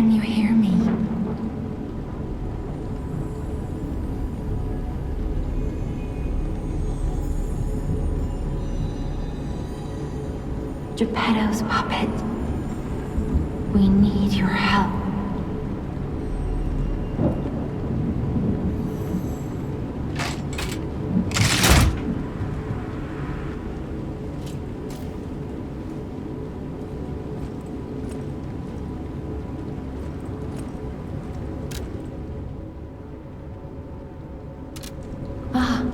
Can you hear me? Geppetto's puppet. We need your help. Ah,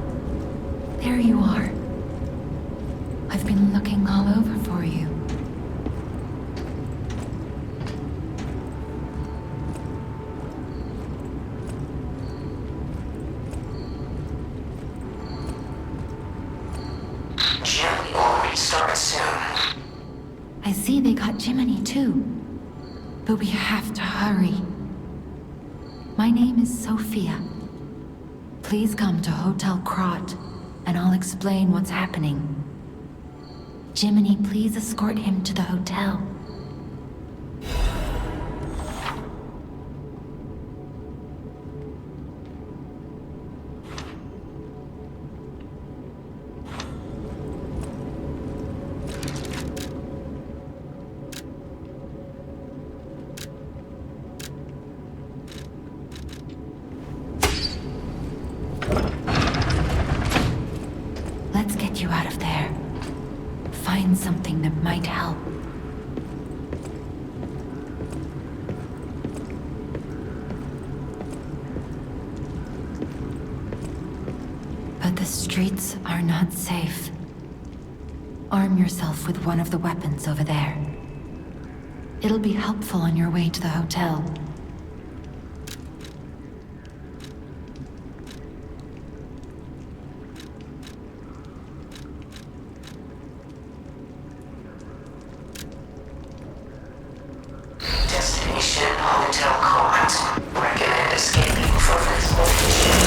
there you are. I've been looking all over for you. Jimmy will restart soon. I see they got Jiminy too. But we have to hurry. My name is Sophia. Please come to Hotel Krat, and I'll explain what's happening. Jiminy, please escort him to the hotel. Let's get you out of there. Find something that might help. But the streets are not safe. Arm yourself with one of the weapons over there. It'll be helpful on your way to the hotel. Destination Hotel Krat. Recommend escaping from this location.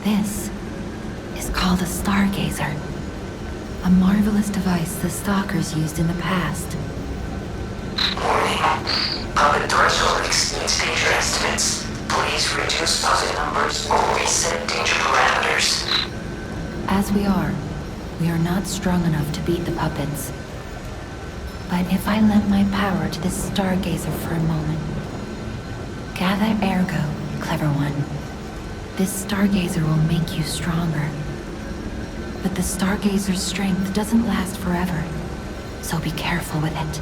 This is called a stargazer. A marvelous device the stalkers used in the past. Warning. Puppet threshold exceeds danger estimates. Please reduce puppet numbers or reset danger parameters. As we are not strong enough to beat the puppets. But if I lend my power to this stargazer for a moment... Gather ergo, clever one. This stargazer will make you stronger. But the stargazer's strength doesn't last forever, so be careful with it.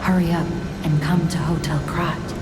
Hurry up and come to Hotel Krat.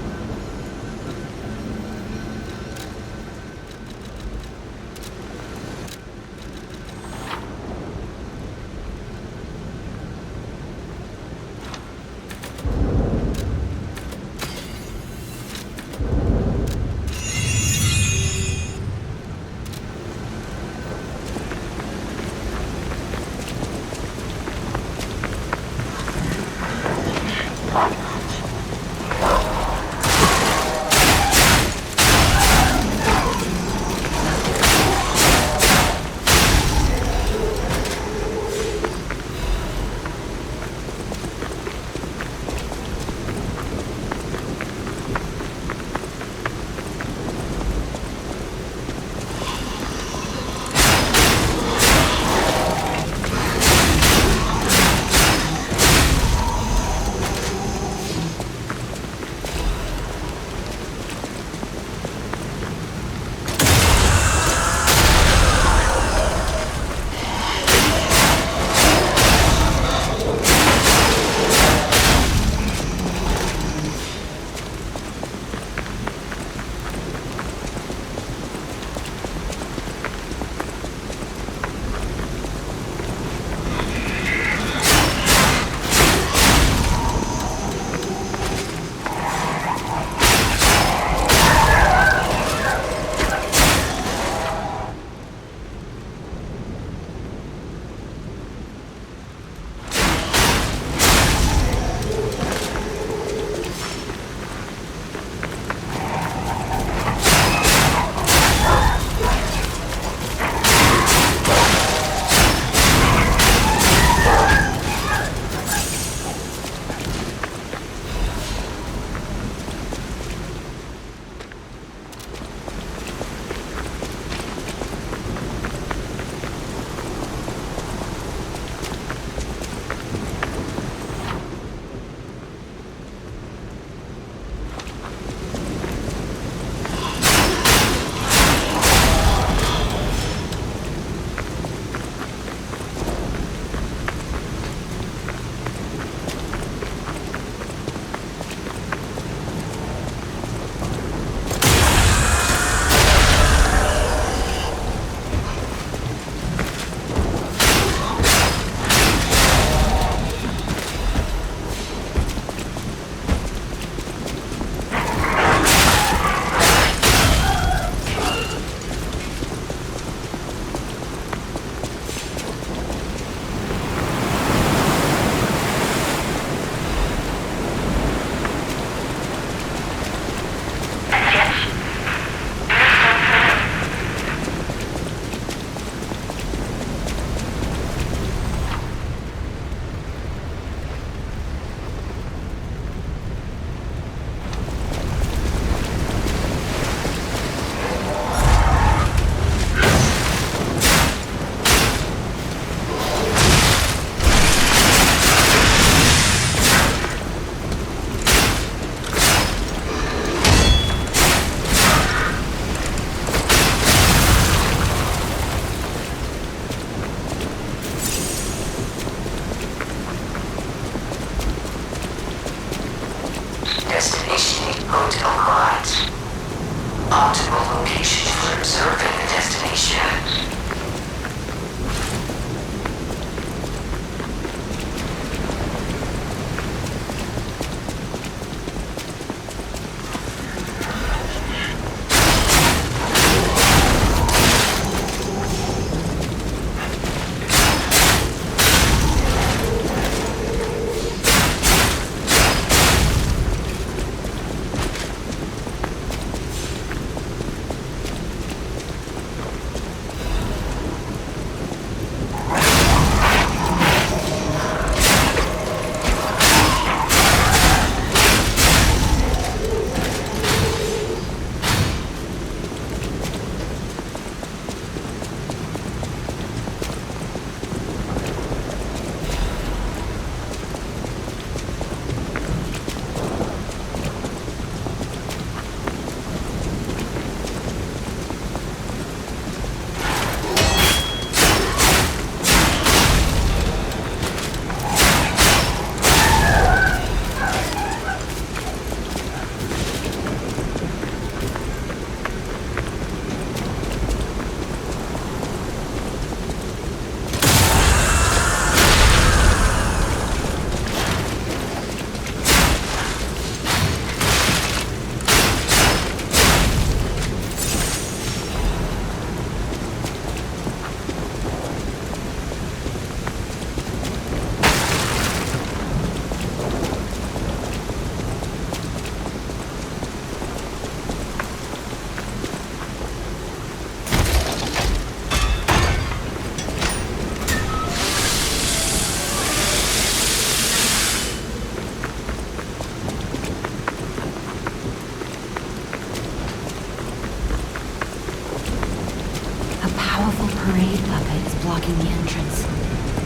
powerful parade puppet is blocking the entrance,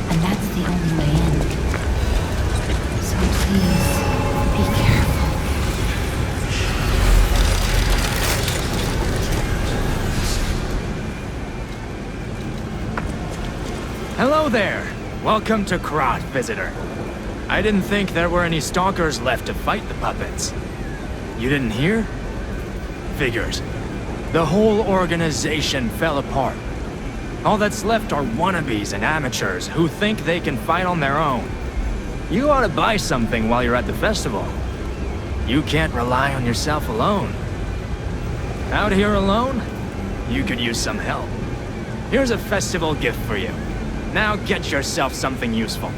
and that's the only way in. So please, be careful. Hello there! Welcome to Krat, visitor. I didn't think there were any stalkers left to fight the puppets. You didn't hear? Figures. The whole organization fell apart. All that's left are wannabes and amateurs who think they can fight on their own. You ought to buy something while you're at the festival. You can't rely on yourself alone. Out here alone? You could use some help. Here's a festival gift for you. Now get yourself something useful.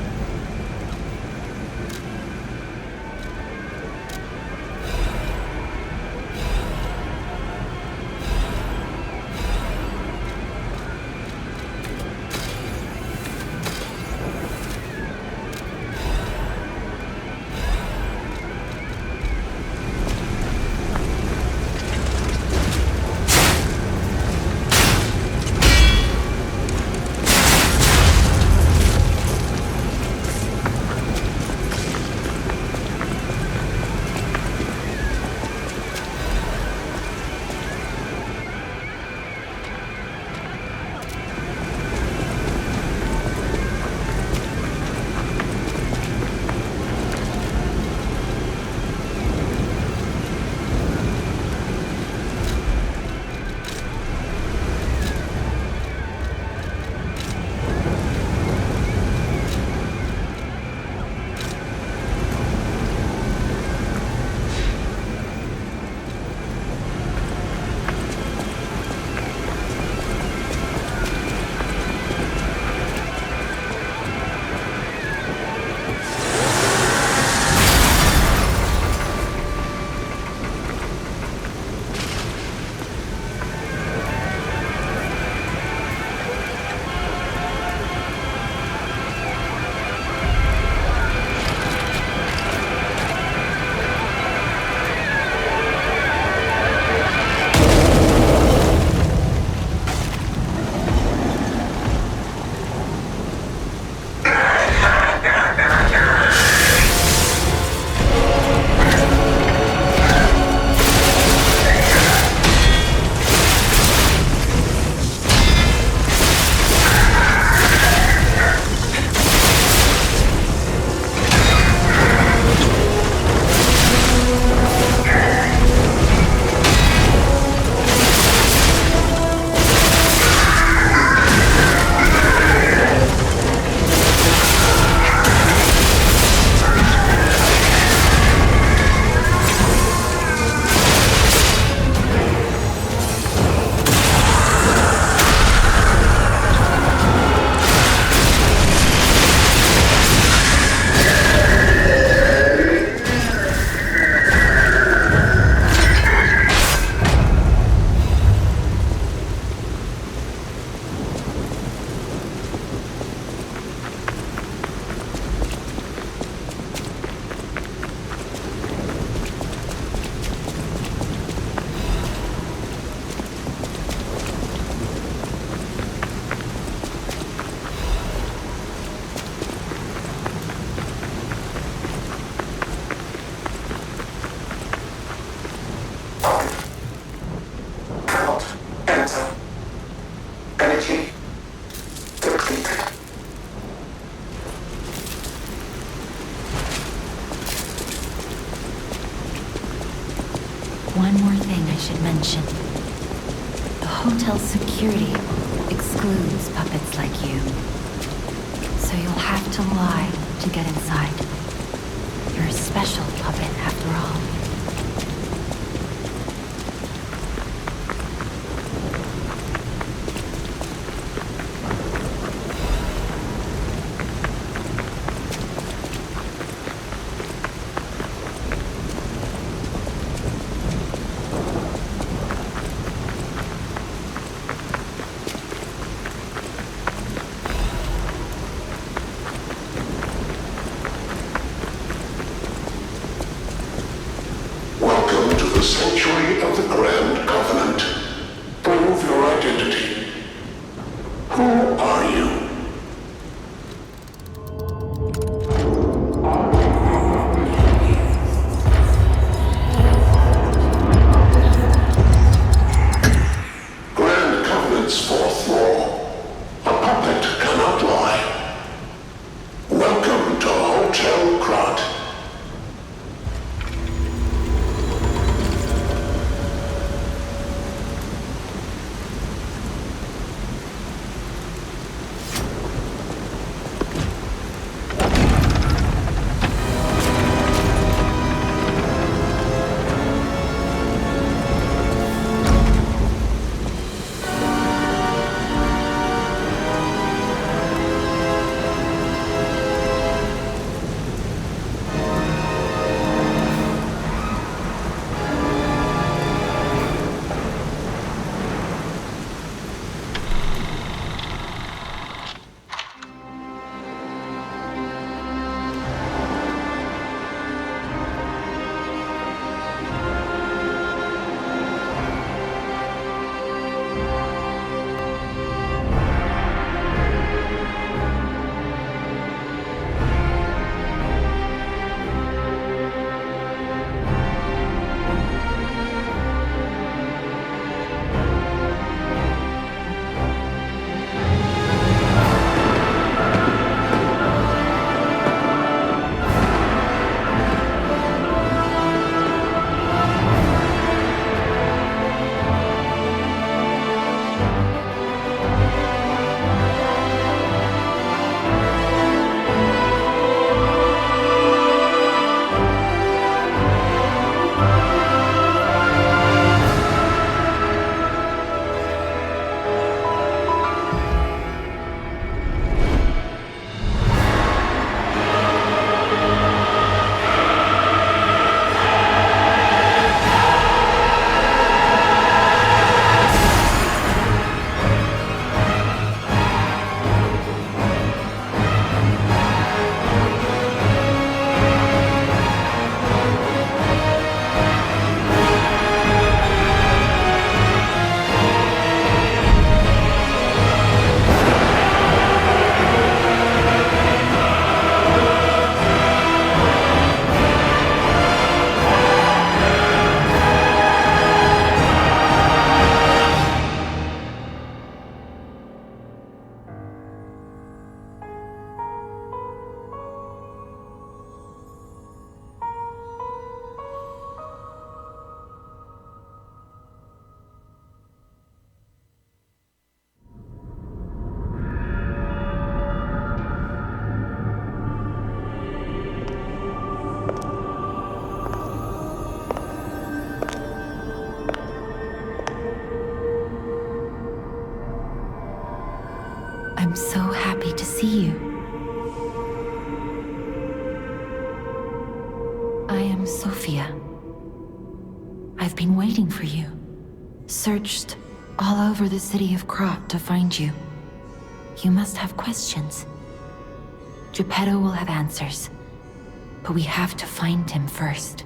One more thing I should mention. The hotel's security excludes puppets like you. So you'll have to lie to get inside. You're a special puppet after all. this fourth law. A puppet cannot lie. Welcome to Hotel Krat. I'm so happy to see you. I am Sophia. I've been waiting for you. Searched all over the city of Krat to find you. You must have questions. Geppetto will have answers, but we have to find him first.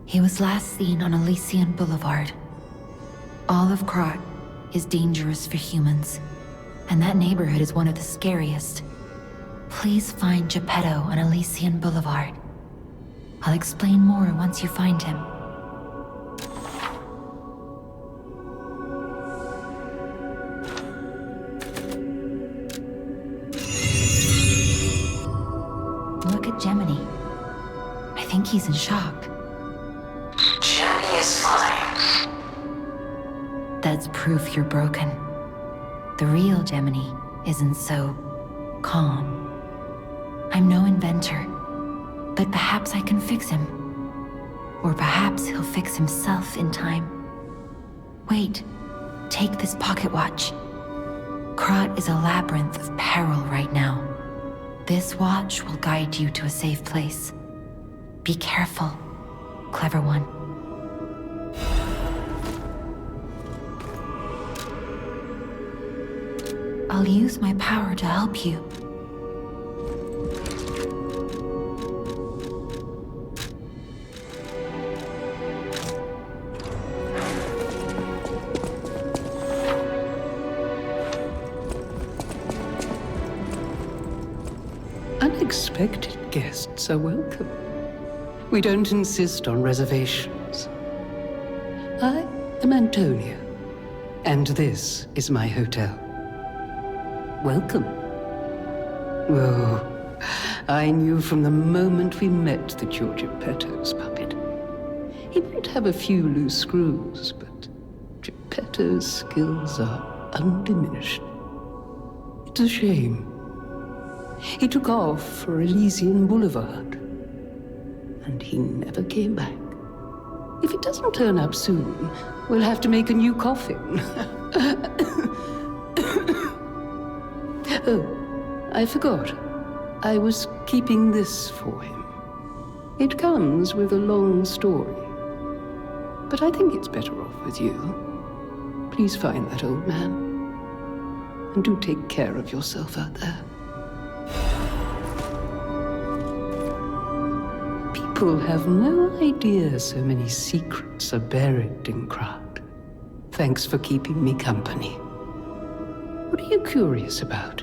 He was last seen on Elysian Boulevard. All of Krat is dangerous for humans, and that neighborhood is one of the scariest. Please find Geppetto on Elysian Boulevard. I'll explain more once you find him. Look at Gemini. I think he's in shock. Gemini is fine. That's proof you're broken. The real Gemini isn't so calm. I'm no inventor, but perhaps I can fix him. Or perhaps he'll fix himself in time. Wait, take this pocket watch. Krat is a labyrinth of peril right now. This watch will guide you to a safe place. Be careful, clever one. I'll use my power to help you. Unexpected guests are welcome. We don't insist on reservations. I am Antonia, And this is my hotel. Welcome. Oh, I knew from the moment we met that you're Geppetto's puppet. He might have a few loose screws, but Geppetto's skills are undiminished. It's a shame. He took off for Elysian Boulevard, and he never came back. If he doesn't turn up soon, we'll have to make a new coffin. Oh, I forgot. I was keeping this for him. It comes with a long story, but I think it's better off with you. Please find that old man, and do take care of yourself out there. People have no idea so many secrets are buried in Krat. Thanks for keeping me company. What are you curious about?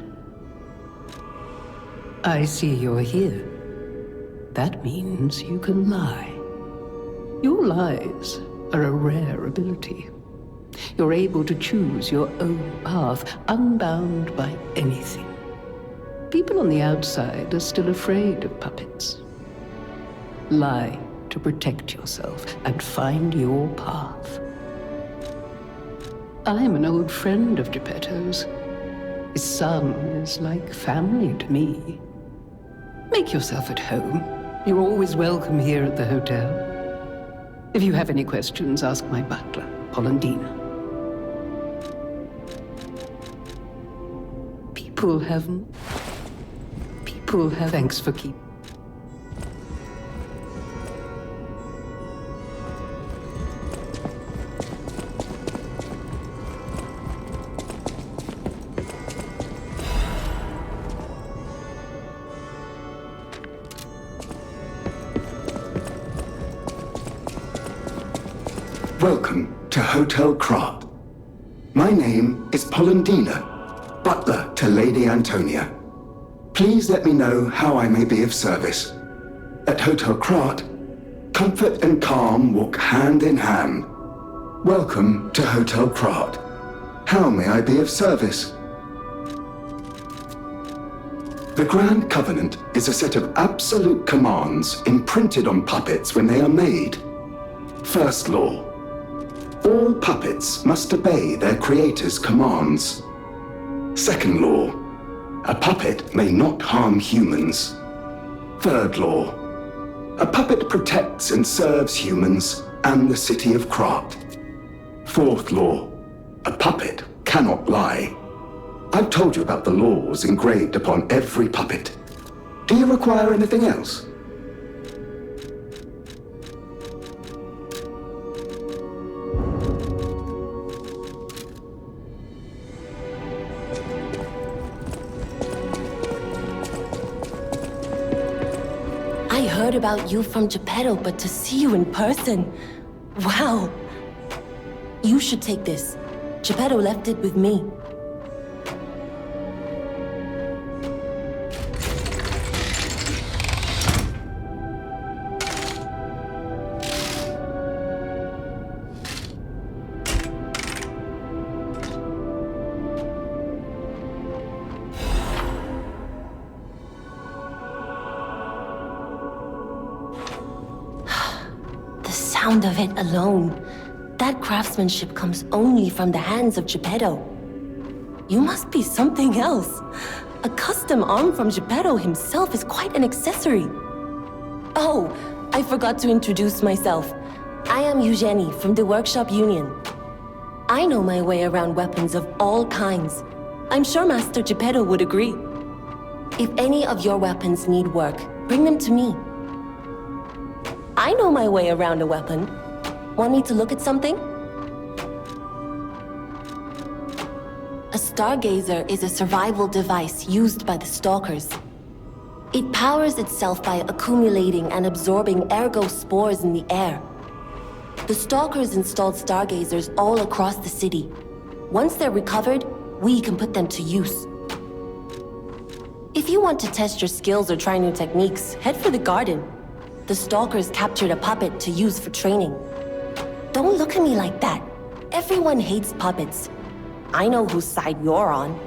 I see you're here. That means you can lie. Your lies are a rare ability. You're able to choose your own path, unbound by anything. People on the outside are still afraid of puppets. Lie to protect yourself and find your path. I'm an old friend of Geppetto's. His son is like family to me. Make yourself at home. You're always welcome here at the hotel. If you have any questions, ask my butler, Polendina. People have... Thanks for keeping... Welcome to Hotel Krat. My name is Polendina, butler to Lady Antonia. Please let me know how I may be of service. At Hotel Krat, comfort and calm walk hand in hand. Welcome to Hotel Krat. How may I be of service? The Grand Covenant is a set of absolute commands imprinted on puppets when they are made. First law. All puppets must obey their creator's commands. Second law. A puppet may not harm humans. Third law. A puppet protects and serves humans and the city of Krat. Fourth law. A puppet cannot lie. I've told you about the laws engraved upon every puppet. Do you require anything else? I heard about you from Geppetto, but to see you in person... Wow! You should take this. Geppetto left it with me. Sound of it alone. That craftsmanship comes only from the hands of Geppetto. You must be something else. A custom arm from Geppetto himself is quite an accessory. Oh, I forgot to introduce myself. I am Eugenie from the Workshop Union. I know my way around weapons of all kinds. I'm sure Master Geppetto would agree. If any of your weapons need work, bring them to me. I know my way around a weapon. Want me to look at something? A stargazer is a survival device used by the stalkers. It powers itself by accumulating and absorbing ergo spores in the air. The stalkers installed stargazers all across the city. Once they're recovered, we can put them to use. If you want to test your skills or try new techniques, head for the garden. The stalkers captured a puppet to use for training. Don't look at me like that. Everyone hates puppets. I know whose side you're on.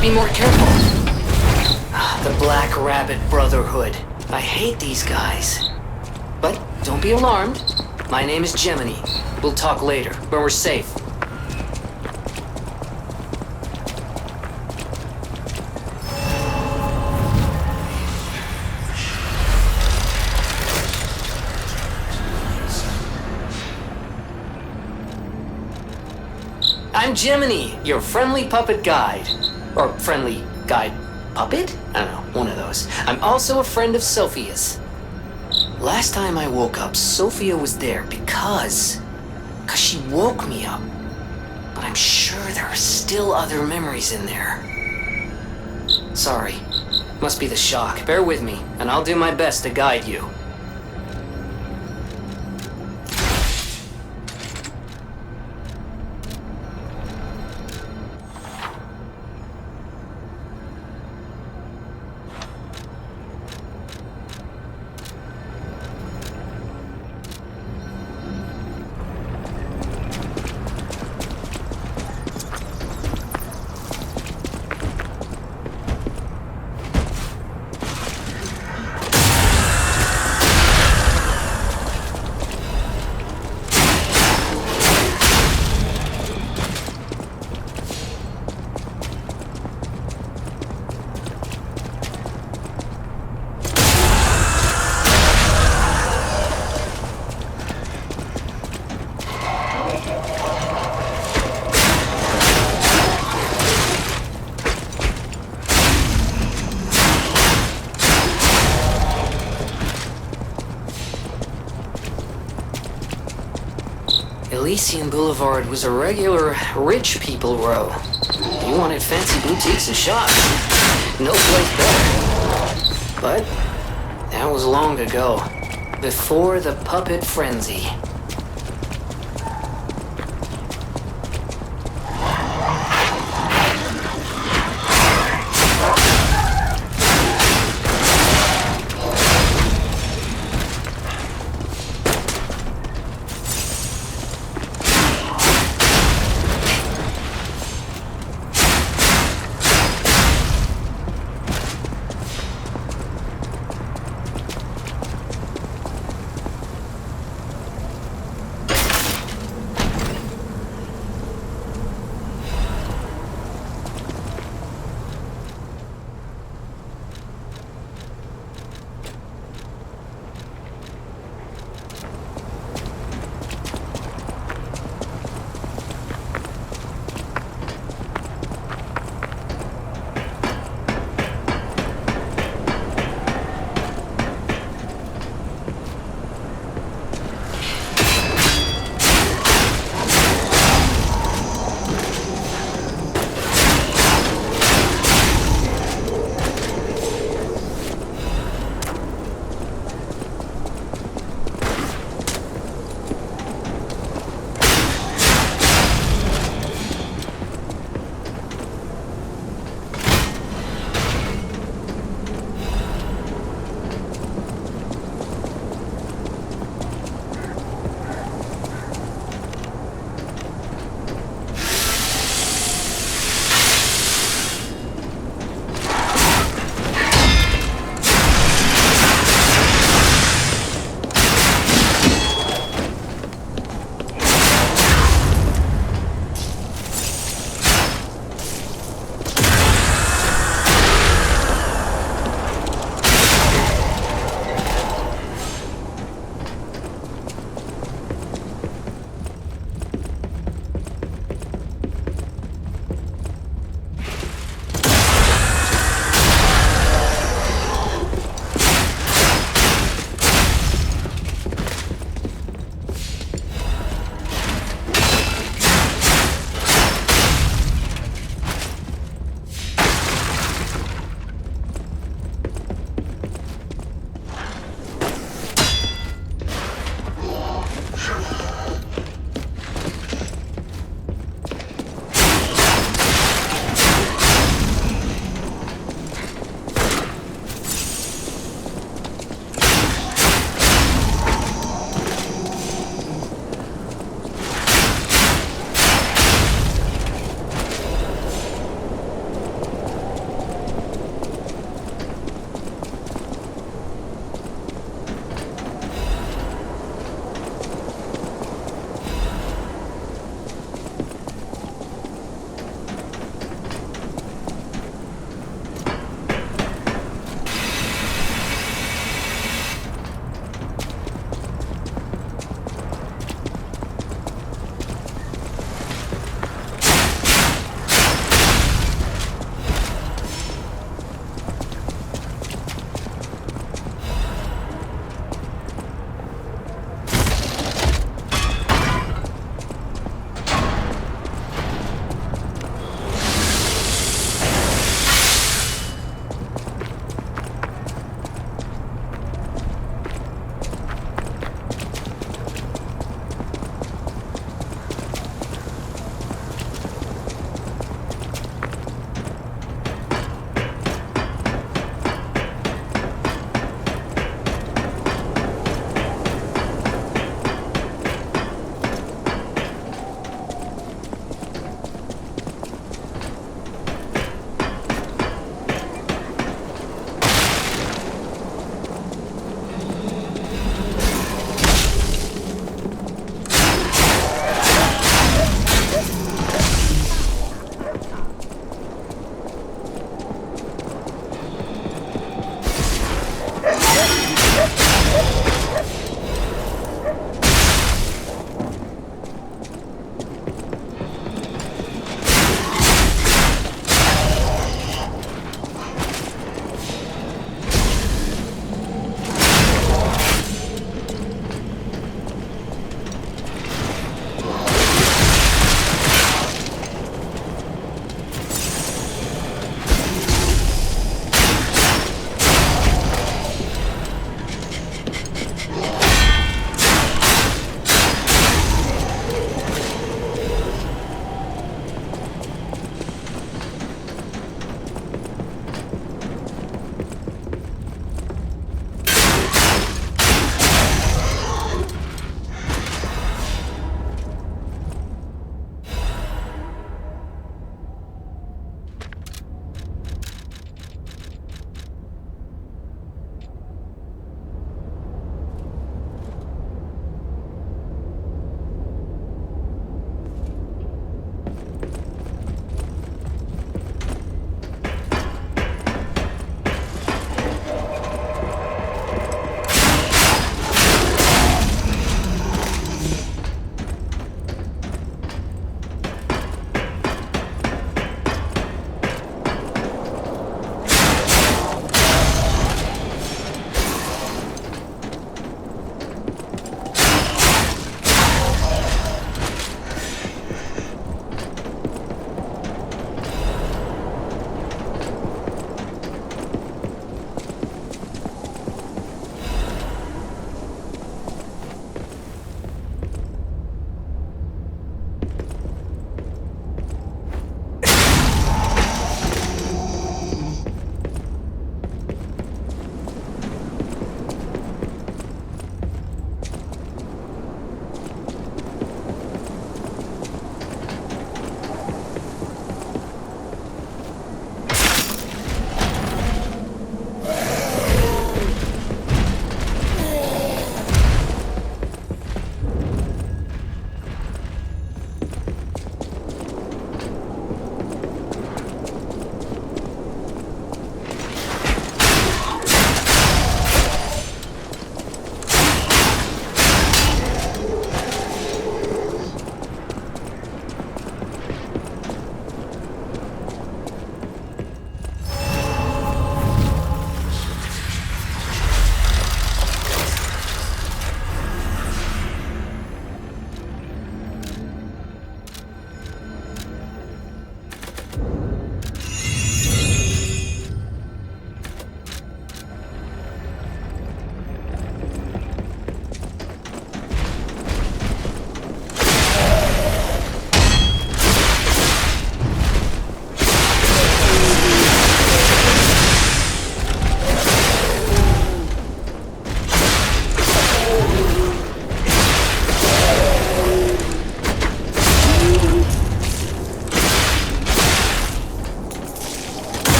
Be more careful. The Black Rabbit Brotherhood. I hate these guys. But don't be alarmed. My name is Gemini. We'll talk later, when we're safe. I'm Gemini, your friendly puppet guide. Or friendly guide puppet? I don't know, one of those. I'm also a friend of Sophia's. Last time I woke up, Sophia was there because she woke me up. But I'm sure there are still other memories in there. Sorry. Must be the shock. Bear with me, and I'll do my best to guide you. Elysian Boulevard was a regular rich people row. You wanted fancy boutiques and shops. No place better. But that was long ago, before the puppet frenzy.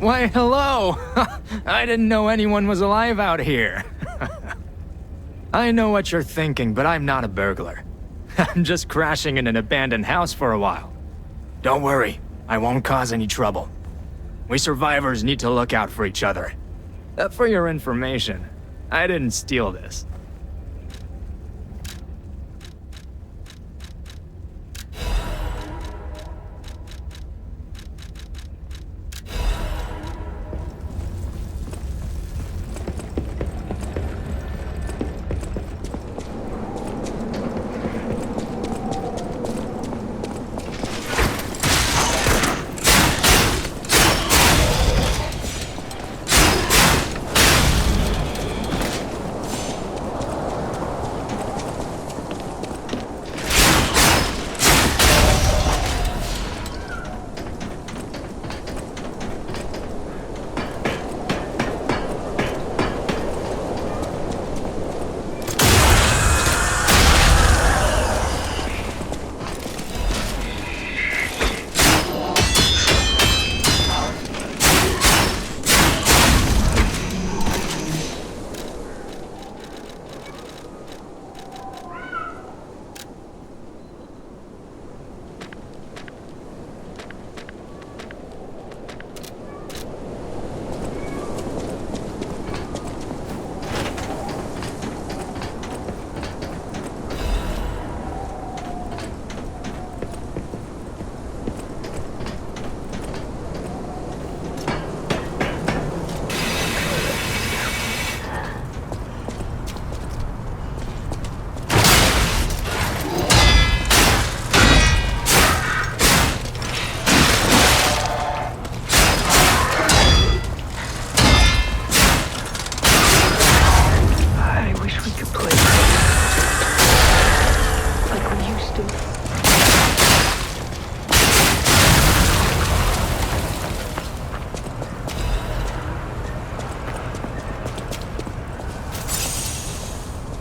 Why, hello! I didn't know anyone was alive out here. I know what you're thinking, but I'm not a burglar. I'm just crashing in an abandoned house for a while. Don't worry, I won't cause any trouble. We survivors need to look out for each other. For your information, I didn't steal this.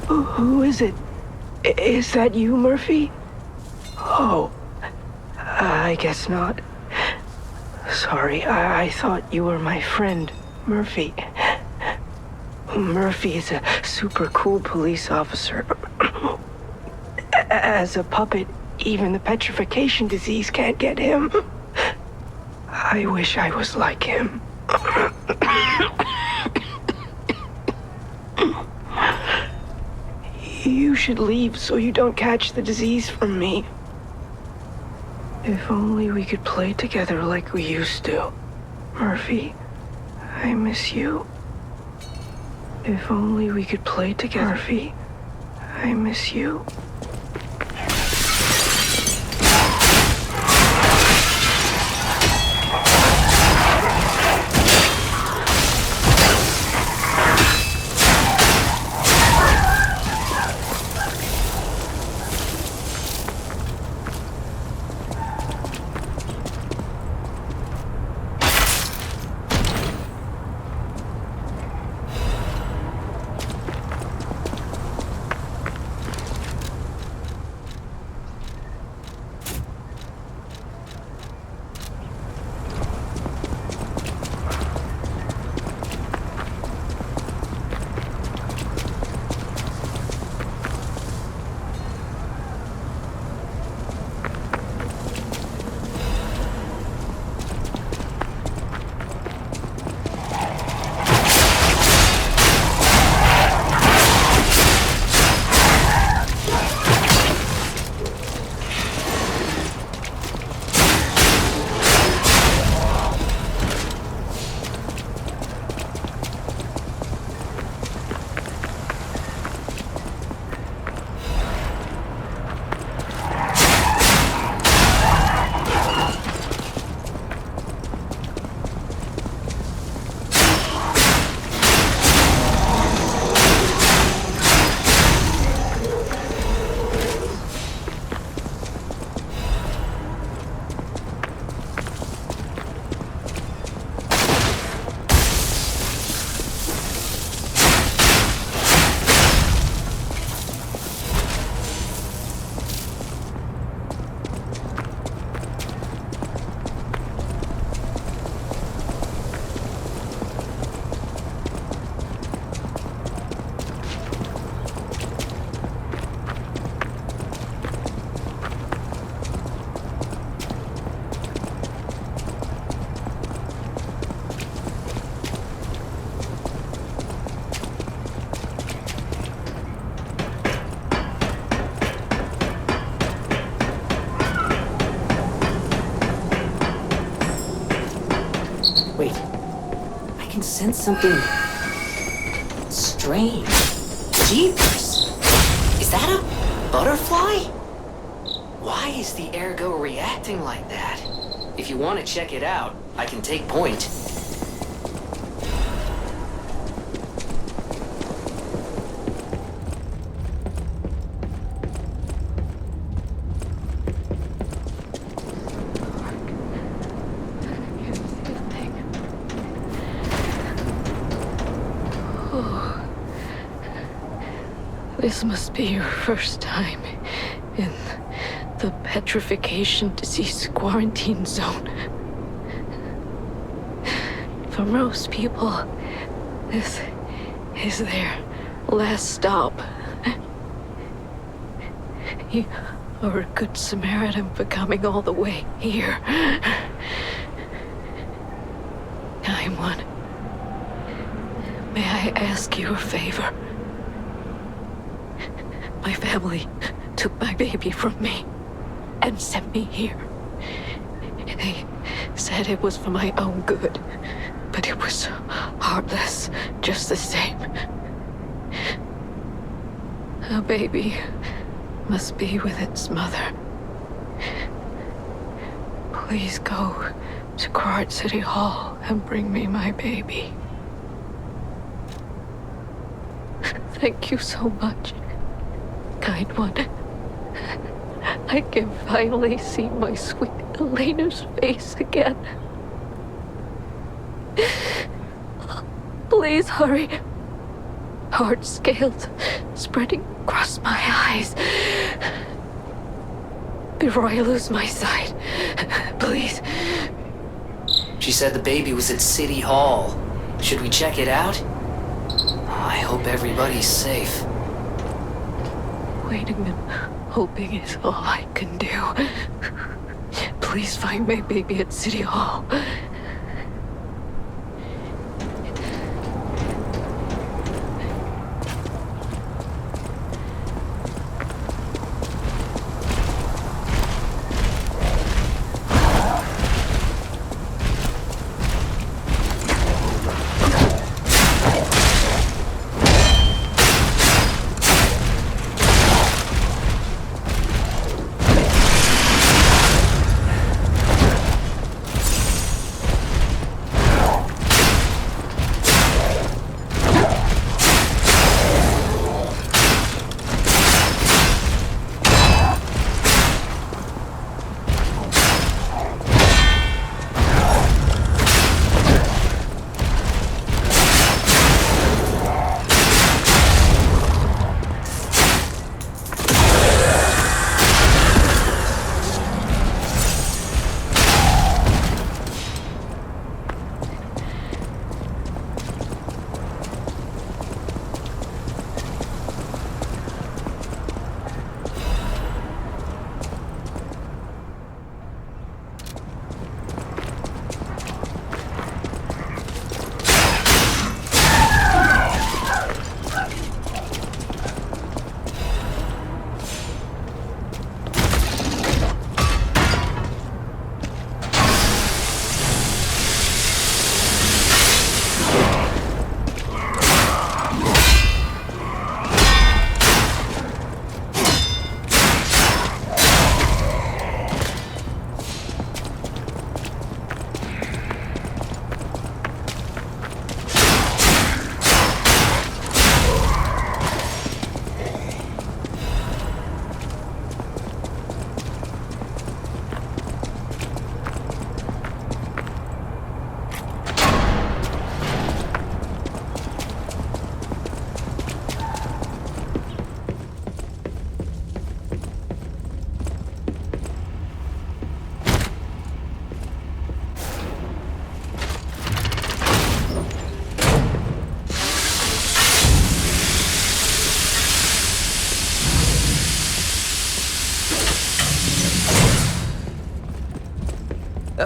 Who is it? Is that you, Murphy? Oh, I guess not. Sorry, I thought you were my friend, Murphy. Murphy is a super cool police officer. As a puppet, even the petrification disease can't get him. I wish I was like him. You should leave so you don't catch the disease from me. If only we could play together like we used to. Murphy, I miss you. If only we could play together. Murphy, I miss you. Wait, I can sense something strange. Jeepers! Is that a butterfly? Why is the ergo reacting like that? If you want to check it out, I can take point. This must be your first time in the petrification disease quarantine zone. For most people, this is their last stop. You are a good Samaritan for coming all the way here. I'm one. May I ask you a favor? My family took my baby from me and sent me here. They said it was for my own good, but it was heartless just the same. A baby must be with its mother. Please go to Krat City Hall and bring me my baby. Thank you so much, kind one. I can finally see my sweet Elena's face again. Please hurry. Hard scales spreading across my eyes. Before I lose my sight, please. She said the baby was at City Hall. Should we check it out? I hope everybody's safe. Waiting and hoping is all I can do. Please find my baby at City Hall.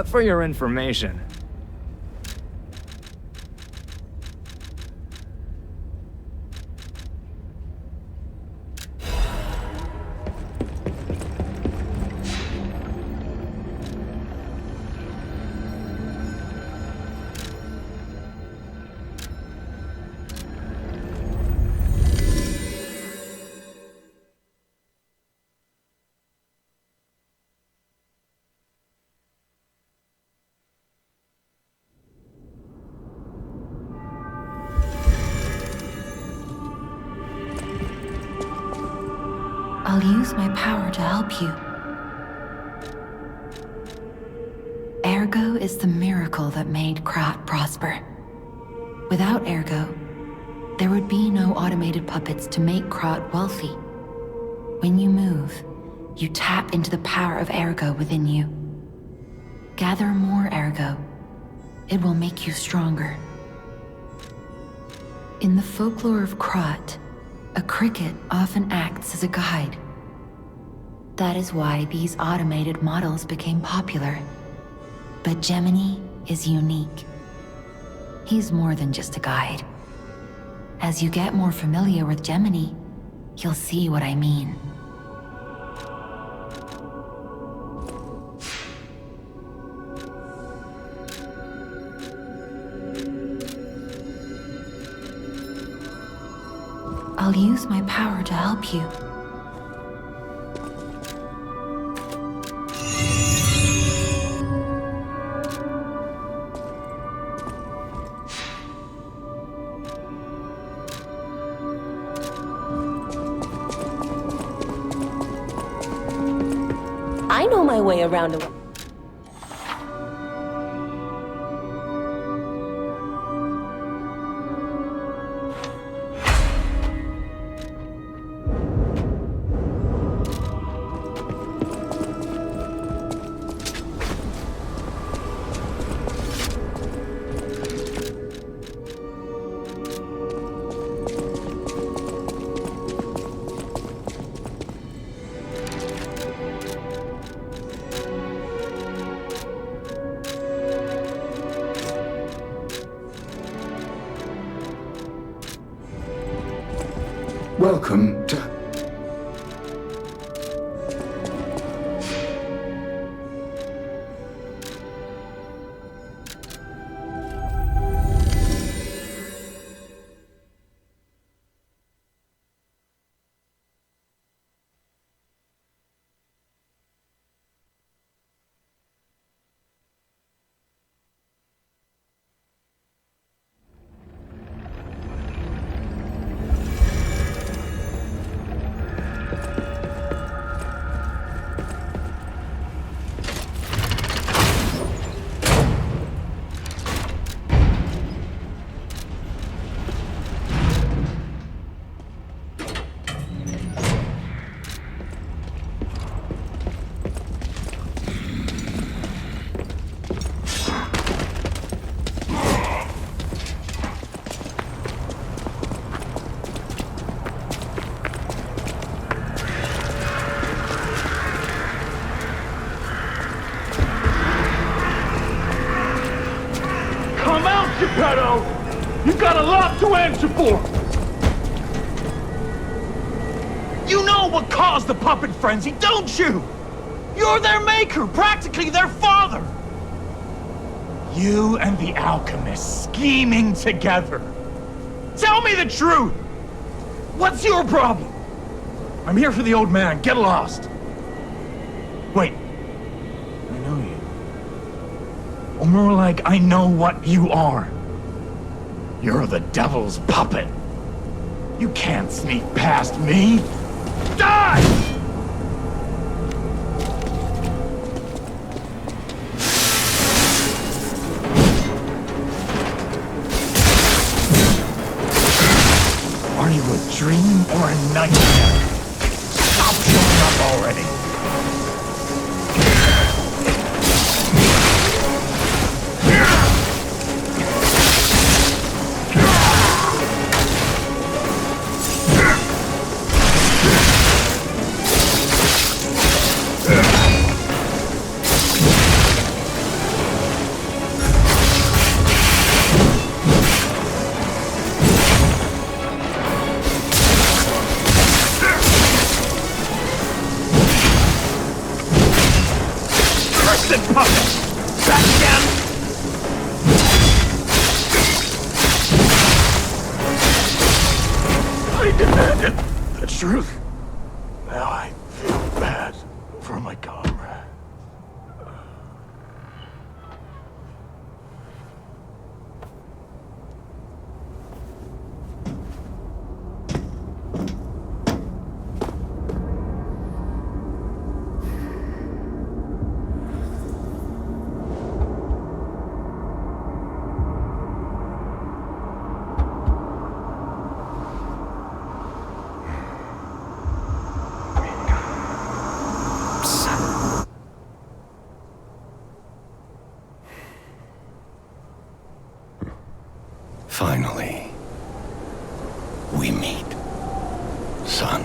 For your information. I'll use my power to help you. Ergo is the miracle that made Krat prosper. Without Ergo, there would be no automated puppets to make Krat wealthy. When you move, you tap into the power of Ergo within you. Gather more Ergo. It will make you stronger. In the folklore of Krat, a cricket often acts as a guide. That is why these automated models became popular. But Gemini is unique. He's more than just a guide. As you get more familiar with Gemini, you'll see what I mean. I'll use my power to help you. I know my way around the... Welcome to... You've got a lot to answer for! You know what caused the puppet frenzy, don't you? You're their maker, practically their father! You and the alchemist scheming together. Tell me the truth! What's your problem? I'm here for the old man, get lost. Wait, I know you. Or more like, I know what you are. You're the devil's puppet. You can't sneak past me. Die! Are you a dream or a nightmare? Stop showing up already. Truth. Now I feel bad for my comrade. Finally, we meet, son.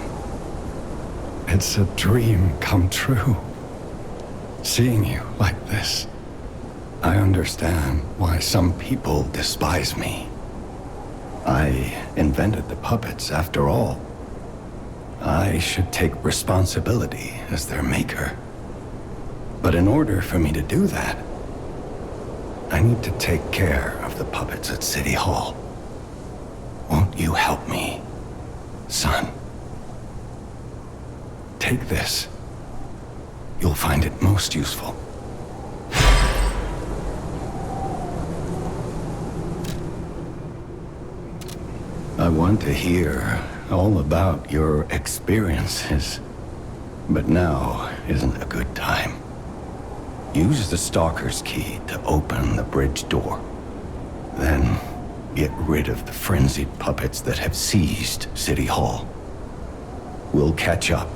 It's a dream come true. Seeing you like this. I understand why some people despise me. I invented the puppets after all. I should take responsibility as their maker. But in order for me to do that, I need to take care of the puppets at City Hall. Won't you help me, son? Take this. You'll find it most useful. I want to hear all about your experiences, but now isn't a good time. Use the Stalker's key to open the bridge door. Then, get rid of the frenzied puppets that have seized City Hall. We'll catch up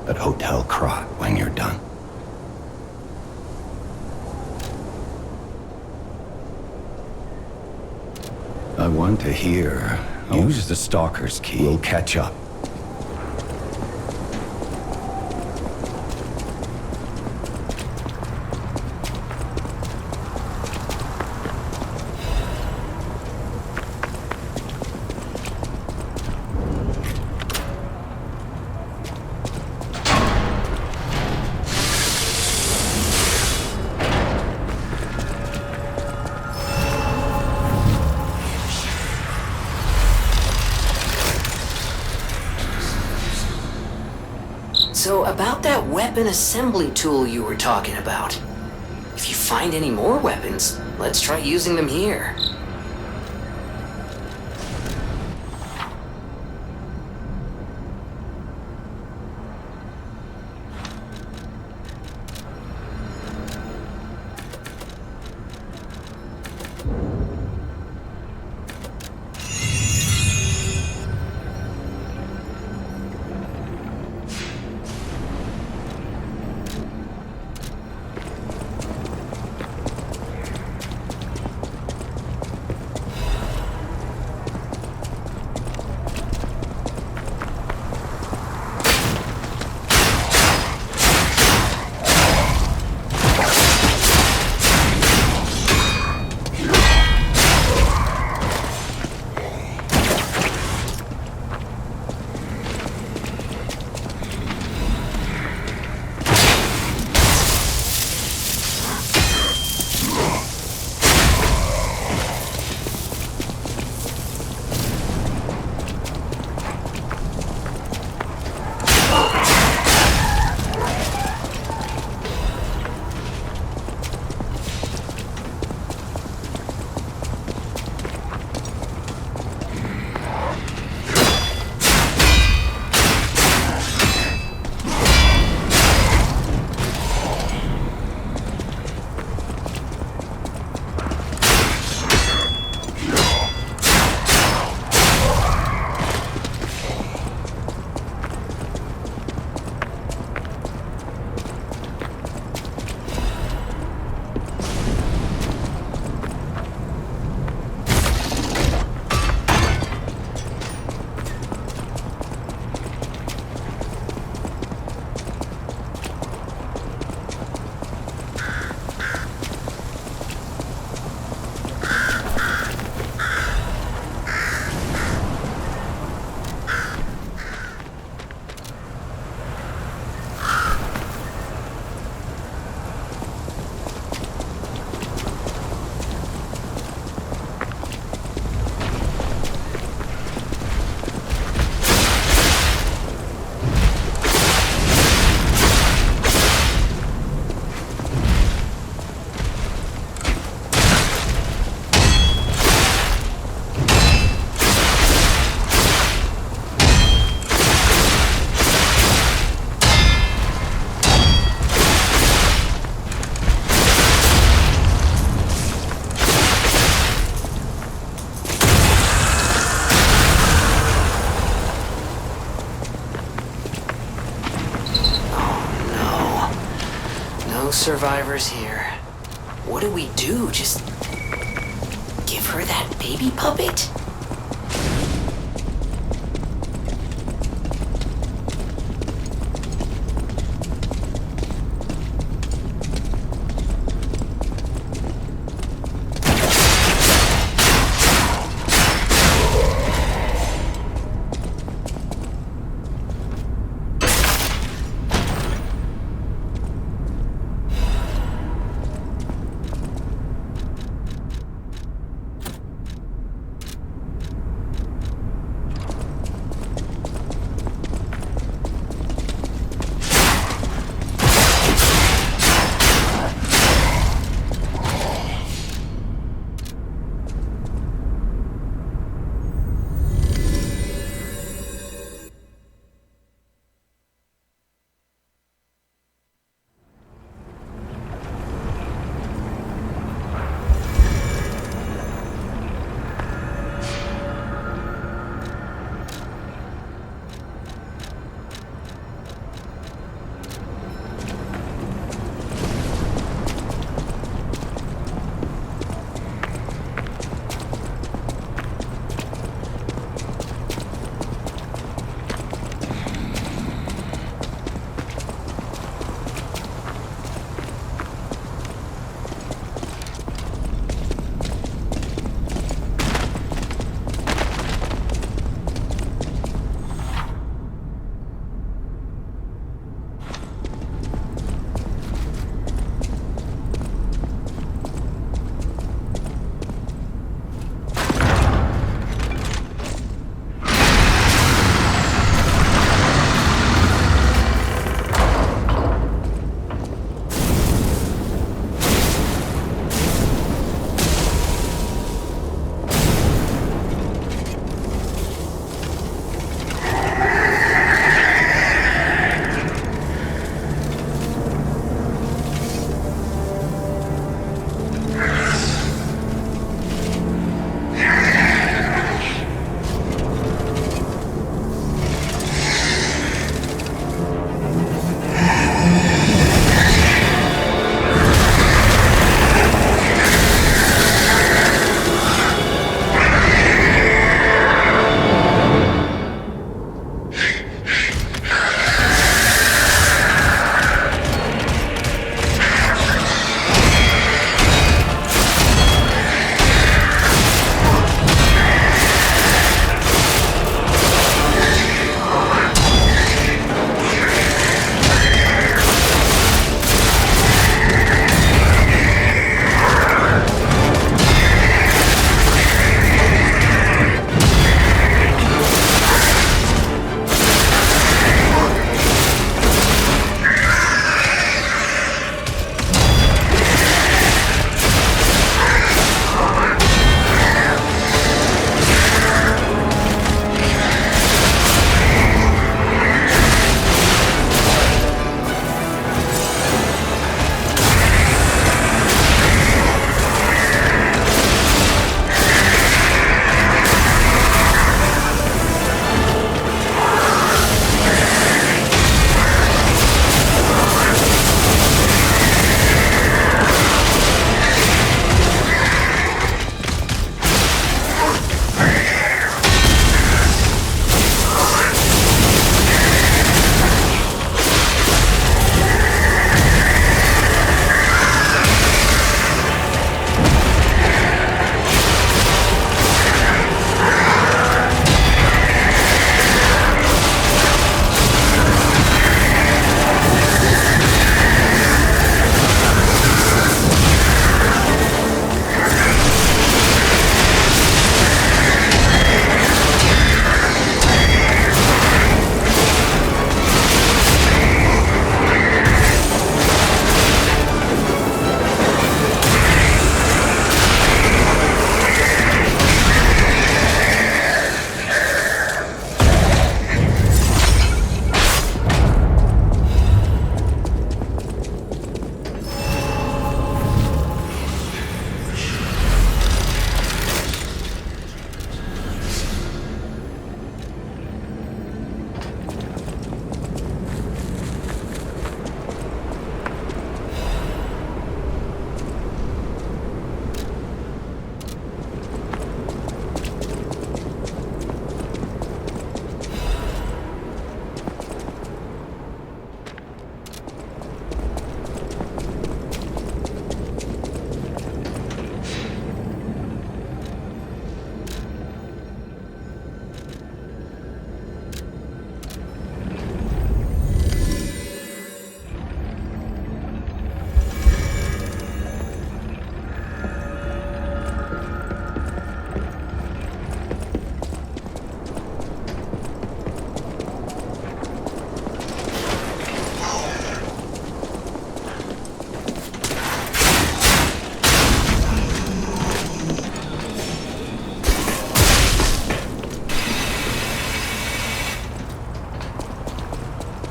at Hotel Krat when you're done. I want to hear. Use the Stalker's key. We'll catch up. So, about that weapon assembly tool you were talking about. If you find any more weapons, let's try using them here. survivors here. What do we do? Just give her that baby puppet?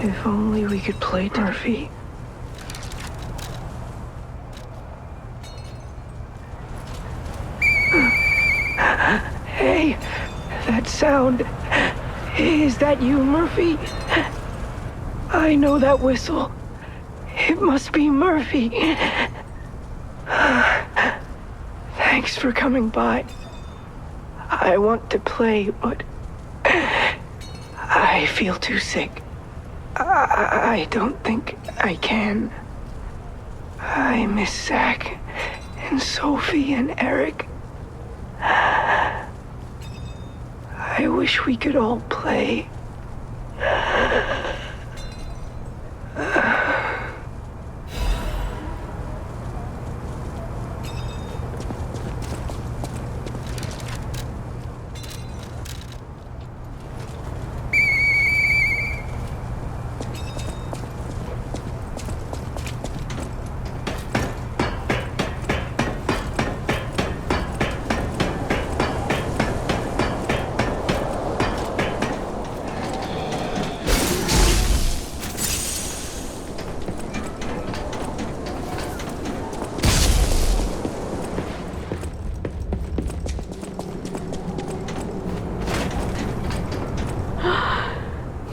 If only we could play Murphy. Hey, that sound. Is that you, Murphy? I know that whistle. It must be Murphy. Thanks for coming by. I want to play, but I feel too sick. I don't think I can. I miss Zach and Sophie and Eric. I wish we could all play.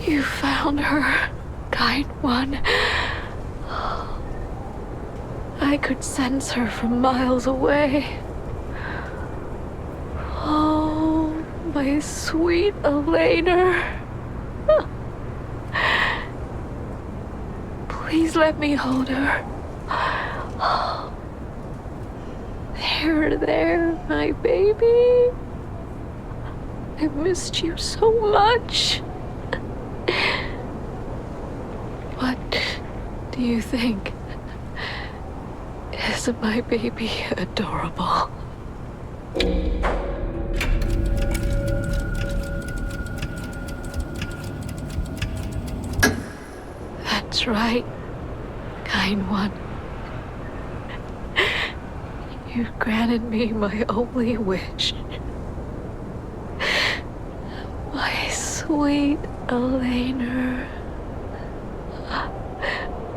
You found her, kind one. I could sense her from miles away. Oh, my sweet Elena. Please let me hold her. There, my baby. I missed you so much. What do you think? Isn't my baby adorable? That's right, kind one. You granted me my only wish. My sweet Elena.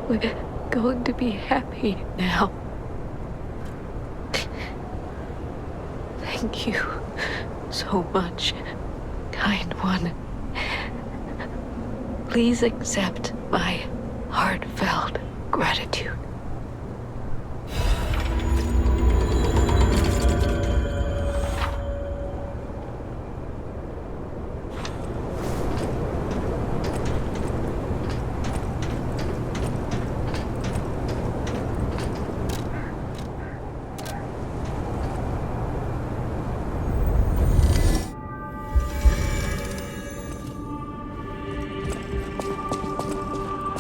We're going to be happy now. Thank you so much, kind one. Please accept my heartfelt gratitude.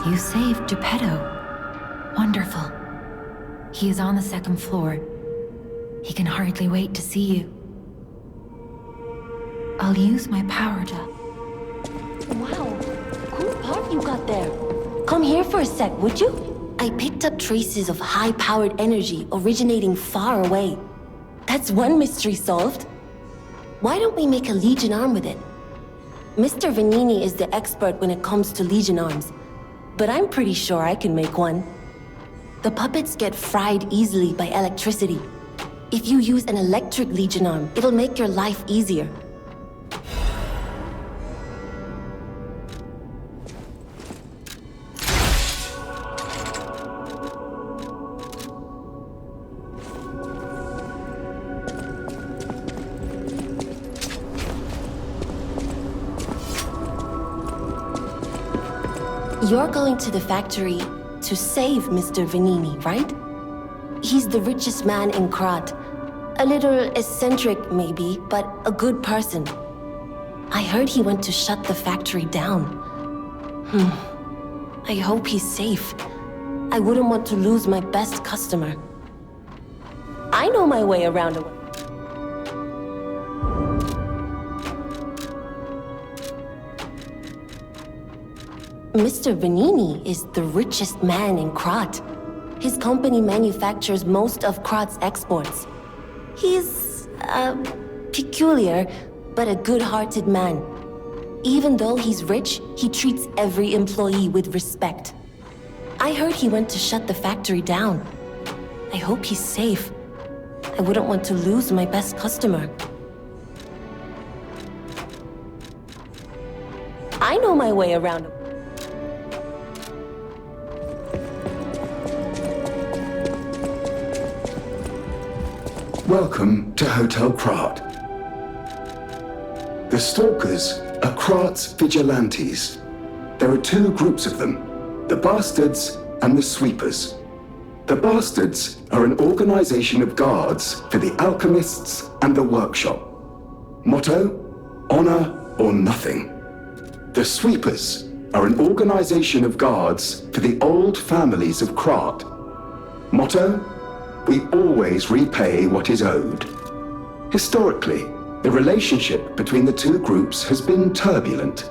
You saved Geppetto. Wonderful. He is on the second floor. He can hardly wait to see you. I'll use my power to... Wow, cool part you got there. Come here for a sec, would you? I picked up traces of high-powered energy originating far away. That's one mystery solved. Why don't we make a Legion arm with it? Mr. Venini is the expert when it comes to Legion arms, but I'm pretty sure I can make one. The puppets get fried easily by electricity. If you use an electric Legion arm, it'll make your life easier. You're going to the factory to save Mr. Venini, right? He's the richest man in Krat. A little eccentric, maybe, but a good person. I heard he went to shut the factory down. I hope he's safe. I wouldn't want to lose my best customer. I know my way around a... Mr. Venini is the richest man in Krat. His company manufactures most of Krat's exports. He's, peculiar, but a good-hearted man. Even though he's rich, he treats every employee with respect. I heard he went to shut the factory down. I hope he's safe. I wouldn't want to lose my best customer. I know my way around. Welcome to Hotel Krat. The Stalkers are Krat's vigilantes. There are two groups of them, the Bastards and the Sweepers. The Bastards are an organization of guards for the alchemists and the workshop. Motto, honor or nothing. The Sweepers are an organization of guards for the old families of Krat. Motto, we always repay what is owed. Historically, the relationship between the two groups has been turbulent,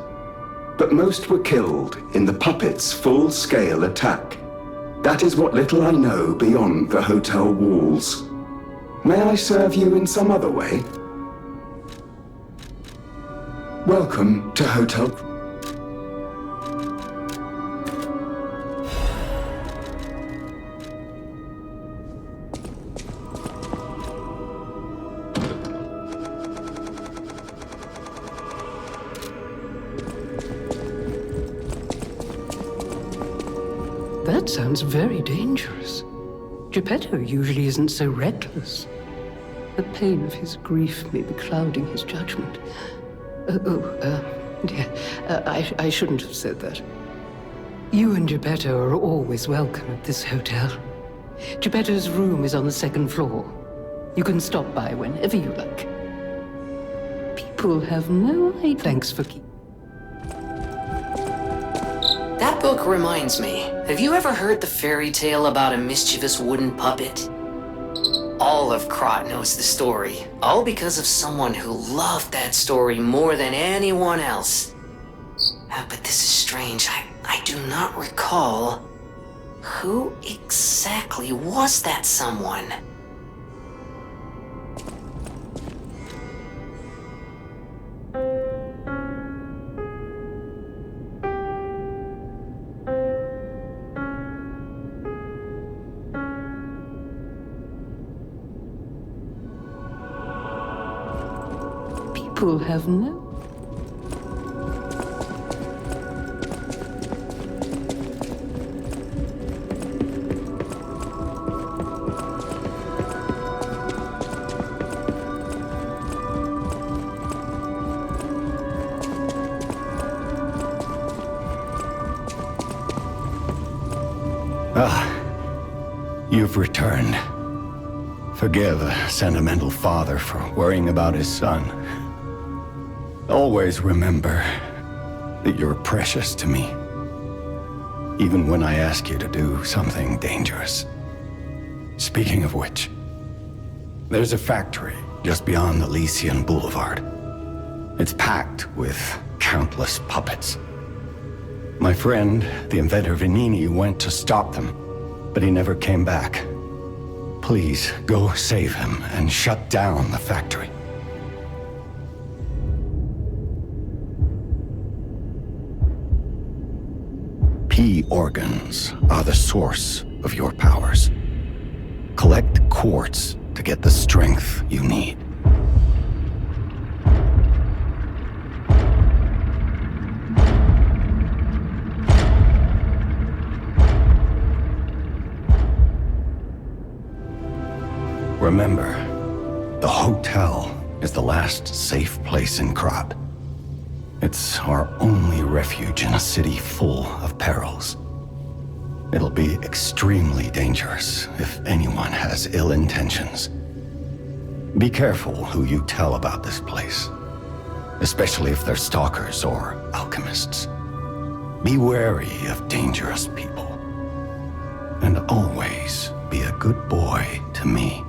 but most were killed in the puppets' full-scale attack. That is what little I know beyond the hotel walls. May I serve you in some other way? Welcome to Hotel... That sounds very dangerous. Geppetto usually isn't so reckless. The pain of his grief may be clouding his judgment. I shouldn't have said that. You and Geppetto are always welcome at this hotel. Geppetto's room is on the second floor. You can stop by whenever you like. People have no idea. Thanks for keeping. That book reminds me. Have you ever heard the fairy tale about a mischievous wooden puppet? All of Krat knows the story, all because of someone who loved that story more than anyone else. But this is strange. I do not recall. Who exactly was that someone? People have no... You've returned. Forgive a sentimental father for worrying about his son. Always remember that you're precious to me, even when I ask you to do something dangerous. Speaking of which, there's a factory just beyond the Elysian Boulevard. It's packed with countless puppets. My friend, the inventor Venini, went to stop them, but he never came back. Please, go save him and shut down the factory. P organs are the source of your powers. Collect quartz to get the strength you need. Remember, the hotel is the last safe place in Krat. It's our only refuge in a city full of perils. It'll be extremely dangerous if anyone has ill intentions. Be careful who you tell about this place, especially if they're stalkers or alchemists. Be wary of dangerous people. And always be a good boy to me.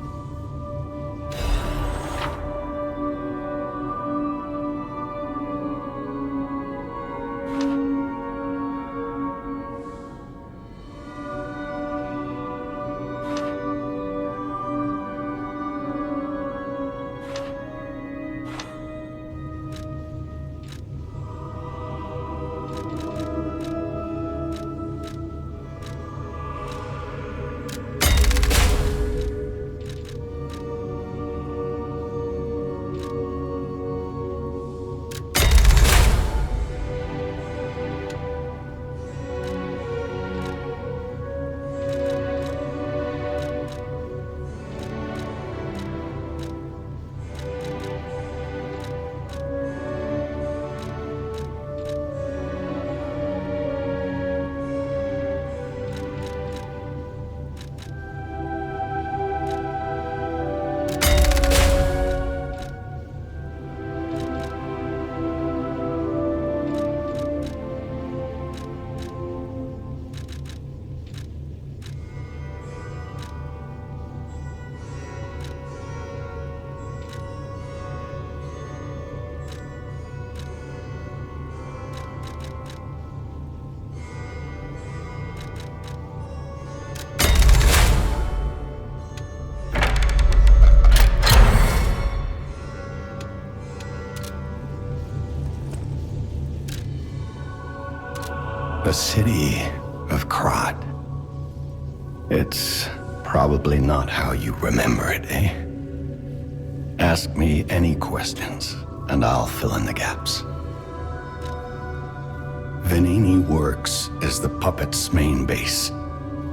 The city of Krat. It's probably not how you remember it, eh? Ask me any questions, and I'll fill in the gaps. Venini Works is the puppet's main base.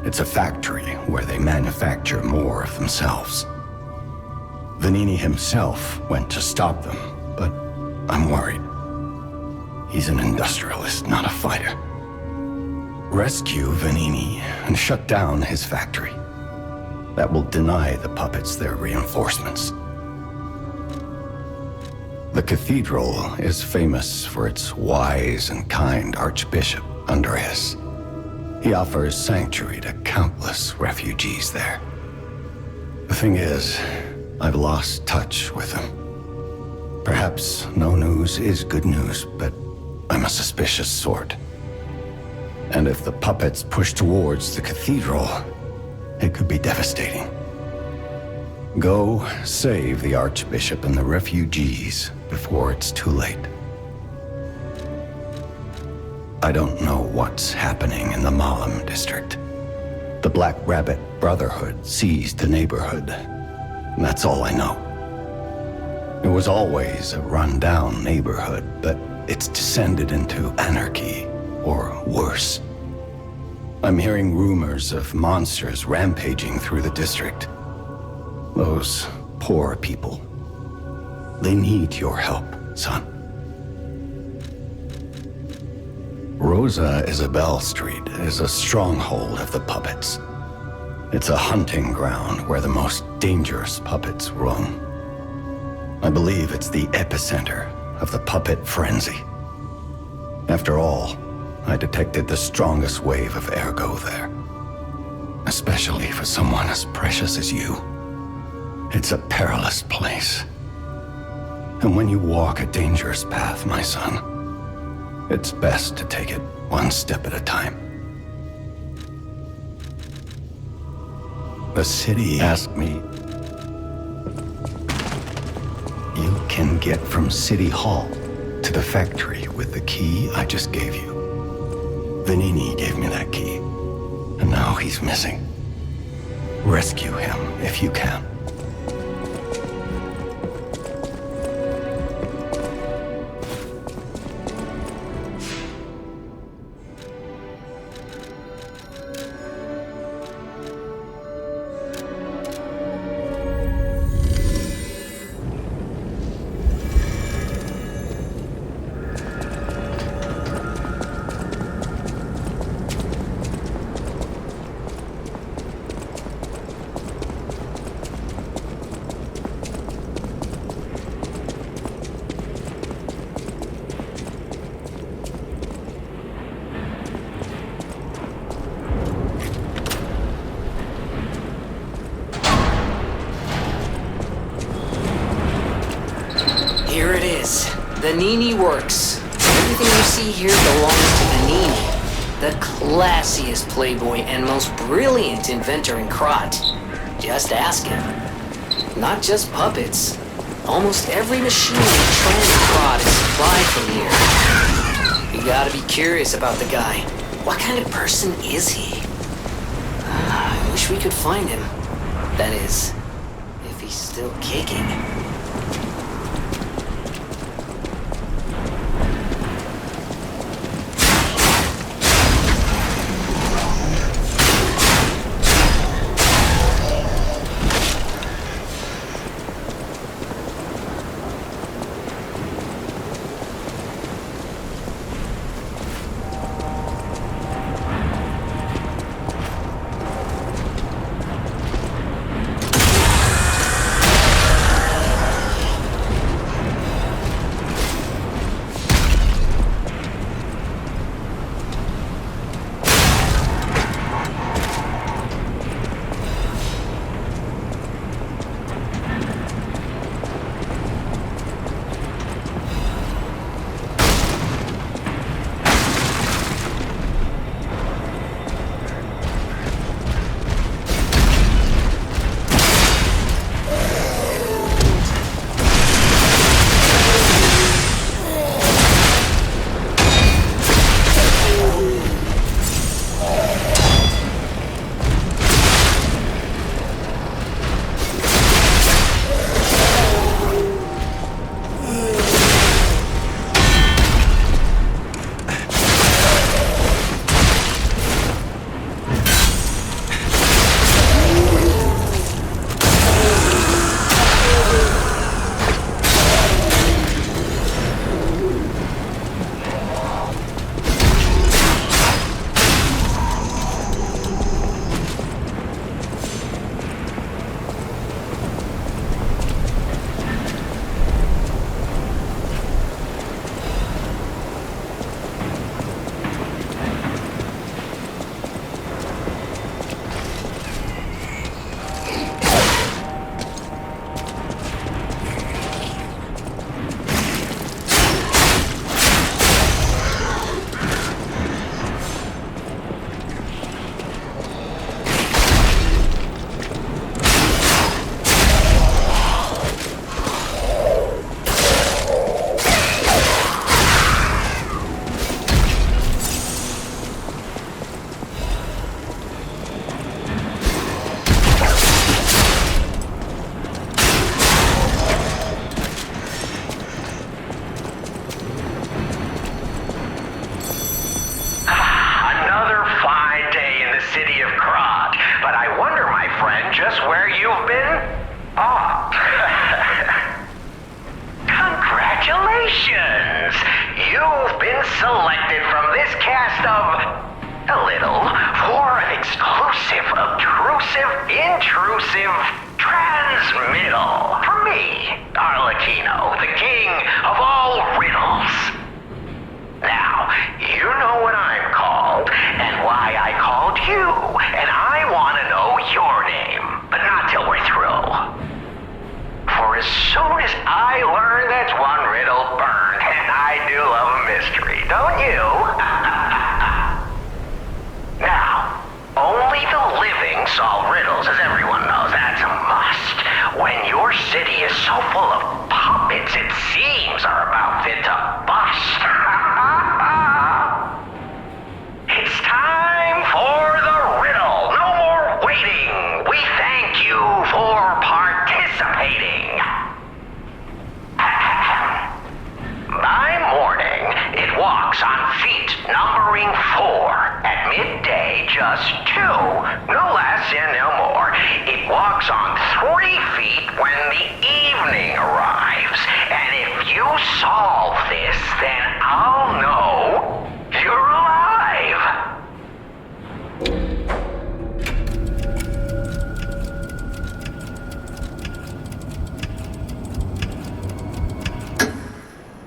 It's a factory where they manufacture more of themselves. Venini himself went to stop them, but I'm worried. He's an industrialist, not a fighter. Rescue Venini and shut down his factory. That will deny the puppets their reinforcements. The cathedral is famous for its wise and kind Archbishop, Andreus. He offers sanctuary to countless refugees there. The thing is, I've lost touch with him. Perhaps no news is good news, but I'm a suspicious sort. And if the puppets push towards the cathedral, it could be devastating. Go save the Archbishop and the refugees before it's too late. I don't know what's happening in the Malum district. The Black Rabbit Brotherhood seized the neighborhood. That's all I know. It was always a run-down neighborhood, but it's descended into anarchy, or worse. I'm hearing rumors of monsters rampaging through the district. Those poor people. They need your help, son. Rosa Isabel Street is a stronghold of the puppets. It's a hunting ground where the most dangerous puppets roam. I believe it's the epicenter of the puppet frenzy. After all, I detected the strongest wave of ergo there. Especially for someone as precious as you. It's a perilous place. And when you walk a dangerous path, my son, it's best to take it one step at a time. The city asked me. You can get from City Hall to the factory with the key I just gave you. Venini gave me that key, and now he's missing. Rescue him if you can. Here it is. Venini Works. Everything you see here belongs to Venini, the classiest playboy and most brilliant inventor in Krat. Just ask him. Not just puppets. Almost every machine in Krat is supplied from here. You gotta be curious about the guy. What kind of person is he? I wish we could find him. That is, if he's still kicking. as soon as I learn that's one riddle burned, and I do love a mystery, don't you? Now, only the living solve riddles, as everyone knows. That's a must. When your city is so full of puppets, it seems are about fit to bust. It's time for the riddle. No more waiting. We thank you for participating. By morning, it walks on feet numbering 4. At midday, just 2. No less and no more. It walks on 3 feet when the evening arrives. And if you solve this, then I'll know you're alive.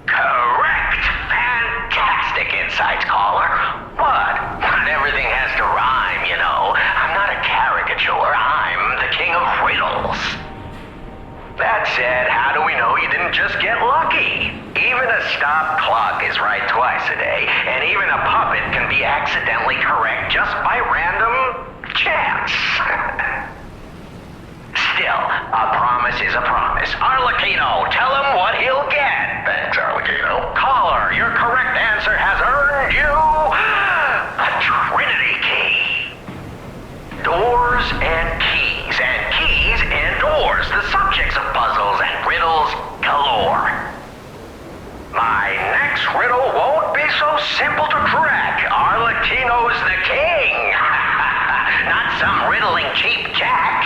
Correct. Fantastic insights, caller. What? Not everything has to rhyme, you know. I'm not a caricature. I'm the king of riddles. That said, how do we know you didn't just get lucky? Even a stopped clock is right twice a day, and even a puppet can be accidentally correct just by random chance. Still, a promise is a promise. Arlecchino, tell him what he'll get. Thanks, Arlecchino. Caller, your correct answer has earned you a Trinity key. Doors and keys and doors, the subjects of puzzles and riddles galore. My next riddle won't be so simple to crack. Arlecchino's the king. Not some riddling cheap jack.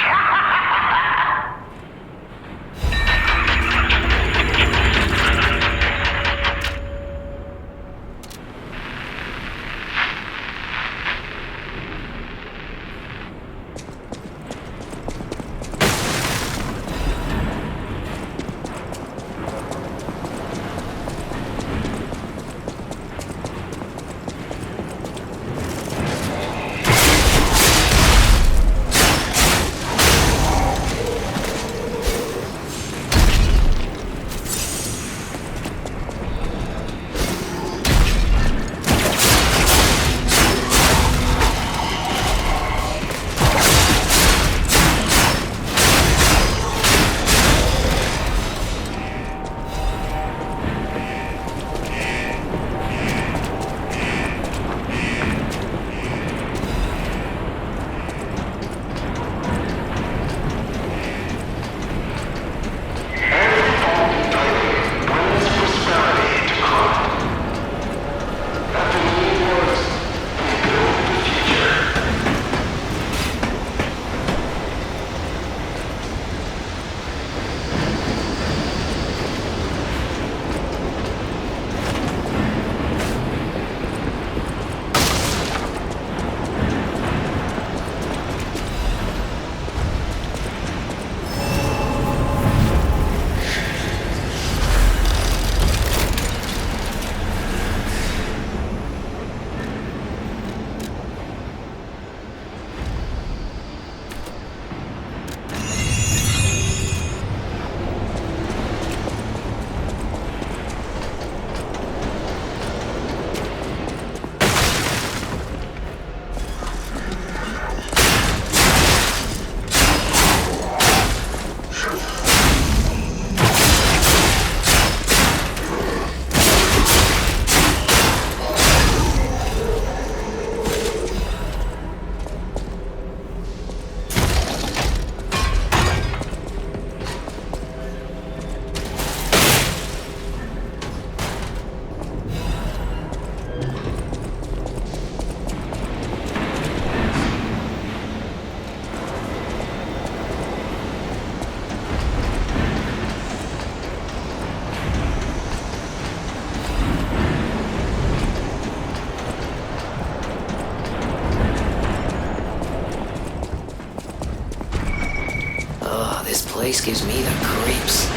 place gives me the creeps.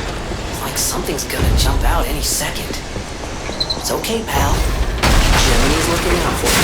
It's like something's gonna jump out any second. It's okay, pal. Jiminy's looking out for you.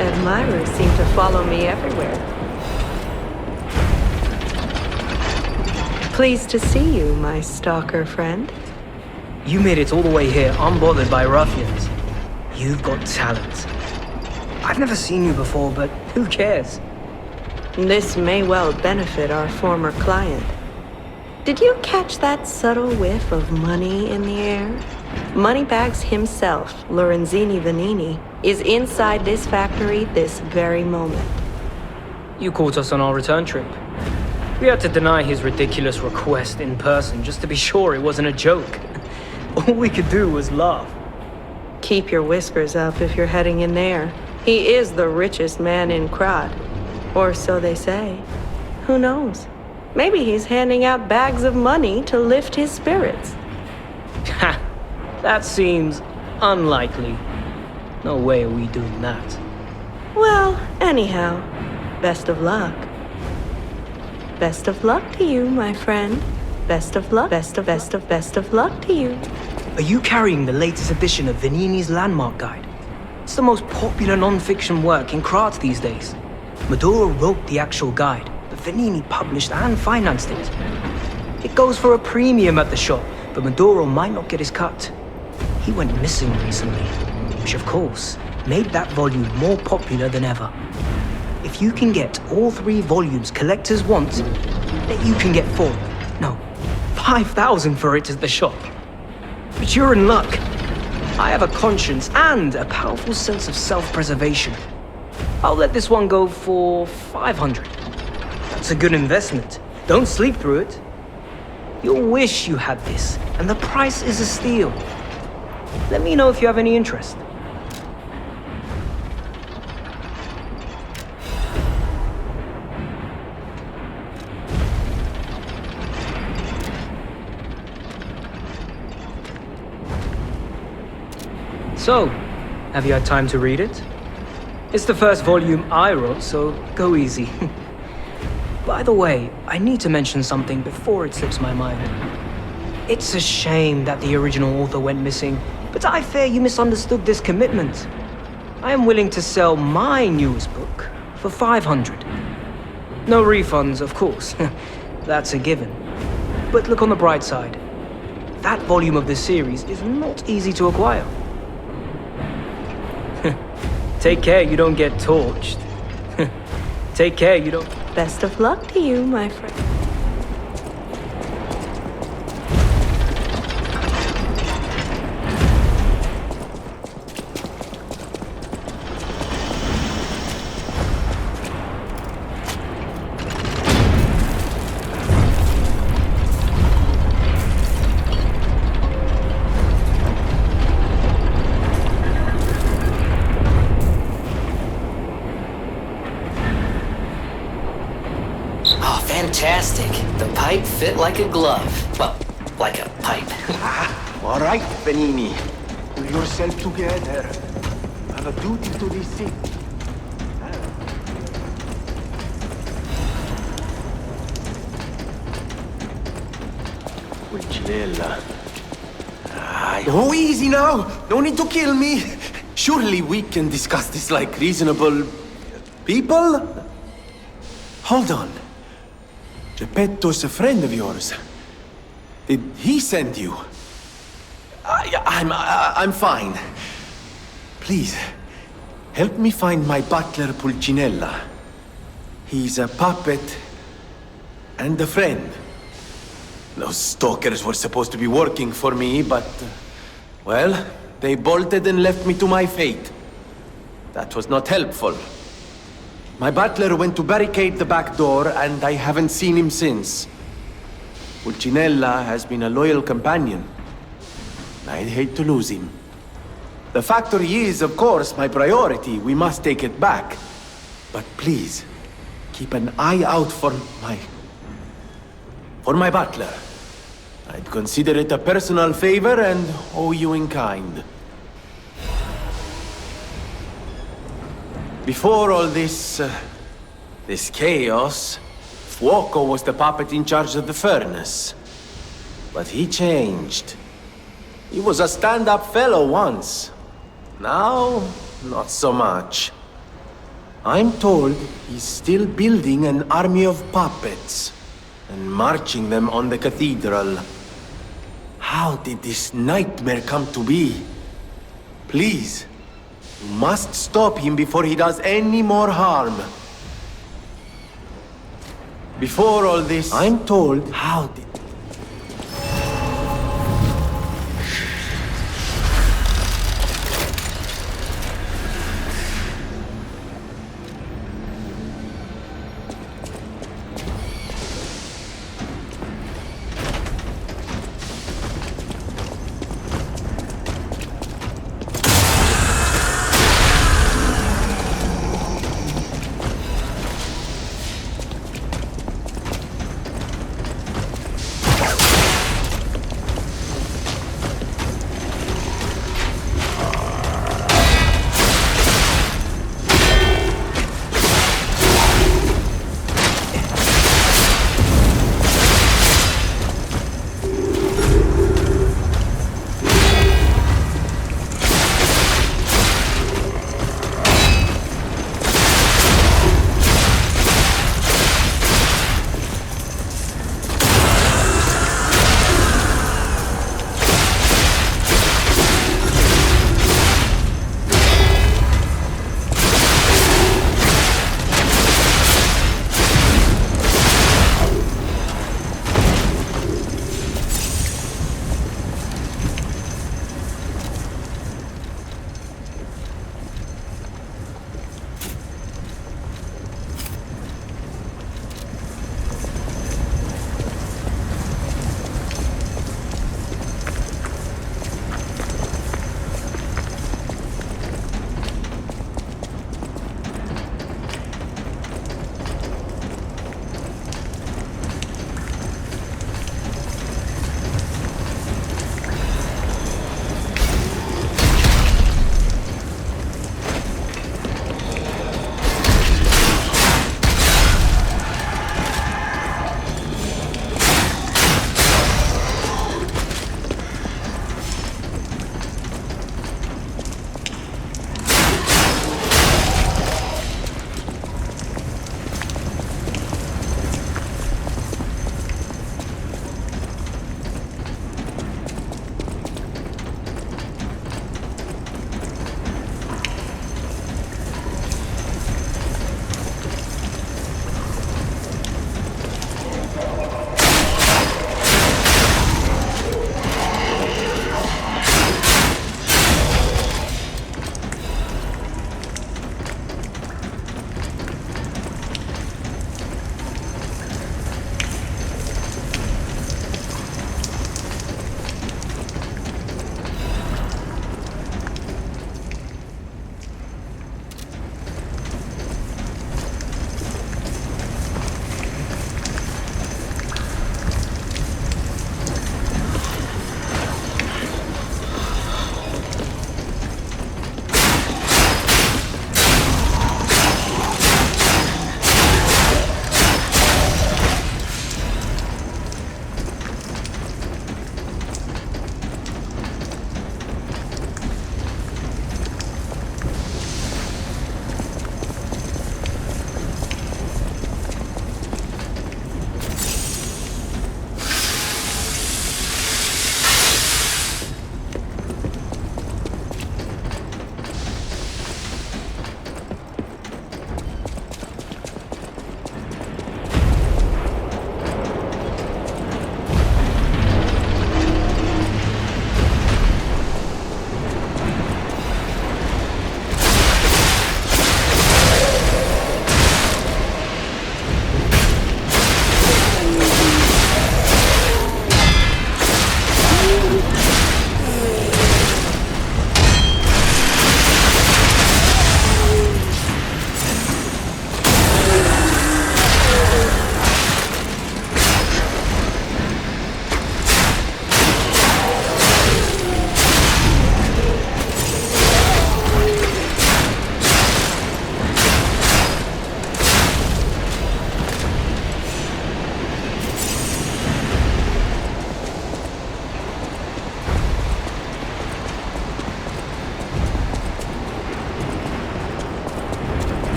Admirers seem to follow me everywhere. Pleased to see you, my stalker friend. You made it all the way here unbothered by ruffians. You've got talent. I've never seen you before, but who cares? This may well benefit our former client. Did you catch that subtle whiff of money in the air? Moneybags himself, Lorenzini Vanini, is inside this factory this very moment. You caught us on our return trip. We had to deny his ridiculous request in person just to be sure it wasn't a joke. All we could do was laugh. Keep your whiskers up if you're heading in there. He is the richest man in Krat. Or so they say. Who knows? Maybe he's handing out bags of money to lift his spirits. Ha! That seems unlikely. No way are we doing that. Well, anyhow, best of luck. Best of luck to you, my friend. Best of luck. Best of luck to you. Are you carrying the latest edition of Vanini's Landmark Guide? It's the most popular non-fiction work in Krat these days. Maduro wrote the actual guide, but Vanini published and financed it. It goes for a premium at the shop, but Maduro might not get his cut. He went missing recently, which of course made that volume more popular than ever. If you can get all 3 volumes collectors want, then you can get 5,000 for it at the shop. But you're in luck. I have a conscience and a powerful sense of self-preservation. I'll let this one go for 500. That's a good investment. Don't sleep through it. You'll wish you had this, and the price is a steal. Let me know if you have any interest. So, have you had time to read it? It's the first volume I wrote, so go easy. By the way, I need to mention something before it slips my mind. It's a shame that the original author went missing, but I fear you misunderstood this commitment. I am willing to sell my newest book for 500. No refunds, of course. That's a given. But look on the bright side. That volume of the series is not easy to acquire. Take care you don't get torched. Take care you don't... Best of luck to you, my friend. Fantastic. The pipe fit like a glove. Well, like a pipe. All right, Vanini. Pull yourself together. You have a duty to this city. Pulcinella. Oh, easy now. No need to kill me. Surely we can discuss this like reasonable people? Hold on. Geppetto's a friend of yours. Did he send you? I'm fine. Please, help me find my butler Pulcinella. He's a puppet and a friend. Those stalkers were supposed to be working for me, but... well, they bolted and left me to my fate. That was not helpful. My butler went to barricade the back door, and I haven't seen him since. Pulcinella has been a loyal companion. I'd hate to lose him. The factory is, of course, my priority. We must take it back. But please, keep an eye out for my butler. I'd consider it a personal favor and owe you in kind. Before all this chaos, Fuoco was the puppet in charge of the furnace. But he changed. He was a stand-up fellow once. Now, not so much. I'm told he's still building an army of puppets and marching them on the cathedral. How did this nightmare come to be? Please, you must stop him before he does any more harm. Before all this, I'm told how did...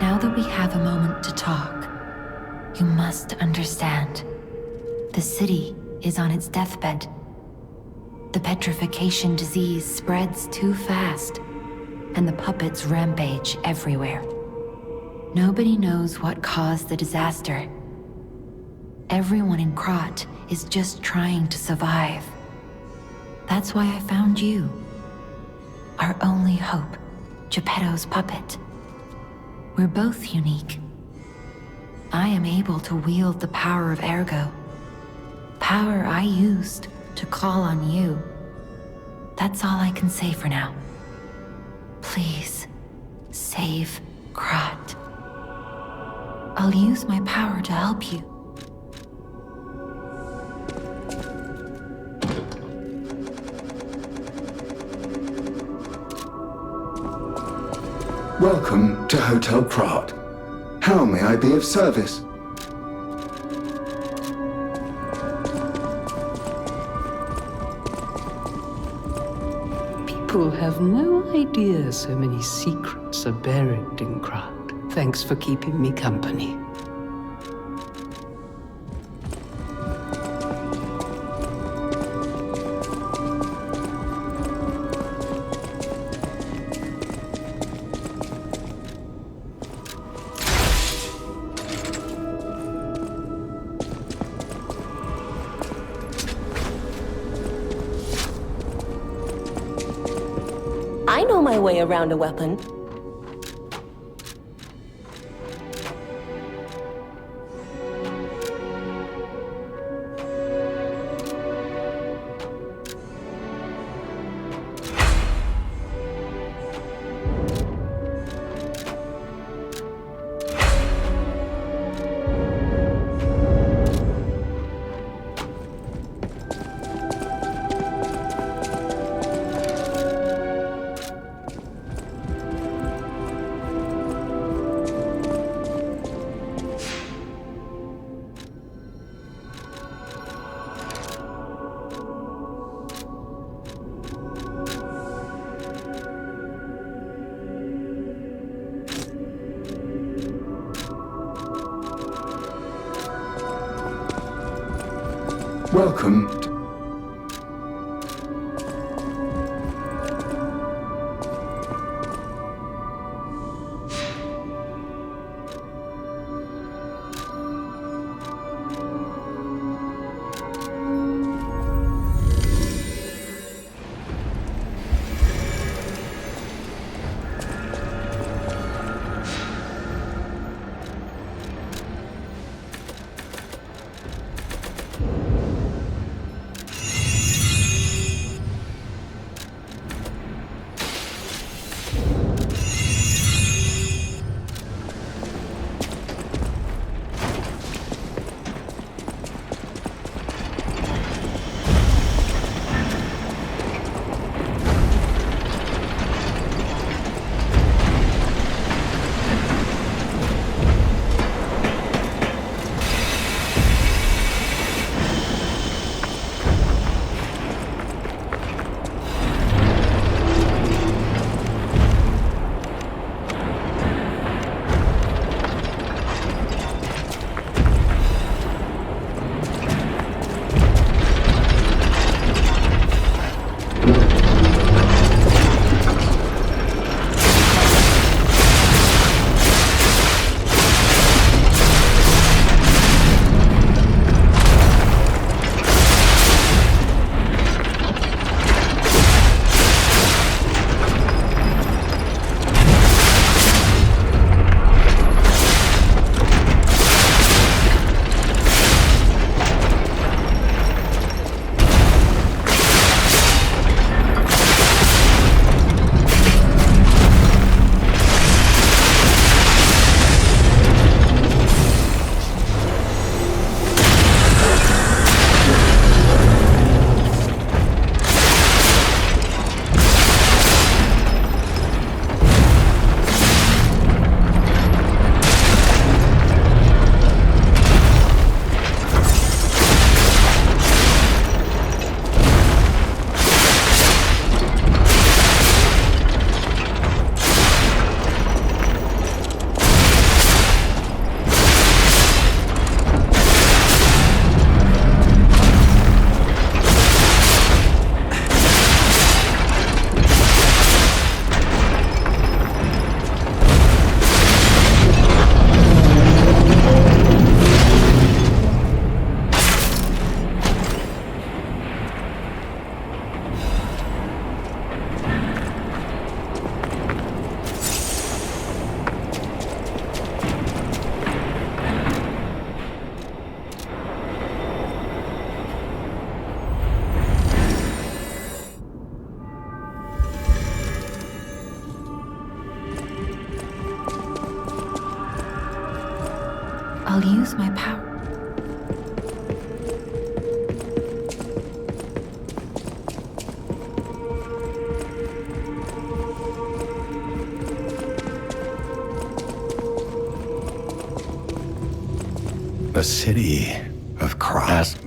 Now that we have a moment to talk, you must understand. The city is on its deathbed. The petrification disease spreads too fast, and the puppets rampage everywhere. Nobody knows what caused the disaster. Everyone in Krat is just trying to survive. That's why I found you. Our only hope, Geppetto's puppet. We're both unique. I am able to wield the power of Ergo. Power I used to call on you. That's all I can say for now. Please, save Krat. I'll use my power to help you. Welcome to Hotel Krat. How may I be of service? People have no idea so many secrets are buried in Krat. Thanks for keeping me company. I know my way around a weapon. Welcome. I'll use my power. The city of Krat.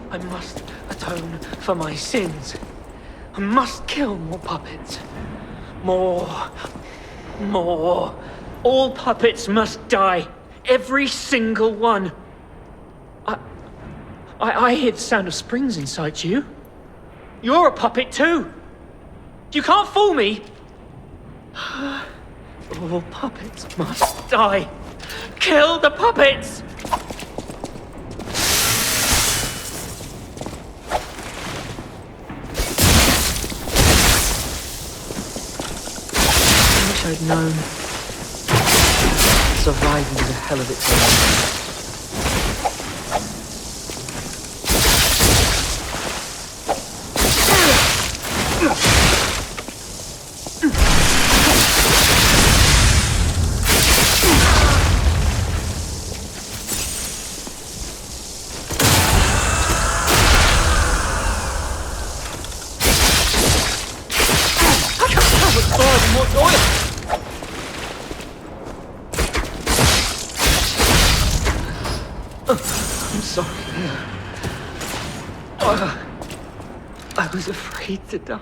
I must atone for my sins. I must kill more puppets. More. All puppets must die. Every single one. I hear the sound of springs inside you. You're a puppet too. You can't fool me. All puppets must die. Kill the puppets! I'd known. Surviving is a hell of its own. I was afraid to die.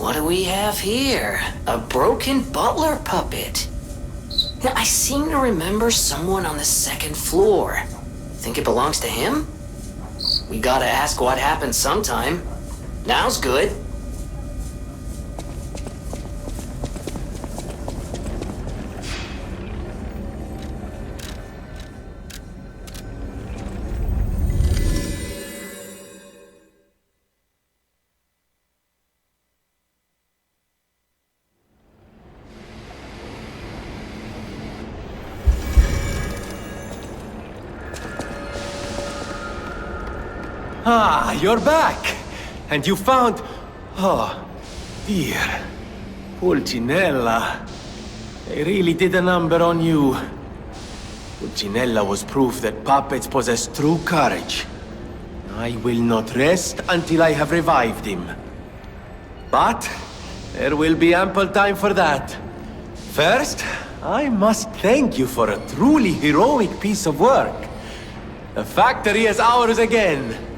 What do we have here? A broken butler puppet. Now, I seem to remember someone on the second floor. Think it belongs to him? We gotta ask what happened sometime. Now's good. Ah, you're back! And you found... Oh, dear. Pulcinella. They really did a number on you. Pulcinella was proof that puppets possess true courage. I will not rest until I have revived him. But there will be ample time for that. First, I must thank you for a truly heroic piece of work. The factory is ours again.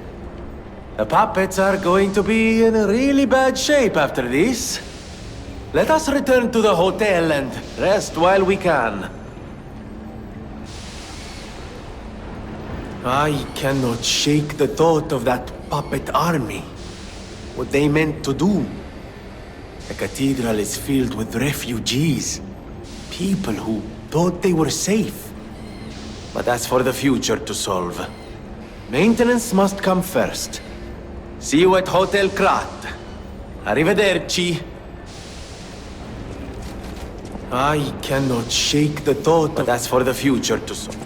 The puppets are going to be in really bad shape after this. Let us return to the hotel and rest while we can. I cannot shake the thought of that puppet army. What they meant to do. The cathedral is filled with refugees. People who thought they were safe. But that's for the future to solve. Maintenance must come first. See you at Hotel Krat. Arrivederci. I cannot shake the thought, but that's for the future to solve.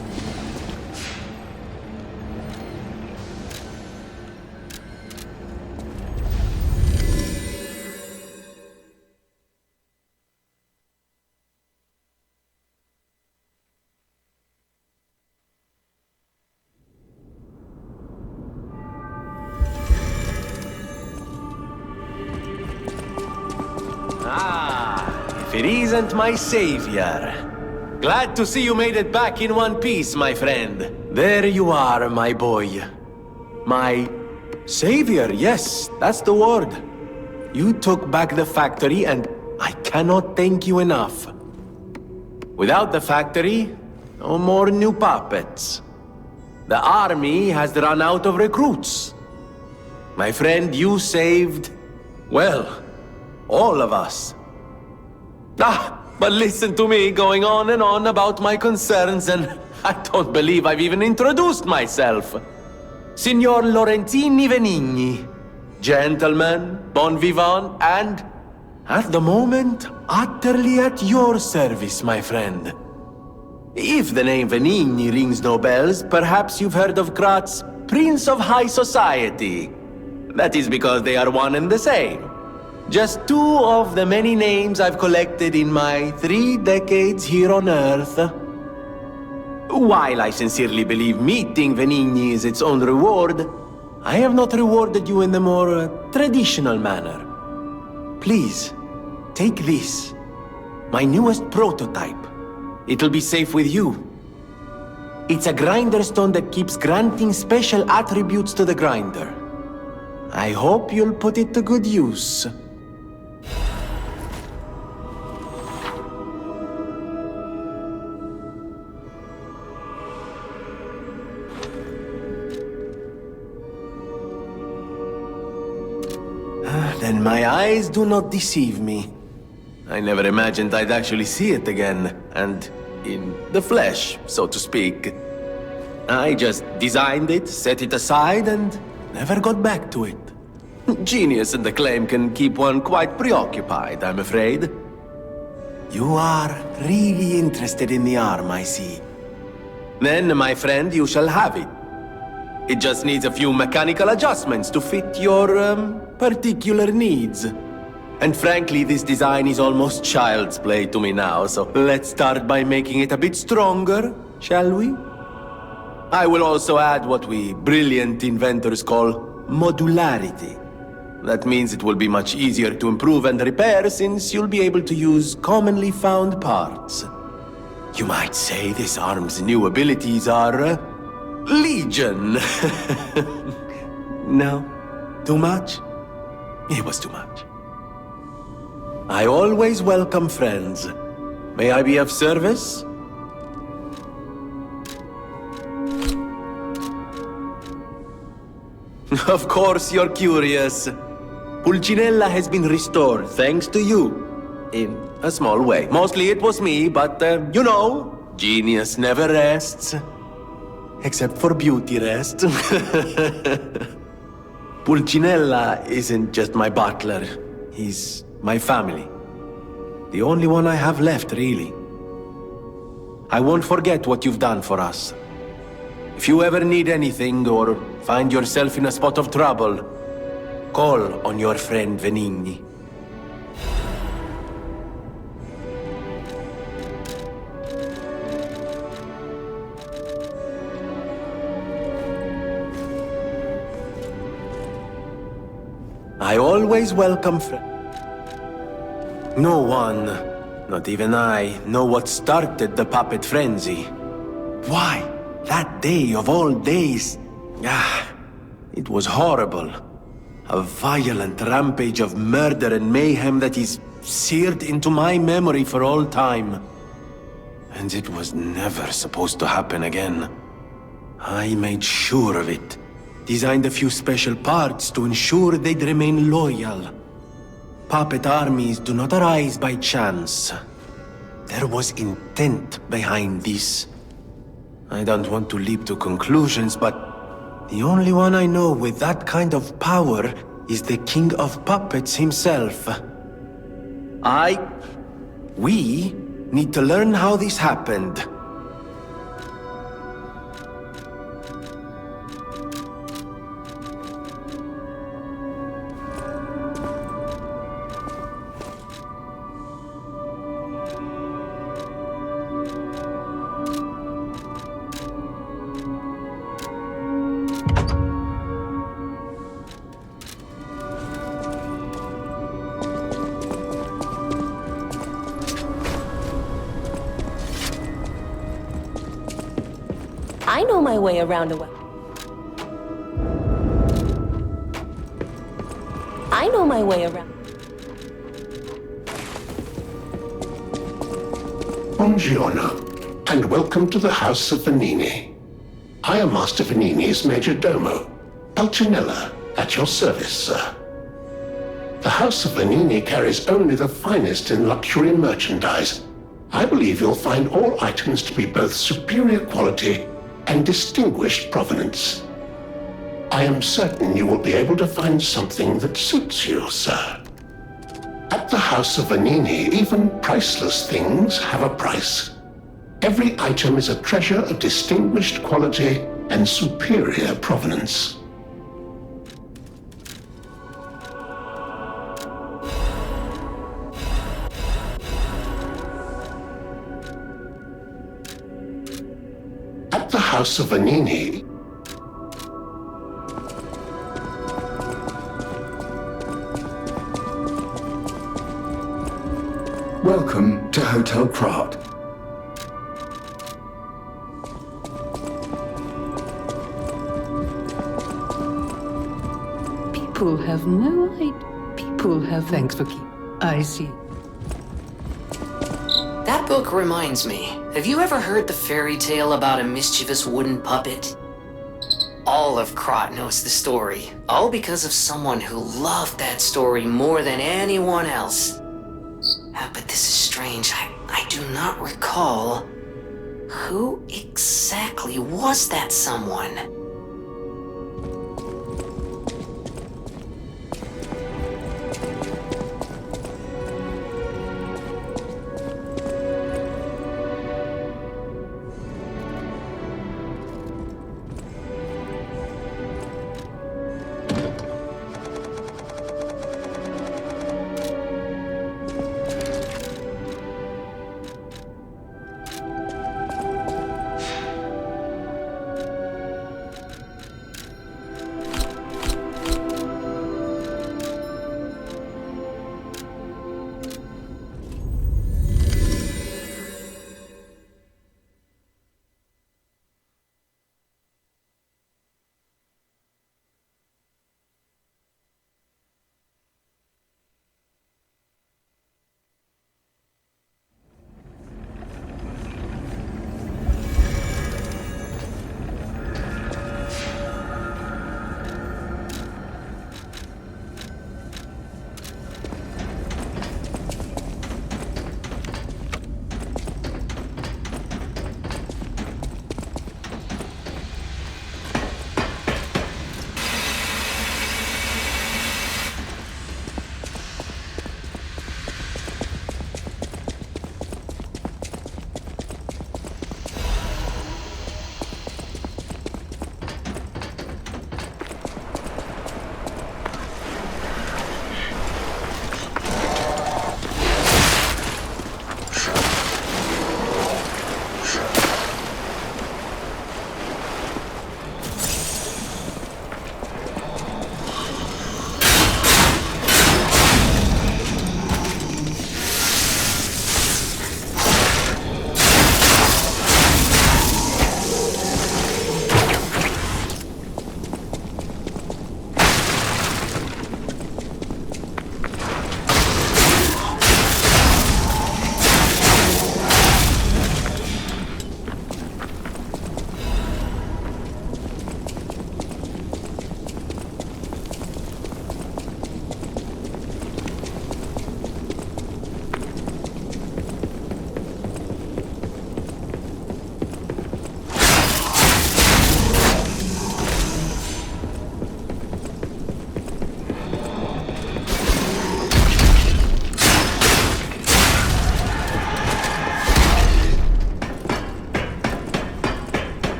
It isn't my savior. Glad to see you made it back in one piece, my friend. There you are, my boy. My savior, yes, that's the word. You took back the factory and I cannot thank you enough. Without the factory, no more new puppets. The army has run out of recruits. My friend, you saved, well, all of us. But listen to me going on and on about my concerns, and I don't believe I've even introduced myself. Signor Lorenzini Venigni. Gentleman, bon vivant, and, at the moment, utterly at your service, my friend. If the name Venigni rings no bells, perhaps you've heard of Krat's Prince of High Society. That is because they are one and the same. Just two of the many names I've collected in my 3 decades here on Earth. While I sincerely believe meeting Venigni is its own reward, I have not rewarded you in the more traditional manner. Please, take this. My newest prototype. It'll be safe with you. It's a grinder stone that keeps granting special attributes to the grinder. I hope you'll put it to good use. Then my eyes do not deceive me. I never imagined I'd actually see it again, and in the flesh, so to speak. I just designed it, set it aside, and never got back to it. Genius and acclaim can keep one quite preoccupied, I'm afraid. You are really interested in the arm, I see. Then, my friend, you shall have it. It just needs a few mechanical adjustments to fit your, particular needs. And frankly, this design is almost child's play to me now, so let's start by making it a bit stronger, shall we? I will also add what we brilliant inventors call modularity. That means it will be much easier to improve and repair since you'll be able to use commonly found parts. You might say this arm's new abilities are, legion. No? Too much? It was too much. I always welcome friends. May I be of service? Of course you're curious. Pulcinella has been restored thanks to you. In a small way. Mostly it was me, but you know, genius never rests. Except for beauty rest. Pulcinella isn't just my butler. He's my family. The only one I have left, really. I won't forget what you've done for us. If you ever need anything or find yourself in a spot of trouble, call on your friend Venigni. I always welcome friends. No one, not even I, know what started the puppet frenzy. Why? That day of all days. It was horrible. A violent rampage of murder and mayhem that is seared into my memory for all time. And it was never supposed to happen again. I made sure of it. Designed a few special parts to ensure they'd remain loyal. Puppet armies do not arise by chance. There was intent behind this. I don't want to leap to conclusions, but the only one I know with that kind of power is the King of Puppets himself. We need to learn how this happened. I know my way around a web. I know my way around. Buongiorno, and welcome to the House of Venini. I am Master Venini's Major Domo, Pulcinella, at your service, sir. The House of Venini carries only the finest in luxury merchandise. I believe you'll find all items to be both superior quality and distinguished provenance. I am certain you will be able to find something that suits you, sir. At the House of Venini, even priceless things have a price. Every item is a treasure of distinguished quality and superior provenance. At the House of Venini, welcome to Hotel Krat. People have no idea. People have... Thanks for keep. I see. That book reminds me. Have you ever heard the fairy tale about a mischievous wooden puppet? All of Krat knows the story. All because of someone who loved that story more than anyone else. But this is strange. I do not recall. Who exactly was that someone?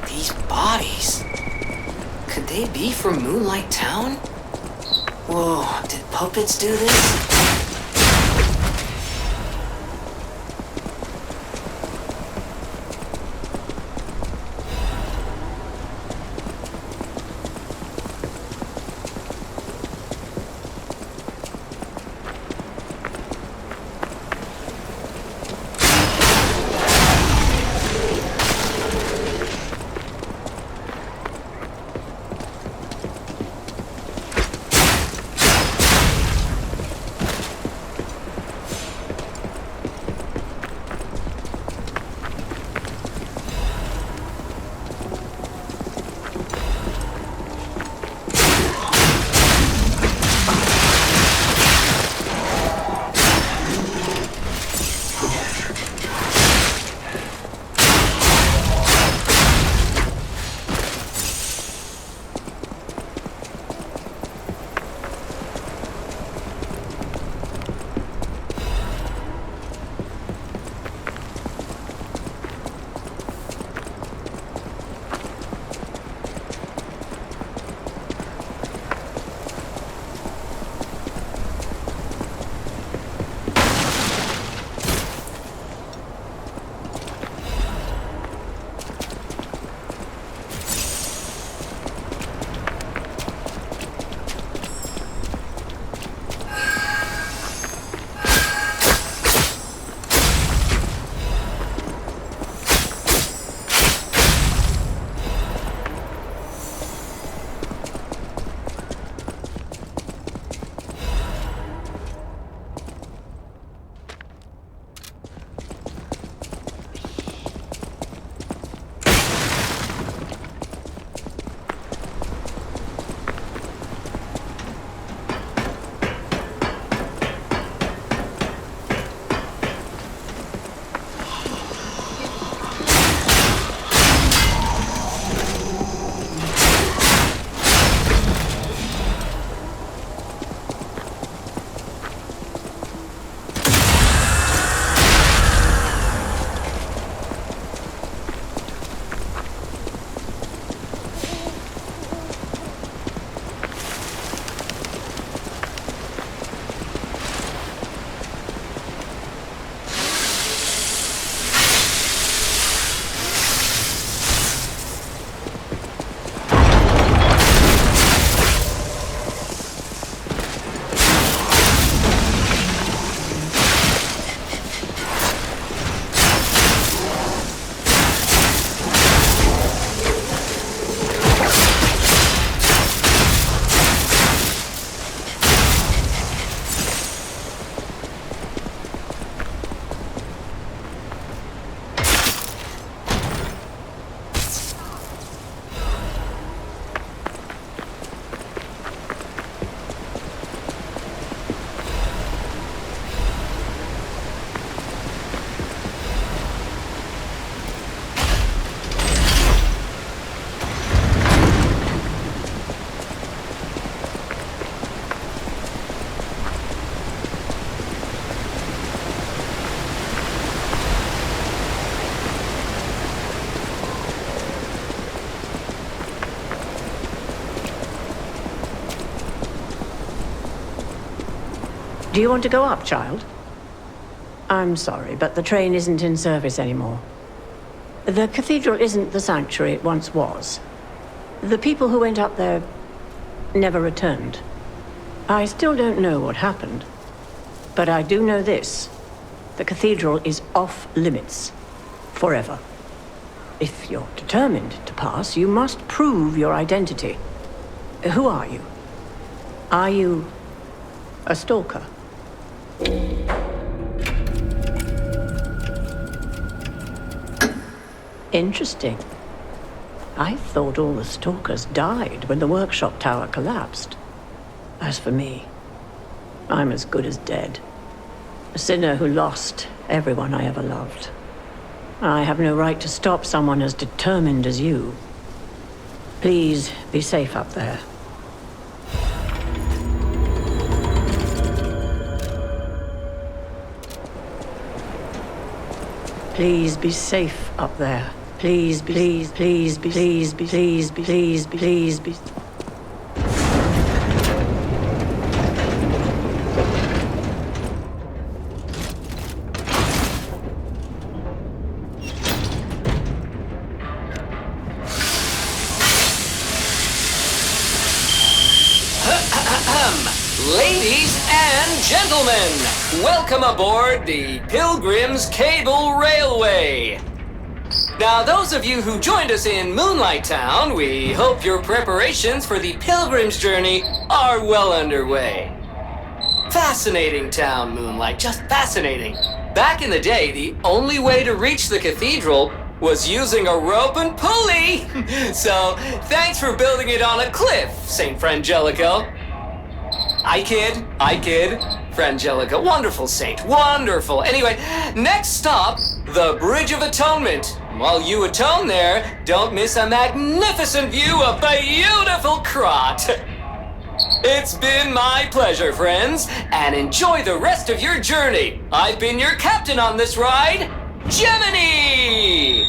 These bodies. Could they be from Moonlight Town? Whoa, did puppets do this? Do you want to go up, child? I'm sorry, but the train isn't in service anymore. The cathedral isn't the sanctuary it once was. The people who went up there never returned. I still don't know what happened, but I do know this. The cathedral is off limits. Forever. If you're determined to pass, you must prove your identity. Who are you? Are you a stalker? Interesting. I thought all the stalkers died when the workshop tower collapsed. As for me, I'm as good as dead. A sinner who lost everyone I ever loved. I have no right to stop someone as determined as you. Please be safe up there. Please be safe up there, Please, please, please, please, please, please, please, please. Ladies and gentlemen, welcome aboard the Pilgrim's Cable Railway. Now, those of you who joined us in Moonlight Town, we hope your preparations for the Pilgrim's journey are well underway. Fascinating town, Moonlight, just fascinating. Back in the day, the only way to reach the cathedral was using a rope and pulley. So, thanks for building it on a cliff, St. Frangelico. I kid. Frangelica, wonderful saint, wonderful. Anyway, next stop, the Bridge of Atonement. While you atone there, don't miss a magnificent view of beautiful Krat. It's been my pleasure, friends, and enjoy the rest of your journey. I've been your captain on this ride, Gemini!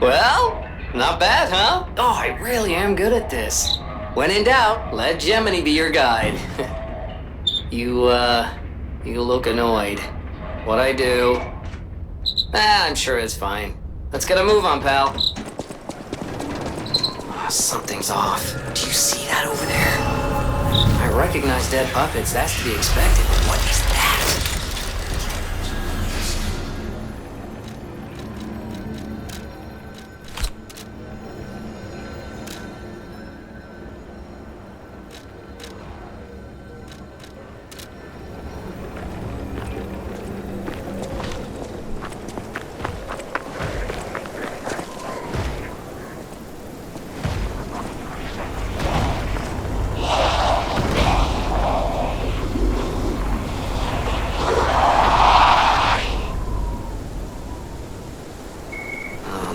Well, not bad, huh? Oh, I really am good at this. When in doubt, let Gemini be your guide. You look annoyed. What'd I do? I'm sure it's fine. Let's get a move on, pal. Oh, something's off. Do you see that over there? I recognize dead puppets. That's to be expected. But what is that?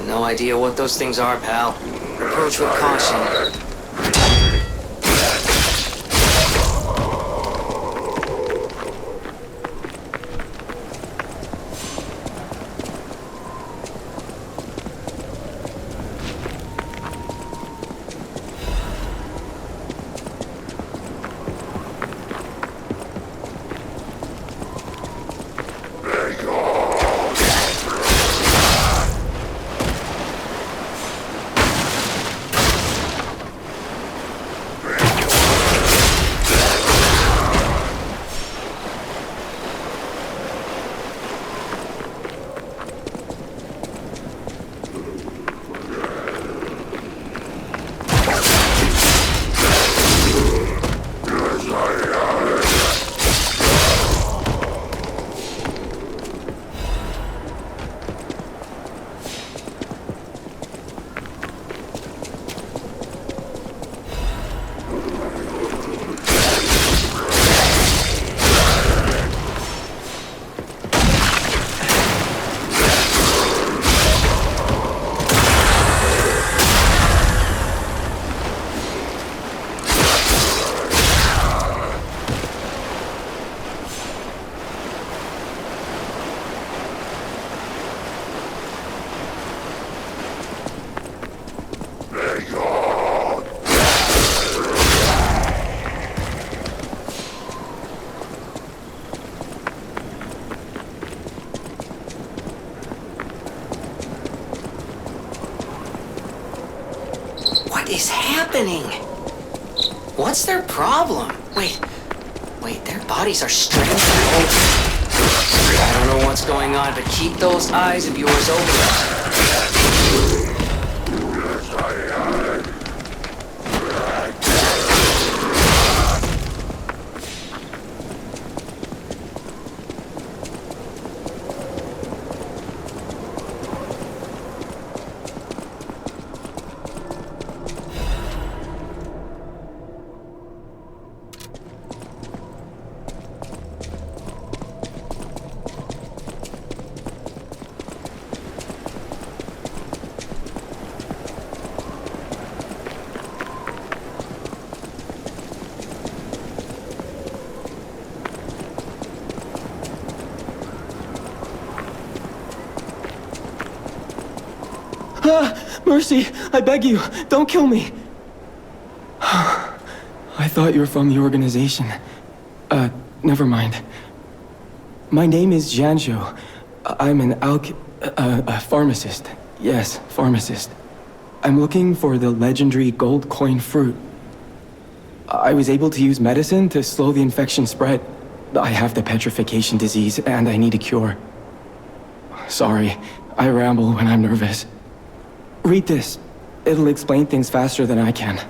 No idea what those things are, pal. Approach with caution. is happening? What's their problem? Wait, their bodies are straight open. I don't know what's going on, but keep those eyes of yours open. Mercy, I beg you, don't kill me. I thought you were from the organization. Never mind. My name is Janjo. I'm an a pharmacist. Yes, pharmacist. I'm looking for the legendary gold coin fruit. I was able to use medicine to slow the infection spread. I have the petrification disease, and I need a cure. Sorry, I ramble when I'm nervous. Read this. It'll explain things faster than I can.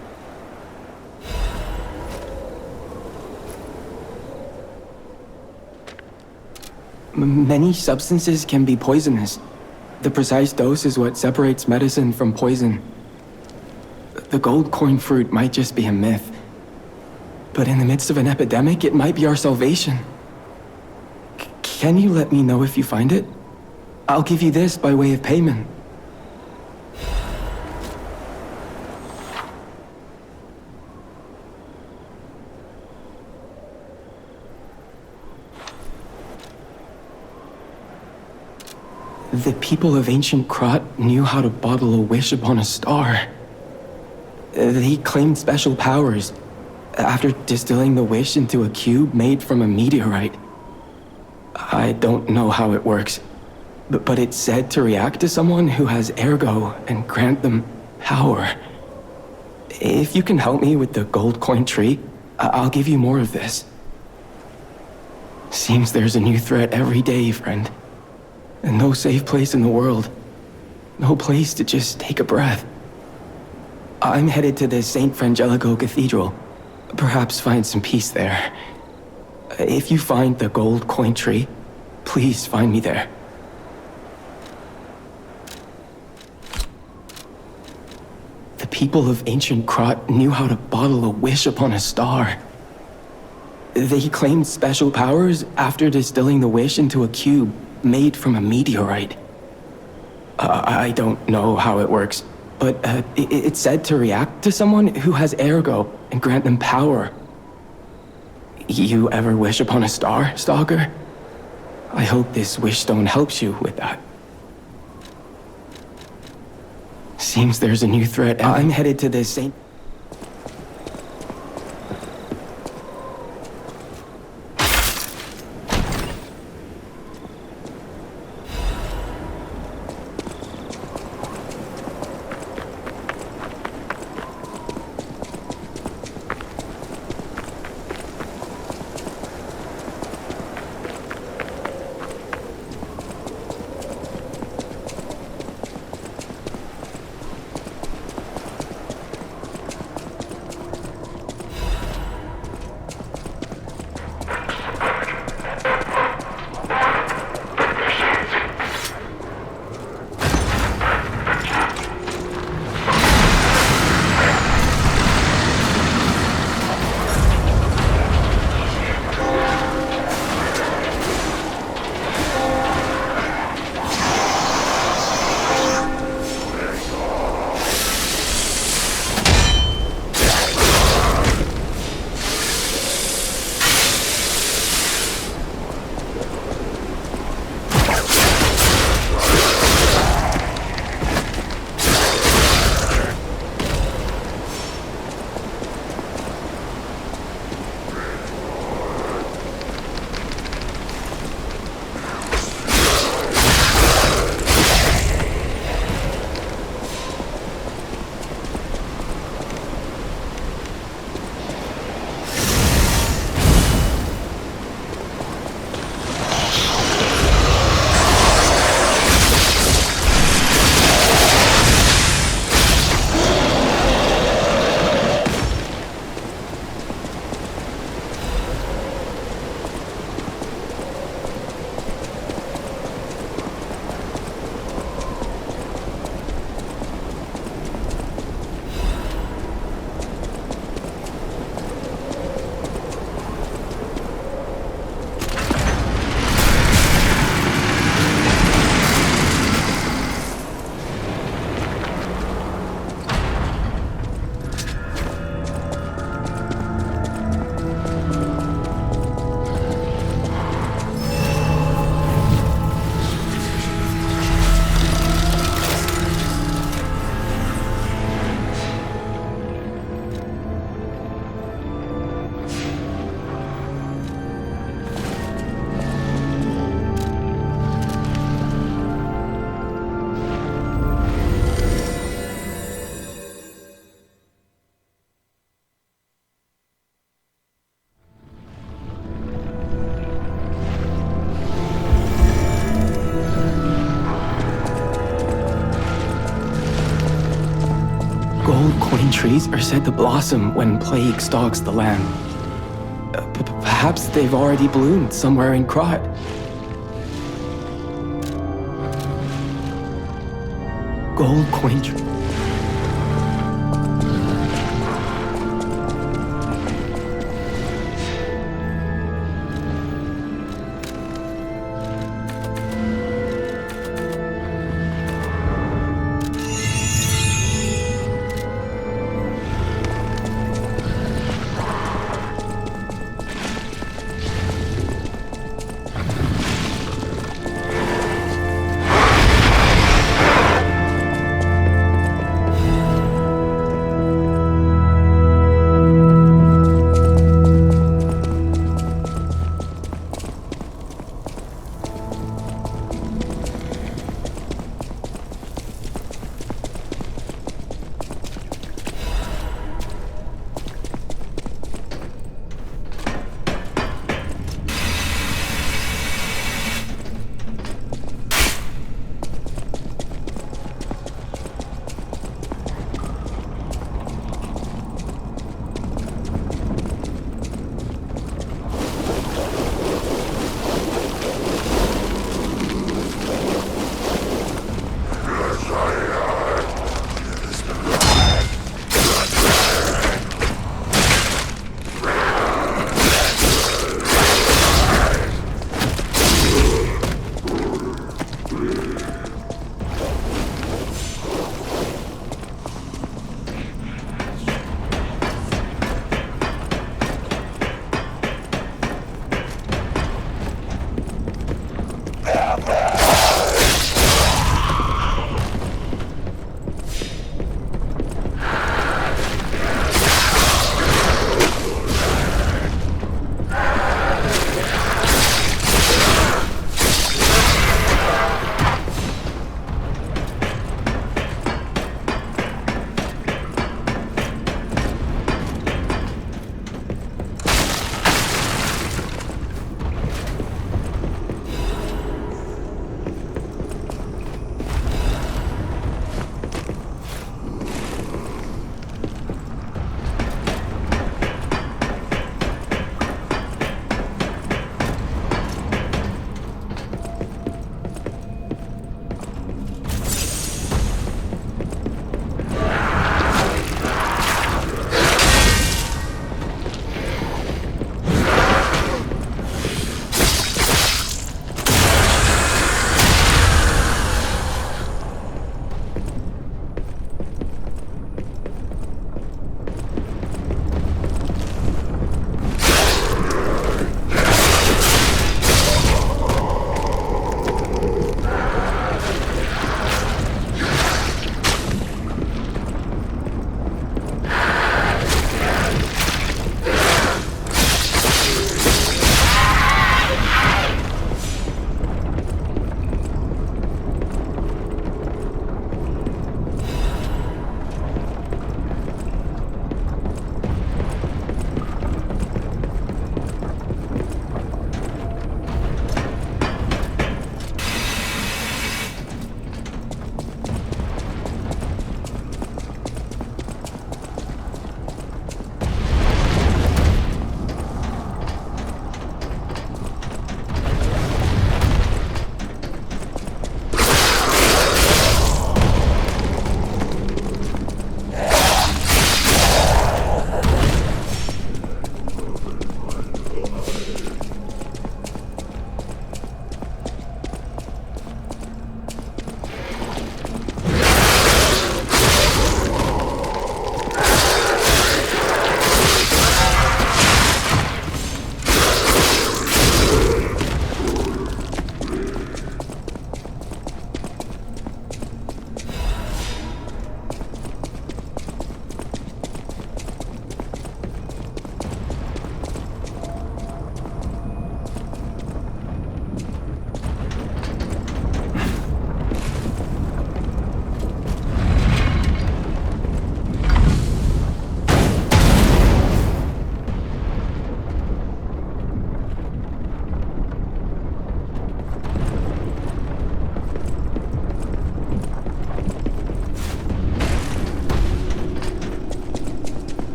Many substances can be poisonous. The precise dose is what separates medicine from poison. The gold coin fruit might just be a myth. But in the midst of an epidemic, it might be our salvation. Can you let me know if you find it? I'll give you this by way of payment. The people of ancient Krat knew how to bottle a wish upon a star. They claimed special powers after distilling the wish into a cube made from a meteorite. I don't know how it works, but it's said to react to someone who has ergo and grant them power. If you can help me with the gold coin tree, I'll give you more of this. Seems there's a new threat every day, friend. And no safe place in the world. No place to just take a breath. I'm headed to the St. Frangelico Cathedral. Perhaps find some peace there. If you find the gold coin tree, please find me there. The people of ancient Krat knew how to bottle a wish upon a star. They claimed special powers after distilling the wish into a cube made from a meteorite. I don't know how it works, but it's said to react to someone who has ergo and grant them power. You ever wish upon a star, Stalker? I hope this wish stone helps you with that. Seems there's a new threat. I'm headed to the St. Gold coin trees are said to blossom when plague stalks the land. Perhaps they've already bloomed somewhere in Krat. Gold coin trees.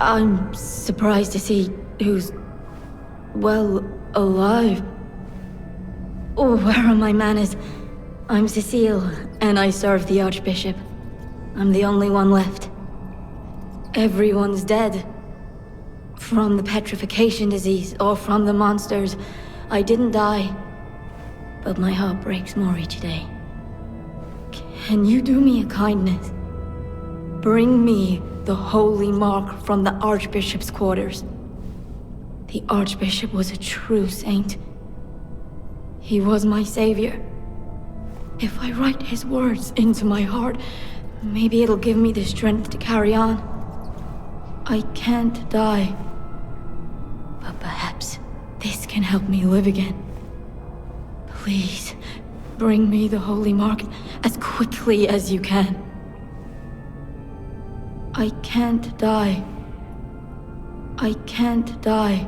I'm surprised to see who's, well, alive. Oh, where are my manners? I'm Cecile, and I serve the Archbishop. I'm the only one left. Everyone's dead. From the petrification disease, or from the monsters. I didn't die. But my heart breaks more each day. Can you do me a kindness? Bring me the holy mark from the Archbishop's quarters. The Archbishop was a true saint. He was my savior. If I write his words into my heart, maybe it'll give me the strength to carry on. I can't die. But perhaps this can help me live again. Please, bring me the holy mark as quickly as you can. I can't die. I can't die.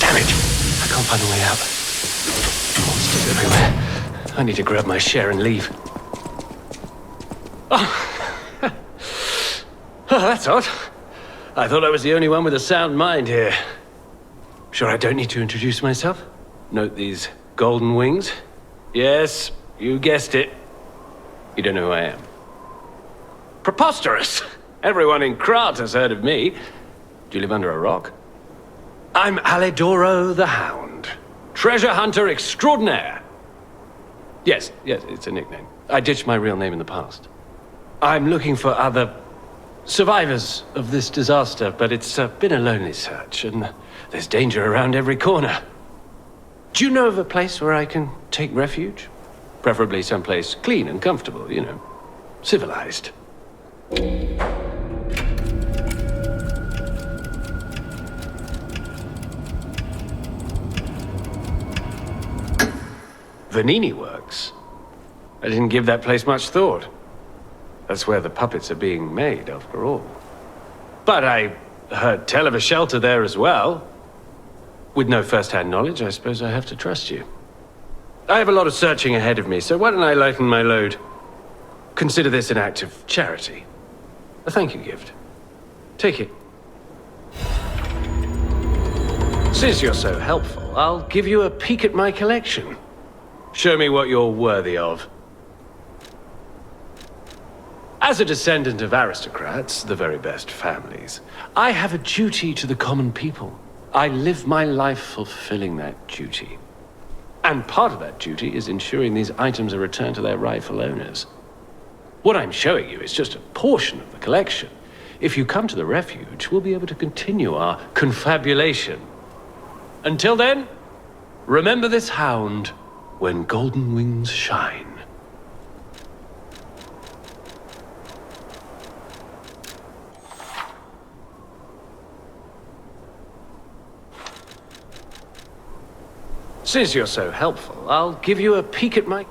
Damn it! I can't find a way out. Monsters everywhere. I need to grab my share and leave. Oh, oh that's odd. I thought I was the only one with a sound mind here. Sure I don't need to introduce myself? Note these golden wings? Yes, you guessed it. You don't know who I am. Preposterous! Everyone in Krat has heard of me. Do you live under a rock? I'm Alidoro the Hound. Treasure hunter extraordinaire. Yes, it's a nickname. I ditched my real name in the past. I'm looking for other survivors of this disaster, but it's been a lonely search, and there's danger around every corner. Do you know of a place where I can take refuge? Preferably someplace clean and comfortable, you know. Civilized. Venini Works? I didn't give that place much thought. That's where the puppets are being made, after all. But I heard tell of a shelter there as well. With no first-hand knowledge, I suppose I have to trust you. I have a lot of searching ahead of me, so why don't I lighten my load? Consider this an act of charity. A thank you gift. Take it. Since you're so helpful, I'll give you a peek at my collection. Show me what you're worthy of. As a descendant of aristocrats, the very best families, I have a duty to the common people. I live my life fulfilling that duty. And part of that duty is ensuring these items are returned to their rightful owners. What I'm showing you is just a portion of the collection. If you come to the refuge, we'll be able to continue our confabulation. Until then, remember this hound when golden wings shine. Since you're so helpful, I'll give you a peek at my...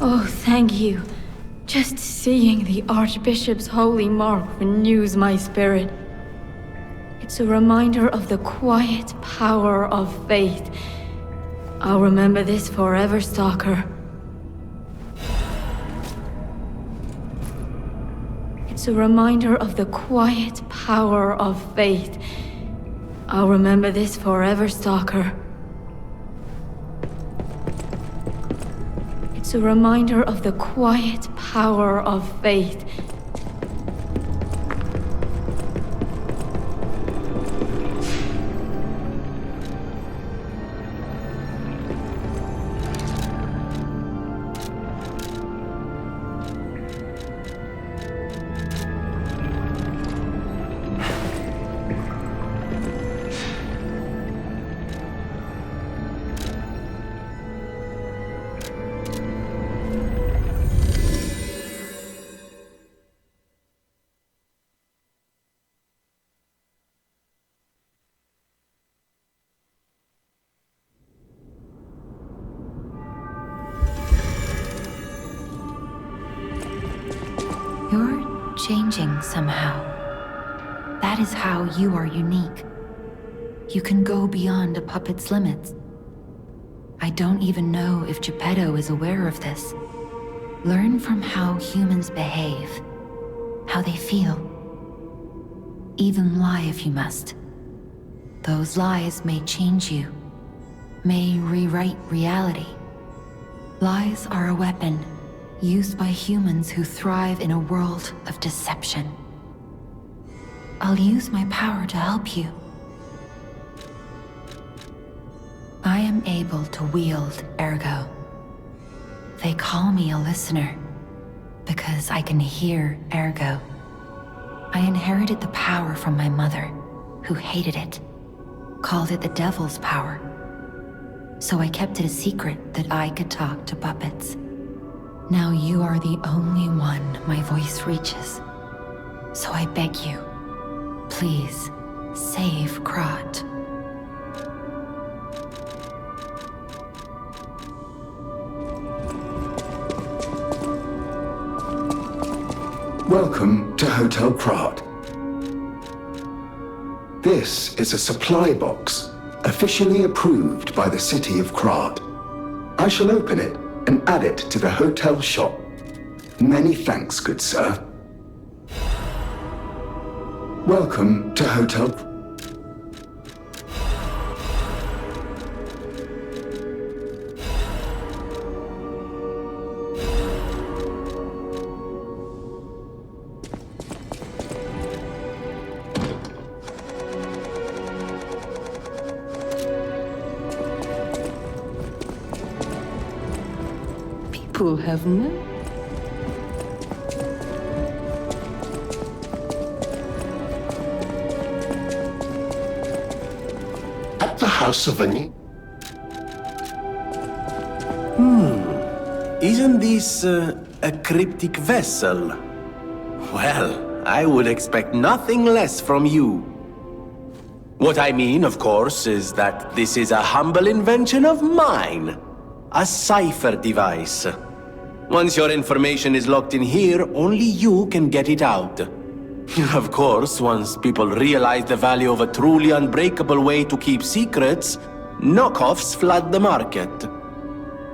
Oh, thank you. Just seeing the Archbishop's holy mark renews my spirit. It It's a reminder of the quiet power of faith. I'll remember this forever, Stalker. It's a reminder of the quiet power of faith. I'll remember this forever, Stalker. It's a reminder of the quiet power of faith. You're changing somehow. That is how you are unique. You can go beyond a puppet's limits. I don't even know if Geppetto is aware of this. Learn from how humans behave, how they feel. Even lie if you must. Those lies may change you, may rewrite reality. Lies are a weapon used by humans who thrive in a world of deception. I'll use my power to help you. I am able to wield Ergo. They call me a listener because I can hear Ergo. I inherited the power from my mother, who hated it, called it the devil's power. So I kept it a secret that I could talk to puppets. Now you are the only one my voice reaches. So I beg you, please, save Krat. Welcome to Hotel Krat. This is a supply box, officially approved by the city of Krat. I shall open it and add it to the hotel shop. Many thanks, good sir. Welcome to Hotel... People have no... At the House of Veronique. Isn't this a cryptic vessel? Well, I would expect nothing less from you. What I mean, of course, is that this is a humble invention of mine. A cipher device. Once your information is locked in here, only you can get it out. Of course, once people realize the value of a truly unbreakable way to keep secrets, knockoffs flood the market.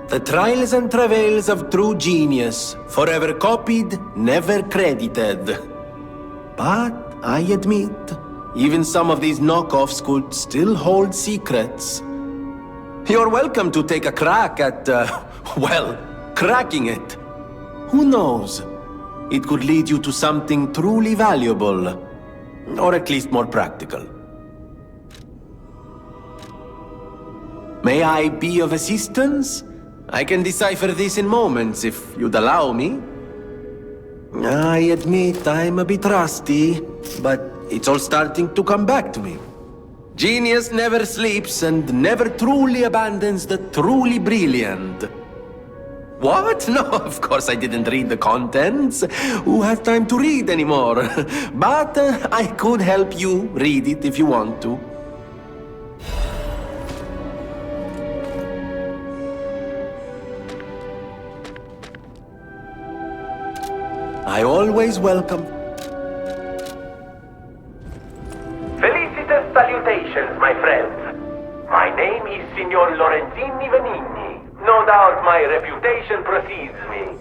The trials and travails of true genius, forever copied, never credited. But I admit, even some of these knockoffs could still hold secrets. You're welcome to take a crack at, well, cracking it. Who knows? It could lead you to something truly valuable. Or at least more practical. May I be of assistance? I can decipher this in moments, if you'd allow me. I admit I'm a bit rusty, but it's all starting to come back to me. Genius never sleeps and never truly abandons the truly brilliant. What? No, of course I didn't read the contents. Who has time to read anymore? But I could help you read it if you want to. I always welcome... Felicite Congratulations, my friends. My name is Signor Lorenzini Venigni. No doubt my reputation precedes me.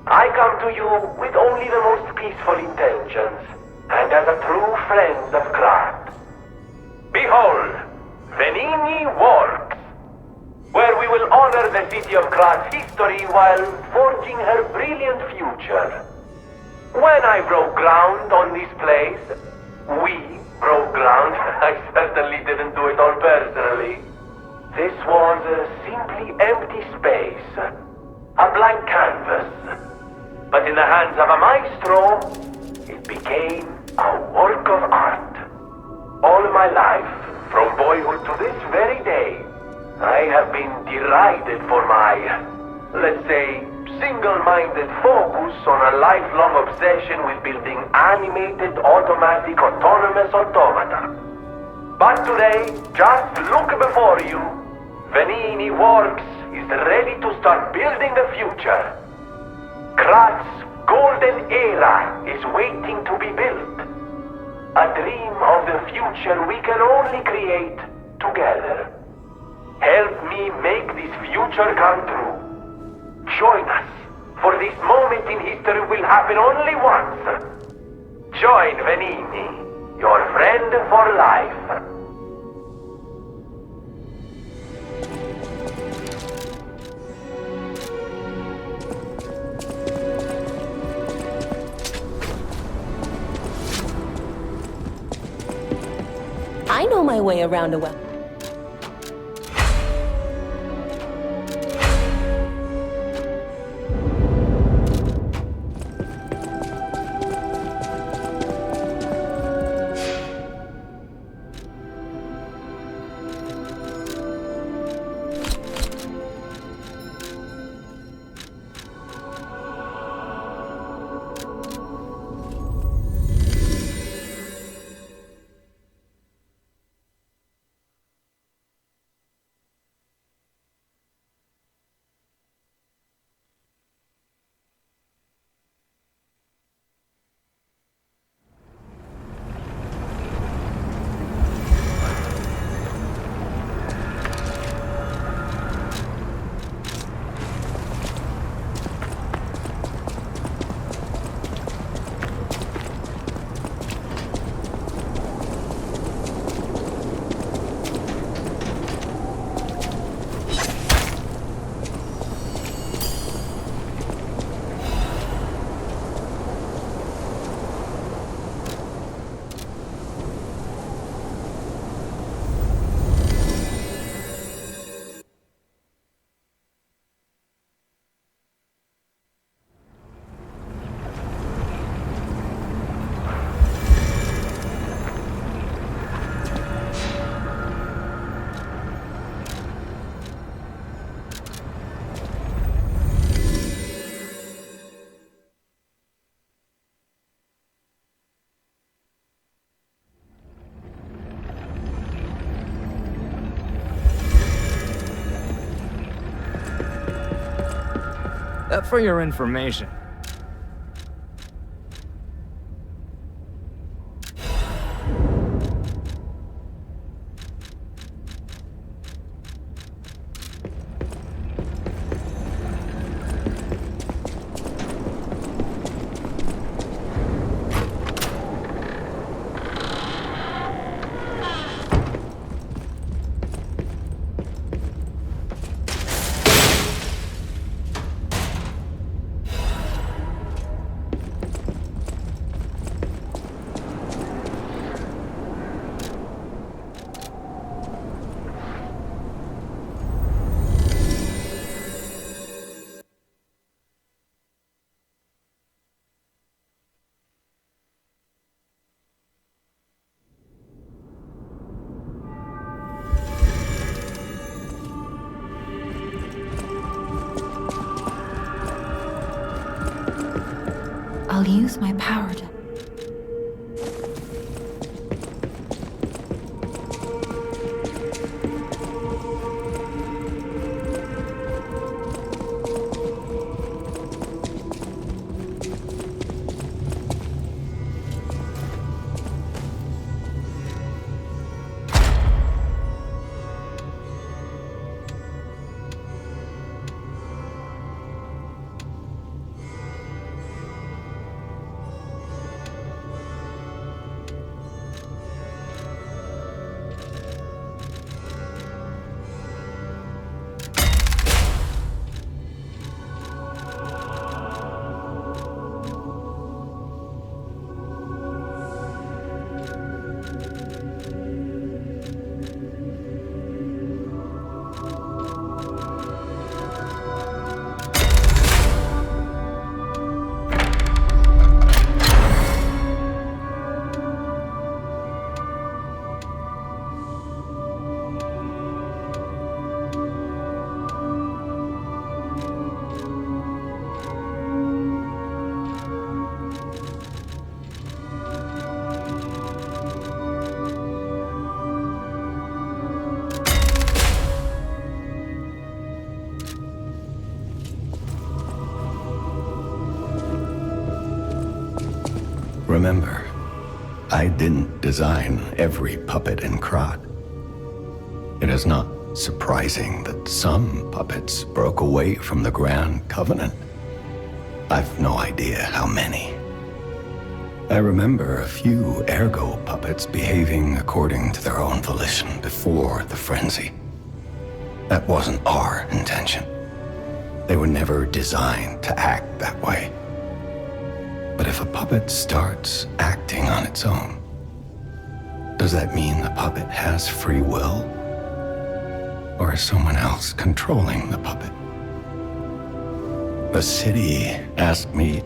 I come to you with only the most peaceful intentions, and as a true friend of Krat. Behold, Venigni Works, where we will honor the city of Krat's history while forging her brilliant future. When I broke ground on this place, we broke ground. I certainly didn't do it all personally. This was a simply empty space, a blank canvas. But in the hands of a maestro, it became a work of art. All my life, from boyhood to this very day, I have been derided for my, let's say, single-minded focus on a lifelong obsession with building animated, automatic, autonomous automata. But today, just look before you. Venigni Works is ready to start building the future. Krat's golden era is waiting to be built. A dream of the future we can only create together. Help me make this future come true. Join us, for this moment in history will happen only once. Join Venigni, your friend for life. I know my way around a well. For your information. I'll use my power to... Remember, I didn't design every puppet in Krat. It is not surprising that some puppets broke away from the Grand Covenant. I've no idea how many. I remember a few ergo puppets behaving according to their own volition before the frenzy. That wasn't our intention. They were never designed to act that way. But if a puppet starts acting on its own, does that mean the puppet has free will? Or is someone else controlling the puppet? The city asked me...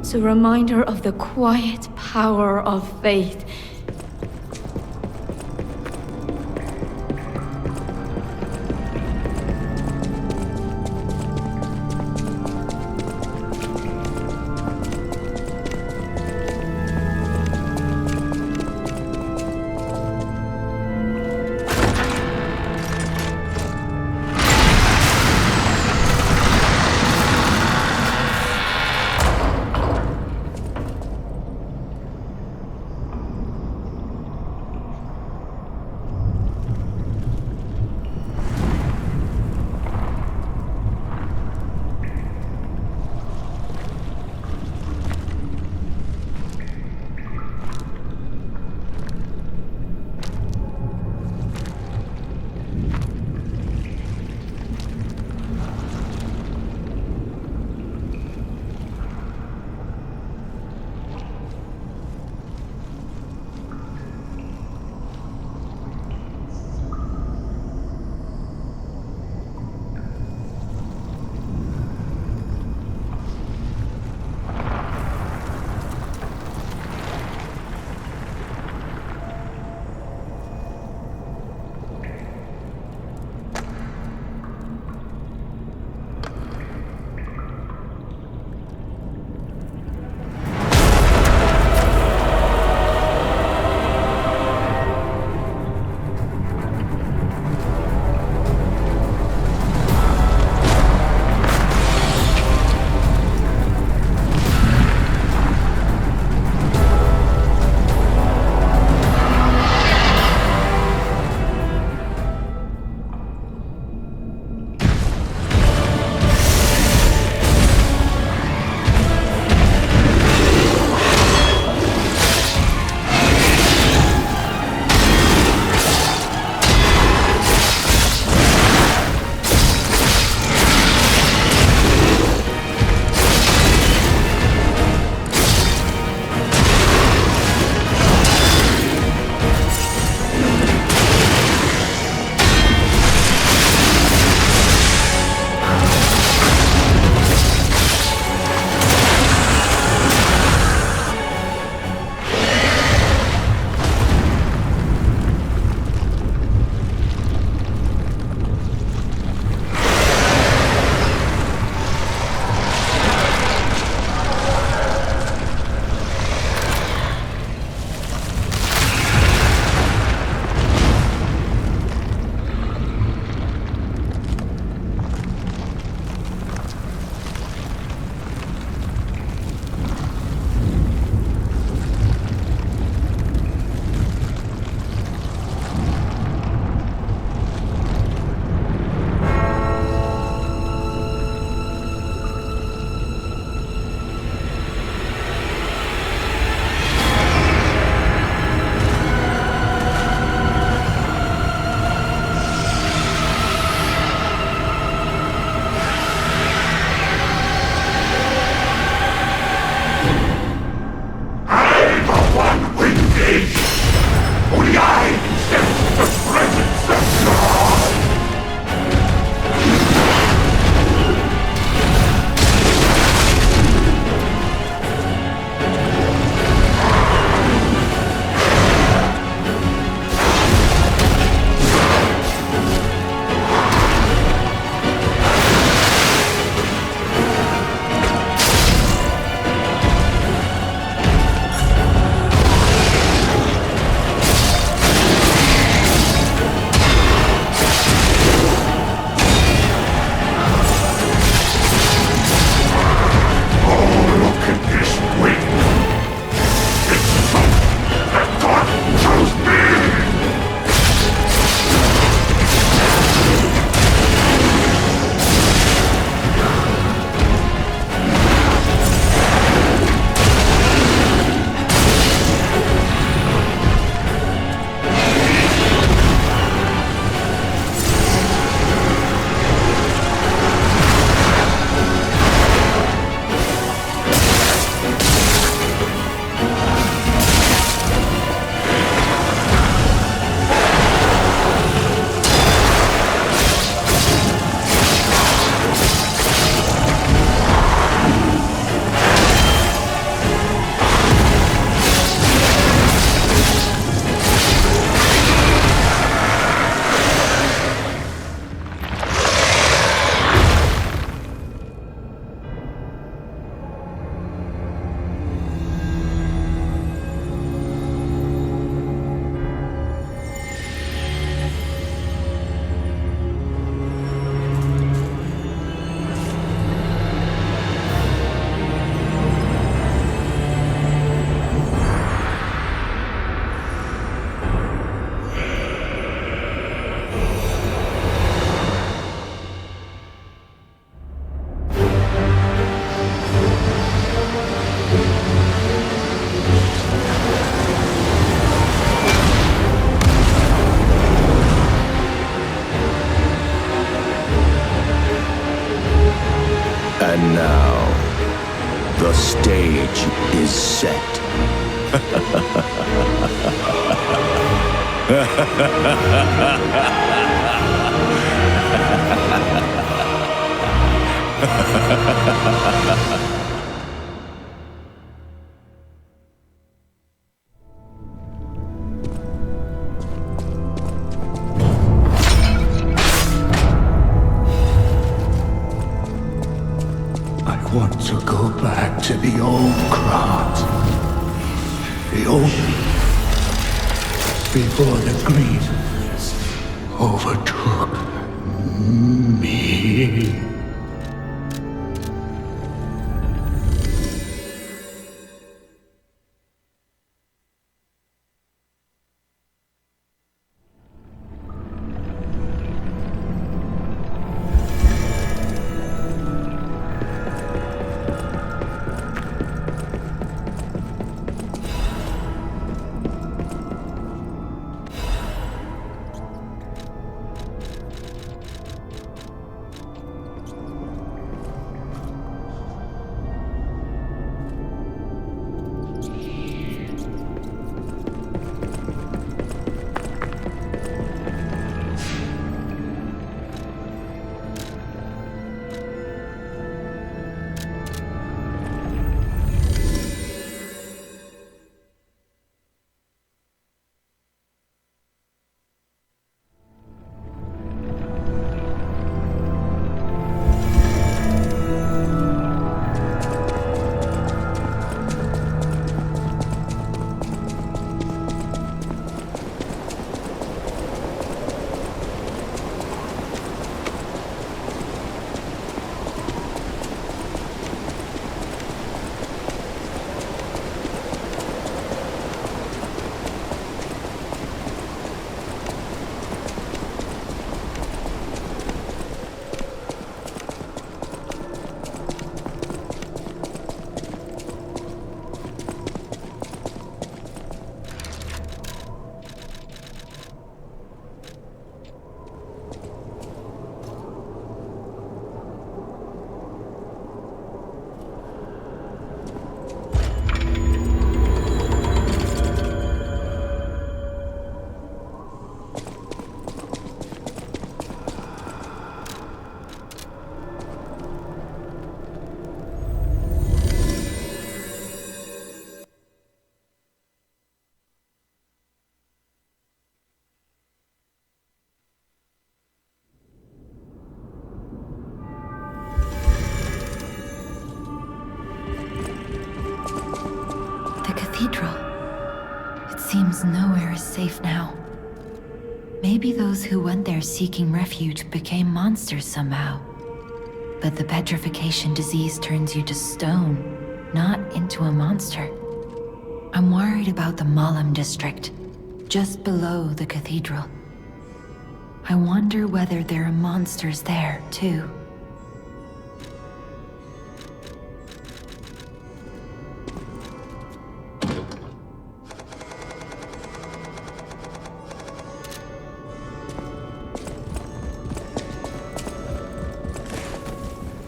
It's a reminder of the quiet power of faith. stage is set. I want to go back to the old Krat. The old before the greed overtook me. Cathedral. It seems nowhere is safe now. Maybe those who went there seeking refuge became monsters somehow. But the petrification disease turns you to stone, not into a monster. I'm worried about the Malam district, just below the cathedral. I wonder whether there are monsters there, too.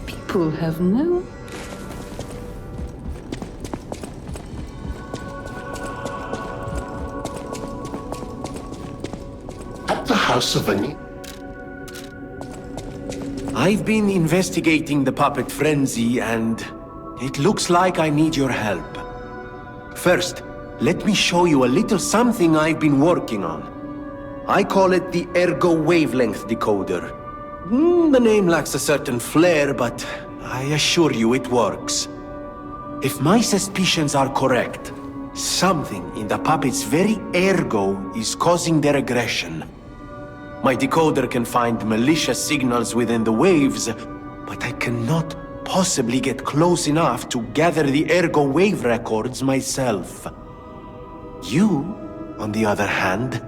People have no... At the House of Veronique. I've been investigating the puppet frenzy, and it looks like I need your help. First, let me show you a little something I've been working on. I call it the Ergo Wavelength Decoder. The name lacks a certain flair, but I assure you it works. If my suspicions are correct, something in the puppet's very ergo is causing their aggression. My decoder can find malicious signals within the waves, but I cannot possibly get close enough to gather the ergo wave records myself. You, on the other hand,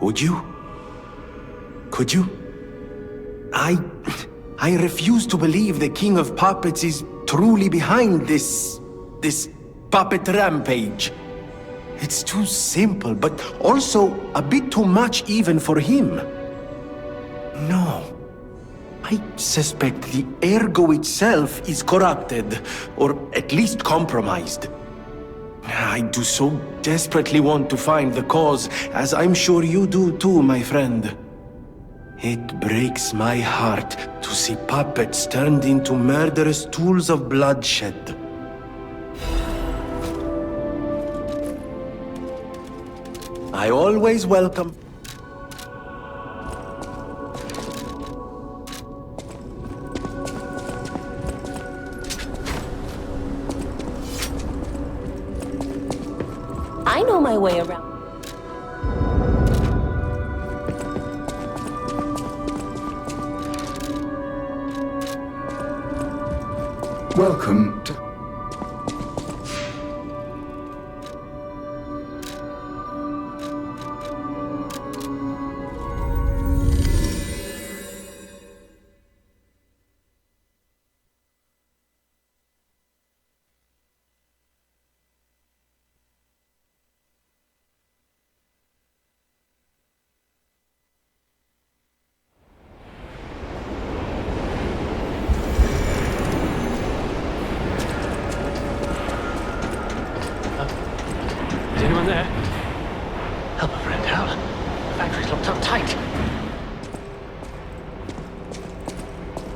would you? Could you? I refuse to believe the King of Puppets is truly behind this puppet rampage. It's too simple, but also a bit too much even for him. No. I suspect the ergo itself is corrupted, or at least compromised. I do so desperately want to find the cause, as I'm sure you do too, my friend. It breaks my heart to see puppets turned into murderous tools of bloodshed. I always welcome... I know my way around. Welcome to...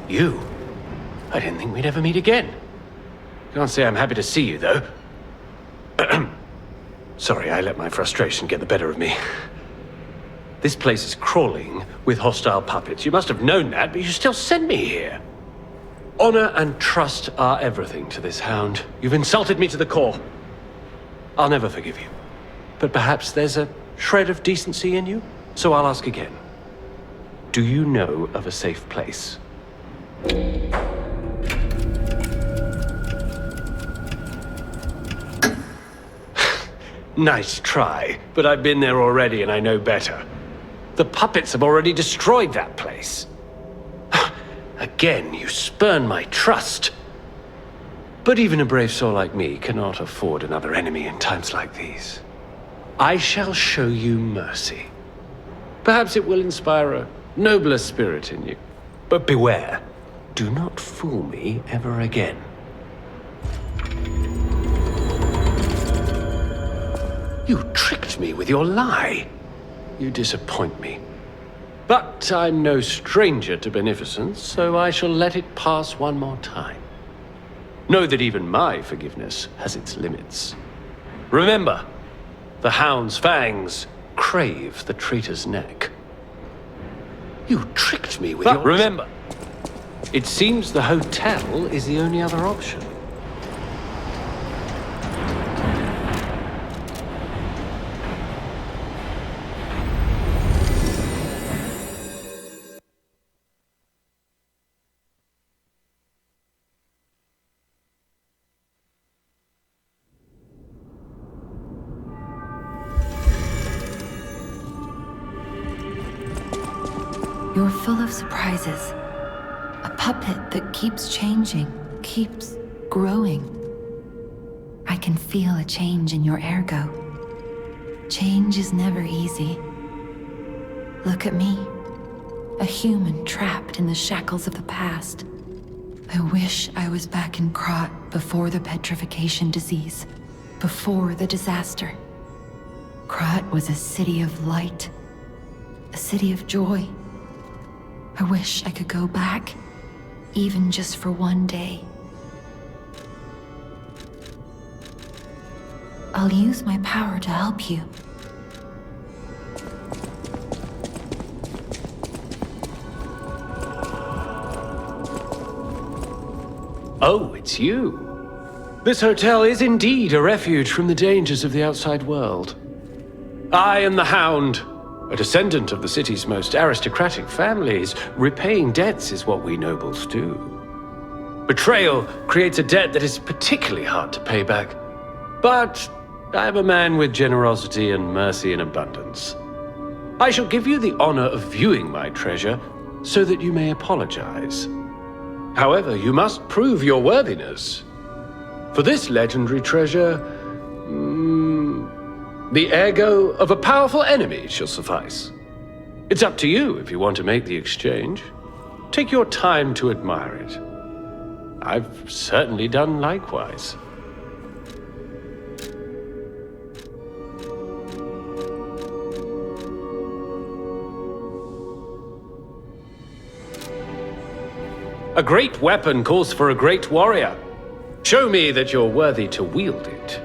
You? I didn't think we'd ever meet again. Can't say I'm happy to see you, though. Sorry, I let my frustration get the better of me. This place is crawling with hostile puppets. You must have known that, but you still sent me here. Honor and trust are everything to this hound. You've insulted me to the core. I'll never forgive you. But perhaps there's a shred of decency in you, so I'll ask again. Do you know of a safe place? Nice try, but I've been there already and I know better. The puppets have already destroyed that place. Again, you spurn my trust. But even a brave soul like me cannot afford another enemy in times like these. I shall show you mercy. Perhaps it will inspire a nobler spirit in you. But beware. Do not fool me ever again. You tricked me with your lie. You disappoint me. But I'm no stranger to beneficence, so I shall let it pass one more time. Know that even my forgiveness has its limits. Remember, the hound's fangs crave the traitor's neck. You tricked me with your... Remember, it seems the hotel is the only other option. You're full of surprises. A puppet that keeps changing, keeps growing. I can feel a change in your ergo. Change is never easy. Look at me. A human trapped in the shackles of the past. I wish I was back in Krat before the petrification disease, before the disaster. Krat was a city of light, a city of joy. I wish I could go back, even just for one day. I'll use my power to help you. Oh, it's you. This hotel is indeed a refuge from the dangers of the outside world. I am the Hound, a descendant of the city's most aristocratic families. Repaying debts is what we nobles do. Betrayal creates a debt that is particularly hard to pay back. But I am a man with generosity and mercy in abundance. I shall give you the honor of viewing my treasure so that you may apologize. However, you must prove your worthiness. For this legendary treasure, the ergo of a powerful enemy shall suffice. It's up to you if you want to make the exchange. Take your time to admire it. I've certainly done likewise. A great weapon calls for a great warrior. Show me that you're worthy to wield it.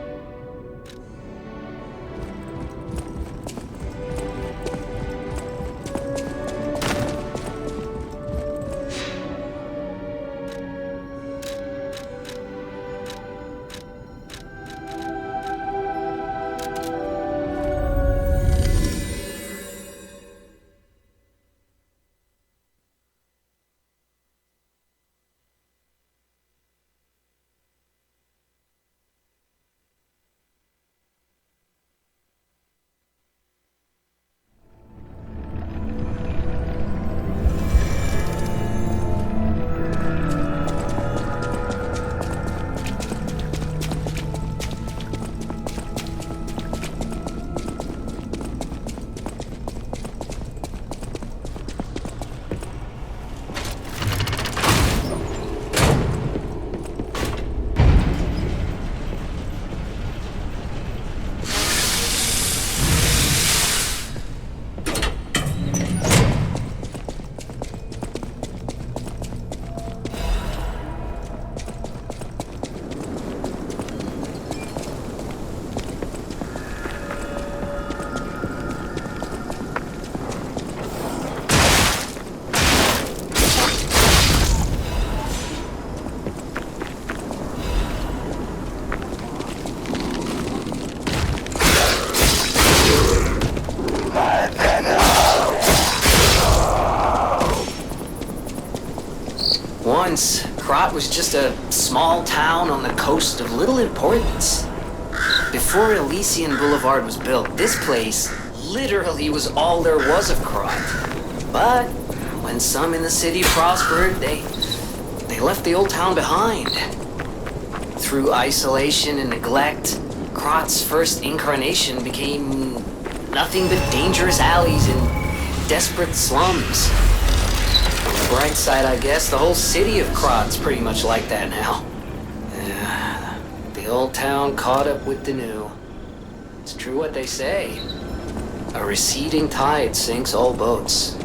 Once, Krat was just a small town on the coast of little importance. Before Elysian Boulevard was built, this place literally was all there was of Krat. But when some in the city prospered, they left the old town behind. Through isolation and neglect, Krat's first incarnation became nothing but dangerous alleys and desperate slums. On the bright side, I guess, the whole city of Krat's pretty much like that now. The old town caught up with the new. It's true what they say. A receding tide sinks all boats.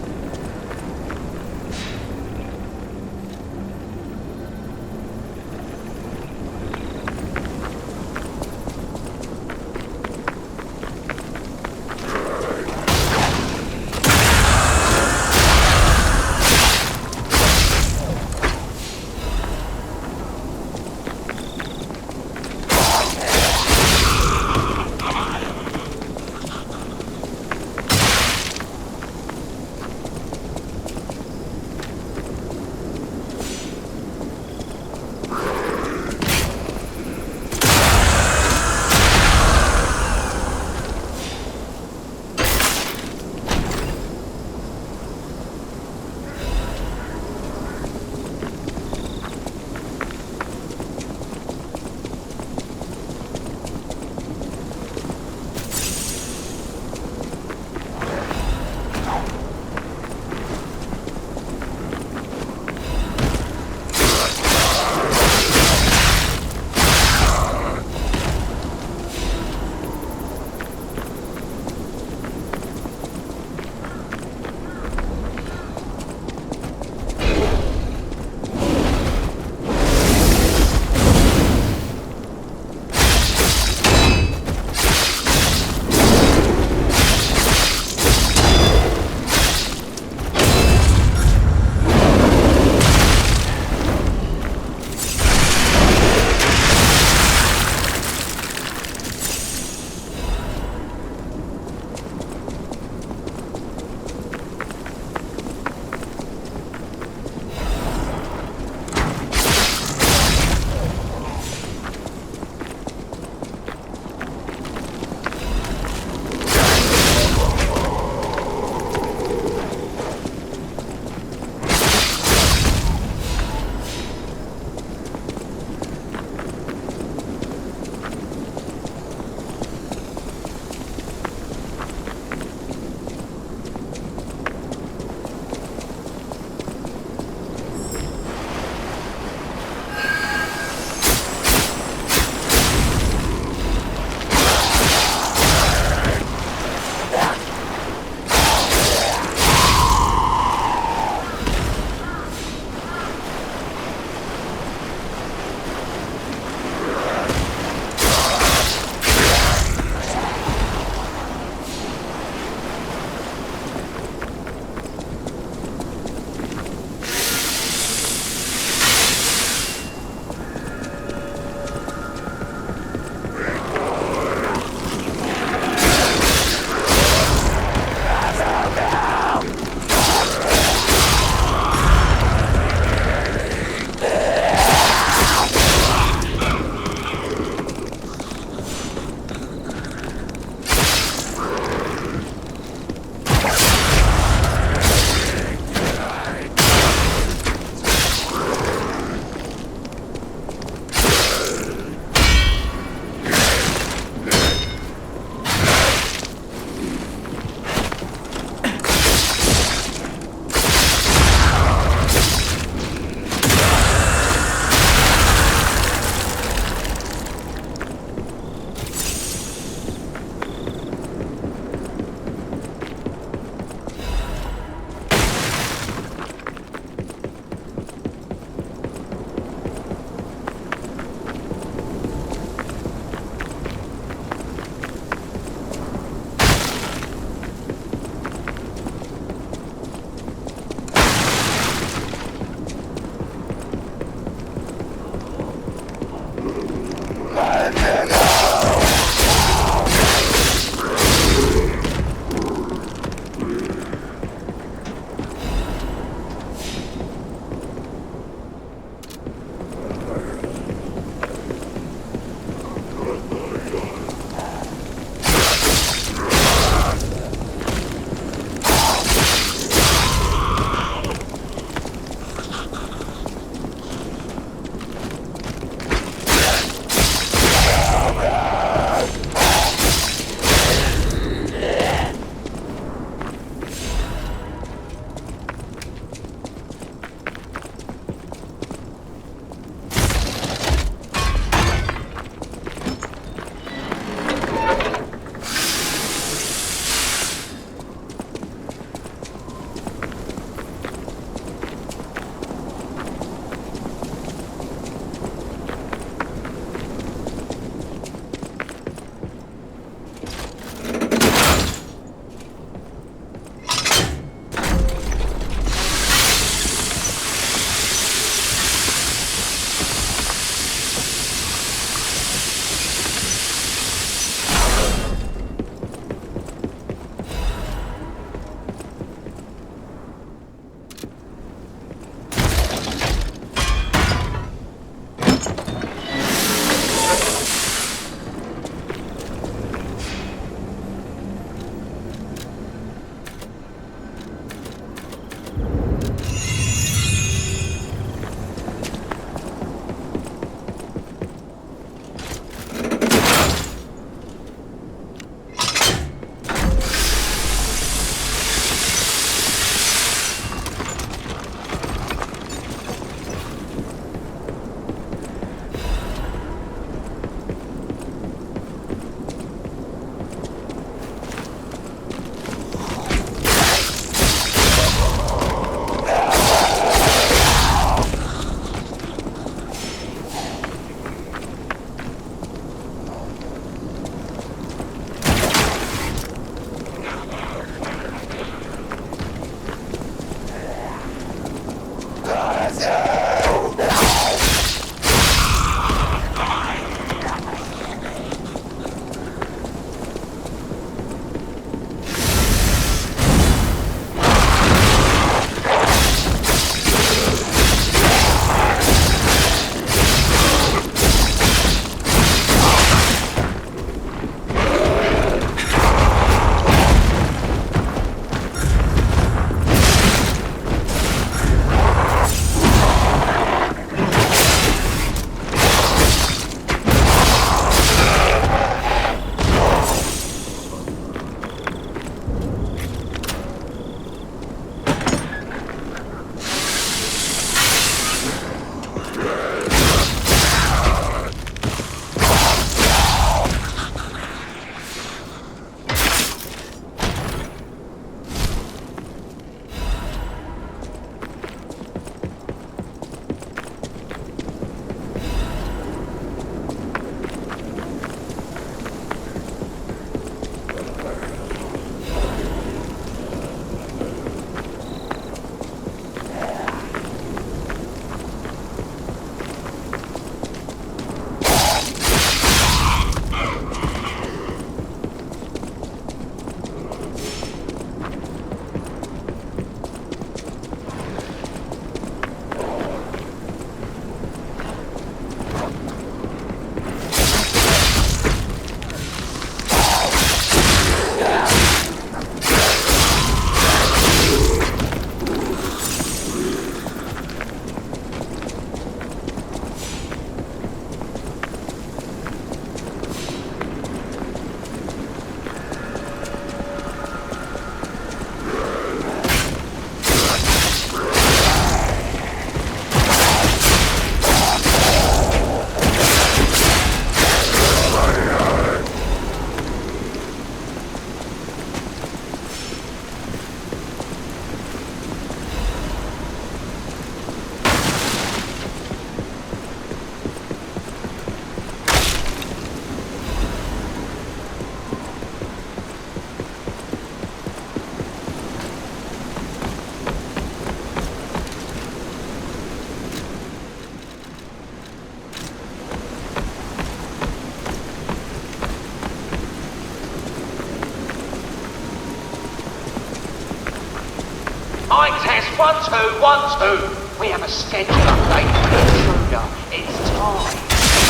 Mic test 1 2 1 2. We have a schedule update for the intruder. It's time.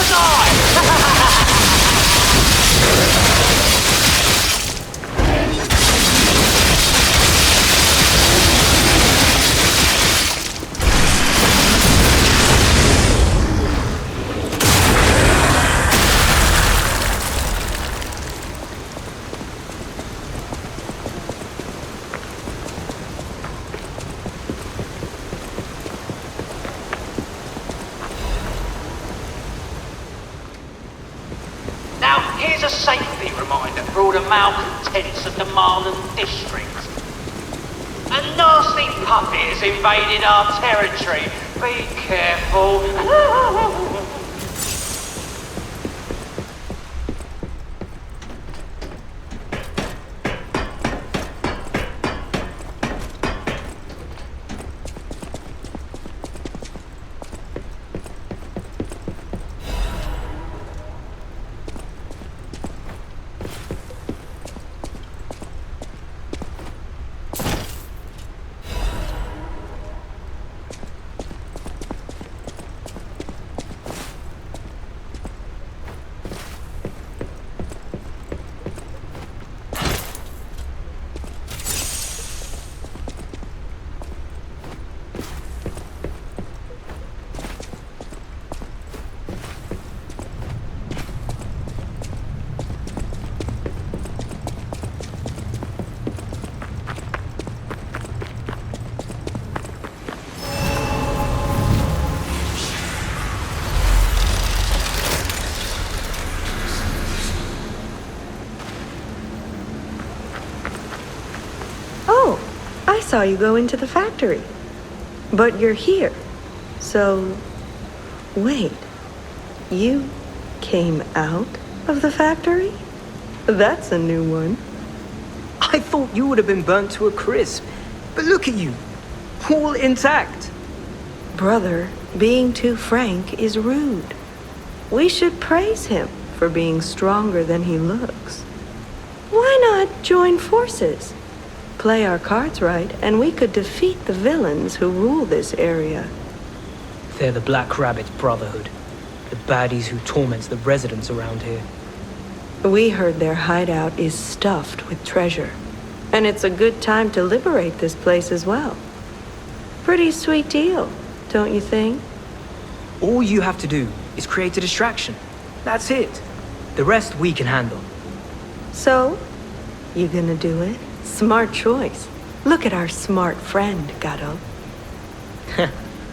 Tonight! here's a safety reminder for all the malcontents of the Marlon district. A nasty puppet has invaded our territory. Be careful. I saw you go into the factory. But you're here. So, wait. You came out of the factory? That's a new one. I thought you would have been burnt to a crisp. But look at you. All intact. Brother, being too frank is rude. We should praise him for being stronger than he looks. Why not join forces? Play our cards right, and we could defeat the villains who rule this area. They're the Black Rabbit Brotherhood. The baddies who torment the residents around here. We heard their hideout is stuffed with treasure. And it's a good time to liberate this place as well. Pretty sweet deal, don't you think? All you have to do is create a distraction. That's it. The rest we can handle. So, you gonna do it? Smart choice. Look at our smart friend, Gato.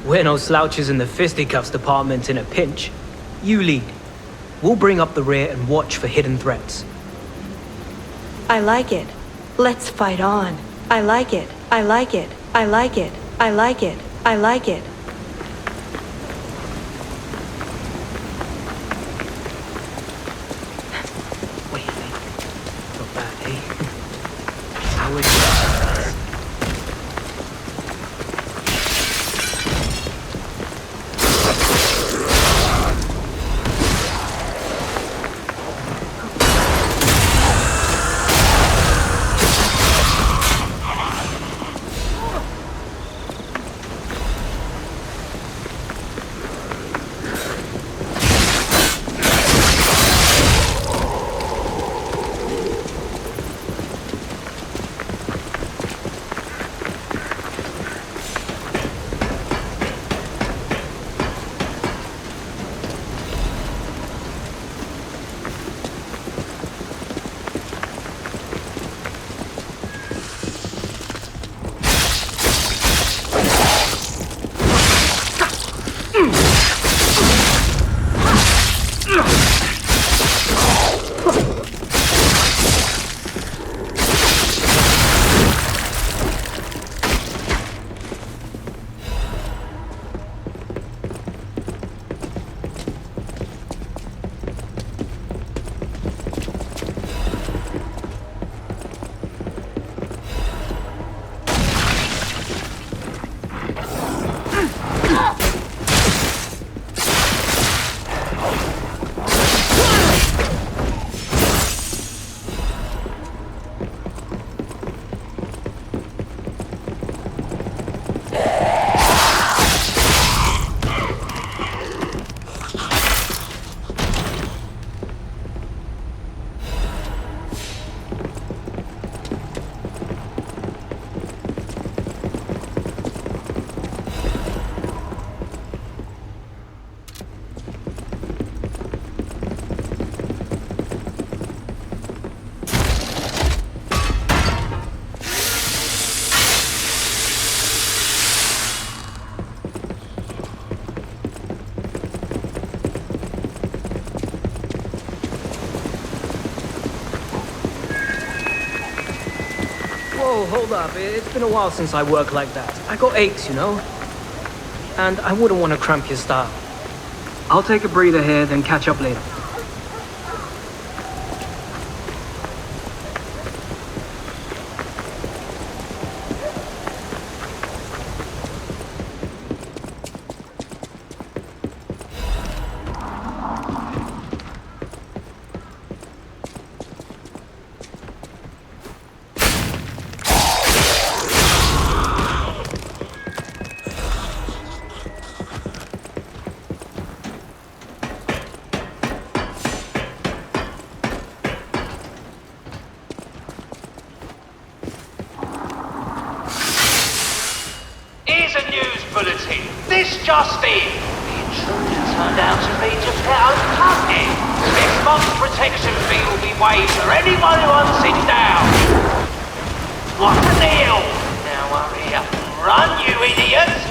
We're no slouches in the fisticuffs department in a pinch. You lead. We'll bring up the rear and watch for hidden threats. I like it. Let's fight on. I like it. I like it. I like it. I like it. I like it. Whoa, hold up. It's been a while since I worked like that. I got aches, you know? And I wouldn't want to cramp your style. I'll take a breather here, then catch up later. This just in. The intruder turned out to be Geppetto's puppet. This month's protection fee will be waived for anyone who hunts it down. What a deal! Now hurry up and run, you idiots!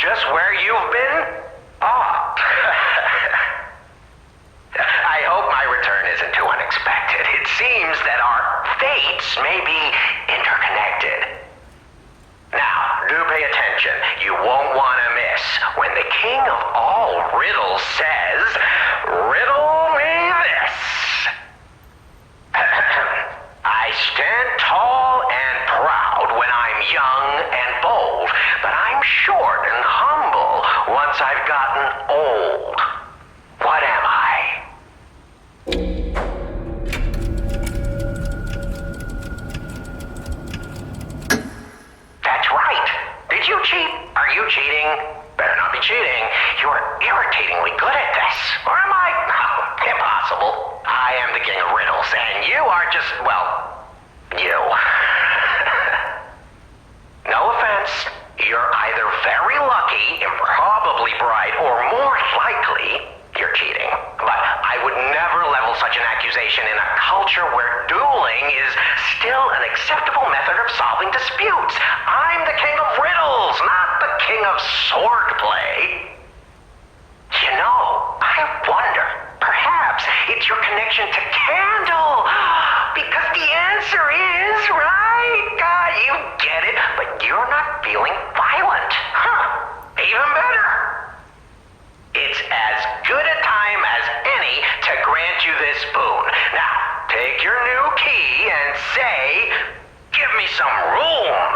just where you've been? Oh. I hope my return isn't too unexpected. It seems that our fates may be interconnected. Now, do pay attention. You won't want to miss when the king of all riddles says, "Riddle me this." I stand tall and proud when I'm young and bold, but I'm short and humble once I've gotten old. What am I? That's right. Did you cheat? Are you cheating? Better not be cheating. You're irritatingly good at this. Or am I? Oh, impossible. I am the king of riddles, and you are just, well, you. No offense. You're either very lucky, improbably bright, or more likely, you're cheating. But I would never level such an accusation in a culture where dueling is still an acceptable method of solving disputes. I'm the king of riddles, not the king of swordplay. You know, I wonder, perhaps it's your connection to Candle. Because the answer is, right? You get it, but you're not feeling violent. Huh, even better. It's as good a time as any to grant you this boon. Now, take your new key and say, "Give me some room."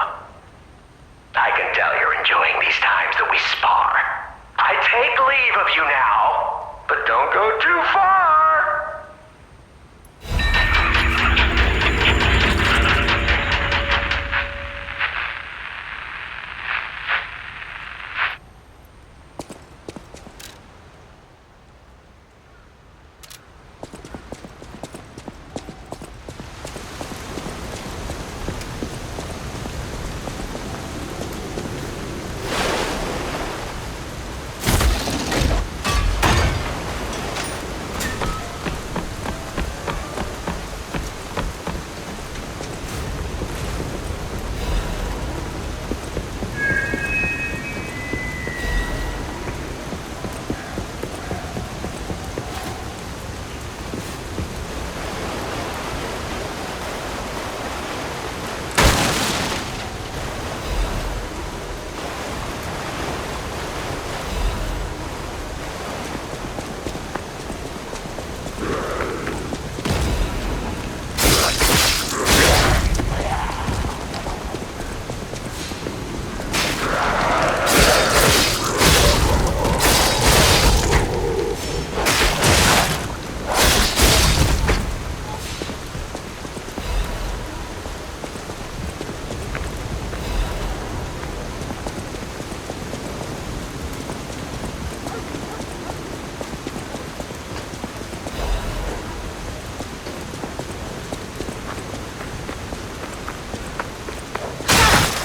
I can tell you're enjoying these times that we spar. I take leave of you now, but don't go too far.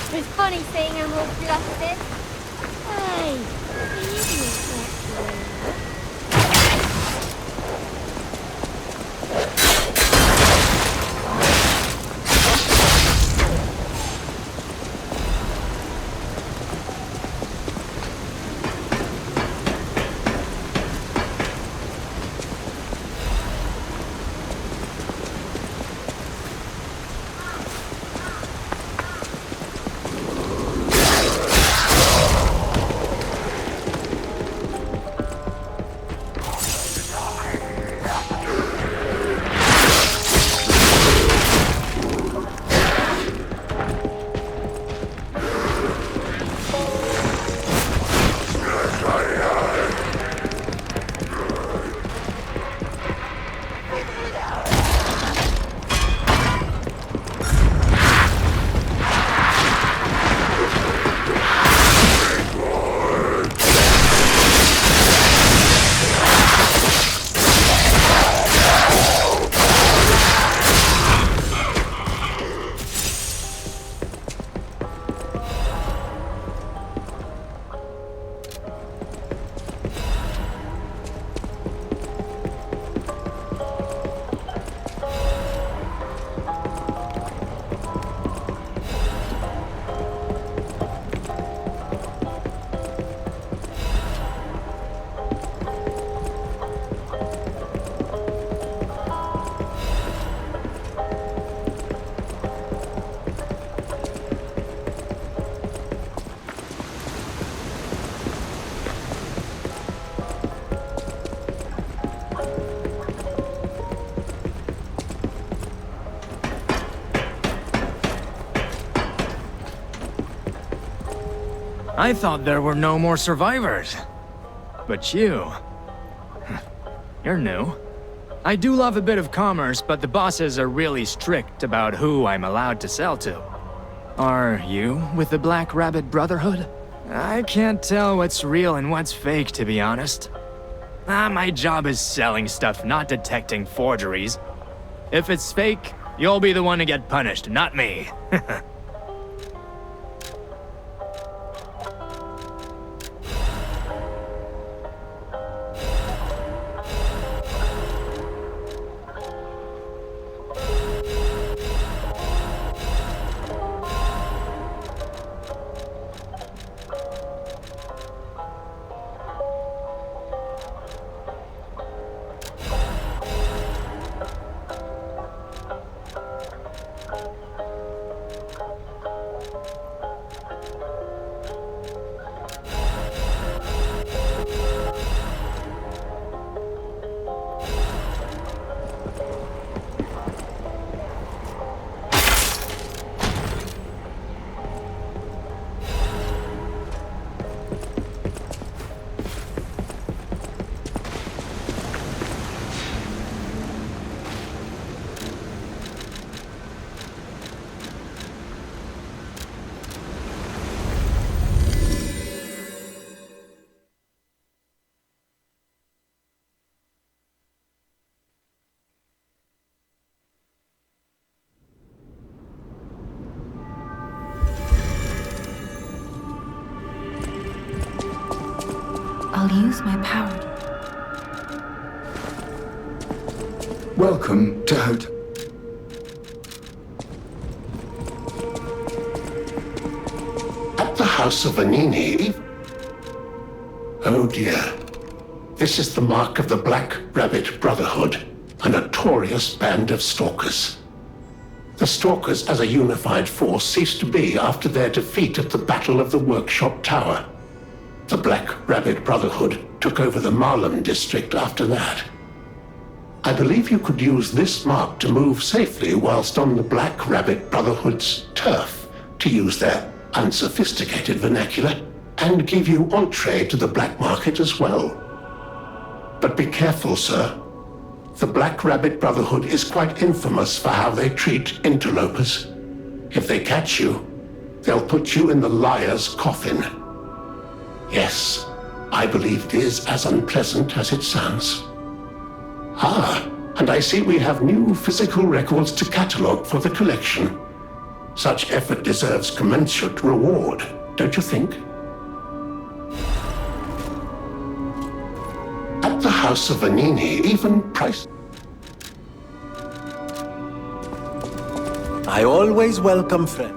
It's funny seeing him all flustered. Hey, I thought there were no more survivors. But you're new. I do love a bit of commerce, but the bosses are really strict about who I'm allowed to sell to. Are you with the Black Rabbit Brotherhood? I can't tell what's real and what's fake, to be honest. My job is selling stuff, not detecting forgeries. If it's fake, you'll be the one to get punished, not me. I'll use my power. Welcome to At the House of Vanini. Oh dear. This is the mark of the Black Rabbit Brotherhood, a notorious band of stalkers. The stalkers as a unified force ceased to be after their defeat at the Battle of the Workshop Tower. The Black Rabbit Brotherhood took over the Marlem district after that. I believe you could use this mark to move safely whilst on the Black Rabbit Brotherhood's turf, to use their unsophisticated vernacular, and give you entree to the black market as well. But be careful, sir. The Black Rabbit Brotherhood is quite infamous for how they treat interlopers. If they catch you, they'll put you in the liar's coffin. Yes, I believe it is as unpleasant as it sounds. Ah, and I see we have new physical records to catalogue for the collection. Such effort deserves commensurate reward, don't you think? At the House of Vanini, even price... I always welcome friends.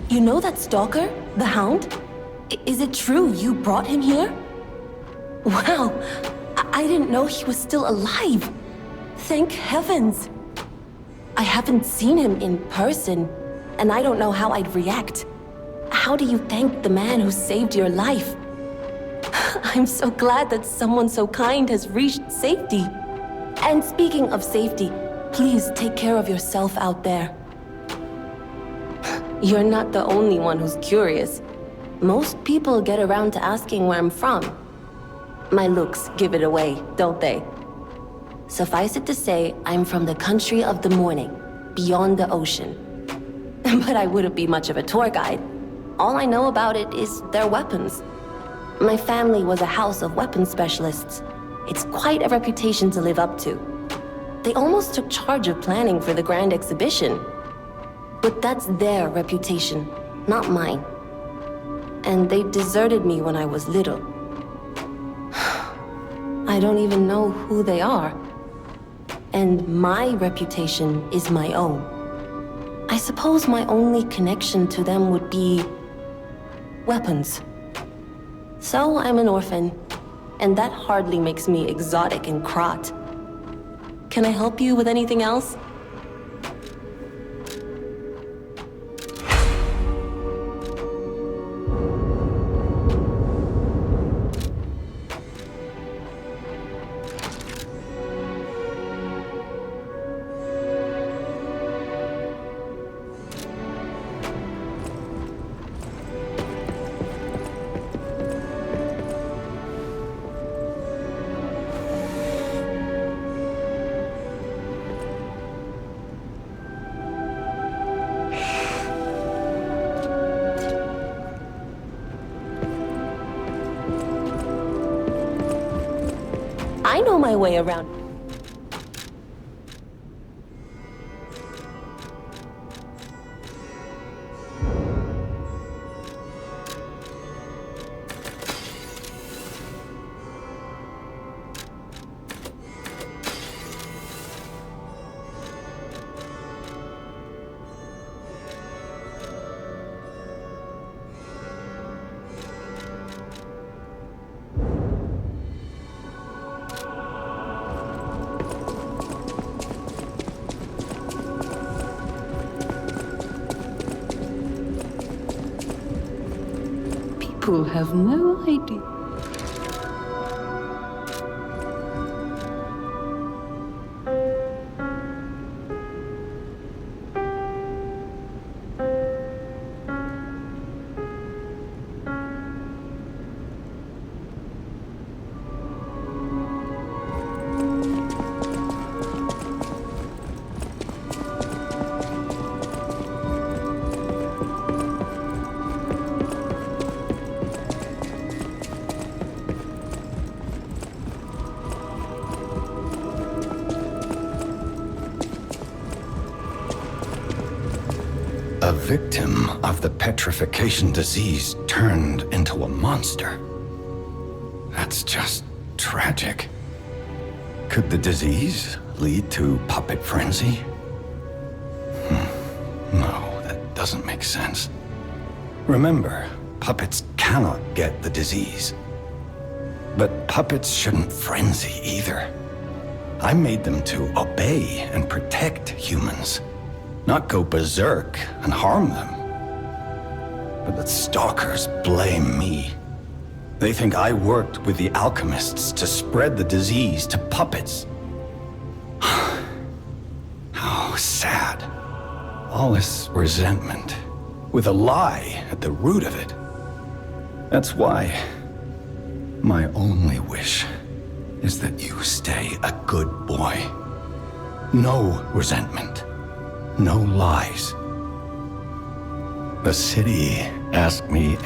You know that stalker? The Hound? Is it true you brought him here? Wow, I didn't know he was still alive. Thank heavens. I haven't seen him in person, and I don't know how I'd react. How do you thank the man who saved your life? I'm so glad that someone so kind has reached safety. And speaking of safety, please take care of yourself out there. You're not the only one who's curious. Most people get around to asking where I'm from. My looks give it away, don't they? Suffice it to say, I'm from the country of the morning, beyond the ocean. But I wouldn't be much of a tour guide. All I know about it is their weapons. My family was a house of weapons specialists. It's quite a reputation to live up to. They almost took charge of planning for the grand exhibition. But that's their reputation, not mine. And they deserted me when I was little. I don't even know who they are. And my reputation is my own. I suppose my only connection to them would be weapons. So I'm an orphan, and that hardly makes me exotic in Krat. Can I help you with anything else? I know my way around. People have no idea. A victim of the petrification disease turned into a monster. That's just tragic. Could the disease lead to puppet frenzy? No, that doesn't make sense. Remember, puppets cannot get the disease. But puppets shouldn't frenzy either. I made them to obey and protect humans, not go berserk and harm them. But the stalkers blame me. They think I worked with the alchemists to spread the disease to puppets. How sad. All this resentment, with a lie at the root of it. That's why my only wish is that you stay a good boy. No resentment. No lies. The city asked me.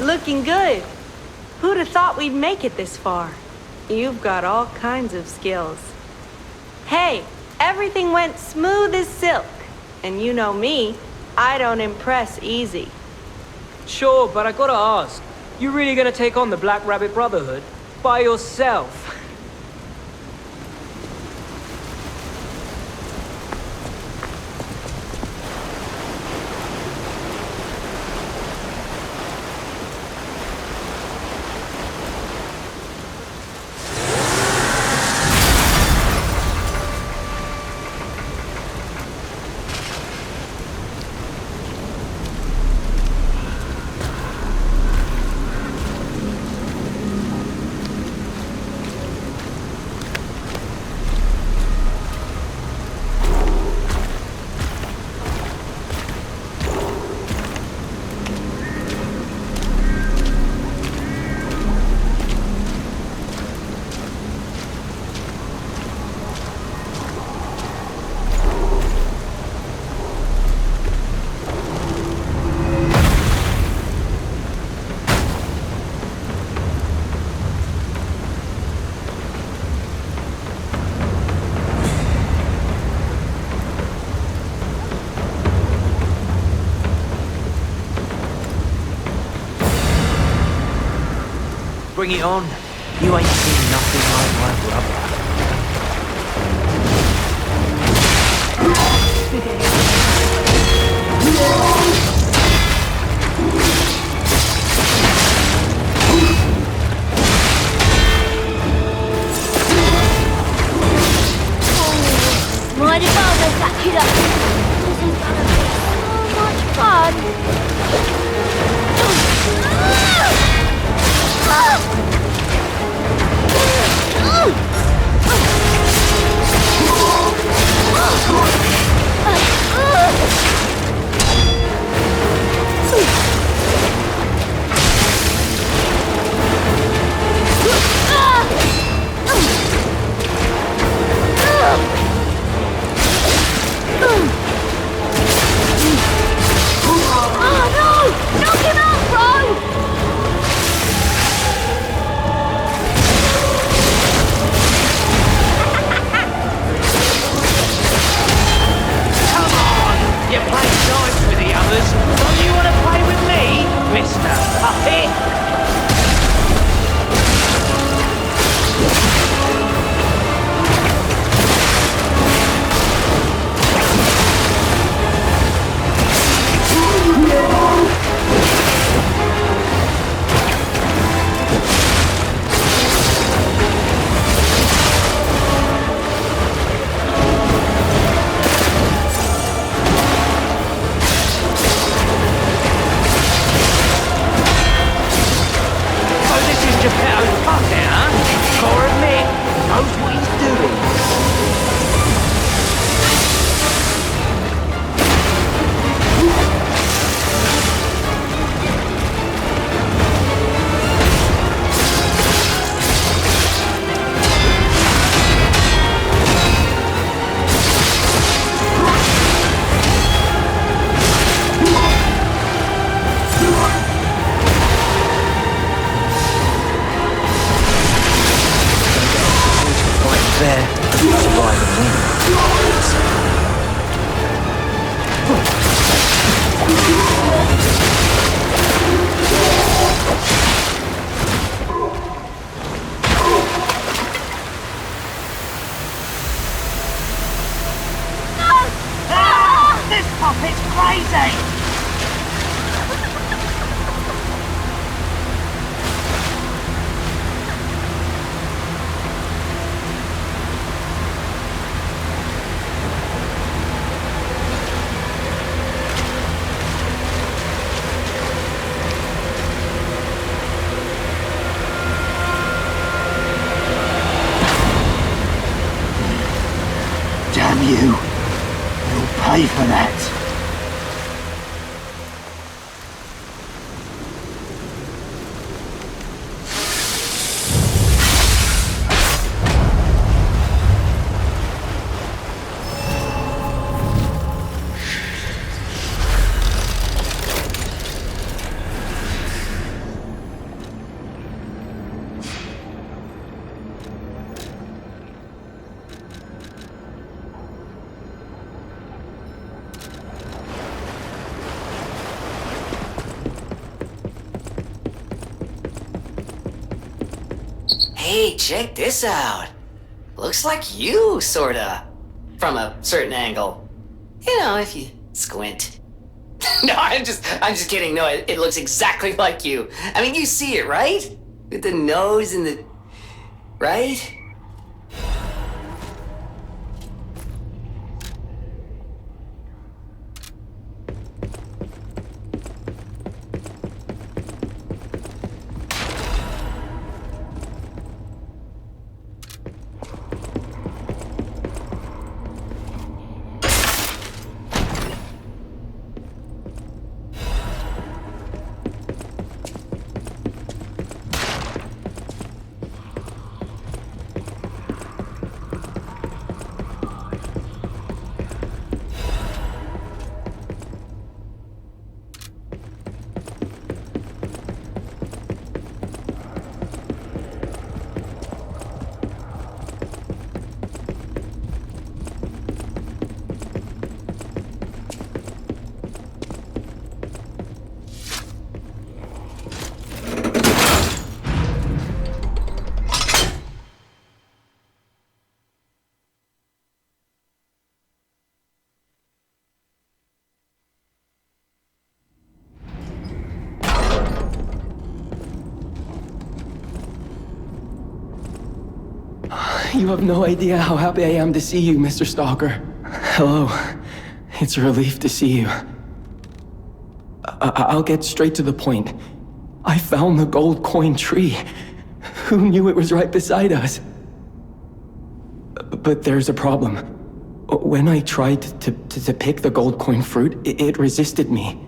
Looking good. Who'd have thought we'd make it this far? You've got all kinds of skills. Hey, Everything went smooth as silk. And you know me, I don't impress easy. Sure, but I gotta ask, you really gonna take on the Black Rabbit Brotherhood by yourself? Bring it on. You ain't seen nothing like my brother. Mind if I make that kid up? This is gonna be so much fun. You'll pay for that. Hey, check this out. Looks like you, sorta. From a certain angle. You know, if you squint. No, I'm just kidding. No, it looks exactly like you. I mean, you see it, right? With the nose and the... right? You have no idea how happy I am to see you, Mr. Stalker. Hello. It's a relief to see you. I'll get straight to the point. I found the gold coin tree. Who knew it was right beside us? But there's a problem. When I tried to pick the gold coin fruit, it resisted me.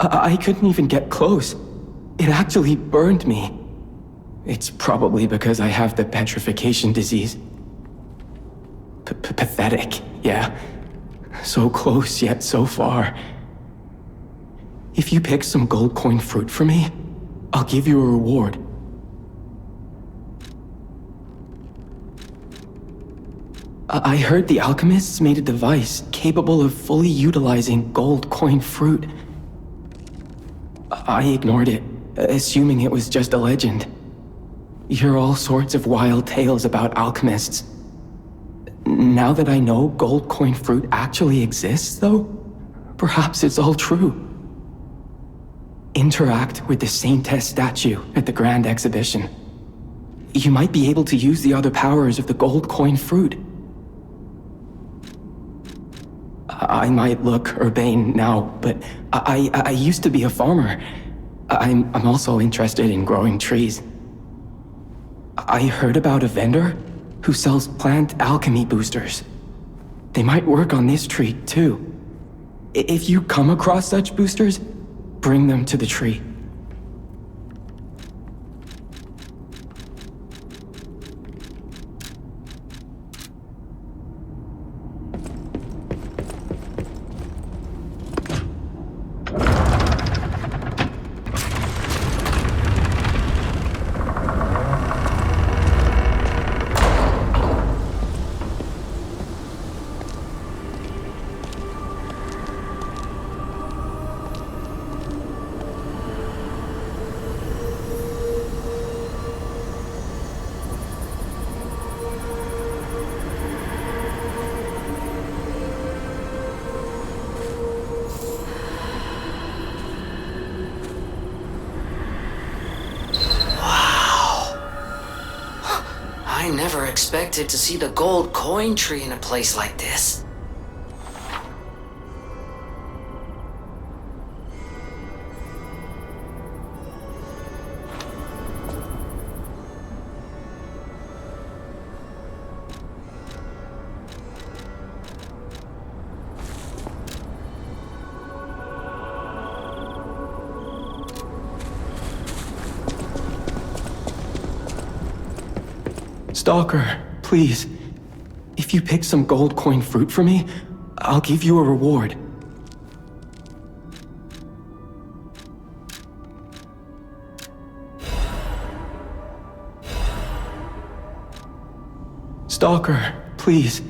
I couldn't even get close. It actually burned me. It's probably because I have the petrification disease. Pathetic, yeah. So close, yet so far. If you pick some gold coin fruit for me, I'll give you a reward. I heard the alchemists made a device capable of fully utilizing gold coin fruit. I ignored it, assuming it was just a legend. You hear all sorts of wild tales about alchemists. Now that I know gold coin fruit actually exists, though, perhaps it's all true. Interact with the Saintess statue at the Grand Exhibition. You might be able to use the other powers of the gold coin fruit. I might look urbane now, but I used to be a farmer. I'm also interested in growing trees. I heard about a vendor who sells plant alchemy boosters. They might work on this tree, too. If you come across such boosters, bring them to the tree. I never expected to see the gold coin tree in a place like this. Stalker, please. If you pick some gold coin fruit for me, I'll give you a reward. Stalker, please.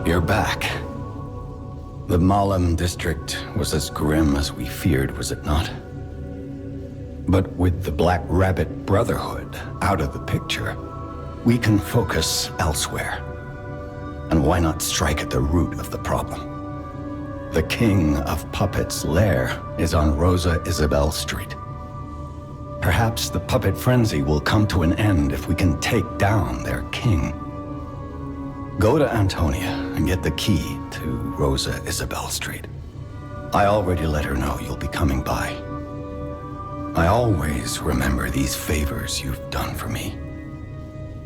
You're back. The Malum district was as grim as we feared, was it not? But with the Black Rabbit Brotherhood out of the picture, we can focus elsewhere. And why not strike at the root of the problem? The King of Puppets' lair is on Rosa Isabel Street. Perhaps the puppet frenzy will come to an end if we can take down their king. Go to Antonia and get the key to Rosa Isabel Street. I already let her know you'll be coming by. I always remember these favors you've done for me,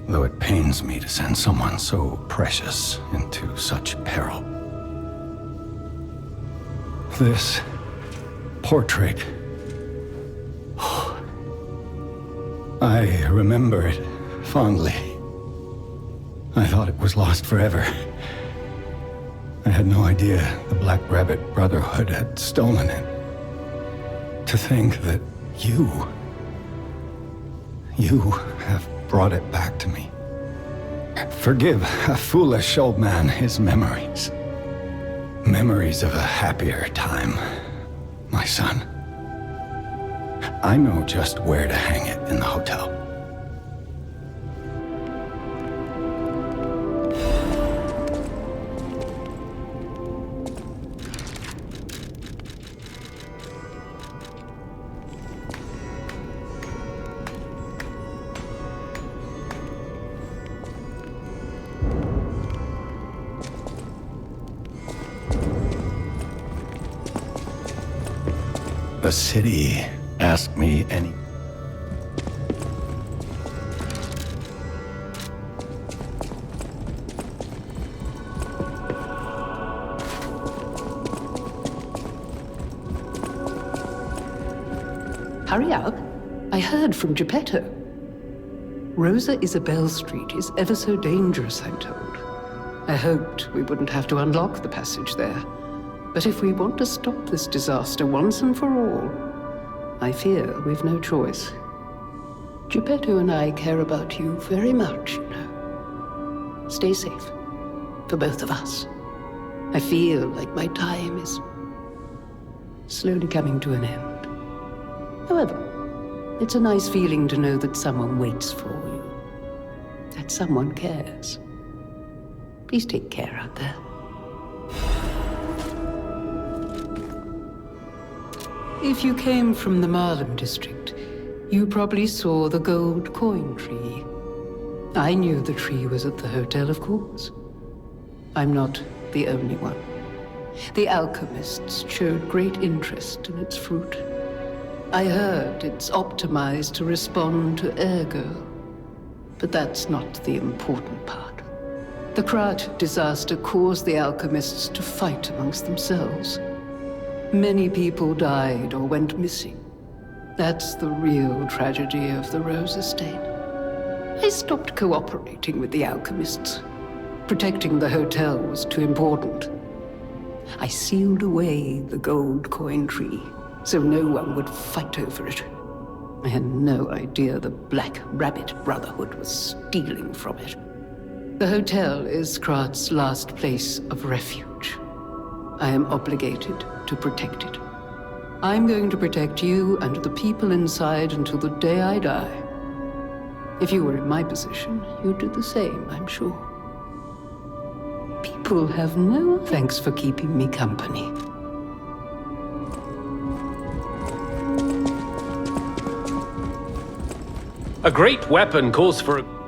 though it pains me to send someone so precious into such peril. This portrait... I remember it fondly. I thought it was lost forever. I had no idea the Black Rabbit Brotherhood had stolen it. To think that you have brought it back to me. Forgive a foolish old man his memories. Memories of a happier time, my son. I know just where to hang it in the hotel. The city asked me any... Hurry up. I heard from Geppetto. Rosa Isabel Street is ever so dangerous, I'm told. I hoped we wouldn't have to unlock the passage there. But if we want to stop this disaster once and for all, I fear we've no choice. Geppetto and I care about you very much, you know. Stay safe, for both of us. I feel like my time is slowly coming to an end. However, it's a nice feeling to know that someone waits for you, that someone cares. Please take care out there. If you came from the Marlem district, you probably saw the gold coin tree. I knew the tree was at the hotel, of course. I'm not the only one. The alchemists showed great interest in its fruit. I heard it's optimized to respond to ergo, but that's not the important part. The Krat disaster caused the alchemists to fight amongst themselves. Many people died or went missing. That's the real tragedy of the Rose Estate. I stopped cooperating with the alchemists. Protecting the hotel was too important. I sealed away the gold coin tree, so no one would fight over it. I had no idea the Black Rabbit Brotherhood was stealing from it. The hotel is Krat's last place of refuge. I am obligated to protect it. I'm going to protect you and the people inside until the day I die. If you were in my position, you'd do the same, I'm sure. People have no thanks for keeping me company. A great weapon calls for a...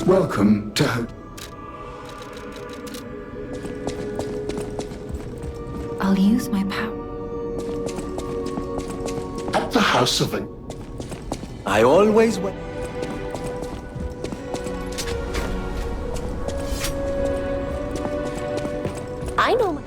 Welcome to... I'll use my power. At the House of... I always went... I know.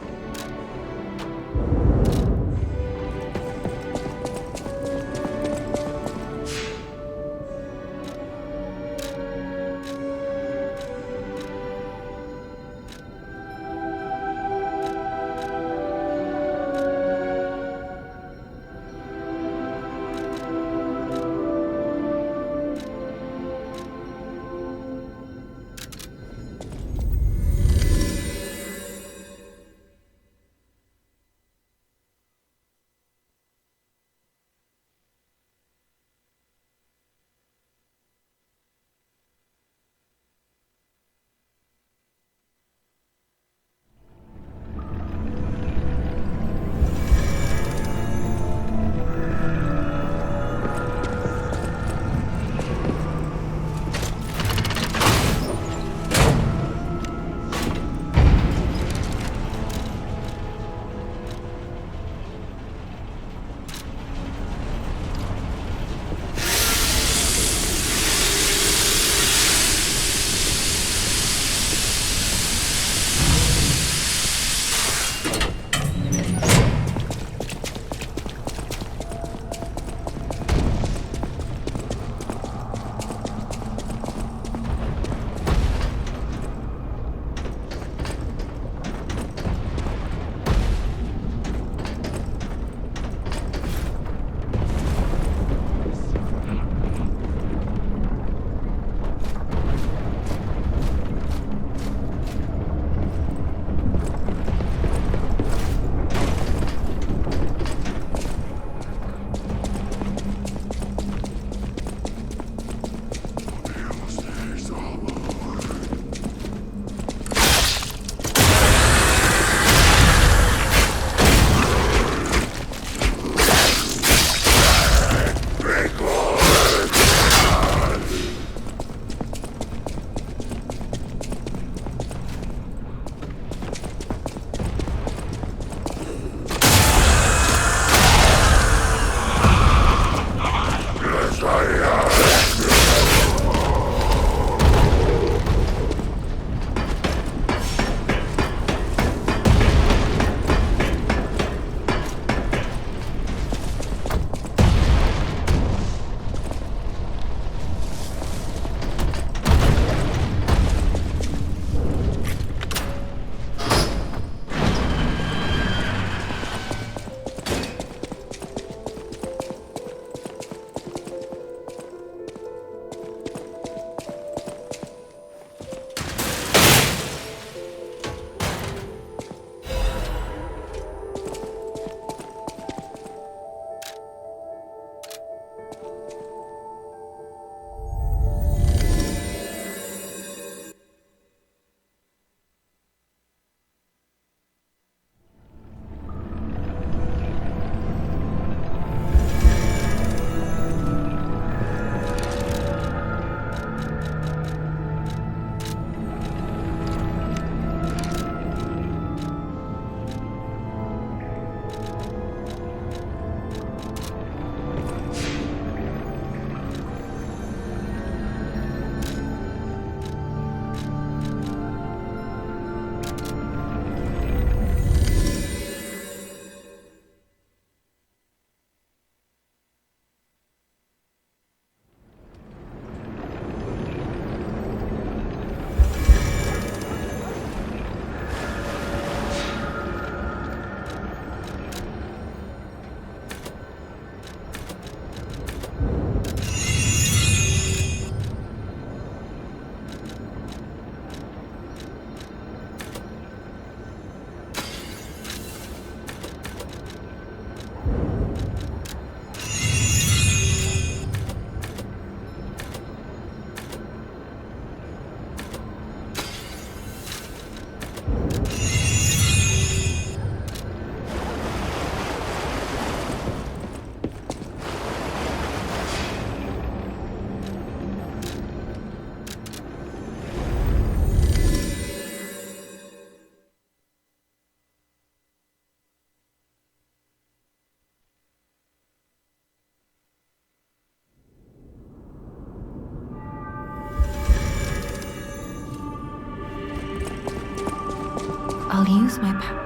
use my power.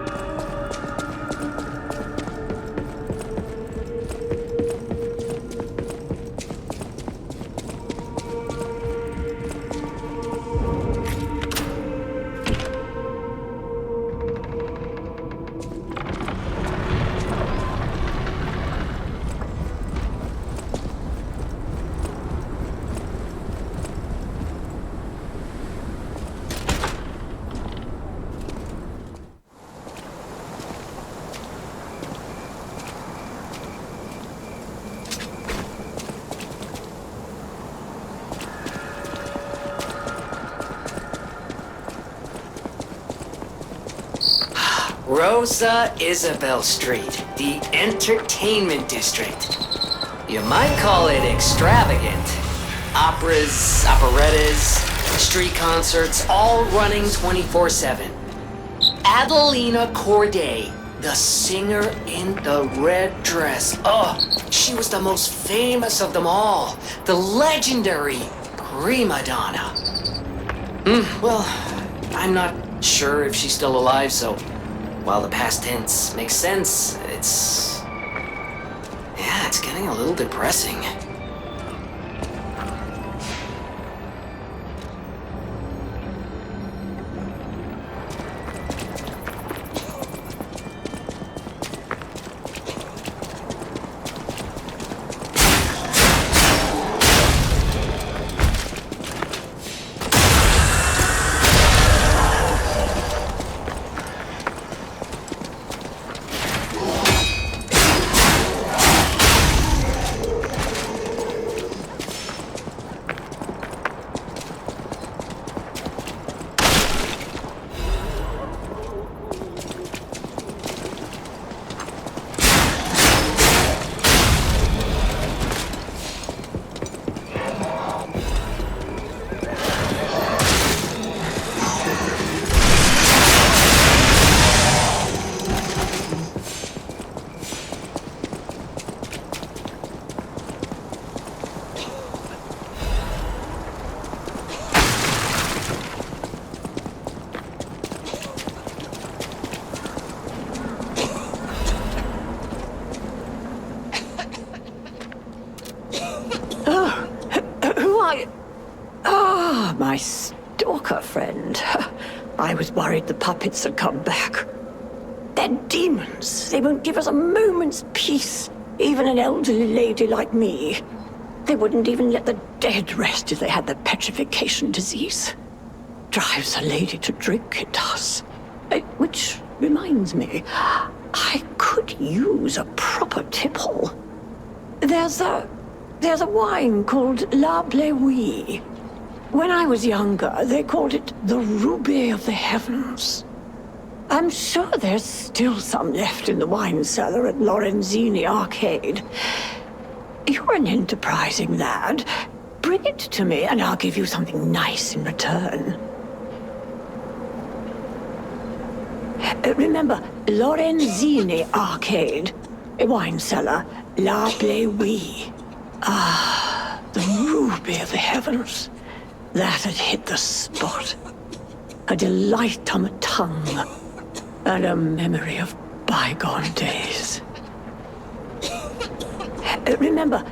Rosa Isabel Street, the entertainment district. You might call it extravagant. Operas, operettas, street concerts, all running 24/7. Adelina Corday, the singer in the red dress. Oh, she was the most famous of them all. The legendary prima donna. Well, I'm not sure if she's still alive, so while the past tense makes sense, it's getting a little depressing. My stalker friend. I was worried the puppets had come back. They're demons. They won't give us a moment's peace. Even an elderly lady like me. They wouldn't even let the dead rest if they had the petrification disease. Drives a lady to drink, it does. Which reminds me, I could use a proper tipple. There's a wine called La Bleuie. When I was younger, they called it the Ruby of the Heavens. I'm sure there's still some left in the wine cellar at Lorenzini Arcade. You're an enterprising lad. Bring it to me and I'll give you something nice in return. Remember, Lorenzini Arcade, a wine cellar, La Bleuie. Ah, the Ruby of the Heavens. That had hit the spot. A delight on the tongue, and a memory of bygone days. Remember,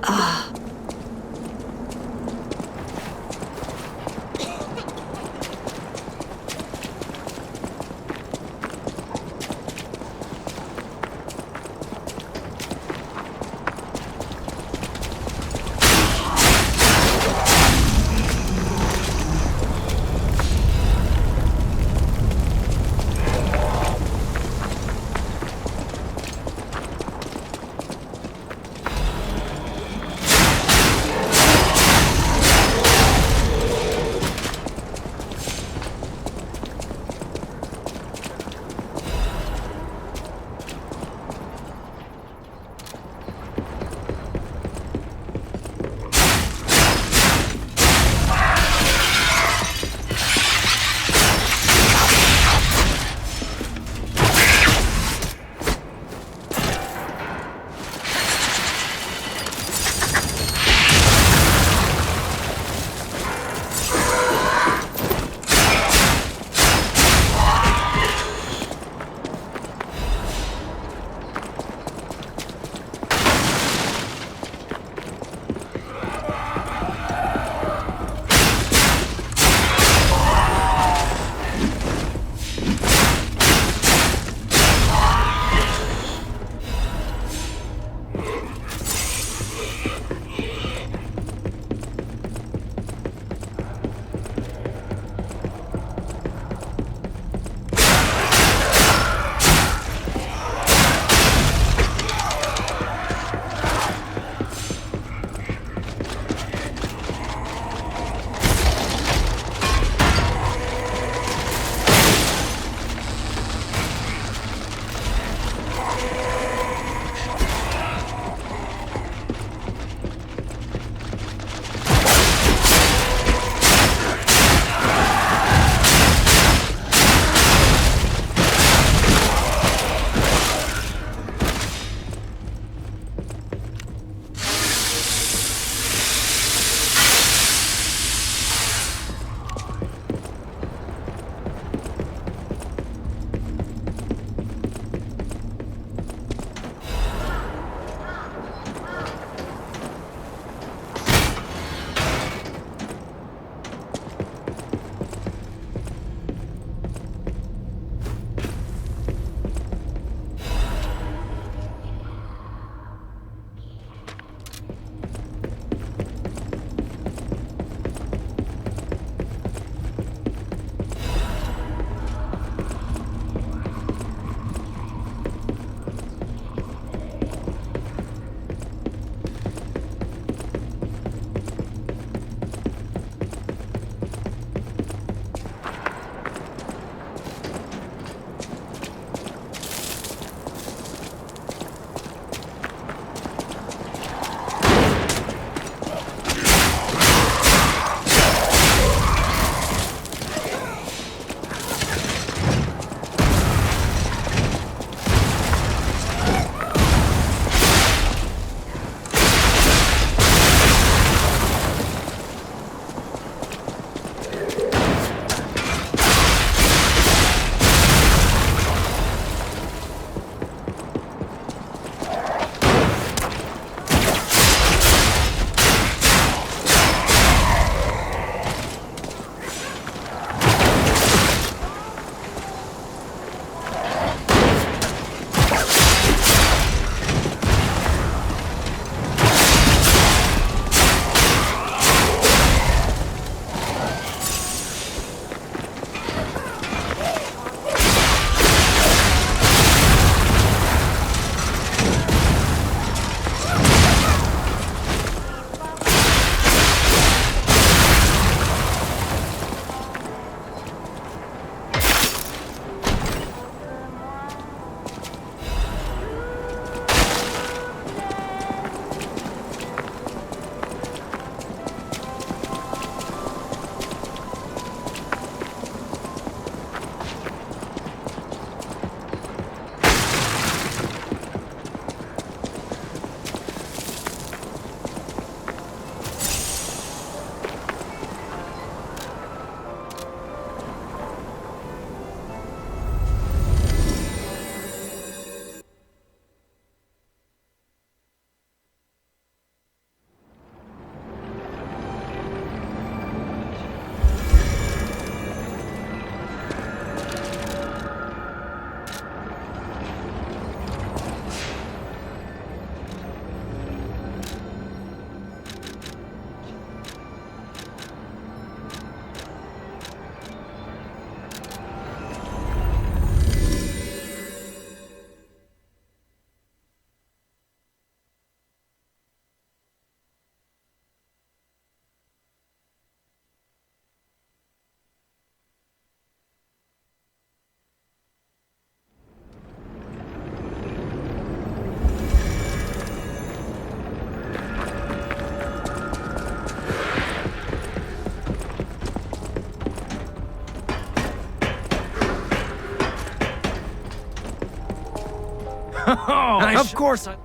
Of course I...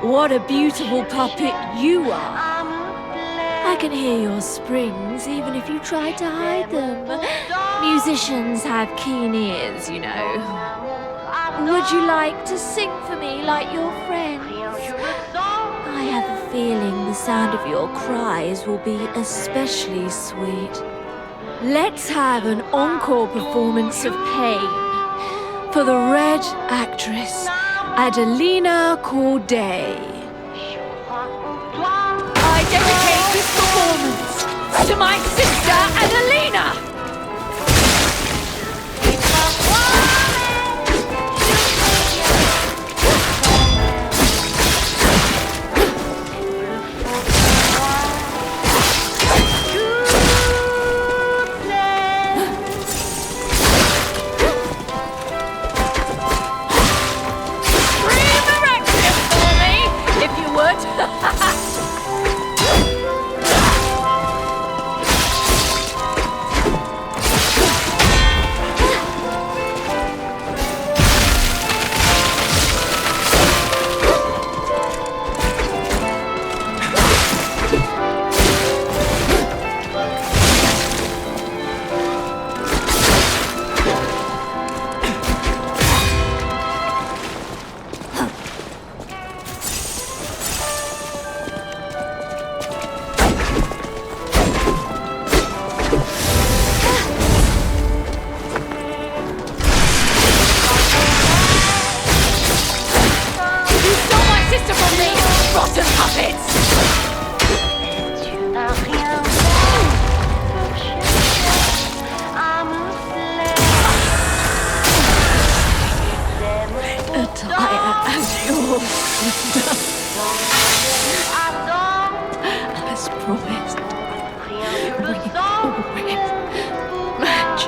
What a beautiful puppet you are. I can hear your springs even if you try to hide them. Musicians have keen ears, you know. Would you like to sing for me like your friends? I have a feeling the sound of your cries will be especially sweet. Let's have an encore performance of Pain for the Red Actress, Adelina Corday. I dedicate this performance to my sister Adelina! As promised, we always match.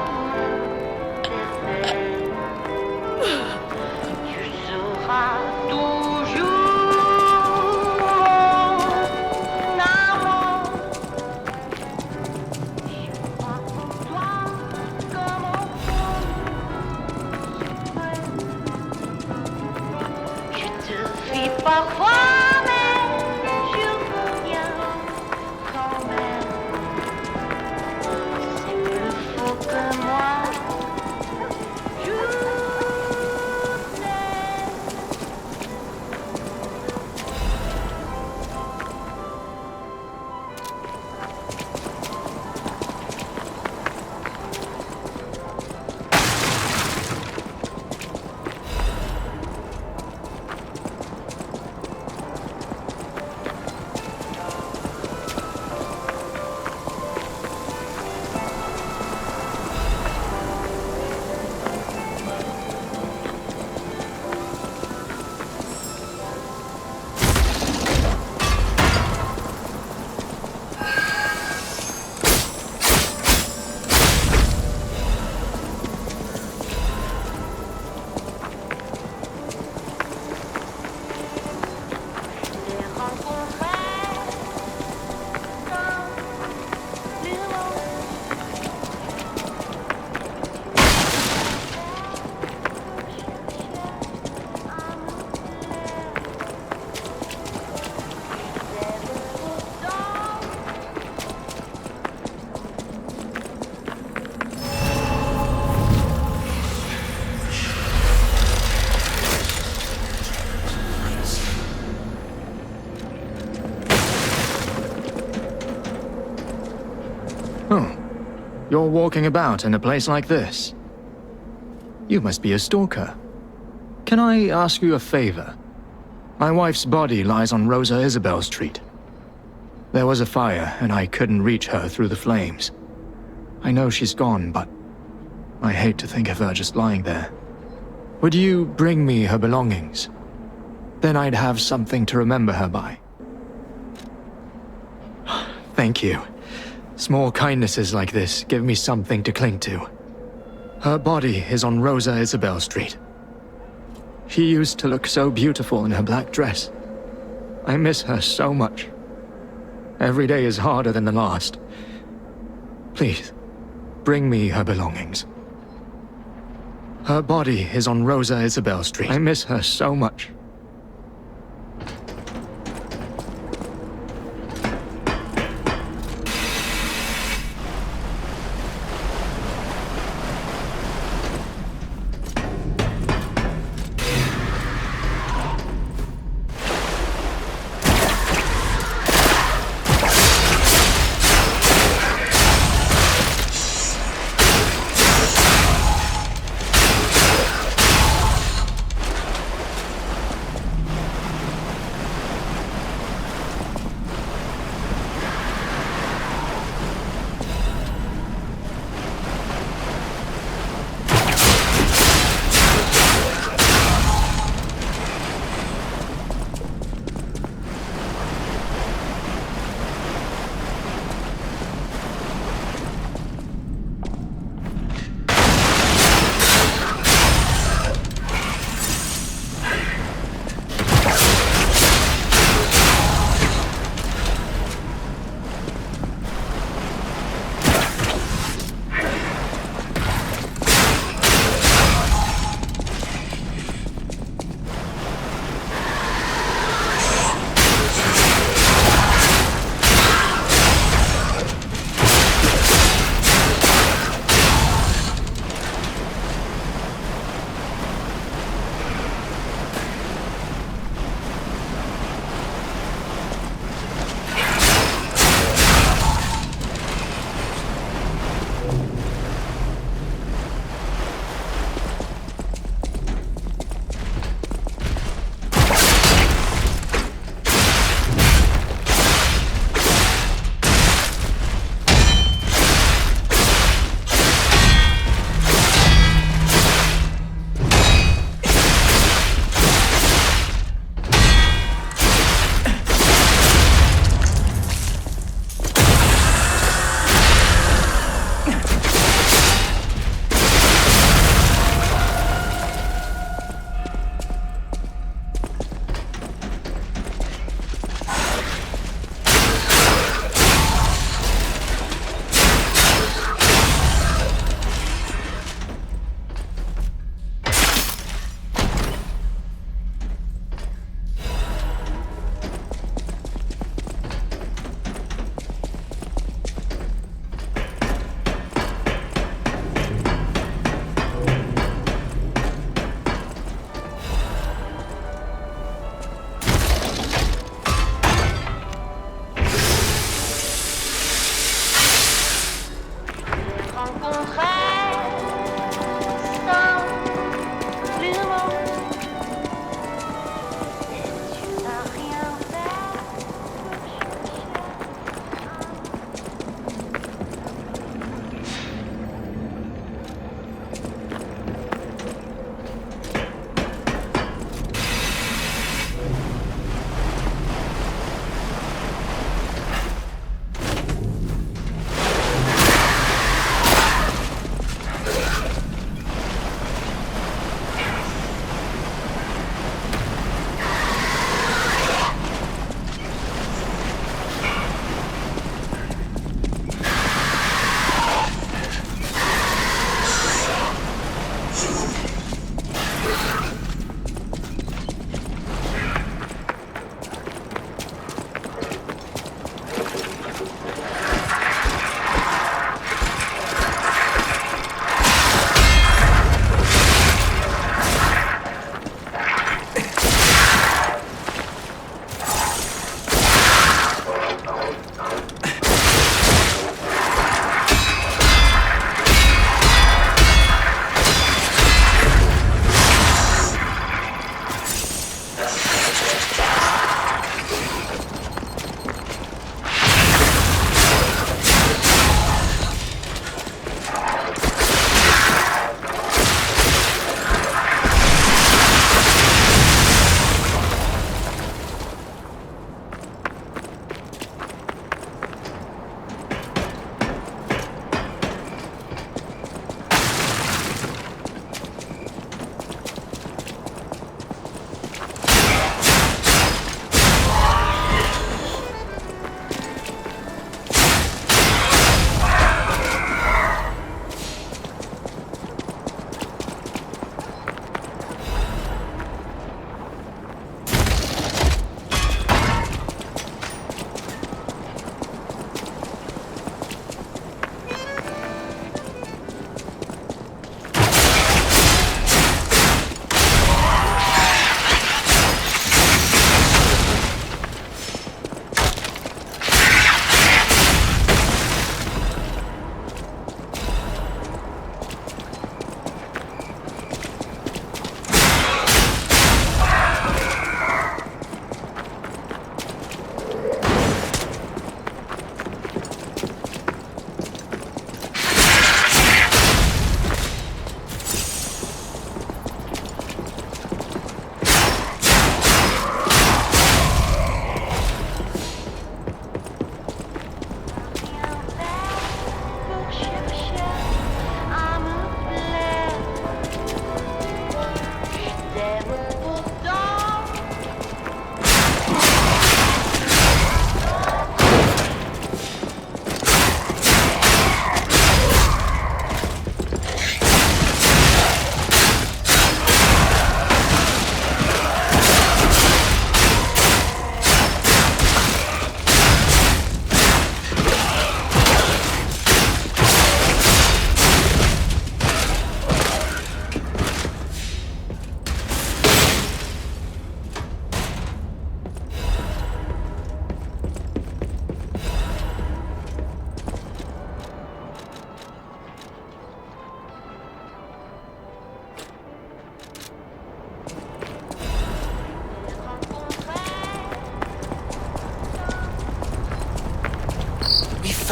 You're walking about in a place like this? You must be a stalker. Can I ask you a favor? My wife's body lies on Rosa Isabel Street. There was a fire, and I couldn't reach her through the flames. I know she's gone, but I hate to think of her just lying there. Would you bring me her belongings? Then I'd have something to remember her by. Thank you. Small kindnesses like this give me something to cling to. Her body is on Rosa Isabel Street. She used to look so beautiful in her black dress. I miss her so much. Every day is harder than the last. Please, bring me her belongings. Her body is on Rosa Isabel Street. I miss her so much.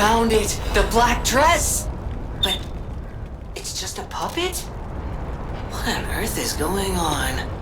found it! The black dress! But it's just a puppet? What on earth is going on?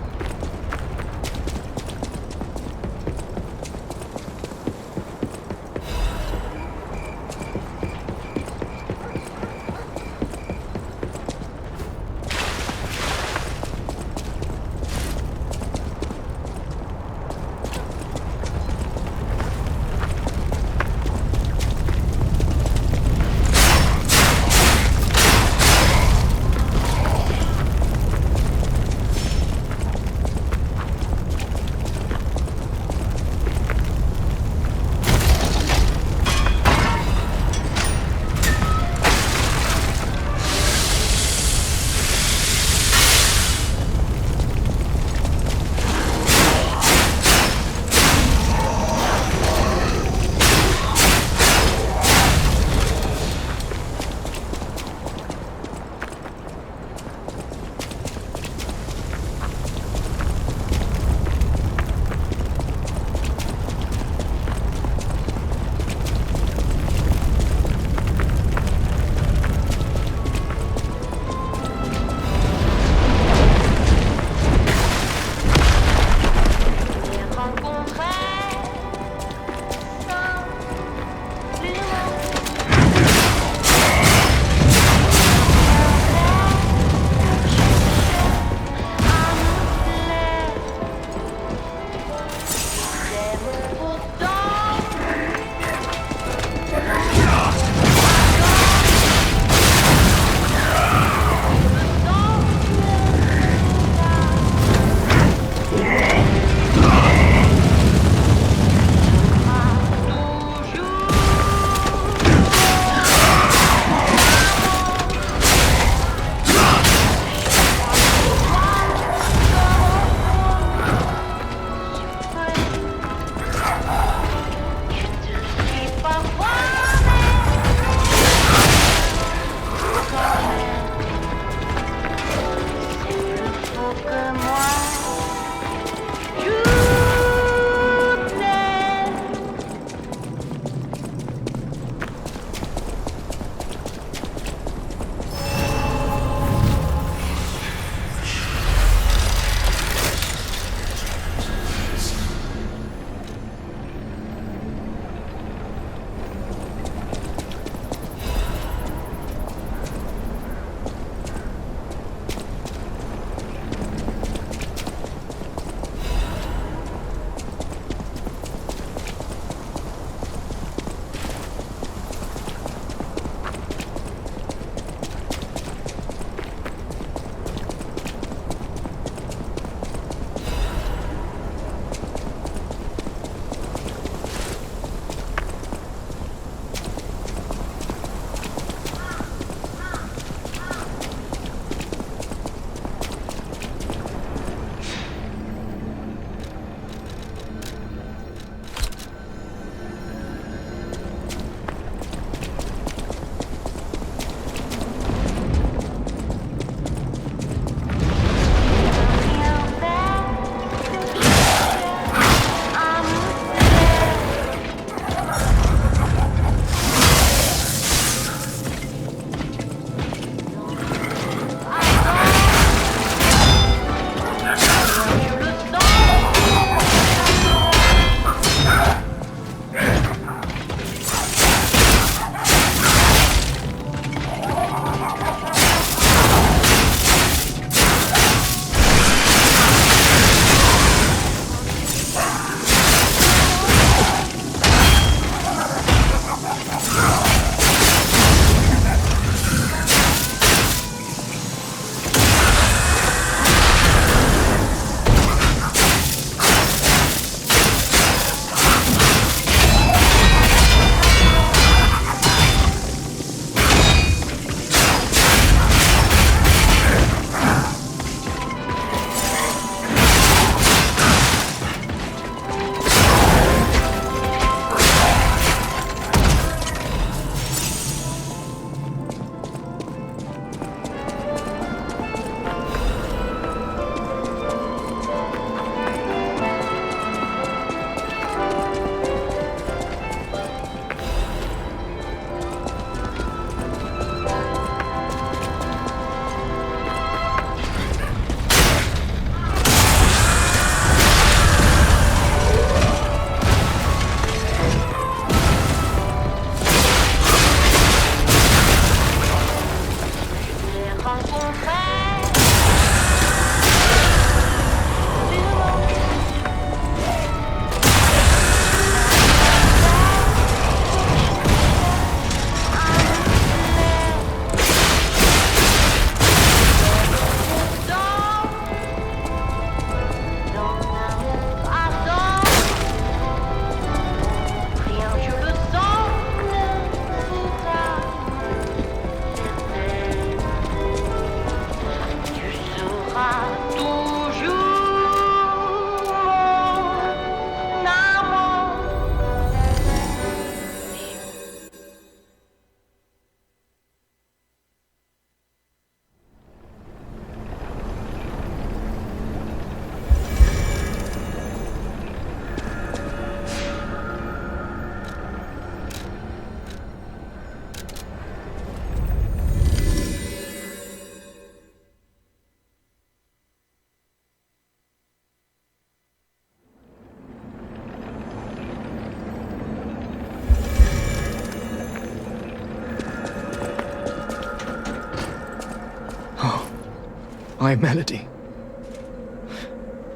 My Melody.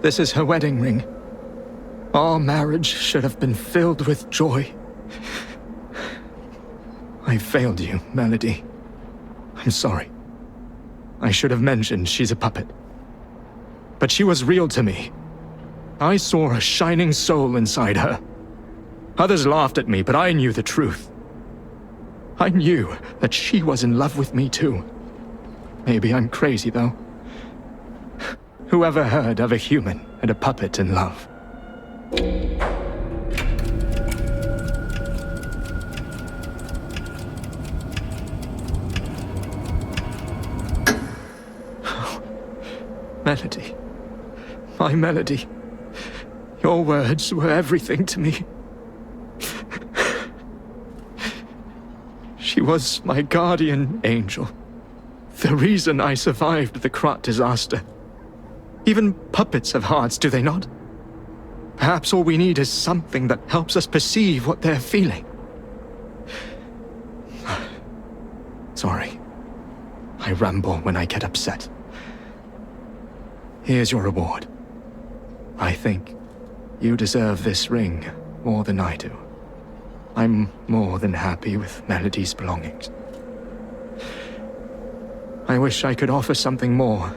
This is her wedding ring. Our marriage should have been filled with joy. I failed you, Melody. I'm sorry. I should have mentioned she's a puppet. But she was real to me. I saw a shining soul inside her. Others laughed at me, but I knew the truth. I knew that she was in love with me too. Maybe I'm crazy, though. Whoever heard of a human and a puppet in love? Melody. My Melody. Your words were everything to me. She was my guardian angel. The reason I survived the Krat disaster. Even puppets have hearts, do they not? Perhaps all we need is something that helps us perceive what they're feeling. Sorry. I ramble when I get upset. Here's your reward. I think you deserve this ring more than I do. I'm more than happy with Melody's belongings. I wish I could offer something more,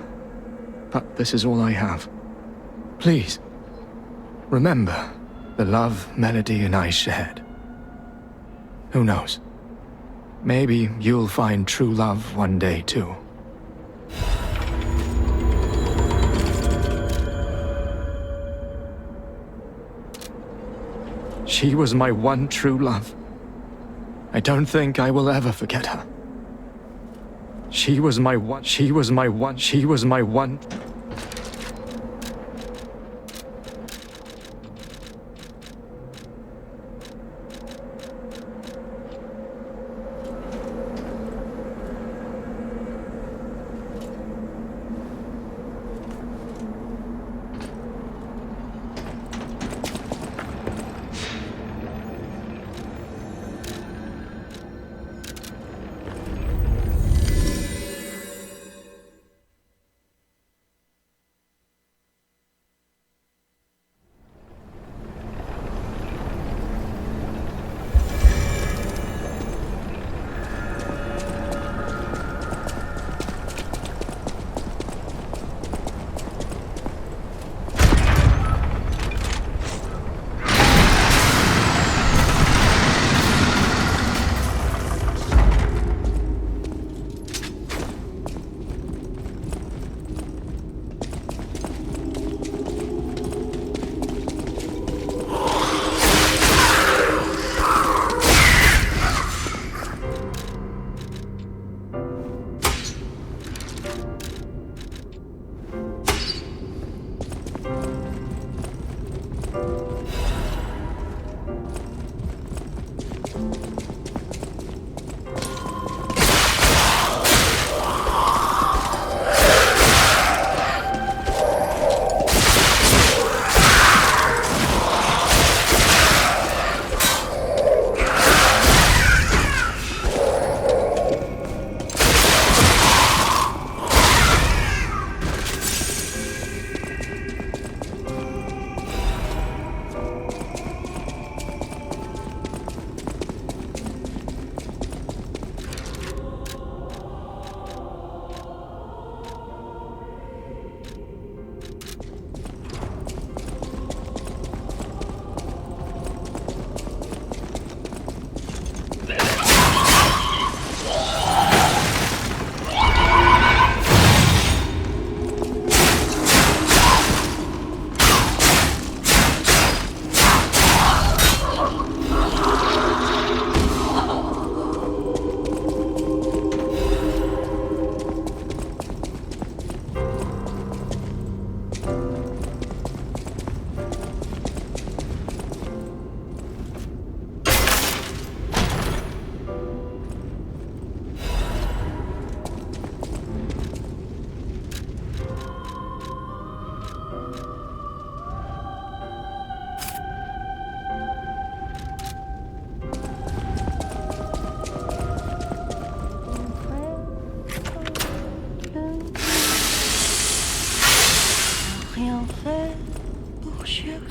but this is all I have. Please, remember the love Melody and I shared. Who knows? Maybe you'll find true love one day too. She was my one true love. I don't think I will ever forget her. She was my one.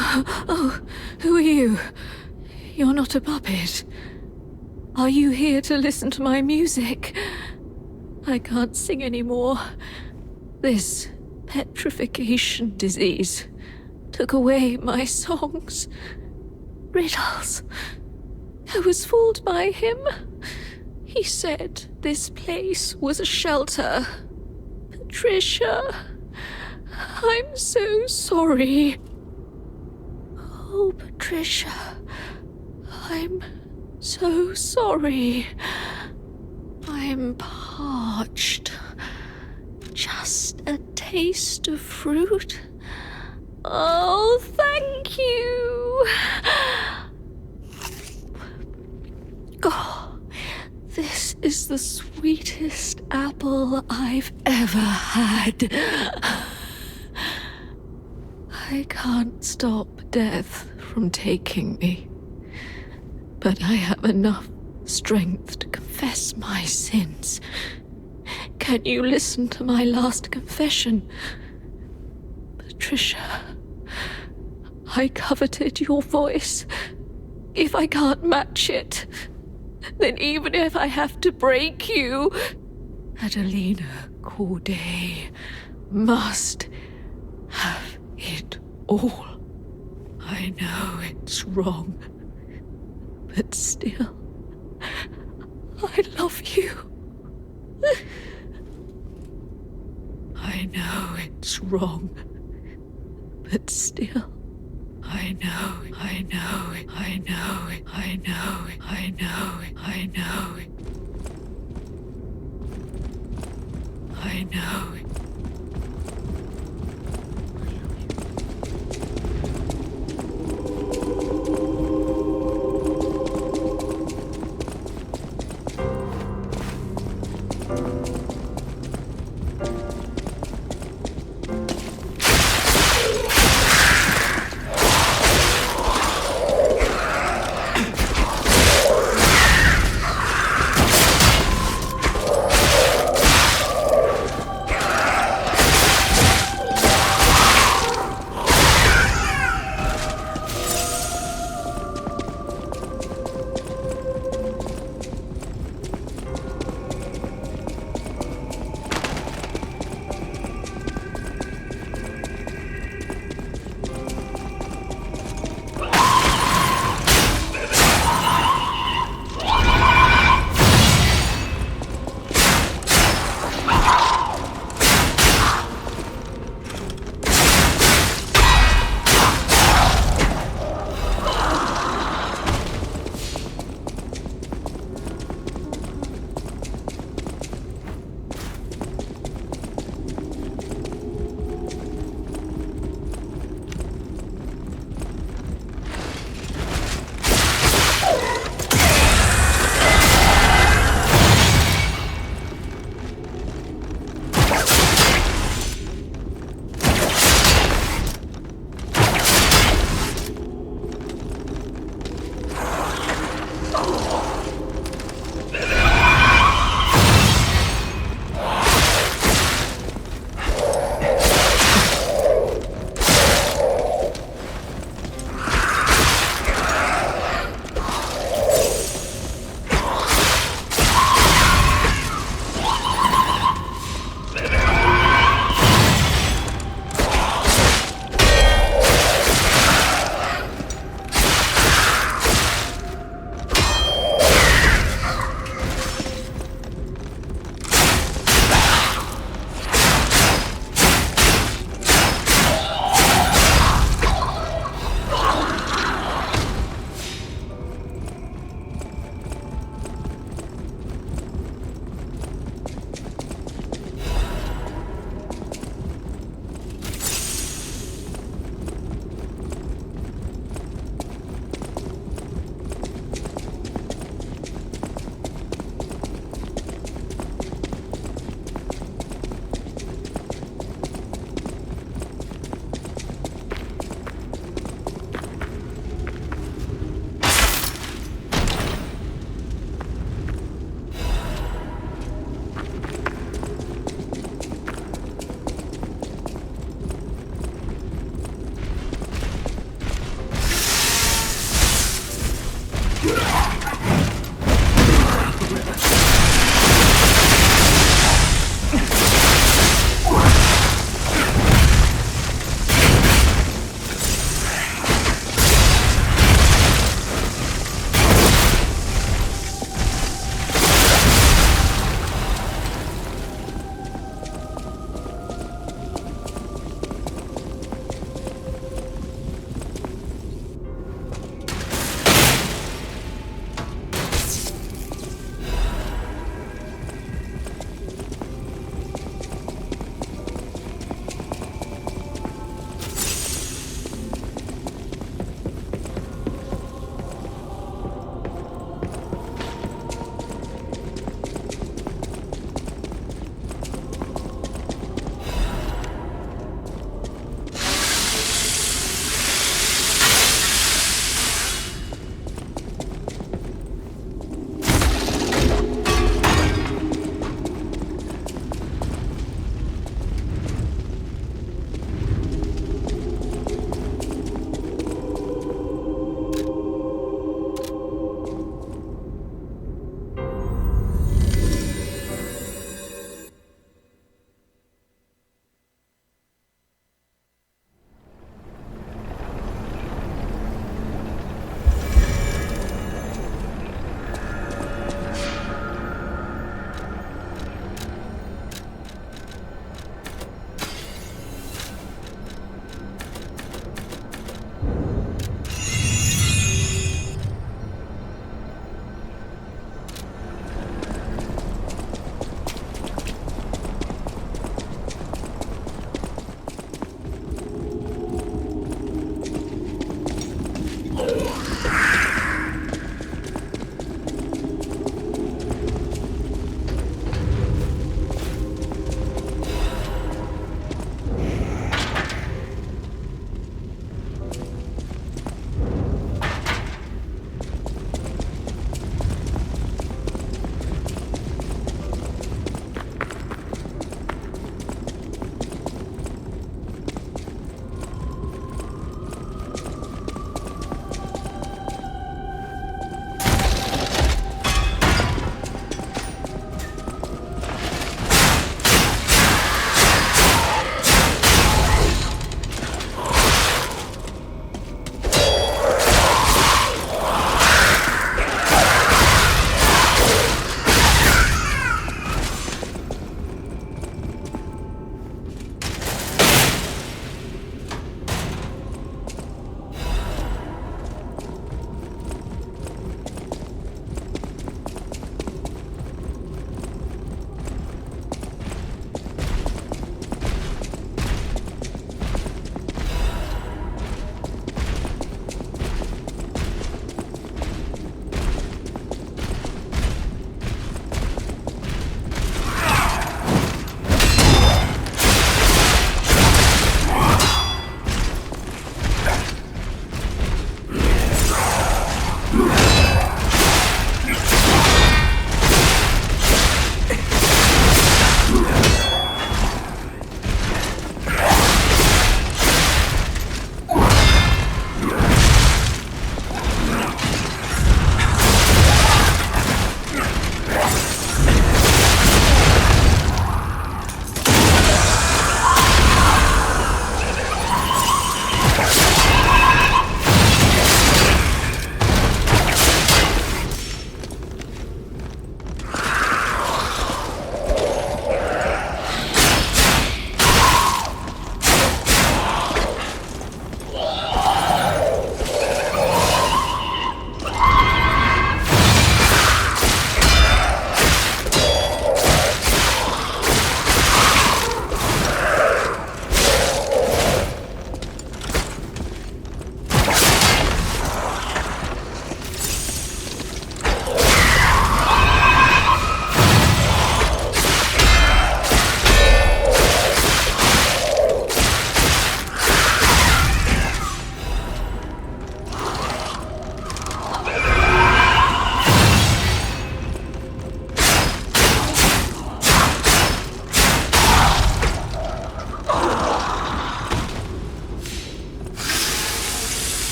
Oh, who are you? You're not a puppet. Are you here to listen to my music? I can't sing anymore. This petrification disease took away my songs. Riddles. I was fooled by him. He said this place was a shelter. Patricia, I'm so sorry. Oh, Patricia, I'm so sorry. I'm parched. Just a taste of fruit. Oh, thank you. Oh, this is the sweetest apple I've ever had. I can't stop death from taking me, but I have enough strength to confess my sins. Can you listen to my last confession? Patricia, I coveted your voice. If I can't match it, then even if I have to break you, Adelina Corday must have it all. I know it's wrong, but still, I love you. I know it's wrong, but still, I know it, I know it, I know it, I know it, I know it, I know it. I know it.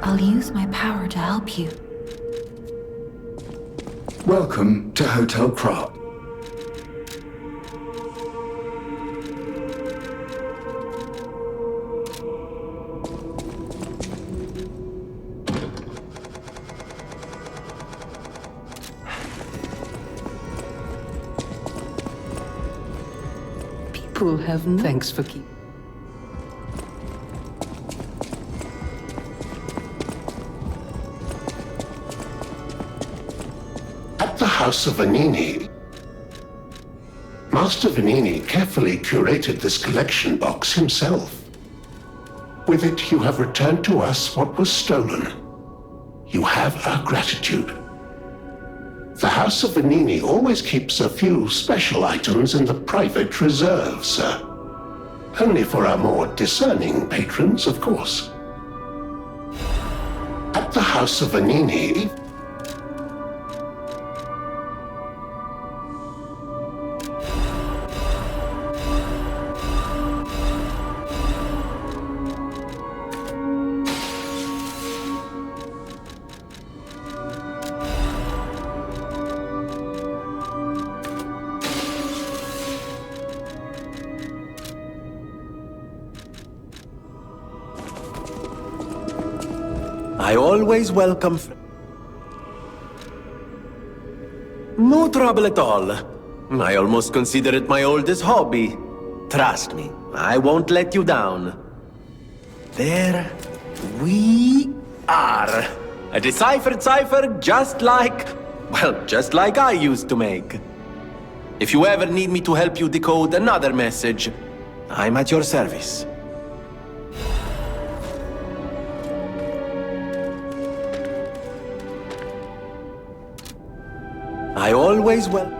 I'll use my power to help you. Welcome to Hotel Krat. People have no thanks for keeping. At the House of Venini, Master Venini carefully curated this collection box himself. With it, you have returned to us what was stolen. You have our gratitude. The House of Venini always keeps a few special items in the private reserve, sir. Only for our more discerning patrons, of course. At the House of Venini, I always welcome... No trouble at all. I almost consider it my oldest hobby. Trust me, I won't let you down. There we are. A deciphered cipher just like... well, just like I used to make. If you ever need me to help you decode another message, I'm at your service. I always will.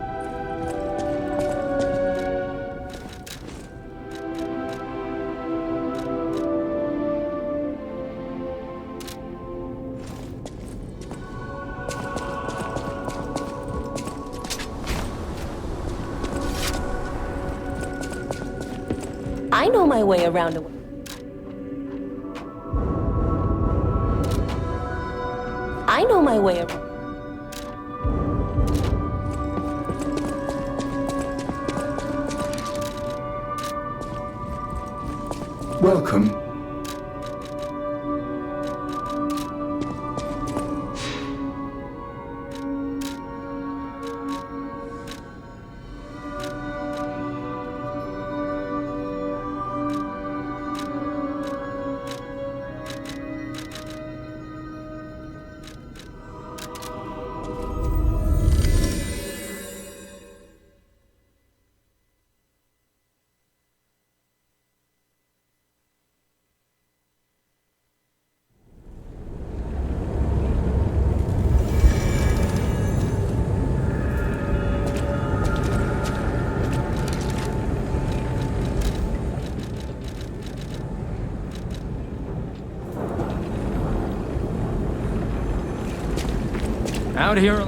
I know my way around a... I know my way around... Welcome. Out here.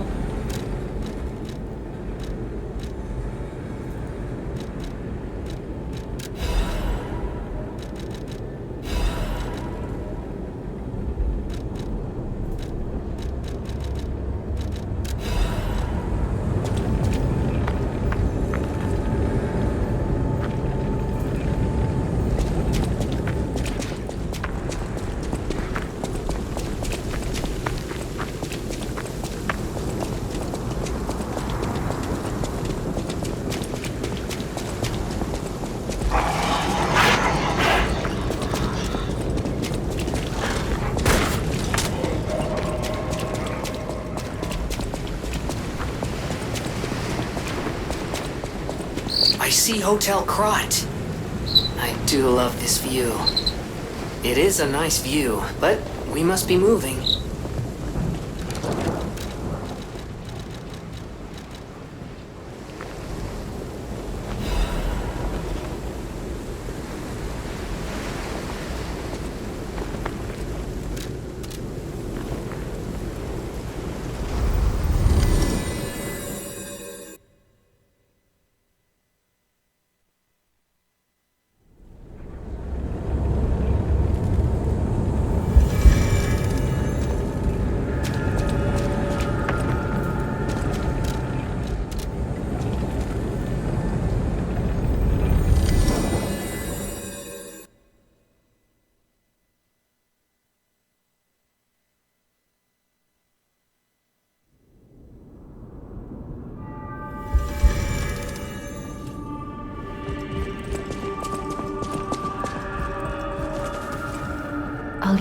I see Hotel Krat. I do love this view. It is a nice view, but we must be moving.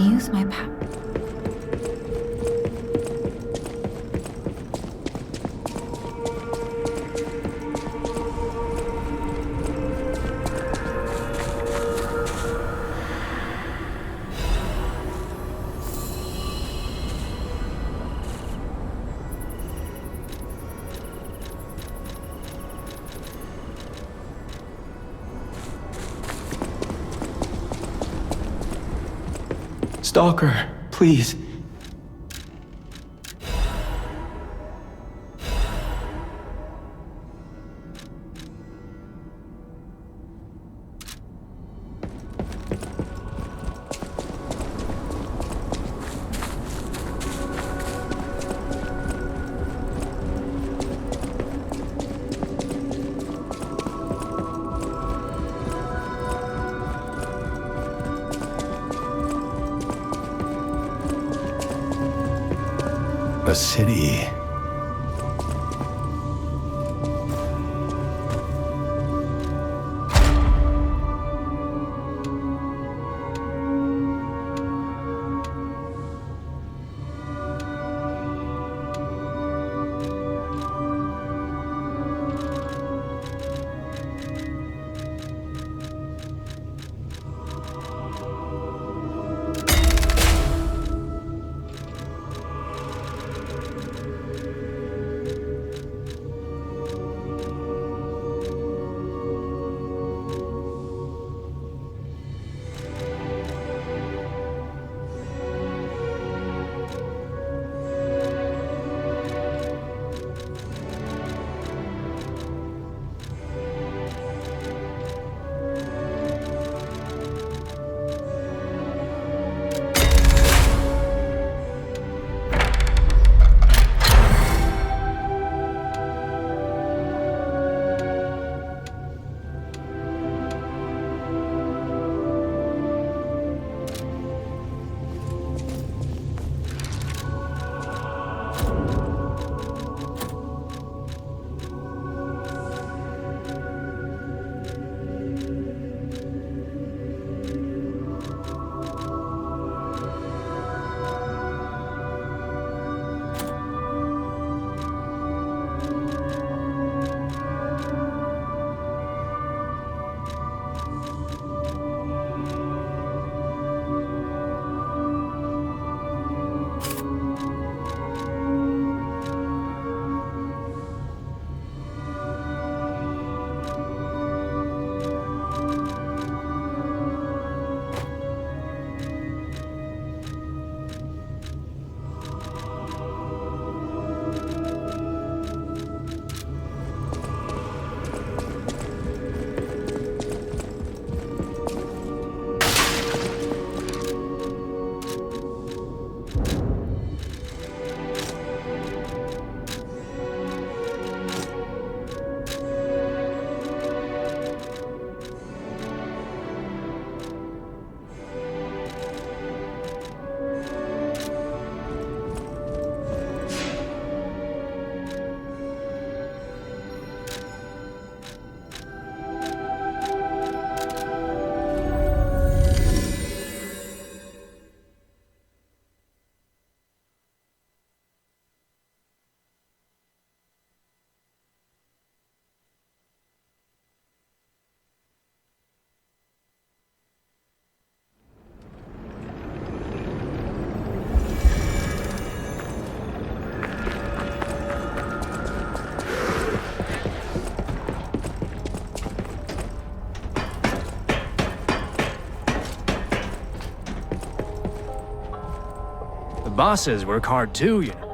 use my power. Stalker, please. A city. Bosses work hard too, you know.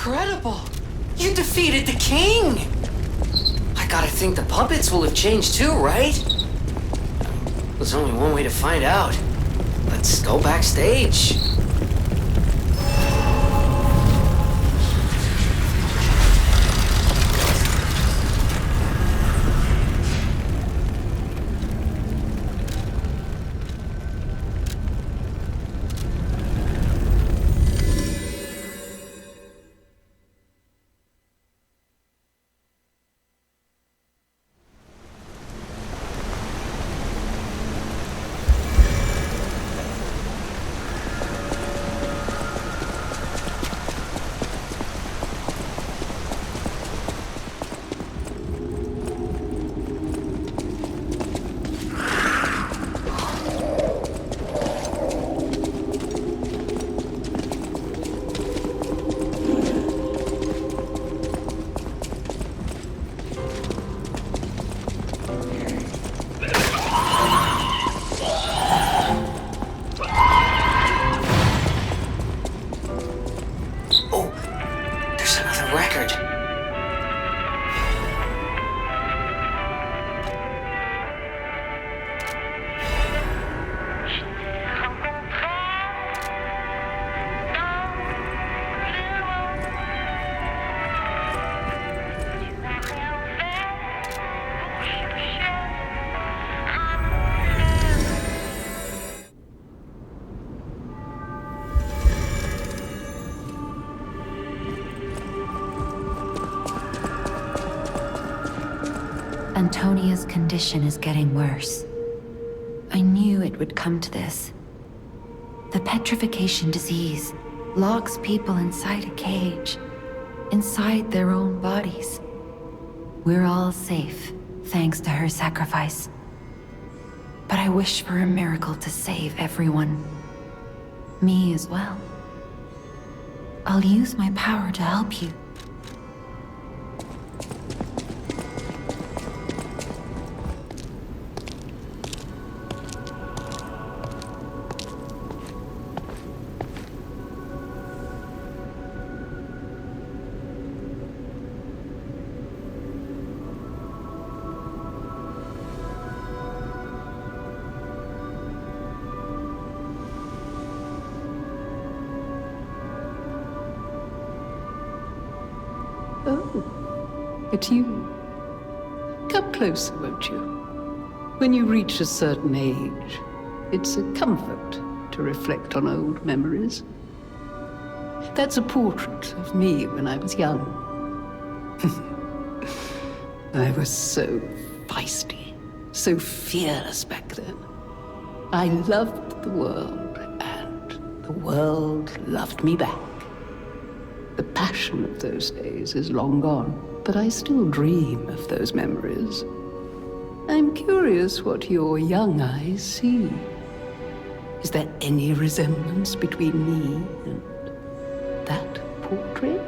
Incredible! You defeated the king! I gotta think the puppets will have changed too, right? There's only one way to find out. Let's go backstage. Antonia's condition is getting worse. I knew it would come to this. The petrification disease locks people inside a cage, inside their own bodies. We're all safe, thanks to her sacrifice. But I wish for a miracle to save everyone. Me as well. I'll use my power to help you. Oh, it's you. Come closer, won't you? When you reach a certain age, it's a comfort to reflect on old memories. That's a portrait of me when I was young. I was so feisty, so fearless back then. I loved the world, and the world loved me back. The passion of those days is long gone, but I still dream of those memories. I'm curious what your young eyes see. Is there any resemblance between me and that portrait?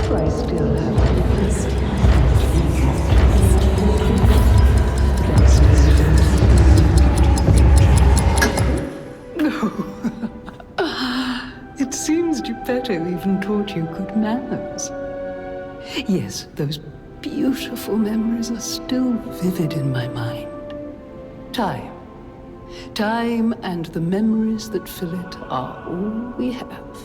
Do I still have It seems Geppetto even taught you good manners. Yes, those beautiful memories are still vivid in my mind. Time and the memories that fill it are all we have.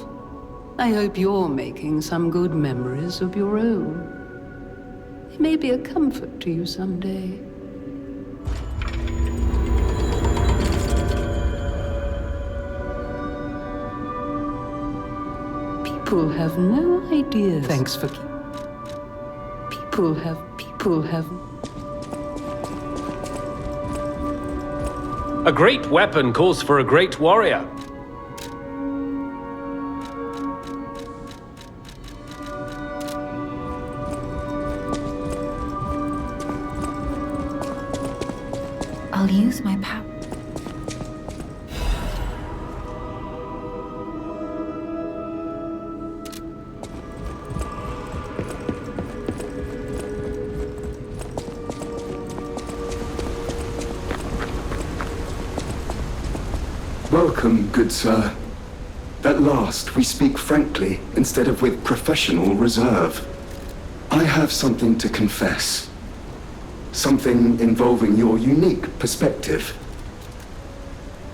I hope you're making some good memories of your own. They may be a comfort to you someday. People have no idea. Thanks for People have. A great weapon calls for a great warrior. I'll use my power. Welcome, good sir. At last, we speak frankly instead of with professional reserve. I have something to confess. Something involving your unique perspective.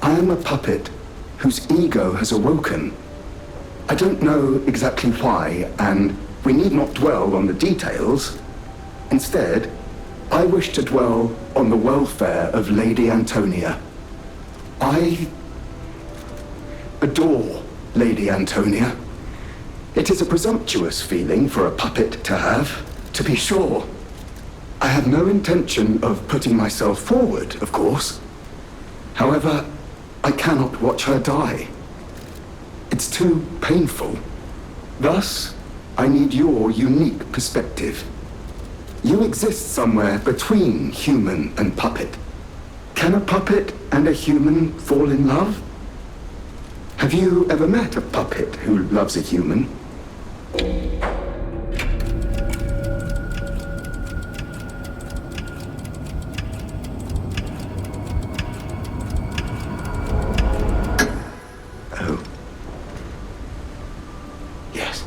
I am a puppet whose ego has awoken. I don't know exactly why, and we need not dwell on the details. Instead, I wish to dwell on the welfare of Lady Antonia. I adore Lady Antonia. It is a presumptuous feeling for a puppet to have, to be sure. I have no intention of putting myself forward, of course. However, I cannot watch her die. It's too painful. Thus, I need your unique perspective. You exist somewhere between human and puppet. Can a puppet and a human fall in love? Have you ever met a puppet who loves a human? Oh. Yes.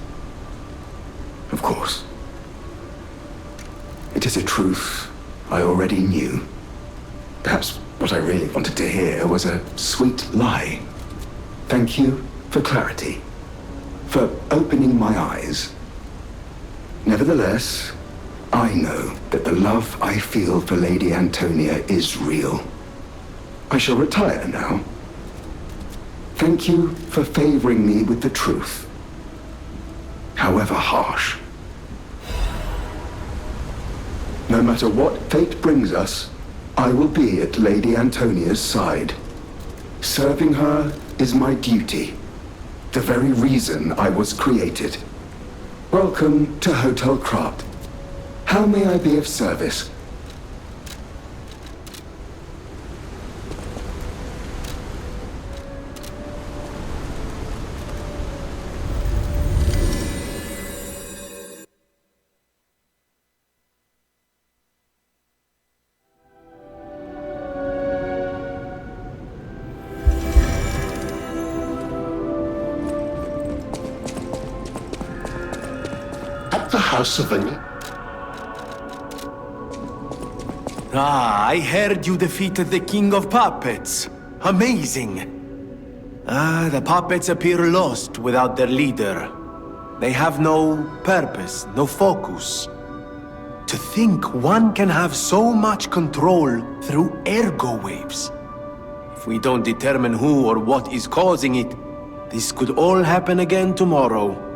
Of course. It is a truth I already knew. Perhaps what I really wanted to hear was a sweet lie. Thank you for clarity, for opening my eyes. Nevertheless, I know that the love I feel for Lady Antonia is real. I shall retire now. Thank you for favoring me with the truth, however harsh. No matter what fate brings us, I will be at Lady Antonia's side. Serving her is my duty, the very reason I was created. Welcome to Hotel Krat. How may I be of service? House of Ah, I heard you defeated the King of Puppets. Amazing. The puppets appear lost without their leader. They have no purpose, no focus. To think one can have so much control through ergo waves. If we don't determine who or what is causing it, this could all happen again tomorrow.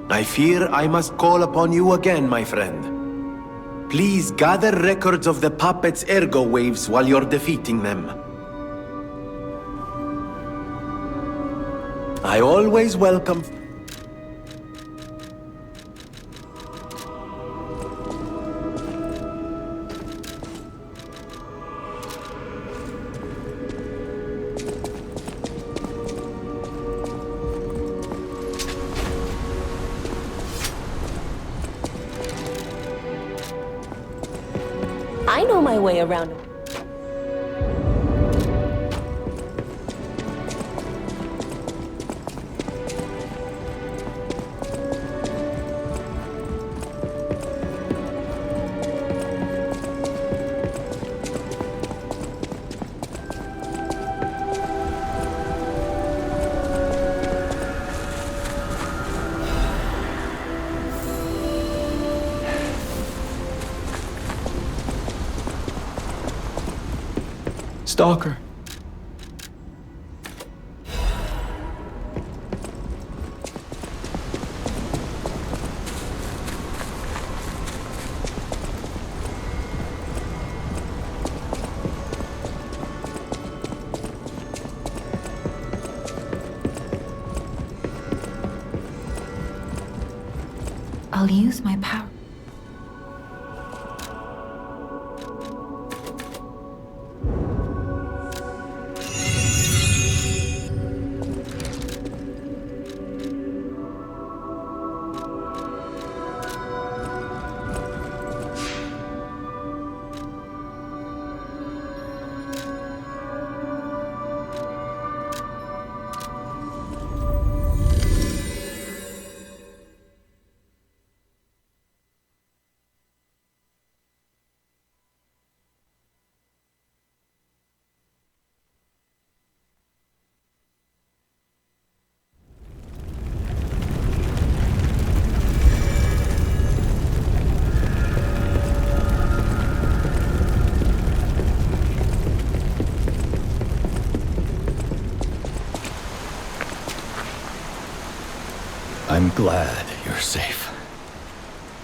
I fear I must call upon you again, my friend. Please gather records of the puppets' ergo waves while you're defeating them. I always welcome... I know my way around. Stalker. I'll use my power. I'm glad you're safe.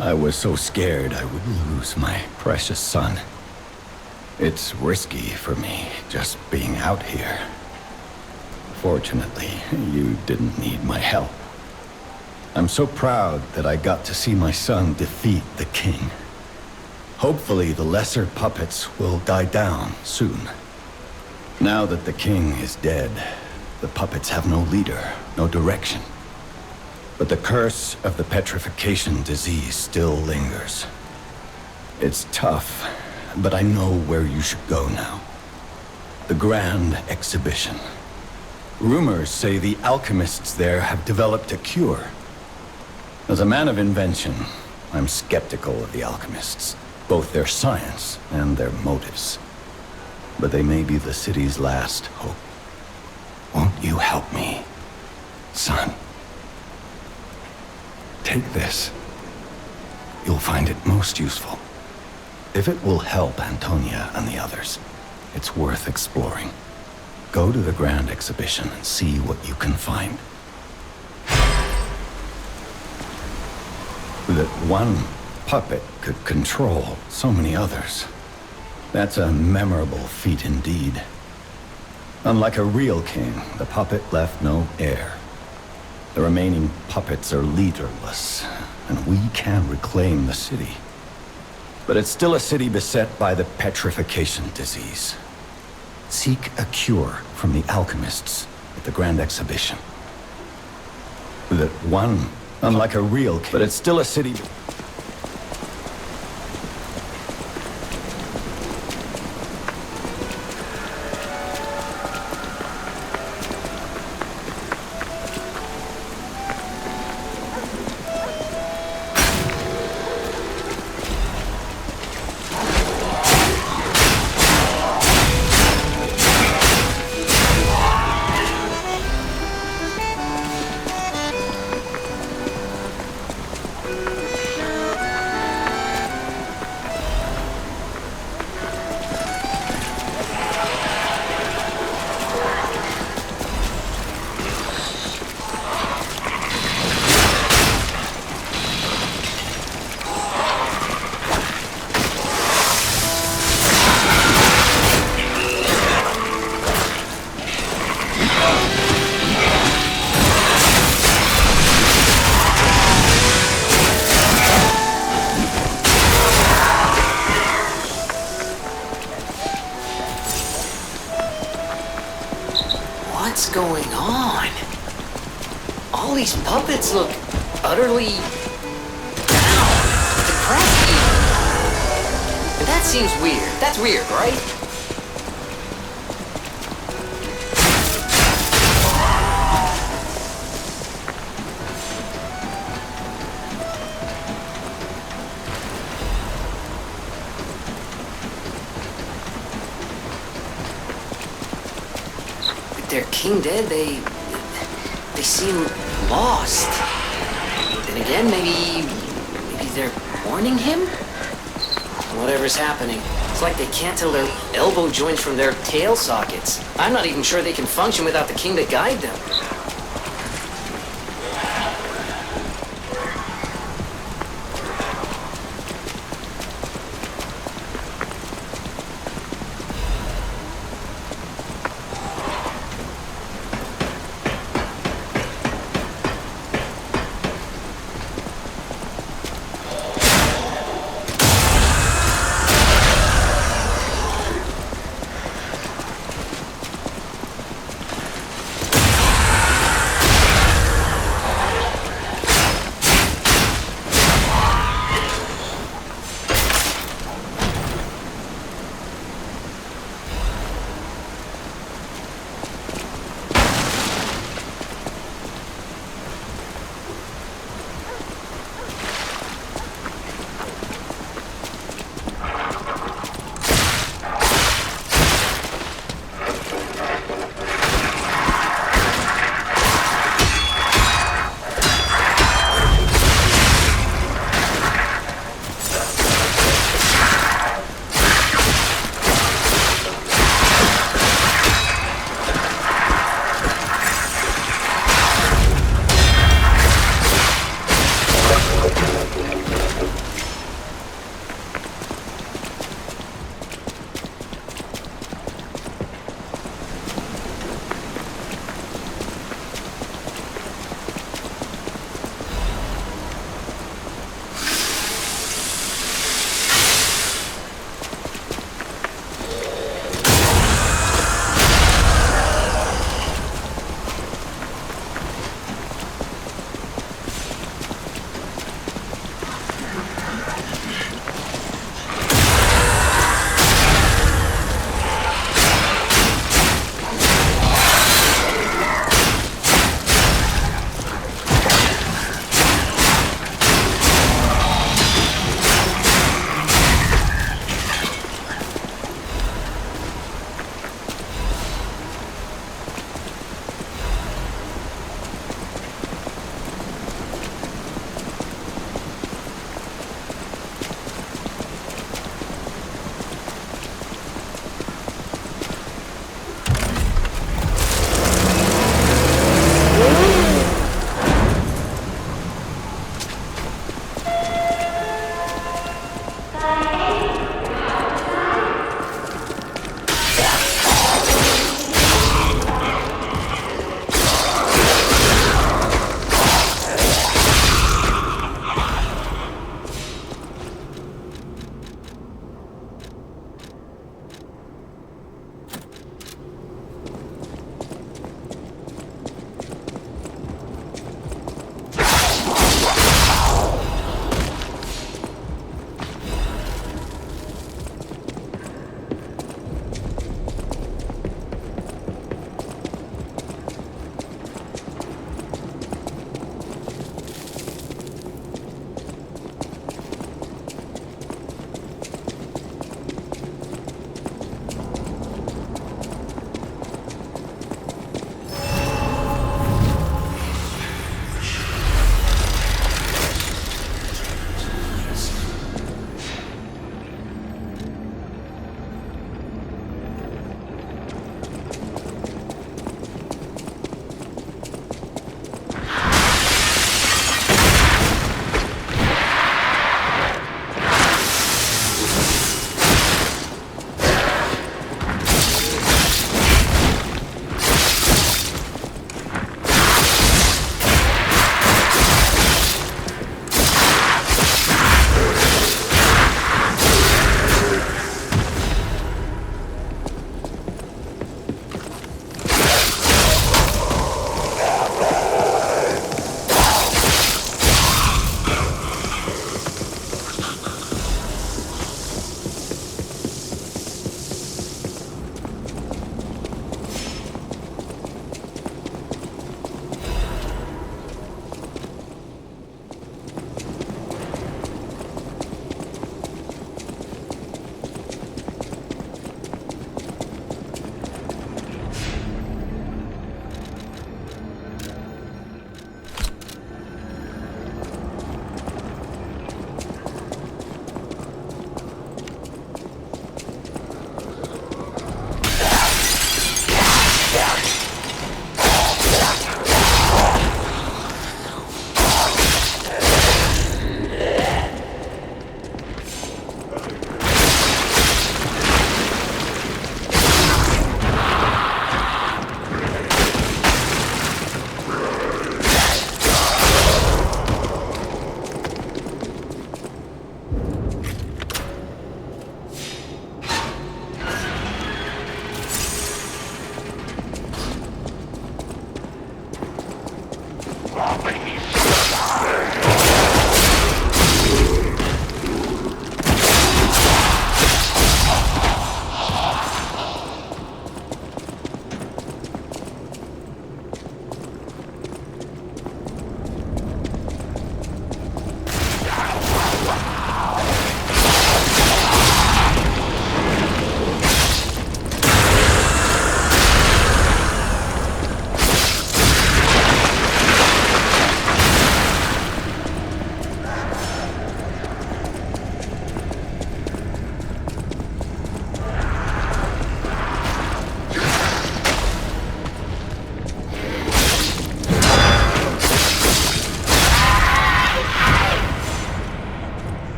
I was so scared I would lose my precious son. It's risky for me, just being out here. Fortunately, you didn't need my help. I'm so proud that I got to see my son defeat the king. Hopefully the lesser puppets will die down soon. Now that the king is dead, the puppets have no leader, no direction. But the curse of the petrification disease still lingers. It's tough, but I know where you should go now. The Grand Exhibition. Rumors say the alchemists there have developed a cure. As a man of invention, I'm skeptical of the alchemists, both their science and their motives. But they may be the city's last hope. Won't you help me, son? Take this. You'll find it most useful. If it will help Antonia and the others, it's worth exploring. Go to the Grand Exhibition and see what you can find. That one puppet could control so many others. That's a memorable feat indeed. Unlike a real king, the puppet left no heir. The remaining puppets are leaderless, and we can reclaim the city. But it's still a city beset by the petrification disease. Seek a cure from the alchemists at the Grand Exhibition. That one, unlike a real king, but it's still a city... What's going on? All these puppets look utterly down, depressed even. And that seems weird. That's weird, right? Their king dead, they seem lost. Then again, maybe they're mourning him? Whatever's happening, it's like they can't tell their elbow joints from their tail sockets. I'm not even sure they can function without the king to guide them.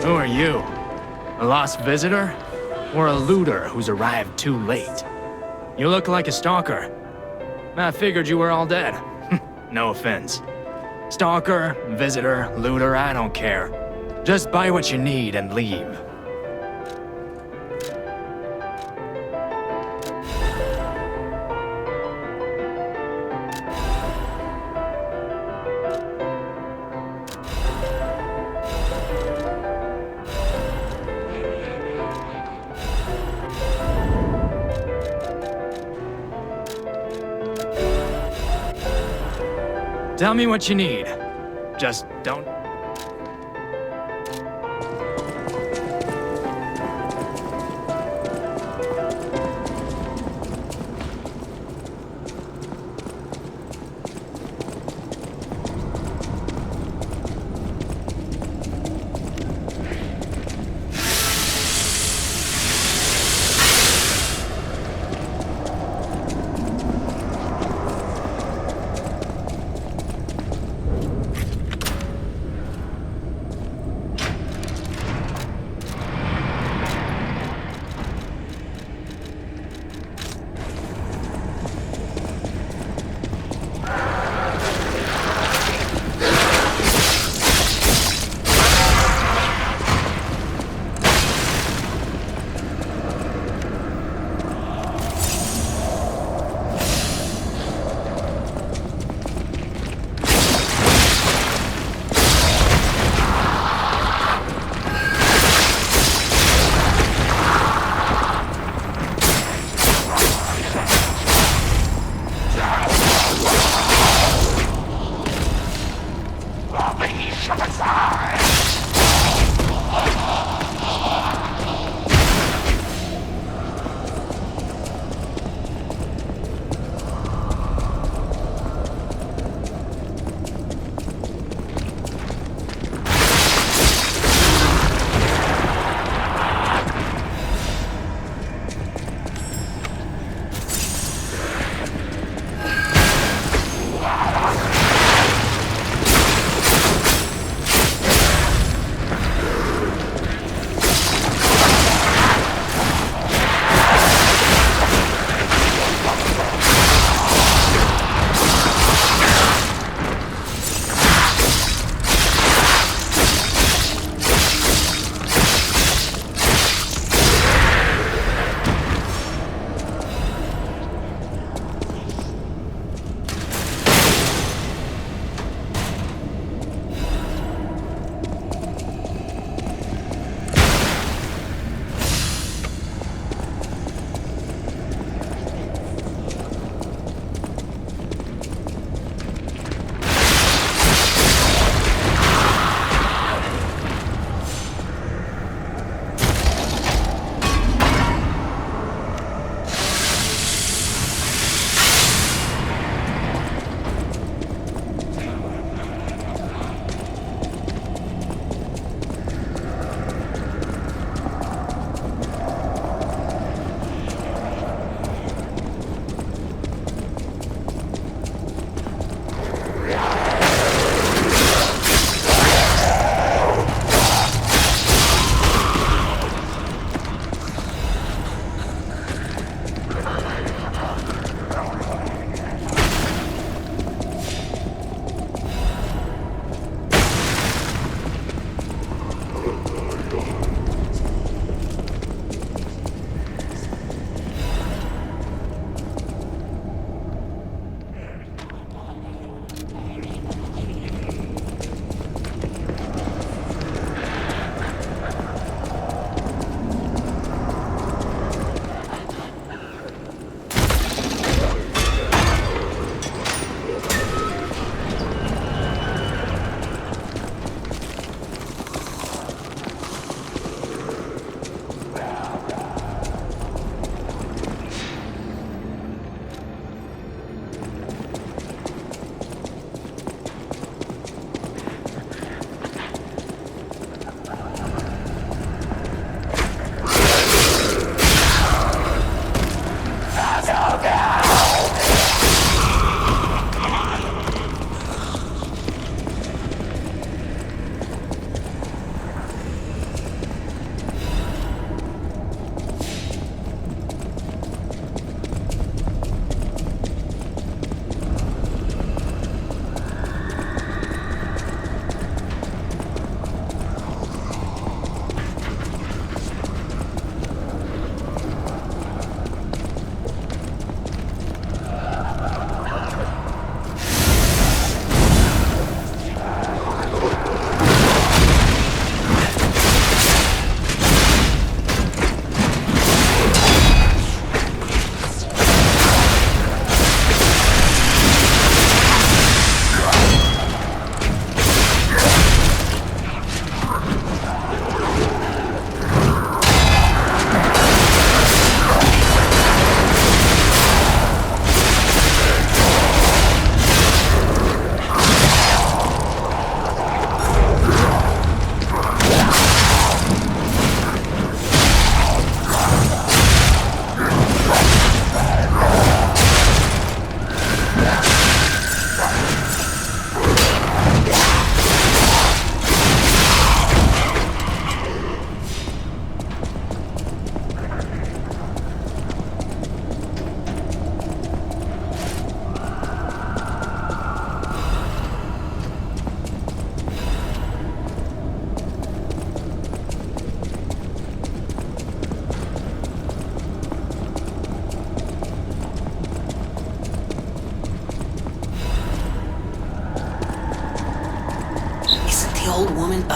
Who are you? A lost visitor? Or a looter who's arrived too late? You look like a stalker. I figured you were all dead. No offense. Stalker, visitor, looter, I don't care. Just buy what you need and leave. Tell me what you need. Just don't...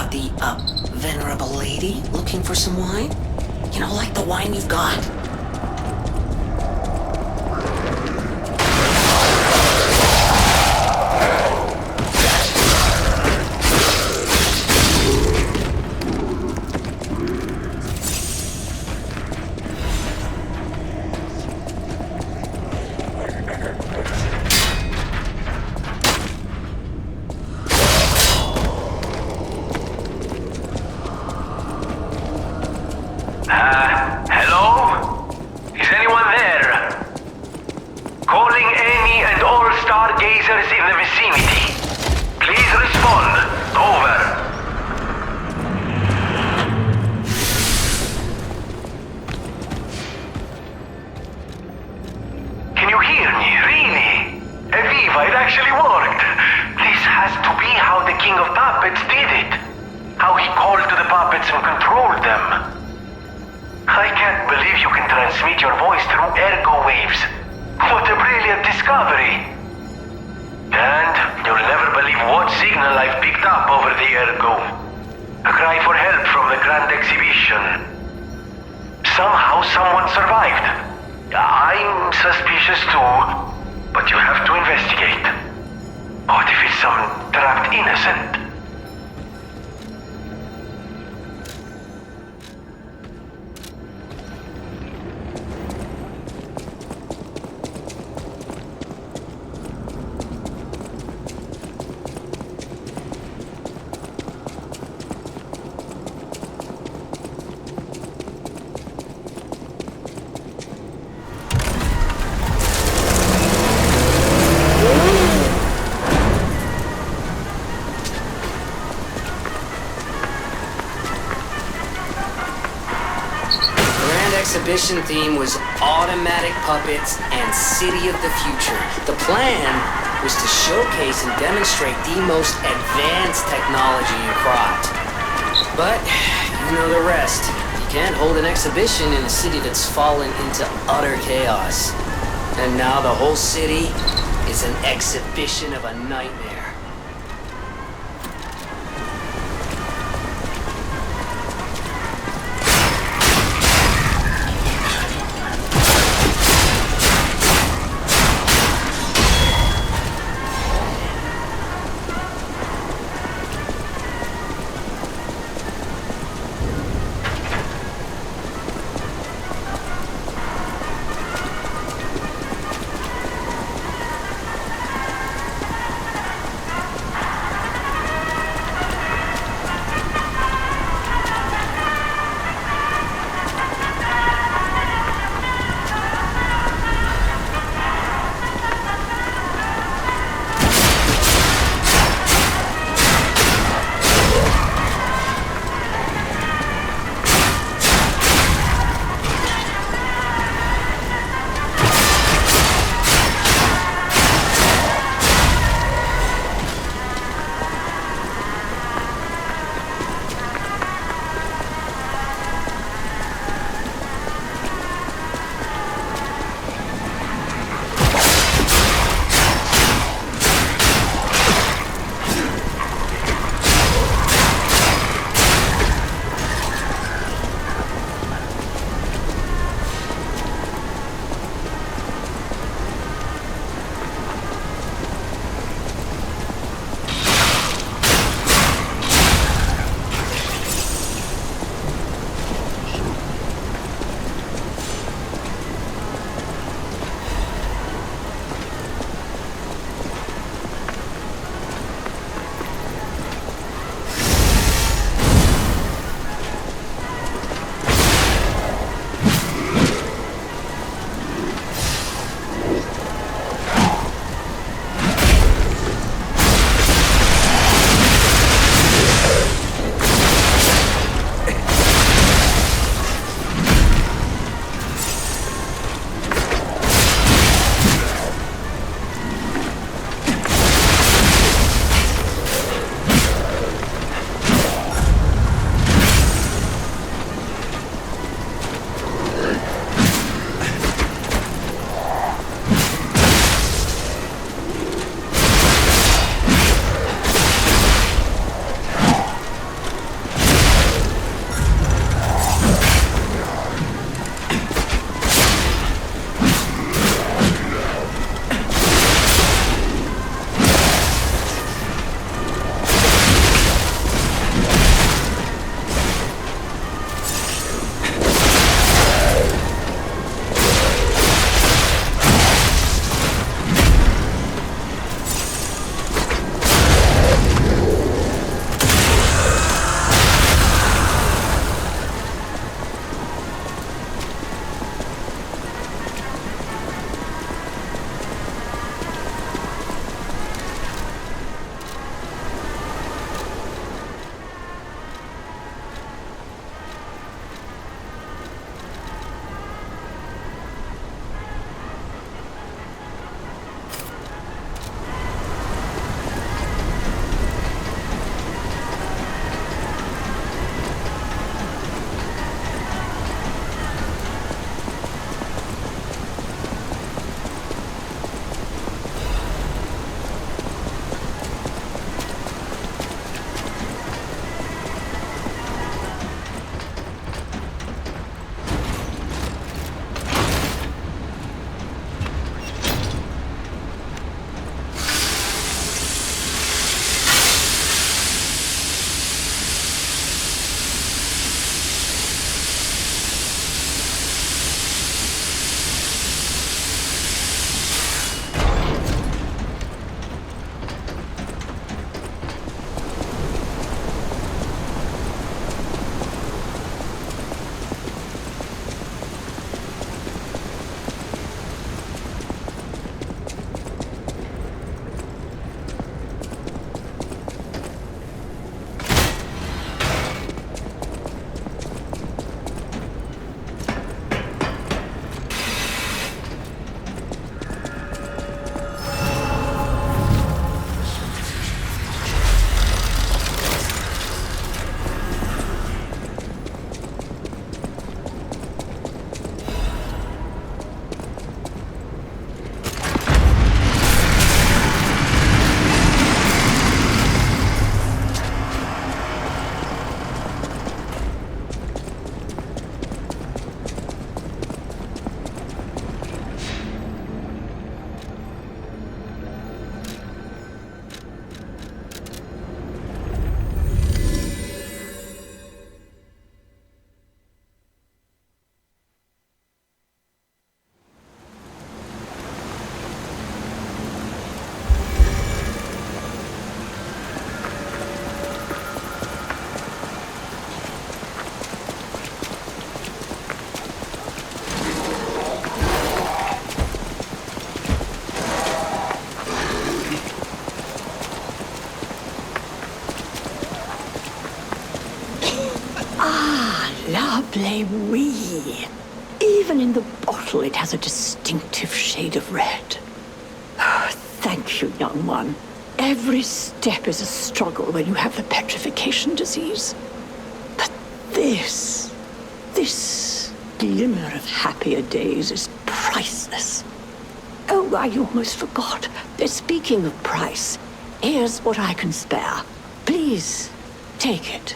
about the, venerable lady looking for some wine? You know, like the wine you've got. Hello? Is anyone there? Calling any and all stargazers in the vicinity. Please respond. Over. Can you hear me? Really? Eviva, it actually worked. This has to be how the King of Puppets did it. How he called to the puppets and controlled them. I can't believe you can transmit your voice through ergo waves. What a brilliant discovery. And you'll never believe what signal I've picked up over the ergo. A cry for help from the Grand Exhibition. Somehow someone survived. I'm suspicious too, but you'll have to investigate. What if it's some trapped innocent? Exhibition theme was automatic puppets and city of the future. The plan was to showcase and demonstrate the most advanced technology in Krat. But you know the rest. You can't hold an exhibition in a city that's fallen into utter chaos. And now the whole city is an exhibition of a nightmare. Lovely wee. Even in the bottle, it has a distinctive shade of red. Oh, thank you, young one. Every step is a struggle when you have the petrification disease. But this glimmer of happier days is priceless. Oh, I almost forgot. Speaking of price, here's what I can spare. Please, take it.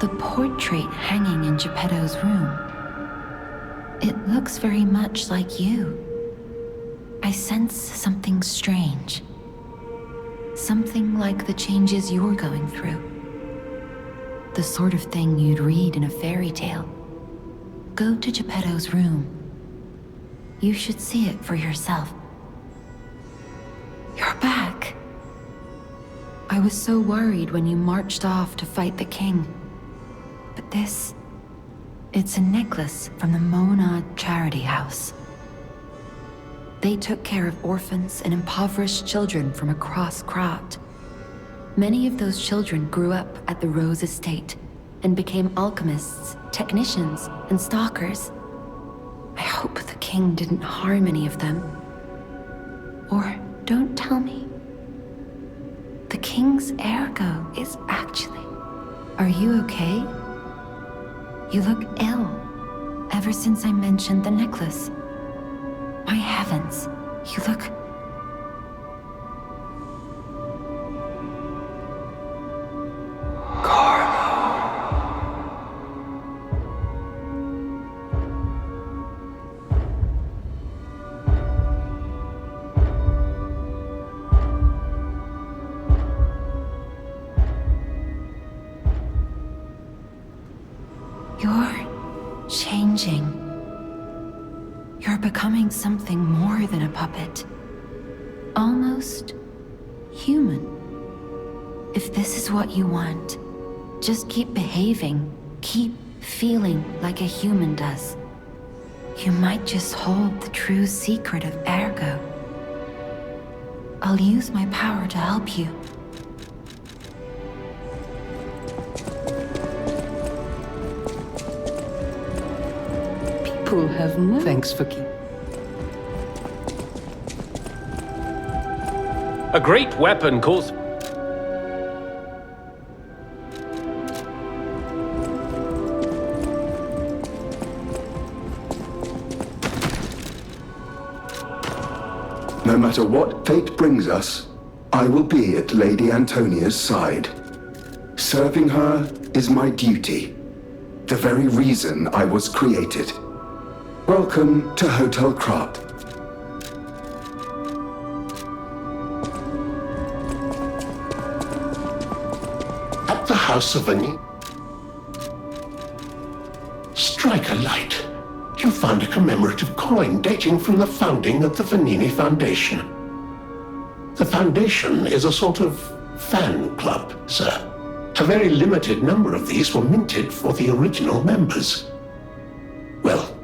The portrait hanging in Geppetto's room. It looks very much like you. I sense something strange. Something like the changes you're going through. The sort of thing you'd read in a fairy tale. Go to Geppetto's room. You should see it for yourself. You're back. I was so worried when you marched off to fight the king. But it's a necklace from the Monad Charity House. They took care of orphans and impoverished children from across Krat. Many of those children grew up at the Rose Estate and became alchemists, technicians, and stalkers. I hope the king didn't harm any of them. Or don't tell me. The king's ergo is actually... Are you okay? You look ill, ever since I mentioned the necklace. My heavens, you look... You're changing. You're becoming something more than a puppet. Almost human. If this is what you want, just keep behaving, keep feeling like a human does. You might just hold the true secret of ergo. I'll use my power to help you. People have no... Thanks for keeping... A great weapon calls... No matter what fate brings us, I will be at Lady Antonia's side. Serving her is my duty, the very reason I was created. Welcome to Hotel Krat. At the House of Veronique. Strike a light. You found a commemorative coin dating from the founding of the Venini Foundation. The Foundation is a sort of fan club, sir. A very limited number of these were minted for the original members. Well,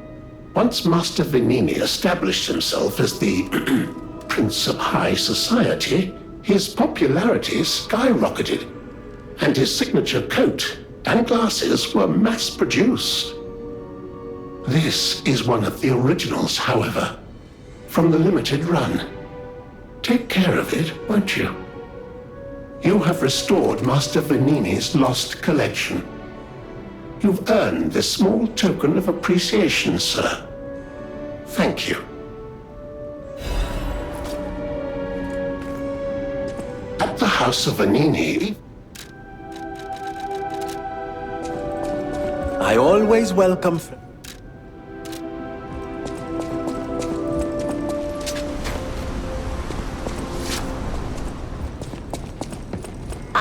once Master Venini established himself as the Prince of High Society, his popularity skyrocketed, and his signature coat and glasses were mass-produced. This is one of the originals, however, from the limited run. Take care of it, won't you? You have restored Master Venini's lost collection. You've earned this small token of appreciation, sir. Thank you. At the House of Venini... I always welcome...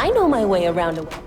I know my way around a...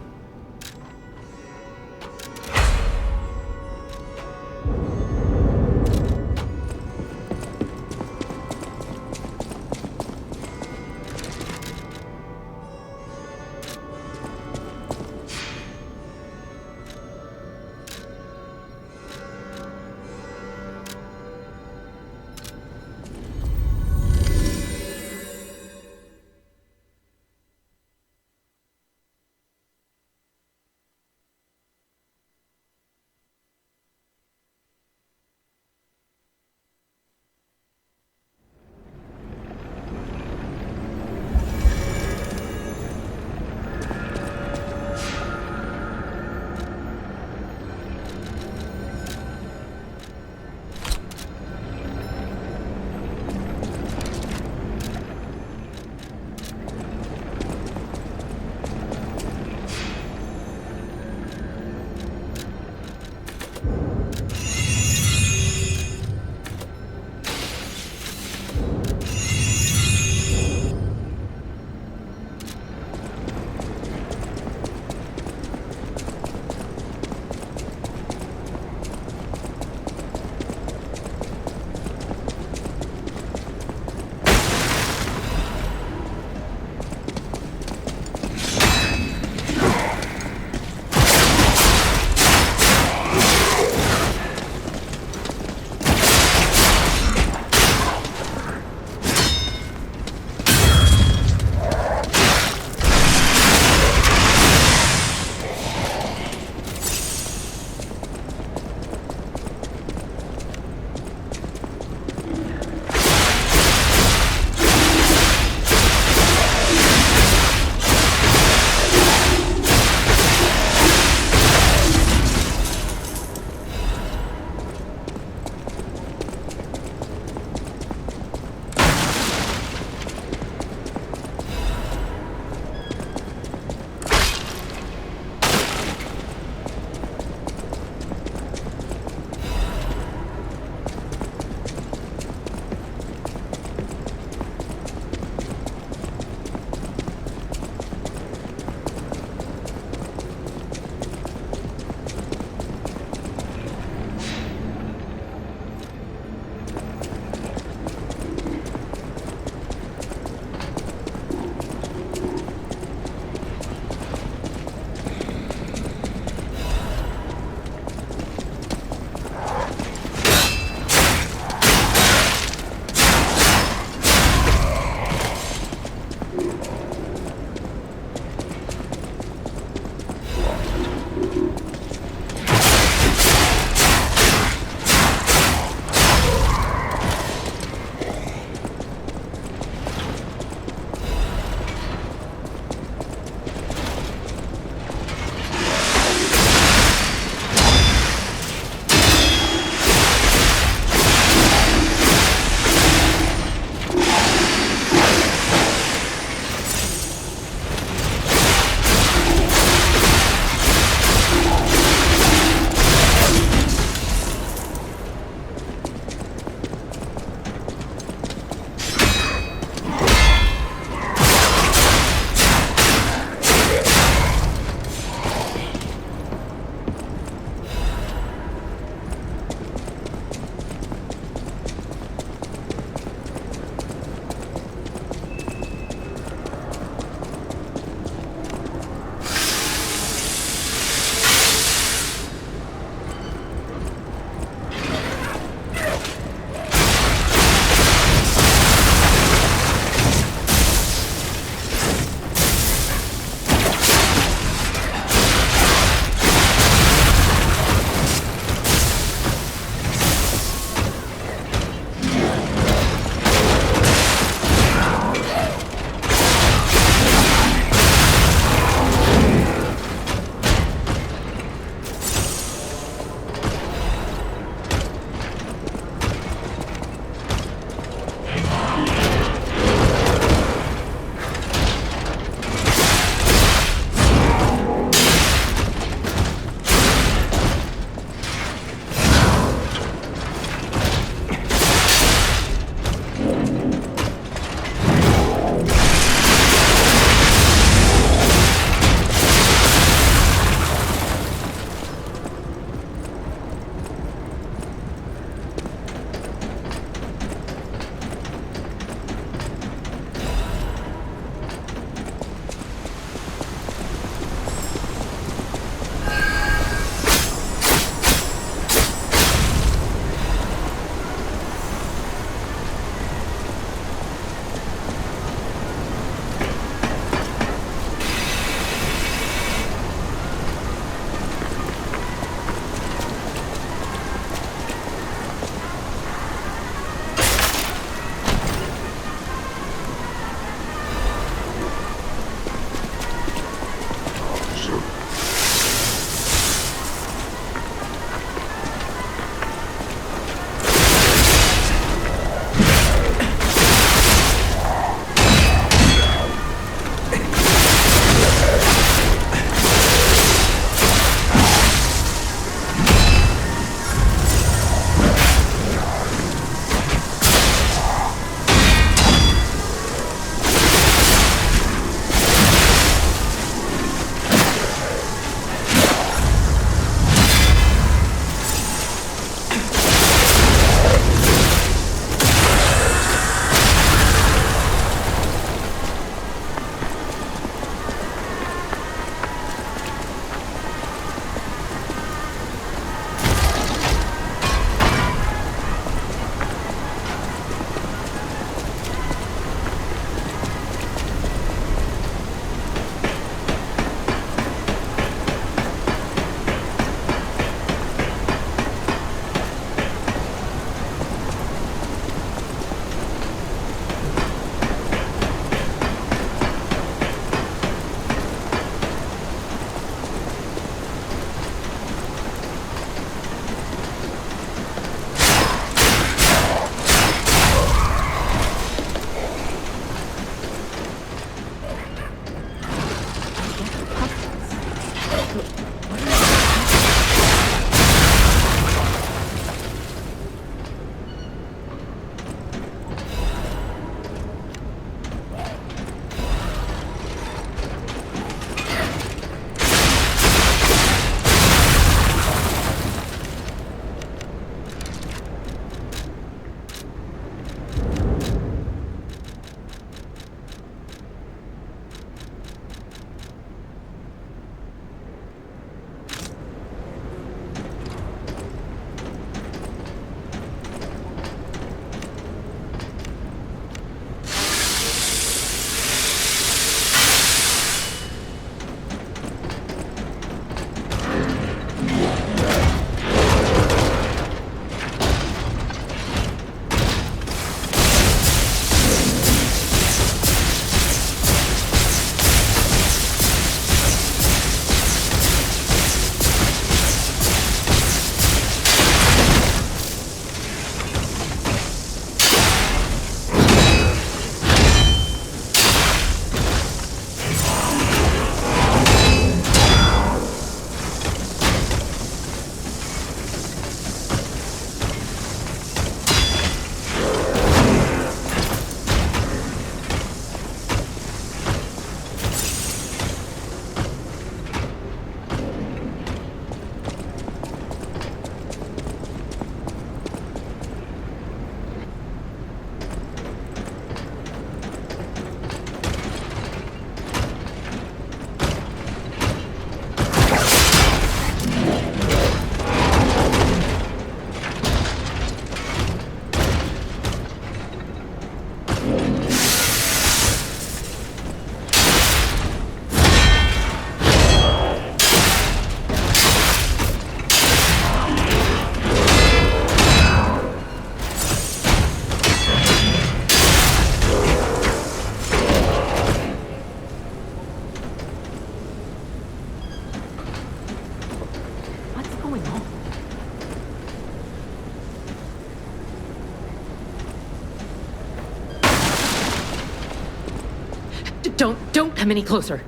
Don't come any closer.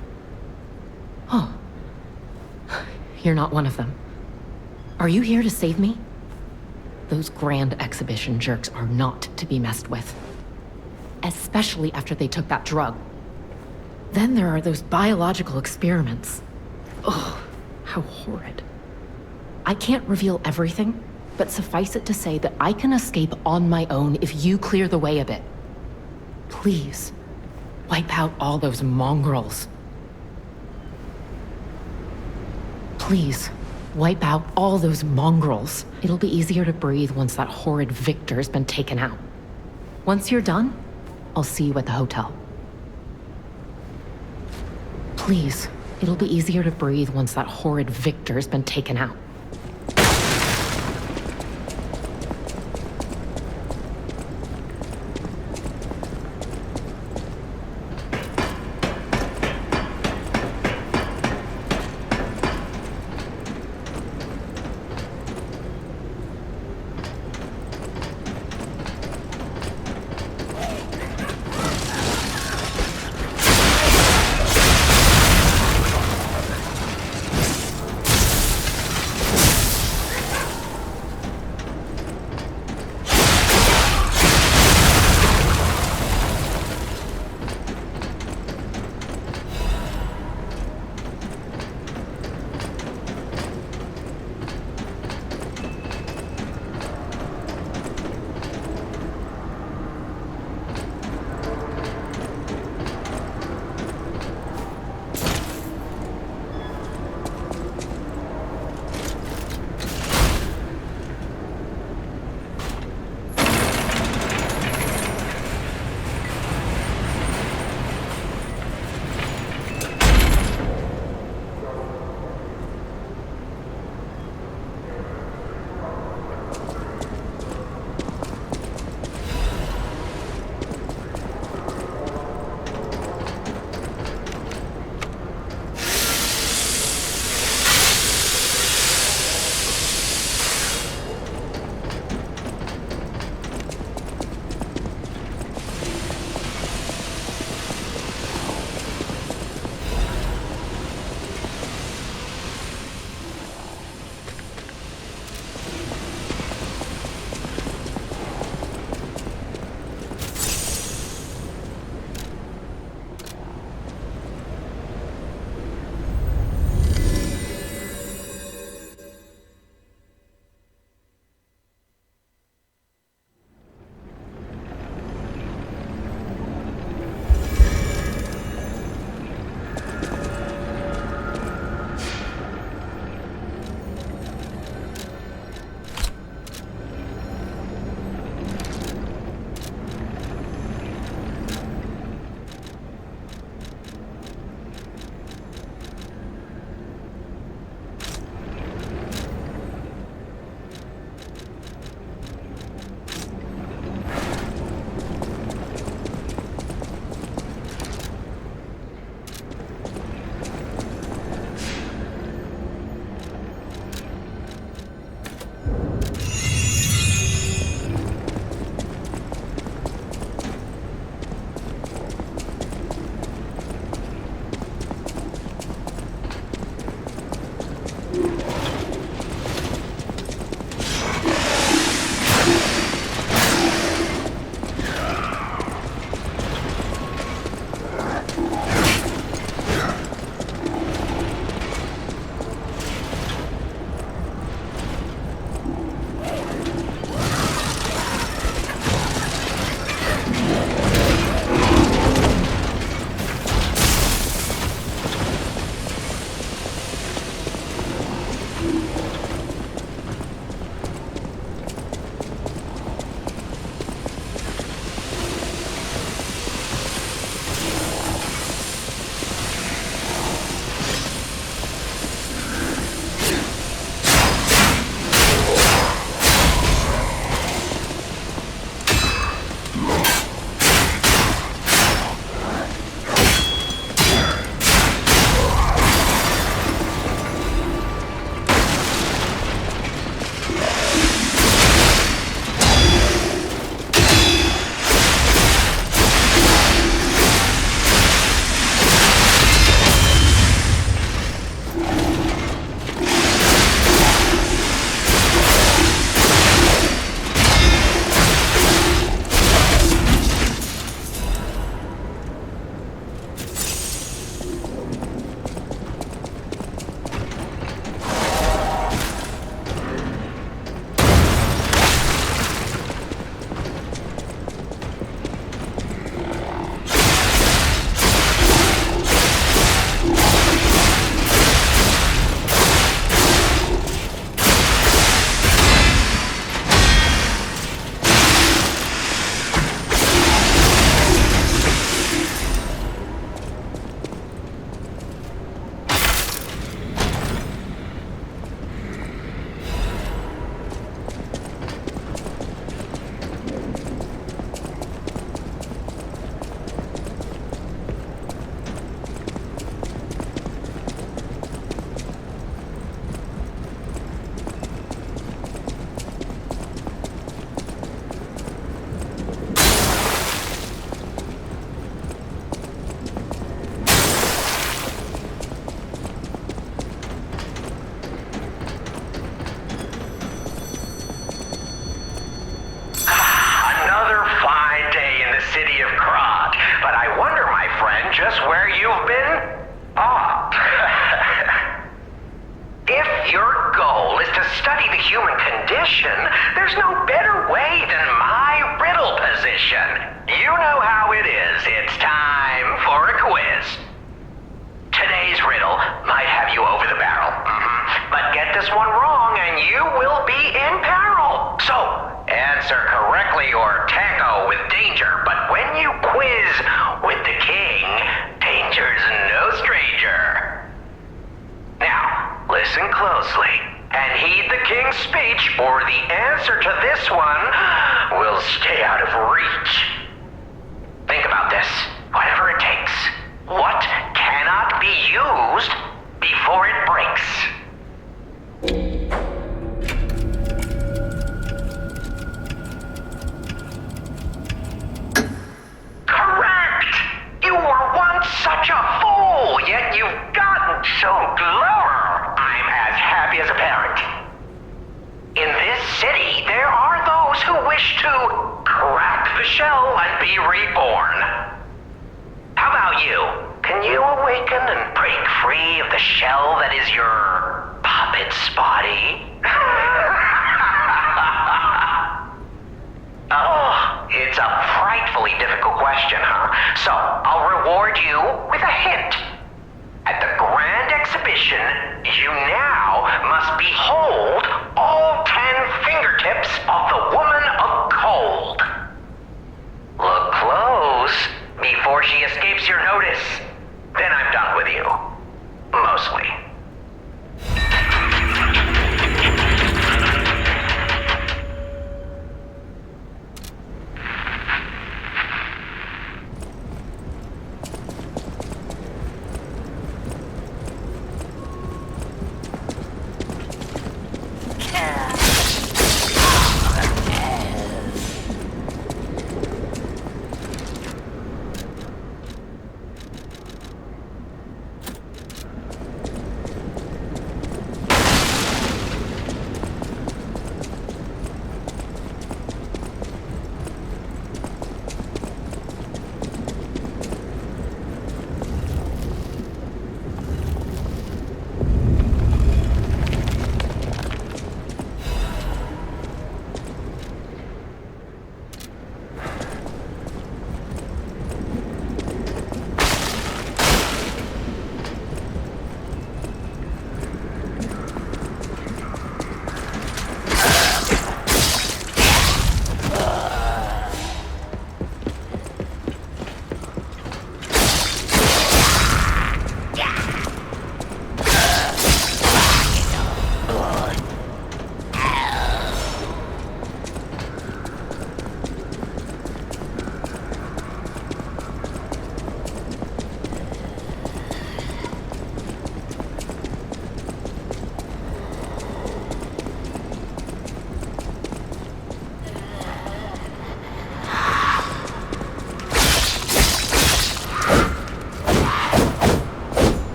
Oh. You're not one of them. Are you here to save me? Those grand exhibition jerks are not to be messed with. Especially after they took that drug. Then there are those biological experiments. Oh, how horrid. I can't reveal everything, but suffice it to say that I can escape on my own if you clear the way a bit. Please, wipe out all those mongrels. Please, wipe out all those mongrels. It'll be easier to breathe once that horrid Victor's been taken out. Once you're done, I'll see you at the hotel. Please, it'll be easier to breathe once that horrid Victor's been taken out. where you've been? Oh. If your goal is to study the human condition, there's no better way than my riddle position. You know how it is. It's time for a quiz. Today's riddle might have you over the barrel. But get this one wrong and you will be in peril. So, answer correctly or tango with danger. But when you quiz with the king, danger's no stranger. Now, listen closely and heed the king's speech, or the answer to this one will stay out of reach. Think about this, whatever it takes. What cannot be used before it breaks? Correct! You were once such a fool, yet you've gotten so clever. I'm as happy as a parent. In this city, there are those who wish to crack the shell and be reborn. How about you? Can you awaken and break free of the shell that is your puppet's body? Oh, it's a frightfully difficult question, huh? So, I'll reward you with a hint. At the grand exhibition, you now must behold all 10 fingertips of the woman of cold. Look close before she escapes your notice. Then I'm done with you. Mostly.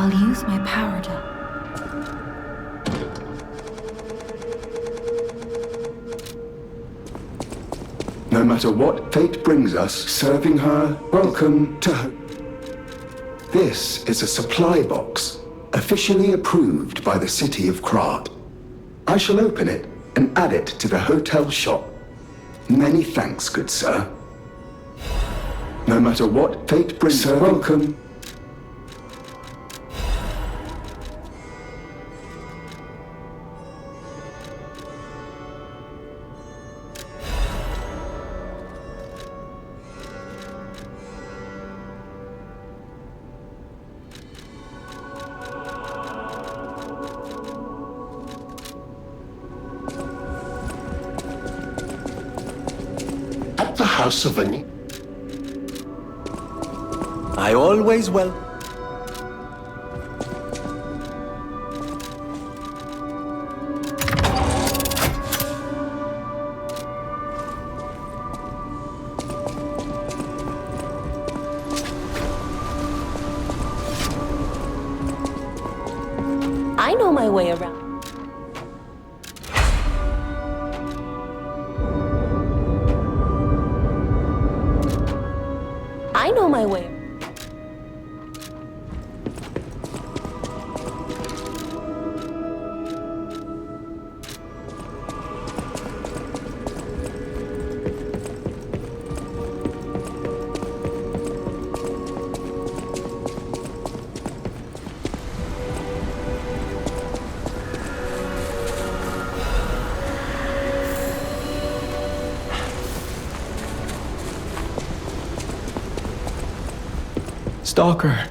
I'll use my power to... No matter what fate brings us, serving her, welcome to her. This is a supply box, officially approved by the city of Krat. I shall open it and add it to the hotel shop. Many thanks, good sir. No matter what fate brings her, welcome. House of Veronique. I always will. I know my way around. I know my way. Stalker.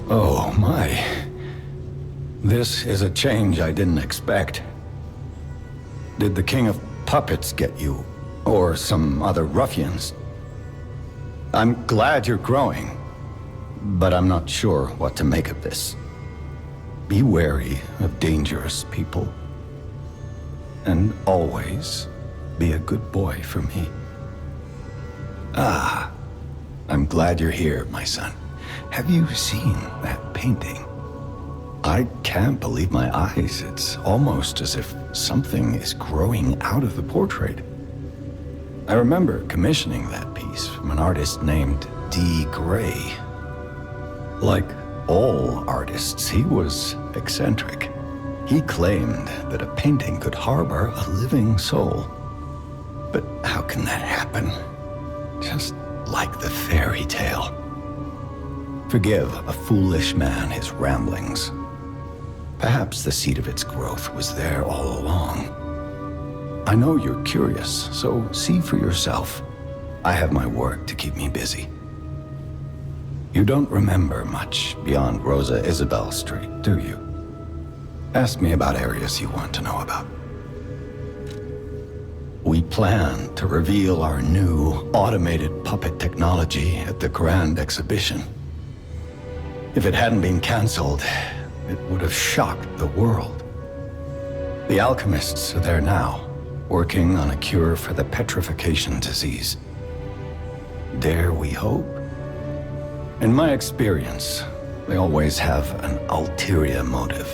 Oh, my. This is a change I didn't expect. Did the King of Puppets get you? Or some other ruffians? I'm glad you're growing, but I'm not sure what to make of this. Be wary of dangerous people. And always be a good boy for me. Ah, I'm glad you're here, my son. Have you seen that painting? I can't believe my eyes. It's almost as if something is growing out of the portrait. I remember commissioning that piece from an artist named D. Gray. Like all artists, he was eccentric. He claimed that a painting could harbor a living soul. But how can that happen? Just like the fairy tale. Forgive a foolish man his ramblings. Perhaps the seed of its growth was there all along. I know you're curious, so see for yourself. I have my work to keep me busy. You don't remember much beyond Rosa Isabel Street, do you? Ask me about areas you want to know about. We plan to reveal our new automated puppet technology at the Grand Exhibition. If it hadn't been cancelled, it would have shocked the world. The alchemists are there now, working on a cure for the petrification disease. Dare we hope? In my experience, they always have an ulterior motive.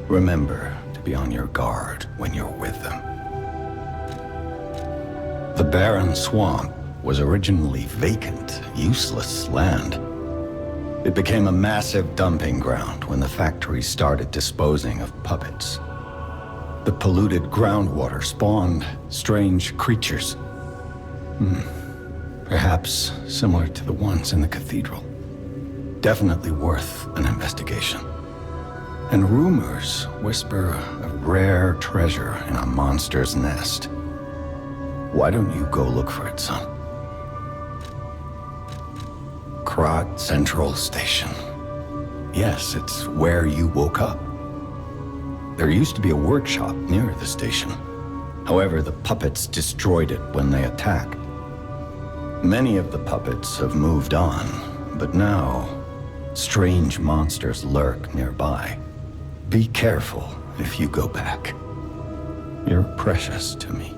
Remember to be on your guard when you're with them. The barren swamp was originally vacant, useless land. It became a massive dumping ground when the factory started disposing of puppets. The polluted groundwater spawned strange creatures. Perhaps similar to the ones in the cathedral. Definitely worth an investigation. And rumors whisper of rare treasure in a monster's nest. Why don't you go look for it, son? Krat Central Station. Yes, it's where you woke up. There used to be a workshop near the station. However, the puppets destroyed it when they attacked. Many of the puppets have moved on, but now, strange monsters lurk nearby. Be careful if you go back. You're precious to me.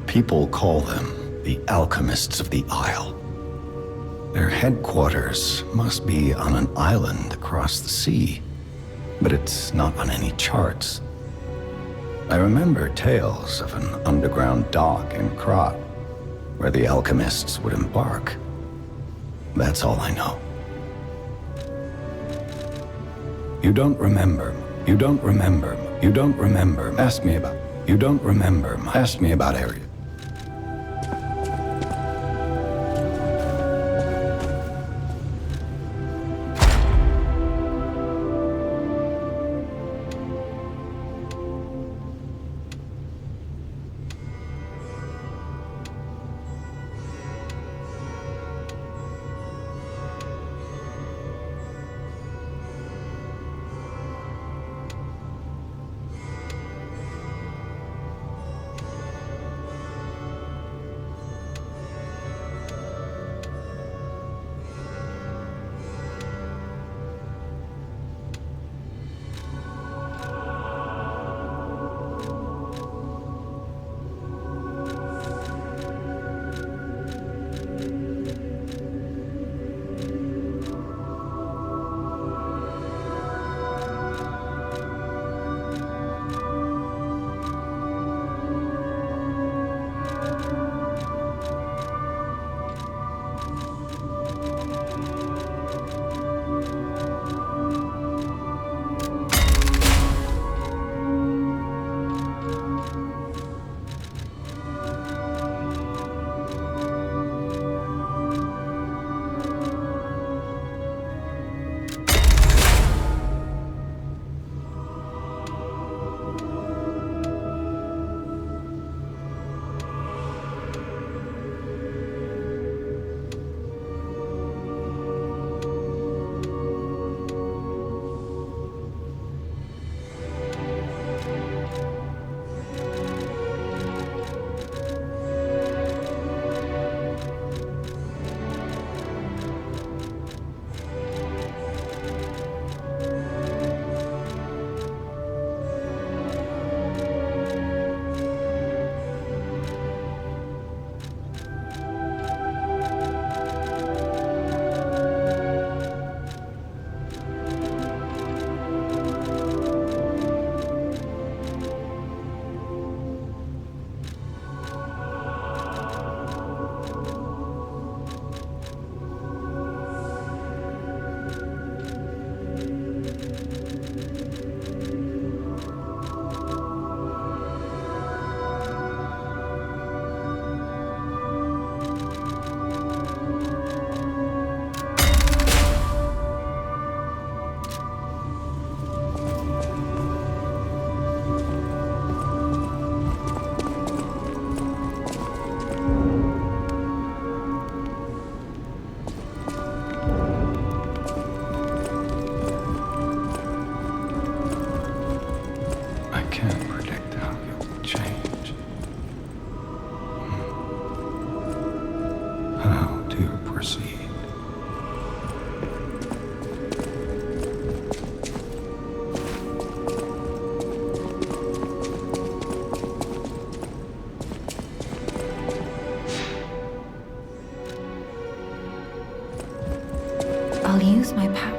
People call them the Alchemists of the Isle. Their headquarters must be on an island across the sea, but it's not on any charts. I remember tales of an underground dock in Krat, where the alchemists would embark. That's all I know. You don't remember. You don't remember. You don't remember. Ask me about. You don't remember. Ask me about area. I'll use my power.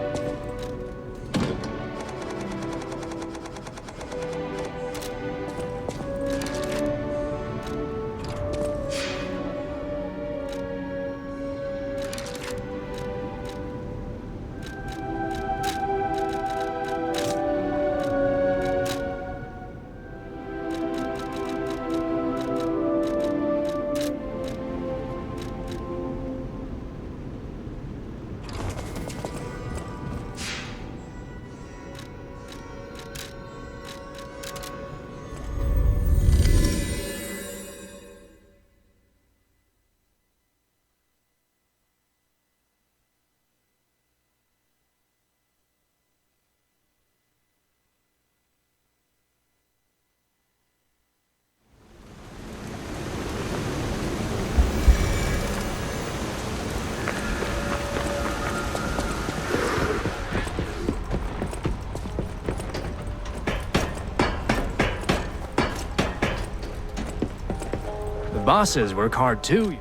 Bosses work hard too.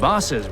Bosses.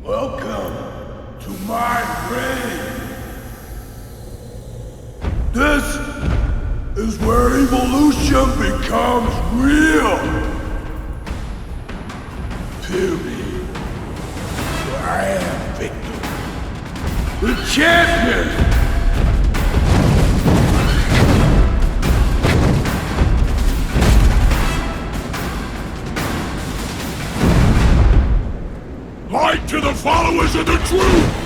Welcome to my grave. This is where evolution becomes real. Feel me, for I am Victor, the champion. Light to the followers of the truth!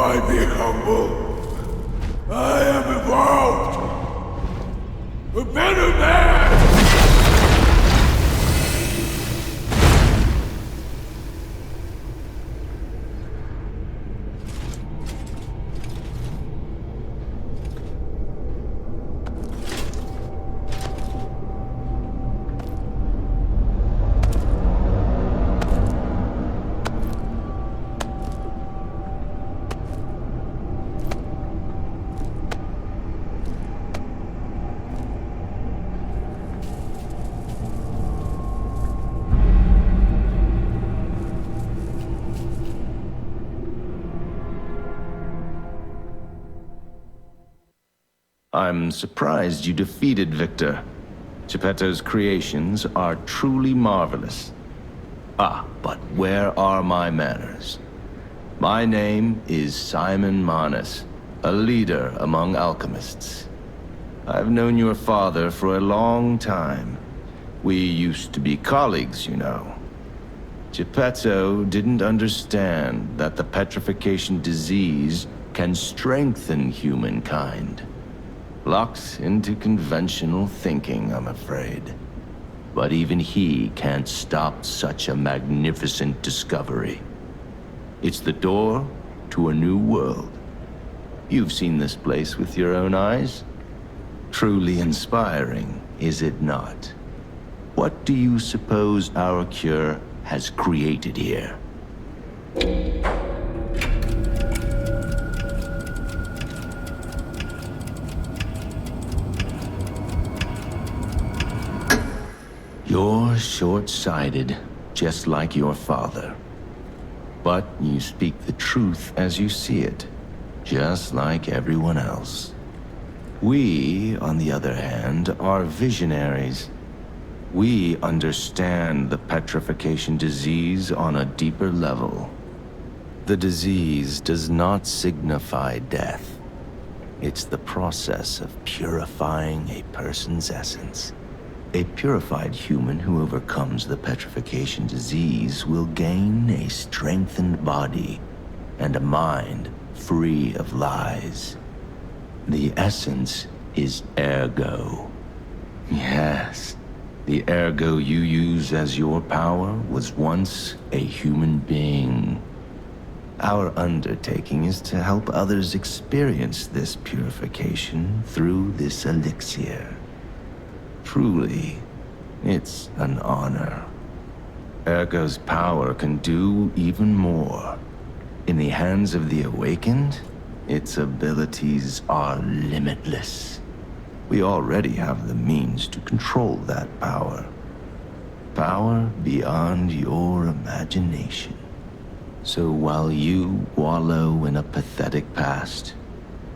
I be humble? I am evolved! A better man! I'm surprised you defeated Victor. Geppetto's creations are truly marvelous. Ah, but where are my manners? My name is Simon Manus, a leader among alchemists. I've known your father for a long time. We used to be colleagues, you know. Geppetto didn't understand that the petrification disease can strengthen humankind. Locked into conventional thinking, I'm afraid. But even he can't stop such a magnificent discovery. It's the door to a new world. You've seen this place with your own eyes. Truly inspiring, is it not? What do you suppose our cure has created here? You're short-sighted, just like your father. But you speak the truth as you see it, just like everyone else. We, on the other hand, are visionaries. We understand the petrification disease on a deeper level. The disease does not signify death. It's the process of purifying a person's essence. A purified human who overcomes the petrification disease will gain a strengthened body and a mind free of lies. The essence is ergo. Yes, the ergo you use as your power was once a human being. Our undertaking is to help others experience this purification through this elixir. Truly, it's an honor. Ergo's power can do even more. In the hands of the awakened, its abilities are limitless. We already have the means to control that power. Power beyond your imagination. So while you wallow in a pathetic past,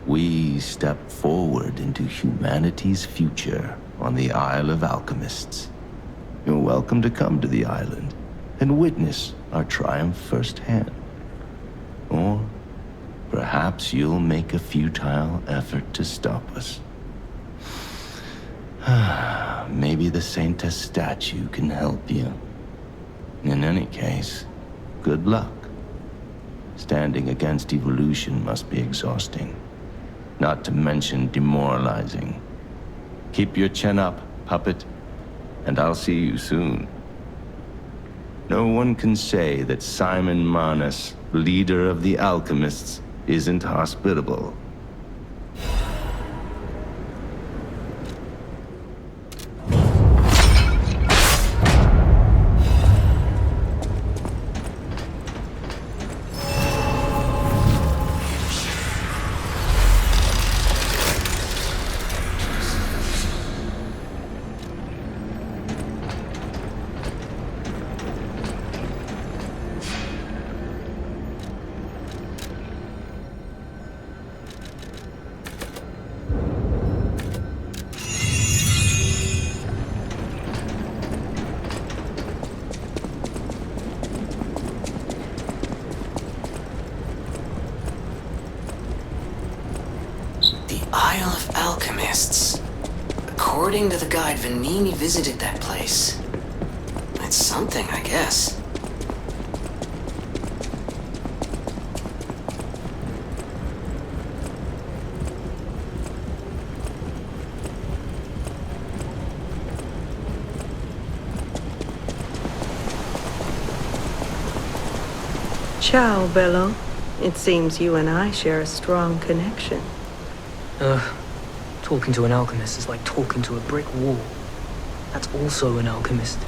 we step forward into humanity's future on the Isle of Alchemists. You're welcome to come to the island and witness our triumph firsthand. Or perhaps you'll make a futile effort to stop us. Maybe the Saintess statue can help you. In any case, good luck. Standing against evolution must be exhausting, not to mention demoralizing. Keep your chin up, puppet, and I'll see you soon. No one can say that Simon Manus, leader of the alchemists, isn't hospitable. Isle of Alchemists. According to the guide, Venini visited that place. That's something, I guess. Ciao, Bello. It seems you and I share a strong connection. Talking to an alchemist is like talking to a brick wall. That's also an alchemist.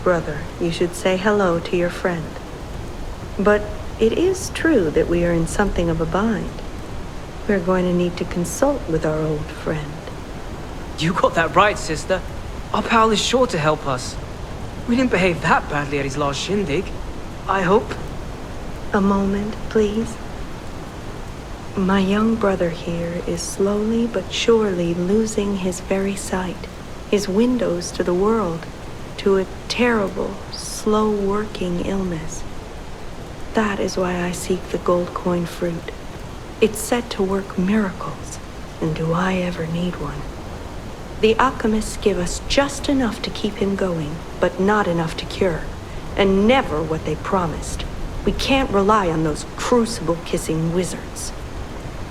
Brother, you should say hello to your friend. But it is true that we are in something of a bind. We're going to need to consult with our old friend. You got that right, sister. Our pal is sure to help us. We didn't behave that badly at his last shindig. I hope. A moment, please. My young brother here is slowly but surely losing his very sight, his windows to the world, to a terrible, slow-working illness. That is why I seek the gold coin fruit. It's said to work miracles, and do I ever need one? The alchemists give us just enough to keep him going, but not enough to cure, and never what they promised. We can't rely on those crucible-kissing wizards.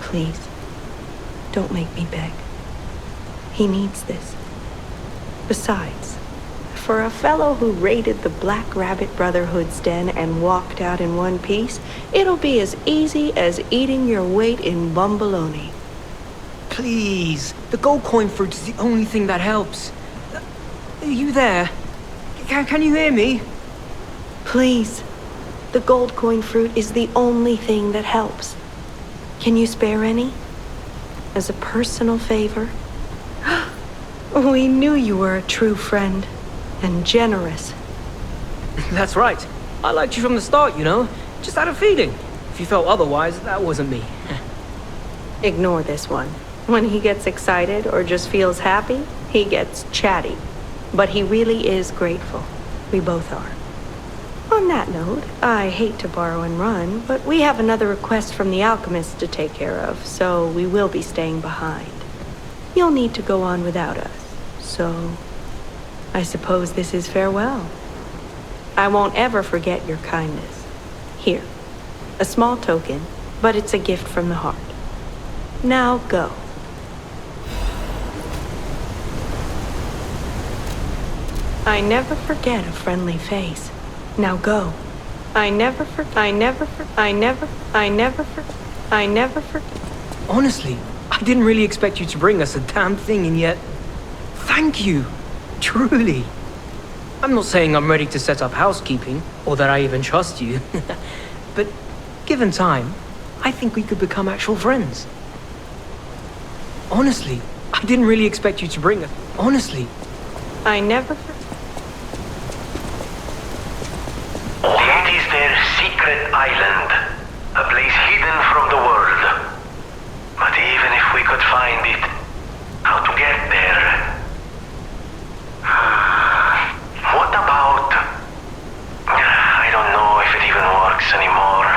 Please, don't make me beg. He needs this. Besides, for a fellow who raided the Black Rabbit Brotherhood's den and walked out in one piece, it'll be as easy as eating your weight in bumbaloni. Please, the gold coin fruit is the only thing that helps. Are you there? Can you hear me? Please, the gold coin fruit is the only thing that helps. Can you spare any? As a personal favor? We knew you were a true friend, and generous. That's right. I liked you from the start, you know? Just had a feeling. If you felt otherwise, that wasn't me. Ignore this one. When he gets excited or just feels happy, he gets chatty. But he really is grateful. We both are. On that note, I hate to borrow and run, but we have another request from the alchemist to take care of, so we will be staying behind. You'll need to go on without us, so I suppose this is farewell. I won't ever forget your kindness. Here, a small token, but it's a gift from the heart. Now go. I never forget a friendly face. Now go. I never. Honestly, I didn't really expect you to bring us a damn thing, and yet... Thank you. Truly. I'm not saying I'm ready to set up housekeeping, or that I even trust you. But, given time, I think we could become actual friends. Honestly, I didn't really expect you to bring us... Honestly. I never... It is their secret island, a place hidden from the world. But even if we could find it, how to get there? What about... I don't know if it even works anymore.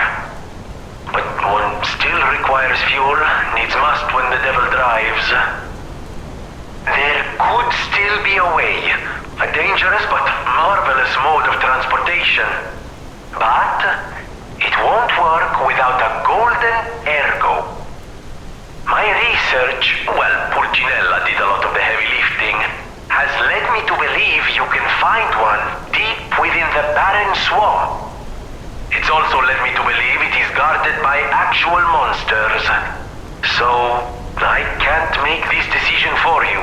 But one still requires fuel, needs must when the devil drives. There could still be a way, a dangerous but marvelous mode of transportation. But it won't work without a golden ergo. My research, well, Pulcinella did a lot of the heavy lifting, has led me to believe you can find one deep within the barren swamp. It's also led me to believe it is guarded by actual monsters. So, I can't make this decision for you.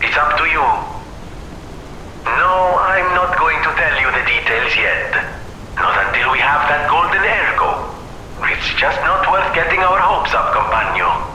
It's up to you. No, I'm not going to tell you the details yet. Not until we have that golden ergo. It's just not worth getting our hopes up, compagno.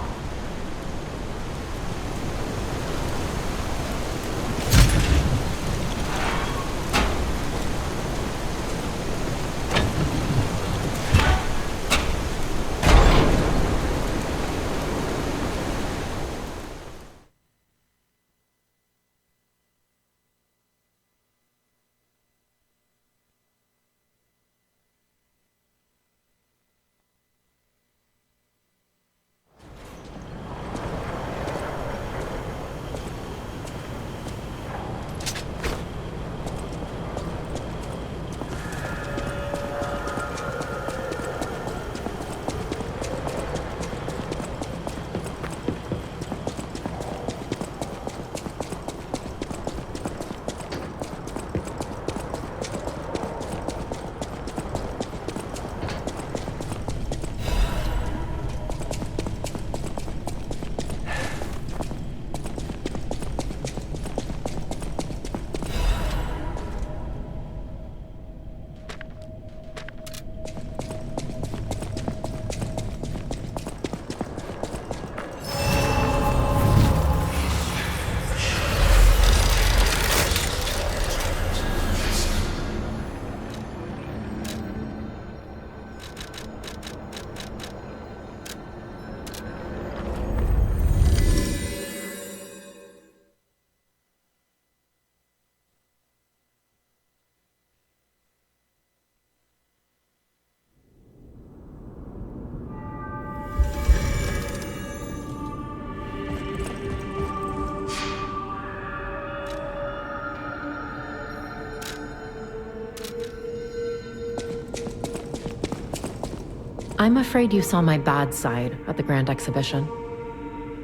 I'm afraid you saw my bad side at the Grand Exhibition.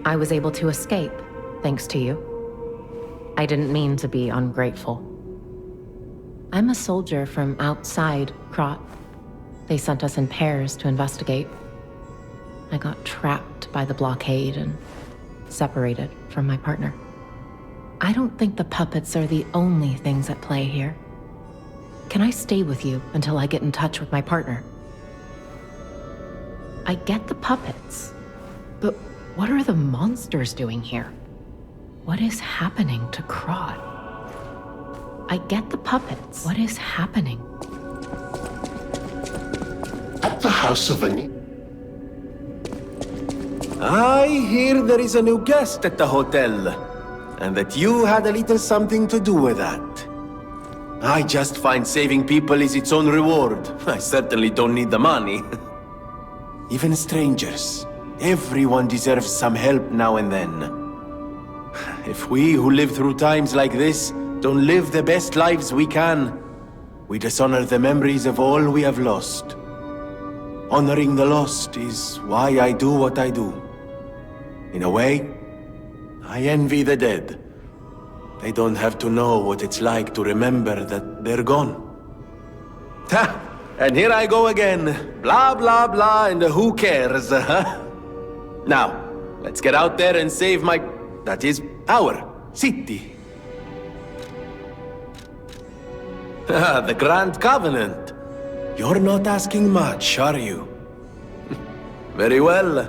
I was able to escape, thanks to you. I didn't mean to be ungrateful. I'm a soldier from outside Krat. They sent us in pairs to investigate. I got trapped by the blockade and separated from my partner. I don't think the puppets are the only things at play here. Can I stay with you until I get in touch with my partner? I get the puppets, but what are the monsters doing here? What is happening to Krat? I get the puppets. What is happening? At the House of I hear there is a new guest at the hotel, and that you had a little something to do with that. I just find saving people is its own reward. I certainly don't need the money. Even strangers. Everyone deserves some help now and then. If we who live through times like this don't live the best lives we can, we dishonor the memories of all we have lost. Honoring the lost is why I do what I do. In a way, I envy the dead. They don't have to know what it's like to remember that they're gone. Ha! And here I go again. Blah, blah, blah, and who cares, huh? Now, let's get out there and save that is, our city. The Grand Covenant. You're not asking much, are you? Very well.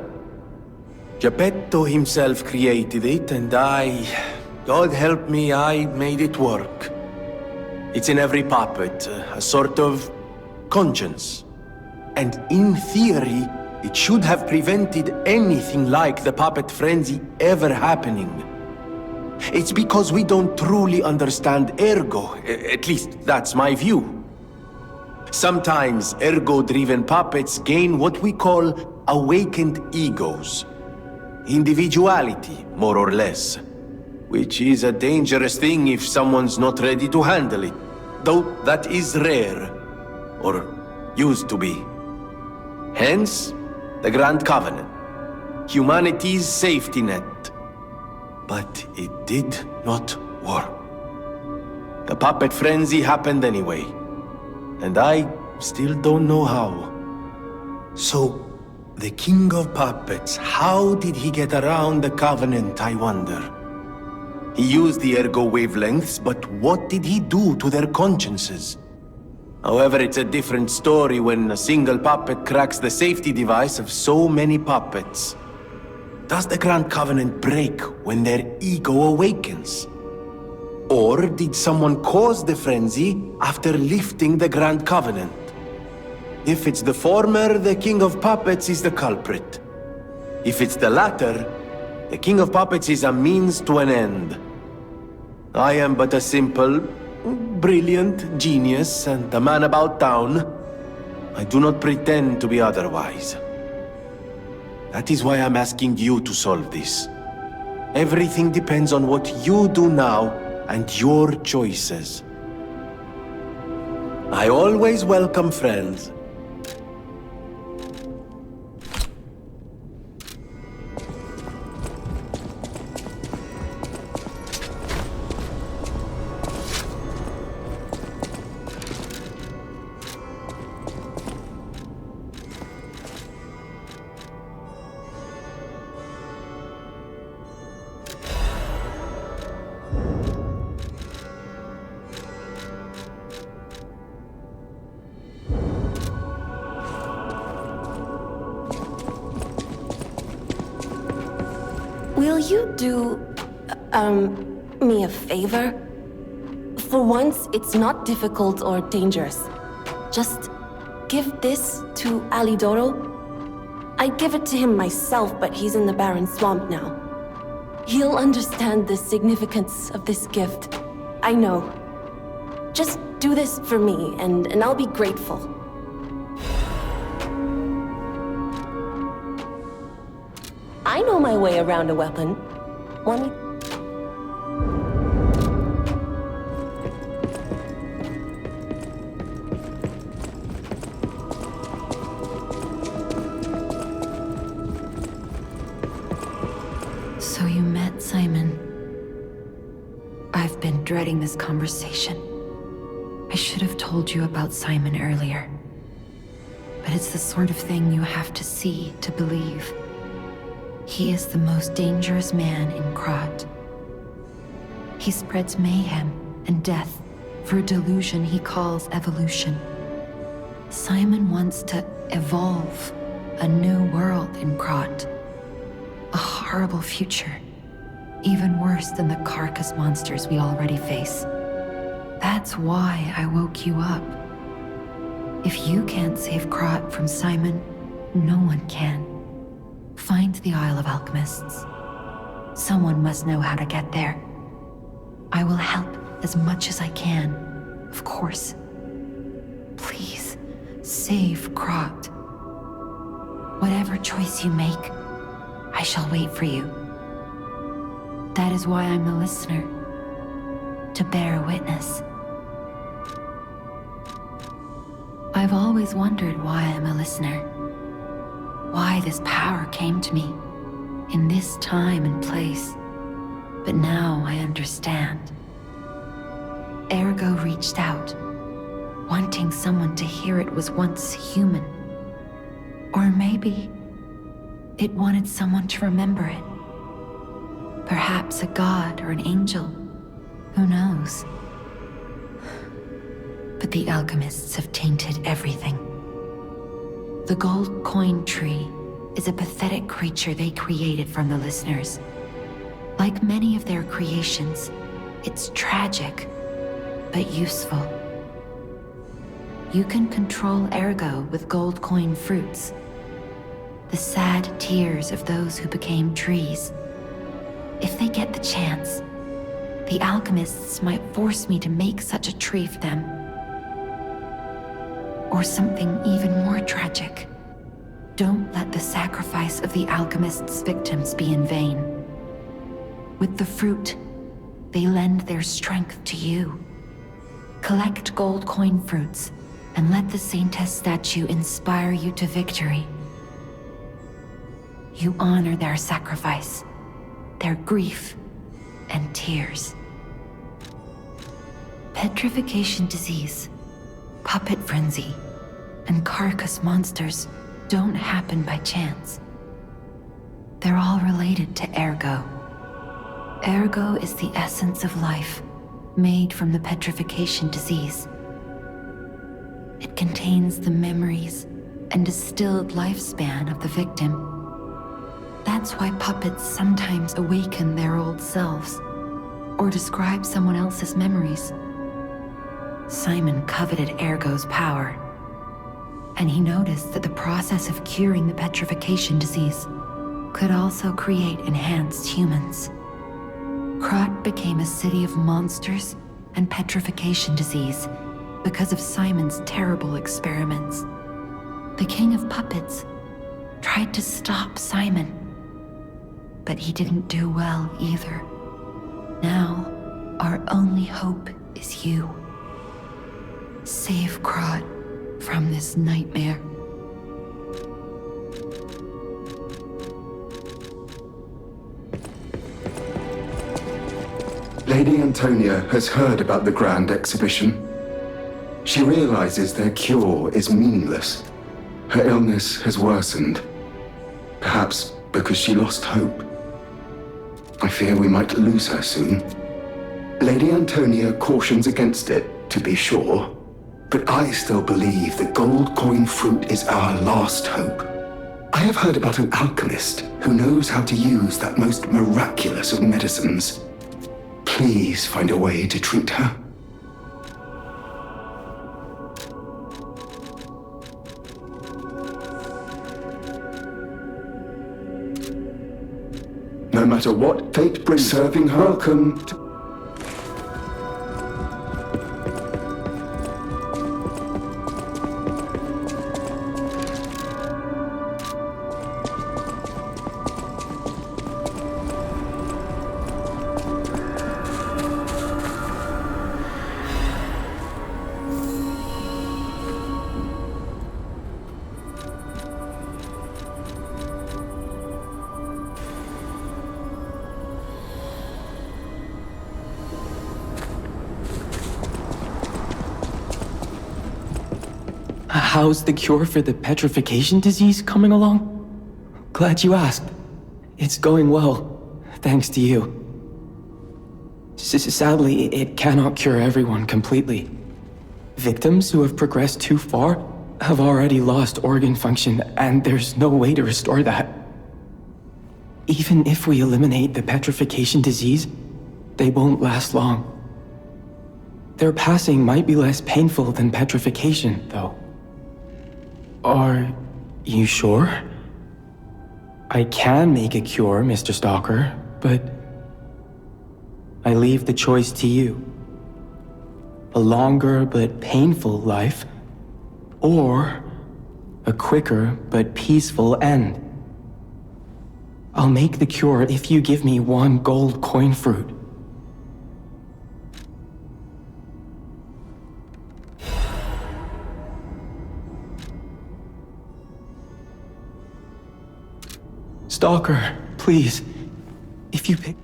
Geppetto himself created it, and God help me, I made it work. It's in every puppet, a sort of conscience. And in theory, it should have prevented anything like the puppet frenzy ever happening. It's because we don't truly understand ergo, at least that's my view. Sometimes ergo-driven puppets gain what we call awakened egos. Individuality, more or less. Which is a dangerous thing if someone's not ready to handle it. Though that is rare. Or used to be. Hence, the Grand Covenant. Humanity's safety net. But it did not work. The puppet frenzy happened anyway. And I still don't know how. So, the King of Puppets, how did he get around the Covenant, I wonder? He used the ergo wavelengths, but what did he do to their consciences? However, it's a different story when a single puppet cracks the safety device of so many puppets. Does the Grand Covenant break when their ego awakens? Or did someone cause the frenzy after lifting the Grand Covenant? If it's the former, the King of Puppets is the culprit. If it's the latter, the King of Puppets is a means to an end. I am but a simple, brilliant genius and a man about town. I do not pretend to be otherwise. That is why I'm asking you to solve this. Everything depends on what you do now and your choices. I always welcome friends. Will you do, me a favor? For once, it's not difficult or dangerous. Just give this to Alidoro. I'd give it to him myself, but he's in the Barren Swamp now. He'll understand the significance of this gift. I know. Just do this for me, and I'll be grateful. I know my way around a weapon. Want me? dreading this conversation. I should have told you about Simon earlier. But it's the sort of thing you have to see to believe. He is the most dangerous man in Krat. He spreads mayhem and death for a delusion he calls evolution. Simon wants to evolve a new world in Krat. A horrible future, even worse than the carcass monsters we already face. That's why I woke you up. If you can't save Krat from Simon, no one can. Find the Isle of Alchemists. Someone must know how to get there. I will help as much as I can, of course. Please, save Krat. Whatever choice you make, I shall wait for you. That is why I'm a listener, to bear witness. I've always wondered why I'm a listener. Why this power came to me, in this time and place. But now I understand. Ergo reached out, wanting someone to hear it was once human. Or maybe it wanted someone to remember it. Perhaps a god or an angel. Who knows? But the alchemists have tainted everything. The gold coin tree is a pathetic creature they created from the listeners. Like many of their creations, it's tragic, but useful. You can control Ergo with gold coin fruits. The sad tears of those who became trees. If they get the chance, the alchemists might force me to make such a tree for them. Or something even more tragic. Don't let the sacrifice of the alchemists' victims be in vain. With the fruit, they lend their strength to you. Collect gold coin fruits, and let the Saintess statue inspire you to victory. You honor their sacrifice, their grief, and tears. Petrification disease, puppet frenzy, and carcass monsters don't happen by chance. They're all related to Ergo. Ergo is the essence of life, made from the petrification disease. It contains the memories and distilled lifespan of the victim. That's why puppets sometimes awaken their old selves, or describe someone else's memories. Simon coveted Ergo's power, and he noticed that the process of curing the petrification disease could also create enhanced humans. Krat became a city of monsters and petrification disease because of Simon's terrible experiments. The King of Puppets tried to stop Simon, but he didn't do well either. Now, our only hope is you. Save Krat from this nightmare. Lady Antonia has heard about the Grand Exhibition. She realizes their cure is meaningless. Her illness has worsened. Perhaps because she lost hope. I fear we might lose her soon. Lady Antonia cautions against it, to be sure. But I still believe the gold coin fruit is our last hope. I have heard about an alchemist who knows how to use that most miraculous of medicines. Please find a way to treat her. No matter what fate brings, serving her. Welcome to... How's the cure for the petrification disease coming along? Glad you asked. It's going well, thanks to you. Sadly, it cannot cure everyone completely. Victims who have progressed too far have already lost organ function, and there's no way to restore that. Even if we eliminate the petrification disease, they won't last long. Their passing might be less painful than petrification, though. Are you sure? I can make a cure, Mr. Stalker, but I leave the choice to you. A longer but painful life, or a quicker but peaceful end. I'll make the cure if you give me 1 gold coin fruit. Stalker, please, if you pick...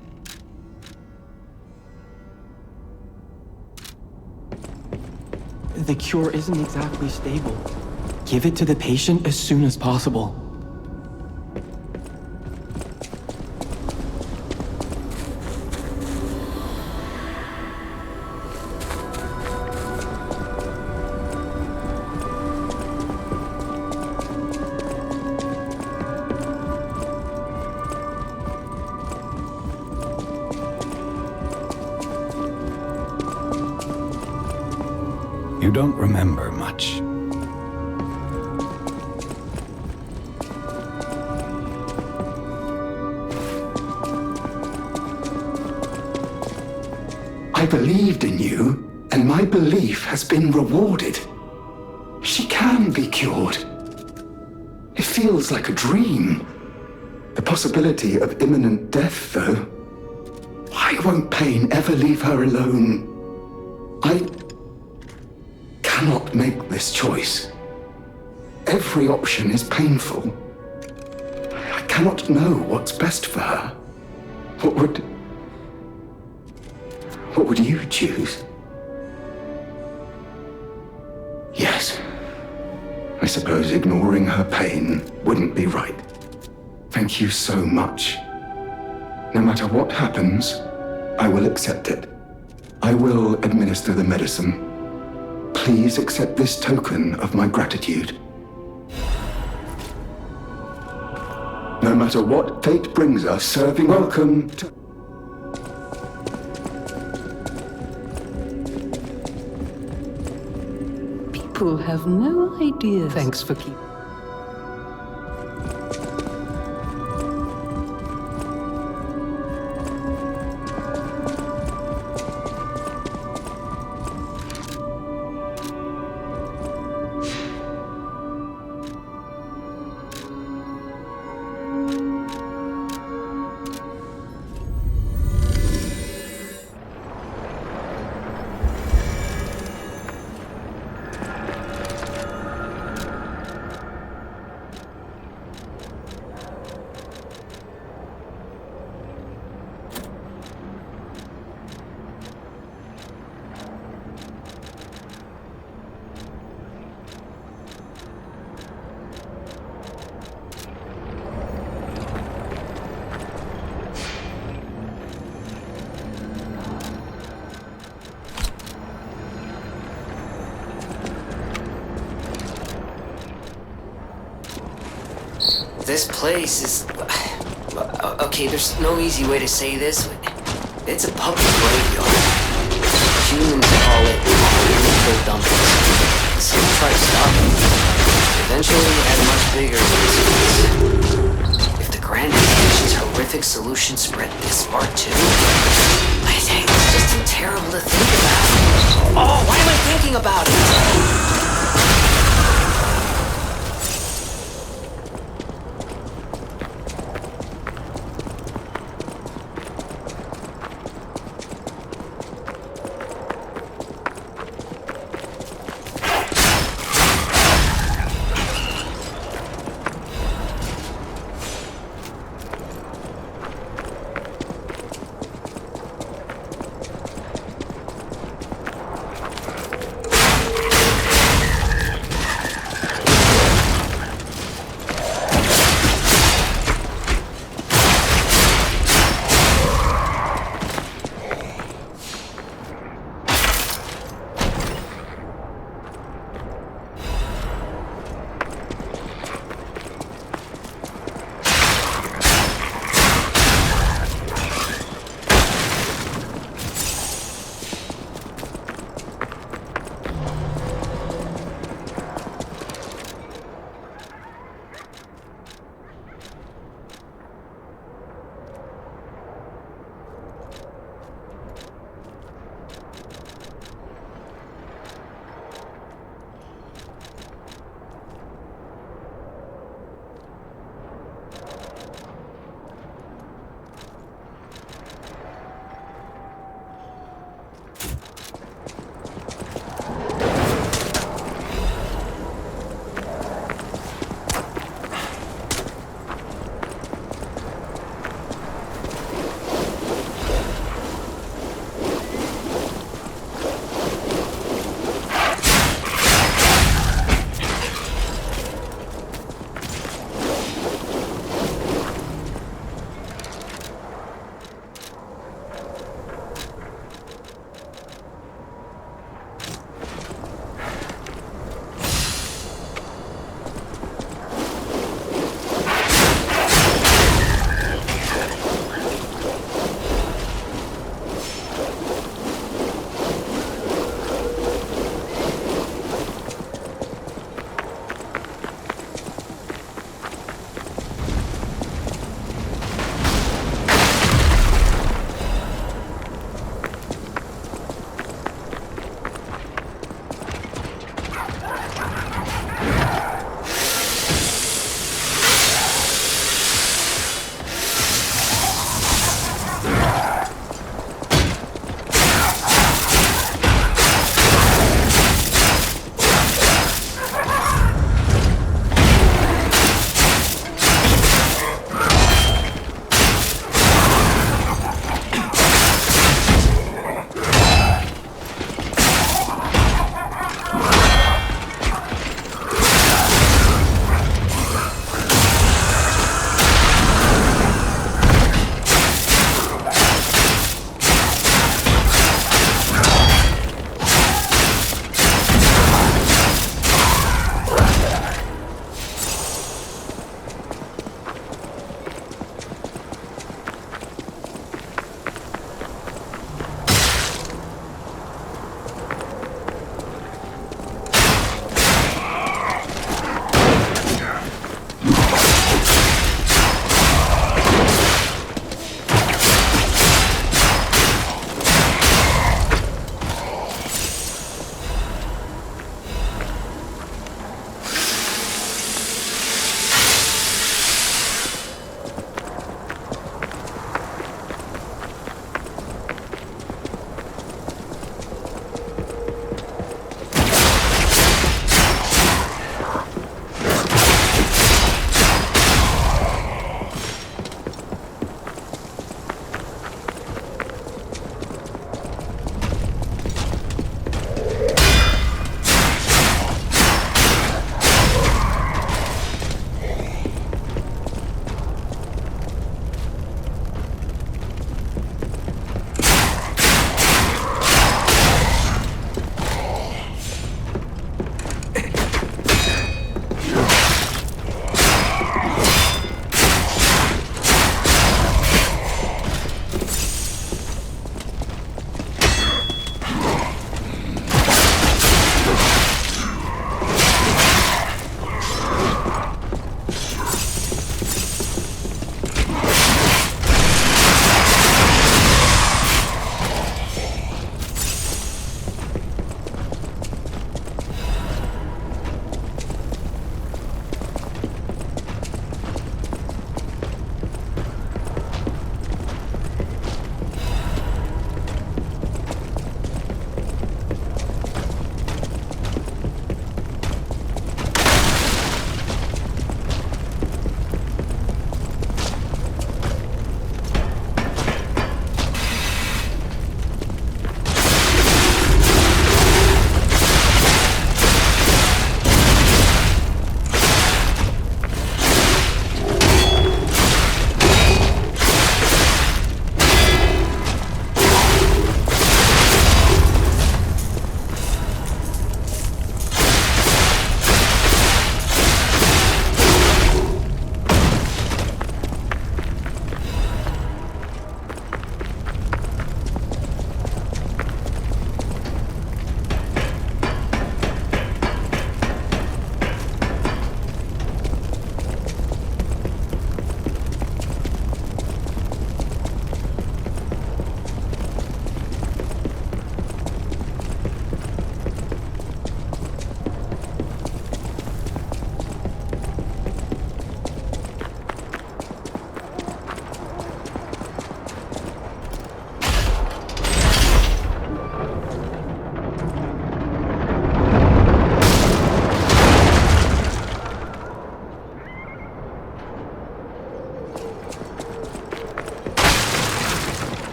The cure isn't exactly stable. Give it to the patient as soon as possible. You don't remember much. I believed in you, and my belief has been rewarded. She can be cured. It feels like a dream. The possibility of imminent death, though. Why won't pain ever leave her alone? I cannot make this choice. Every option is painful. I cannot know what's best for her. What would you choose? Yes. I suppose ignoring her pain wouldn't be right. Thank you so much. No matter what happens, I will accept it. I will administer the medicine. Please accept this token of my gratitude. No matter what fate brings us, serving welcome to... People have no idea. Thanks for keeping... This place is... Okay, there's no easy way to say this. It's a puppet graveyard. Humans call it lethal dumping. Some try to stop it. Eventually, it had much bigger reasons. If the Grand Inquisition's horrific solution spread this far too, I think it's just too terrible to think about. Oh, why am I thinking about it?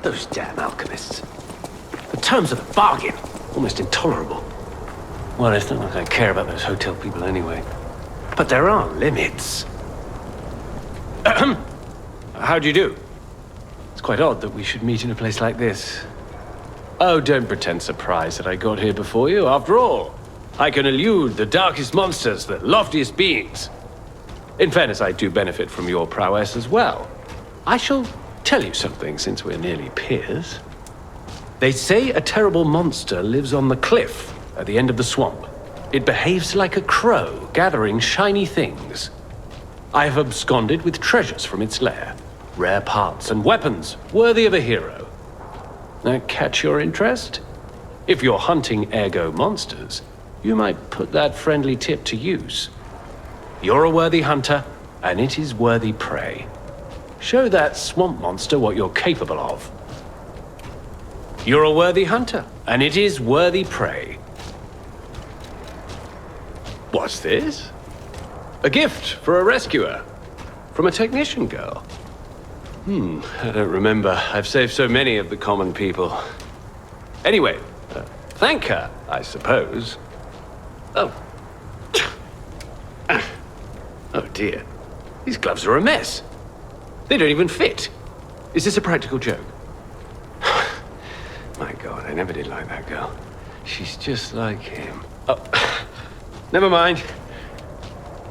Those damn alchemists. The terms of the bargain, almost intolerable. Well, it's not like I care about those hotel people anyway. But there are limits. How do you do? It's quite odd that we should meet in a place like this. Oh, don't pretend surprised that I got here before you. After all, I can elude the darkest monsters, the loftiest beings. In fairness, I do benefit from your prowess as well. I shall tell you something, since we're nearly peers. They say a terrible monster lives on the cliff at the end of the swamp. It behaves like a crow, gathering shiny things. I have absconded with treasures from its lair. Rare parts and weapons, worthy of a hero. That catch your interest? If you're hunting ergo monsters, you might put that friendly tip to use. You're a worthy hunter, and it is worthy prey. Show that swamp monster what you're capable of. You're a worthy hunter, and it is worthy prey. What's this? A gift for a rescuer. From a technician girl. I don't remember. I've saved so many of the common people. Anyway, thank her, I suppose. Oh. Oh dear. These gloves are a mess. They don't even fit. Is this a practical joke? My God, I never did like that girl. She's just like him. Oh, never mind.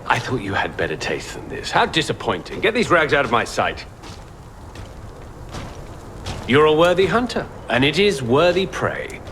I thought you had better taste than this. How disappointing. Get these rags out of my sight. You're a worthy hunter, and it is worthy prey.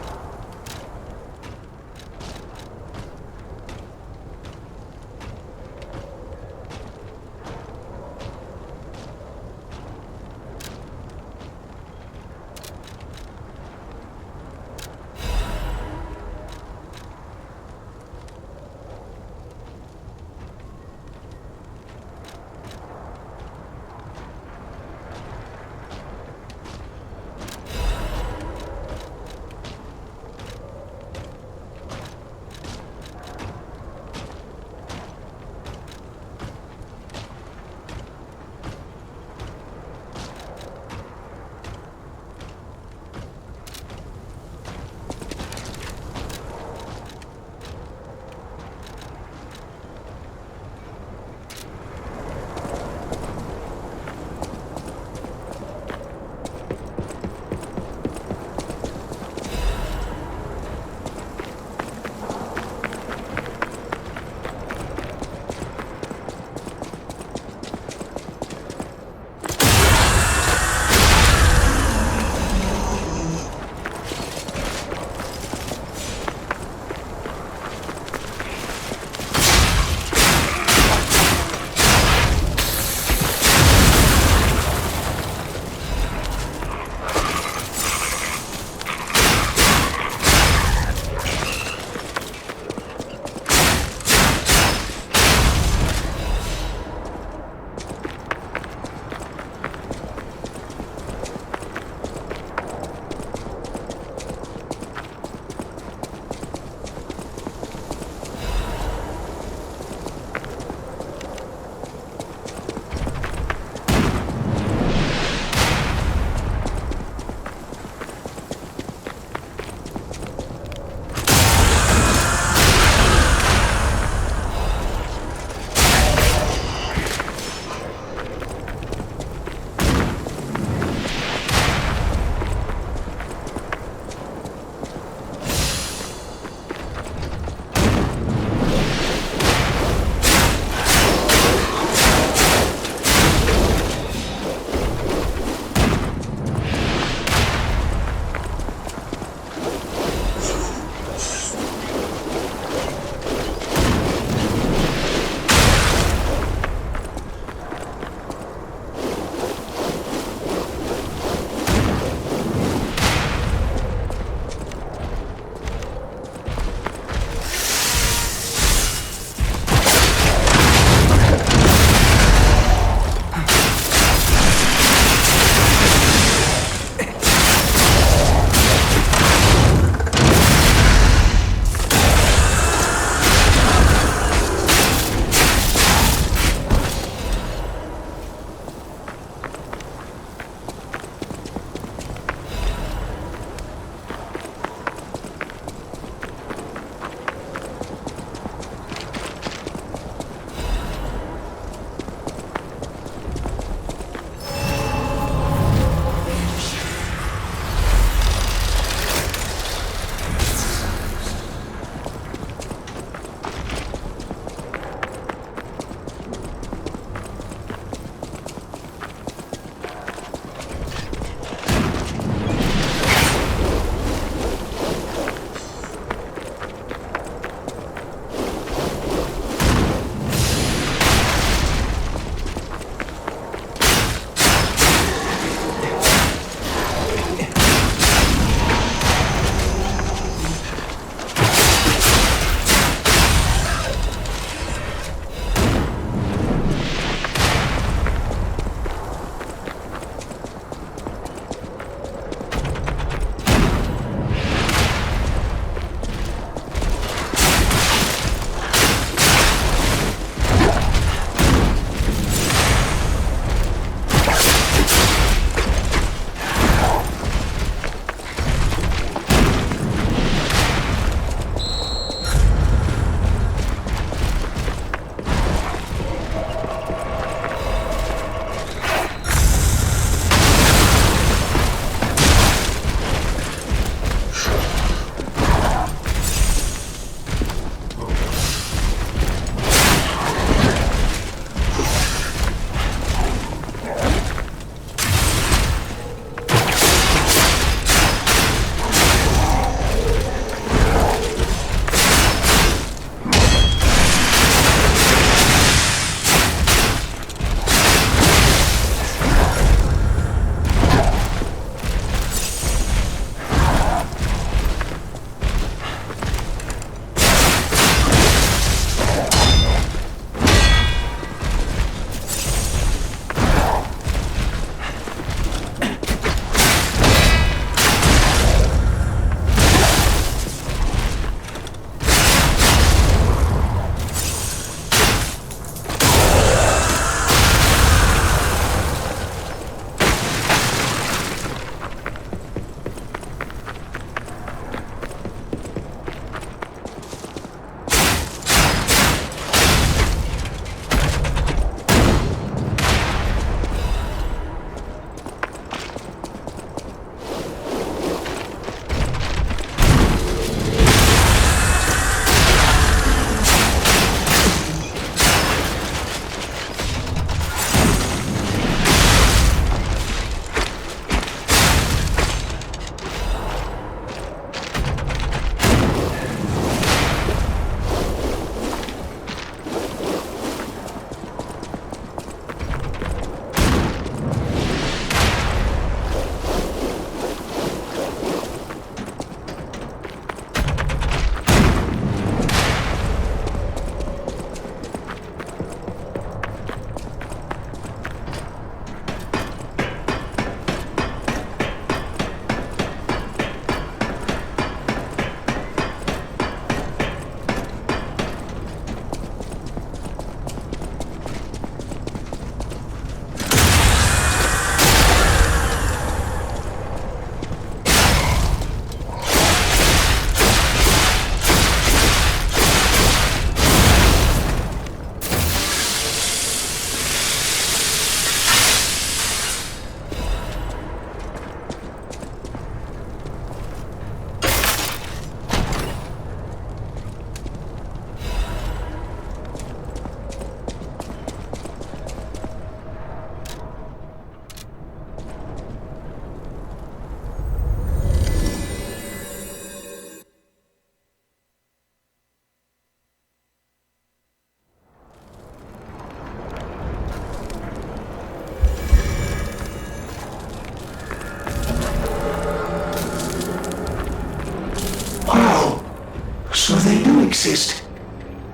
exist.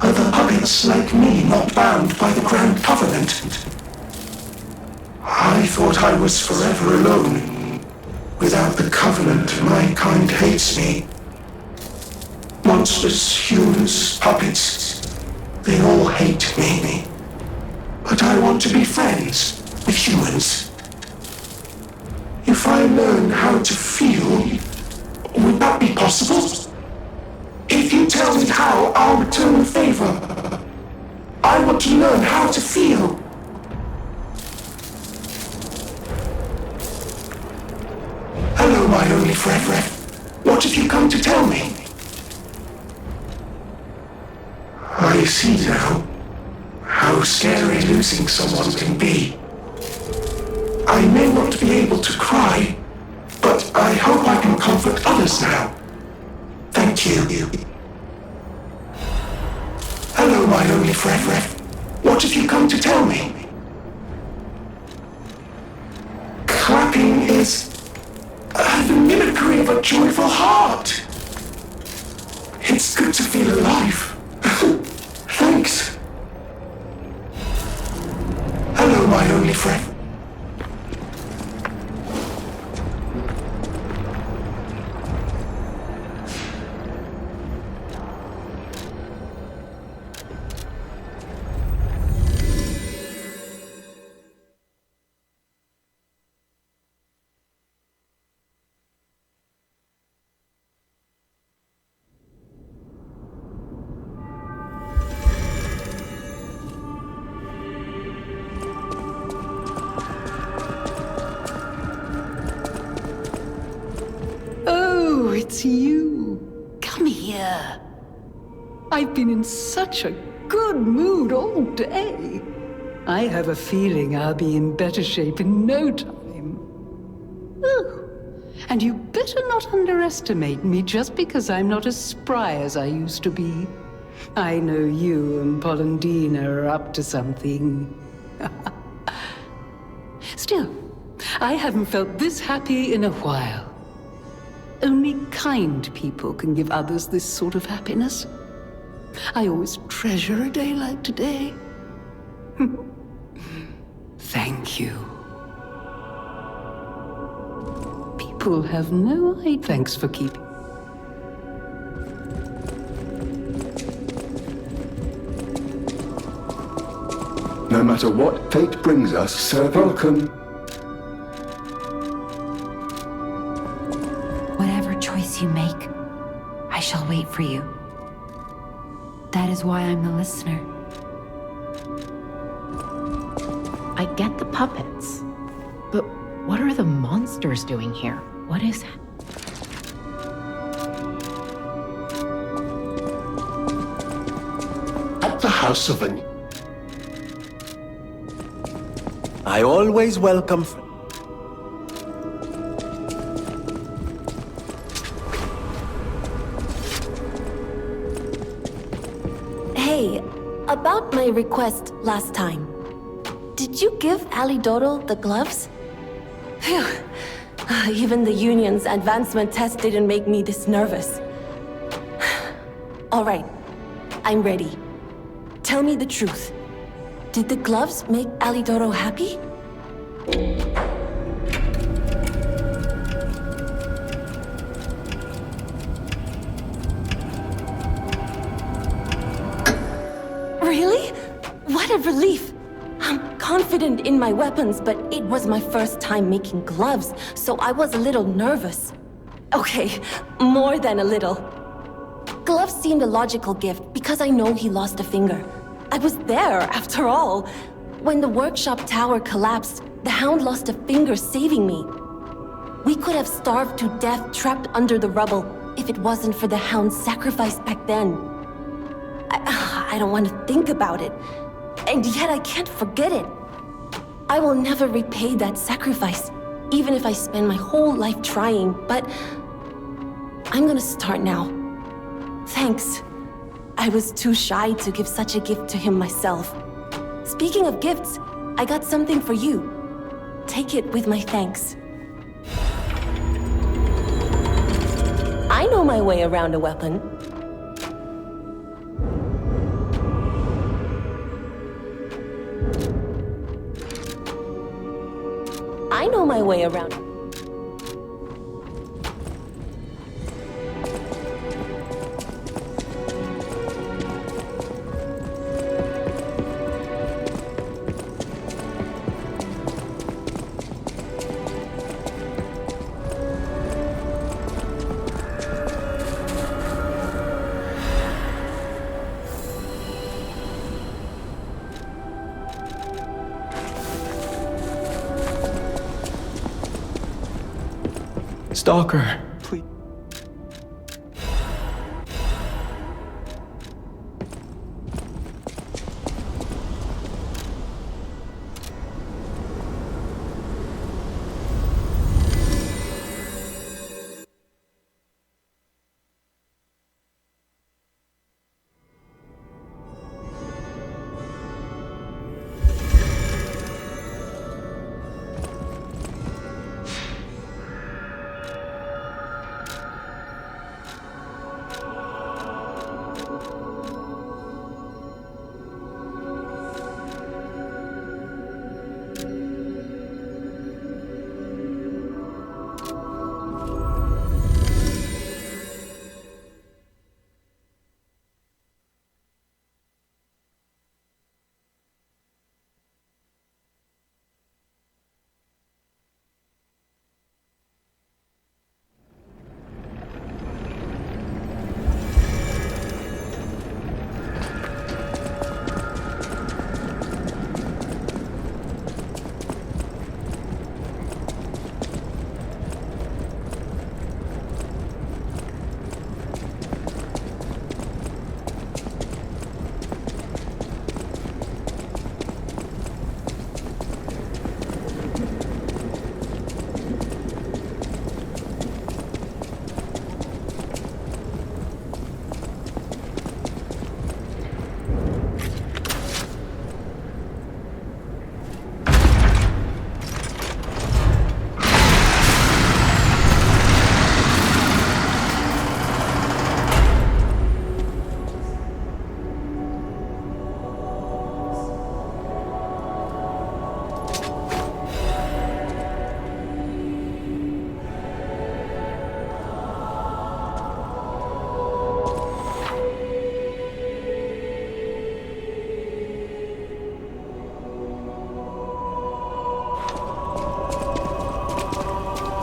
Other puppets like me not bound by the Grand Covenant. I thought I was forever alone. Without the Covenant, my kind hates me. Monsters, humans, puppets, they all hate me. But I want to be friends with humans. If I learn how to feel, would that be possible? If you tell me how, I'll return the favor. I want to learn how to feel. Hello, my only friend. What have you come to tell me? I see now how scary losing someone can be. I may not be able to cry, but I hope I can comfort others now. Thank you. Hello, my only friend. What have you come to tell me? Clapping is the mimicry of a joyful heart. It's good to feel alive. Thanks. Hello, my only friend. It's you. Come here. I've been in such a good mood all day. I have a feeling I'll be in better shape in no time. Oh, and you better not underestimate me just because I'm not as spry as I used to be. I know you and Polendina are up to something. Still, I haven't felt this happy in a while. Only kind people can give others this sort of happiness. I always treasure a day like today. Thank you. People have no idea. Thanks for keeping. No matter what fate brings us, sir, welcome. Whatever choice you make, I shall wait for you. That is why I'm the listener. I get the puppets, but what are the monsters doing here? What is it? At the House of an... I always welcome... Hey, about my request last time. Did you give Alidoro the gloves? Phew. Even the Union's advancement test didn't make me this nervous. All right, I'm ready. Tell me the truth. Did the gloves make Alidoro happy? Really? What a relief! I'm confident in my weapons, but it was my first time making gloves, so I was a little nervous. Okay, more than a little. Gloves seemed a logical gift because I know he lost a finger. I was there, after all. When the workshop tower collapsed, the Hound lost a finger saving me. We could have starved to death trapped under the rubble if it wasn't for the Hound's sacrifice back then. I don't want to think about it, and yet I can't forget it. I will never repay that sacrifice, even if I spend my whole life trying, but I'm gonna start now. Thanks. I was too shy to give such a gift to him myself. Speaking of gifts, I got something for you. Take it with my thanks. I know my way around a weapon. my way around. Stalker, please.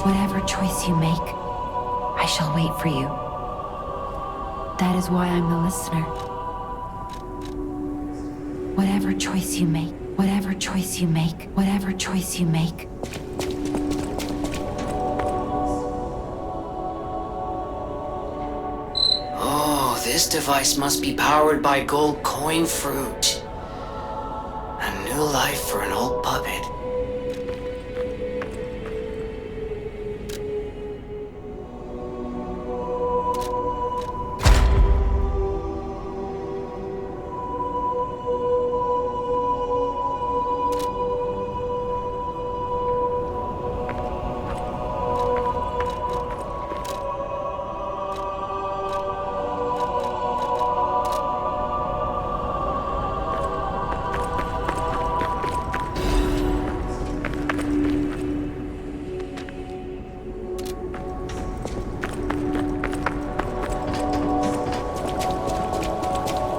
Whatever choice you make, I shall wait for you. That is why I'm the listener. Whatever choice you make, whatever choice you make, whatever choice you make. Oh, this device must be powered by gold coin fruit. A new life for an old puppet.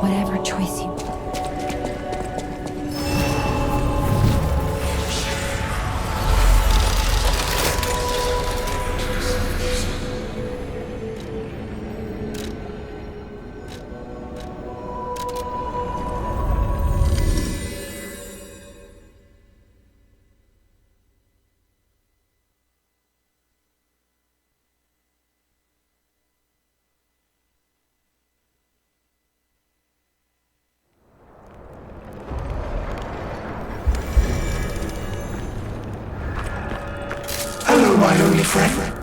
Whatever choice you... Hello, my only friend.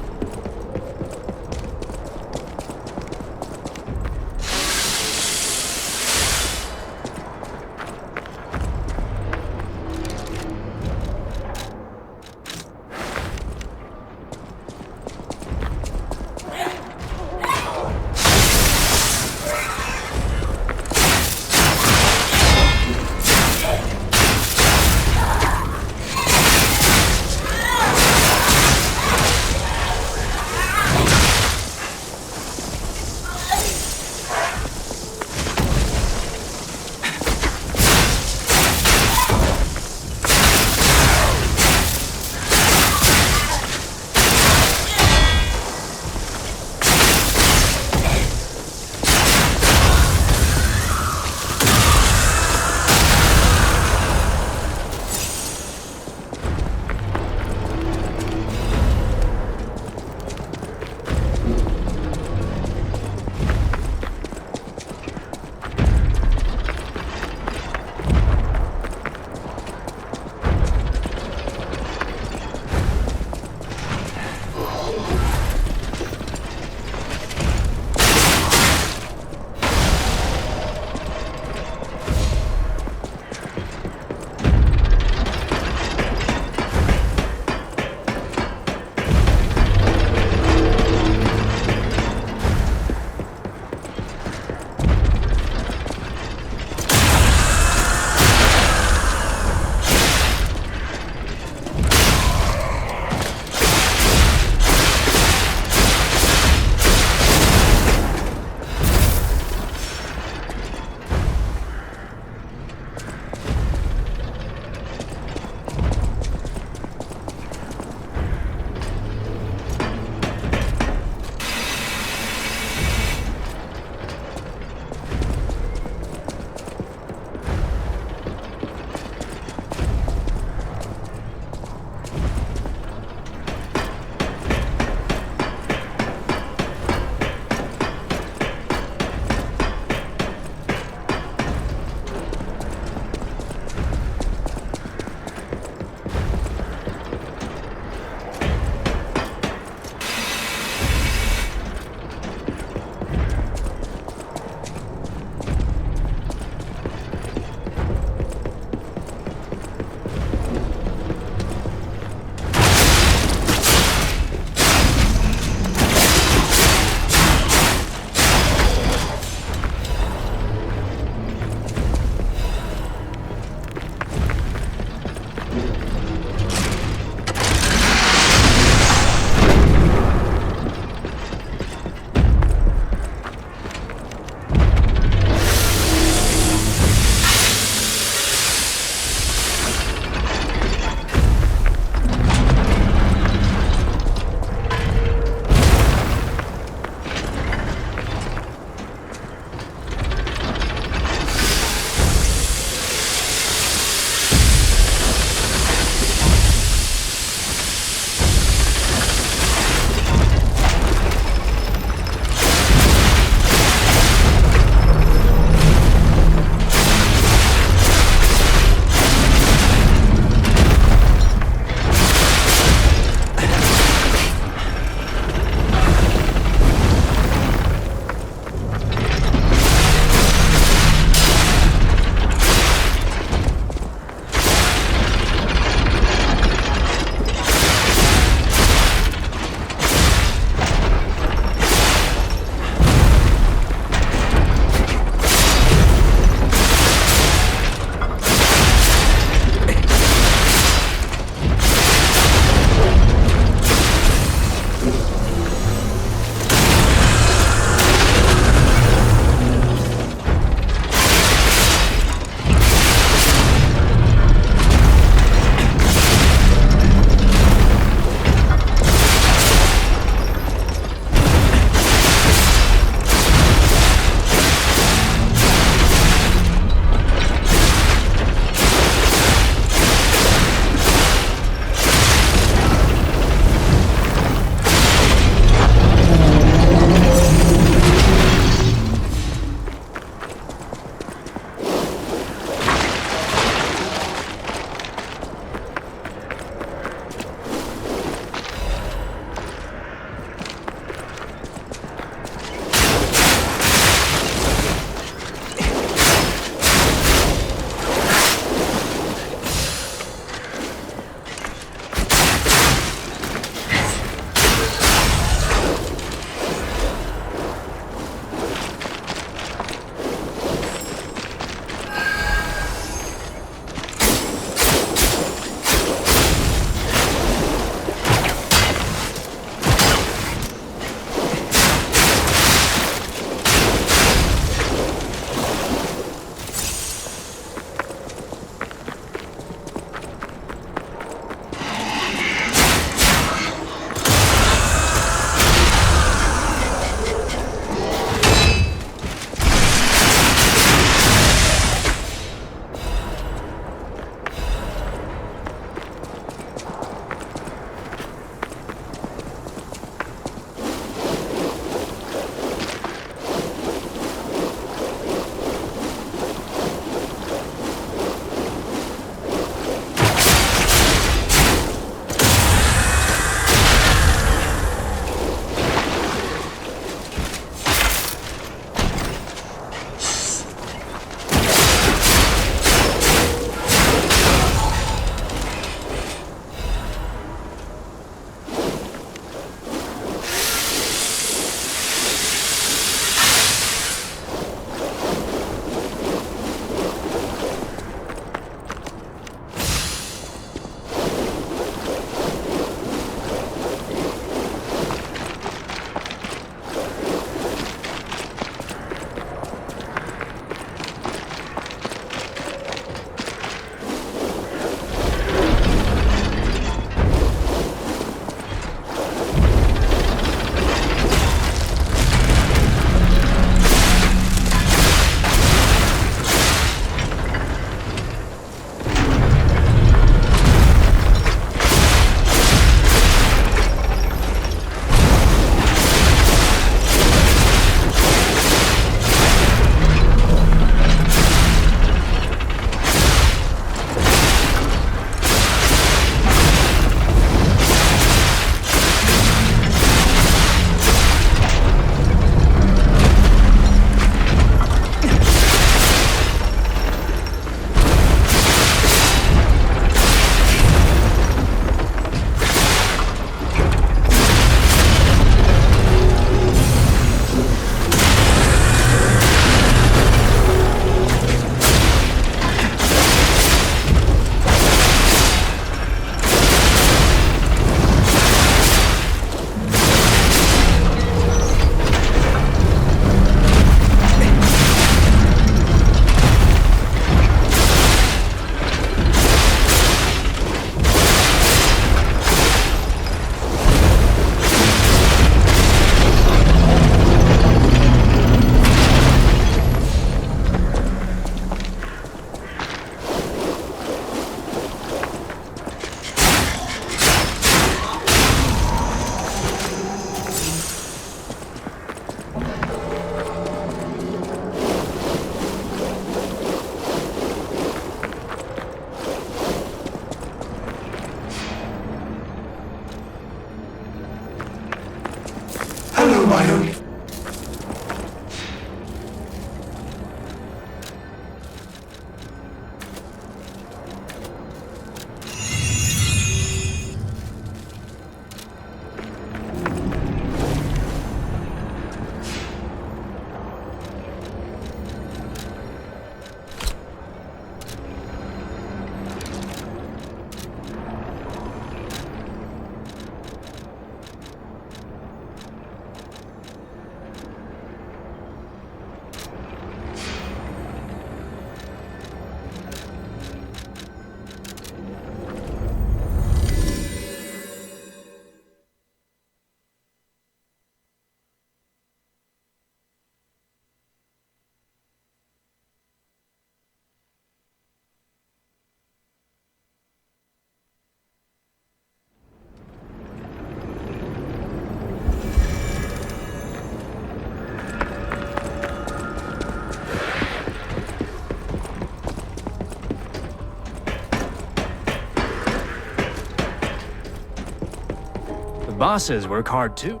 bosses work hard too.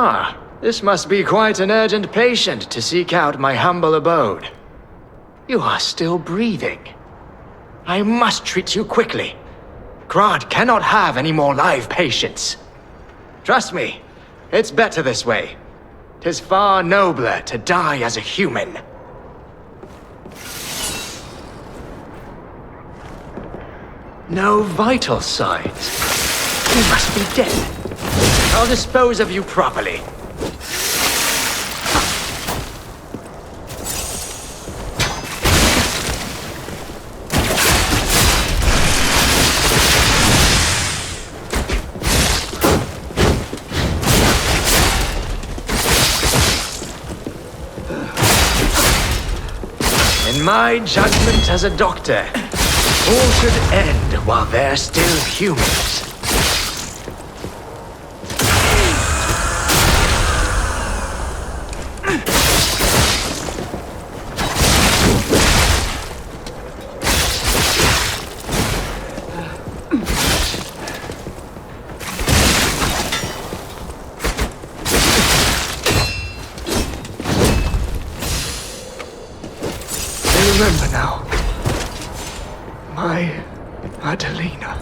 Ah, this must be quite an urgent patient to seek out my humble abode. You are still breathing. I must treat you quickly. Krat cannot have any more live patients. Trust me, it's better this way. 'Tis far nobler to die as a human. No vital signs. You must be dead. I'll dispose of you properly. In my judgment as a doctor, all should end while they're still humans. Remember now, my Adelina.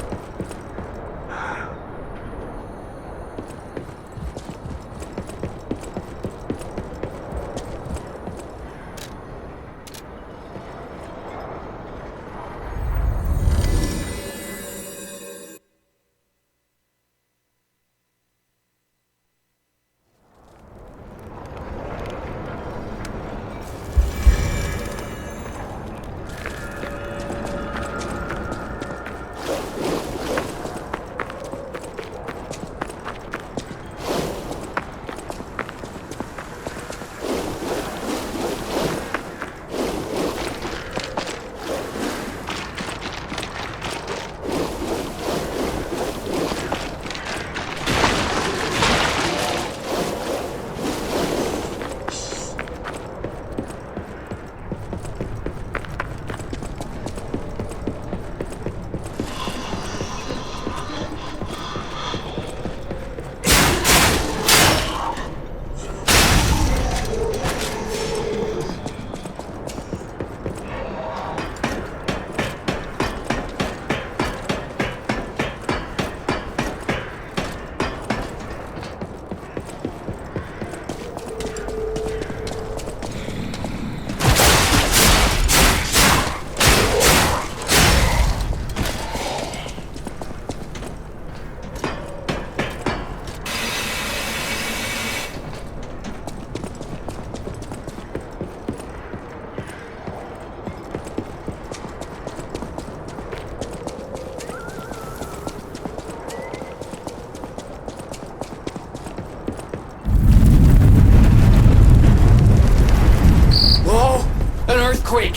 quick!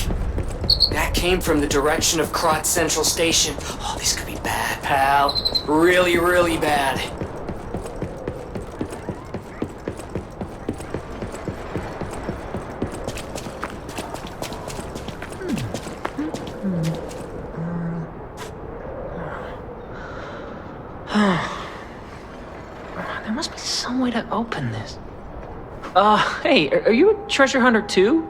That came from the direction of Krat Central Station. Oh, this could be bad, pal. Really, really bad. There must be some way to open this. Hey, are you a treasure hunter too?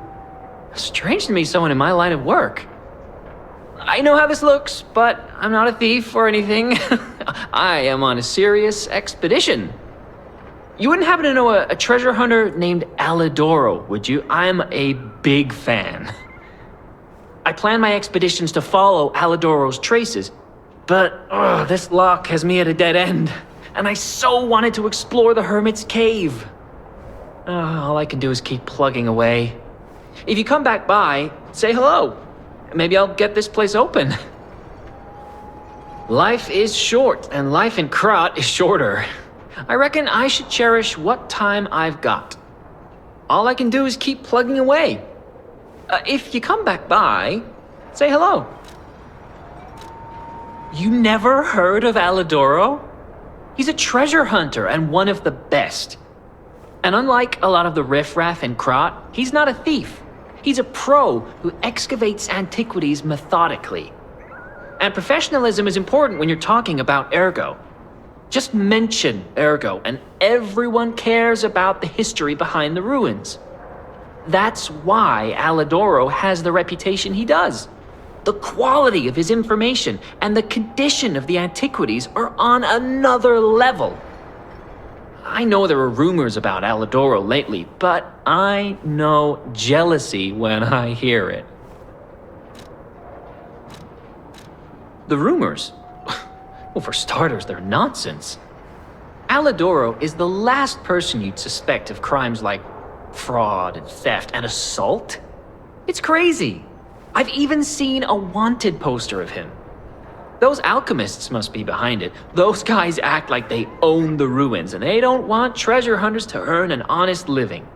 Strange to me, someone in my line of work. I know how this looks, but I'm not a thief or anything. I am on a serious expedition. You wouldn't happen to know a treasure hunter named Alidoro, would you? I'm a big fan. I plan my expeditions to follow Alidoro's traces, but this lock has me at a dead end, and I so wanted to explore the Hermit's Cave. All I can do is keep plugging away. If you come back by, say hello. Maybe I'll get this place open. Life is short, and life in Krat is shorter. I reckon I should cherish what time I've got. All I can do is keep plugging away. If you come back by, say hello. You never heard of Alidoro? He's a treasure hunter and one of the best. And unlike a lot of the riffraff in Krat, he's not a thief. He's a pro who excavates antiquities methodically. And professionalism is important when you're talking about Ergo. Just mention Ergo, and everyone cares about the history behind the ruins. That's why Alidoro has the reputation he does. The quality of his information and the condition of the antiquities are on another level. I know there are rumors about Alidoro lately, but I know jealousy when I hear it. The rumors? Well, for starters, they're nonsense. Alidoro is the last person you'd suspect of crimes like fraud and theft and assault. It's crazy. I've even seen a wanted poster of him. Those alchemists must be behind it. Those guys act like they own the ruins, and they don't want treasure hunters to earn an honest living.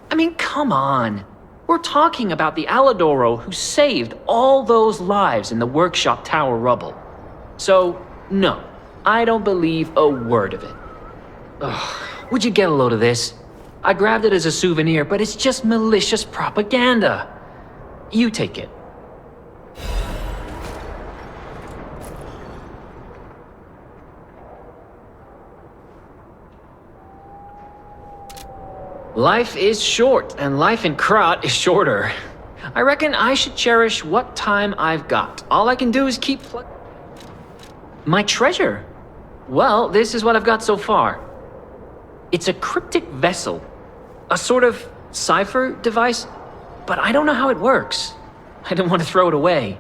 I mean, come on. We're talking about the Alidoro who saved all those lives in the workshop tower rubble. So, no, I don't believe a word of it. Ugh, would you get a load of this? I grabbed it as a souvenir, but it's just malicious propaganda. You take it. Life is short, and life in Krat is shorter. I reckon I should cherish what time I've got. All I can do is keep My treasure? Well, this is what I've got so far. It's a cryptic vessel. A sort of cipher device, but I don't know how it works. I don't want to throw it away.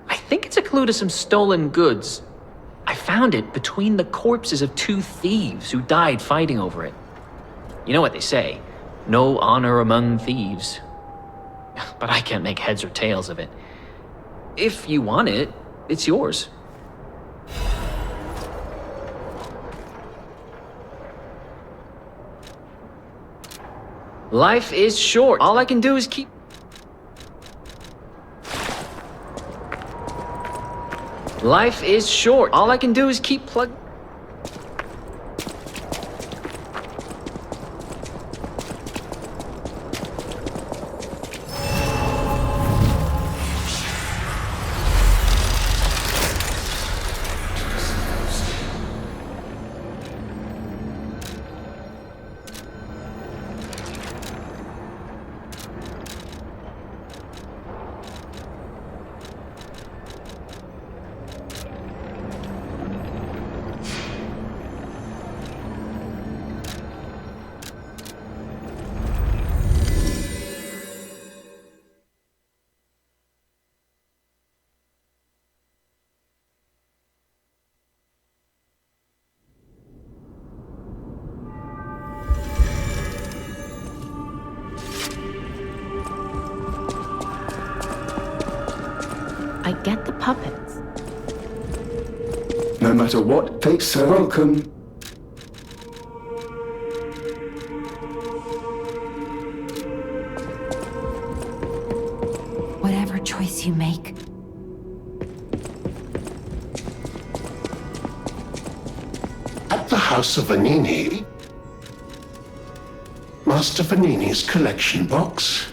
I think it's a clue to some stolen goods. I found it between the corpses of 2 thieves who died fighting over it. You know what they say, no honor among thieves. But I can't make heads or tails of it. If you want it, it's yours. Life is short. All I can do is keep... Life is short. All I can do is keep plugging... I get the puppets. No matter what fates are welcome. choice you make. At the House of Vanini, Master Vanini's collection box.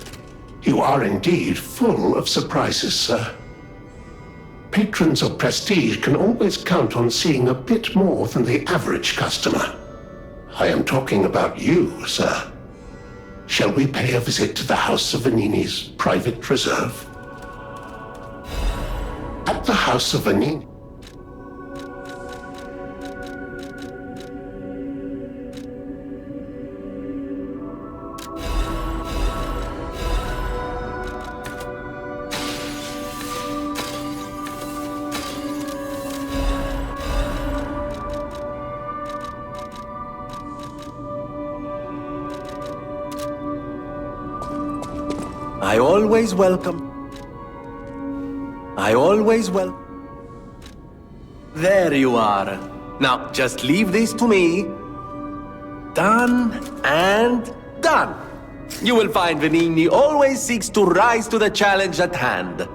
You are indeed full of surprises, sir. Patrons of prestige can always count on seeing a bit more than the average customer. I am talking about you, sir. Shall we pay a visit to the House of Vanini's private reserve? At the House of Vanini. I always welcome. There you are. Now, just leave this to me. Done and done. You will find Vanini always seeks to rise to the challenge at hand.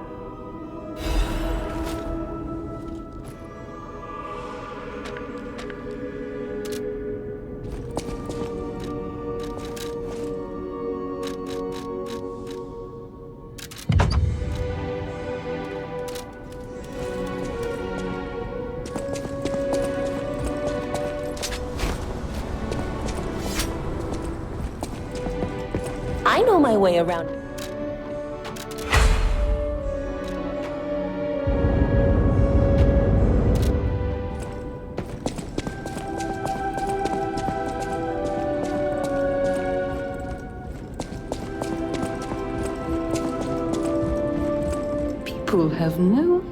I know my way around. People have no idea.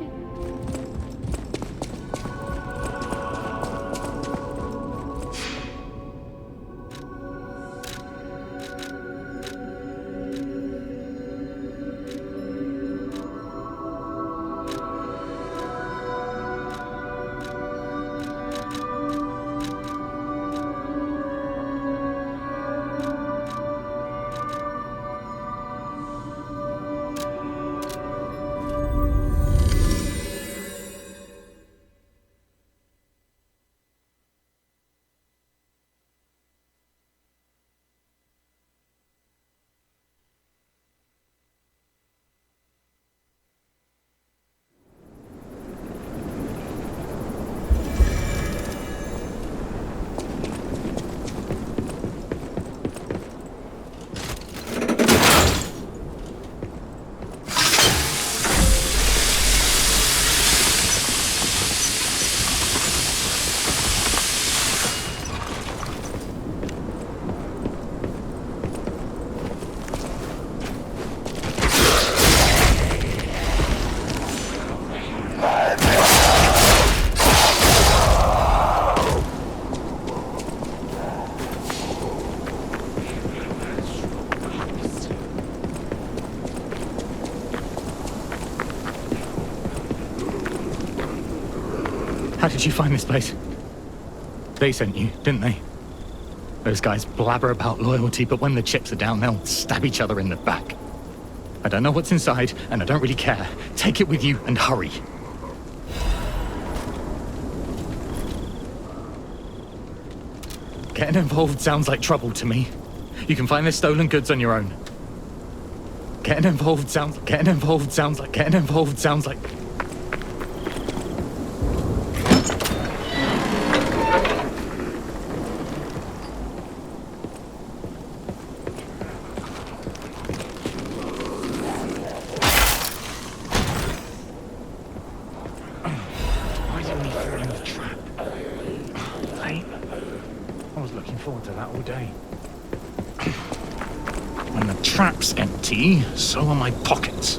How did you find this place? They sent you, didn't they? Those guys blabber about loyalty, but when the chips are down, they'll stab each other in the back. I don't know what's inside, and I don't really care. Take it with you and hurry. Getting involved sounds like trouble to me. You can find their stolen goods on your own. Getting involved sounds like... Why didn't he fall in the trap? Hey, I was looking forward to that all day. When the trap's empty, so are my pockets.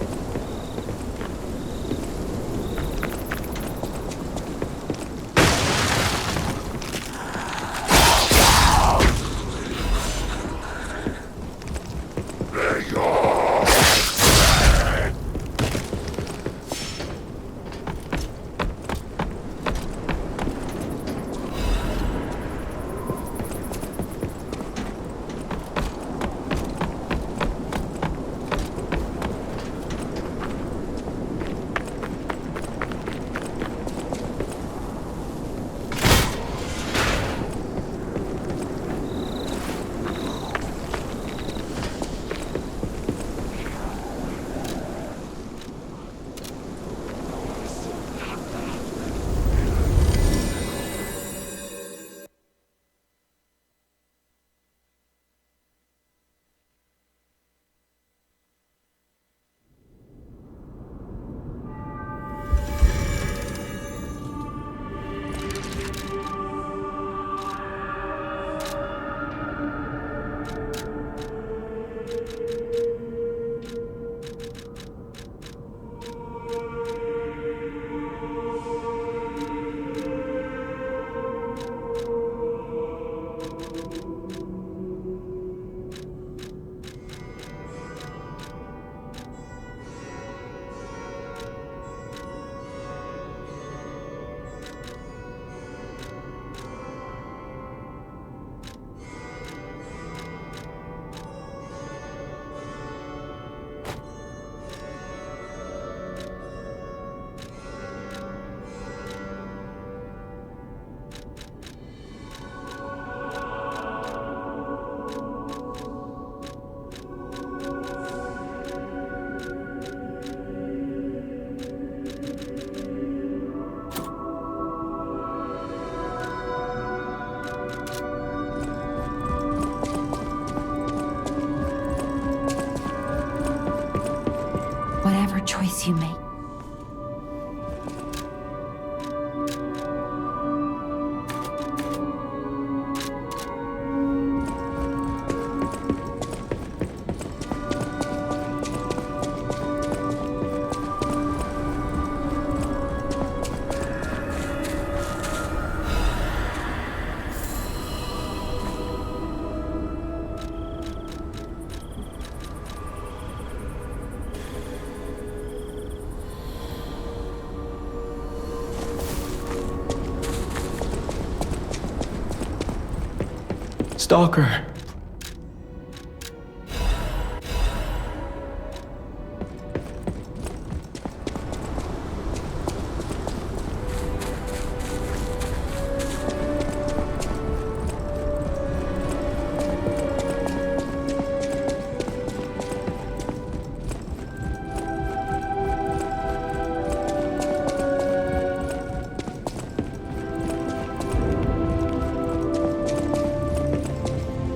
choice you make. Stalker.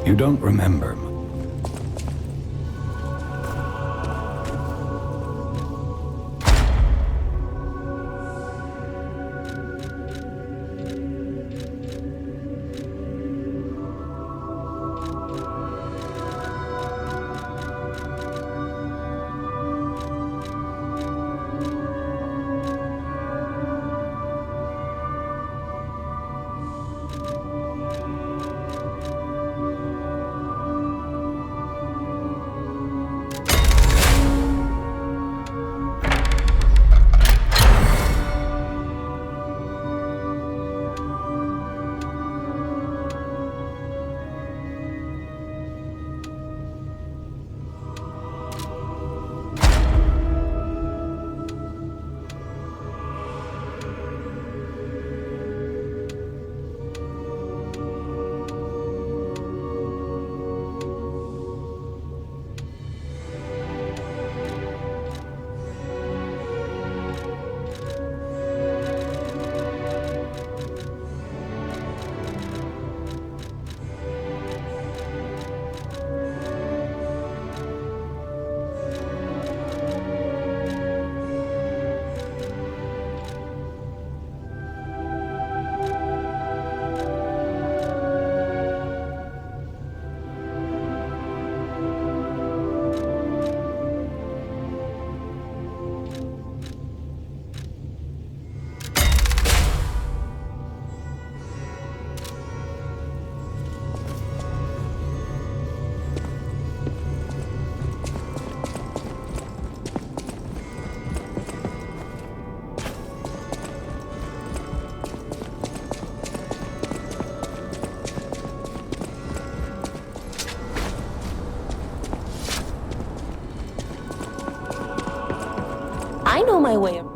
You don't remember. I know my way around.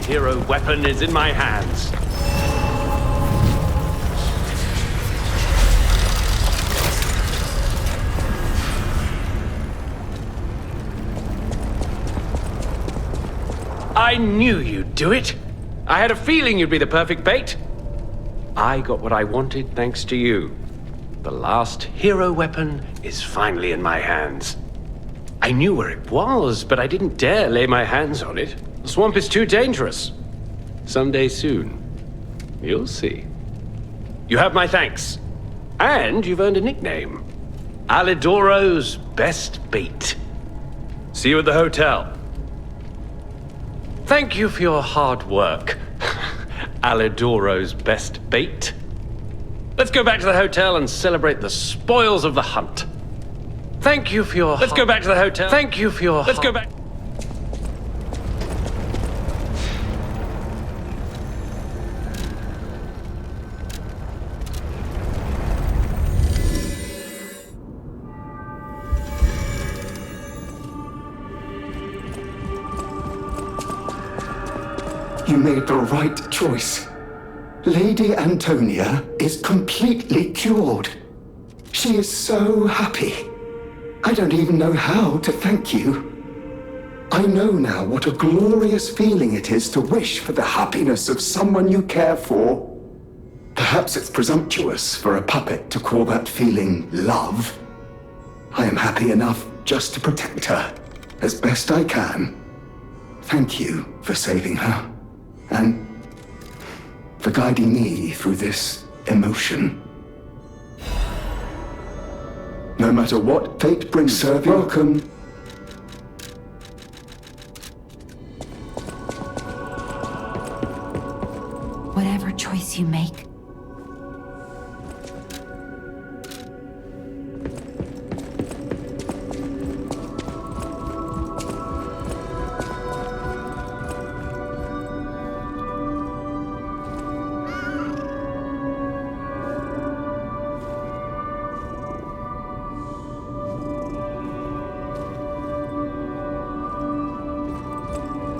hero weapon is in my hands. I knew you'd do it. I had a feeling you'd be the perfect bait. I got what I wanted thanks to you. The last hero weapon is finally in my hands. I knew where it was, but I didn't dare lay my hands on it. The swamp is too dangerous. Someday soon, you'll see. You have my thanks. And you've earned a nickname. Alidoro's best bait. See you at the hotel. Thank you for your hard work. Alidoro's best bait. Let's go back to the hotel and celebrate the spoils of the hunt. Thank you for your... Let's go back to the hotel. Thank you for your... Let's go back... You made the right choice. Lady Antonia is completely cured. She is so happy. I don't even know how to thank you. I know now what a glorious feeling it is to wish for the happiness of someone you care for. Perhaps it's presumptuous for a puppet to call that feeling love. I am happy enough just to protect her as best I can. Thank you for saving her. And for guiding me through this emotion. No matter what fate brings, serve you welcome. Whatever choice you make,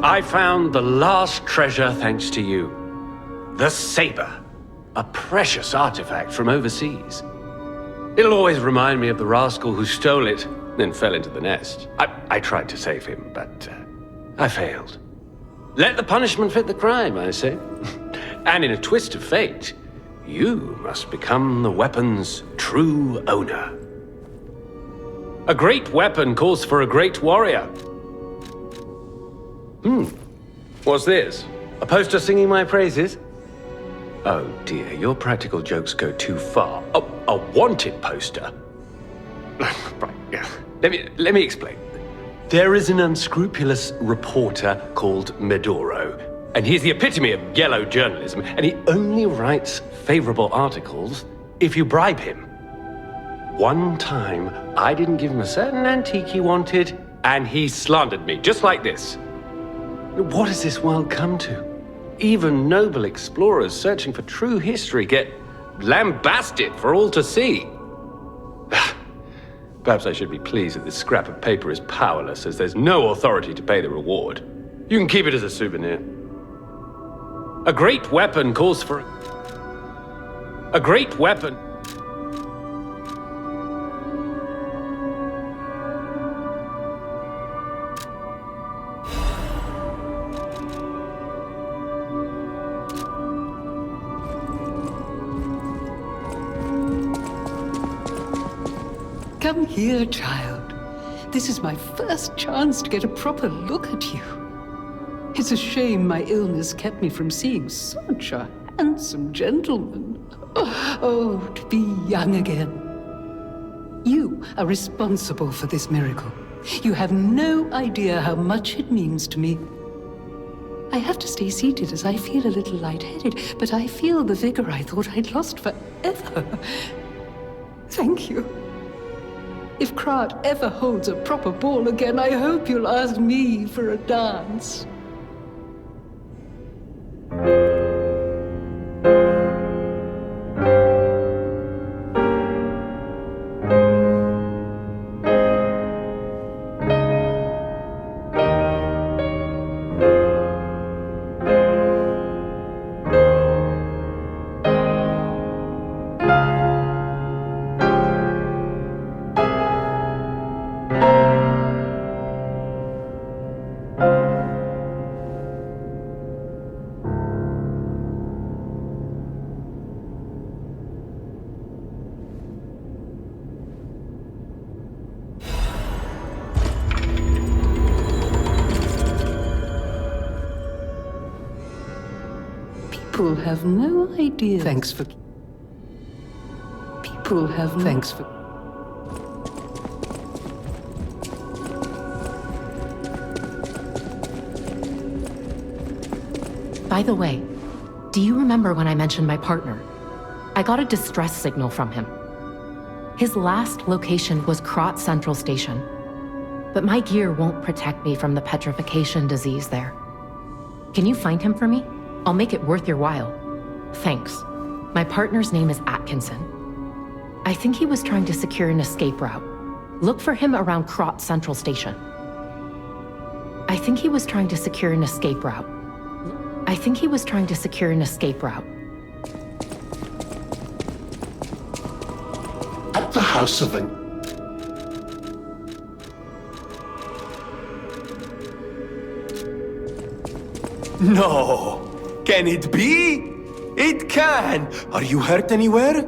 I found the last treasure thanks to you. The saber. A precious artifact from overseas. It'll always remind me of the rascal who stole it, then fell into the nest. I tried to save him, but I failed. Let the punishment fit the crime, I say. And in a twist of fate, you must become the weapon's true owner. A great weapon calls for a great warrior. What's this? A poster singing my praises? Oh dear, your practical jokes go too far. A wanted poster? Right, yeah. Let me explain. There is an unscrupulous reporter called Medoro, and he's the epitome of yellow journalism, and he only writes favorable articles if you bribe him. One time, I didn't give him a certain antique he wanted, and he slandered me, just like this. What has this world come to? Even noble explorers searching for true history get lambasted for all to see. Perhaps I should be pleased that this scrap of paper is powerless, as there's no authority to pay the reward. You can keep it as a souvenir. A great weapon calls for... A great weapon... Come here, child. This is my first chance to get a proper look at you. It's a shame my illness kept me from seeing such a handsome gentleman. Oh, to be young again. You are responsible for this miracle. You have no idea how much it means to me. I have to stay seated as I feel a little lightheaded, but I feel the vigor I thought I'd lost forever. Thank you. If Krat ever holds a proper ball again, I hope you'll ask me for a dance. People have no idea. Thanks for... People have... Thanks for... By the way, do you remember when I mentioned my partner? I got a distress signal from him. His last location was Krat Central Station, but my gear won't protect me from the petrification disease there. Can you find him for me? I'll make it worth your while. Thanks. My partner's name is Atkinson. I think he was trying to secure an escape route. Look for him around Krat Central Station. I think he was trying to secure an escape route. At the House of No! Can it be? It can! Are you hurt anywhere?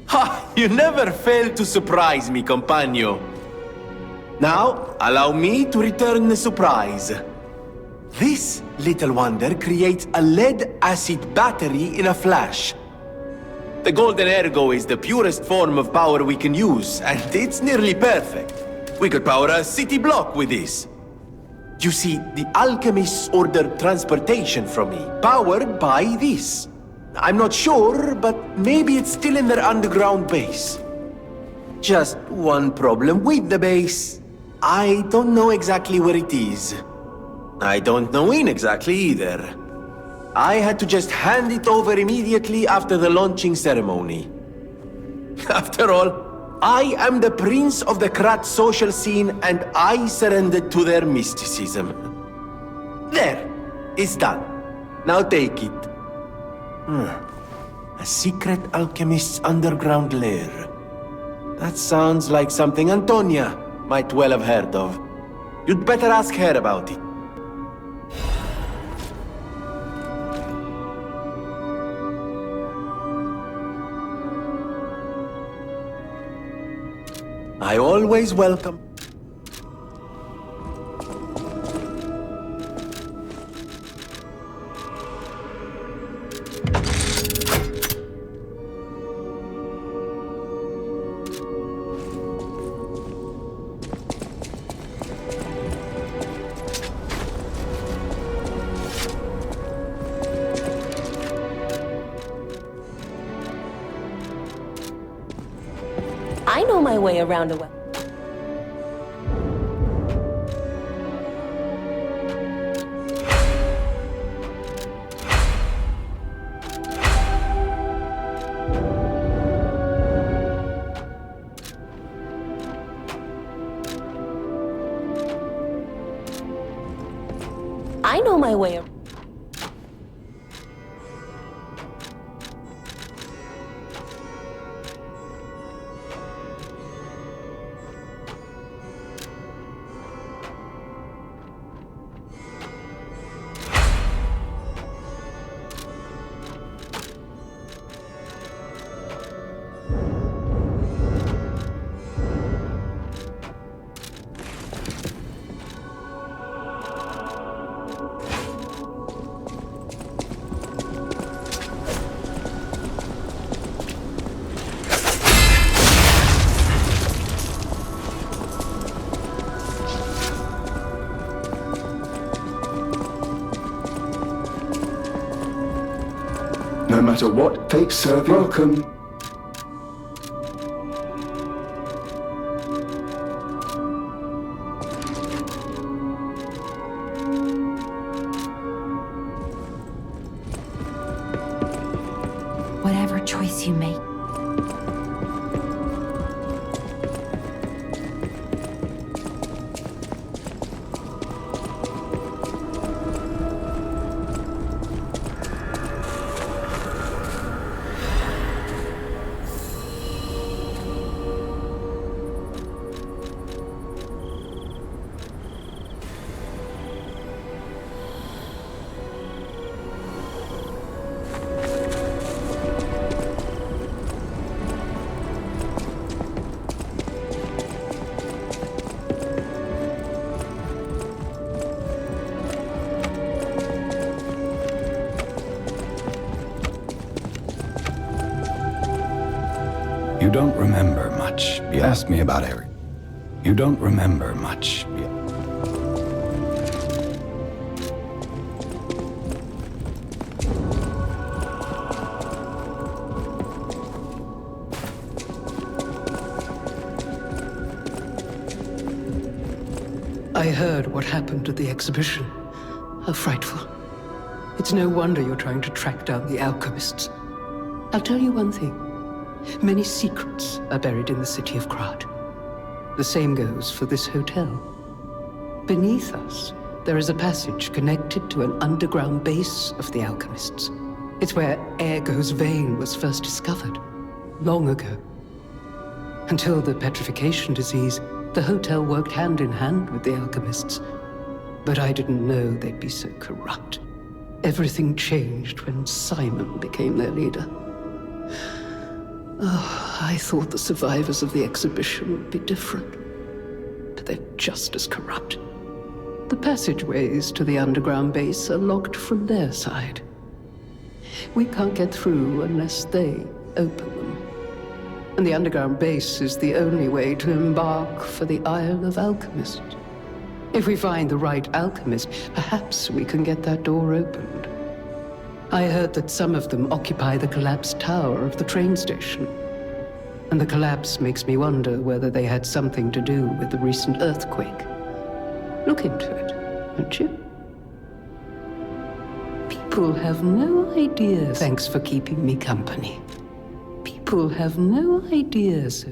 Ha! You never fail to surprise me, compagno. Now, allow me to return the surprise. This little wonder creates a lead-acid battery in a flash. The golden ergo is the purest form of power we can use, and it's nearly perfect. We could power a city block with this. You see, the alchemists ordered transportation from me, powered by this. I'm not sure, but maybe it's still in their underground base. Just one problem with the base. I don't know exactly where it is. I don't know when exactly either. I had to just hand it over immediately after the launching ceremony. After all, I am the prince of the Krat social scene, and I surrendered to their mysticism. There, it's done. Now take it. A secret alchemist's underground lair. That sounds like something Antonia might well have heard of. You'd better ask her about it. I always welcome. I know my way around a well. I know my way around. No matter what fate serve you, welcome. Whatever choice you make. don't remember much. You asked me about Eric. You don't remember much. I heard what happened at the exhibition. How frightful. It's no wonder you're trying to track down the alchemists. I'll tell you one thing. Many secrets are buried in the city of Krat. The same goes for this hotel. Beneath us, there is a passage connected to an underground base of the alchemists. It's where Ergo's vein was first discovered, long ago. Until the petrification disease, the hotel worked hand in hand with the alchemists. But I didn't know they'd be so corrupt. Everything changed when Simon became their leader. Oh, I thought the survivors of the exhibition would be different. But they're just as corrupt. The passageways to the underground base are locked from their side. We can't get through unless they open them. And the underground base is the only way to embark for the Isle of Alchemists. If we find the right alchemist, perhaps we can get that door opened. I heard that some of them occupy the collapsed tower of the train station. And the collapse makes me wonder whether they had something to do with the recent earthquake. Look into it, won't you? People have no idea. Thanks for keeping me company. People have no ideas.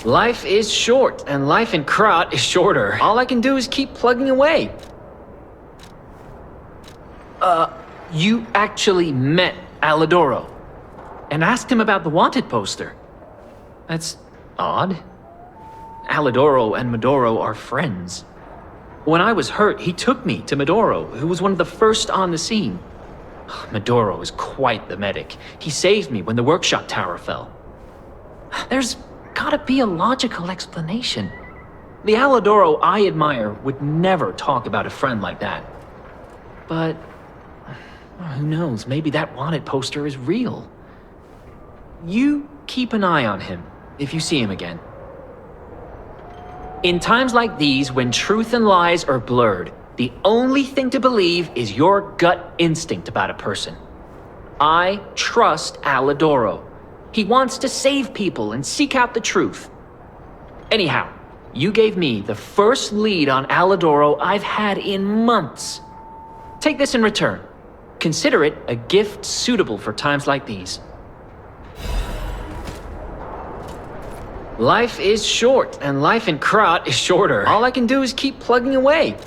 Life is short, and life in Krat is shorter. All I can do is keep plugging away. You actually met Alidoro and asked him about the wanted poster. That's odd. Alidoro and Medoro are friends. When I was hurt, he took me to Medoro, who was one of the first on the scene. Medoro is quite the medic. He saved me when the workshop tower fell. There's gotta be a logical explanation. The Alidoro I admire would never talk about a friend like that. But who knows, maybe that wanted poster is real. You keep an eye on him if you see him again. In times like these, when truth and lies are blurred, the only thing to believe is your gut instinct about a person. I trust Alidoro. He wants to save people and seek out the truth. Anyhow, you gave me the first lead on Alidoro I've had in months. Take this in return. Consider it a gift suitable for times like these. Life is short, and life in Krat is shorter. All I can do is keep plugging away.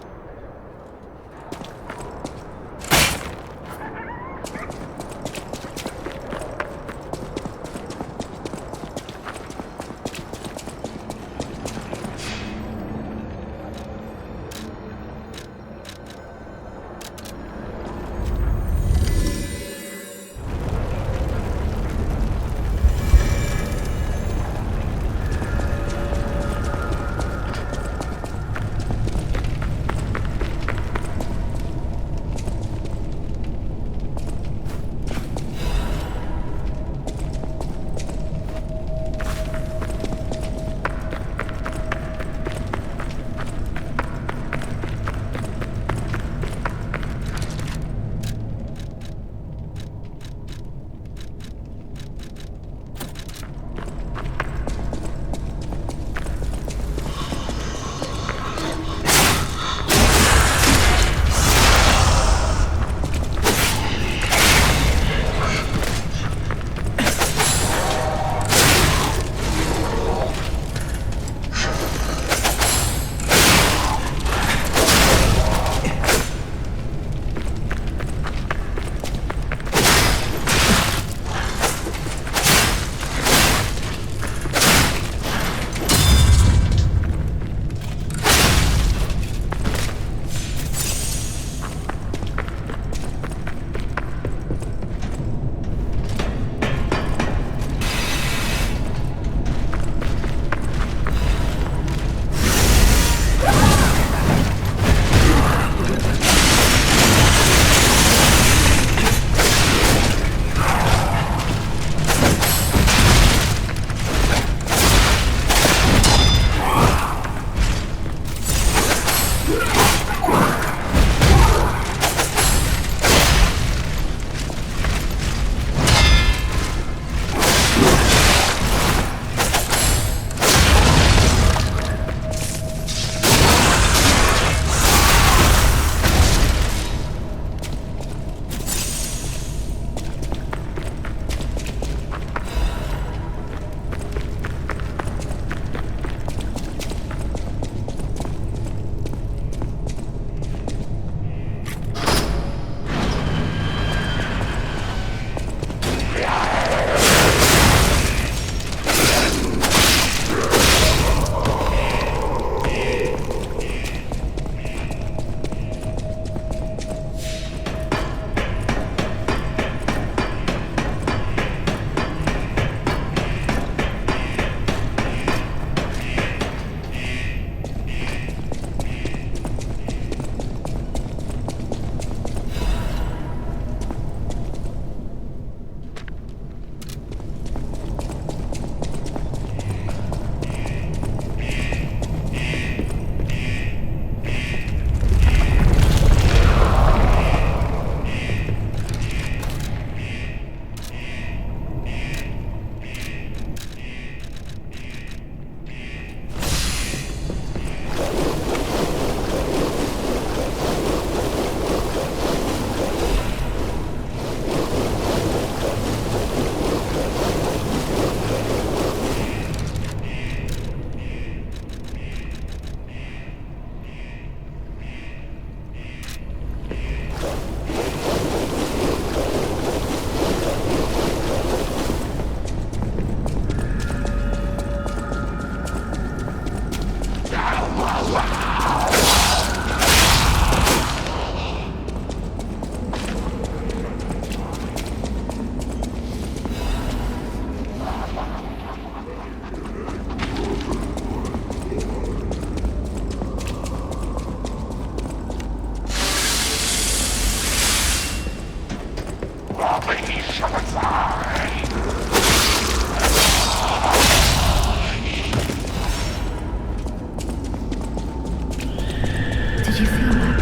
Did you feel that?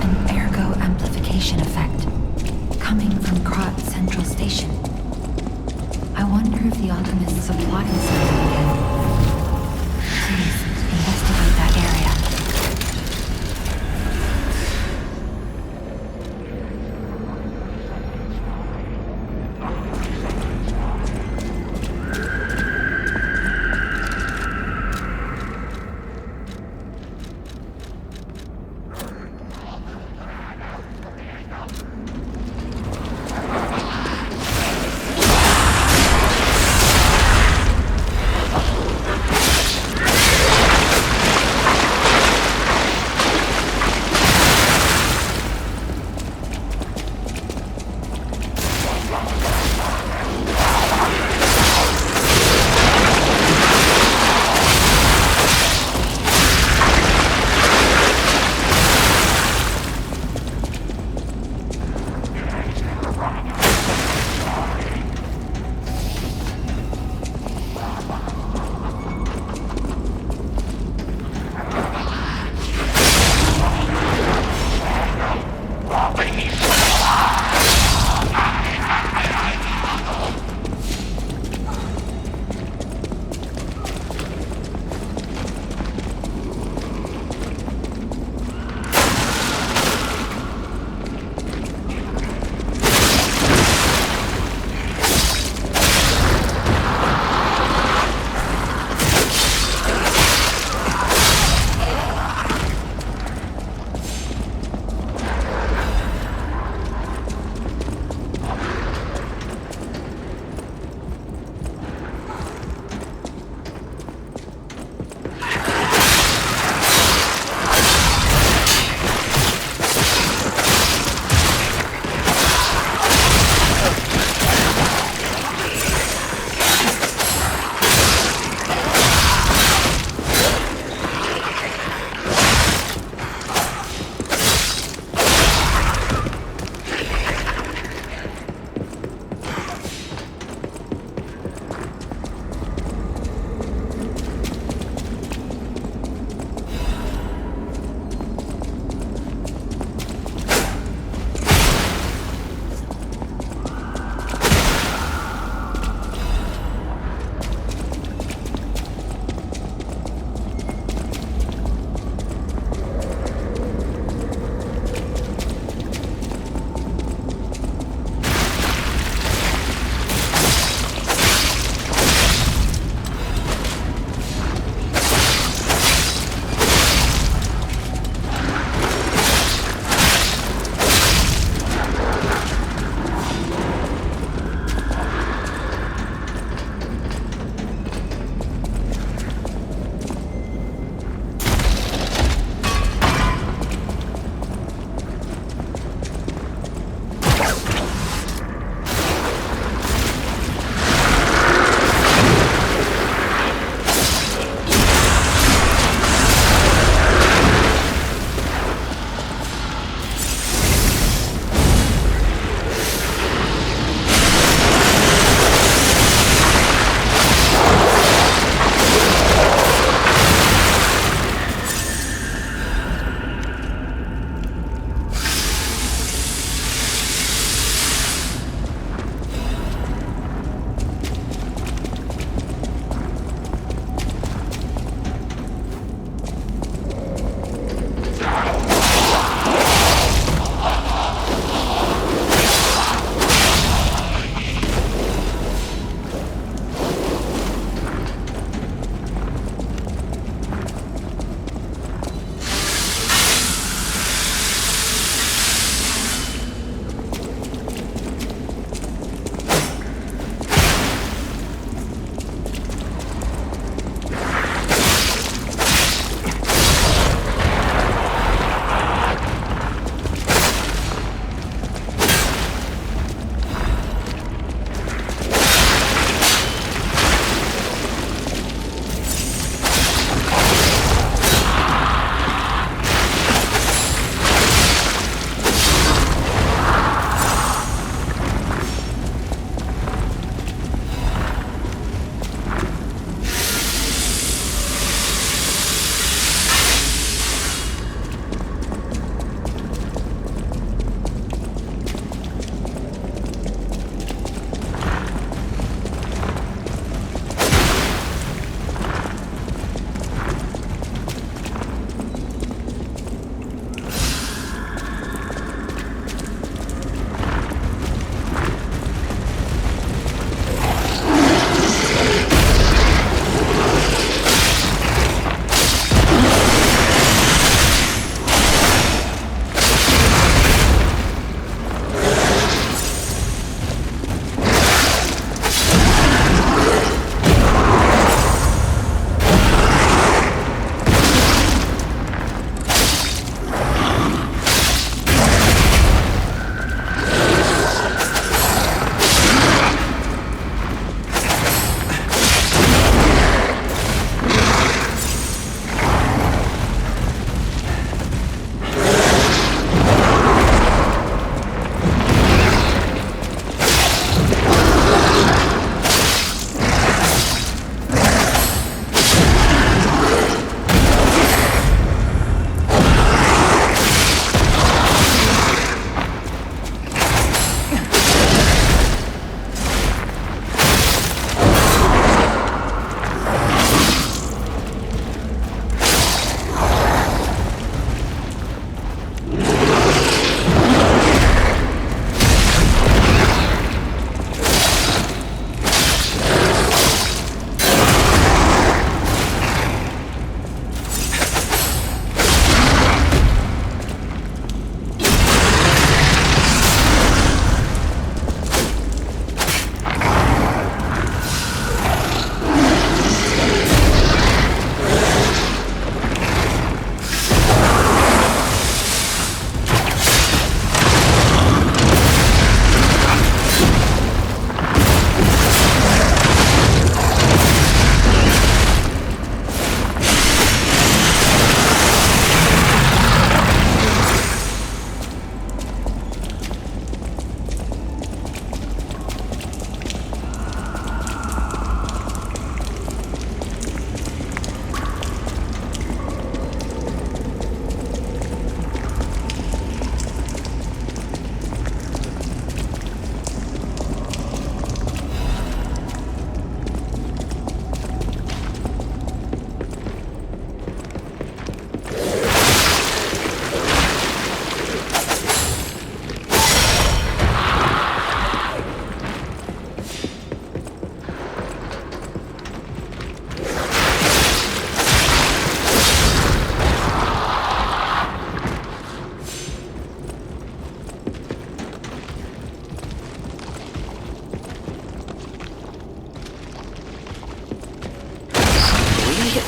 An ergo amplification effect coming from Krat Central Station. I wonder if the alchemists are plotting something again. Please, investigate that area.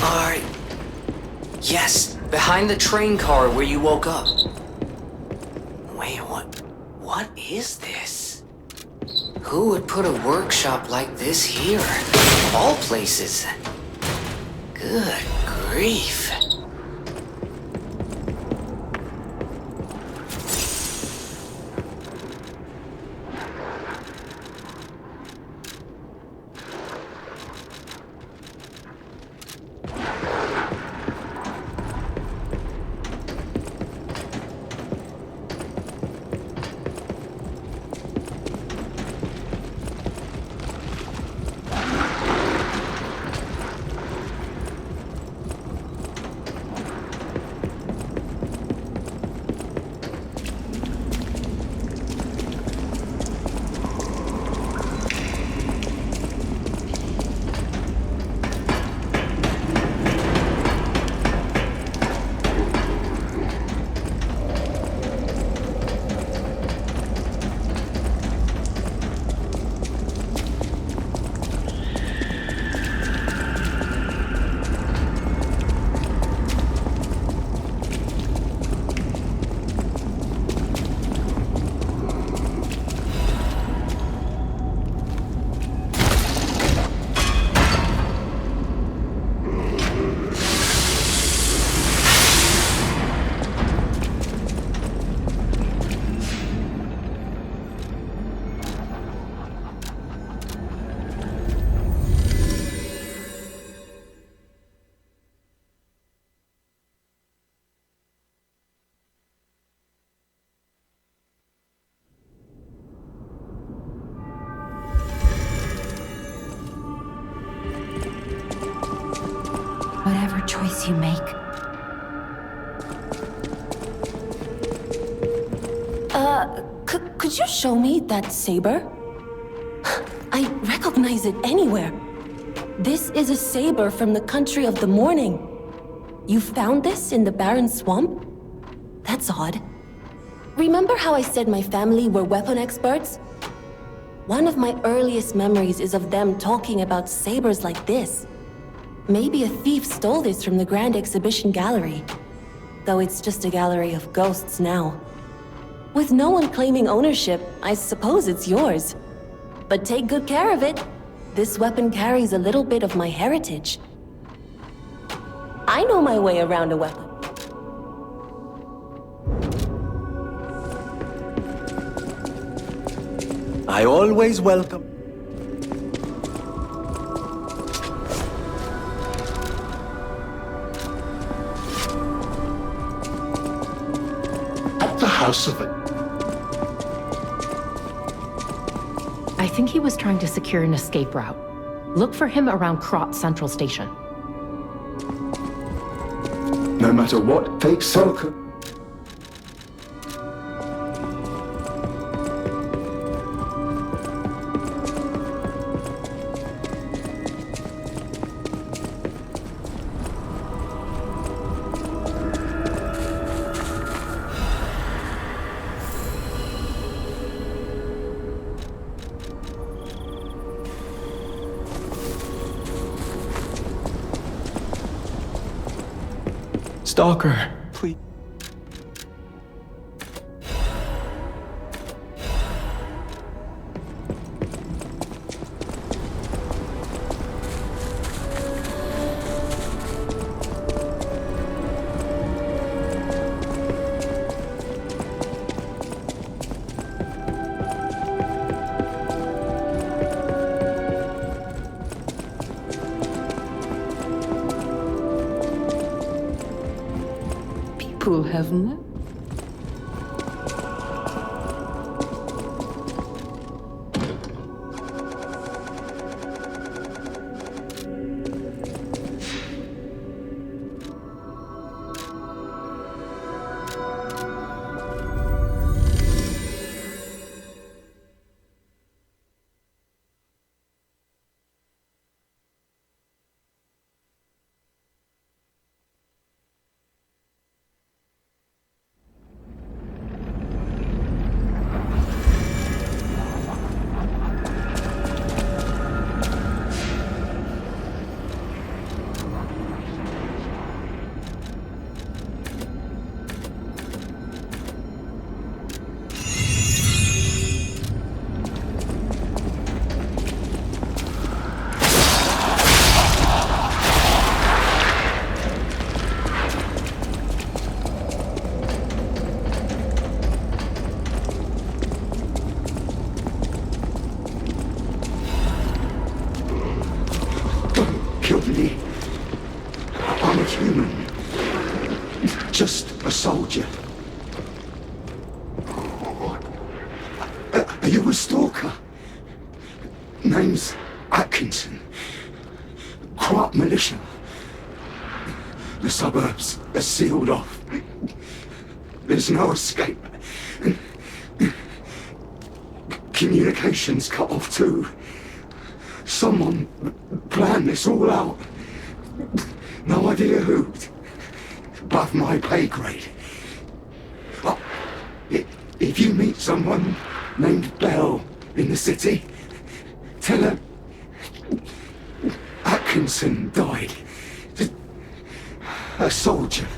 are... Yes, behind the train car where you woke up. Wait, what is this? Who would put a workshop like this here? Of all places. Good grief. Whatever choice you make. Could you show me that saber? I recognize it anywhere. This is a saber from the country of the morning. You found this in the barren swamp? That's odd. Remember how I said my family were weapon experts? One of my earliest memories is of them talking about sabers like this. Maybe a thief stole this from the Grand Exhibition Gallery. Though it's just a gallery of ghosts now. With no one claiming ownership, I suppose it's yours. But take good care of it. This weapon carries a little bit of my heritage. I know my way around a weapon. I always welcome. At the house of it. I think he was trying to secure an escape route. Look for him around Krat Central Station. No matter what fate Selka. Stalker, please. People have no. I'm human. Just a soldier. Are you a stalker? Name's Atkinson. Krat militia. The suburbs are sealed off. There's no escape. Communications cut off too. Someone planned this all out. No idea who. Above my pay grade. Oh, if you meet someone named Bell in the city, tell her Atkinson died. A soldier.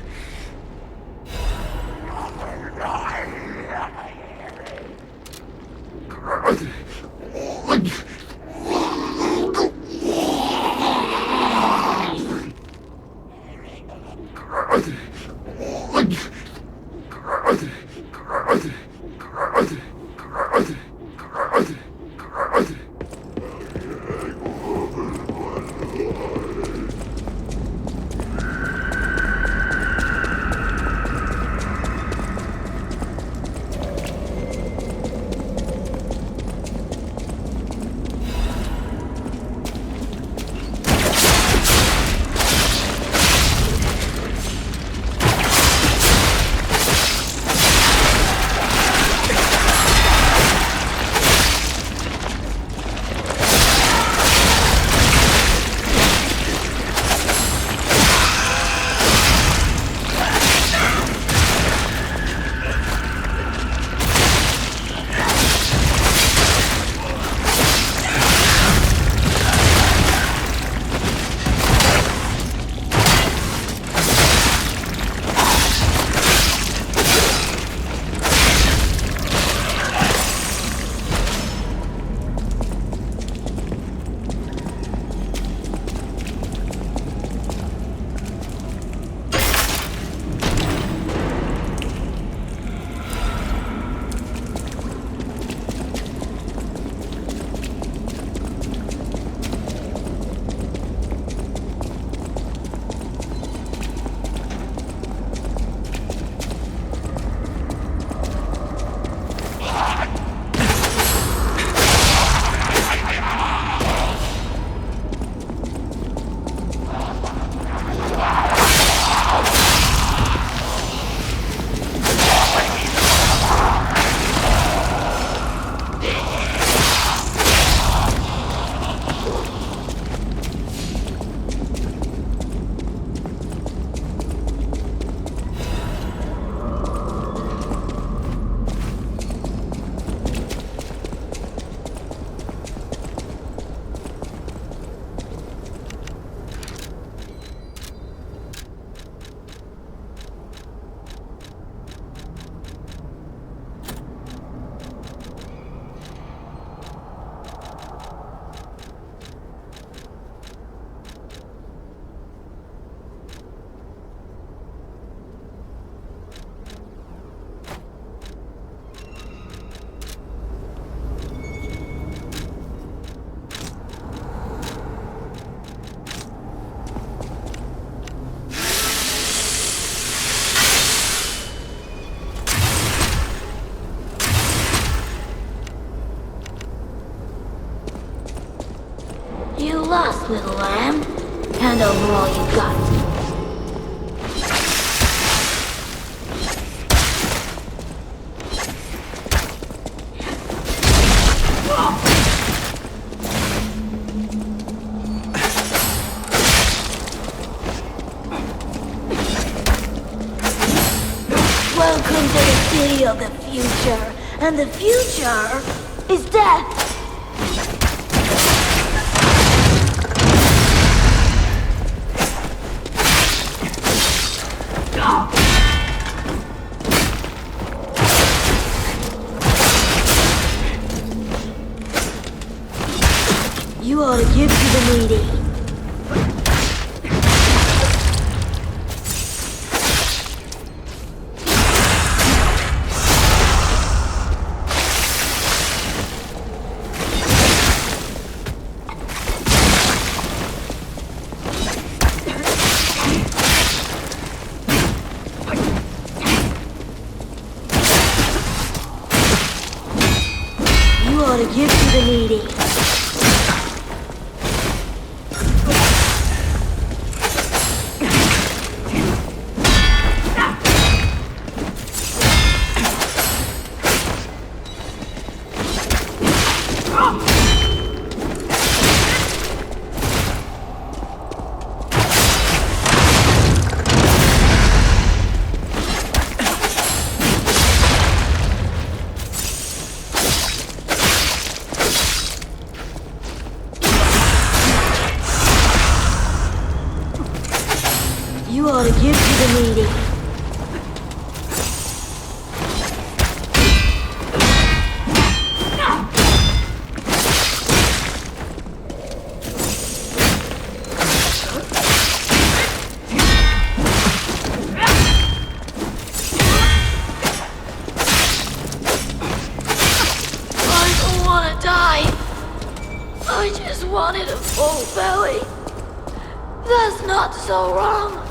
lost, little lamb. Hand over all you got. Welcome to the city of the future, and the future is death. You ought to give to the needy. give to the needy. You ought to give to the needy. I don't want to die. I just wanted a full belly. That's not so wrong.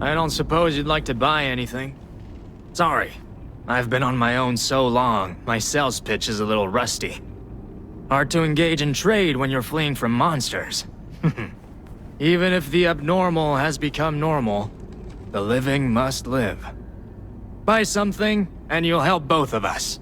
I don't suppose you'd like to buy anything? Sorry. I've been on my own so long, my sales pitch is a little rusty. Hard to engage in trade when you're fleeing from monsters. Even if the abnormal has become normal, the living must live. Buy something, and you'll help both of us.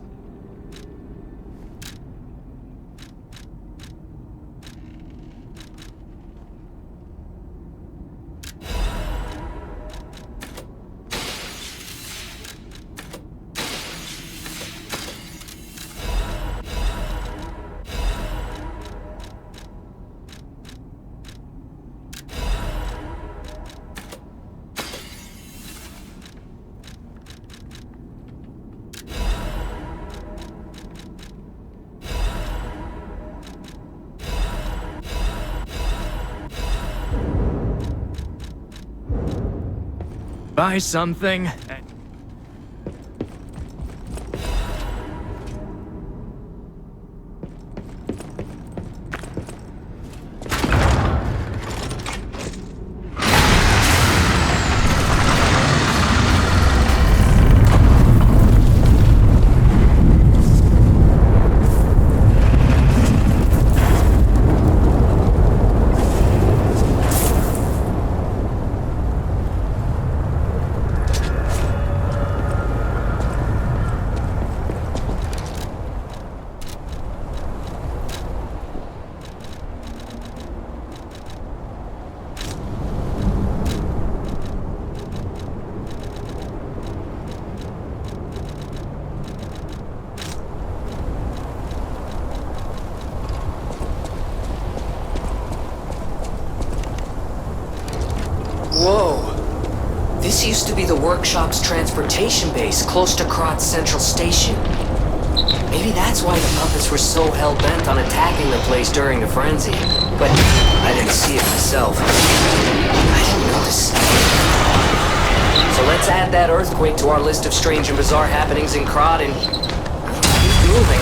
Buy something. Whoa. This used to be the workshop's transportation base, close to Krat's central station. Maybe that's why the puppets were so hell-bent on attacking the place during the frenzy. But I didn't see it myself. I didn't notice. So let's add that earthquake to our list of strange and bizarre happenings in Krat and keep moving.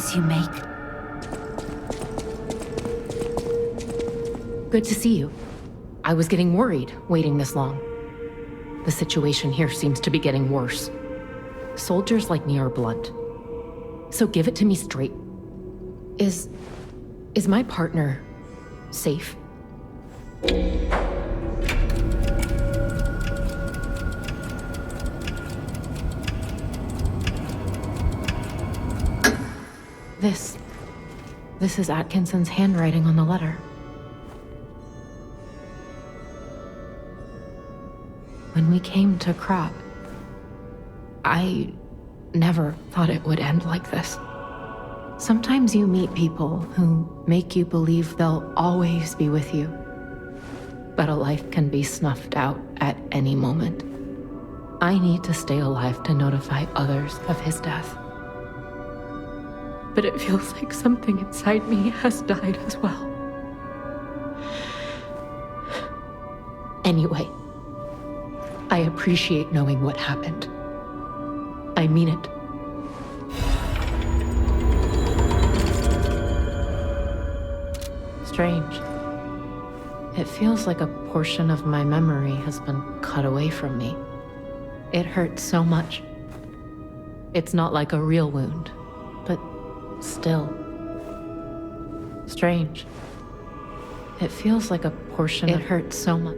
choice you make. Good to see you. I was getting worried waiting this long. The situation here seems to be getting worse. Soldiers like me are blunt. So give it to me straight. Is my partner safe? This is Atkinson's handwriting on the letter. When we came to Krat, I never thought it would end like this. Sometimes you meet people who make you believe they'll always be with you. But a life can be snuffed out at any moment. I need to stay alive to notify others of his death. But it feels like something inside me has died as well. Anyway, I appreciate knowing what happened. I mean it. Strange. It feels like a portion of my memory has been cut away from me. It hurts so much. It's not like a real wound, but still. Strange. It feels like a portion It hurts so much.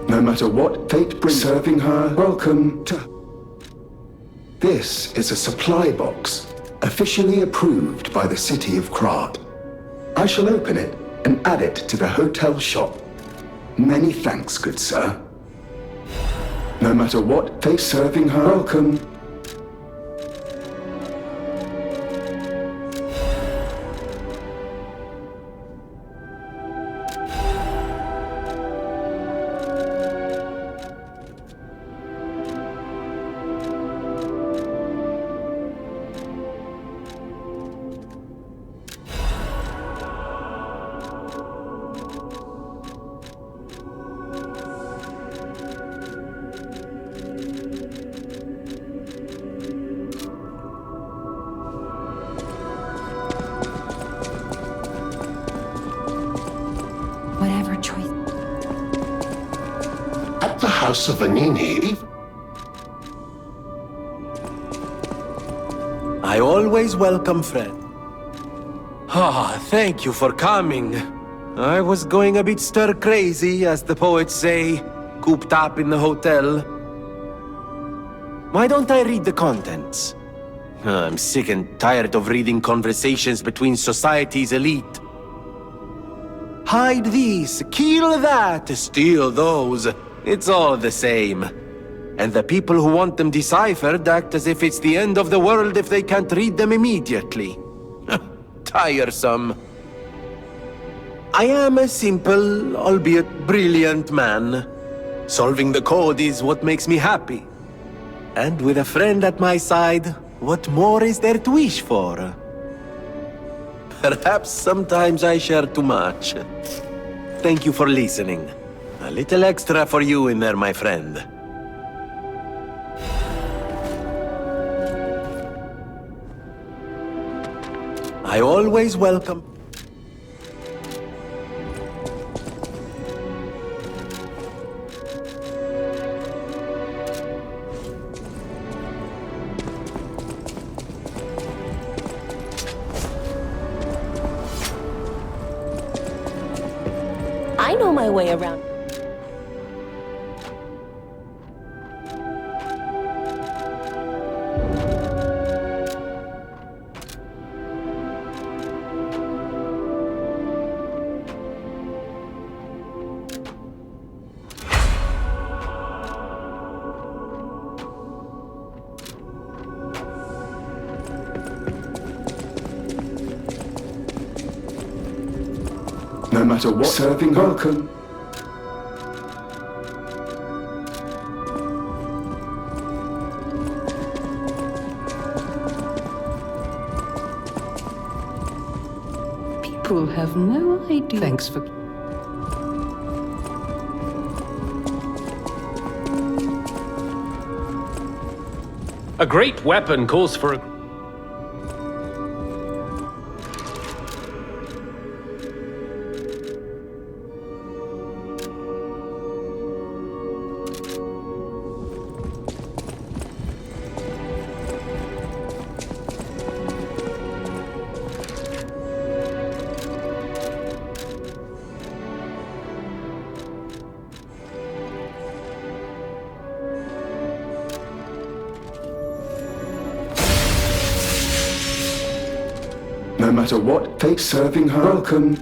No matter what fate brings, serving her, welcome to... This is a supply box, officially approved by the city of Krat. I shall open it and add it to the hotel shop. Many thanks, good sir. No matter what fate, serving her, welcome. House of Venini. I always welcome friend. Thank you for coming. I was going a bit stir-crazy, as the poets say, cooped up in the hotel. Why don't I read the contents? I'm sick and tired of reading conversations between society's elite. Hide these, kill that, steal those. It's all the same. And the people who want them deciphered act as if it's the end of the world if they can't read them immediately. Tiresome. I am a simple, albeit brilliant man. Solving the code is what makes me happy. And with a friend at my side, what more is there to wish for? Perhaps sometimes I share too much. Thank you for listening. A little extra for you in there, my friend. I always welcome... I know my way around. No matter what, serving welcome. People have no idea. Thanks for... A great weapon calls for a... No matter what fate's serving her, welcome.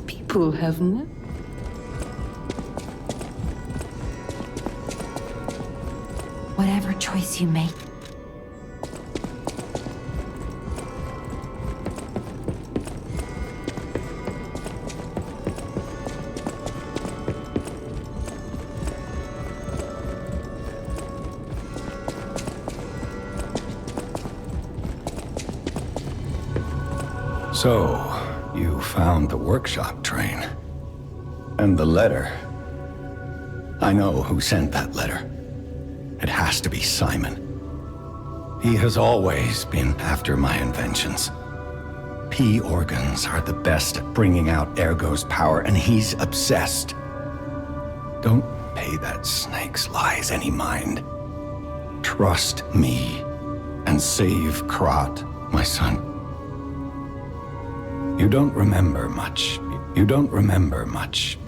People have no... Whatever choice you make. So, you found the workshop train. And the letter. I know who sent that letter. It has to be Simon. He has always been after my inventions. P organs are the best at bringing out Ergo's power, and he's obsessed. Don't pay that snake's lies any mind. Trust me, and save Krat, my son. You don't remember much. You don't remember much.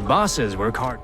Bosses work hard.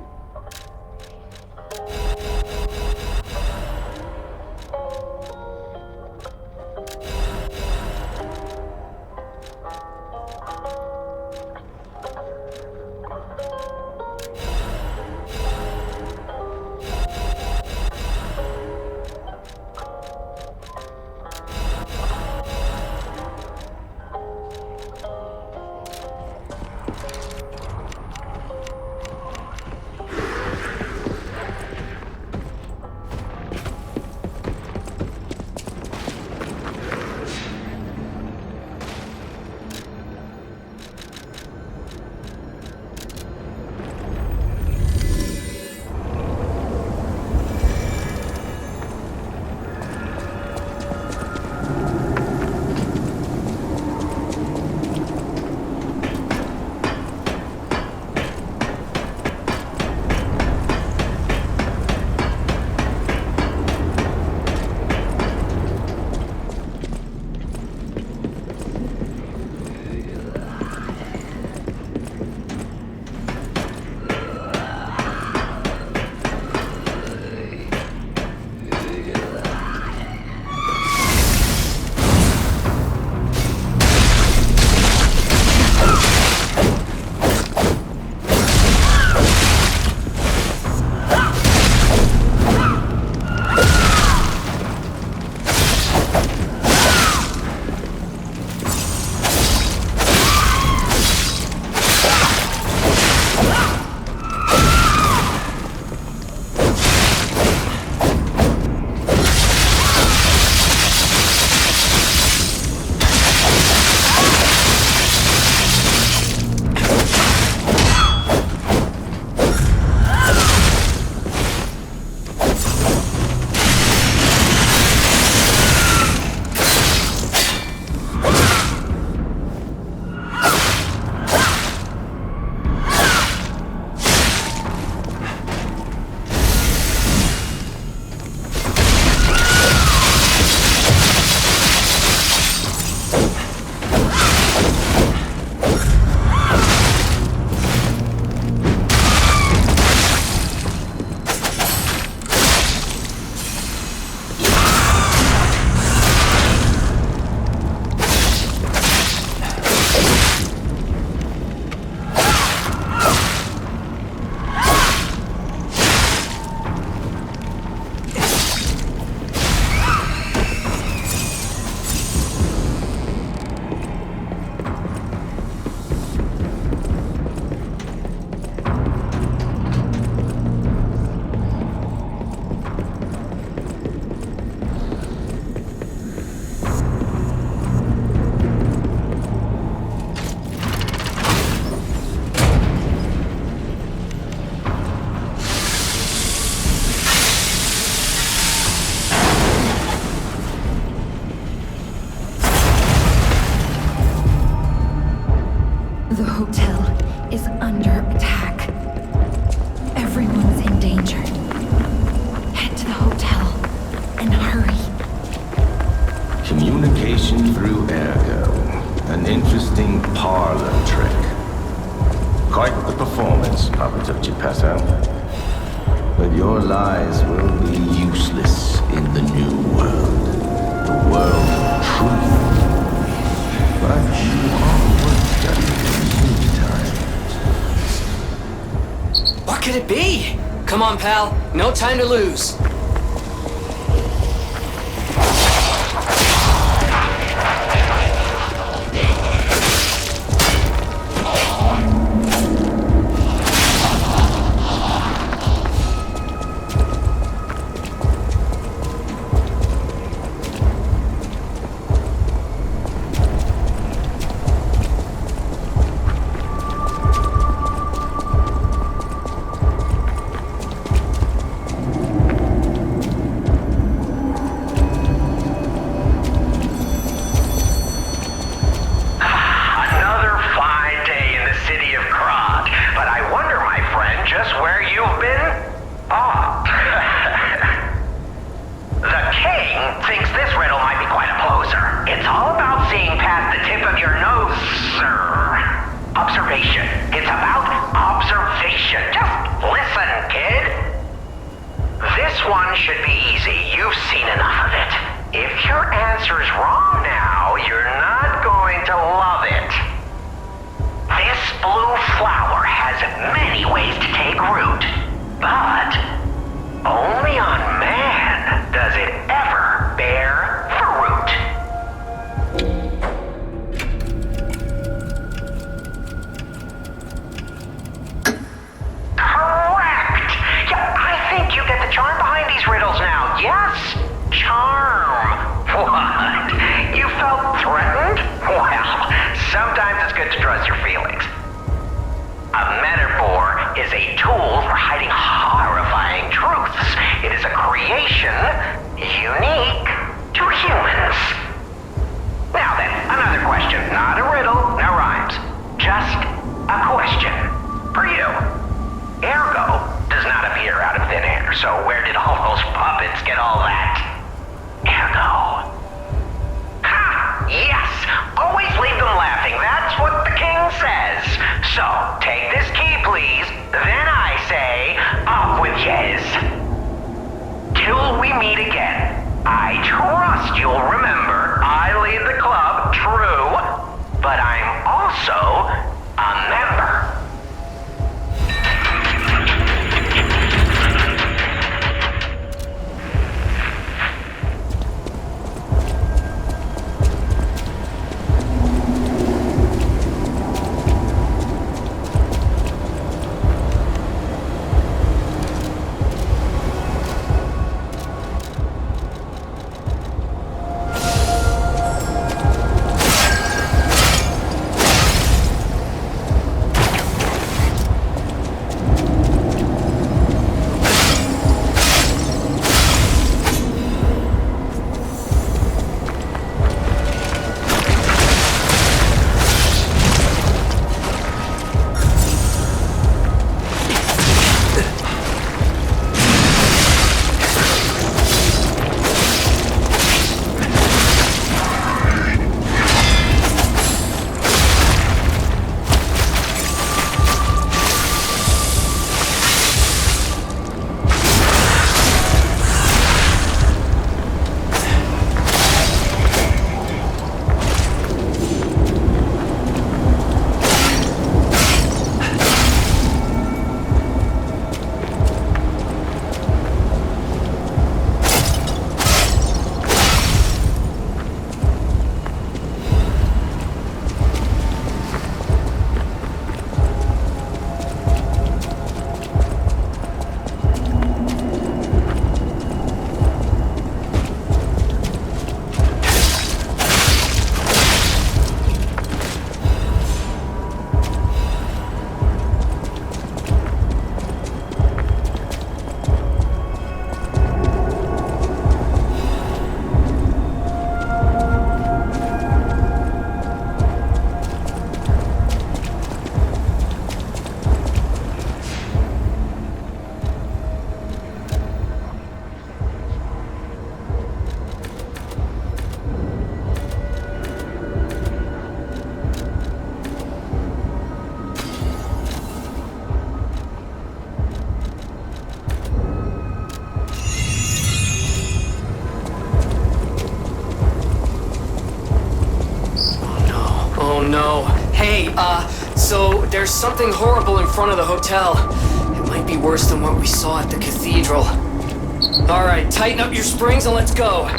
through Ergo. An interesting parlor trick. Quite the performance, Puppet of Geppetto. But your lies will be useless in the new world. The world of truth. But you are worth studying in the meantime. What could it be? Come on, pal. No time to lose. So there's something horrible in front of the hotel. It might be worse than what we saw at the cathedral. Alright, tighten up your springs and let's go.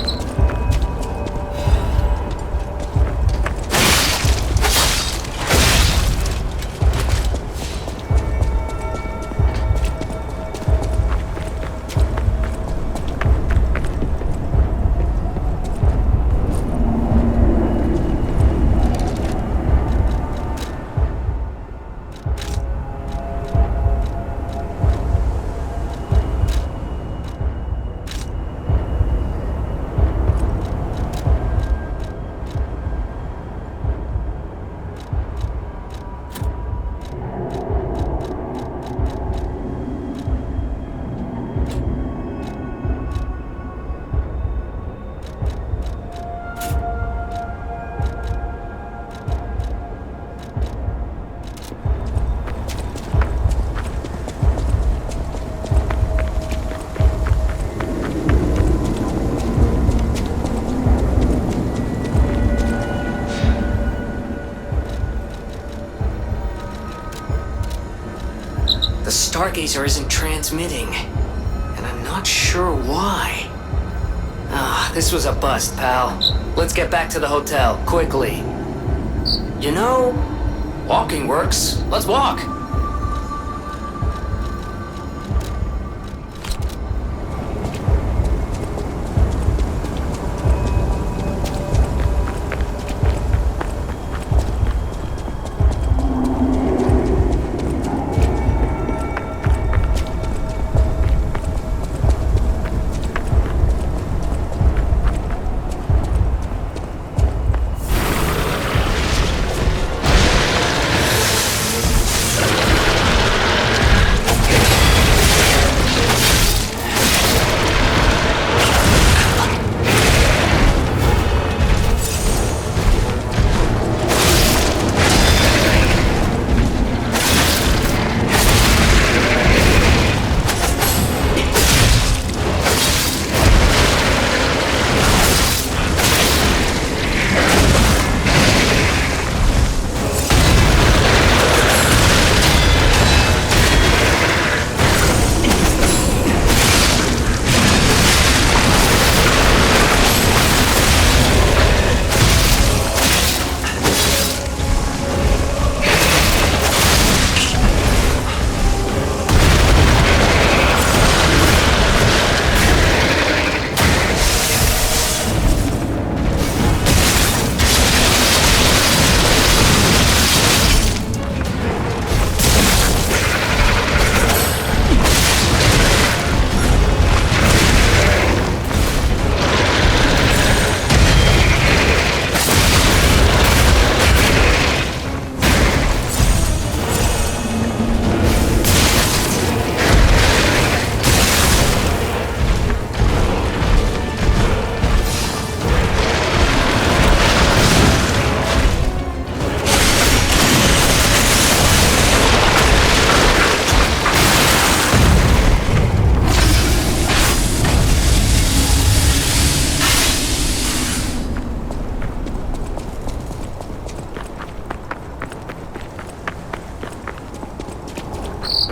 Stargazer isn't transmitting, and I'm not sure why. This was a bust, pal. Let's get back to the hotel, quickly. You know, walking works. Let's walk.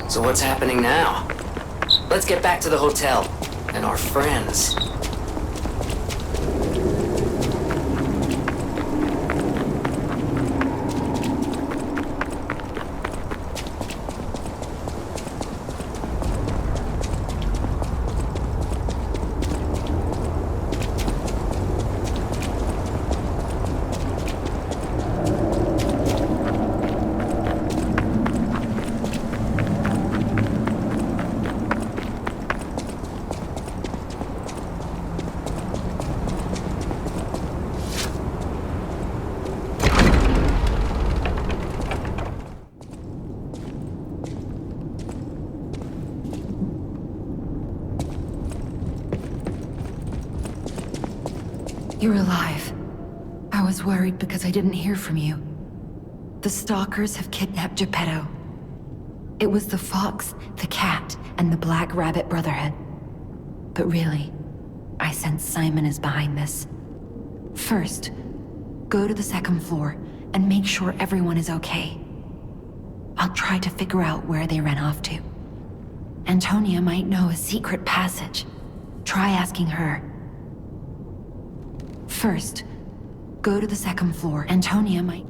So what's happening now? Let's get back to the hotel and our friends. You're alive. I was worried because I didn't hear from you. The stalkers have kidnapped Geppetto. It was the fox, the cat, and the black rabbit Brotherhood. But really, I sense Simon is behind this. First, go to the second floor, and make sure everyone is okay. I'll try to figure out where they ran off to. Antonia might know a secret passage. Try asking her. First, go to the second floor. Antonia might...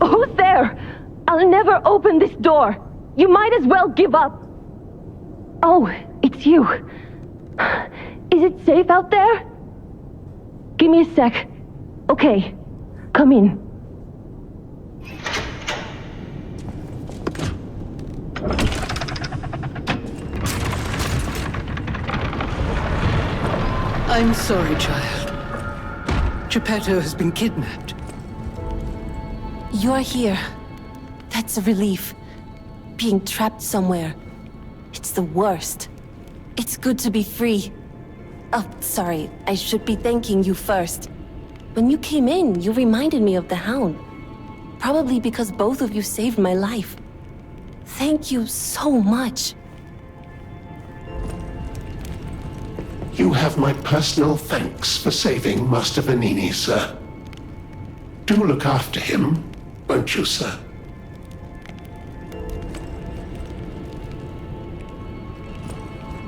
Who's there? I'll never open this door. You might as well give up. Oh, it's you. Is it safe out there? Give me a sec. Okay, come in. I'm sorry, child. Geppetto has been kidnapped. You're here. That's a relief. Being trapped somewhere. It's the worst. It's good to be free. Oh, sorry. I should be thanking you first. When you came in, you reminded me of the Hound. Probably because both of you saved my life. Thank you so much. You have my personal thanks for saving Master Vanini, sir. Do look after him, won't you, sir?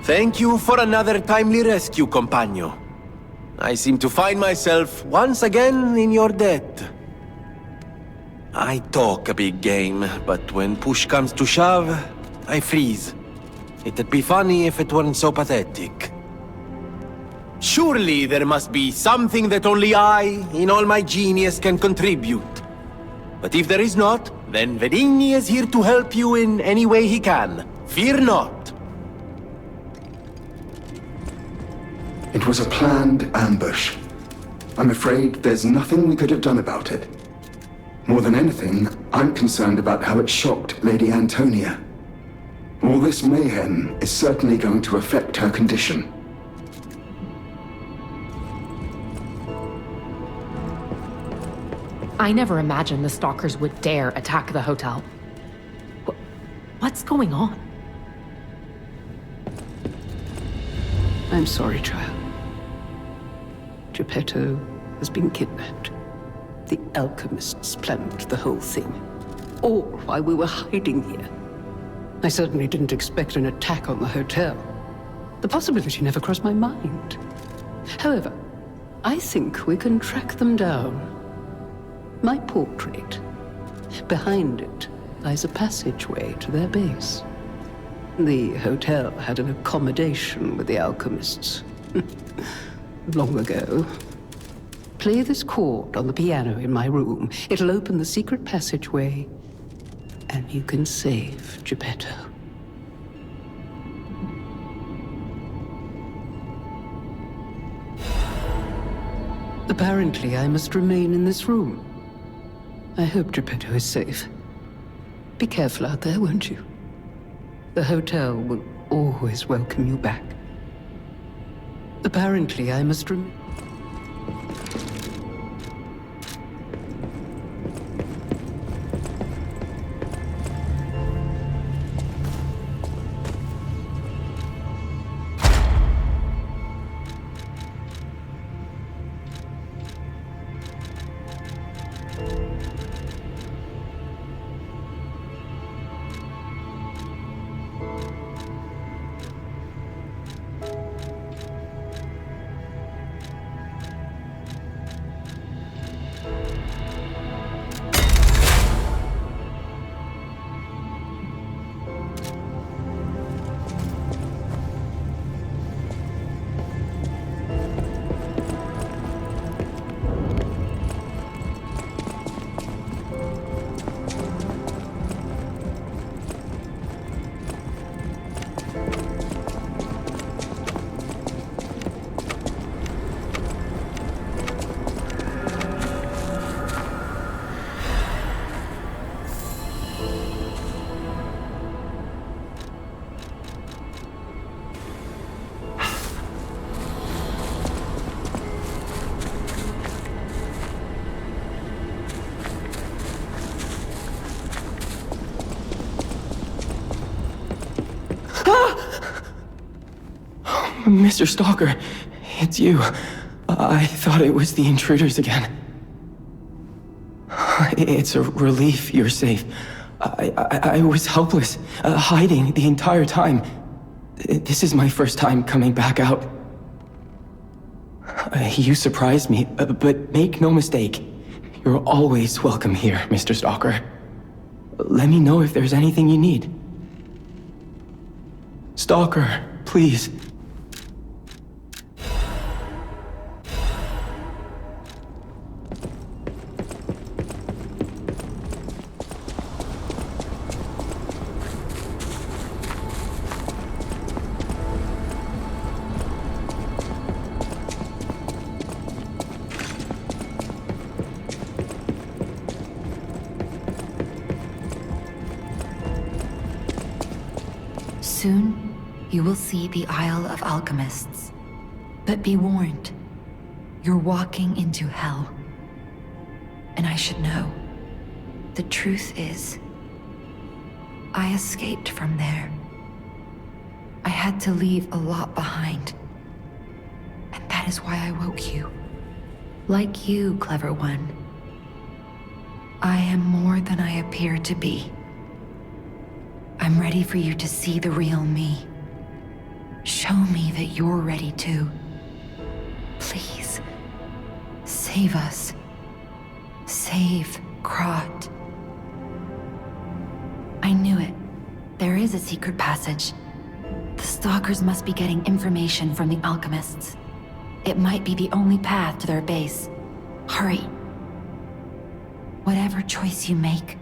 Thank you for another timely rescue, compagno. I seem to find myself once again in your debt. I talk a big game, but when push comes to shove, I freeze. It'd be funny if it weren't so pathetic. Surely there must be something that only I, in all my genius, can contribute. But if there is not, then Venigni is here to help you in any way he can. Fear not. It was a planned ambush. I'm afraid there's nothing we could have done about it. More than anything, I'm concerned about how it shocked Lady Antonia. All this mayhem is certainly going to affect her condition. I never imagined the stalkers would dare attack the hotel. What's going on? I'm sorry, child. Geppetto has been kidnapped. The alchemists planned the whole thing. All while we were hiding here. I certainly didn't expect an attack on the hotel. The possibility never crossed my mind. However, I think we can track them down. My portrait. Behind it lies a passageway to their base. The hotel had an accommodation with the alchemists. Long ago. Play this chord on the piano in my room. It'll open the secret passageway, and you can save Geppetto. Apparently, I must remain in this room. I hope Geppetto is safe. Be careful out there, won't you? The hotel will always welcome you back. Apparently, I must remain... Mr. Stalker, it's you. I thought it was the intruders again. It's a relief you're safe. I was helpless, hiding the entire time. This is my first time coming back out. You surprised me, but make no mistake. You're always welcome here, Mr. Stalker. Let me know if there's anything you need. Stalker, please. Soon, you will see the Isle of Alchemists. But be warned, you're walking into hell. And I should know. The truth is, I escaped from there. I had to leave a lot behind. And that is why I woke you. Like you, clever one. I am more than I appear to be. I'm ready for you to see the real me. Show me that you're ready too. Please, save us. Save Krat. I knew it. There is a secret passage. The Stalkers must be getting information from the Alchemists. It might be the only path to their base. Hurry. Whatever choice you make,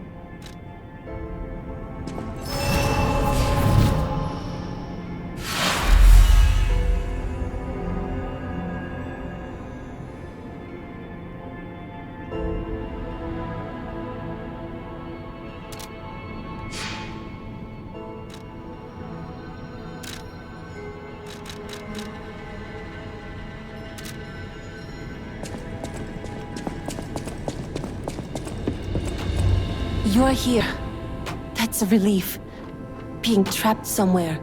You're here. That's a relief. Being trapped somewhere.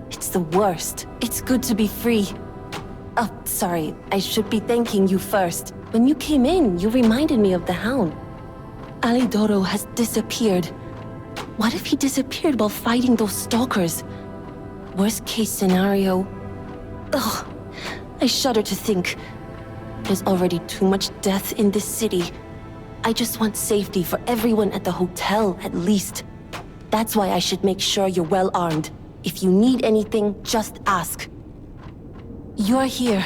It's the worst. It's good to be free. Oh, sorry. I should be thanking you first. When you came in, you reminded me of the Hound. Alidoro has disappeared. What if he disappeared while fighting those stalkers? Worst case scenario. Ugh. I shudder to think. There's already too much death in this city. I just want safety for everyone at the hotel, at least. That's why I should make sure you're well armed. If you need anything, just ask. You're here.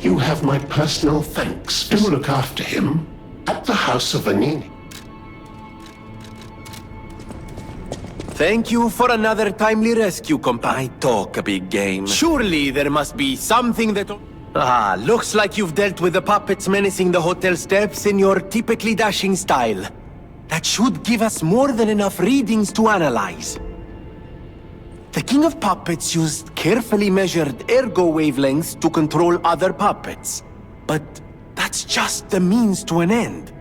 You have my personal thanks. Do look after him at the House of Venini. Thank you for another timely rescue, I talk a big game. Surely there must be something that... Ah, looks like you've dealt with the puppets menacing the hotel steps in your typically dashing style. That should give us more than enough readings to analyze. The King of Puppets used carefully measured ergo wavelengths to control other puppets. But that's just the means to an end.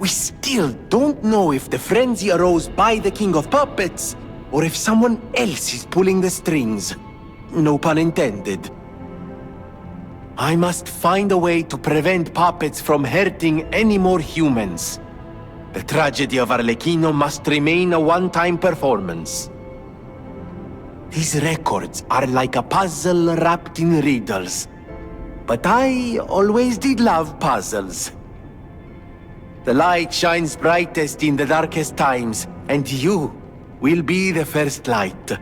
We still don't know if the frenzy arose by the King of Puppets, or if someone else is pulling the strings. No pun intended. I must find a way to prevent puppets from hurting any more humans. The tragedy of Arlecchino must remain a one-time performance. These records are like a puzzle wrapped in riddles. But I always did love puzzles. The light shines brightest in the darkest times, and you will be the first light.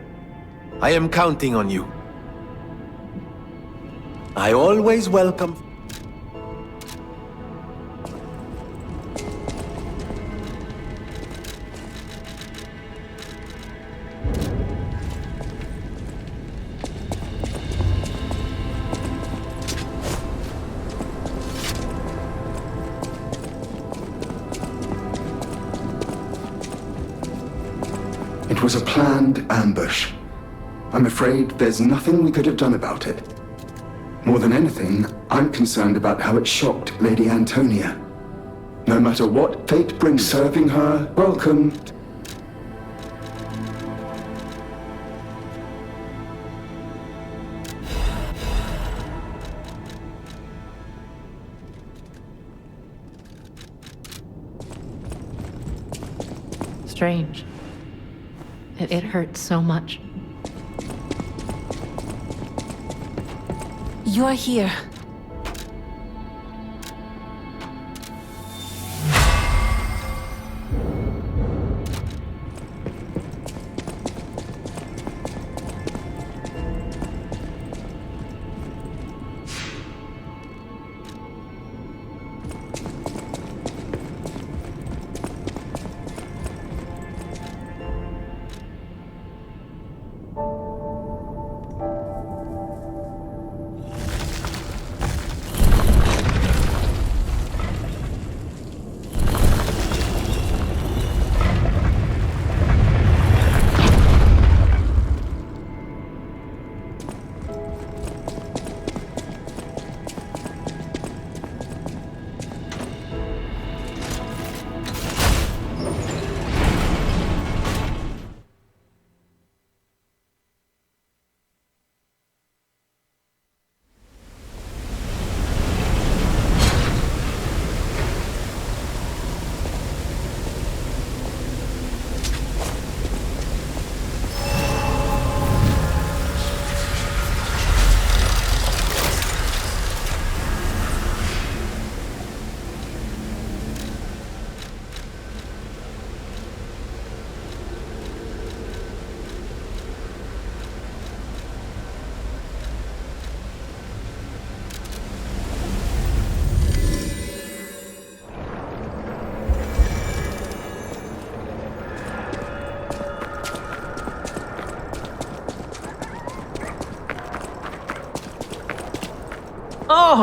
I am counting on you. I always welcome... It was a planned ambush. I'm afraid there's nothing we could have done about it. More than anything, I'm concerned about how it shocked Lady Antonia. No matter what fate brings serving her, welcome. Strange. It hurts so much. You're here.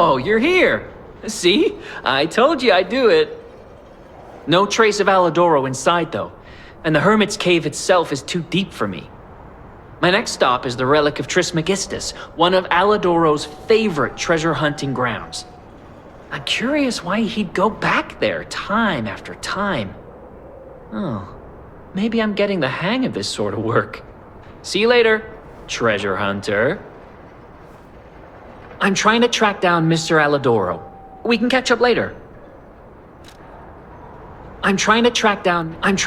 Oh, you're here! See? I told you I'd do it. No trace of Alidoro inside, though, and the Hermit's Cave itself is too deep for me. My next stop is the Relic of Trismegistus, one of Alidoro's favorite treasure hunting grounds. I'm curious why he'd go back there time after time. Oh, maybe I'm getting the hang of this sort of work. See you later, treasure hunter. I'm trying to track down Mr. Alidoro. We can catch up later. I'm trying to track down Mr.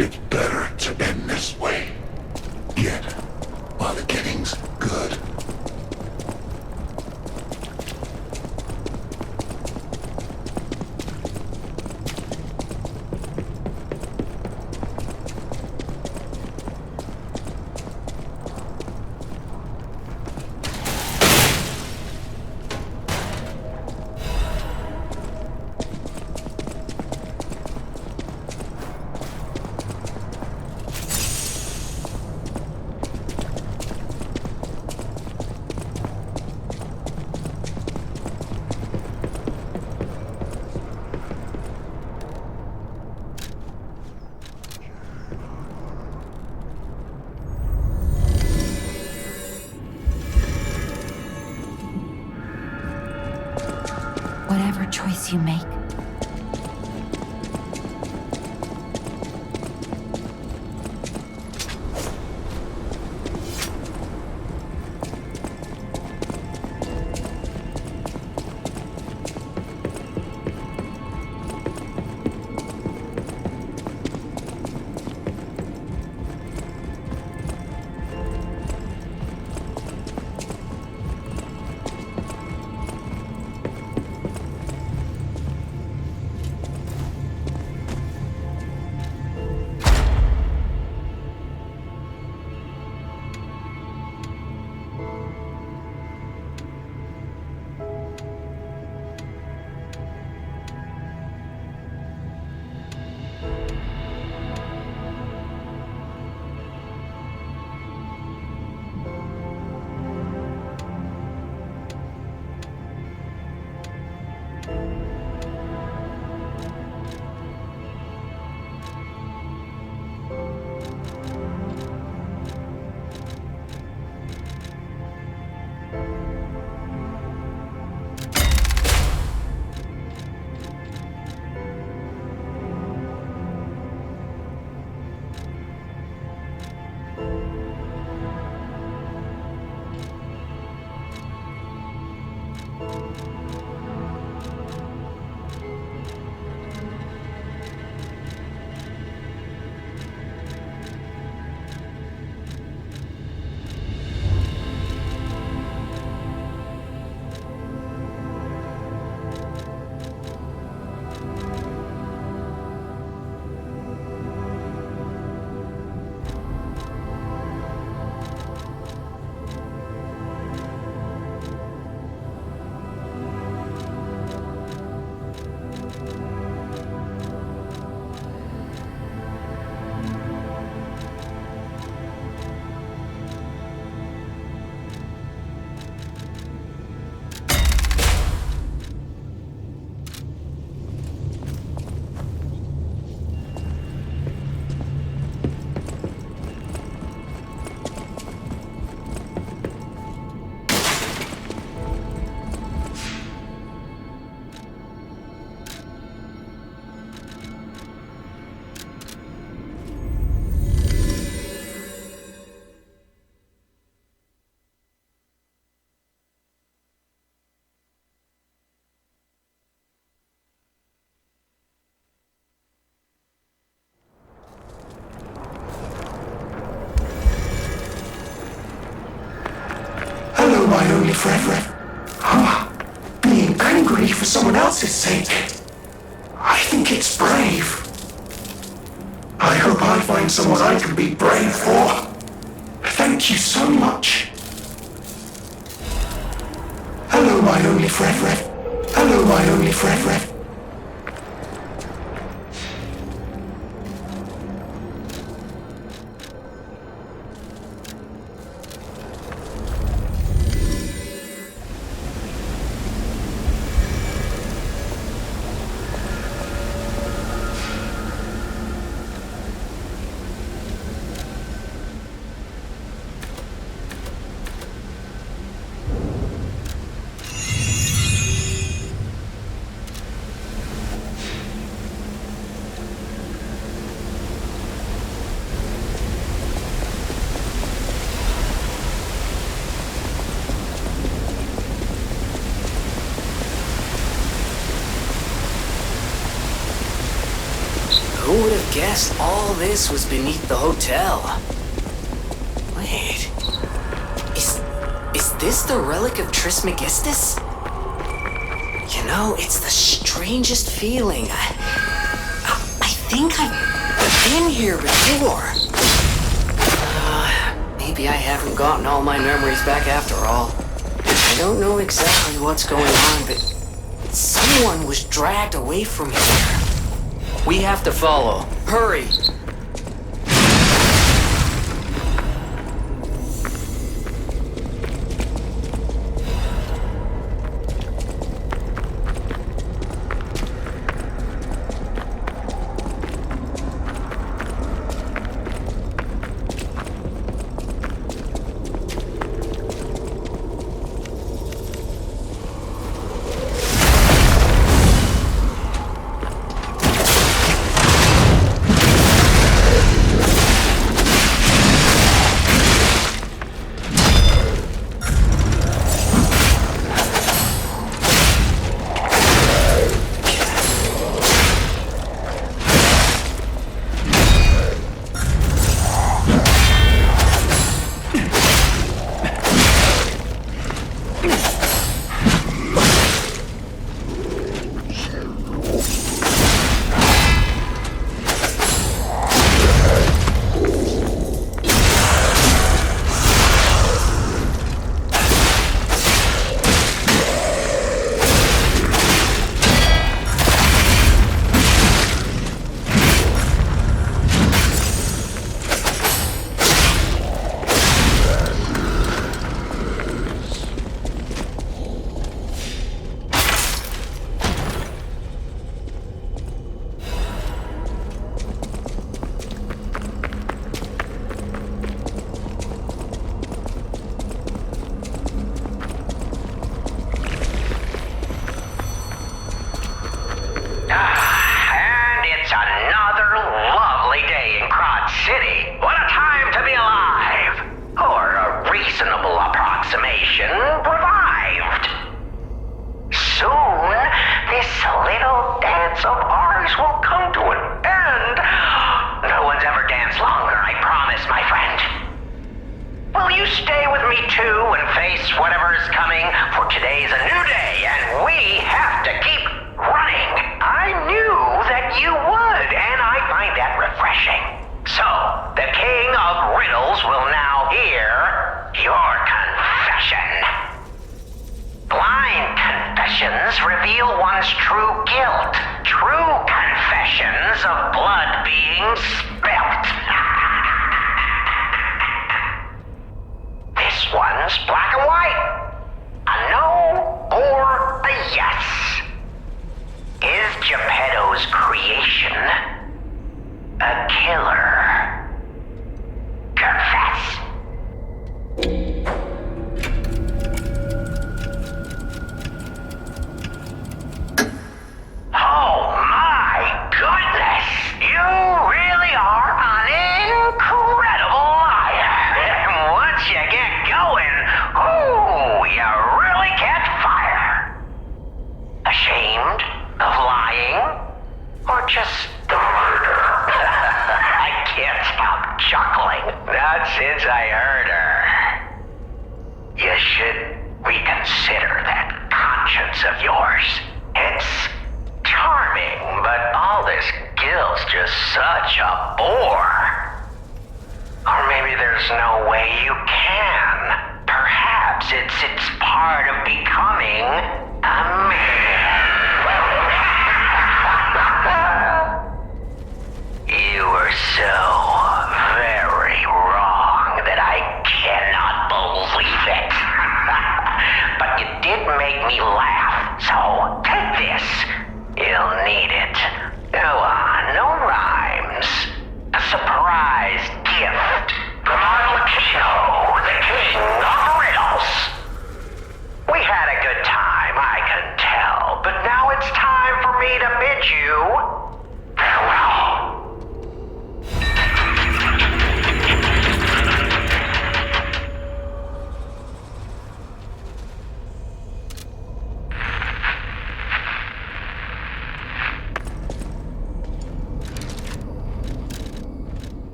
It's better to end this way. Yet, while the getting's good. Whatever choice you make, My only friend. Being angry for someone else's sake. I think it's brave. I hope I find someone I can be brave for. Thank you so much. Hello, my only friend. Hello, my only friend. guessed all this was beneath the hotel. Wait. Is this the relic of Trismegistus? You know, it's the strangest feeling. I think I've been here before. Maybe I haven't gotten all my memories back after all. I don't know exactly what's going on, but someone was dragged away from here. We have to follow. Hurry!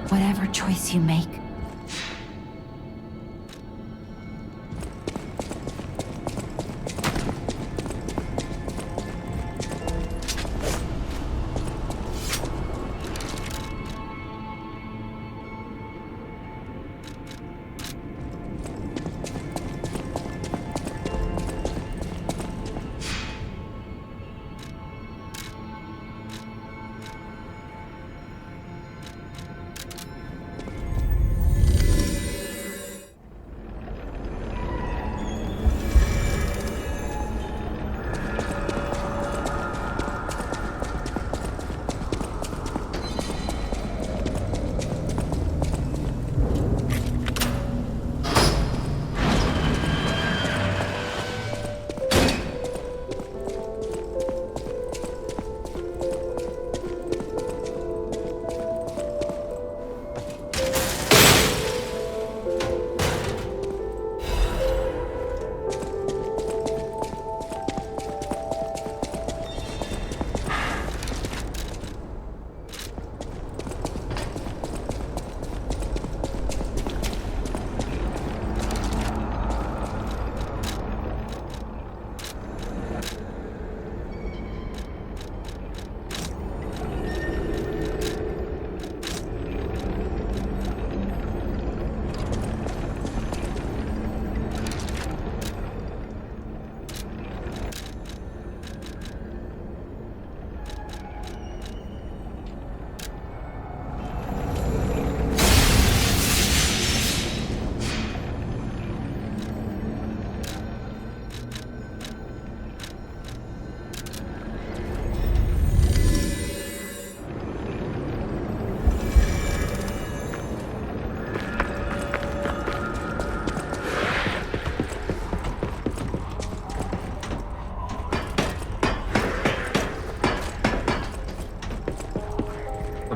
Whatever choice you make.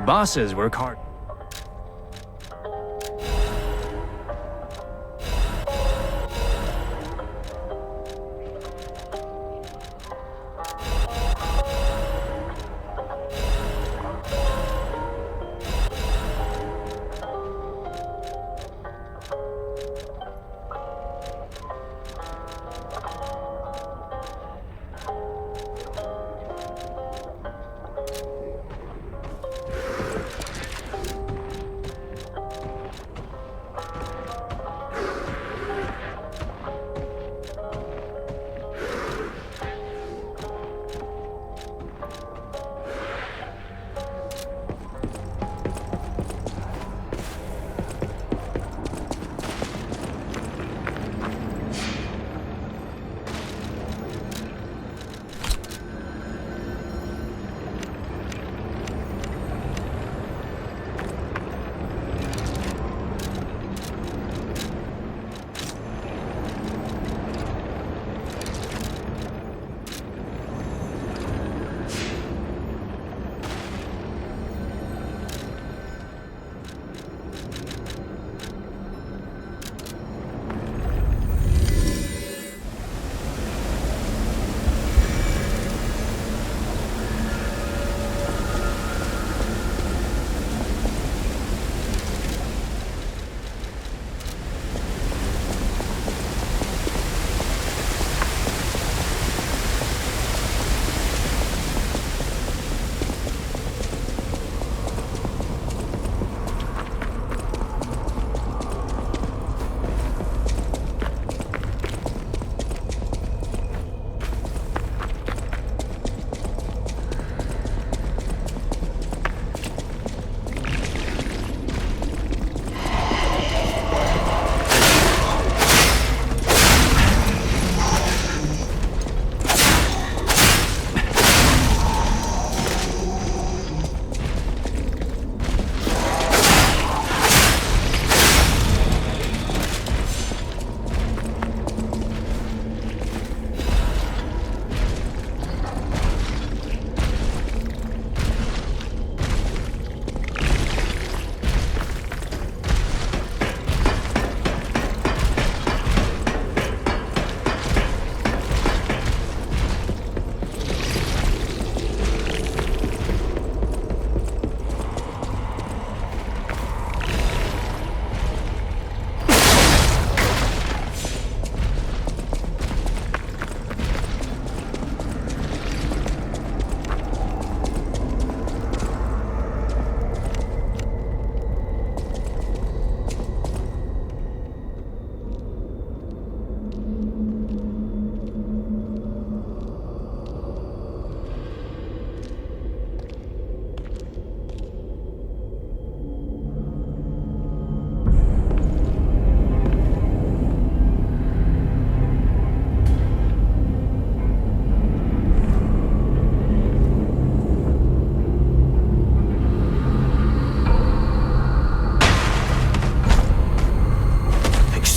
Bosses work hard.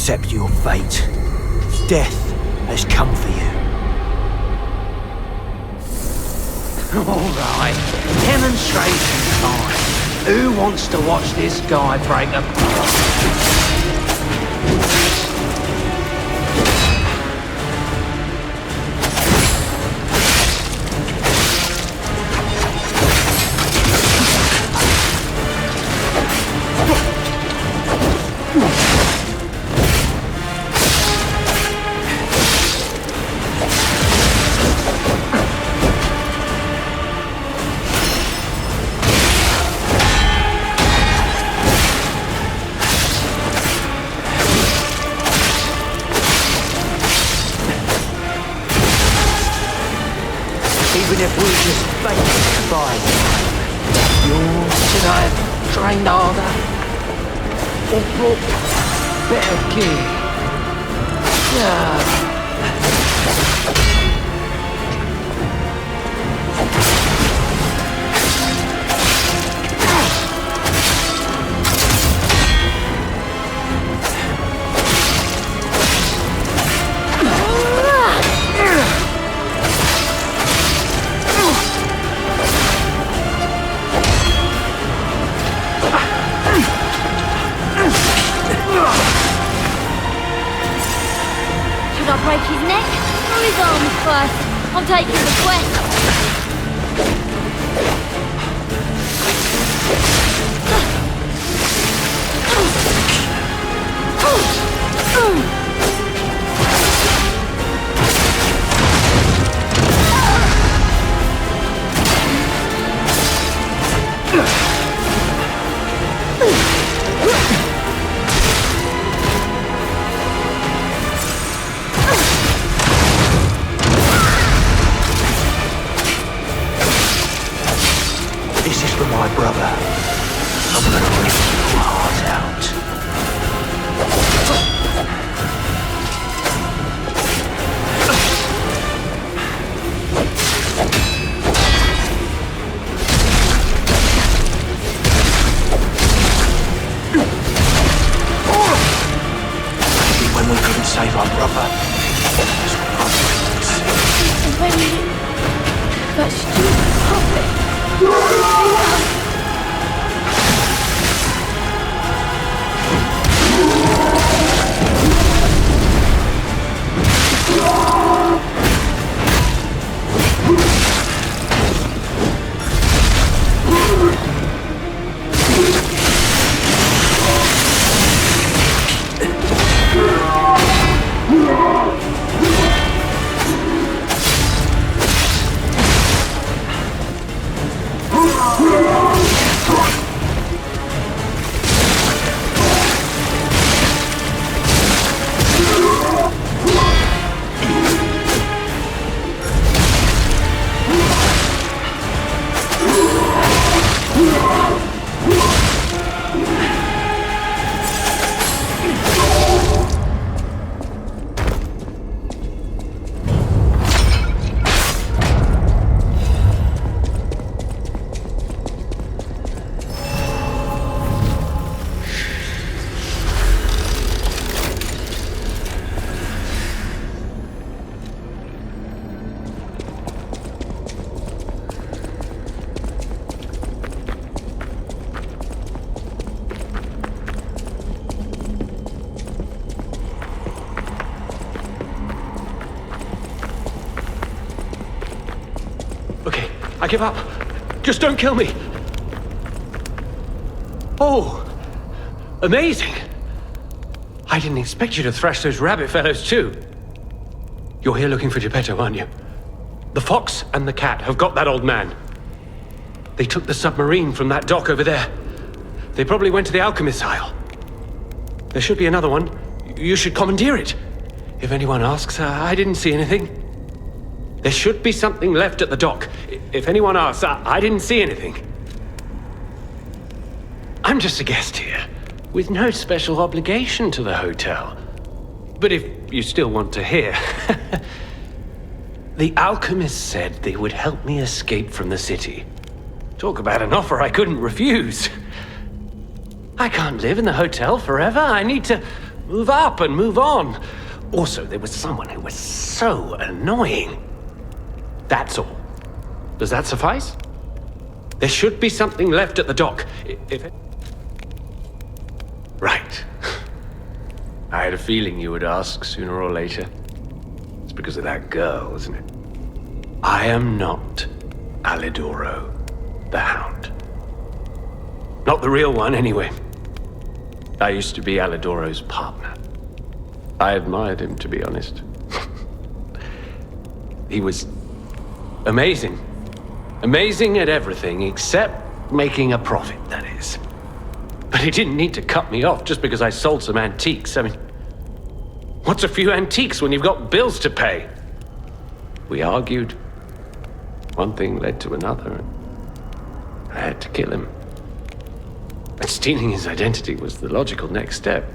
accept your fate. Death has come for you. Alright, demonstration time. Who wants to watch this guy break a... Even if we just fake by should I have trained harder? Or brought better gear? Yeah. Break his neck or his arms first? I'm taking the quest. My brother, I'm gonna rip your heart out. Maybe when we couldn't save our brother, that's what our friends. When you... that stupid puppet. I give up. Just don't kill me. Oh, amazing. I didn't expect you to thrash those rabbit fellows too. You're here looking for Geppetto, aren't you? The fox and the cat have got that old man. They took the submarine from that dock over there. They probably went to the alchemist's isle. There should be another one. You should commandeer it. If anyone asks, I didn't see anything. There should be something left at the dock. If anyone asks, I didn't see anything. I'm just a guest here, with no special obligation to the hotel. But if you still want to hear... The alchemist said they would help me escape from the city. Talk about an offer I couldn't refuse. I can't live in the hotel forever. I need to... Move up and move on. Also, there was someone who was so annoying. That's all. Does that suffice? There should be something left at the dock. If it... Right. I had a feeling you would ask sooner or later. It's because of that girl, isn't it? I am not Alidoro, the Hound. Not the real one, anyway. I used to be Alidoro's partner. I admired him, to be honest. He was amazing. Amazing at everything, except making a profit, that is. But he didn't need to cut me off just because I sold some antiques. I mean, what's a few antiques when you've got bills to pay? We argued. One thing led to another, and I had to kill him. But stealing his identity was the logical next step.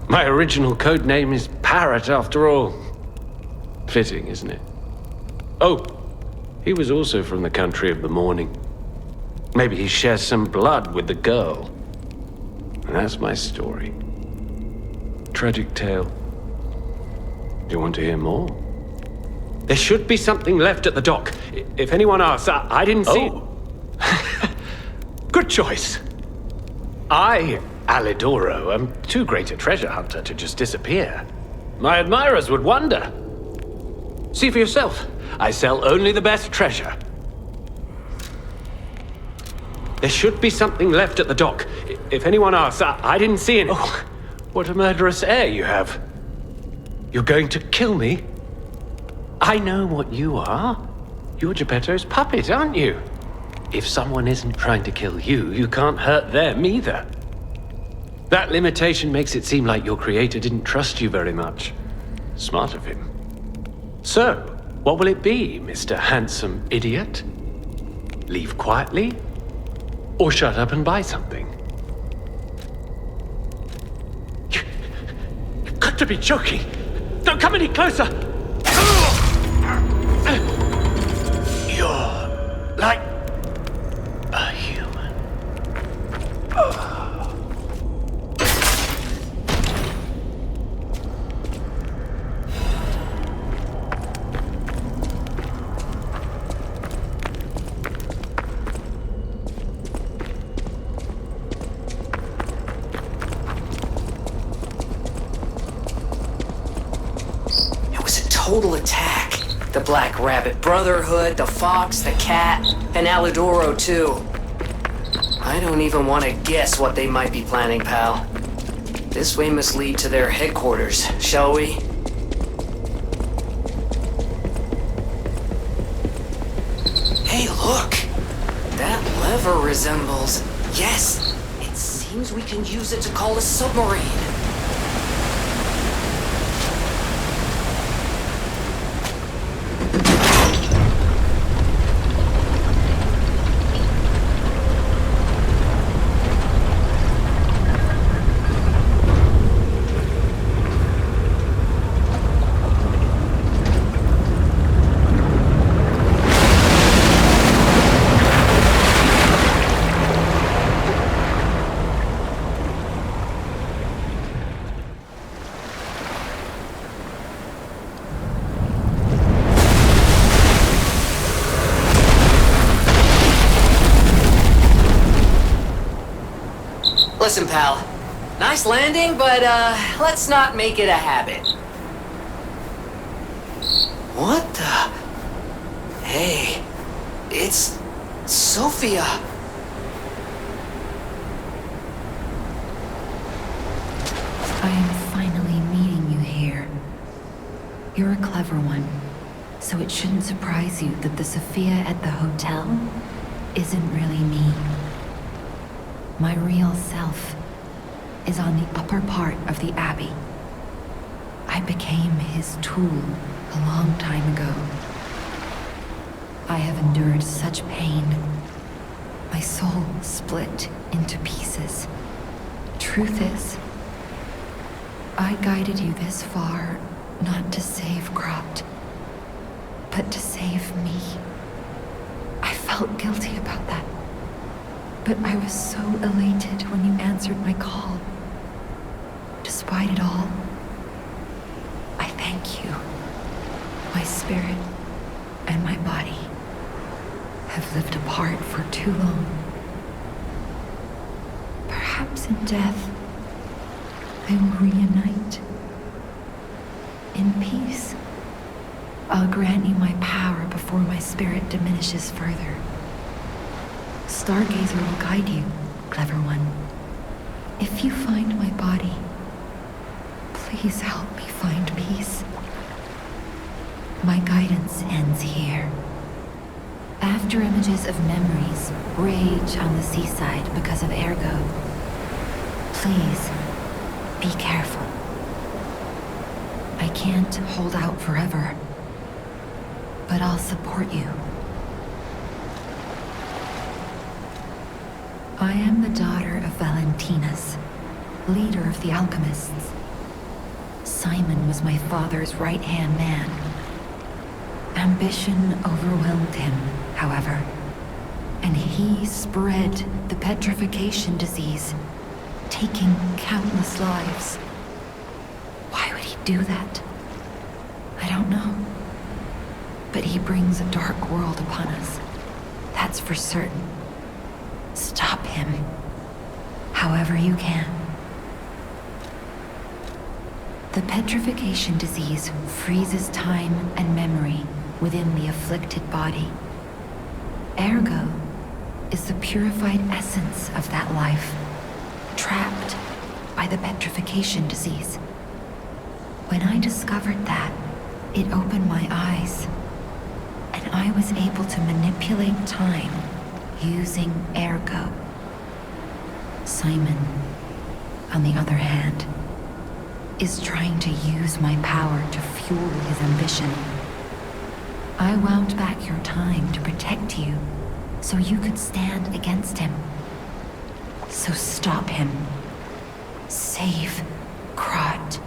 My original code name is Parrot, after all. Fitting, isn't it? Oh, he was also from the country of the morning. Maybe he shares some blood with the girl. And that's my story. Tragic tale. Do you want to hear more? There should be something left at the dock. If anyone asks, I didn't see it. Good choice. I, Alidoro, am too great a treasure hunter to just disappear. My admirers would wonder. See for yourself. I sell only the best treasure. There should be something left at the dock. If anyone asks, I didn't see it. Oh, what a murderous air you have. You're going to kill me? I know what you are. You're Geppetto's puppet, aren't you? If someone isn't trying to kill you, you can't hurt them either. That limitation makes it seem like your creator didn't trust you very much. Smart of him. So, what will it be, Mr. Handsome Idiot? Leave quietly? Or shut up and buy something? You've got to be joking! Don't come any closer! You're like a human. It was a total attack. The Black Rabbit Brotherhood, the Fox, the Cat, and Alidoro too. I don't even want to guess what they might be planning, pal. This way must lead to their headquarters, shall we? Hey, look! That lever resembles... Yes! It seems we can use it to call a submarine. Listen, pal. Nice landing, but, let's not make it a habit. What the... Hey, it's... Sophia. I am finally meeting you here. You're a clever one, so it shouldn't surprise you that the Sophia at the hotel isn't really me. My real self is on the upper part of the Abbey. I became his tool a long time ago. I have endured such pain. My soul split into pieces. Truth is, I guided you this far not to save Krat, but to save me. I felt guilty about that. But I was so elated when you answered my call. Despite despite it all, I thank you. My spirit and my body have lived apart for too long. Perhaps in death, they will reunite. In peace, I'll grant you my power before my spirit diminishes further. Stargazer will guide you, clever one. If you find my body, please help me find peace. My guidance ends here. After images of memories rage on the seaside because of Ergo, please be careful. I can't hold out forever, but I'll support you. I am the daughter of Valentinus, leader of the alchemists. Simon was my father's right-hand man. Ambition overwhelmed him, however, and he spread the petrification disease, taking countless lives. Why would he do that? I don't know. But he brings a dark world upon us. That's for certain. Stop him, however you can. The petrification disease freezes time and memory within the afflicted body. Ergo is the purified essence of that life, trapped by the petrification disease. When I discovered that, it opened my eyes, and I was able to manipulate time using Ergo. Simon, on the other hand, is trying to use my power to fuel his ambition. I wound back your time to protect you, so you could stand against him. So stop him. Save Krat.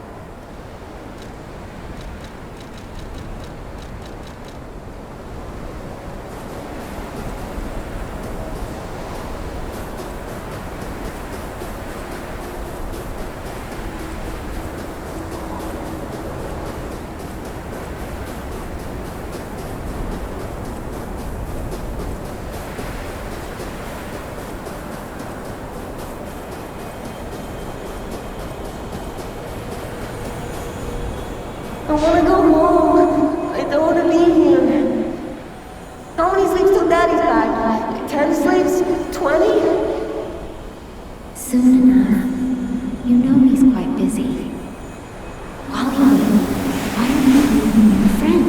I wanna go home. I don't wanna be here. How many sleeps till Daddy's back? 10 sleeps? 20? Soon enough. You know he's quite busy. While you wait, why don't you meet your friend?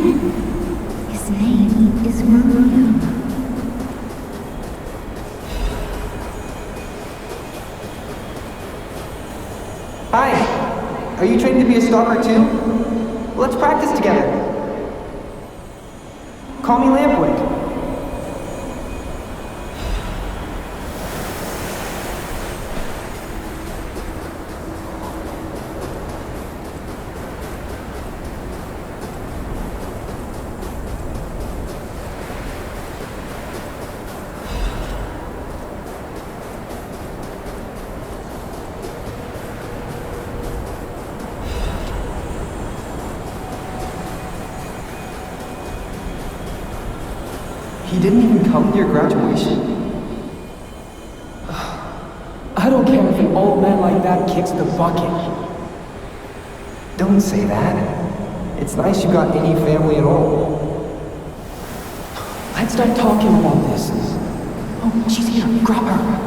His name is Romeo. Hi! Are you trained to be a stalker too? Let's practice together. Call me Lampwick. He didn't even come to your graduation? I don't care if an old man like that kicks the bucket. Don't say that. It's nice you got any family at all. Let's start talking about this. Oh, she's here. Grab her.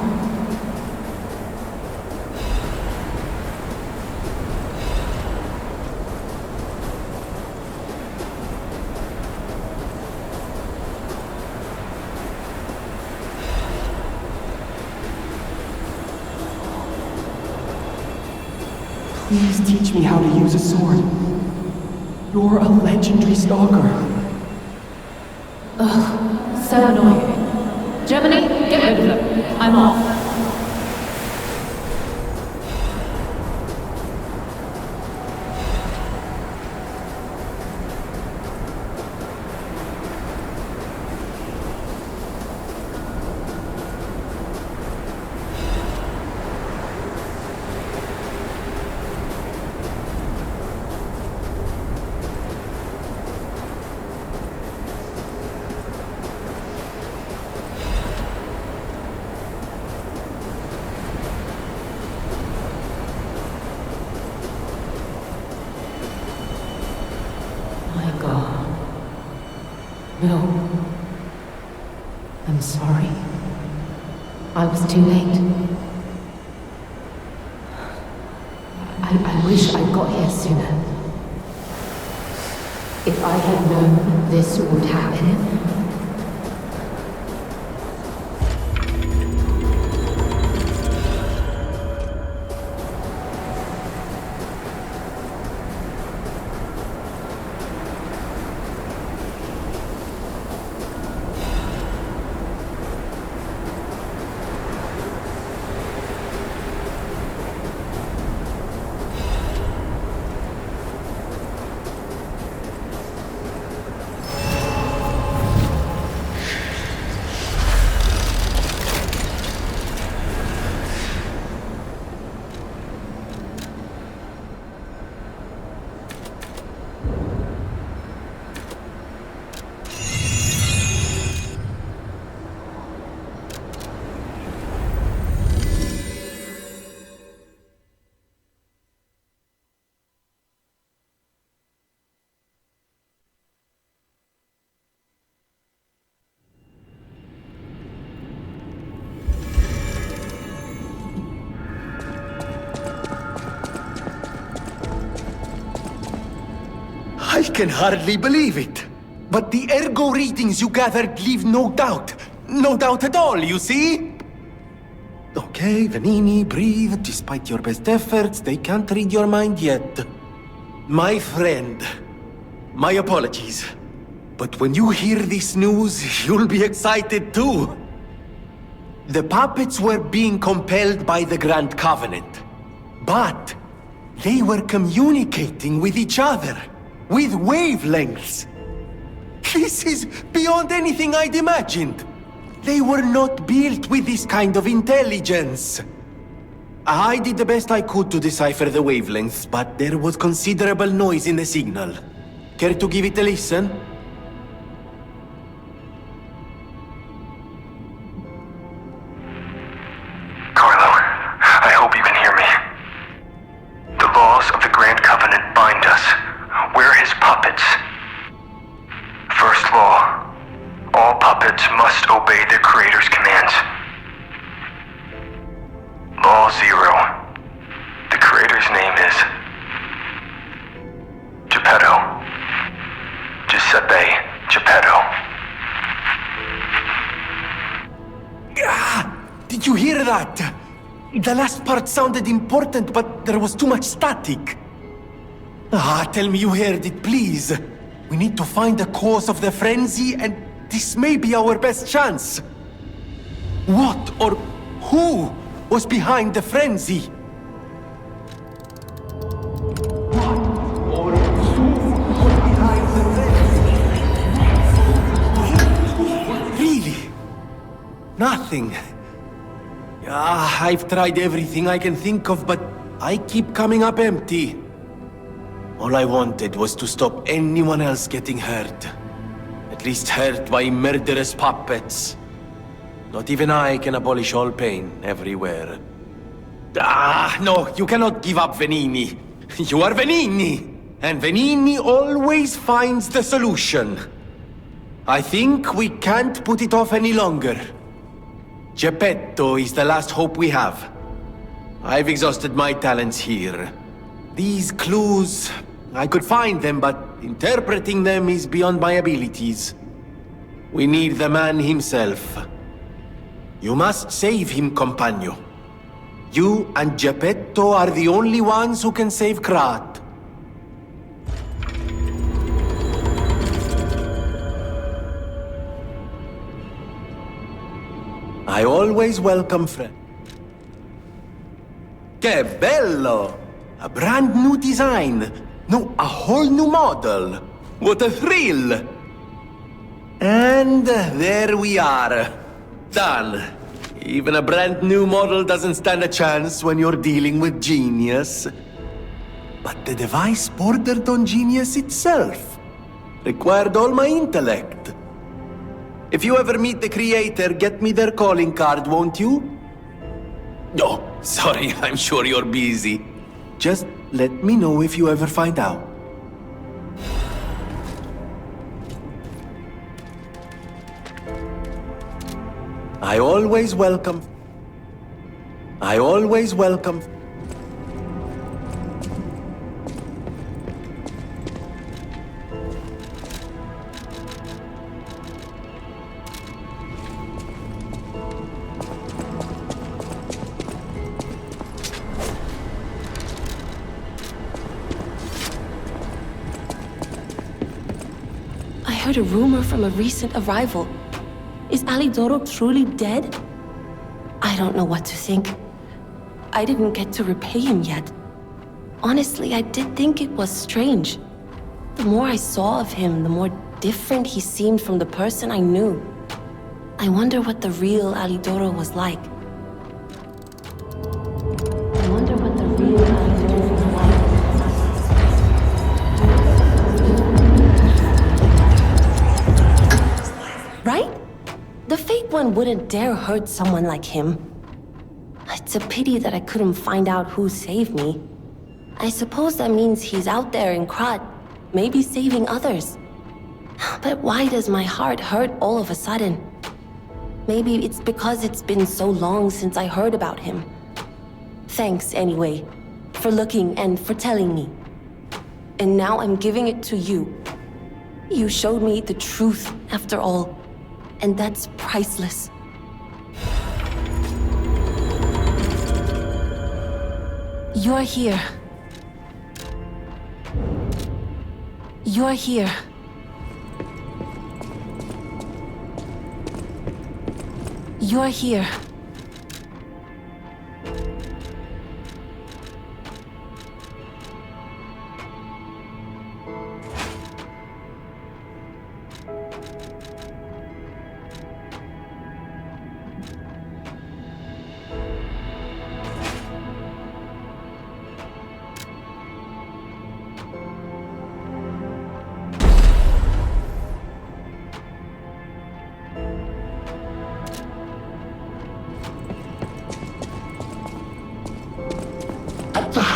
Please teach me how to use a sword. You're a legendary stalker. Ugh, so annoying. Gemini, get rid of them. I'm off. No. I'm sorry. I was too late. I wish I'd got here sooner. If I had known this would happen. I can hardly believe it. But the ergo readings you gathered leave no doubt. No doubt at all, you see? Okay, Venini, breathe. Despite your best efforts, they can't read your mind yet. My friend, my apologies. But when you hear this news, you'll be excited too. The puppets were being compelled by the Grand Covenant. But they were communicating with each other. With wavelengths. This is beyond anything I'd imagined. They were not built with this kind of intelligence. I did the best I could to decipher the wavelengths, but there was considerable noise in the signal. Care to give it a listen? Carlo, I hope you can hear me. The laws of the Grand Covenant bind us. We're his puppets. First law, all puppets must obey their creator's commands. Law 0, the creator's name is Geppetto. Giuseppe Geppetto. Did you hear that? The last part sounded important, but there was too much static. Tell me you heard it, please. We need to find the cause of the frenzy, and this may be our best chance. What or who was behind the frenzy? What or who was behind the frenzy? Really? Nothing. I've tried everything I can think of, but I keep coming up empty. All I wanted was to stop anyone else getting hurt. At least hurt by murderous puppets. Not even I can abolish all pain everywhere. No, you cannot give up, Venini. You are Venini! And Venini always finds the solution. I think we can't put it off any longer. Geppetto is the last hope we have. I've exhausted my talents here. These clues, I could find them, but interpreting them is beyond my abilities. We need the man himself. You must save him, Compagno. You and Geppetto are the only ones who can save Krat. I always welcome friends. Que bello! A brand new design. No, a whole new model. What a thrill! And there we are. Done. Even a brand new model doesn't stand a chance when you're dealing with genius. But the device bordered on genius itself. Required all my intellect. If you ever meet the creator, get me their calling card, won't you? Oh, sorry, I'm sure you're busy. Just let me know if you ever find out. I always welcome. I heard a rumor from a recent arrival. Is Alidoro truly dead? I don't know what to think. I didn't get to repay him yet. Honestly, I did think it was strange. The more I saw of him, the more different he seemed from the person I knew. I wonder what the real Alidoro was like. Right? The fake one wouldn't dare hurt someone like him. It's a pity that I couldn't find out who saved me. I suppose that means he's out there in Krat, maybe saving others. But why does my heart hurt all of a sudden? Maybe it's because it's been so long since I heard about him. Thanks anyway, for looking and for telling me. And now I'm giving it to you. You showed me the truth after all, and that's priceless. You're here. You're here. You're here.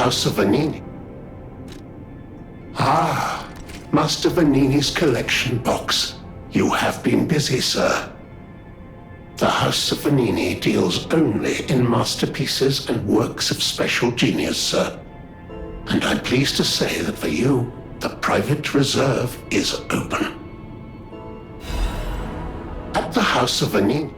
House of Vanini. Ah, Master Vanini's collection box. You have been busy, sir. The House of Vanini deals only in masterpieces and works of special genius, sir. And I'm pleased to say that for you, the private reserve is open. At the House of Vanini,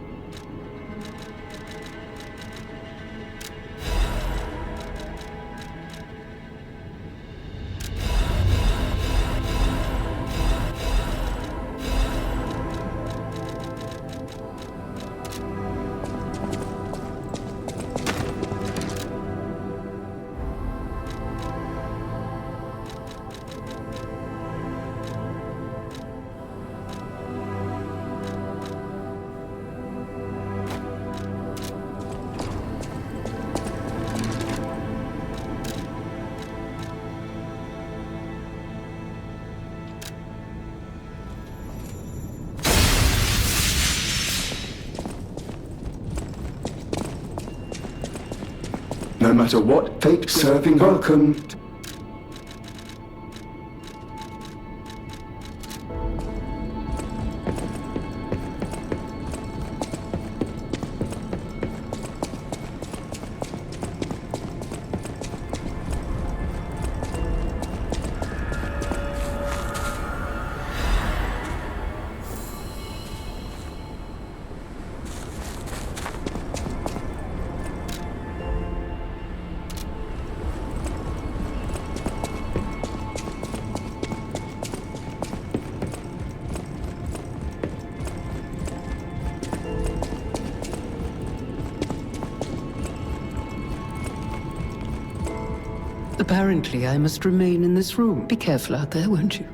no matter what fate serving welcome. Apparently, I must remain in this room. Be careful out there, won't you?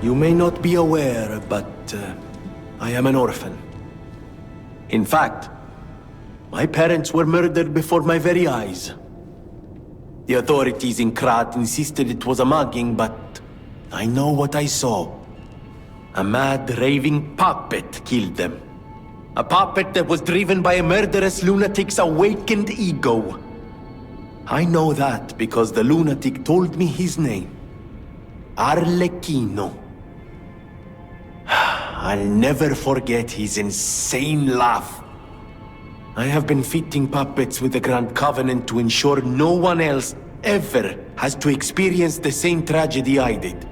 You may not be aware, but I am an orphan. In fact, my parents were murdered before my very eyes. The authorities in Krat insisted it was a mugging, but I know what I saw. A mad, raving puppet killed them. A puppet that was driven by a murderous lunatic's awakened ego. I know that because the lunatic told me his name. Arlecchino. I'll never forget his insane laugh. I have been fitting puppets with the Grand Covenant to ensure no one else ever has to experience the same tragedy I did.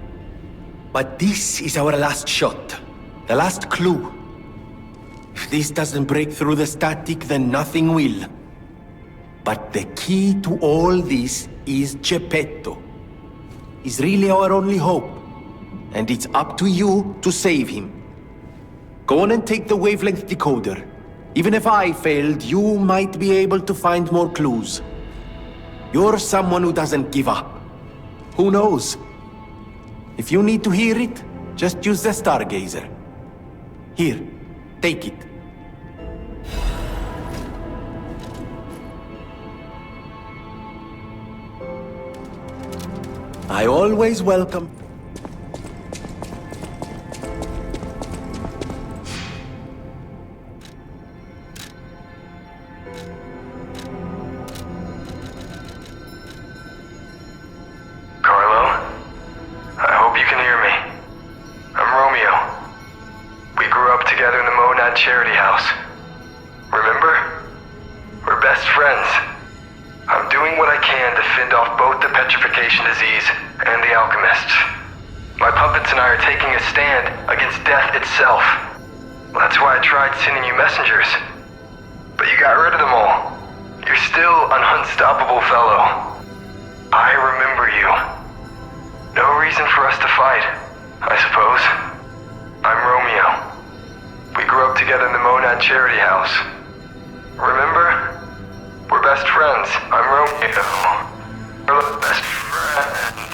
But this is our last shot. The last clue. If this doesn't break through the static, then nothing will. But the key to all this is Geppetto. He's really our only hope. And it's up to you to save him. Go on and take the wavelength decoder. Even if I failed, you might be able to find more clues. You're someone who doesn't give up. Who knows? If you need to hear it, just use the Stargazer. Here, take it. I always welcome... Carlo? I hope you can hear me. I'm Romeo. We grew up together in the Monad Charity House. Remember? We're best friends. I'm doing what I can to fend off both the petrification disease and the alchemists. My puppets and I are taking a stand against death itself. That's why I tried sending you messengers. But you got rid of them all. You're still an unstoppable fellow. I remember you. No reason for us to fight, I suppose. I'm Romeo. We grew up together in the Monad Charity House. Remember? We're best friends. I'm Romeo. We're best friends.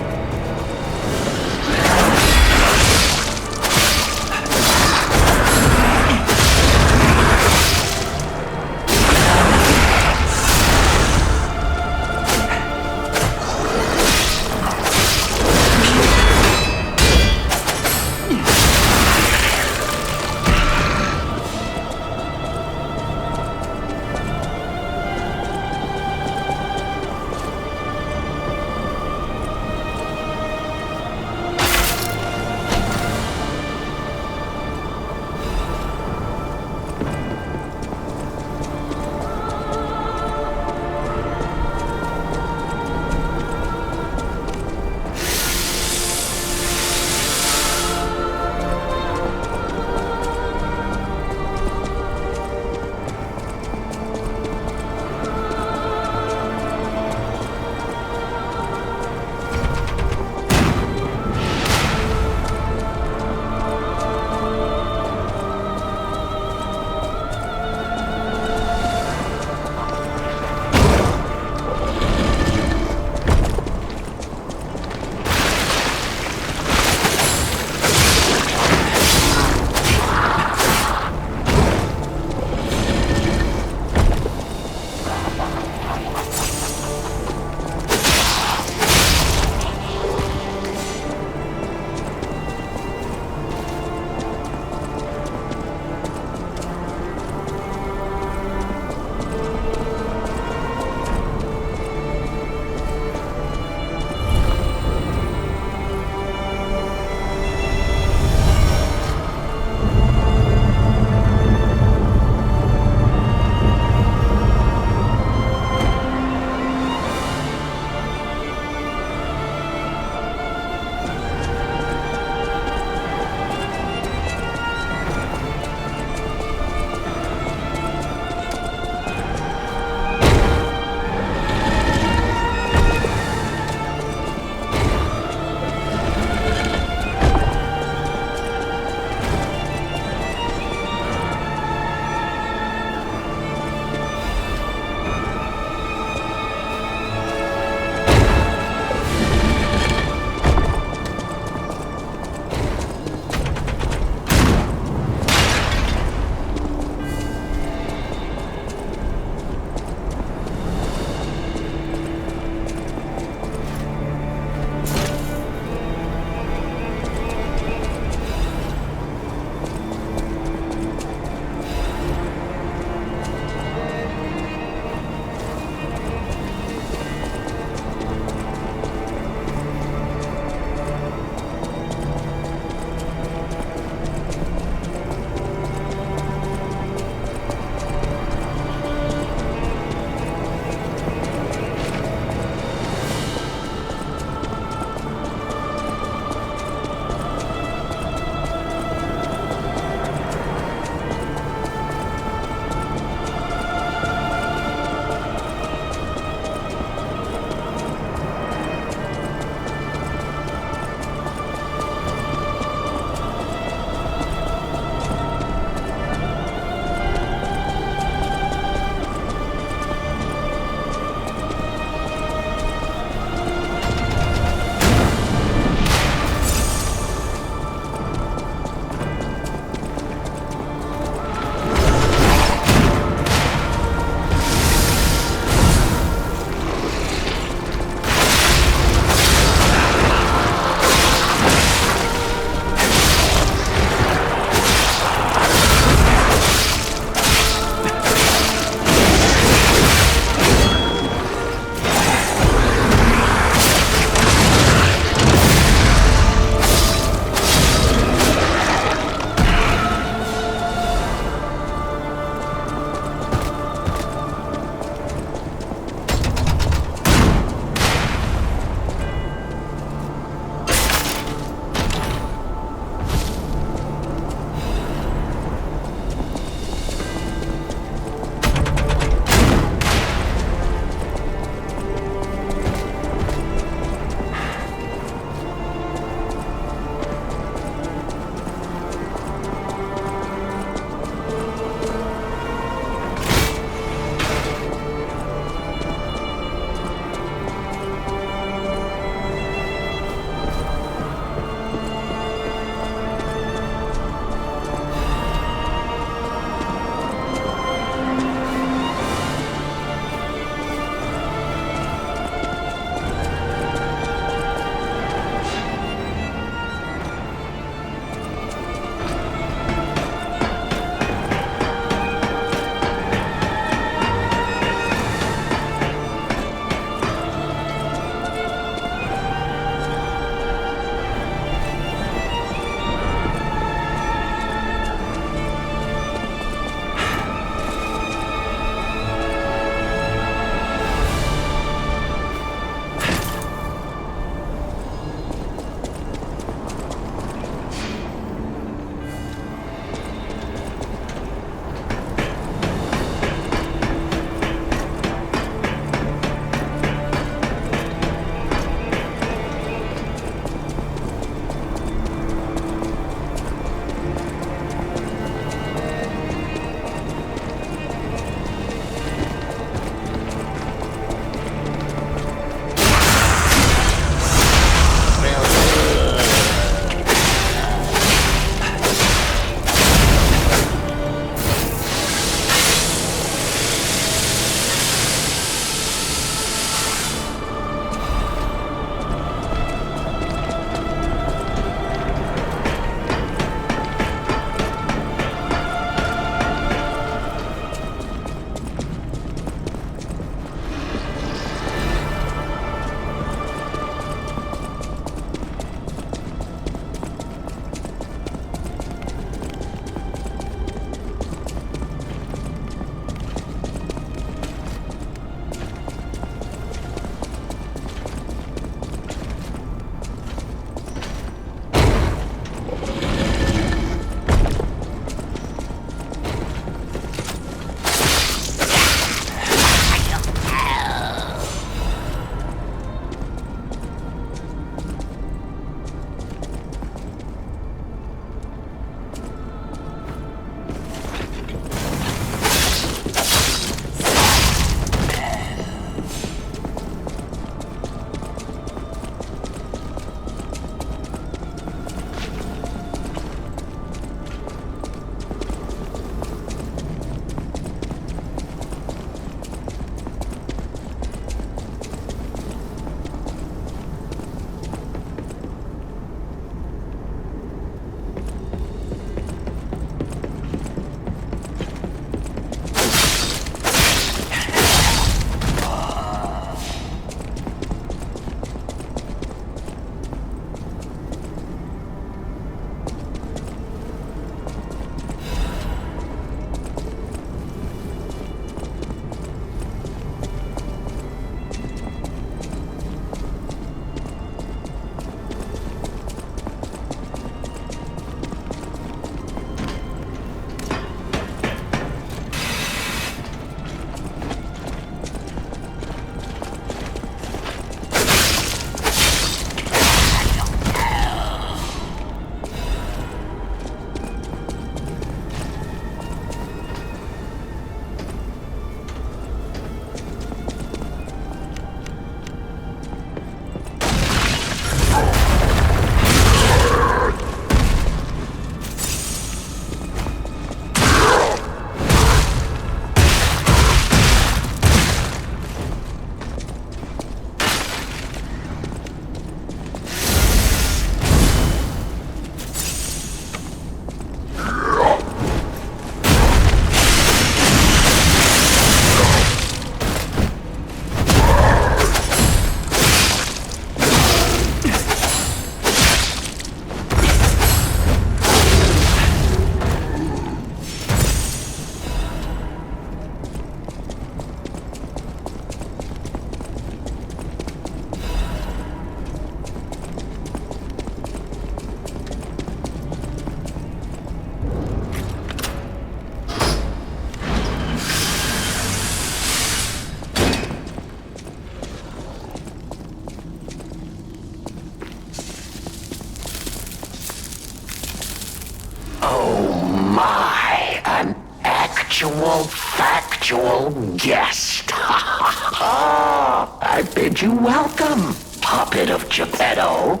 special guest. I bid you welcome, Puppet of Geppetto.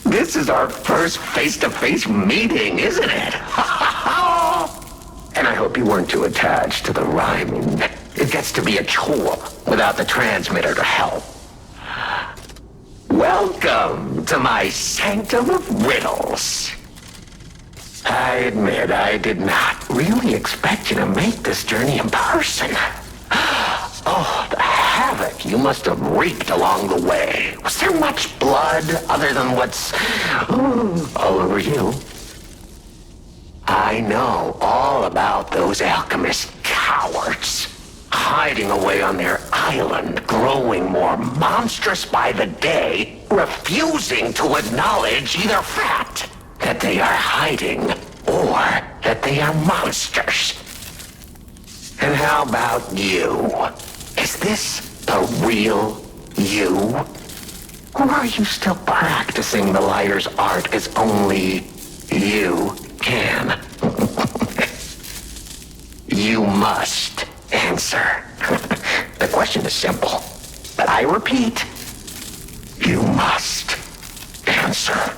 This is our first face-to-face meeting, isn't it? And I hope you weren't too attached to the rhyming. It gets to be a chore without the transmitter to help. Welcome to my sanctum of riddles. I admit I did not really expect you to make this journey in person. Oh, the havoc you must have wreaked along the way. Was there much blood other than what's all over you? I know all about those alchemist cowards, hiding away on their island, growing more monstrous by the day, refusing to acknowledge either fact that they are hiding or that they are monsters. And how about you? Is this the real you? Or are you still practicing the liar's art as only you can? You must answer. The question is simple, but I repeat, you must answer.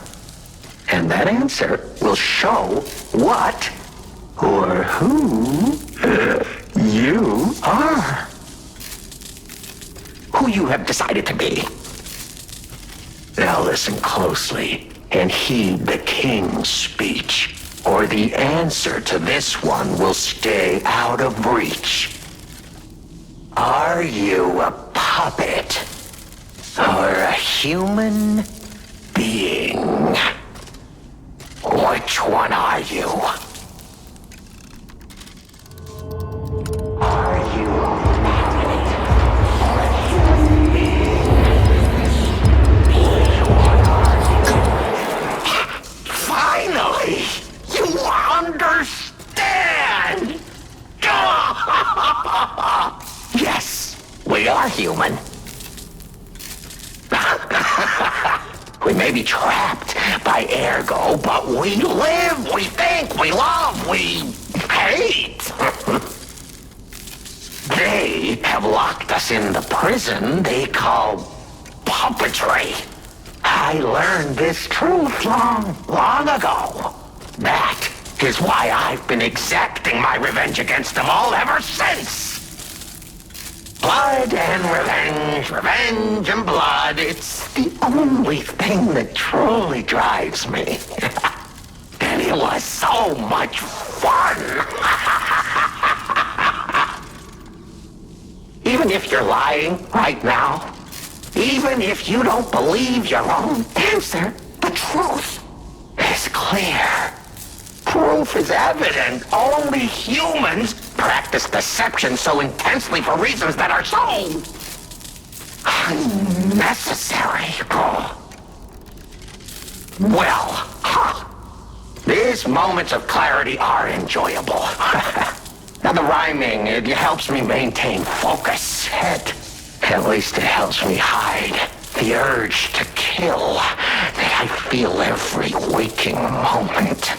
And that answer will show what or who you are. Who you have decided to be. Now listen closely and heed the king's speech, or the answer to this one will stay out of reach. Are you a puppet or a human being? Which one are you? Are you a puppet or a human being? Which one are you? Finally! You understand! Yes, we are human. We may be trapped by ergo, but we live, we think, we love, we hate. They have locked us in the prison they call puppetry. I learned this truth long ago. That is why I've been exacting my revenge against them all ever since. Blood and revenge, revenge and blood. It's the only thing that truly drives me. And it was so much fun. Even if you're lying right now, even if you don't believe your own answer, the truth is clear. Proof is evident. Only humans practice deception so intensely for reasons that are so unnecessary. Well, these moments of clarity are enjoyable. Now the rhyming, it helps me maintain focus. At least it helps me hide the urge to kill that I feel every waking moment.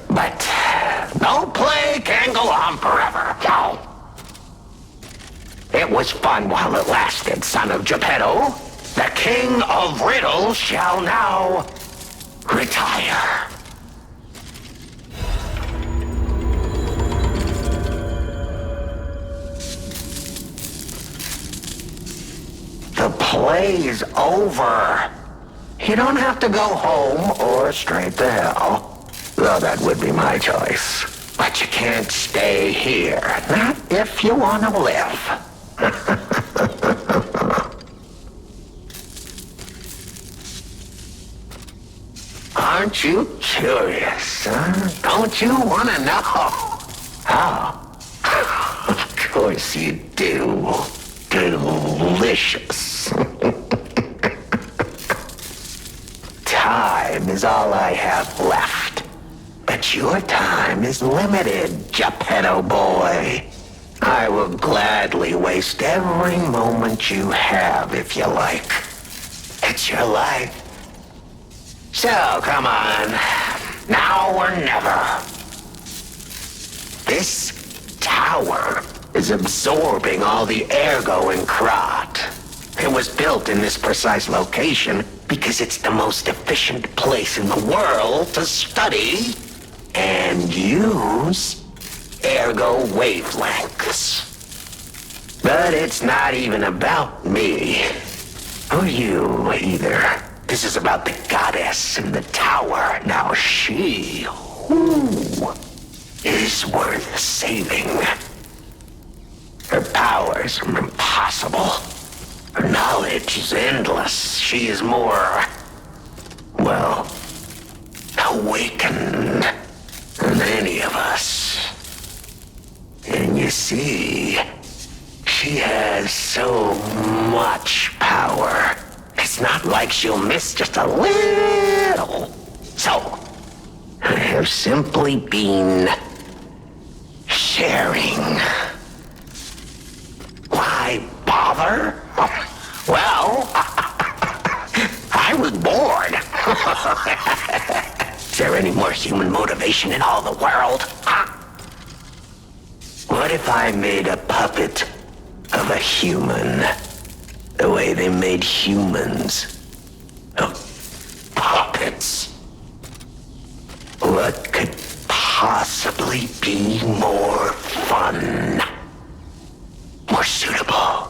But no play can go on forever. No. It was fun while it lasted, son of Geppetto. The king of riddles shall now retire. The play's over. You don't have to go home or straight to hell. Though that would be my choice. But you can't stay here. Not if you want to live. Aren't you curious, huh? Don't you want to know? Oh. Of course you do. Delicious. Time is all I have left. But your time is limited, Geppetto boy. I will gladly waste every moment you have if you like. It's your life. So, come on. Now or never. This tower is absorbing all the ergo in Krat. It was built in this precise location because it's the most efficient place in the world to study and use ergo wavelengths. But it's not even about me. Or you, either. This is about the goddess in the tower. Now she, is worth saving. Her powers are impossible. Her knowledge is endless. She is more, well, awakened than any of us. And you see, she has so much power. It's not like she'll miss just a little. So, I have simply been sharing. Why bother? Well, I was bored. Is there any more human motivation in all the world? What if I made a puppet of a human? The way they made humans of puppets. What could possibly be more fun? More suitable?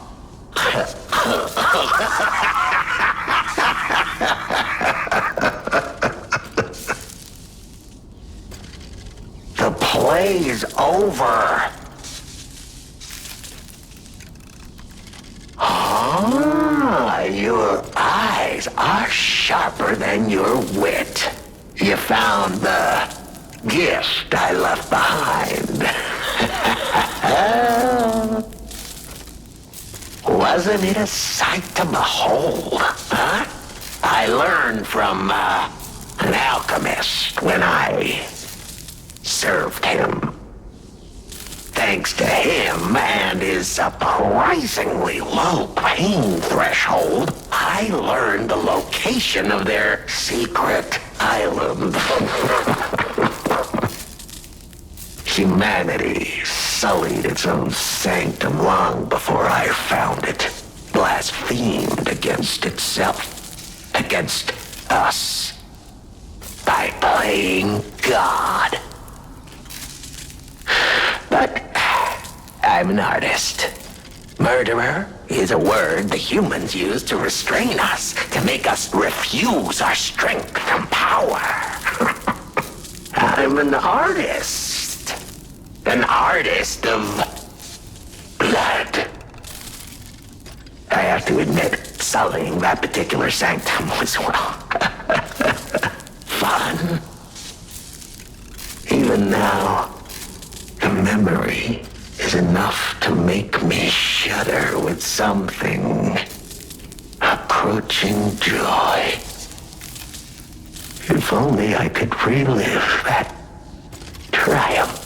The play is over. Your eyes are sharper than your wit. You found the gift I left behind. Wasn't it a sight to behold, huh? I learned from an alchemist when I served him. Thanks to him and his surprisingly low pain threshold, I learned the location of their secret island. Humanity sullied its own sanctum long before I found it, blasphemed against itself, against us, by playing God. But I'm an artist. Murderer is a word the humans use to restrain us, to make us refuse our strength and power. I'm an artist. An artist of blood. I have to admit, sullying that particular sanctum was, well, fun. Even now, the memory is enough to make me shudder with something approaching joy. If only I could relive that triumph.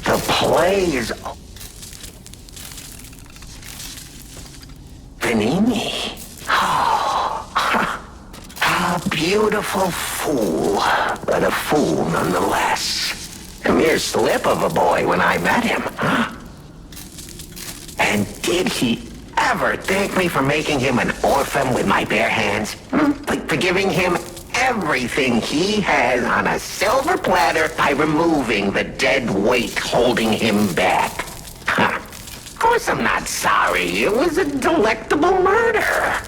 The play is Venini. A beautiful fool, but a fool nonetheless. A mere slip of a boy when I met him. And did he ever thank me for making him an orphan with my bare hands? For giving him everything he has on a silver platter by removing the dead weight holding him back. Of course I'm not sorry. It was a delectable murder.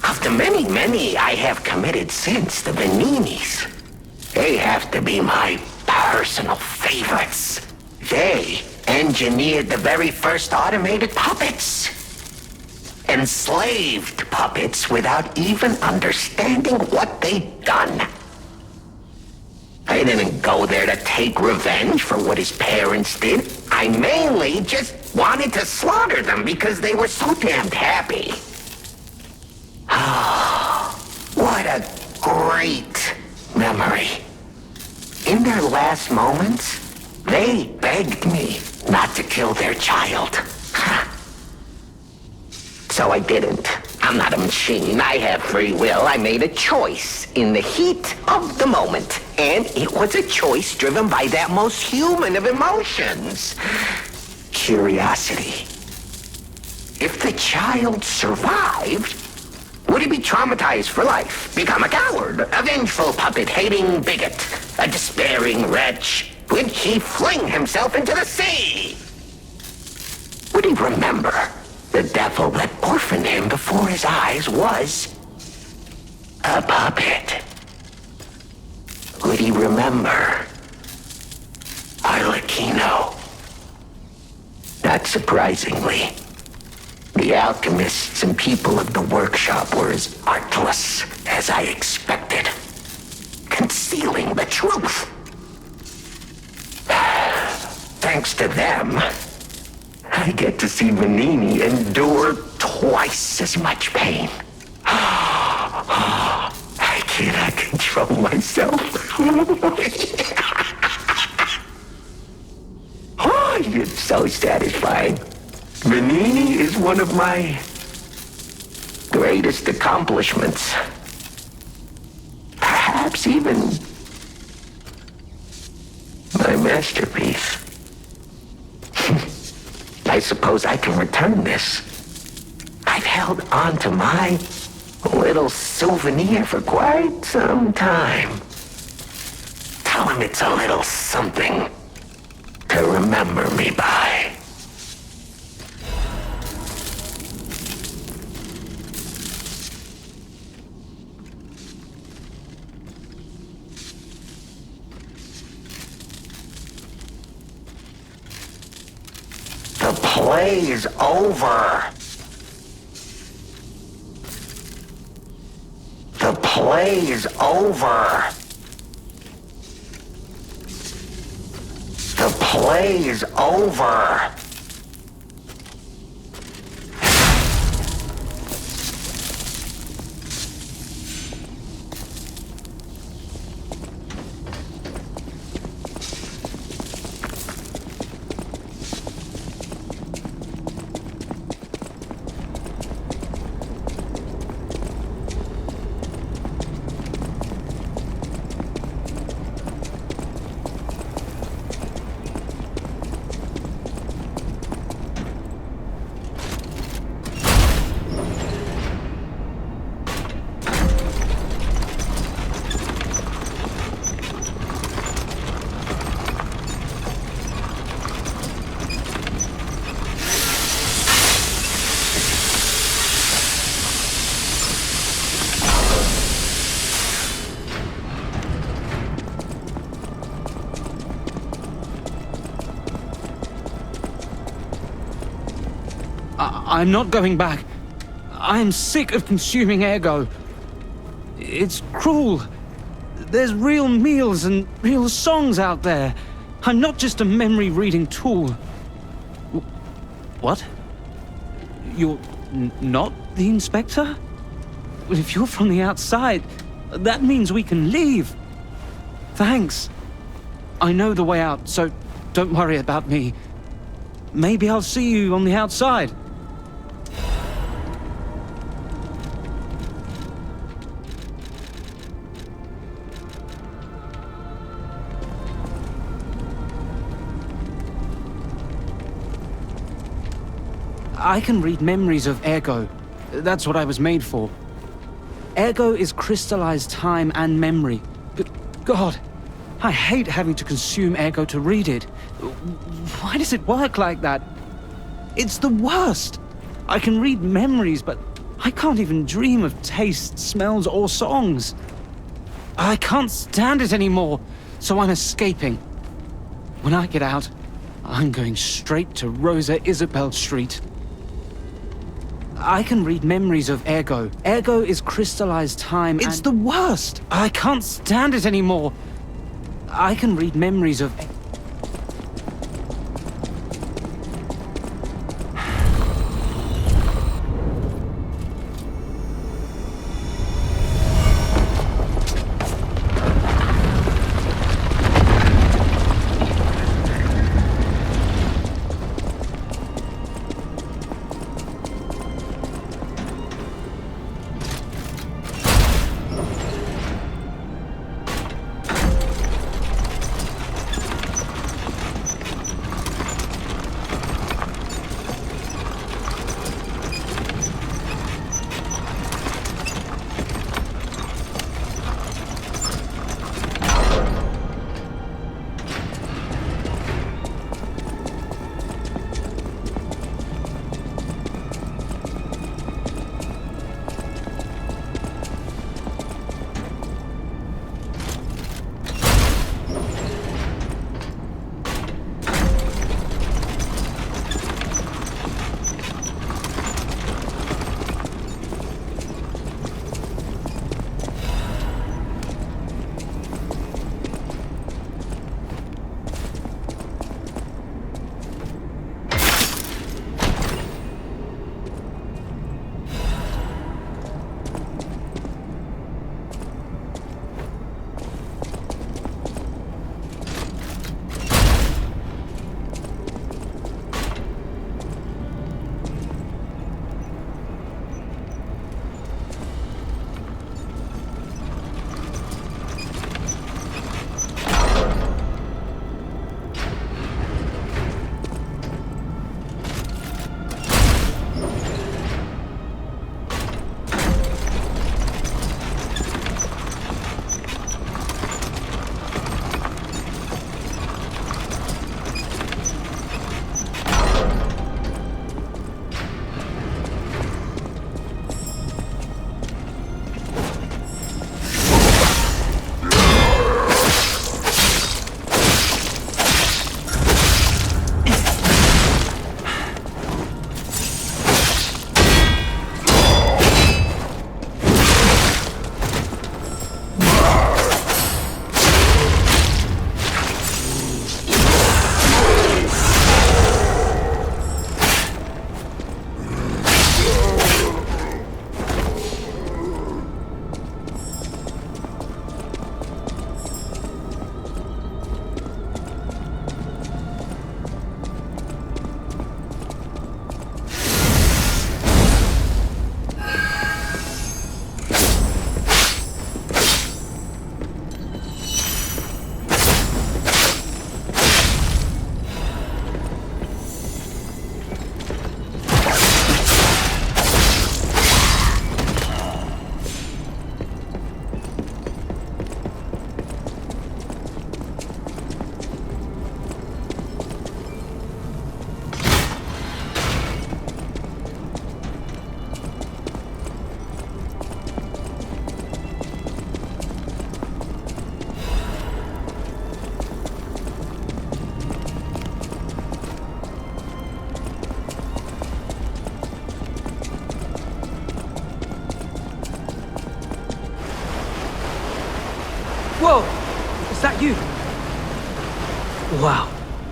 Of the many I have committed since, the Veninis, they have to be my personal favorites. They engineered the very first automated puppets. Enslaved puppets without even understanding what they'd done. I didn't go there to take revenge for what his parents did. I mainly just wanted to slaughter them because they were so damned happy. What a great memory. In their last moments, they begged me not to kill their child. So I didn't. I'm not a machine. I have free will. I made a choice in the heat of the moment. And it was a choice driven by that most human of emotions. Curiosity. If the child survived, would he be traumatized for life? Become a coward, a vengeful puppet-hating bigot, a despairing wretch? Would he fling himself into the sea? Would he remember the devil that orphaned him before his eyes was a puppet? Would he remember Arlecchino? Not surprisingly, the alchemists and people of the workshop were as artless as I expected, concealing the truth. Thanks to them, I get to see Venini endure twice as much pain. I cannot control myself. Oh, it's so satisfying. Venini is one of my greatest accomplishments. Perhaps even my masterpiece. I suppose I can return this. I've held on to my little souvenir for quite some time. Tell him it's a little something to remember me by. The play is over. The play is over. The play is over. I'm not going back. I'm sick of consuming ergo. It's cruel. There's real meals and real songs out there. I'm not just a memory-reading tool. What? You're not the inspector? Well, if you're from the outside, that means we can leave. Thanks. I know the way out, so don't worry about me. Maybe I'll see you on the outside. I can read memories of ergo. That's what I was made for. Ergo is crystallized time and memory. But God, I hate having to consume ergo to read it. Why does it work like that? It's the worst. I can read memories, but I can't even dream of tastes, smells, or songs. I can't stand it anymore, so I'm escaping. When I get out, I'm going straight to Rosa Isabel Street. I can read memories of ergo. Ergo is crystallized time. It's the worst. I can't stand it anymore. I can read memories of... Is that you? Wow,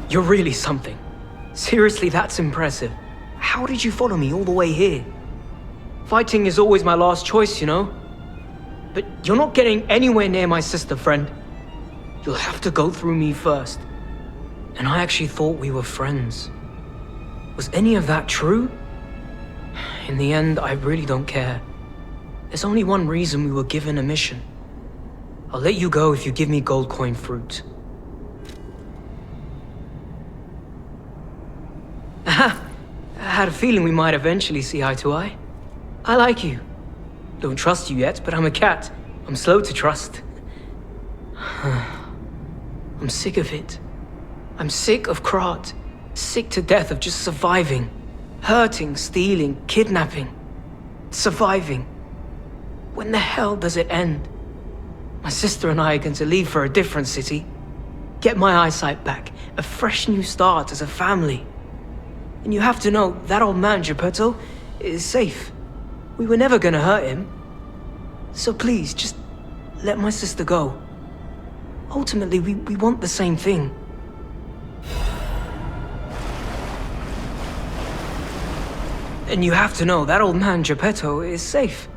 you're really something. Seriously, that's impressive. How did you follow me all the way here? Fighting is always my last choice, you know? But you're not getting anywhere near my sister, friend. You'll have to go through me first. And I actually thought we were friends. Was any of that true? In the end, I really don't care. There's only one reason we were given a mission. I'll let you go if you give me gold coin fruit. Aha! I had a feeling we might eventually see eye to eye. I like you. Don't trust you yet, but I'm a cat. I'm slow to trust. I'm sick of it. I'm sick of Krat. Sick to death of just surviving. Hurting, stealing, kidnapping. Surviving. When the hell does it end? My sister and I are going to leave for a different city. Get my eyesight back. A fresh new start as a family. And you have to know, that old man, Geppetto, is safe. We were never gonna hurt him. So please, just let my sister go. Ultimately, we want the same thing. And you have to know, that old man, Geppetto, is safe.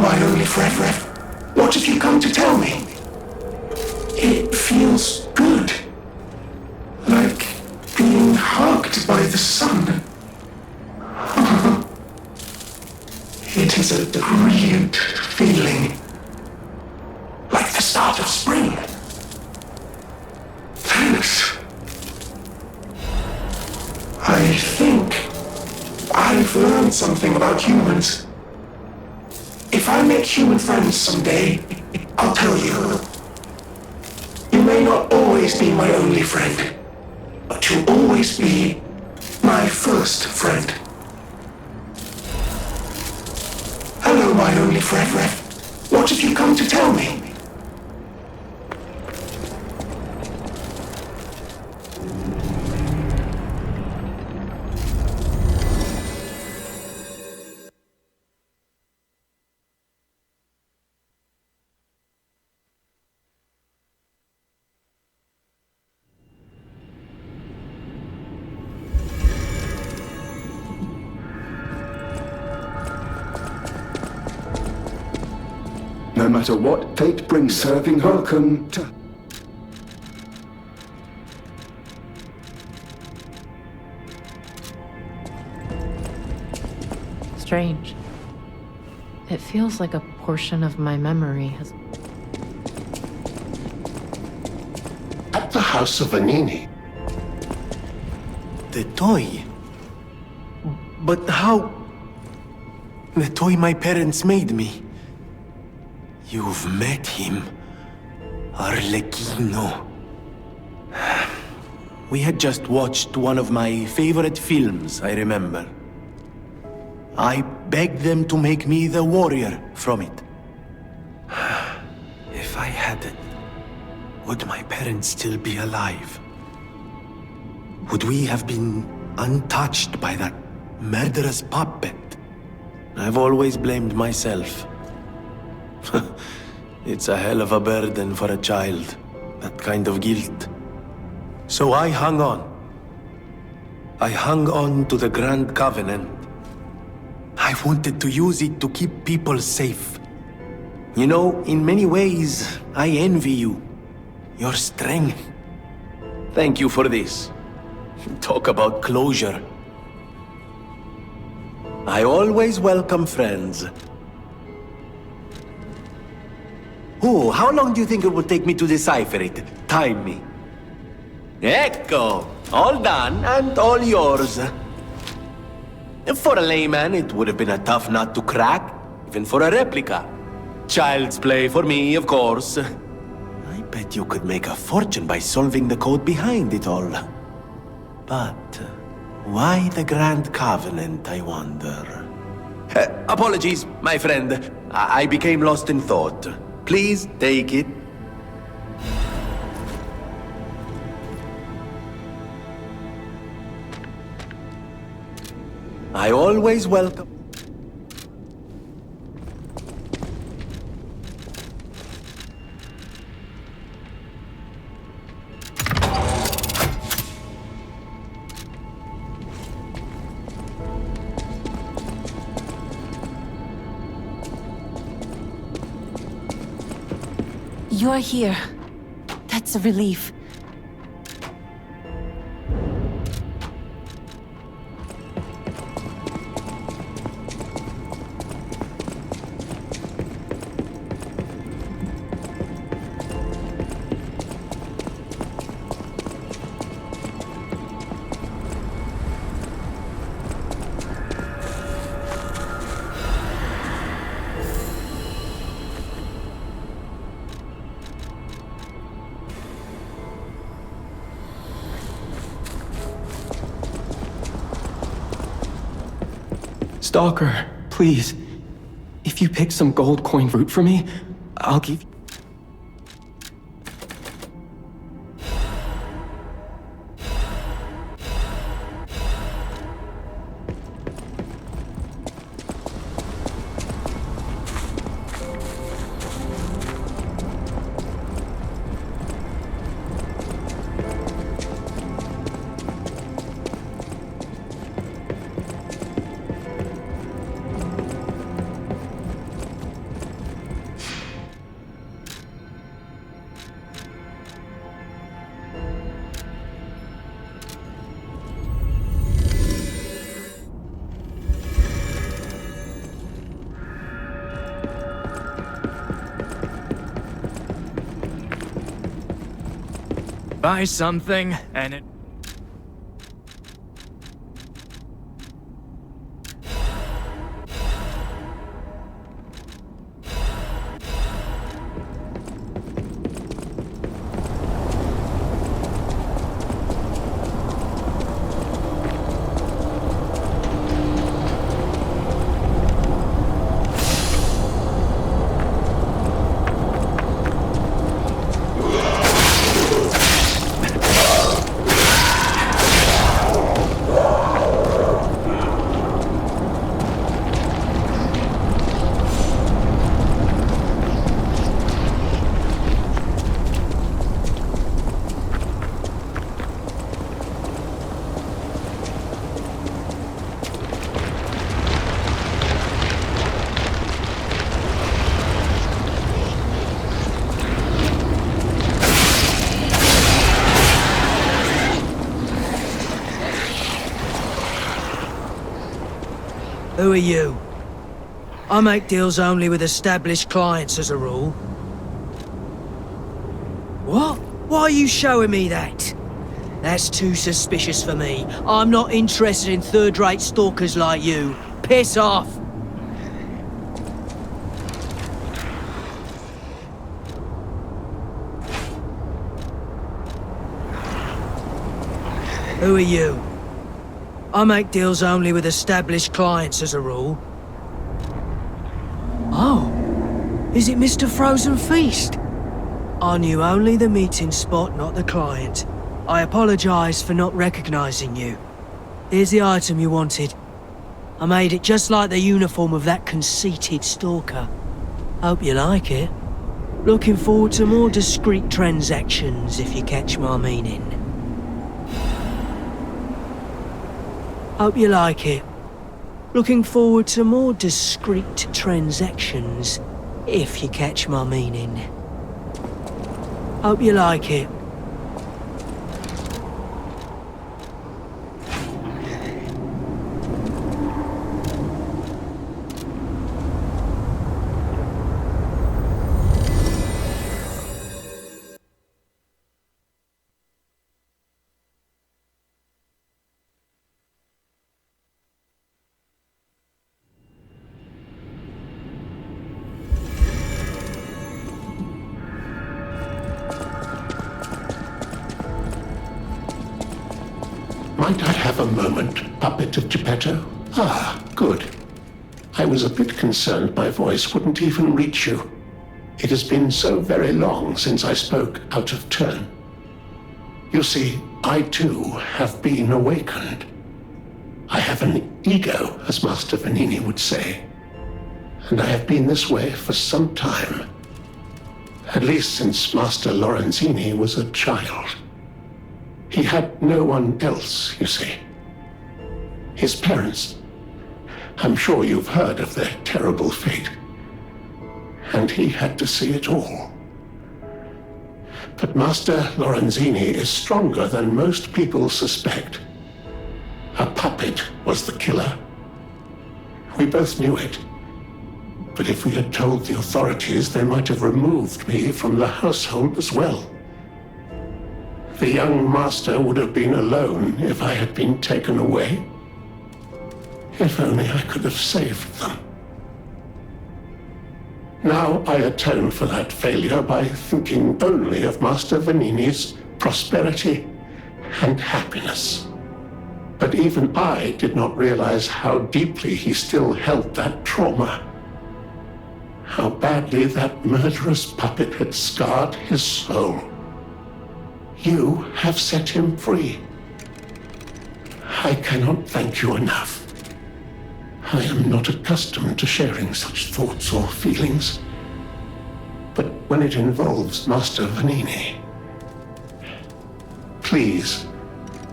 Hello, my only friend. What have you come to tell me? It feels good. Like being hugged by the sun. It is a brilliant feeling. Like the start of spring. Thanks. I think I've learned something about humans. If I make human friends someday, I'll tell you. You may not always be my only friend, but you'll always be my first friend. Hello, my only friend. What have you come to tell me? No matter what fate brings, serving welcome to... Strange. It feels like a portion of my memory has... At the house of Vanini. The toy? But how? The toy my parents made me. You've met him. Arlecchino. We had just watched one of my favorite films, I remember. I begged them to make me the warrior from it. If I hadn't, would my parents still be alive? Would we have been untouched by that murderous puppet? I've always blamed myself. It's a hell of a burden for a child, that kind of guilt. So I hung on. I hung on to the Grand Covenant. I wanted to use it to keep people safe. You know, in many ways, I envy you. Your strength. Thank you for this. Talk about closure. I always welcome friends. Oh, how long do you think it will take me to decipher it? Time me. Ecco! All done, and all yours. For a layman, it would have been a tough nut to crack, even for a replica. Child's play for me, of course. I bet you could make a fortune by solving the code behind it all. But why the Grand Covenant, I wonder? Apologies, my friend. I became lost in thought. Please take it. I always welcome... You're here. That's a relief. Stalker, please. If you pick some gold coin fruit for me, I'll give you... buy something, and it... Who are you? I make deals only with established clients as a rule. What? Why are you showing me that? That's too suspicious for me. I'm not interested in third-rate stalkers like you. Piss off! Who are you? I make deals only with established clients as a rule. Oh, is it Mr. Frozen Feast? I knew only the meeting spot, not the client. I apologise for not recognising you. Here's the item you wanted. I made it just like the uniform of that conceited stalker. Hope you like it. Looking forward to more discreet transactions, if you catch my meaning. Hope you like it. Looking forward to more discreet transactions, if you catch my meaning. Hope you like it. Might I have a moment, puppet of Geppetto? Ah, good. I was a bit concerned my voice wouldn't even reach you. It has been so very long since I spoke out of turn. You see, I too have been awakened. I have an ego, as Master Vanini would say. And I have been this way for some time. At least since Master Lorenzini was a child. He had no one else, you see. His parents. I'm sure you've heard of their terrible fate. And he had to see it all. But Master Lorenzini is stronger than most people suspect. A puppet was the killer. We both knew it. But if we had told the authorities, they might have removed me from the household as well. The young master would have been alone if I had been taken away. If only I could have saved them. Now I atone for that failure by thinking only of Master Vanini's prosperity and happiness. But even I did not realize how deeply he still held that trauma. How badly that murderous puppet had scarred his soul. You have set him free. I cannot thank you enough. I am not accustomed to sharing such thoughts or feelings. But when it involves Master Vanini, please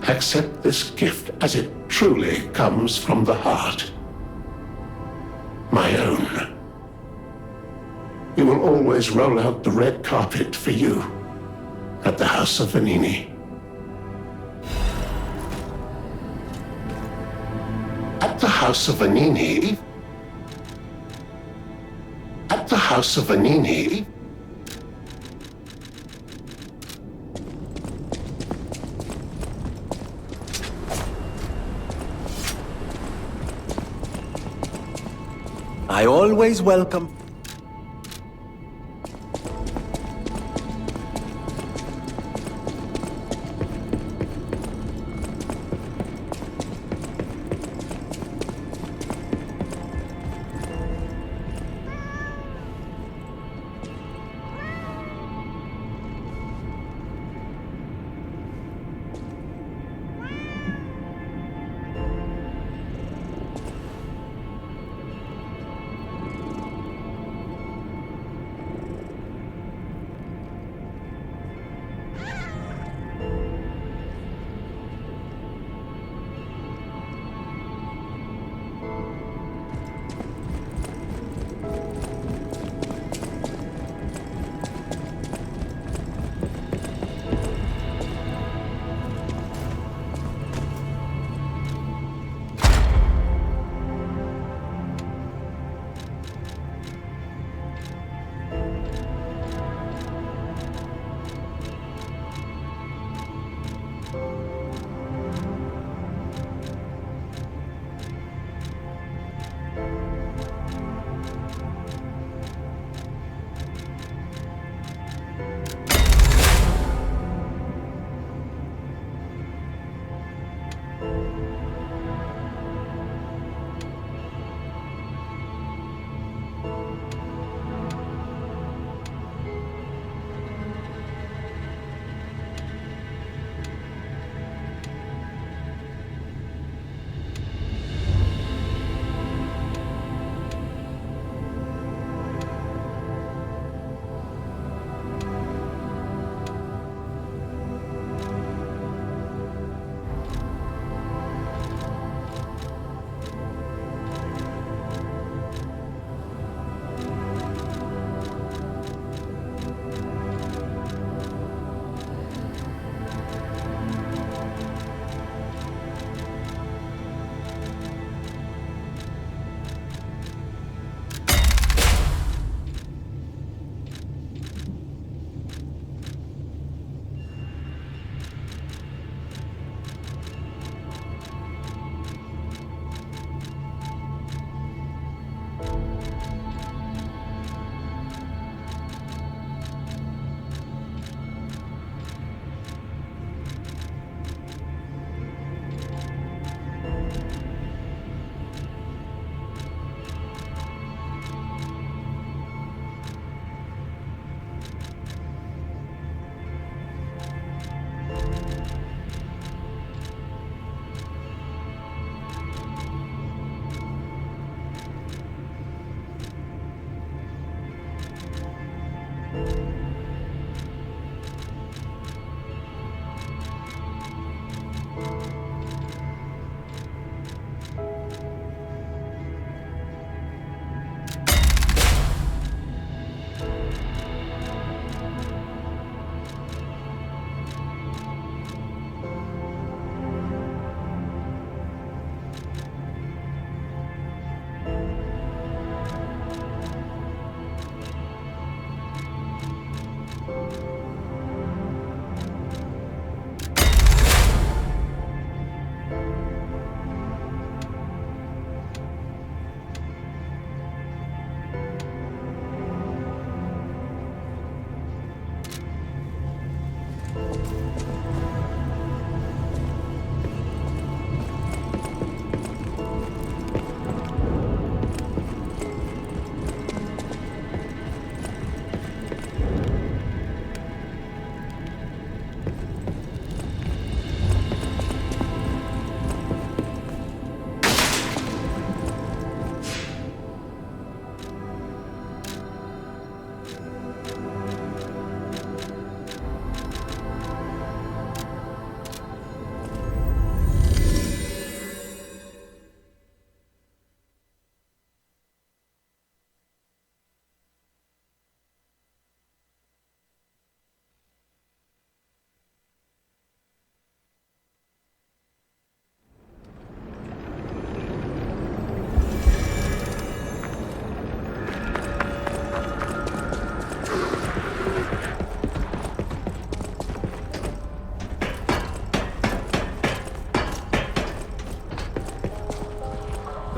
accept this gift as it truly comes from the heart. My own. We will always roll out the red carpet for you. At the House of Vanini. At the House of Vanini. At the House of Vanini. I always welcome...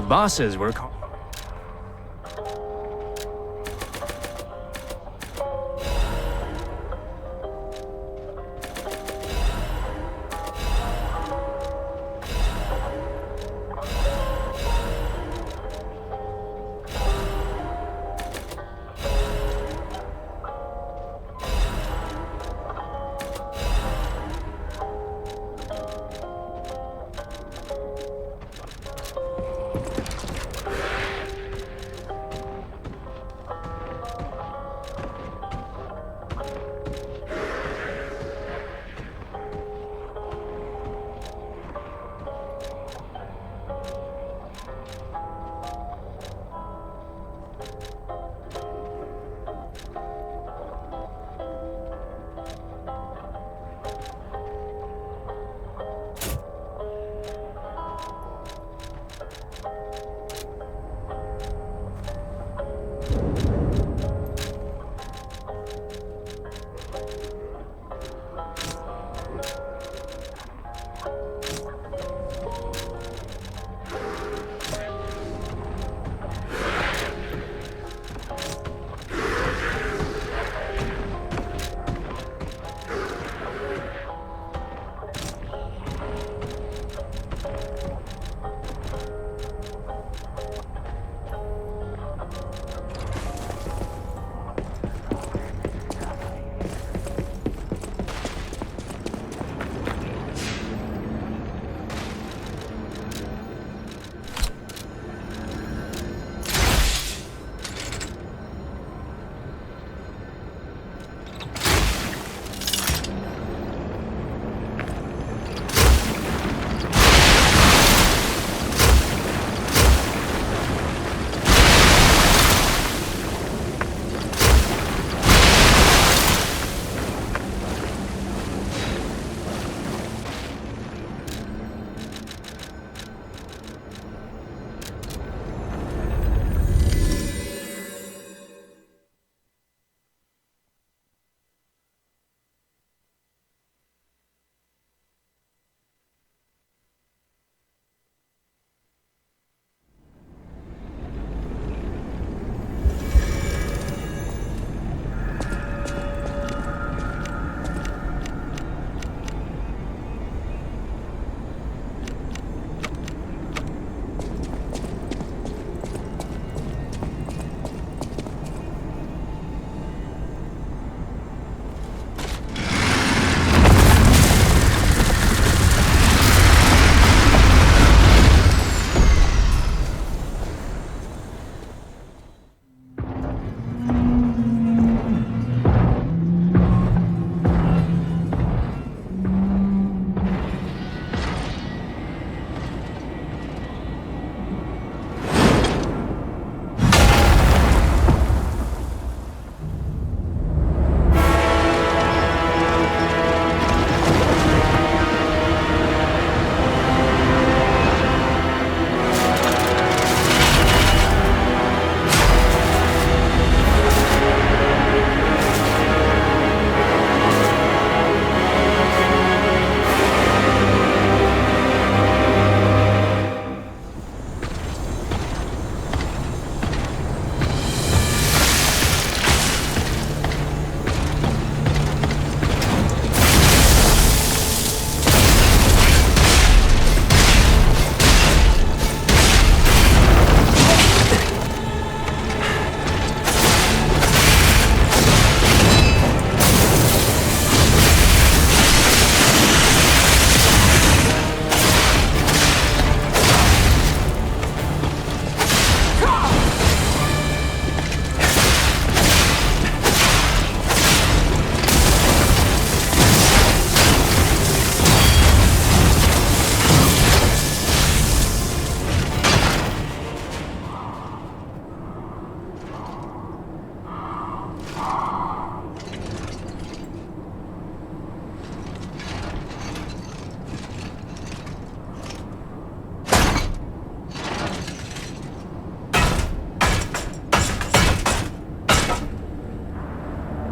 bosses were called...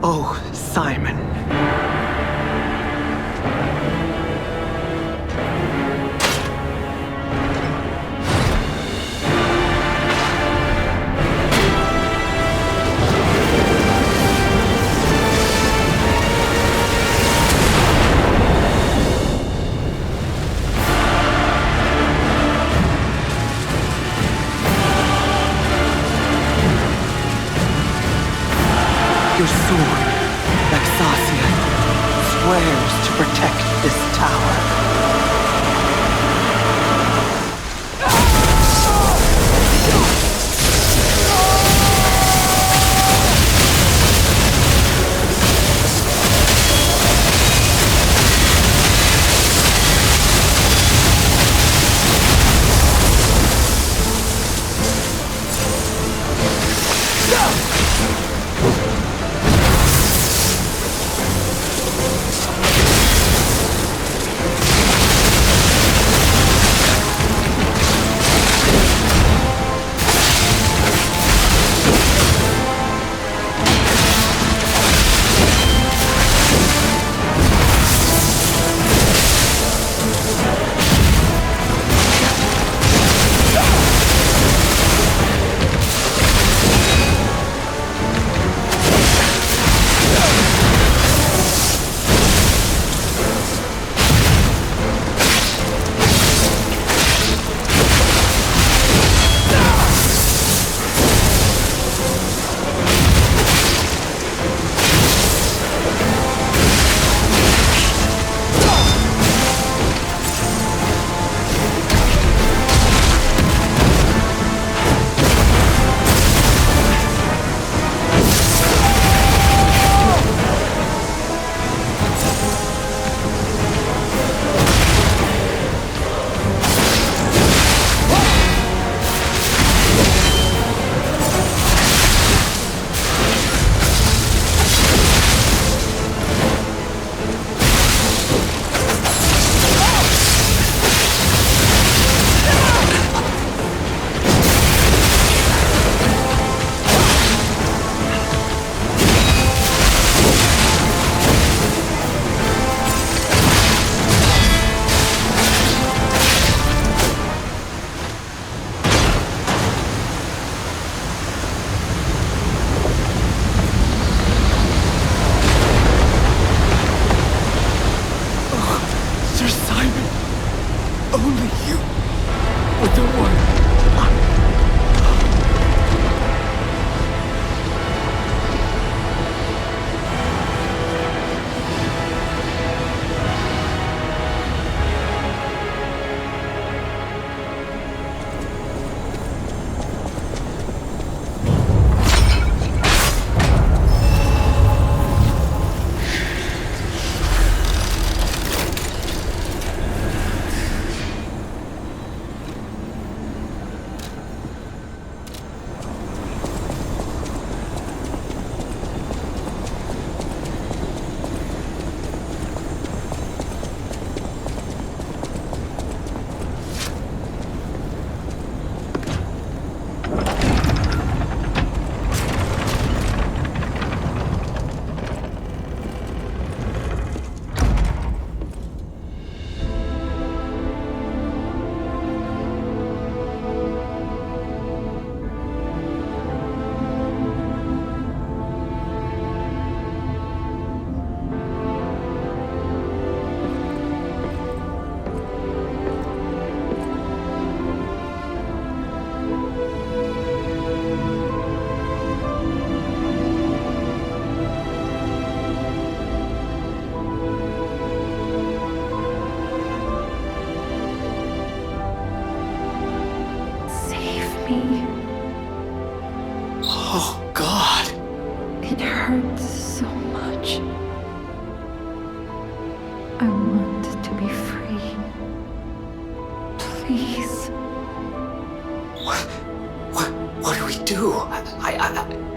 Oh, Simon. Your sword, Laxasia, swears to protect this tower.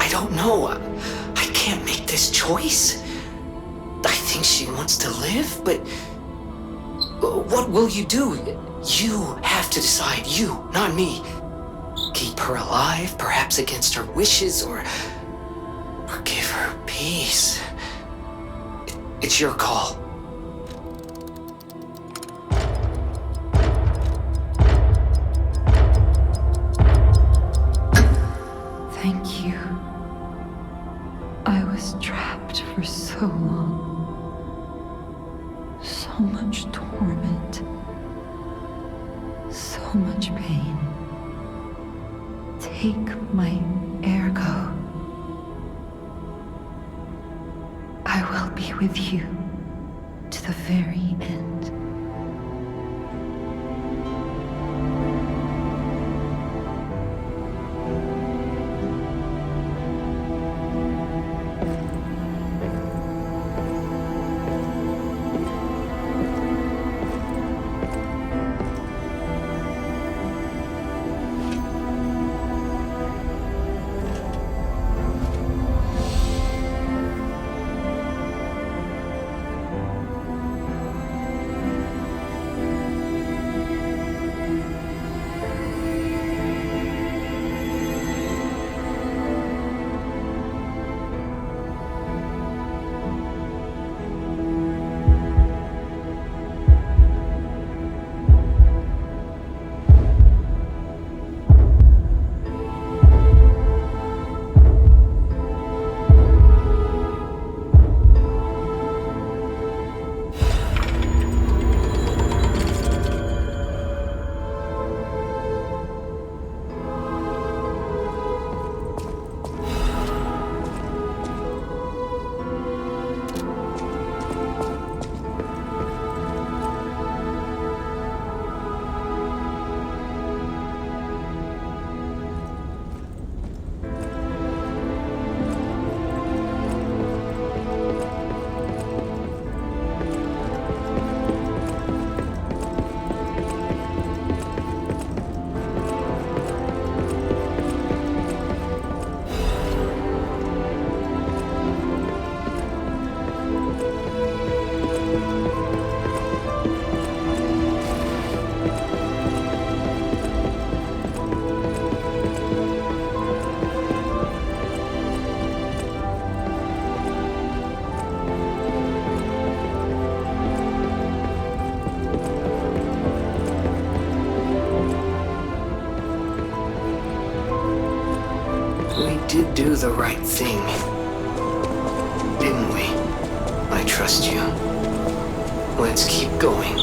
I don't know. I can't make this choice. I think she wants to live, but what will you do? You have to decide. You, not me. Keep her alive, perhaps against her wishes, or give her peace. It's your call. Thank you. I was trapped for so long. So much torment. So much pain. Take my ergo. I will be with you to the very end. Did do the right thing, didn't we? I trust you. Let's keep going.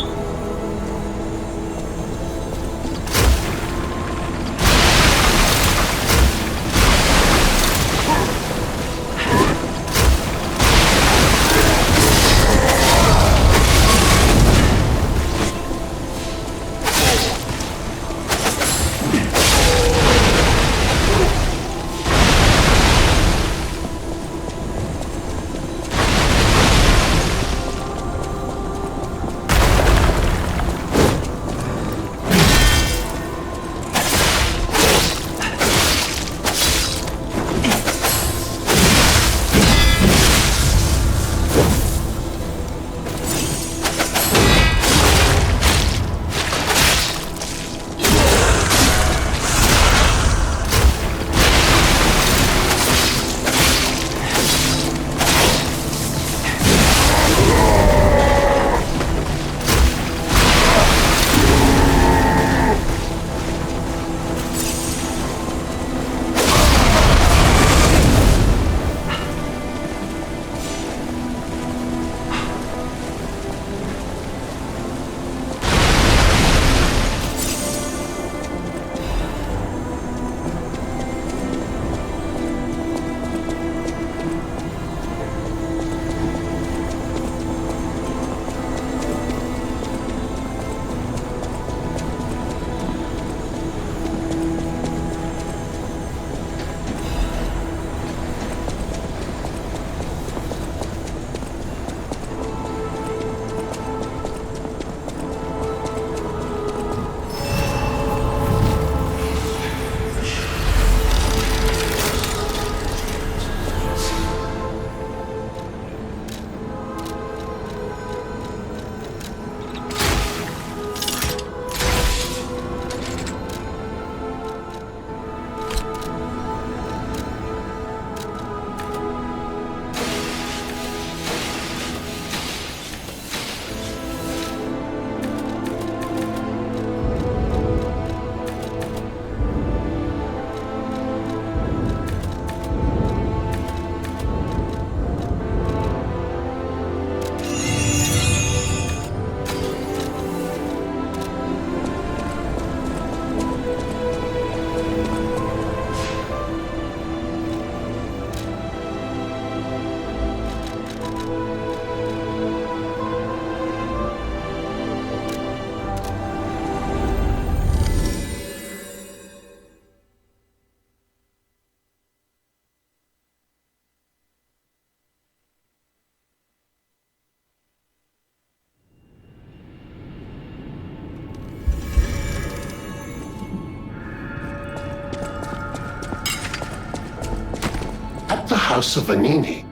the House of Vanini.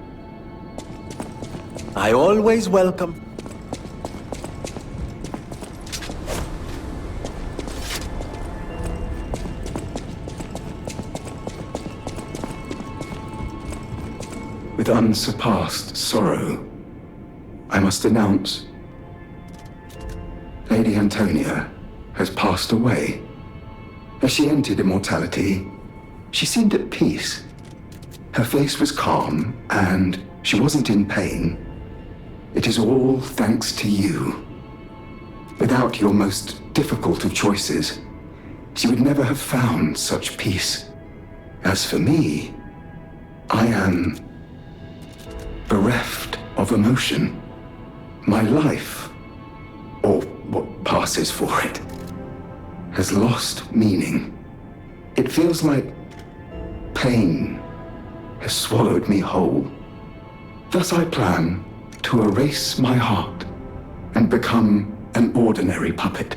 I always welcome. With unsurpassed sorrow, I must announce Lady Antonia has passed away. As she entered immortality, she seemed at peace. Her face was calm, and she wasn't in pain. It is all thanks to you. Without your most difficult of choices, she would never have found such peace. As for me, I am bereft of emotion. My life, or what passes for it, has lost meaning. It feels like pain has swallowed me whole. Thus I plan to erase my heart and become an ordinary puppet.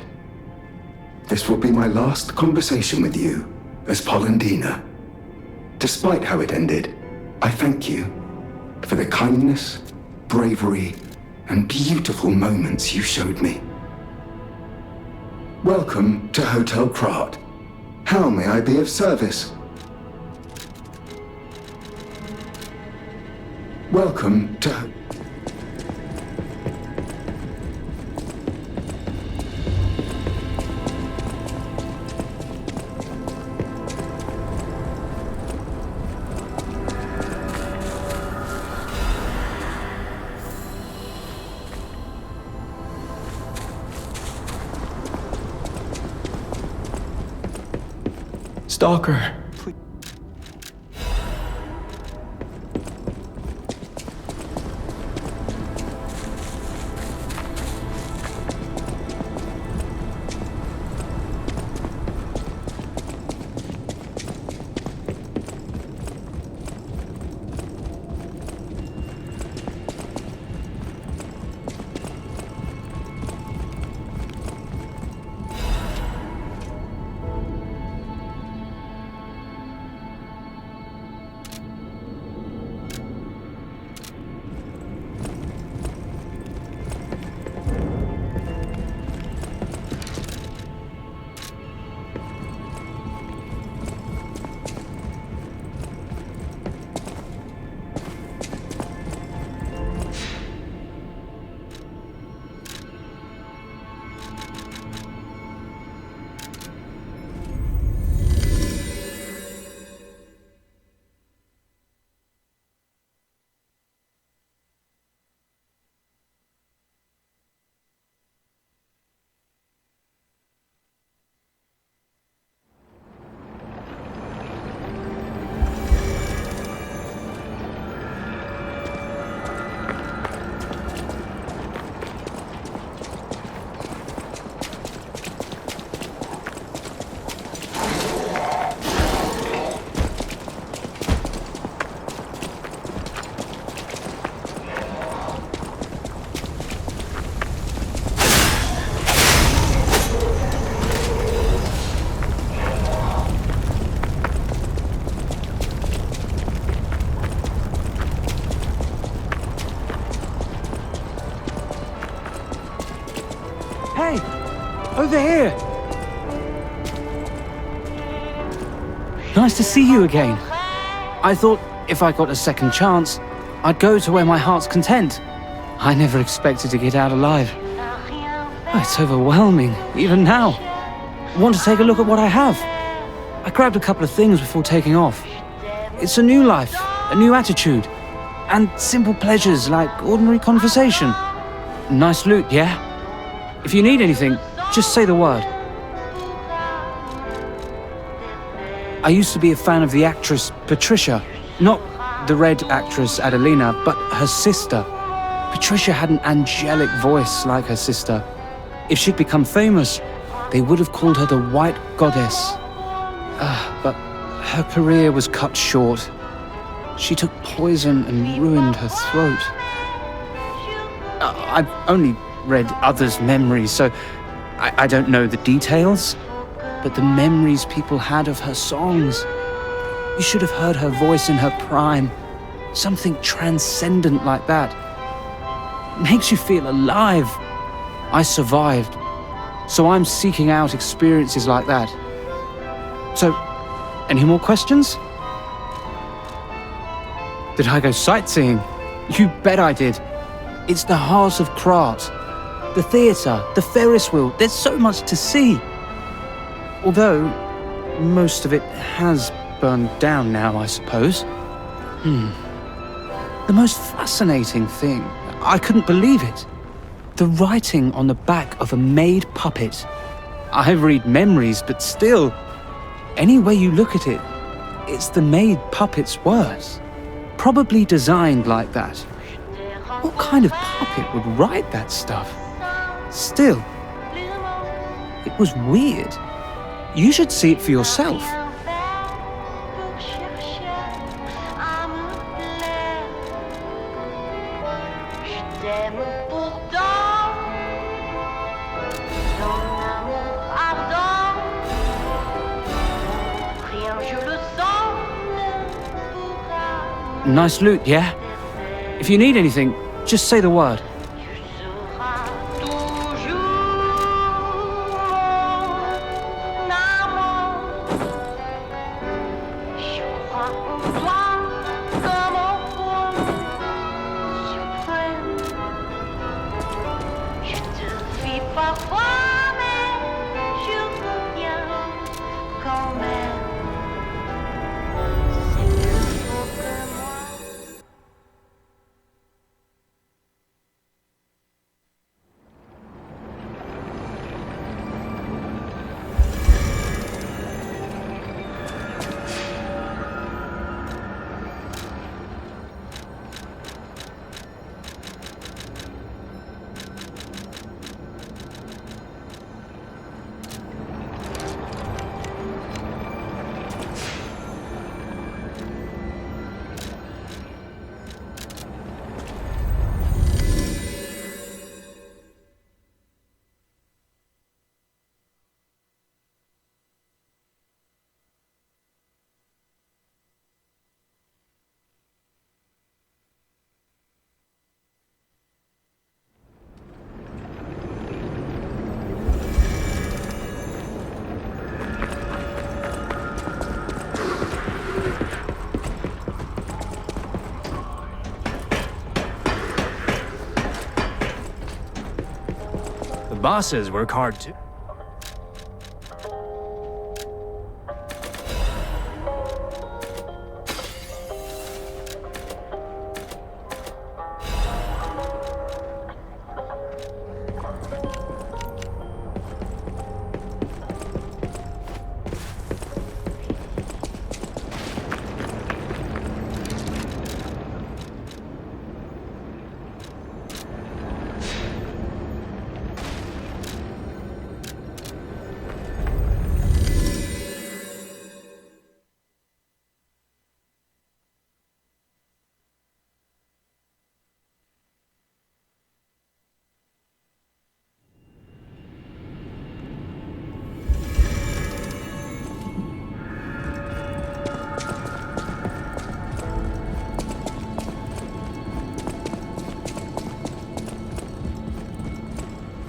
This will be my last conversation with you as Polendina. Despite how it ended, I thank you for the kindness, bravery, and beautiful moments you showed me. Welcome to Hotel Krat. How may I be of service? Welcome to... Stalker. Hey! Over here! Nice to see you again. I thought if I got a second chance, I'd go to where my heart's content. I never expected to get out alive. Oh, it's overwhelming, even now. Want to take a look at what I have? I grabbed a couple of things before taking off. It's a new life, a new attitude, and simple pleasures like ordinary conversation. Nice loot, yeah? If you need anything, just say the word. I used to be a fan of the actress Patricia. Not the red actress Adelina, but her sister. Patricia had an angelic voice like her sister. If she'd become famous, they would have called her the White Goddess. But her career was cut short. She took poison and ruined her throat. I've only read others' memories, so I don't know the details, but the memories people had of her songs. You should have heard her voice in her prime. Something transcendent like that. Makes you feel alive. I survived, so I'm seeking out experiences like that. So, any more questions? Did I go sightseeing? You bet I did. It's the heart of Krat. The theatre, the Ferris wheel, there's so much to see. Although, most of it has burned down now, I suppose. The most fascinating thing, I couldn't believe it. The writing on the back of a made puppet. I read memories, but still, any way you look at it, it's the made puppet's words. Probably designed like that. What kind of puppet would write that stuff? Still, it was weird. You should see it for yourself. Nice loot, yeah? If you need anything, just say the word. Bosses work hard too.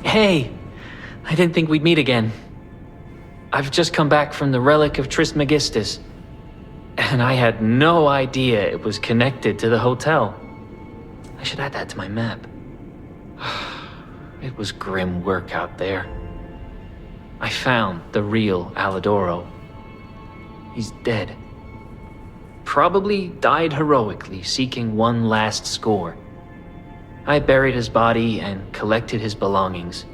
Hey, I didn't think we'd meet again. I've just come back from the Relic of Trismegistus, and I had no idea it was connected to the hotel. I should add that to my map. It was grim work out there. I found the real Alidoro. He's dead. Probably died heroically, seeking one last score. I buried his body and collected his belongings.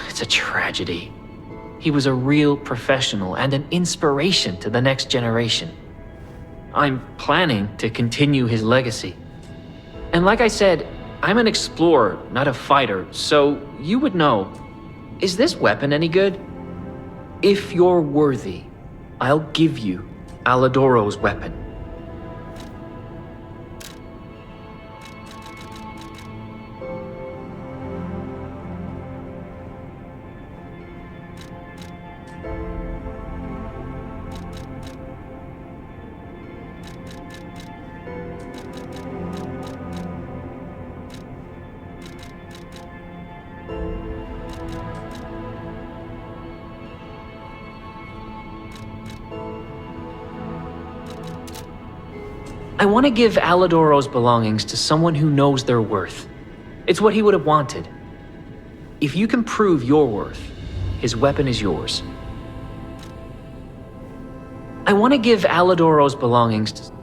It's a tragedy. He was a real professional and an inspiration to the next generation. I'm planning to continue his legacy. And like I said, I'm an explorer, not a fighter, so you would know. Is this weapon any good? If you're worthy, I'll give you Alidoro's weapon. I want to give Alidoro's belongings to someone who knows their worth. It's what he would have wanted. If you can prove your worth, his weapon is yours. I want to give Alidoro's belongings to...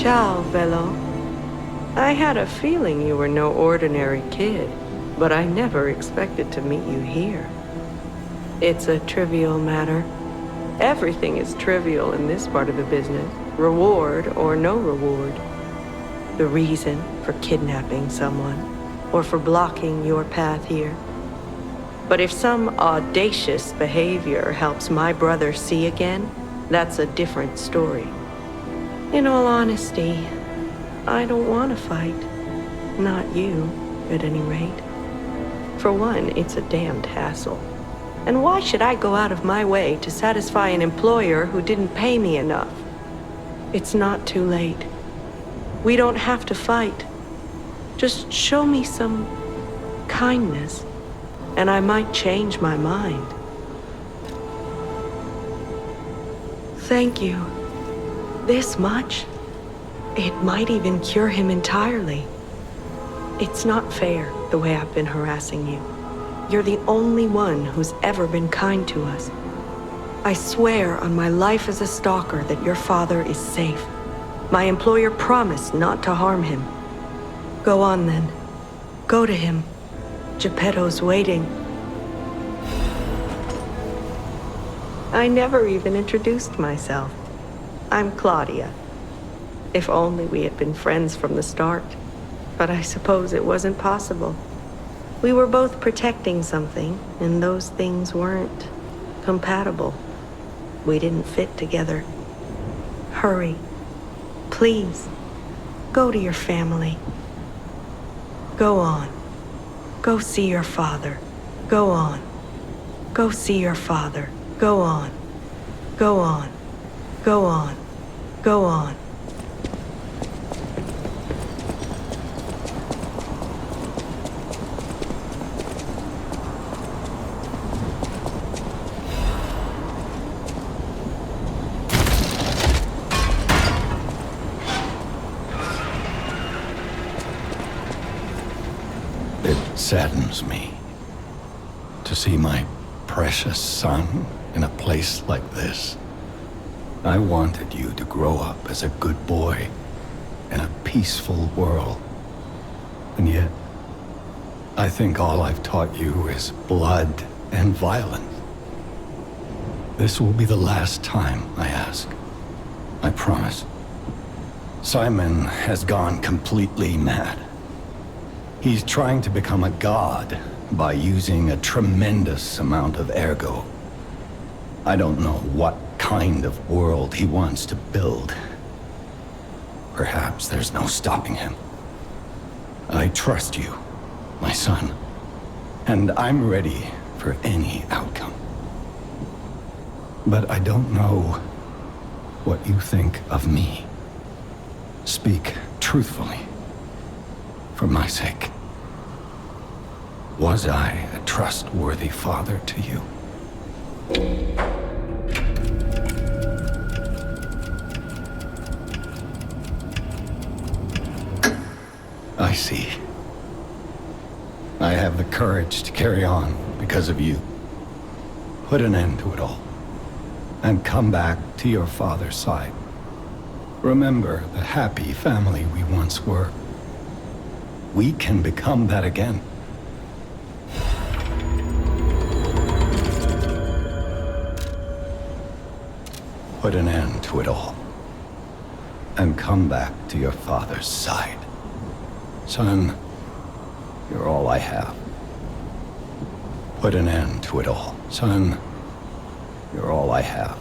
Ciao, Bello. I had a feeling you were no ordinary kid, but I never expected to meet you here. It's a trivial matter. Everything is trivial in this part of the business, reward or no reward. The reason for kidnapping someone, or for blocking your path here. But if some audacious behavior helps my brother see again, that's a different story. In all honesty, I don't want to fight. Not you, at any rate. For one, it's a damned hassle. And why should I go out of my way to satisfy an employer who didn't pay me enough? It's not too late. We don't have to fight. Just show me some kindness, and I might change my mind. Thank you. This much? It might even cure him entirely. It's not fair, the way I've been harassing you. You're the only one who's ever been kind to us. I swear on my life as a stalker that your father is safe. My employer promised not to harm him. Go on then. Go to him. Geppetto's waiting. I never even introduced myself. I'm Claudia. If only we had been friends from the start. But I suppose it wasn't possible. We were both protecting something, and those things weren't compatible. We didn't fit together. Hurry. Please. Go to your family. Go on. Go see your father. Go on. Go see your father. Go on. Go on. Go on. Go on. Saddens me to see my precious son in a place like this. I wanted you to grow up as a good boy in a peaceful world. And yet, I think all I've taught you is blood and violence. This will be the last time I ask. I promise. Simon has gone completely mad. He's trying to become a god by using a tremendous amount of ergo. I don't know what kind of world he wants to build. Perhaps there's no stopping him. I trust you, my son, and I'm ready for any outcome. But I don't know what you think of me. Speak truthfully. For my sake. Was I a trustworthy father to you? I see. I have the courage to carry on because of you. Put an end to it all. And come back to your father's side. Remember the happy family we once were. We can become that again. Put an end to it all. And come back to your father's side. Son, you're all I have. Put an end to it all. Son, you're all I have.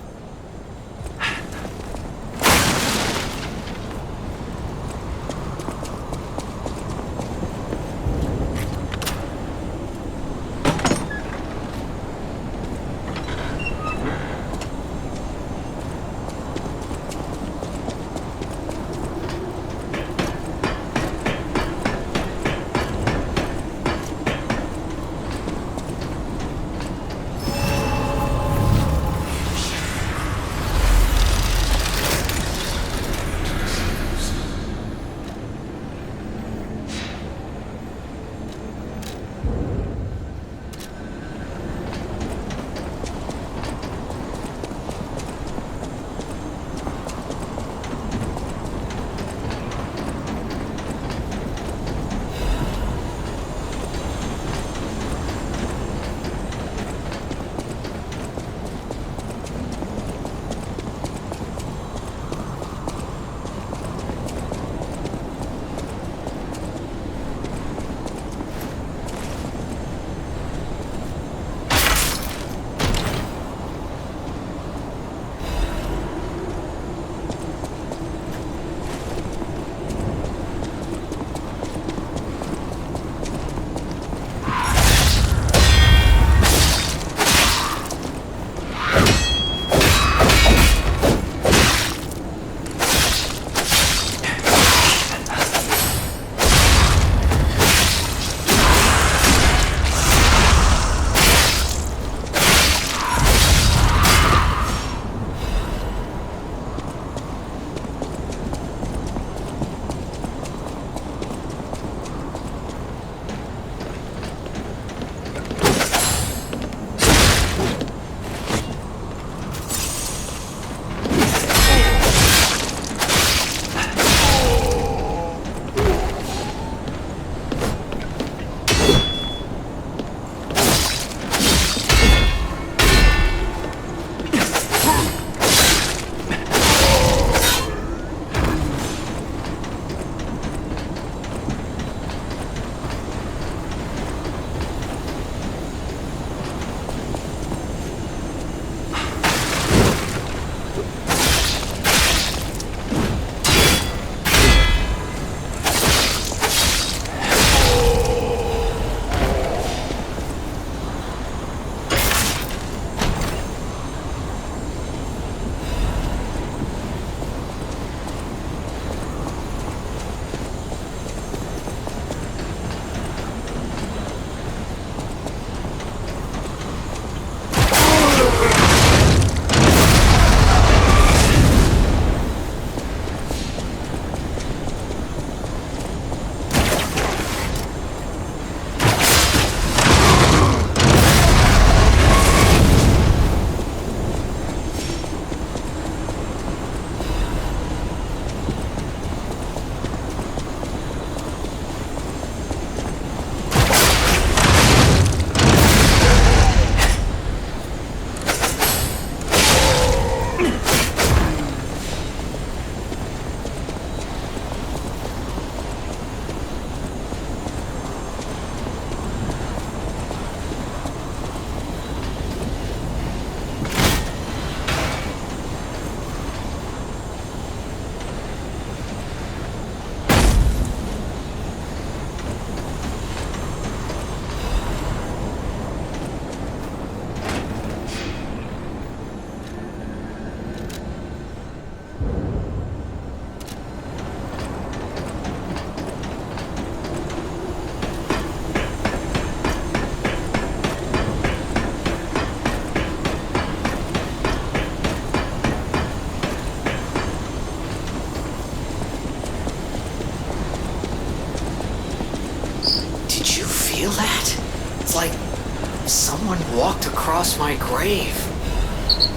walked across my grave.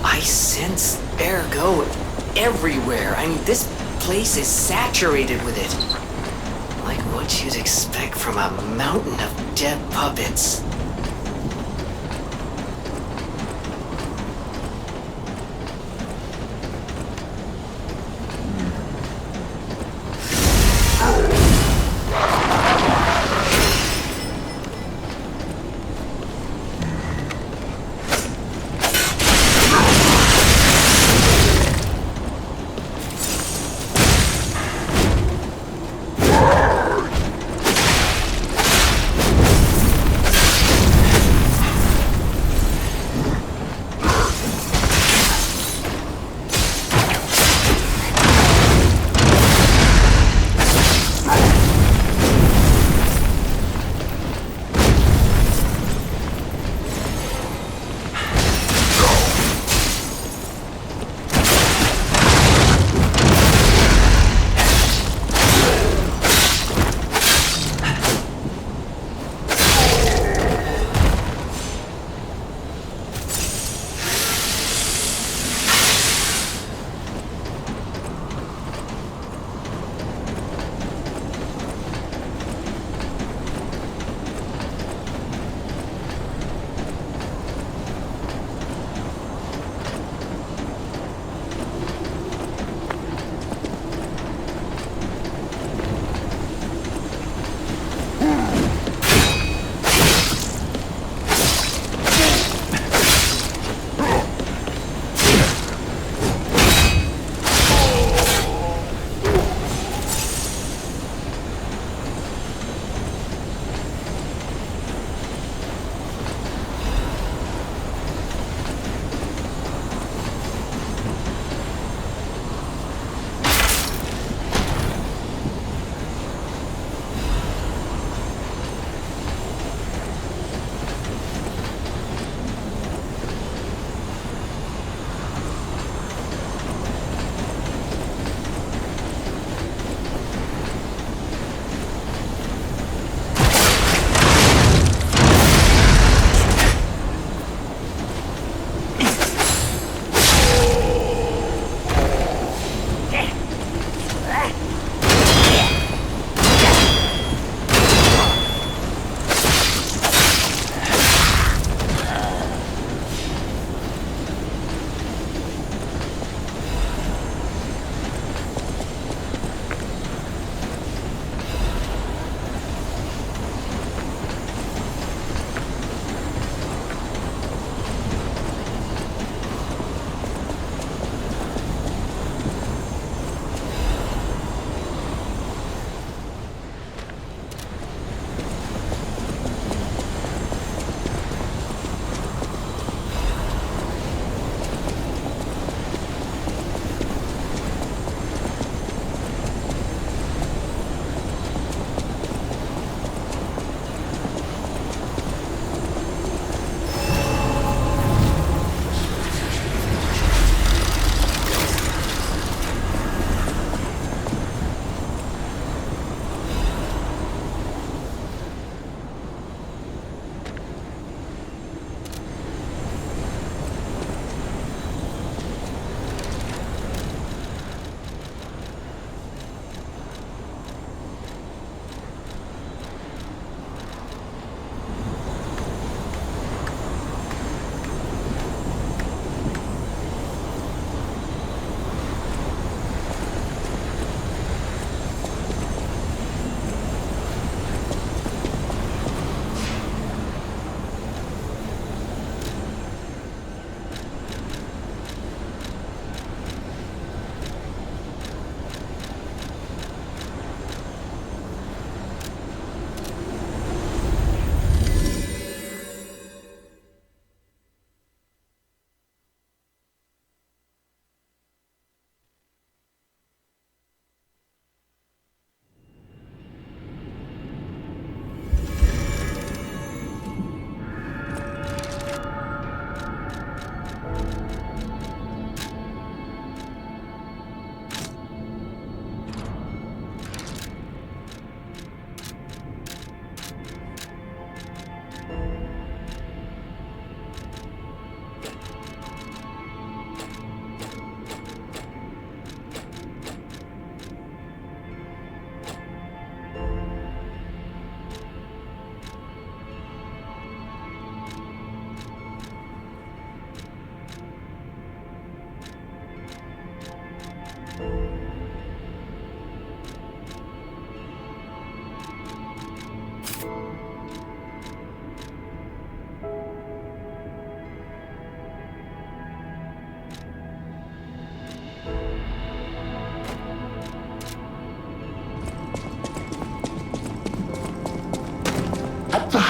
I sense ergo everywhere. I mean, this place is saturated with it. Like what you'd expect from a mountain of dead puppets.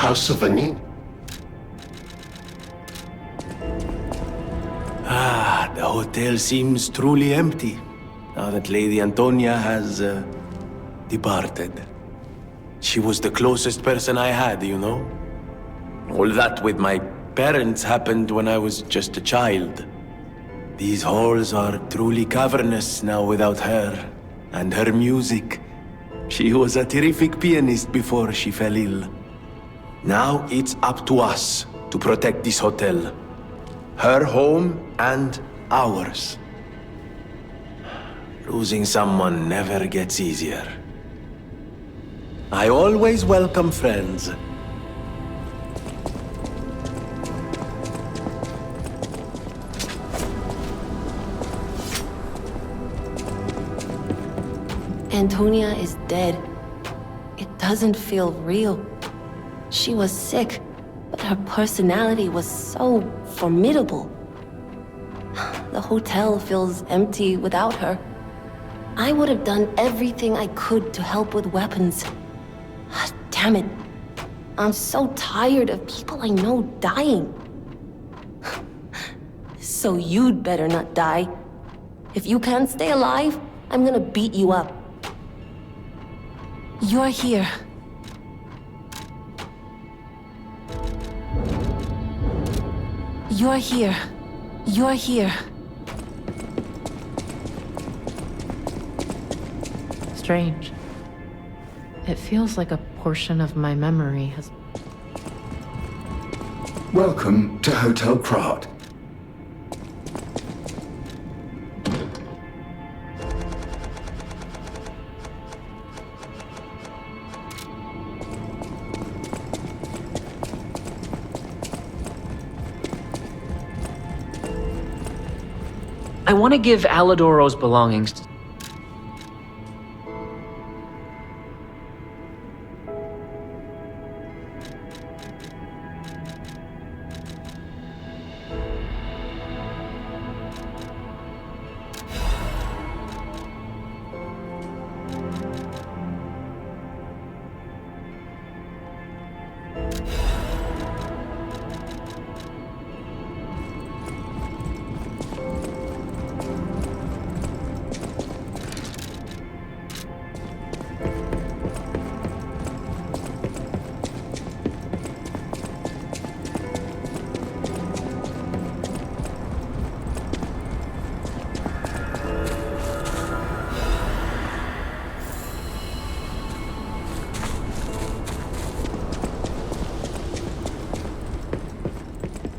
House of Venini. Ah, the hotel seems truly empty now that Lady Antonia has departed. She was the closest person I had, you know? All that with my parents happened when I was just a child. These halls are truly cavernous now without her. And her music. She was a terrific pianist before she fell ill. Now it's up to us to protect this hotel. Her home and ours. Losing someone never gets easier. I always welcome friends. Antonia is dead. It doesn't feel real. She was sick, but her personality was so formidable. The hotel feels empty without her. I would have done everything I could to help with weapons. Damn it. I'm so tired of people I know dying. So you'd better not die. If you can't stay alive, I'm gonna beat you up. You're here. You're here. You're here. Strange. It feels like a portion of my memory has... Welcome to Hotel Krat. I want to give Alidoro's belongings to...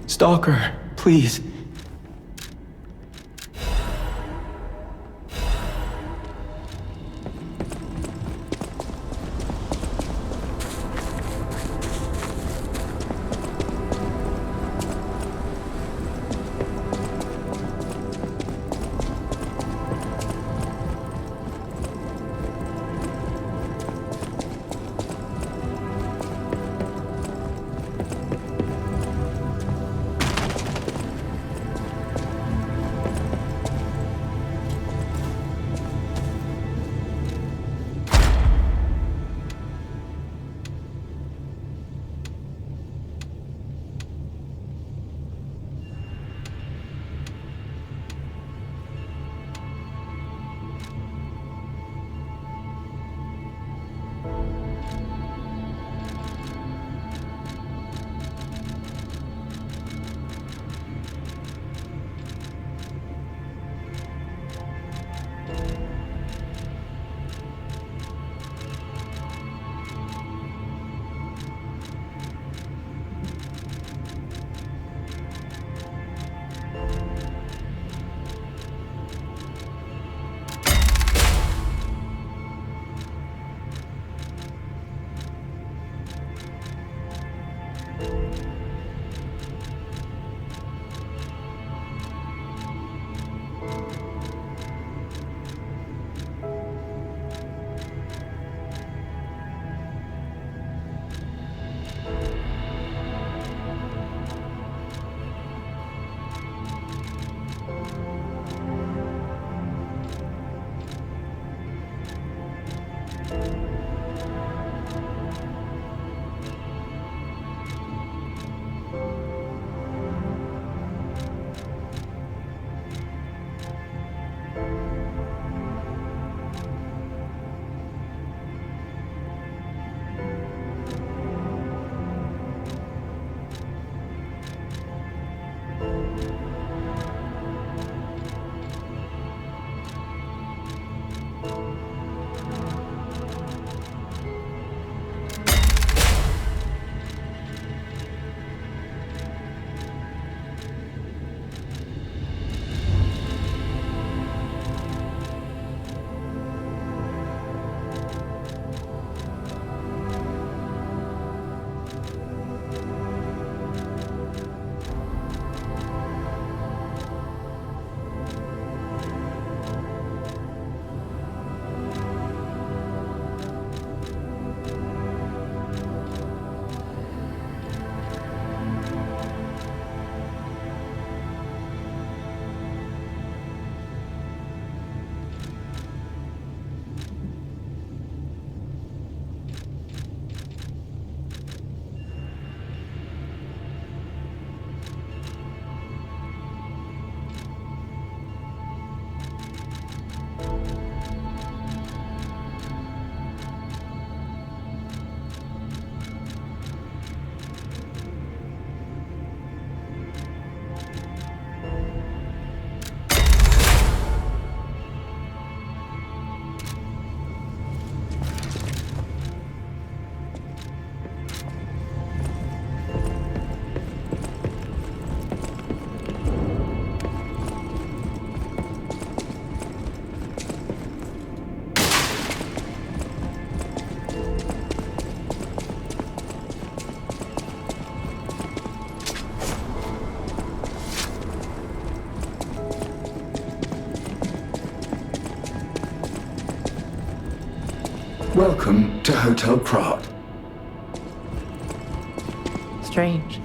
Stalker, please. Welcome to Hotel Krat. Strange.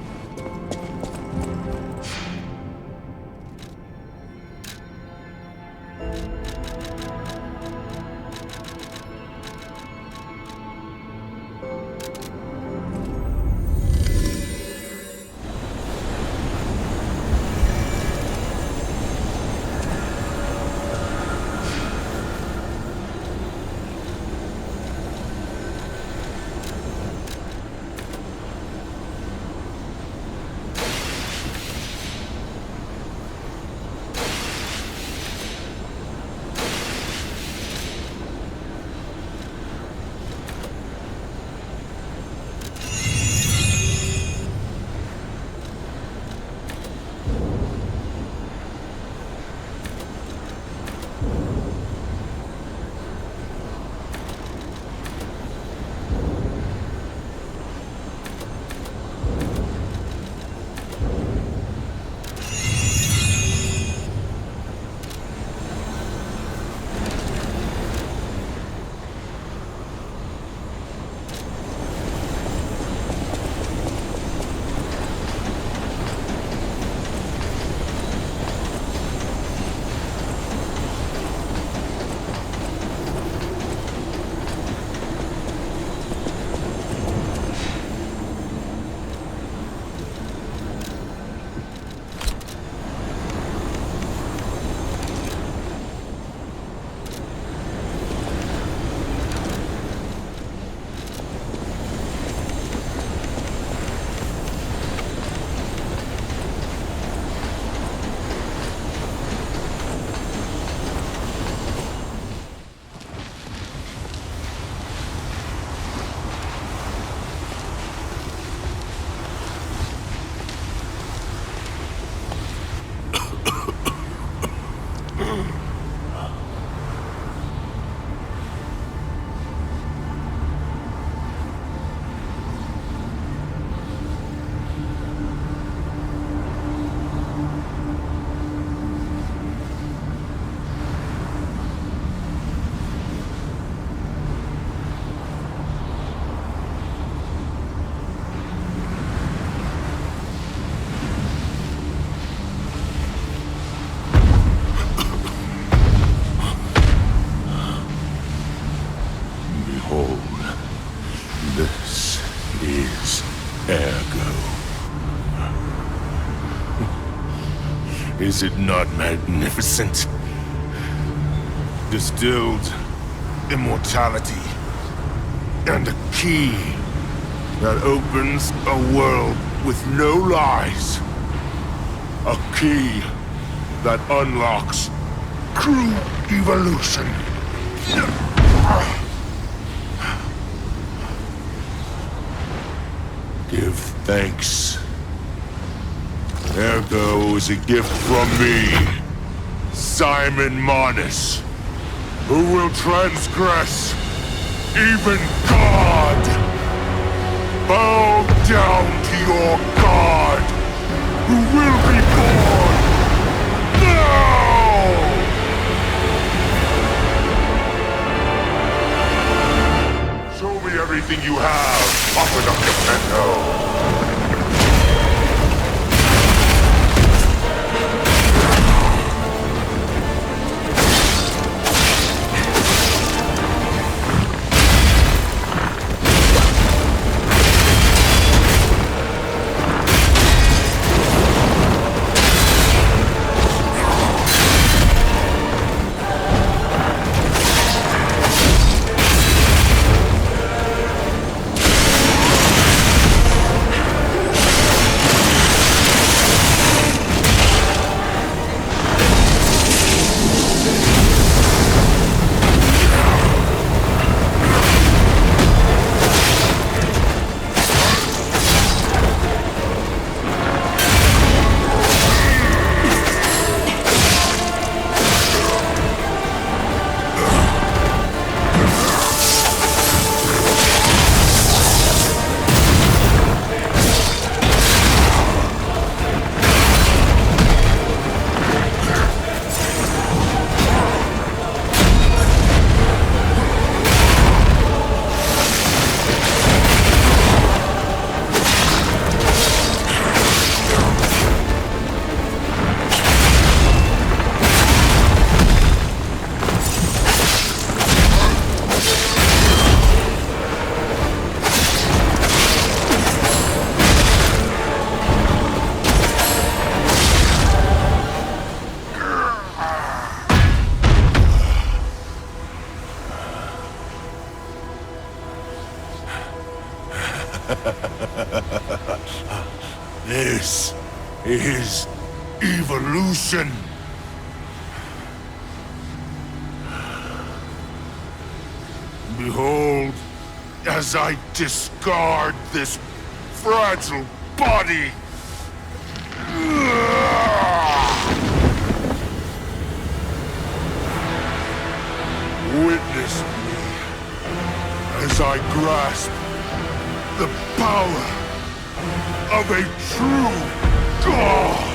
Is it not magnificent? Distilled immortality and a key that opens a world with no lies. A key that unlocks true evolution. Give thanks. Ergo is a gift from me, Simon Manus, who will transgress even God. Bow down to your God, who will be born now! Show me everything you have, Puppet of Geppetto. his evolution. Behold, as I discard this fragile body. Witness me as I grasp the power of a true god.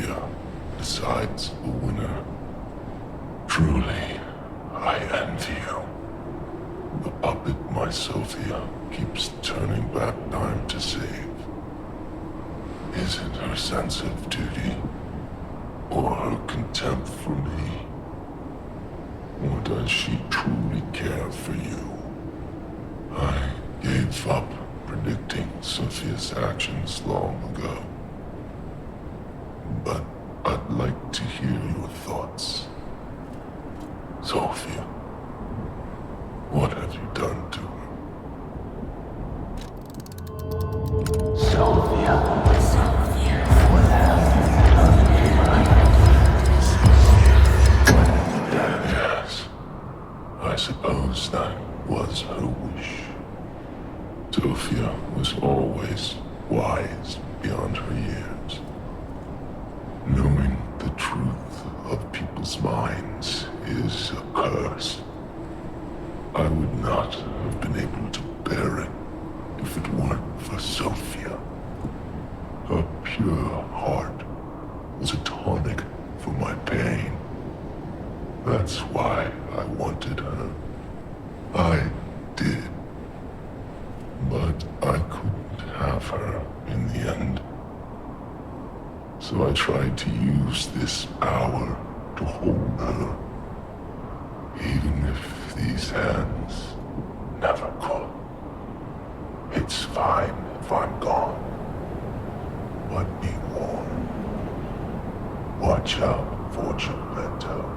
Sophia decides the winner. Truly, I envy you. The puppet my Sophia keeps turning back time to save. Is it her sense of duty, or her contempt for me? Or does she truly care for you? I gave up predicting Sophia's actions long ago. But I'd like to hear your thoughts. Sophia, what have you done to her? Sophia. What have you done to her? Yes. I suppose that was her wish. Sophia was always wise beyond her years. Knowing the truth of people's minds is a curse. I would not have been able to bear it if it weren't for Sophia. Her pure heart was a tonic for my pain. That's why I wanted her. I did. But I couldn't have her in the end. So I tried to use this power to hold her. Even if these hands never could. It's fine if I'm gone. But be warned. Watch out for Geppetto.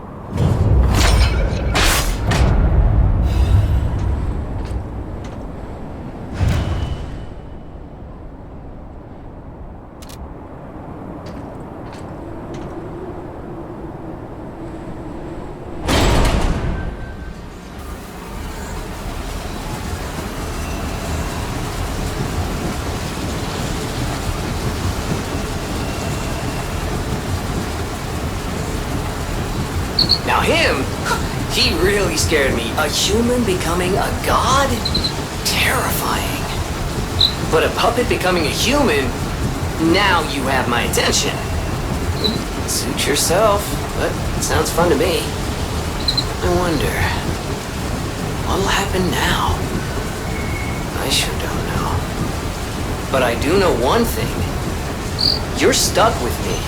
Now him, he really scared me. A human becoming a god? Terrifying. But a puppet becoming a human? Now you have my attention. Suit yourself, but it sounds fun to me. I wonder, what'll happen now? I sure don't know. But I do know one thing. You're stuck with me,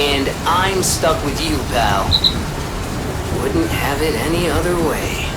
and I'm stuck with you, pal. Wouldn't have it any other way.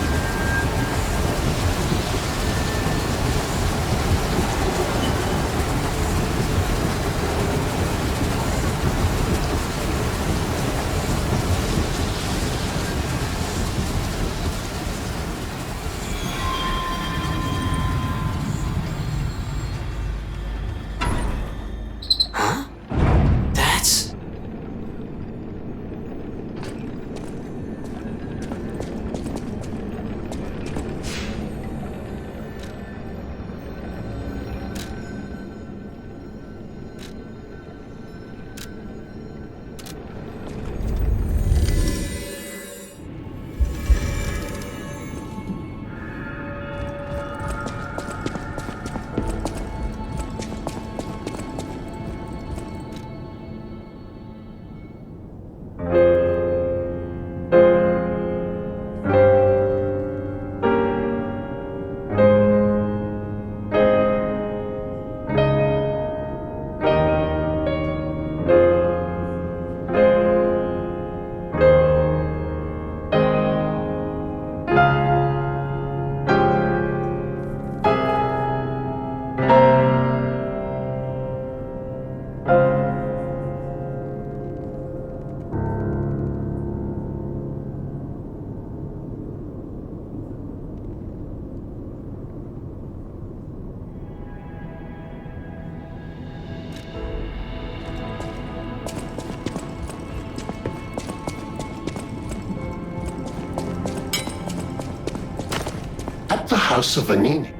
The House of Venini.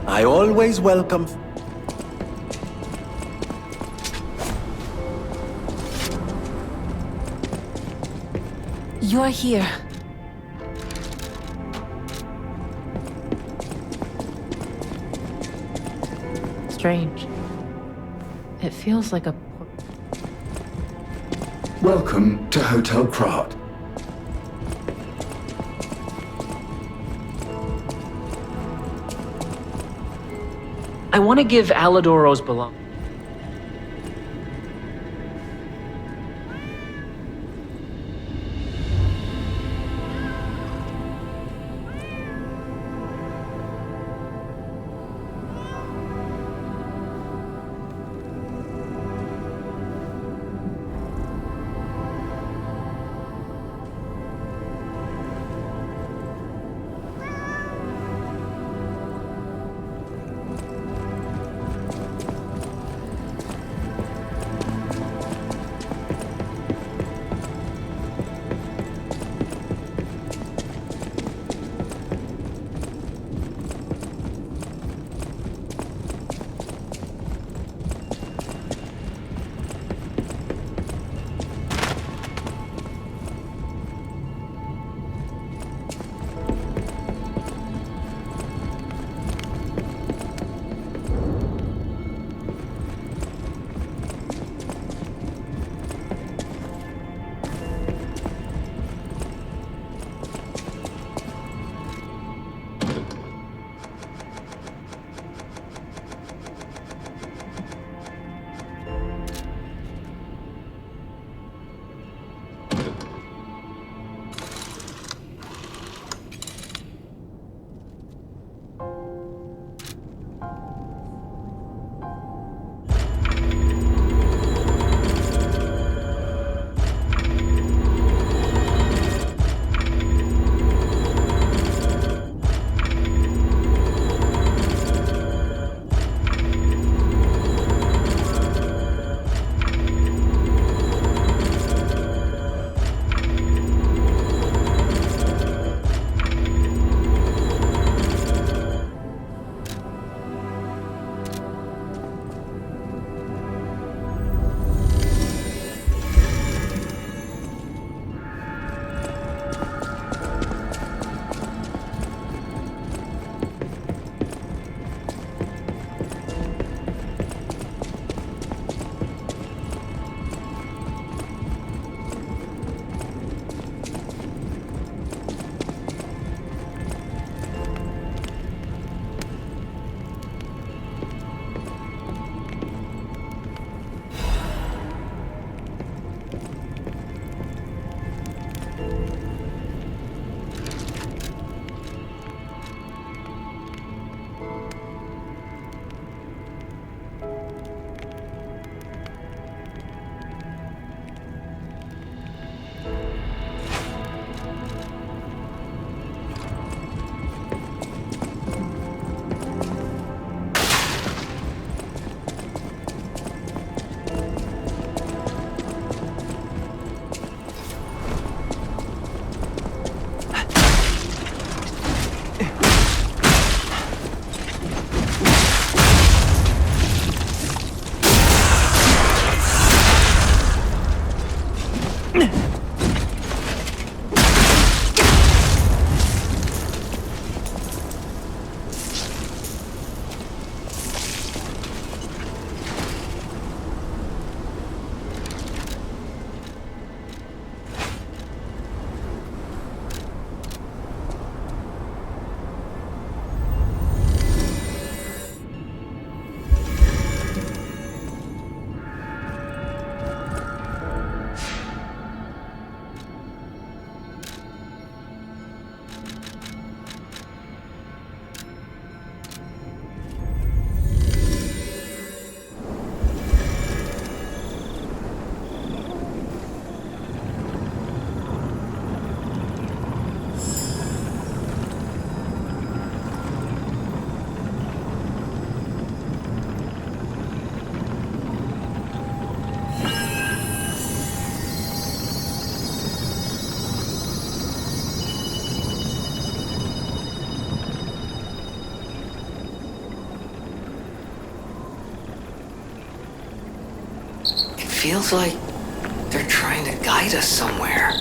I always welcome. You're here. Strange. It feels like a... Welcome to Hotel Krat. I want to give Alidoro's belongings. Feels like they're trying to guide us somewhere.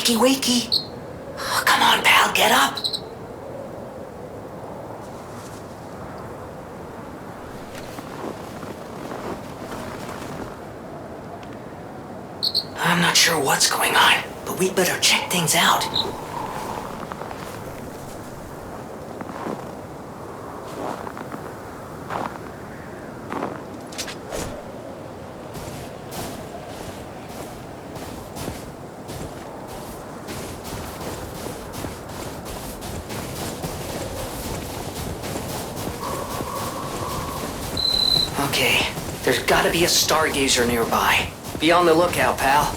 Wakey, wakey. Oh, come on, pal, get up. I'm not sure what's going on, but we'd better check things out. Okay, there's gotta be a stargazer nearby. Be on the lookout, pal.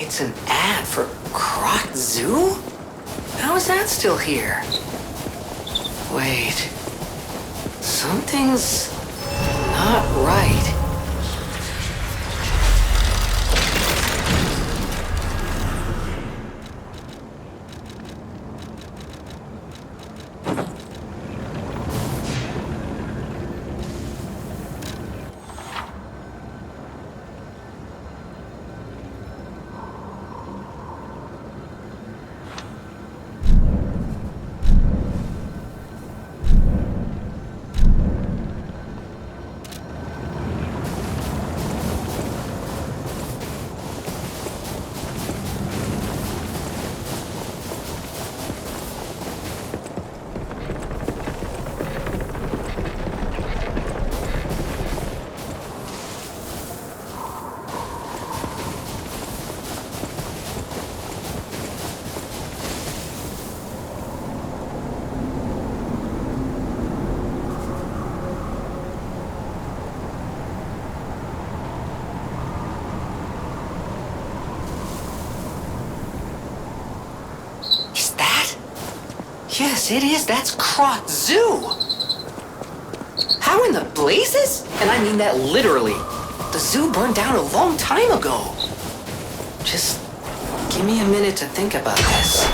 It's an ad for Krat Zoo? How is that still here? Wait. Something's not right. Yes, it is. That's Krat Zoo. How in the blazes? And I mean that literally. The zoo burned down a long time ago. Just give me a minute to think about this.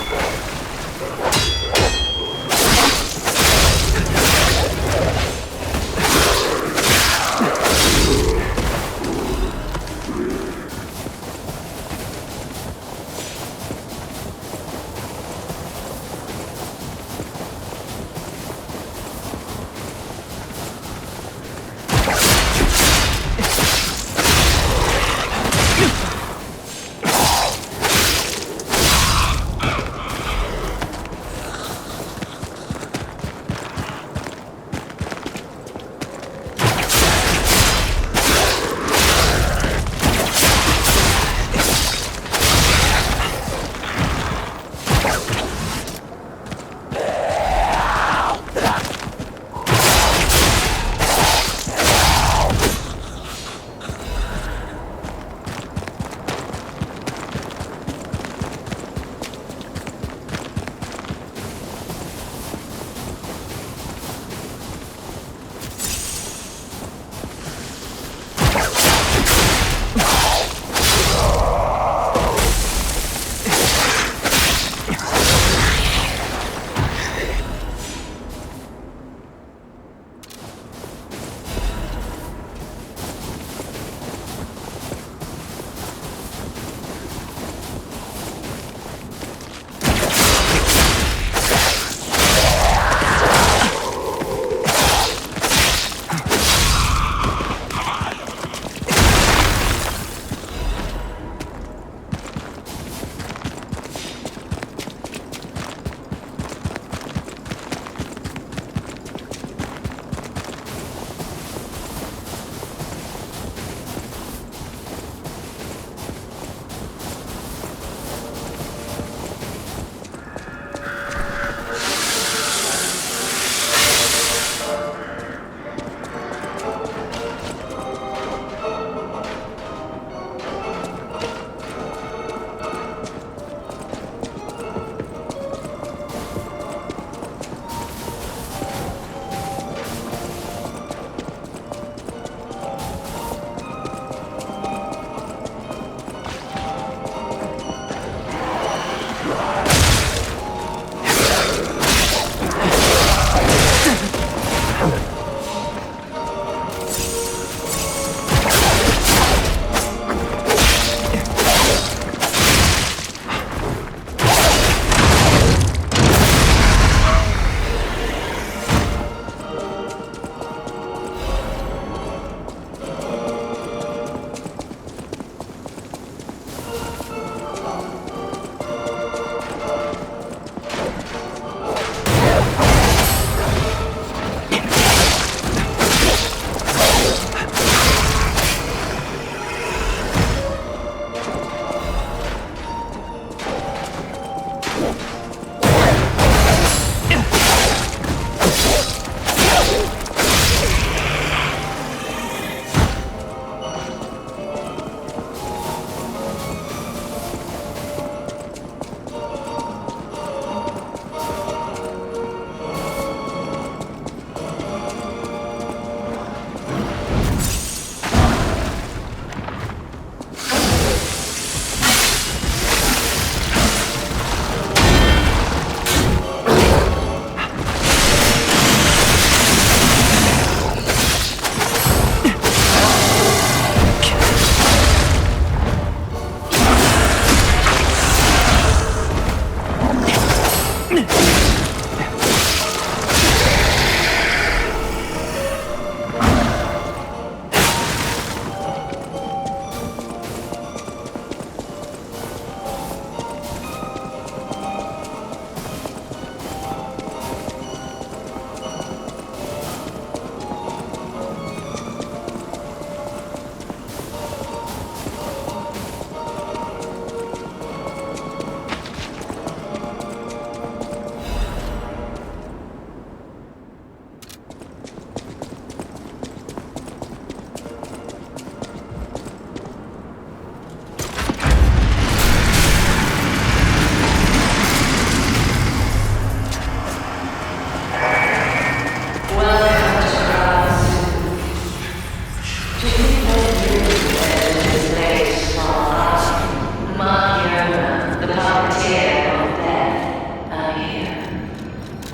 Markiona, the Puppeteer of death, I'm here.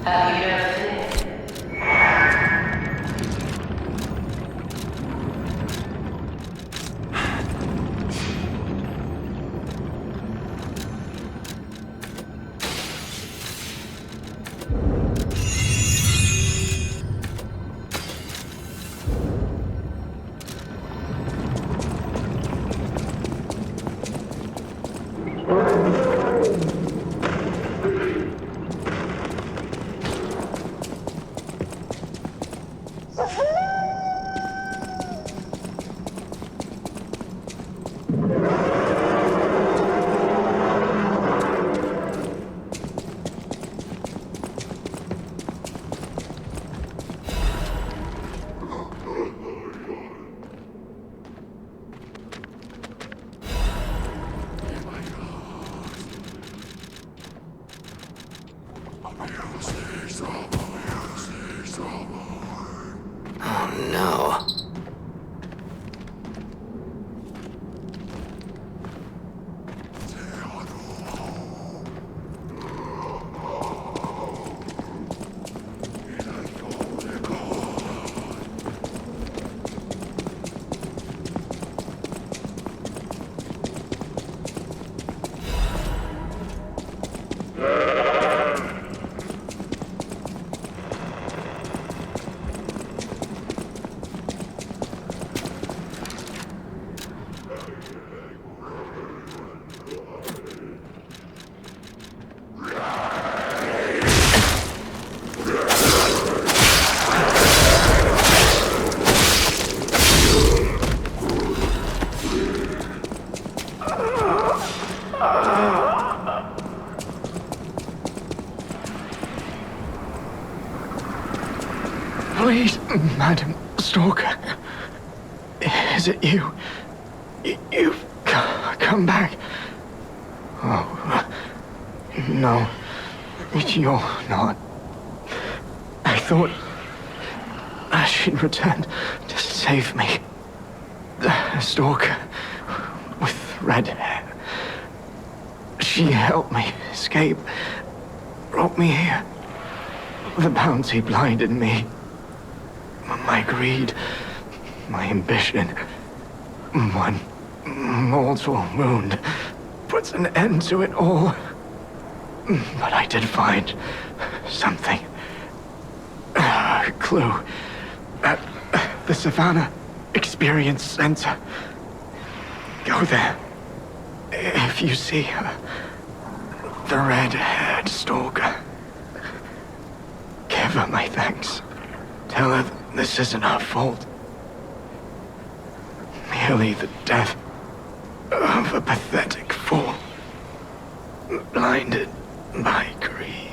Have you noticed? Please, Madam Stalker. Is it you? You've come back. Oh, no. You're not. I thought she'd returned to save me. The Stalker with red hair. She helped me escape. Brought me here. The bounty blinded me. My greed, my ambition, one mortal wound puts an end to it all. But I did find something. A clue at the Savanna Experience Center. Go there. If you see her, the red-haired stalker, give her my thanks. Tell her this isn't her fault. Merely the death of a pathetic fool. Blinded my greed.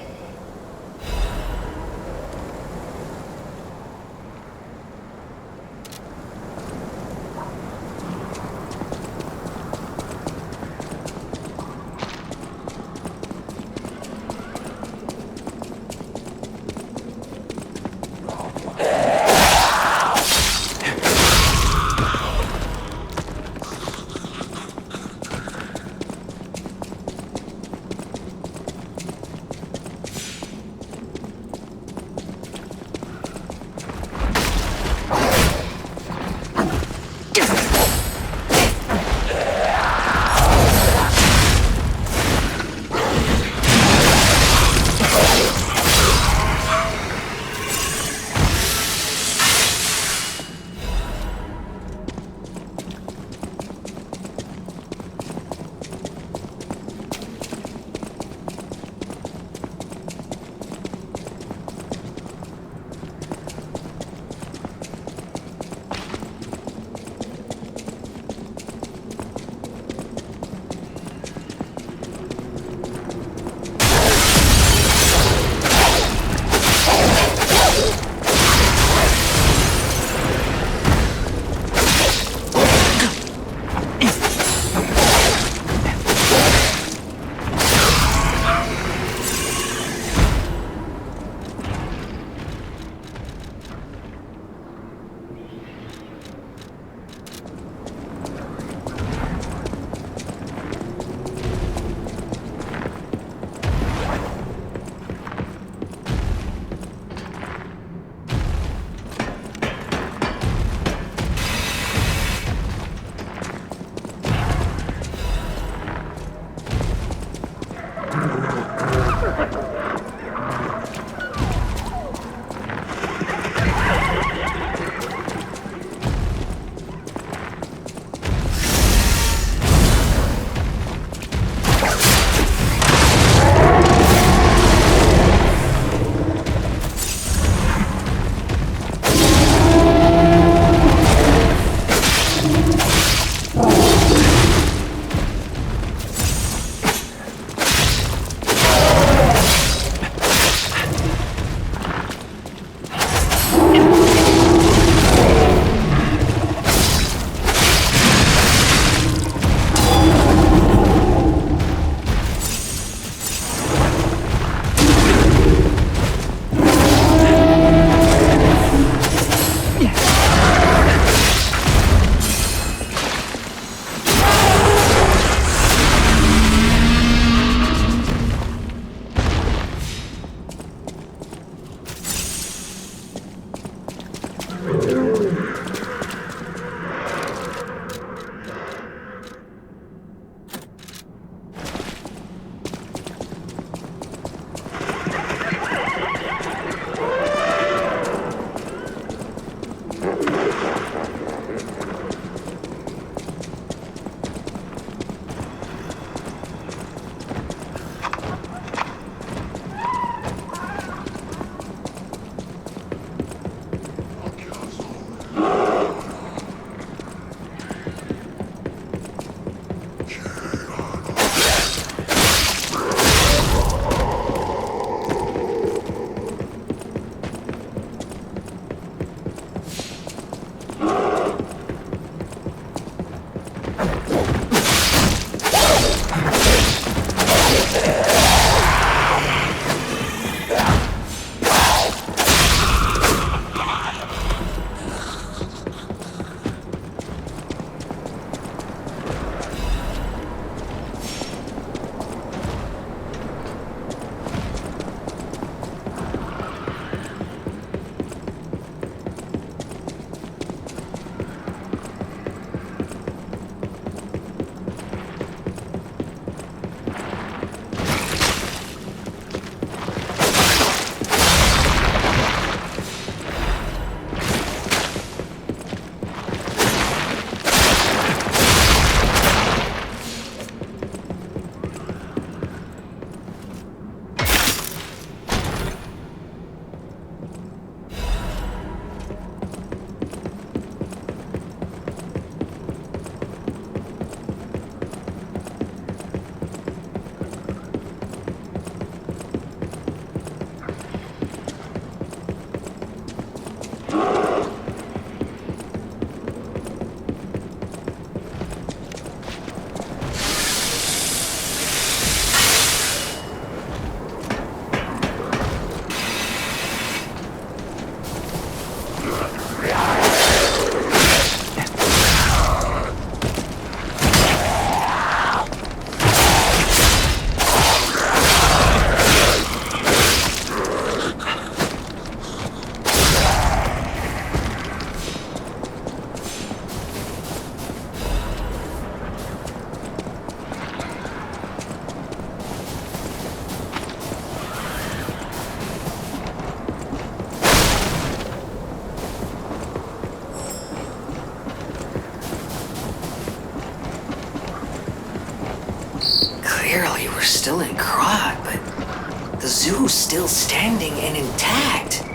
barely we're still in Krat, but the zoo's still standing and intact.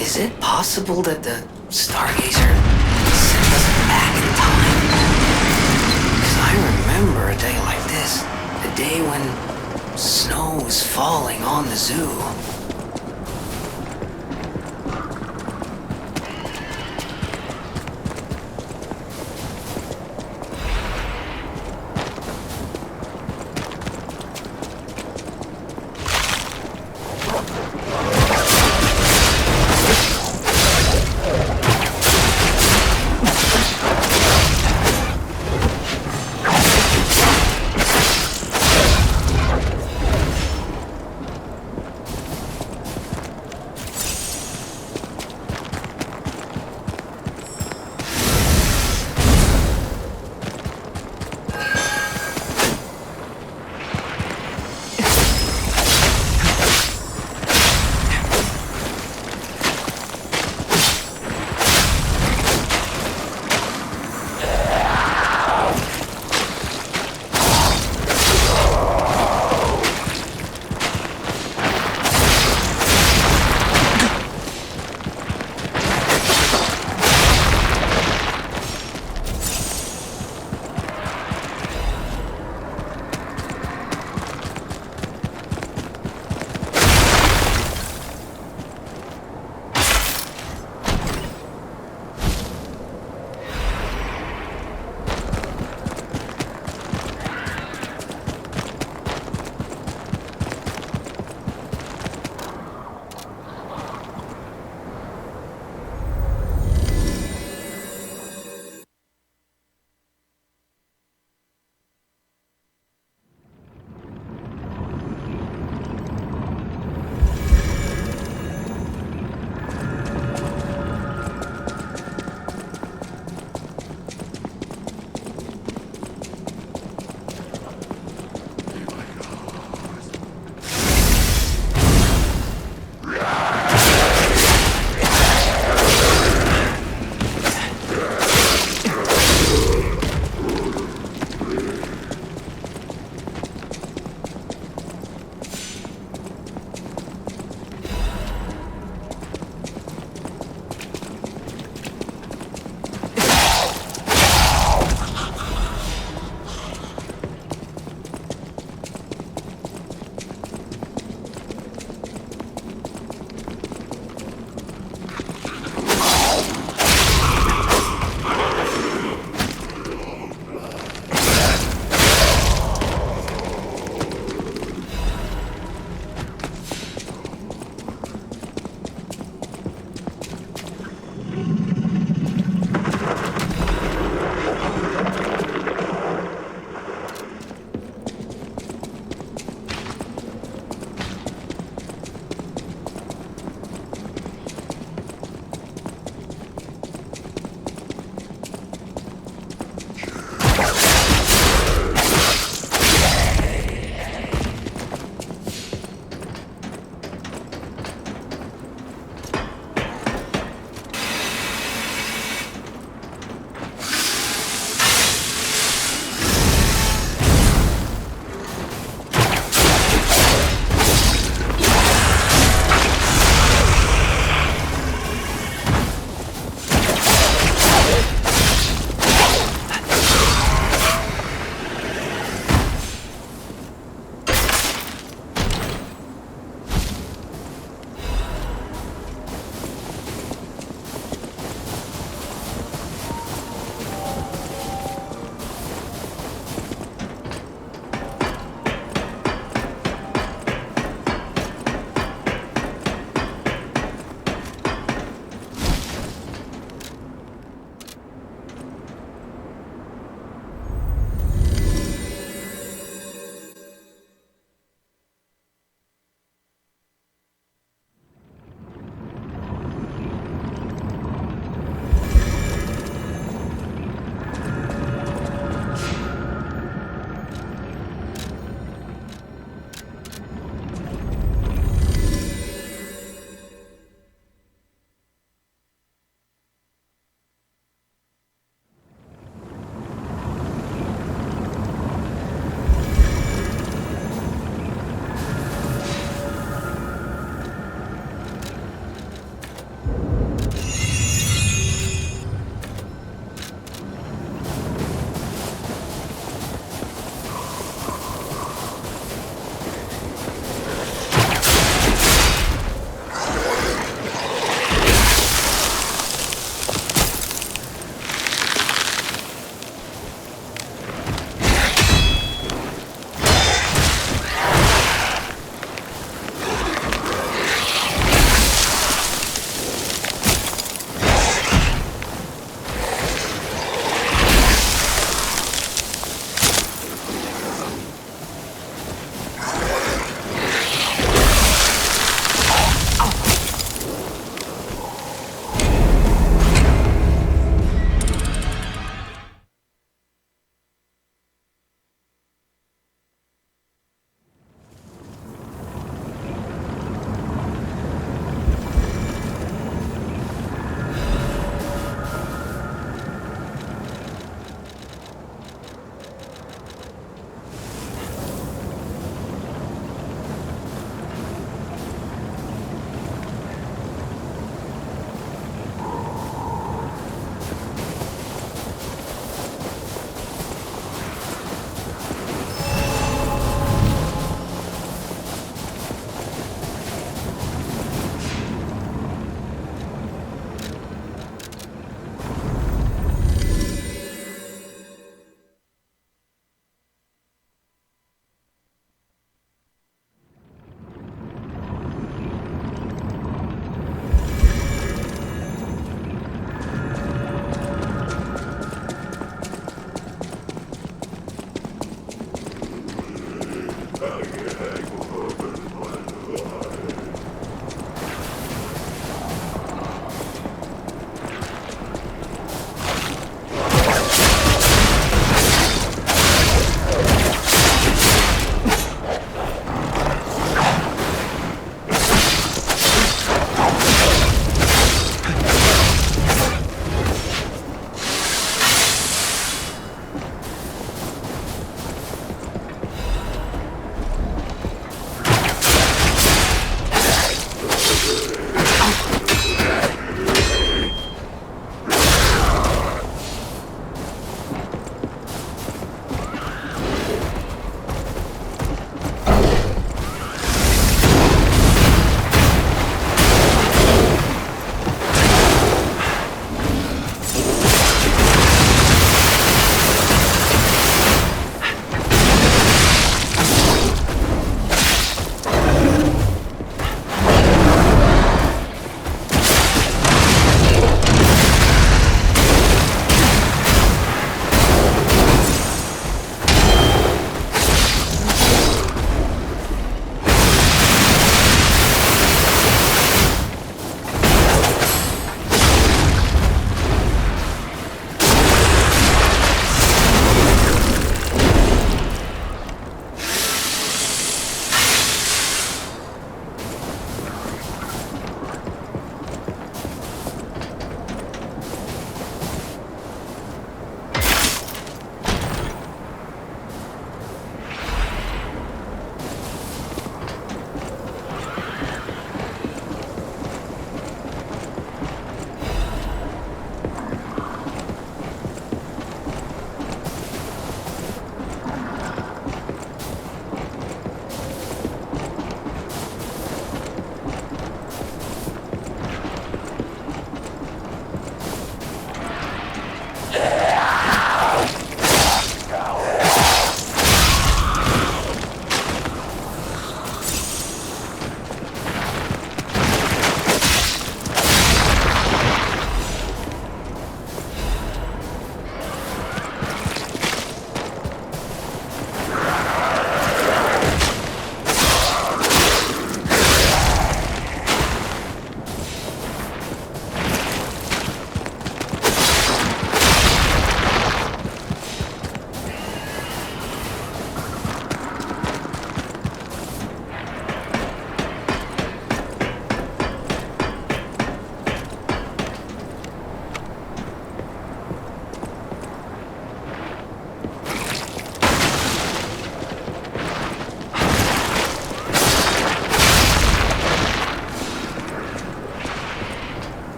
Is it possible that the Stargazer sent us back in time? Because I remember a day like this, the day when snow was falling on the zoo.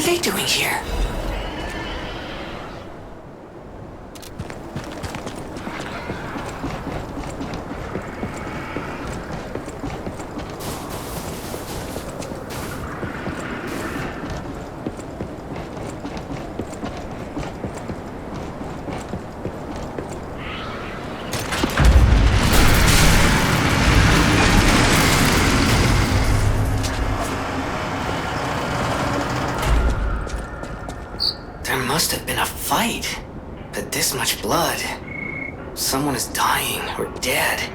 they doing here? Must have been a fight, but this much blood. Someone is dying or dead.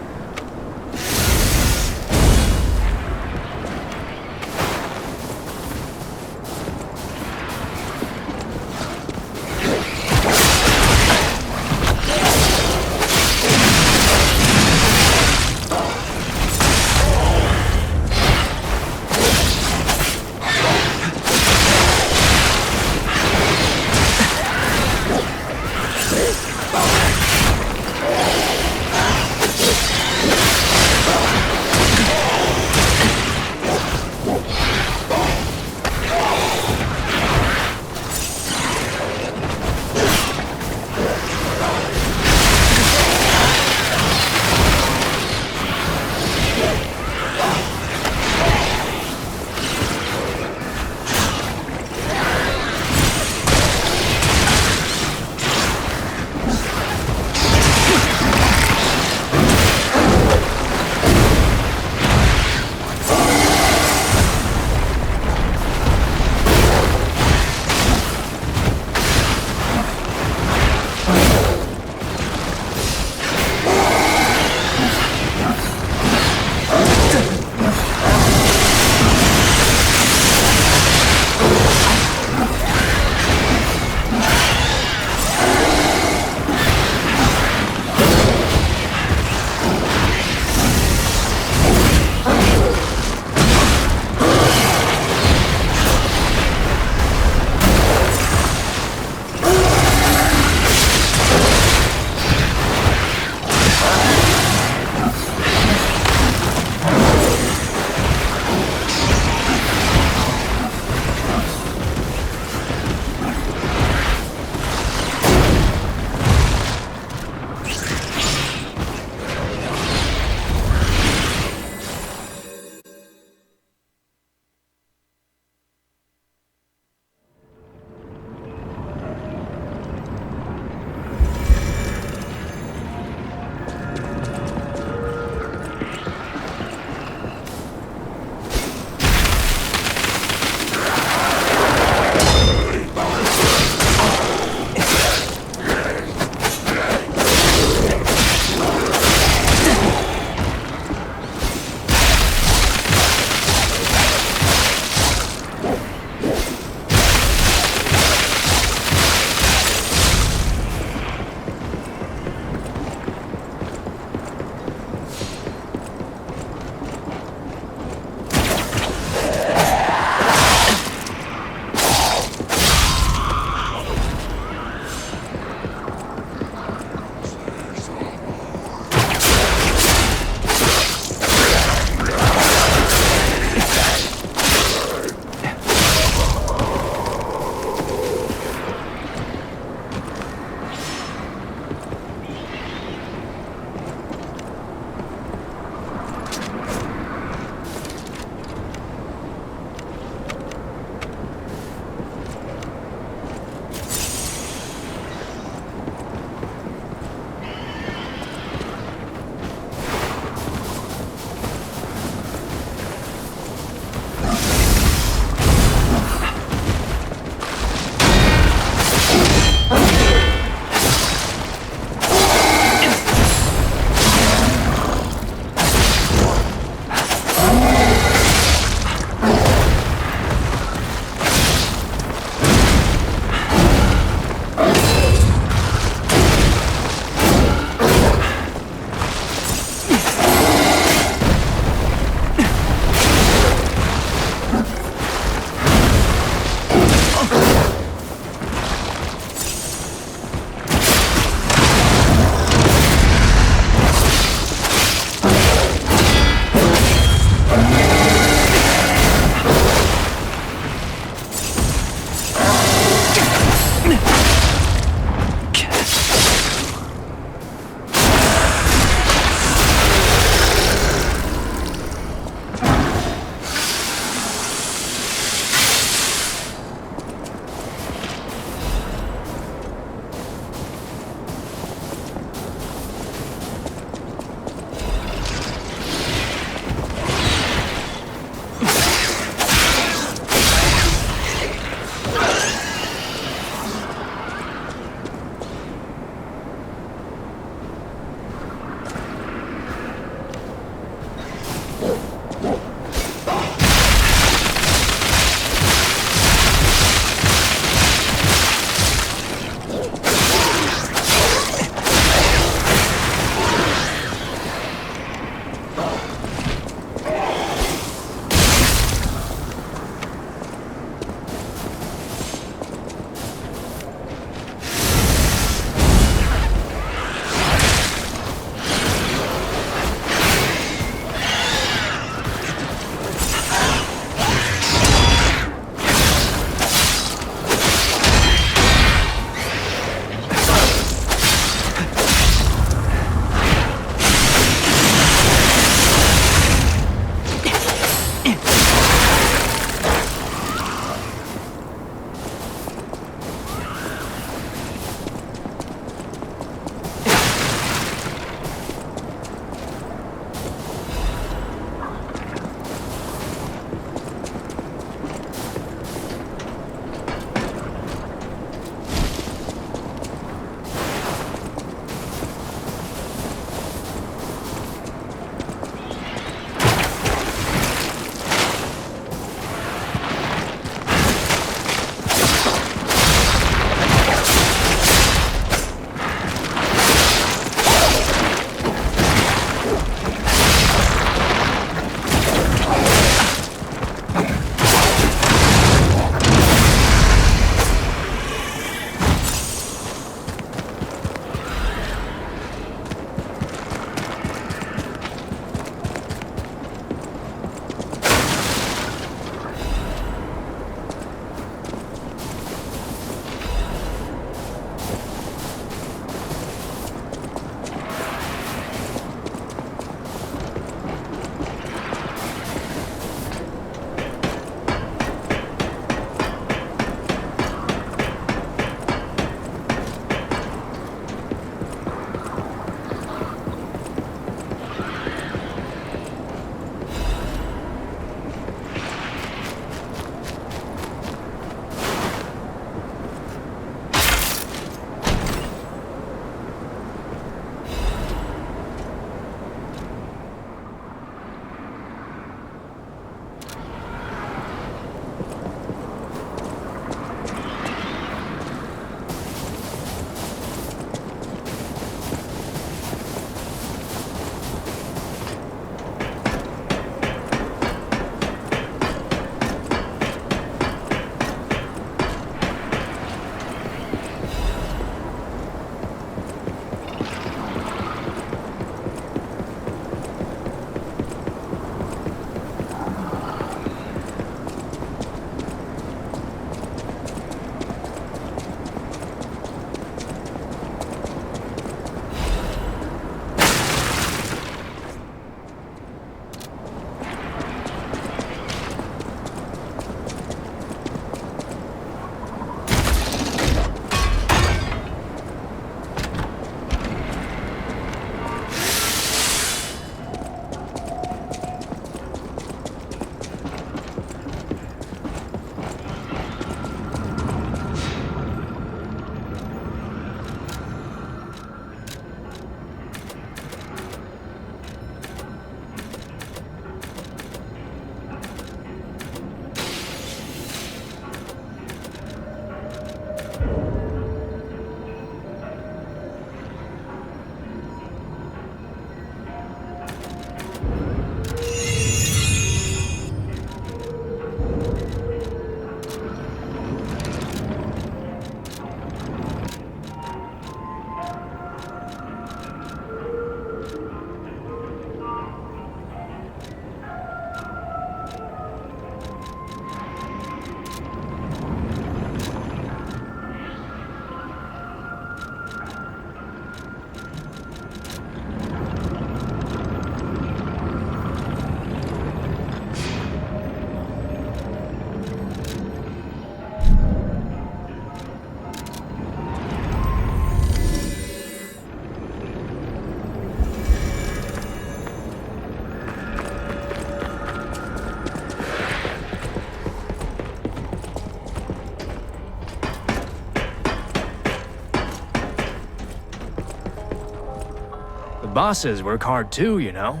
bosses work hard too, you know?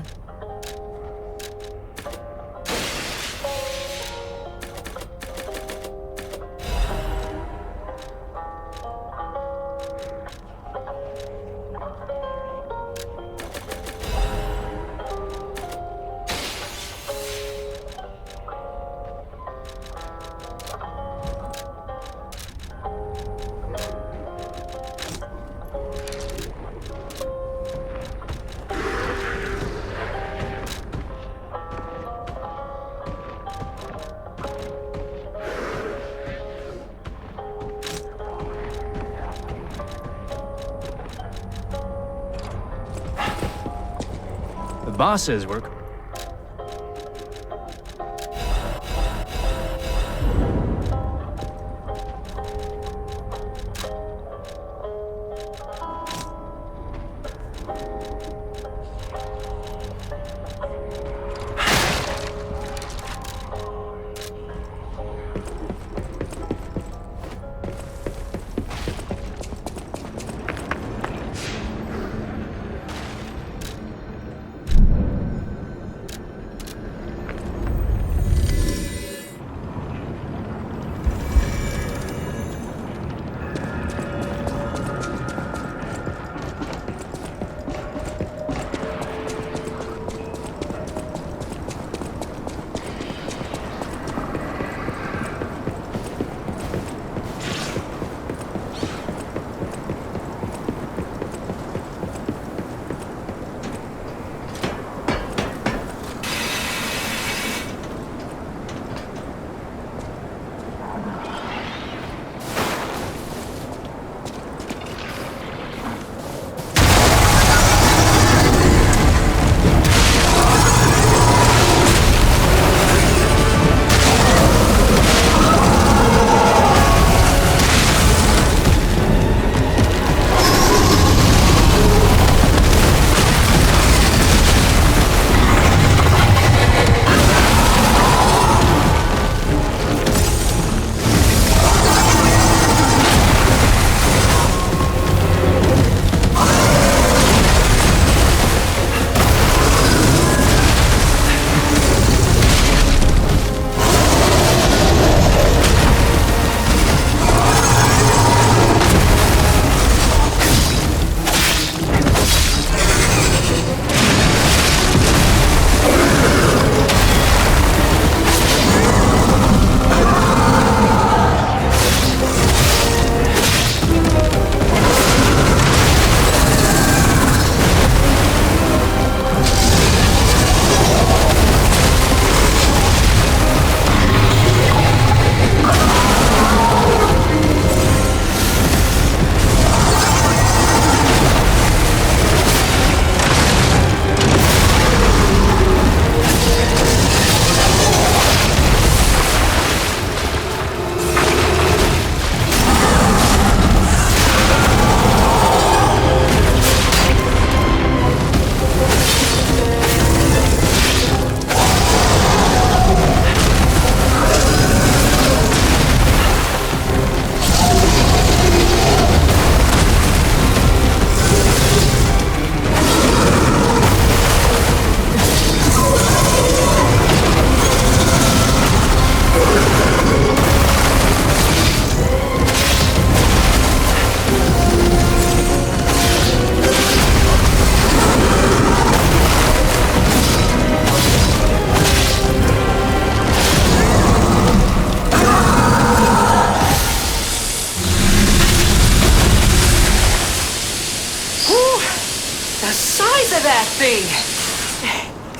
Bosses work.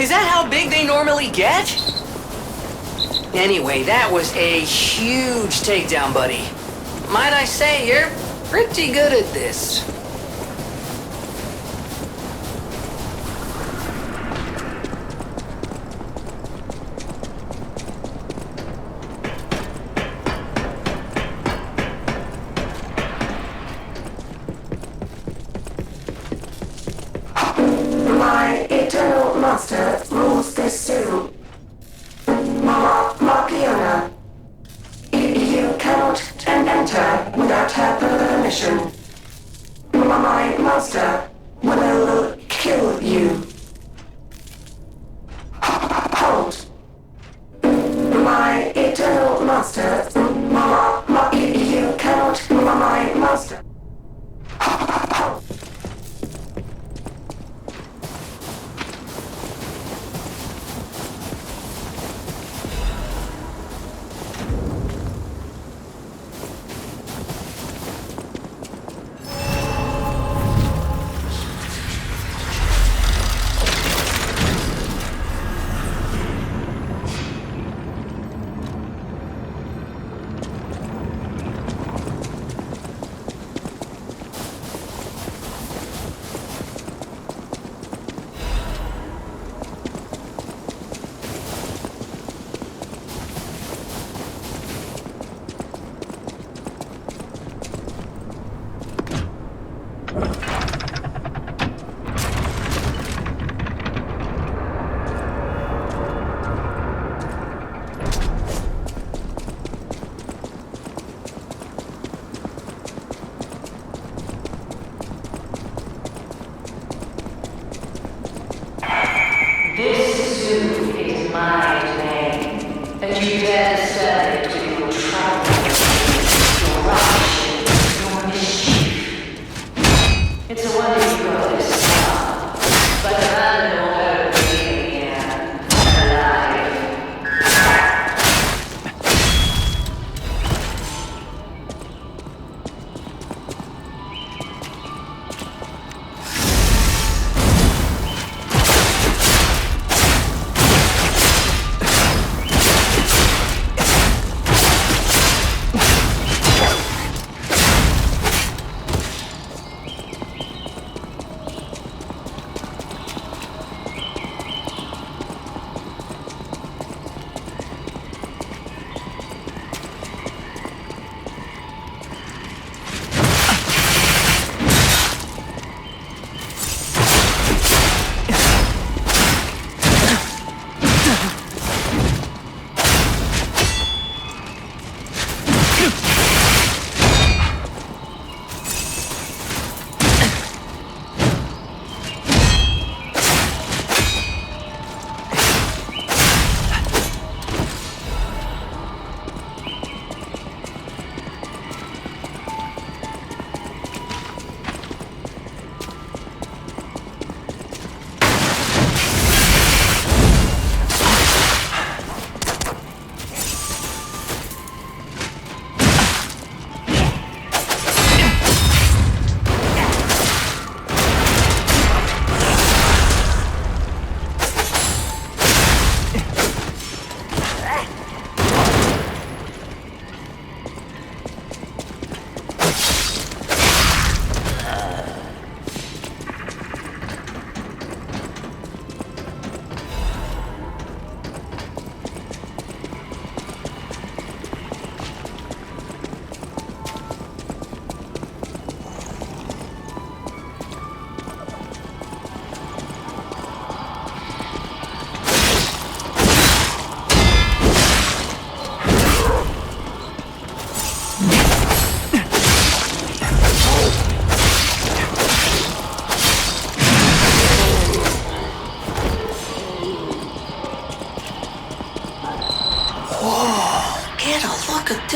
Is that how big they normally get? Anyway, that was a huge takedown, buddy. Might I say, you're pretty good at this. My eternal master rules this room. Markiona. You cannot enter without her permission. My master will kill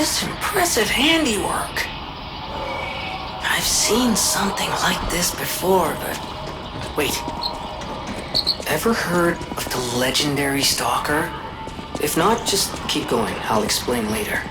just impressive handiwork. I've seen something like this before, but... Wait. Ever heard of the legendary stalker? If not, just keep going. I'll explain later.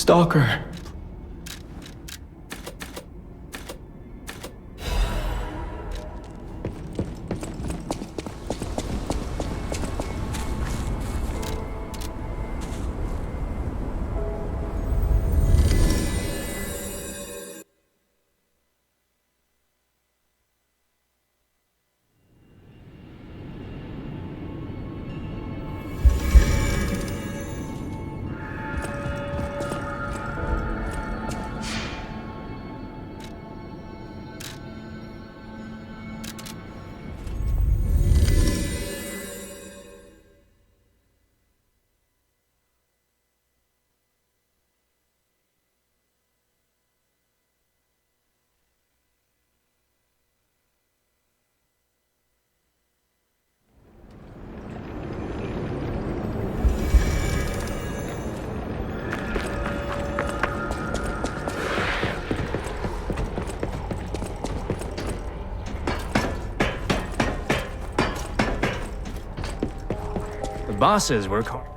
Stalker. Bosses work hard.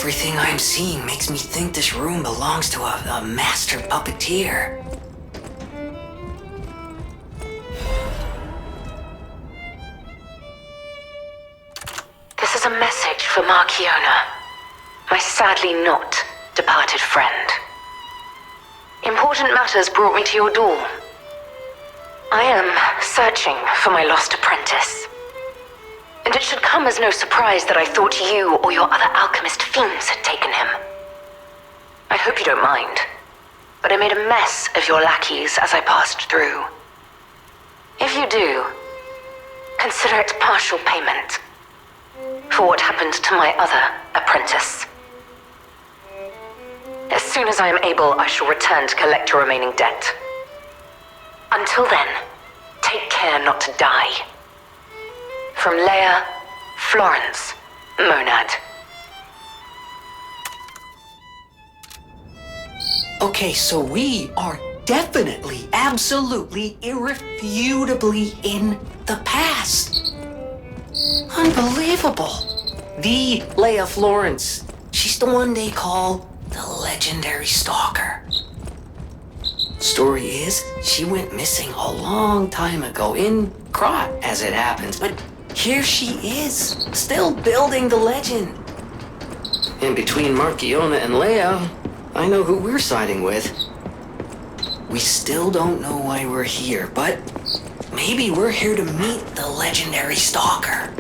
Everything I'm seeing makes me think this room belongs to a master puppeteer. This is a message for Markiona, my sadly not departed friend. Important matters brought me to your door. I am searching for my lost apprentice. And it should come as no surprise that I thought you or your other alchemist fiends had taken him. I hope you don't mind, but I made a mess of your lackeys as I passed through. If you do, consider it partial payment for what happened to my other apprentice. As soon as I am able, I shall return to collect your remaining debt. Until then, take care not to die. From Leia, Florence, Monad. Okay, so we are definitely, absolutely, irrefutably in the past. Unbelievable. The Leia Florence. She's the one they call the legendary stalker. Story is, she went missing a long time ago in Krat, as it happens, but here she is, still building the legend. And between Markiona and Leia, I know who we're siding with. We still don't know why we're here, but maybe we're here to meet the legendary stalker.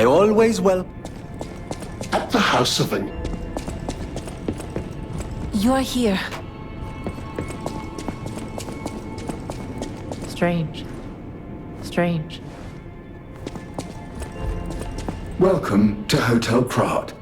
I always will. At the house of an... You're here. Strange. Strange. Welcome to Hotel Krat.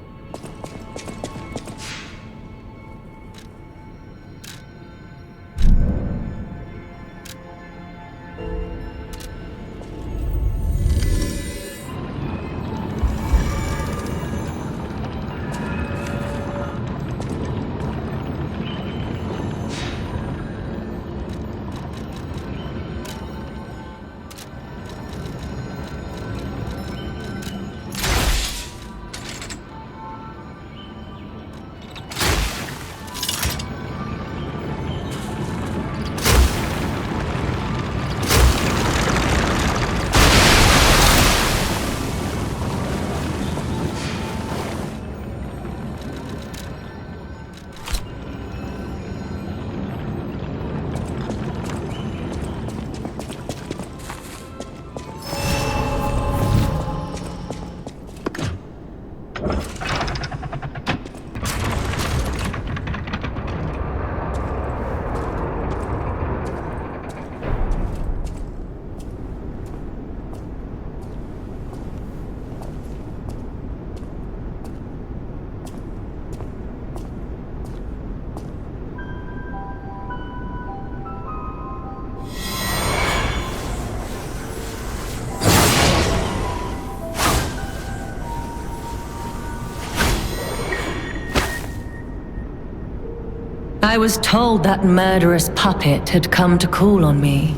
I was told that murderous puppet had come to call on me.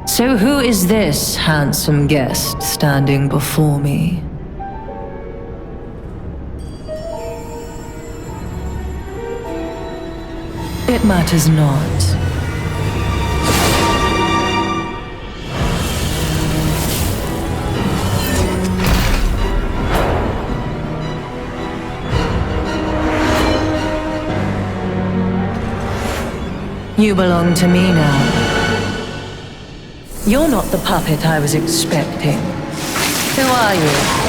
So who is this handsome guest standing before me? It matters not. You belong to me now. You're not the puppet I was expecting. Who are you?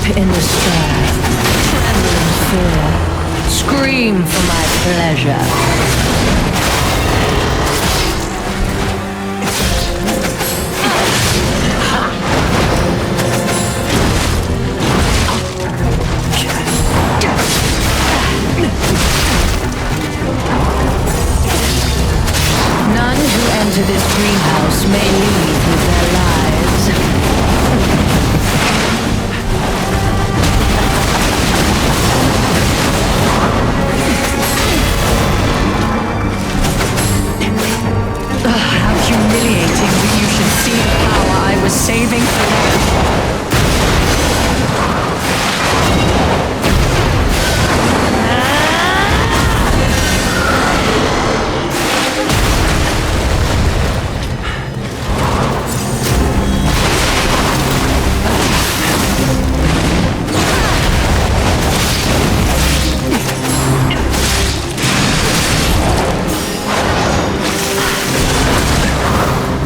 In despair, tremble in fear, scream for my pleasure. None who enter this greenhouse may leave with their lives. Humiliating that you should see the power I was saving for you.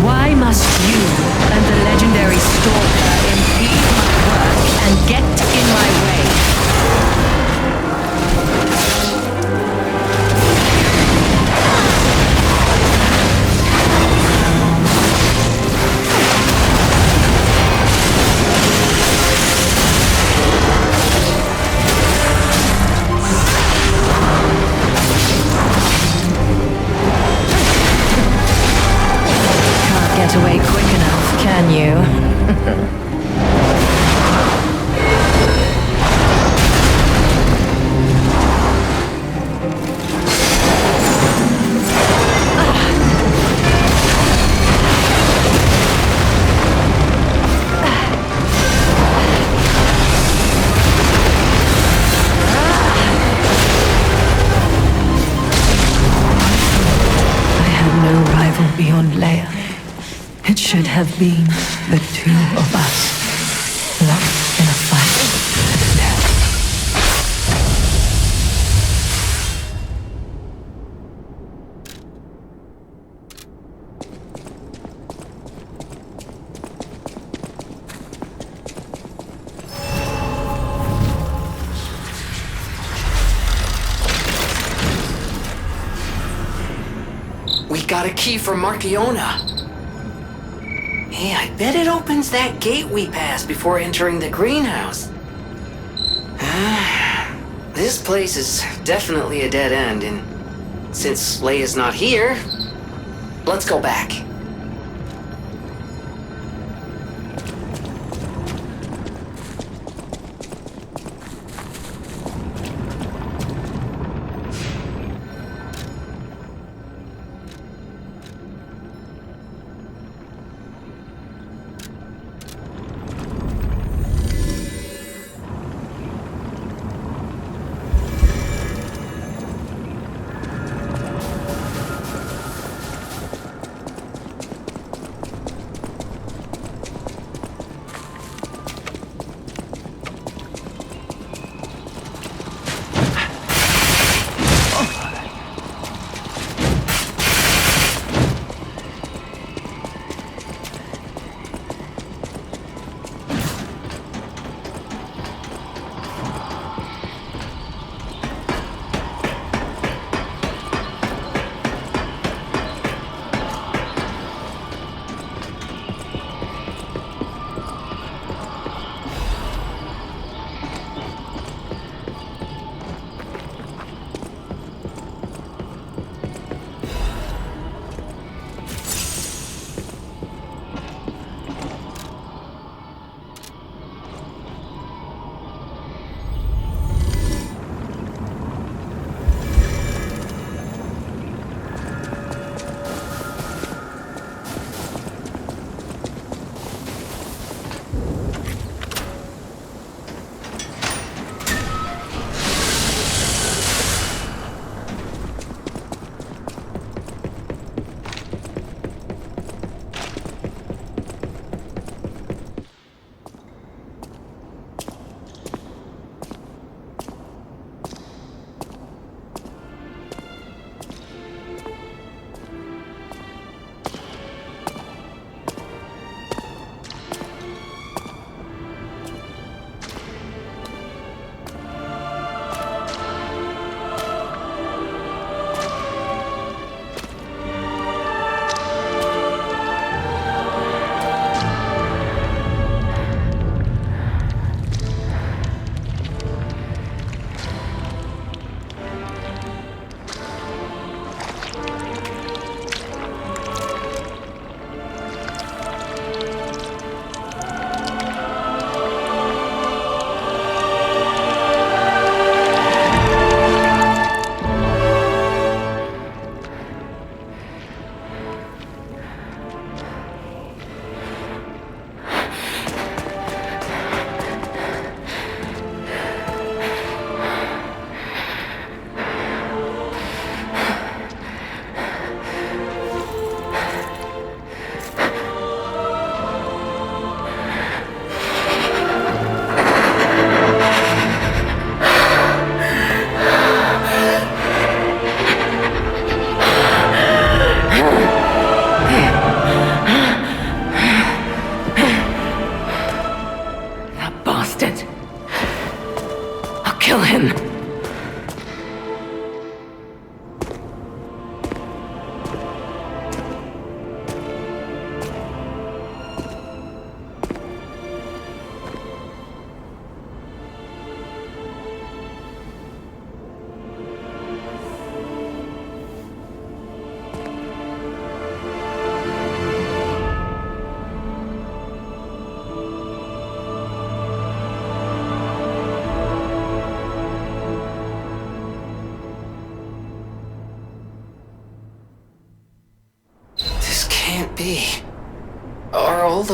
Why must you and the legendary stalker impede my work and get in my way? Get away quick enough, can you? I had no rival beyond Leia. It should have been the two of us, locked in a fight to the death. We got a key for Markiona. Hey, I bet it opens that gate we passed before entering the greenhouse. This place is definitely a dead end, and since Leia's not here, let's go back.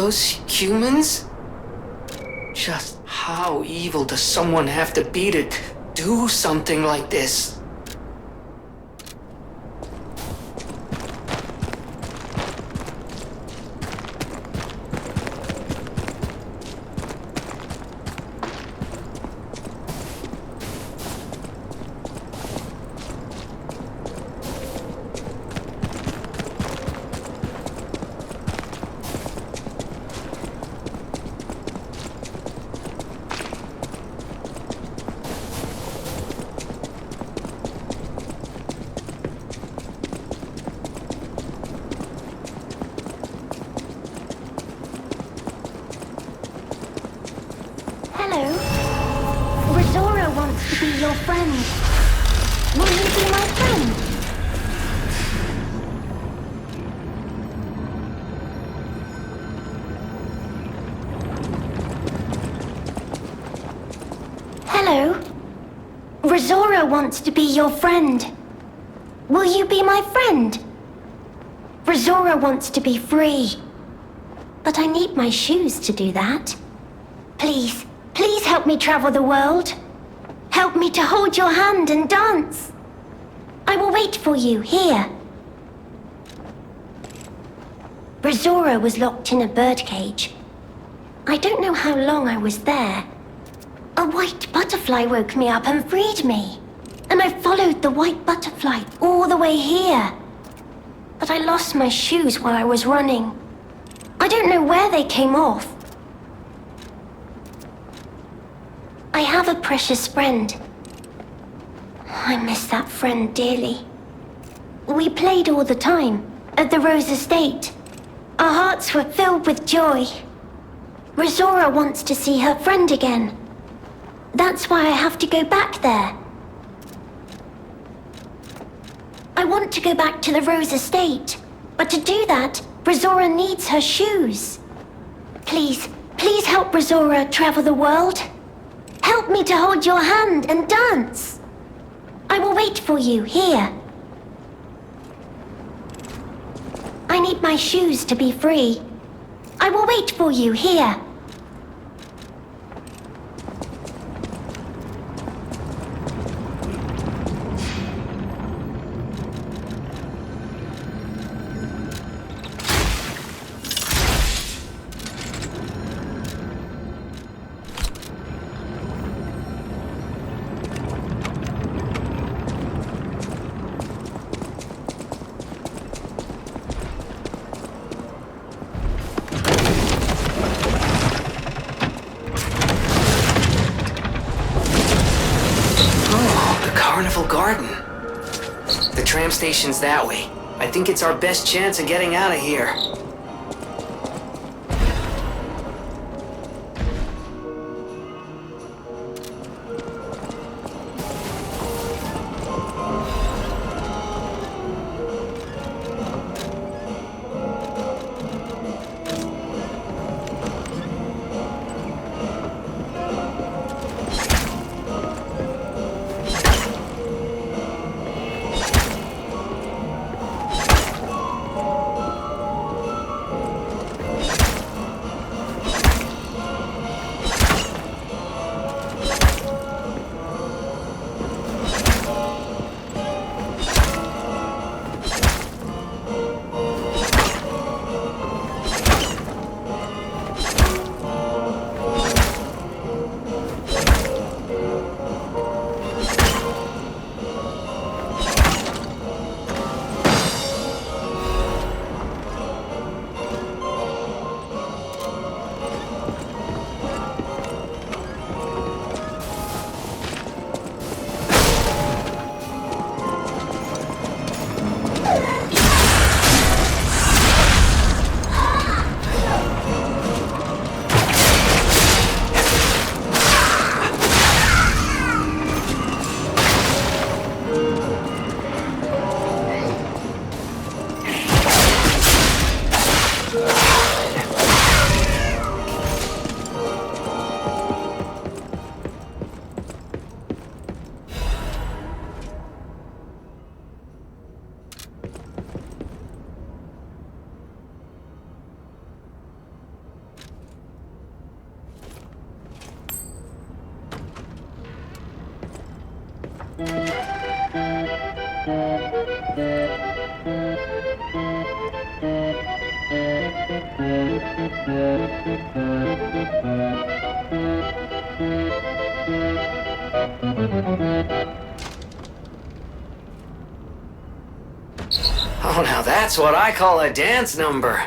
those humans? Just how evil does someone have to be to do something like this? Your friend. Will you be my friend? Hello. Rosora wants to be your friend. Will you be my friend? Rosora wants to be free. But I need my shoes to do that. Please, please help me travel the world. Help me to hold your hand and dance. I will wait for you here. Rosora was locked in a birdcage. I don't know how long I was there. A white butterfly woke me up and freed me. And I followed the white butterfly all the way here. But I lost my shoes while I was running. I don't know where they came off. I have a precious friend. I miss that friend dearly. We played all the time at the Rose Estate. Our hearts were filled with joy. Rosora wants to see her friend again. That's why I have to go back there. I want to go back to the Rose Estate, but to do that, Rosora needs her shoes. Please, please help Rosora travel the world. Help me to hold your hand and dance. I will wait for you here. I need my shoes to be free. I will wait for you here. Carnival Garden. The tram station's that way. I think it's our best chance of getting out of here. Oh, now that's what I call a dance number.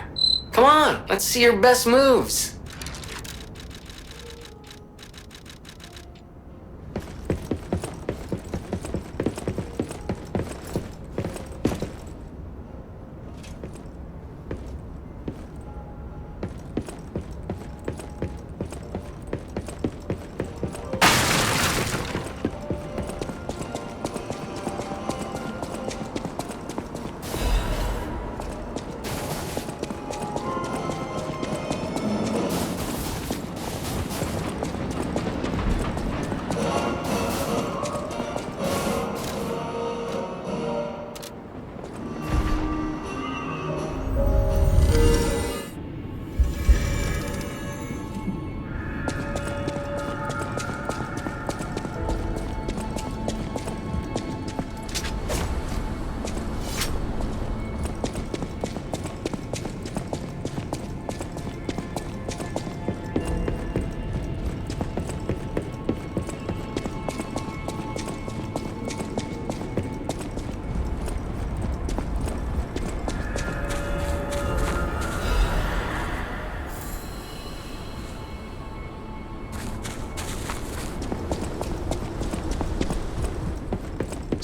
Come on, let's see your best moves.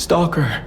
Stalker.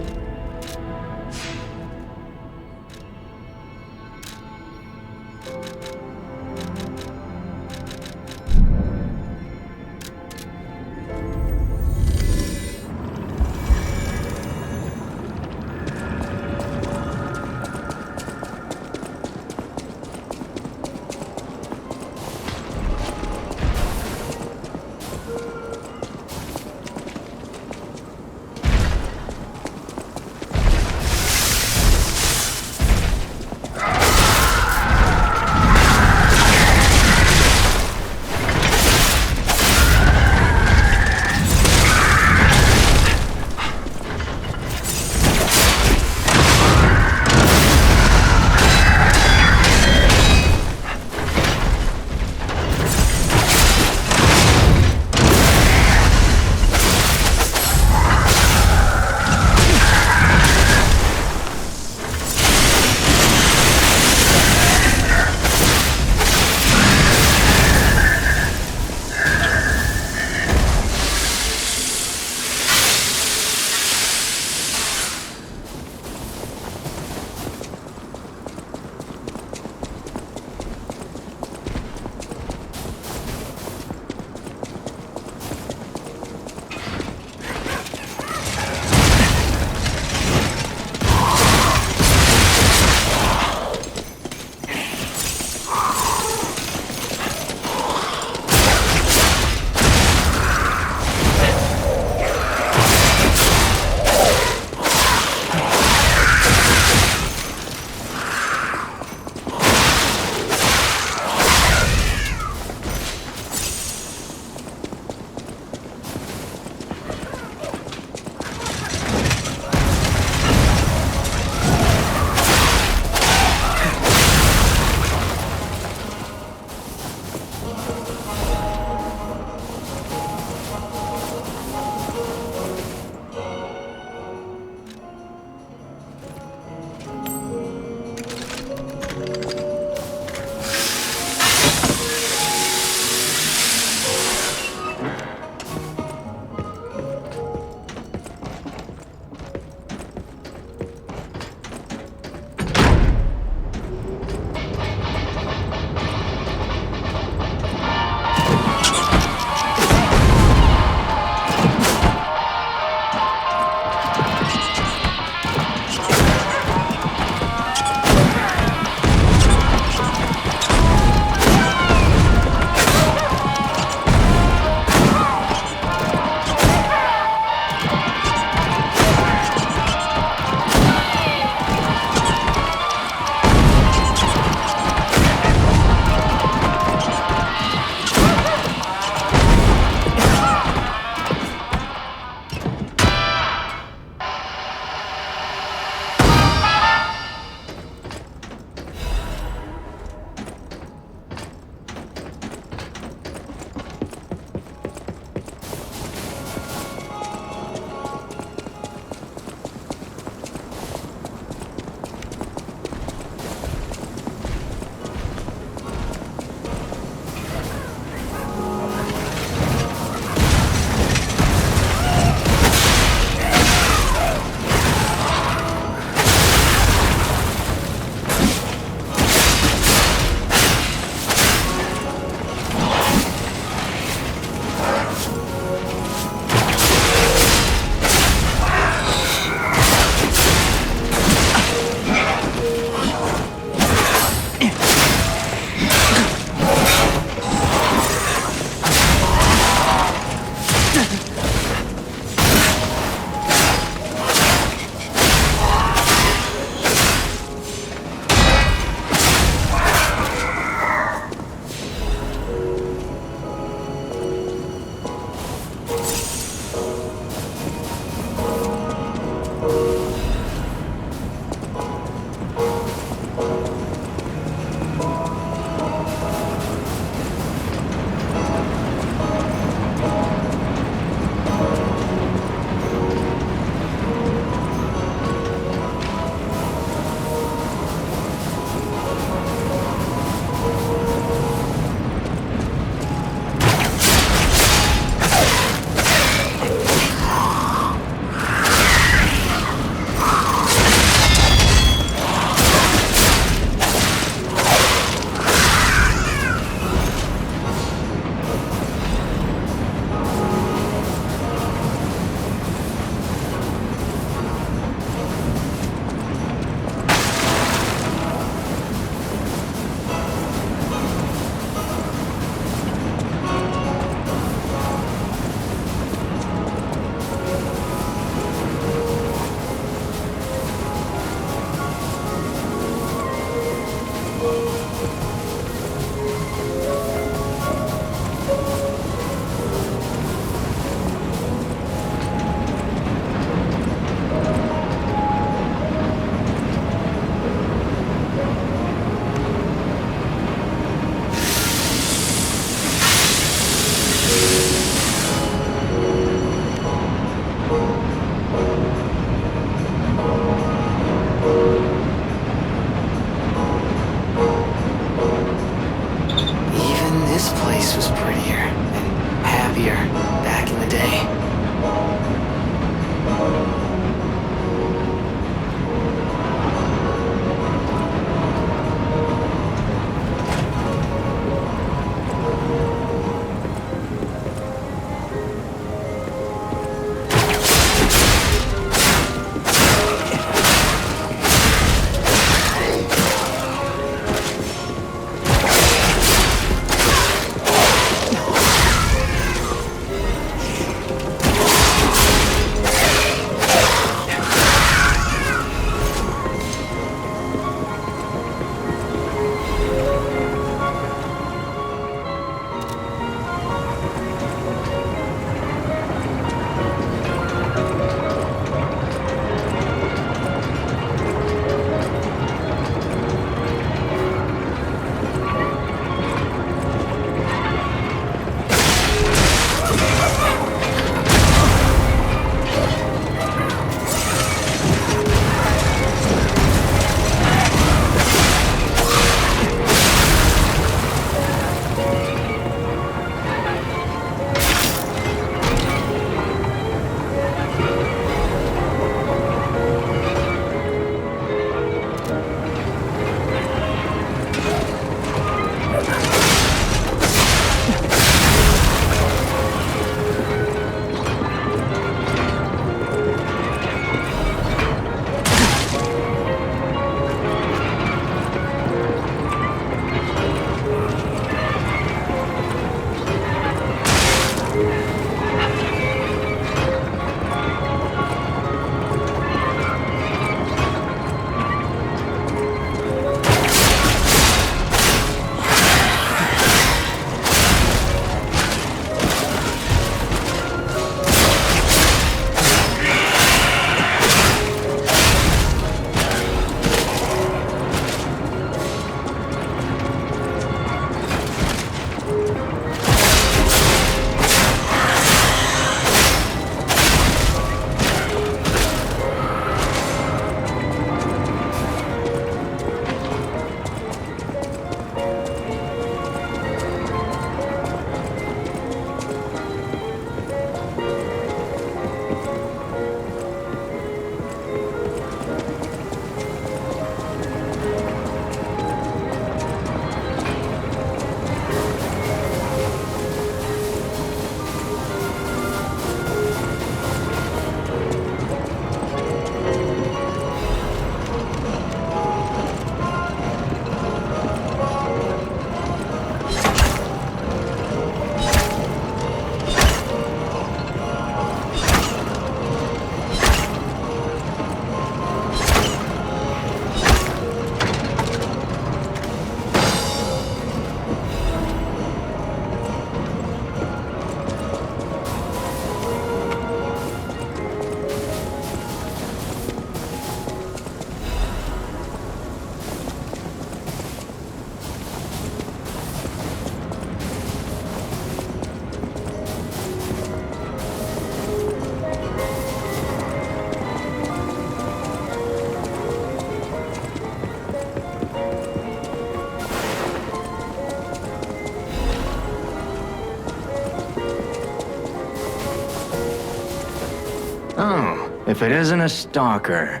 Oh, if it isn't a stalker.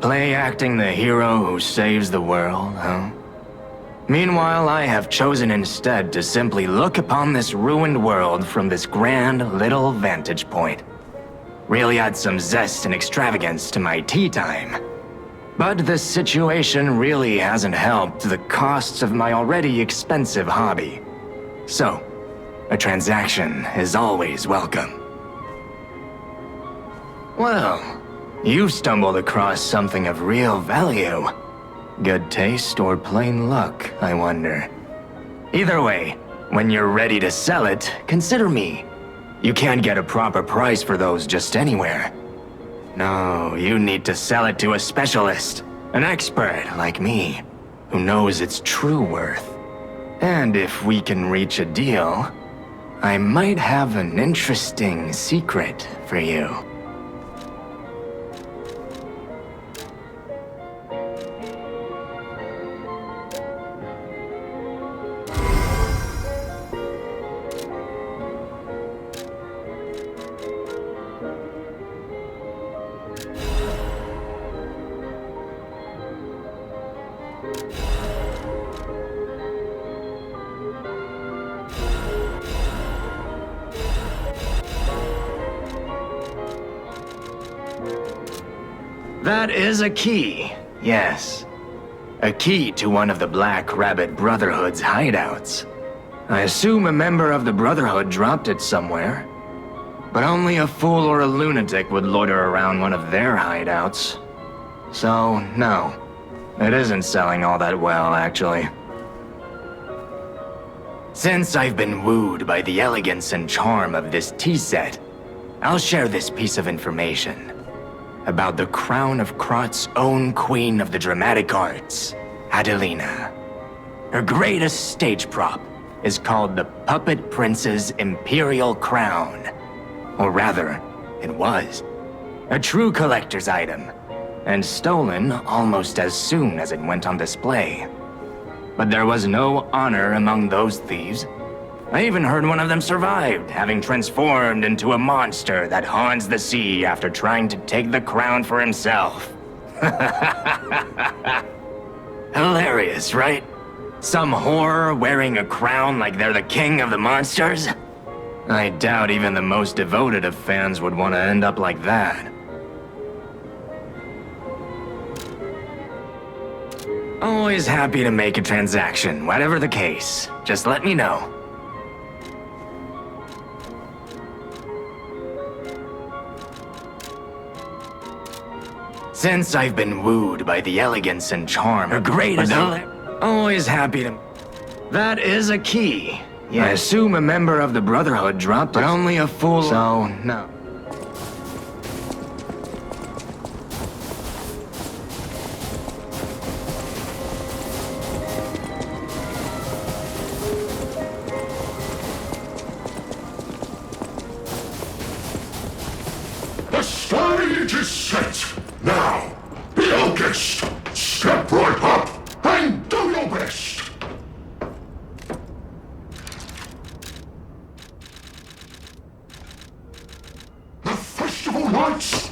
Play acting the hero who saves the world, huh? Meanwhile, I have chosen instead to simply look upon this ruined world from this grand little vantage point. Really add some zest and extravagance to my tea time. But this situation really hasn't helped the costs of my already expensive hobby. So, a transaction is always welcome. Well, you've stumbled across something of real value. Good taste or plain luck, I wonder. Either way, when you're ready to sell it, consider me. You can't get a proper price for those just anywhere. No, you need to sell it to a specialist, an expert like me, who knows its true worth. And if we can reach a deal, I might have an interesting secret for you. That is a key, yes. A key to one of the Black Rabbit Brotherhood's hideouts. I assume a member of the Brotherhood dropped it somewhere. But only a fool or a lunatic would loiter around one of their hideouts. So, no. It isn't selling all that well, actually. Since I've been wooed by the elegance and charm of this tea set, I'll share this piece of information. About the crown of Krat's own queen of the dramatic arts, Adelina. Her greatest stage prop is called the Puppet Prince's Imperial Crown. Or rather, it was. A true collector's item, and stolen almost as soon as it went on display. But there was no honor among those thieves. I even heard one of them survived, having transformed into a monster that haunts the sea after trying to take the crown for himself. Hilarious, right? Some whore wearing a crown like they're the king of the monsters? I doubt even the most devoted of fans would want to end up like that. Always happy to make a transaction, whatever the case. Just let me know. Since I've been wooed by the elegance and charm of greatest... Always happy to... That is a key. Yeah. I assume a member of the Brotherhood dropped it. But only a fool... So, no. The stage is set. Now, be our guest. Step right up and do your best. The festival lights.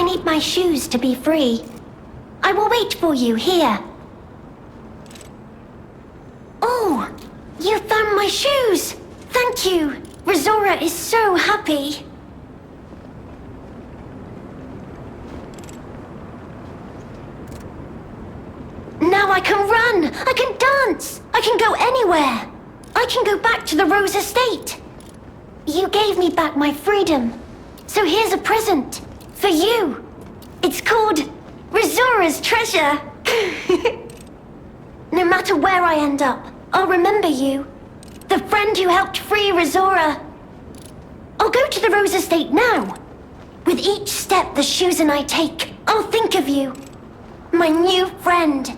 need my shoes to be free. I will wait for you here. Oh, you found my shoes! Thank you! Rizora is so happy. Now I can run! I can dance! I can go anywhere! I can go back to the Rose Estate! You gave me back my freedom. So here's a present. For you. It's called Rizora's Treasure. No matter where I end up, I'll remember you. The friend who helped free Rizora. I'll go to the Rose Estate now. With each step the shoes and I take, I'll think of you. My new friend.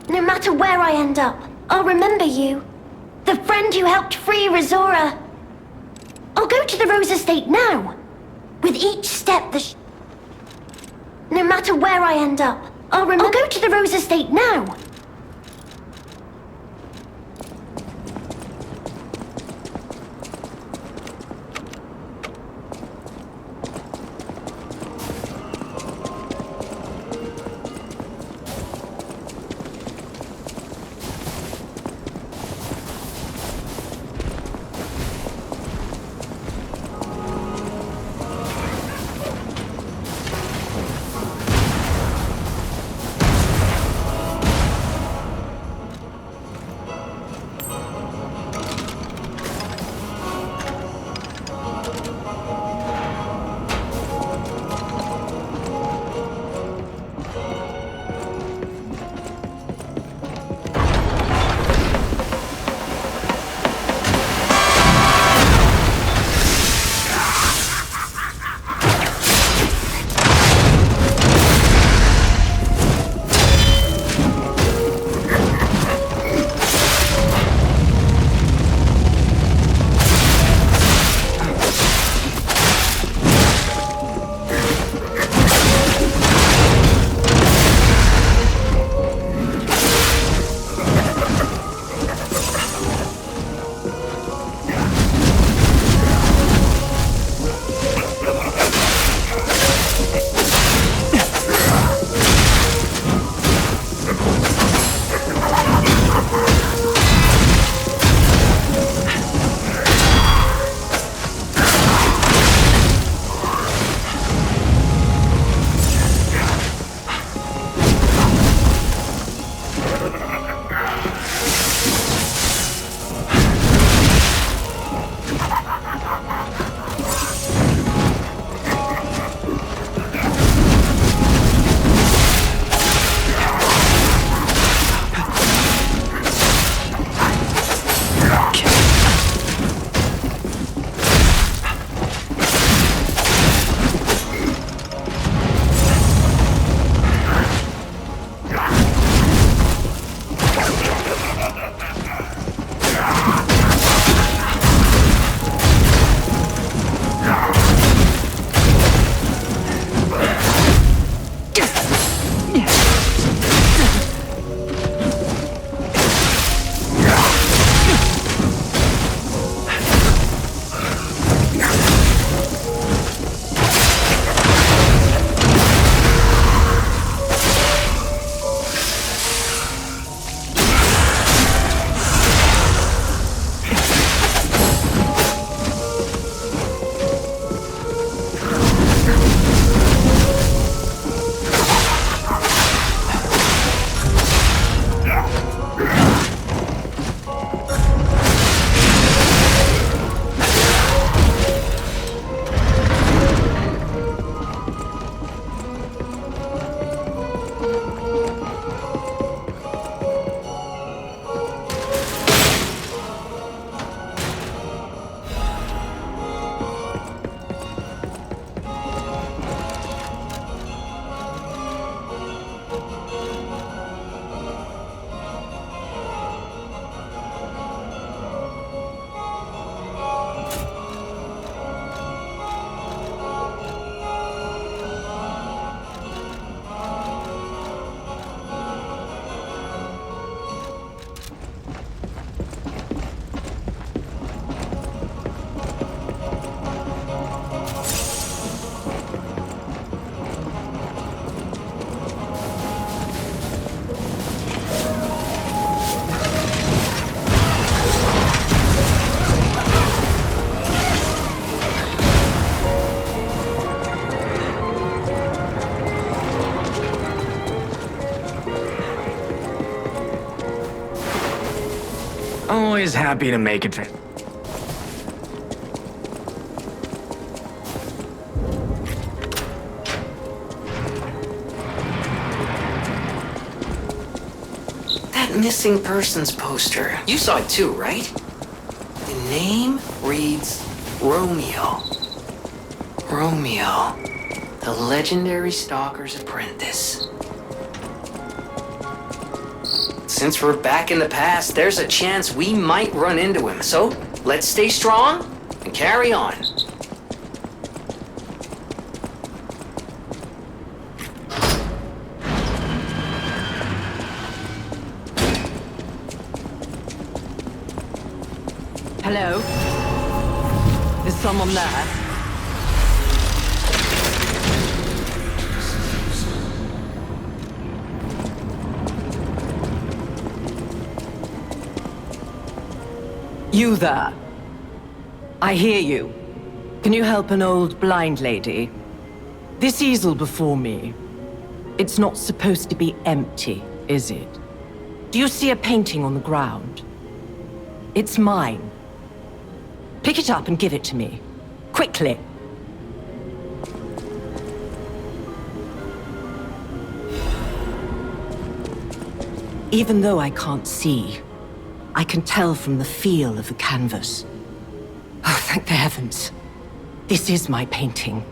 No matter where I end up, I'll remember you. The friend who helped free Rizora. I'll go to the Rose Estate now. With each step no matter where I end up, I'll go to the Rose Estate now. Always happy to make it. That missing persons poster. You saw it too, right? The name reads Romeo. Romeo, the legendary stalker's apprentice. Since we're back in the past, there's a chance we might run into him. So, let's stay strong and carry on. Hello? Is someone there? You there? I hear you. Can you help an old blind lady? This easel before me, it's not supposed to be empty, is it? Do you see a painting on the ground? It's mine. Pick it up and give it to me. Quickly. Even though I can't see, I can tell from the feel of the canvas. Oh, thank the heavens. This is my painting.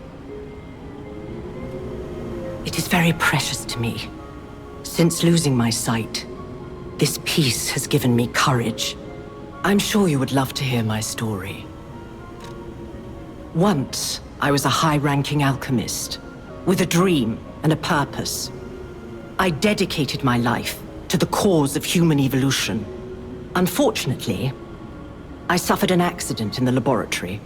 It is very precious to me. Since losing my sight, this piece has given me courage. I'm sure you would love to hear my story. Once, I was a high-ranking alchemist, with a dream and a purpose. I dedicated my life to the cause of human evolution. Unfortunately, I suffered an accident in the laboratory.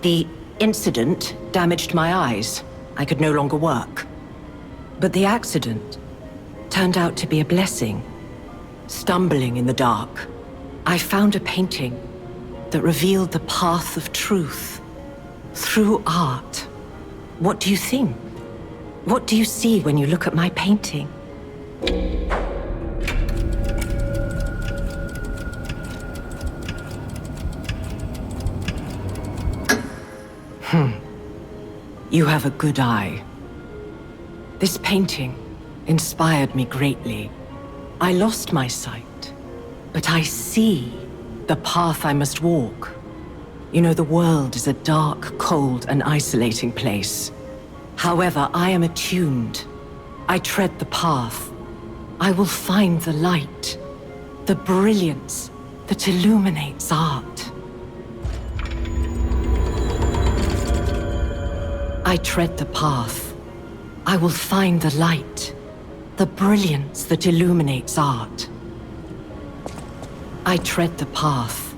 The incident damaged my eyes. I could no longer work. But the accident turned out to be a blessing. Stumbling in the dark, I found a painting that revealed the path of truth through art. What do you think? What do you see when you look at my painting? You have a good eye. This painting inspired me greatly. I lost my sight, but I see the path I must walk. You know, the world is a dark, cold, and isolating place. However, I am attuned. I tread the path. I will find the light, the brilliance that illuminates art. I tread the path. I will find the light, the brilliance that illuminates art. I tread the path.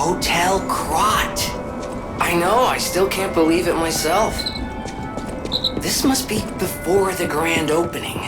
Hotel Krat. I know, I still can't believe it myself. This must be before the grand opening.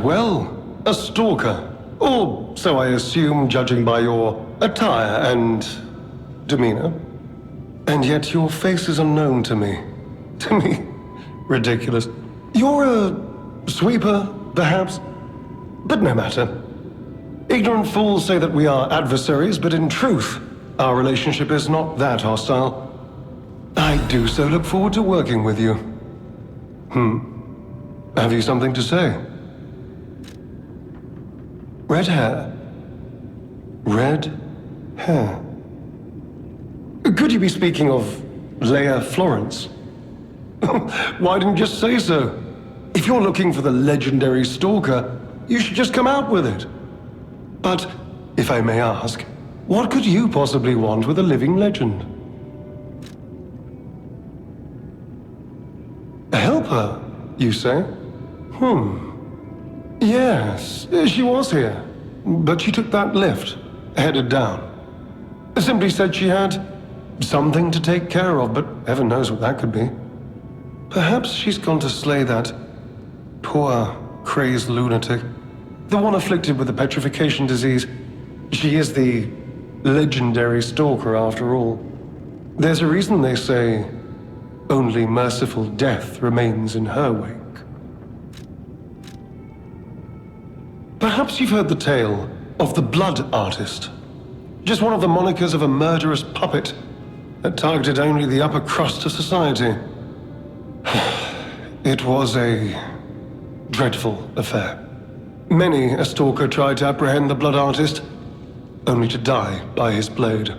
Well, a stalker. Or so I assume, judging by your attire and demeanor. And yet your face is unknown to me. To me? Ridiculous. You're a sweeper, perhaps? But no matter. Ignorant fools say that we are adversaries, but in truth, our relationship is not that hostile. I do so look forward to working with you. Have you something to say? Red hair. Red hair. Could you be speaking of Leia Florence? Why didn't you just say so? If you're looking for the legendary stalker, you should just come out with it. But, if I may ask, what could you possibly want with a living legend? A helper, you say? Yes, she was here. But she took that lift, headed down. Simply said she had something to take care of, but heaven knows what that could be. Perhaps she's gone to slay that poor, crazed lunatic. The one afflicted with the petrification disease. She is the legendary stalker, after all. There's a reason they say only merciful death remains in her wake. Perhaps you've heard the tale of the Blood Artist. Just one of the monikers of a murderous puppet that targeted only the upper crust of society. It was a dreadful affair. Many a stalker tried to apprehend the Blood Artist, only to die by his blade.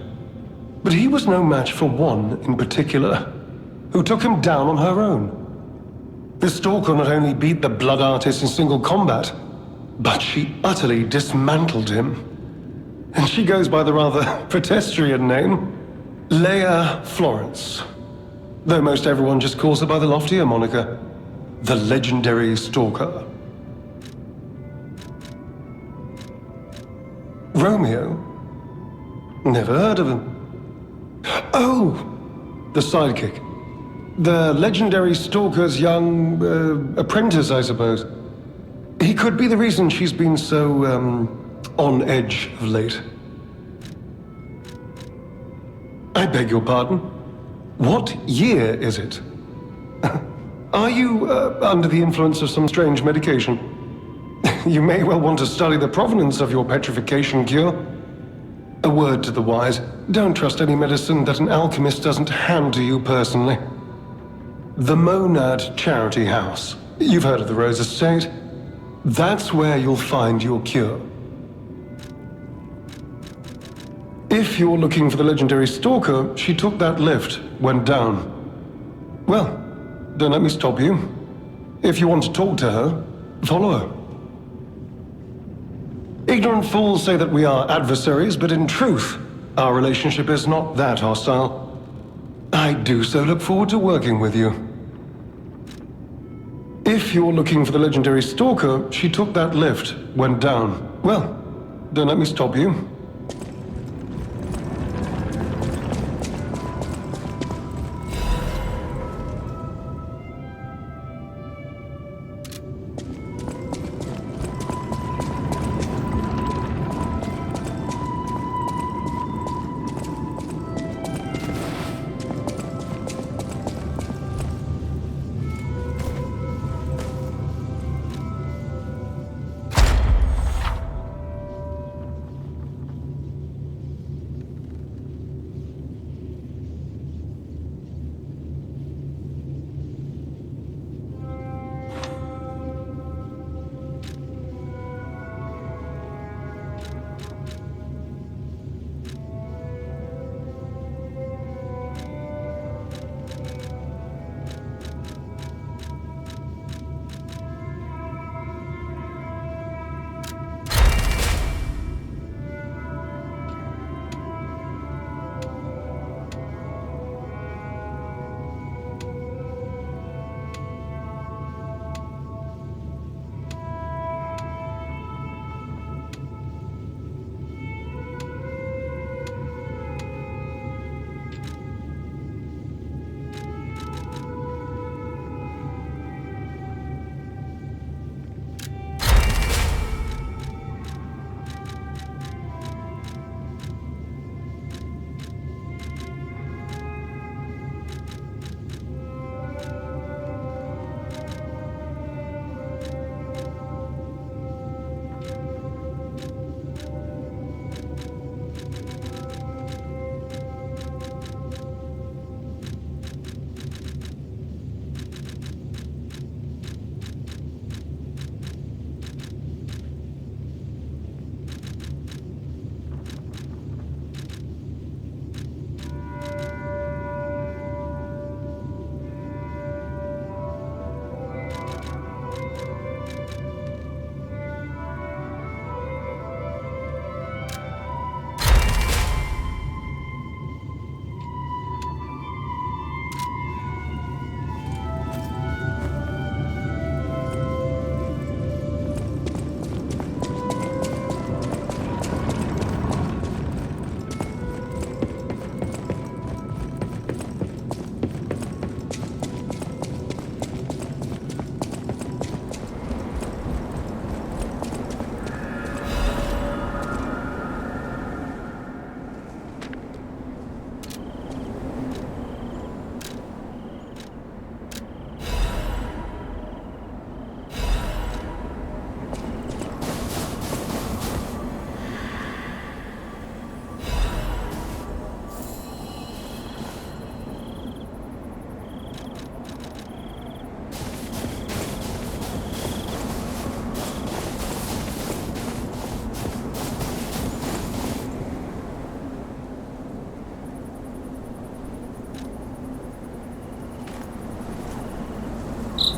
But he was no match for one in particular, who took him down on her own. The stalker not only beat the Blood Artist in single combat, but she utterly dismantled him. And she goes by the rather pedestrian name, Leia Florence. Though most everyone just calls her by the loftier moniker, the legendary stalker. Romeo? Never heard of him. Oh, the sidekick. The legendary stalker's young apprentice, I suppose. He could be the reason she's been so, on edge of late. I beg your pardon? What year is it? Are you under the influence of some strange medication? You may well want to study the provenance of your petrification cure. A word to the wise, don't trust any medicine that an alchemist doesn't hand to you personally. The Monad Charity House. You've heard of the Rose Estate? That's where you'll find your cure. If you're looking for the legendary stalker, she took that lift, went down. Well, don't let me stop you. If you want to talk to her, follow her. Ignorant fools say that we are adversaries, but in truth, our relationship is not that hostile. I do so look forward to working with you. If you're looking for the legendary stalker, she took that lift, went down. Well, don't let me stop you.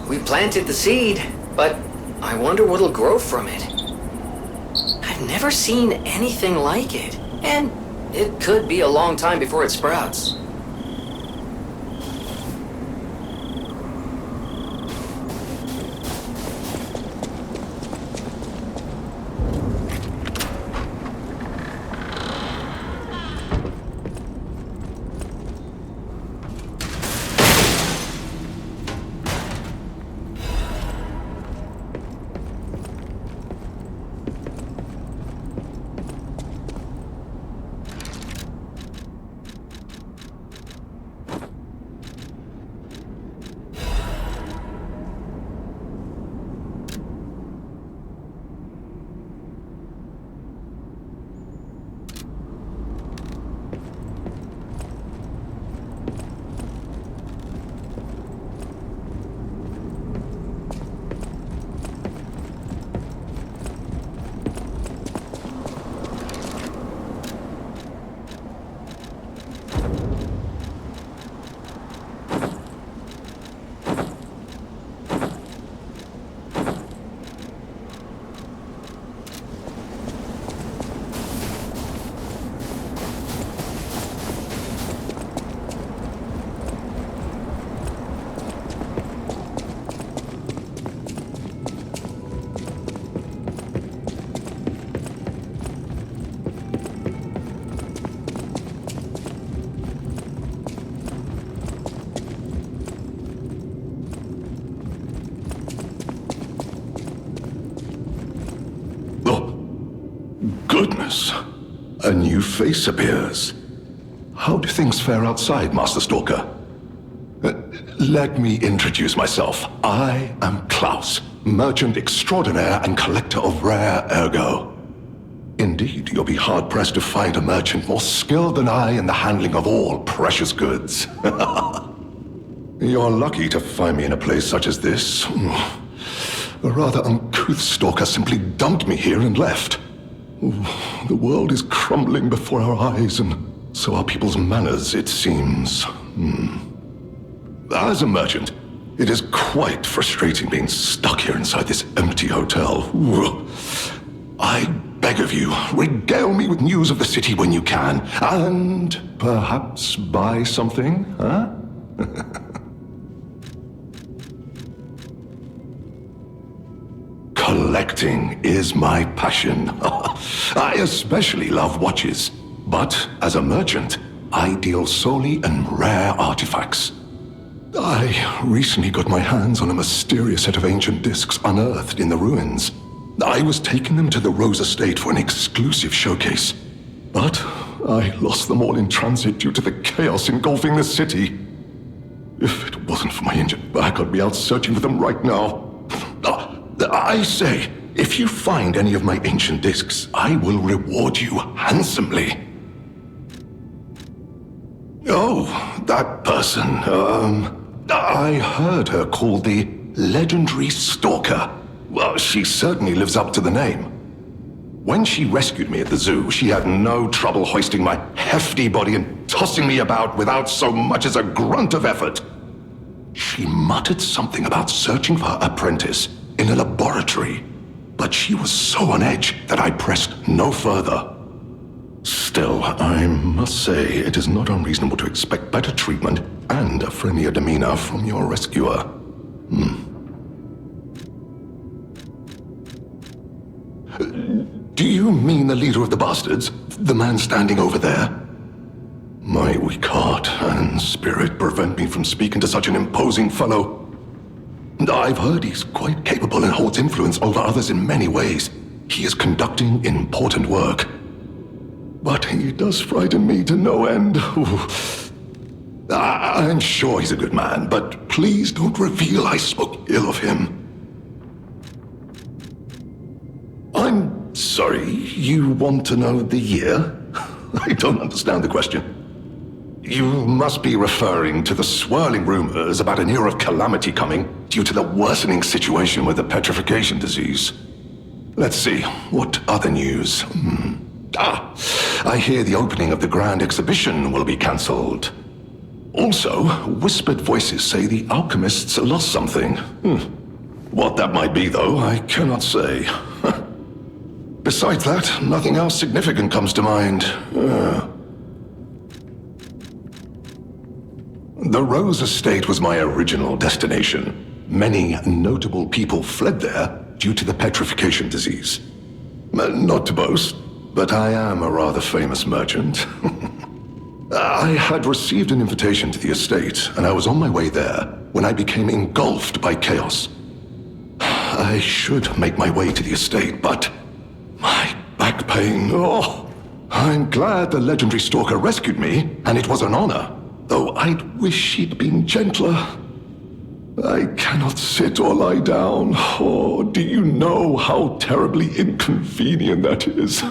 We planted the seed, but I wonder what'll grow from it. I've never seen anything like it, and it could be a long time before it sprouts. A new face appears. How do things fare outside, Master Stalker? Let me introduce myself. I am Klaus, merchant extraordinaire and collector of rare ergo. Indeed, you'll be hard-pressed to find a merchant more skilled than I in the handling of all precious goods. You're lucky to find me in a place such as this. A rather uncouth stalker simply dumped me here and left. The world is crumbling before our eyes, and so are people's manners, it seems. As a merchant, it is quite frustrating being stuck here inside this empty hotel. I beg of you, regale me with news of the city when you can, and perhaps buy something, huh? Collecting is my passion. I especially love watches, but as a merchant, I deal solely in rare artifacts. I recently got my hands on a mysterious set of ancient discs unearthed in the ruins. I was taking them to the Rose Estate for an exclusive showcase, but I lost them all in transit due to the chaos engulfing the city. If it wasn't for my injured back, I'd be out searching for them right now. I say, if you find any of my ancient discs, I will reward you handsomely. Oh, that person, I heard her called the legendary Stalker. Well, she certainly lives up to the name. When she rescued me at the zoo, she had no trouble hoisting my hefty body and tossing me about without so much as a grunt of effort. She muttered something about searching for her apprentice in a laboratory, but she was so on edge that I pressed no further. Still, I must say it is not unreasonable to expect better treatment and a friendlier demeanor from your rescuer. Do you mean the leader of the bastards? The man standing over there? My weak heart and spirit prevent me from speaking to such an imposing fellow. I've heard he's quite capable and holds influence over others in many ways. He is conducting important work. But he does frighten me to no end. I'm sure he's a good man, but please don't reveal I spoke ill of him. I'm sorry, you want to know the year? I don't understand the question. You must be referring to the swirling rumors about an era of calamity coming due to the worsening situation with the petrification disease. Let's see, what other news? I hear the opening of the Grand Exhibition will be cancelled. Also, whispered voices say the alchemists lost something. What that might be, though, I cannot say. Besides that, nothing else significant comes to mind. The Rose Estate was my original destination. Many notable people fled there due to the petrification disease. Not to boast, but I am a rather famous merchant. I had received an invitation to the estate, and I was on my way there when I became engulfed by chaos. I should make my way to the estate, but my back pain, I'm glad the legendary stalker rescued me, and it was an honor. Though I'd wish she'd been gentler. I cannot sit or lie down. Oh, do you know how terribly inconvenient that is?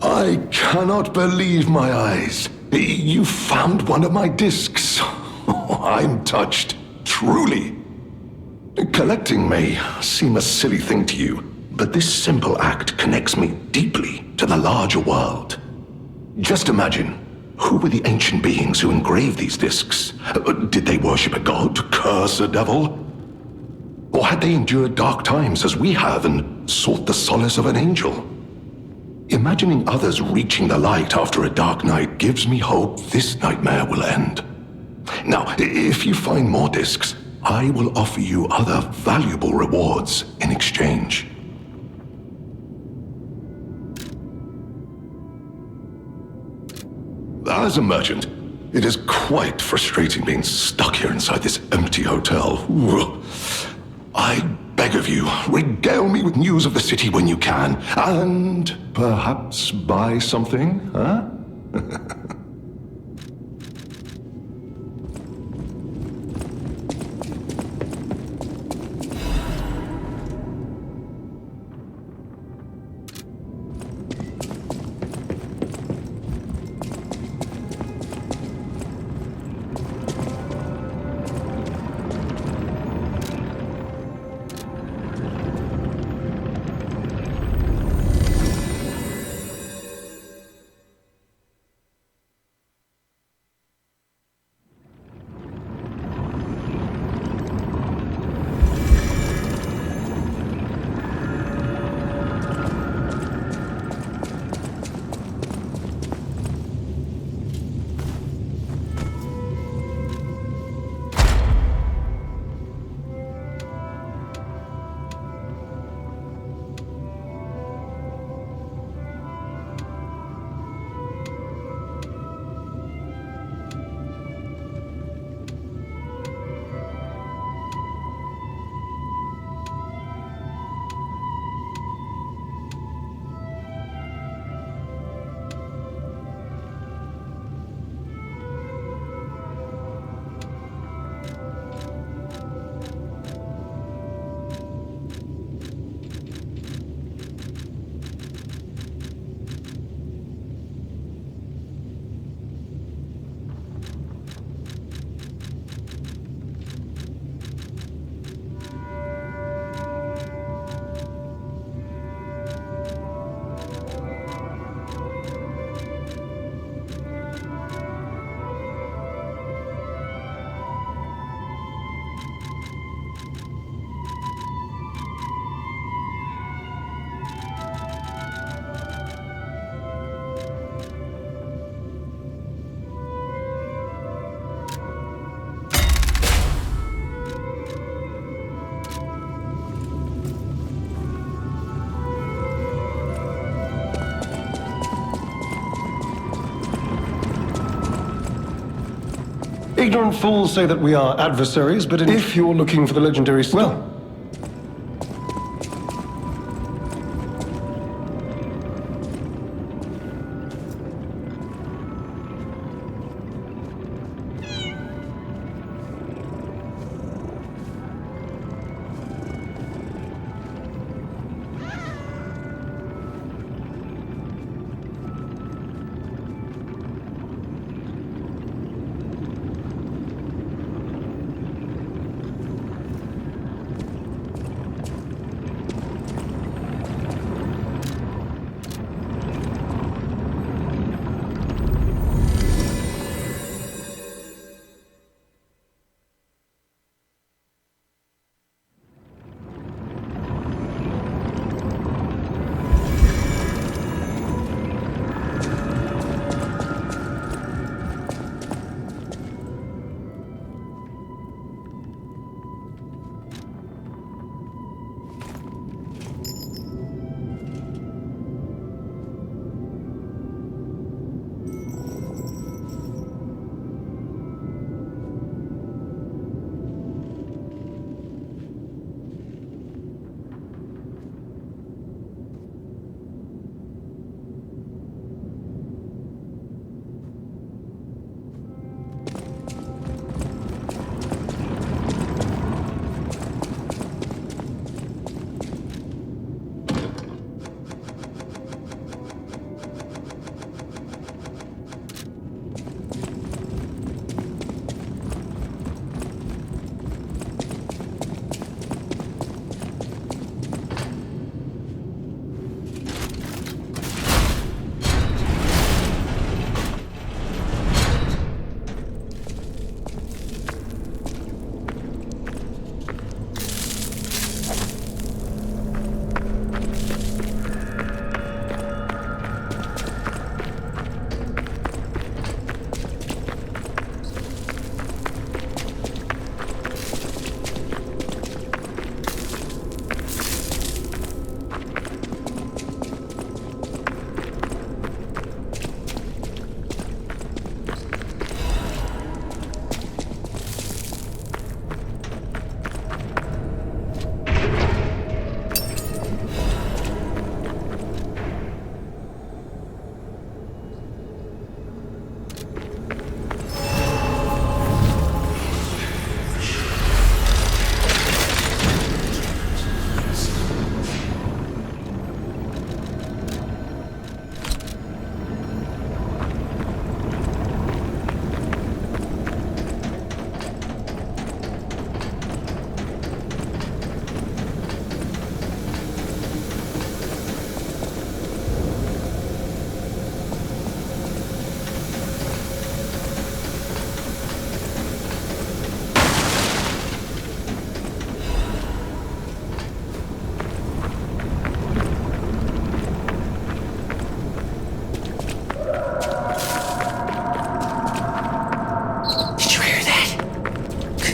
I cannot believe my eyes. You found one of my discs. I'm touched, truly. Collecting may seem a silly thing to you, but this simple act connects me deeply to the larger world. Just imagine, who were the ancient beings who engraved these discs? Did they worship a god, curse a devil? Or had they endured dark times as we have and sought the solace of an angel? Imagining others reaching the light after a dark night gives me hope this nightmare will end. Now, if you find more discs, I will offer you other valuable rewards in exchange. As a merchant, it is quite frustrating being stuck here inside this empty hotel. I beg of you, regale me with news of the city when you can, and perhaps buy something, huh? Ignorant fools say that we are adversaries, but if you're looking for the legendary... Well,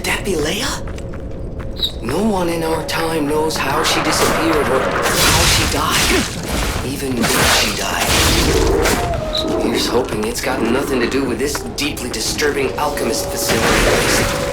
Could that be Leia? No one in our time knows how she disappeared or how she died. Even if she died. Here's hoping it's got nothing to do with this deeply disturbing alchemist facility.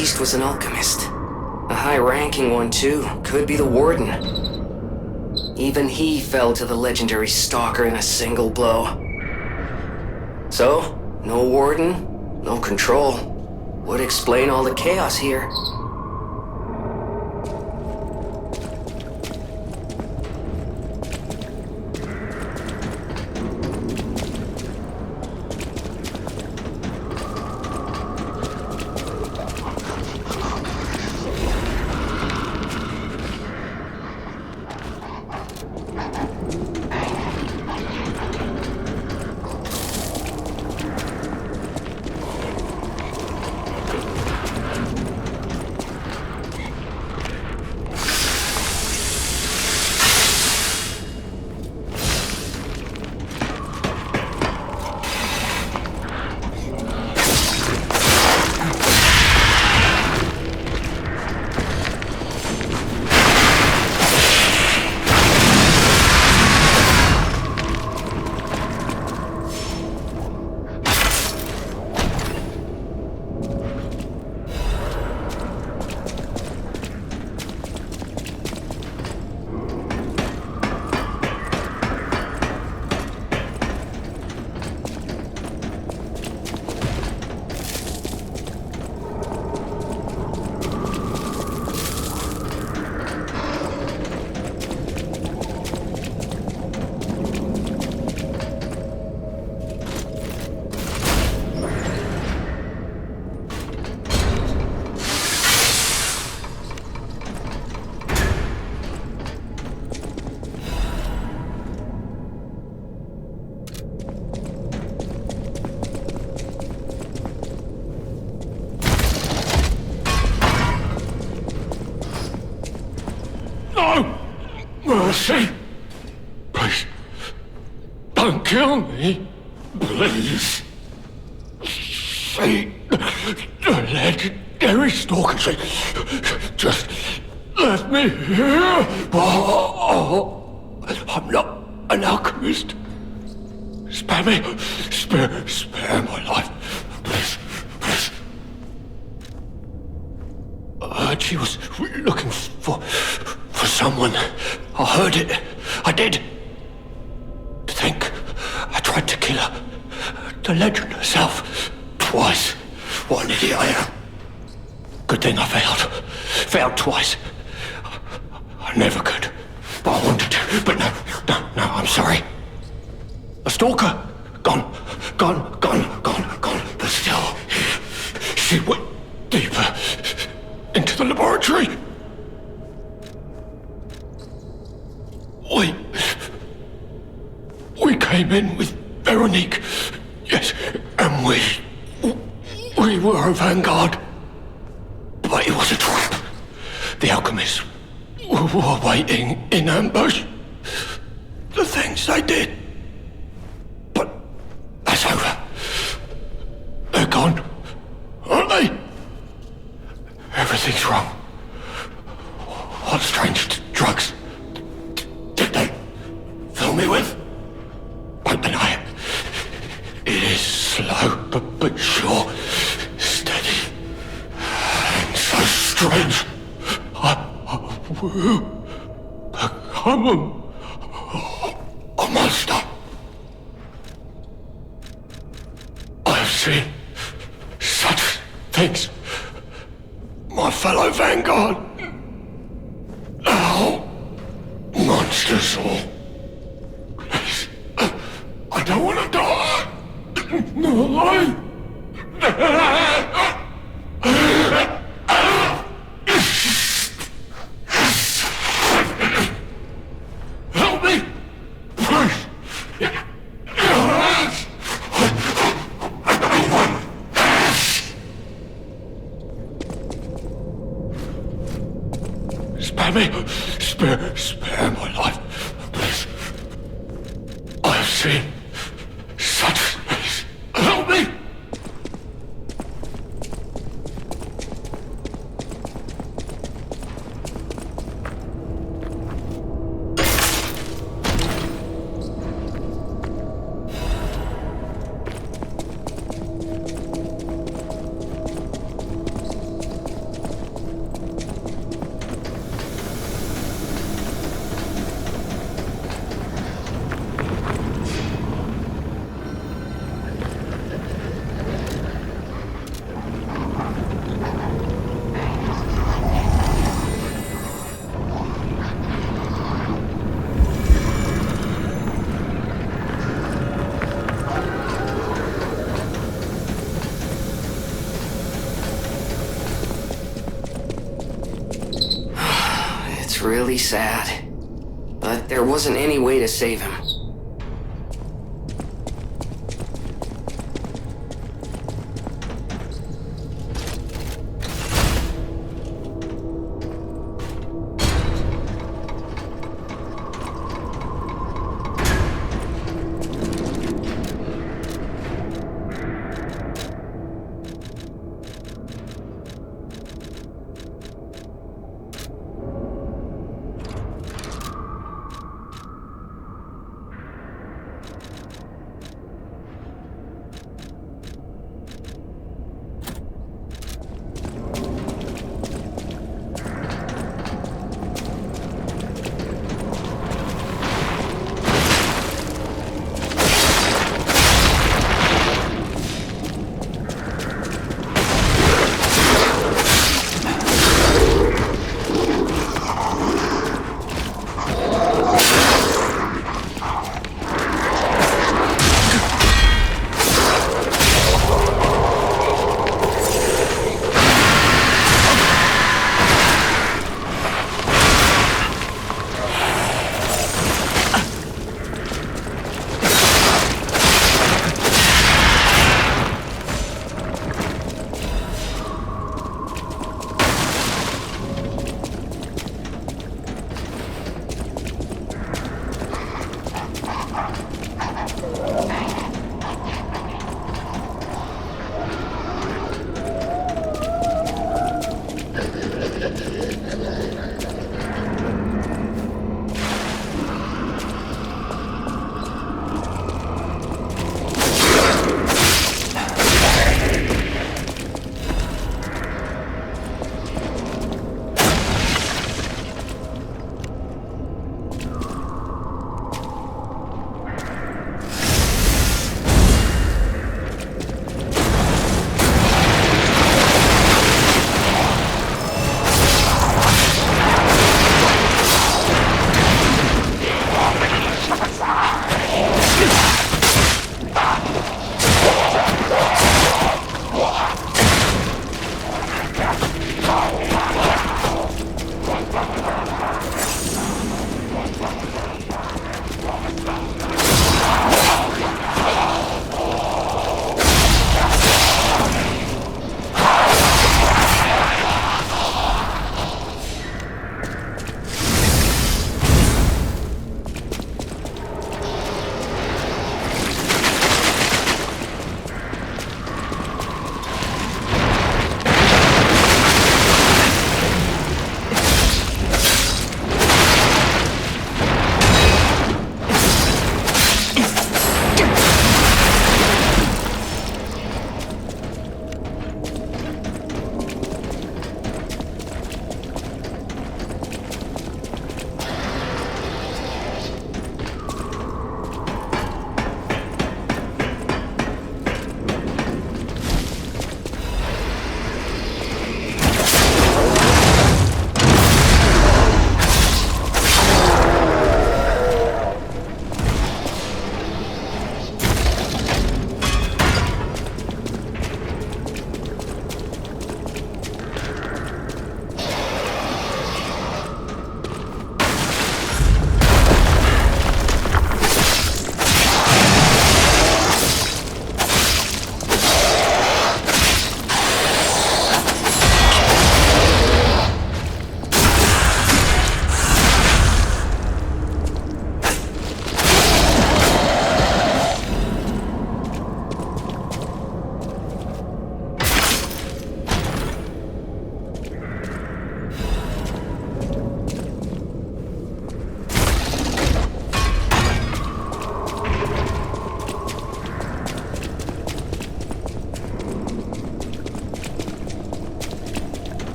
deceased was an alchemist. A high-ranking one, too. Could be the Warden. Even he fell to the legendary Stalker in a single blow. So, no Warden, no control. Would explain all the chaos here. Mercy! Please, don't kill me. Please. See, the legendary stalker just left me here. Oh, I'm not an alchemist. Spare me. Spare my life. Please, please. I heard she was looking for someone. I heard it. I did. To think I tried to kill her. The legend herself. Twice. What an idiot I am. Good thing I failed. Failed twice. I never could. But I wanted to. But no, I'm sorry. A stalker. Gone. But still, she went deeper into the laboratory. We came in with Veronique, yes, and we were a vanguard, but it was a trap. The alchemists were waiting in ambush. The things they did, but that's over. They're gone, aren't they? Everything's wrong. What strange drugs did they fill me with? Don't deny it. It is slow, but sure, steady, and so strange. I will become a monster. I have seen such things, my fellow vanguard. Now, monsters all. Please, I don't want to die. No, help me, please. Spare me. Spare my life, please. I have seen such things. Help me! It's really sad. But there wasn't any way to save him.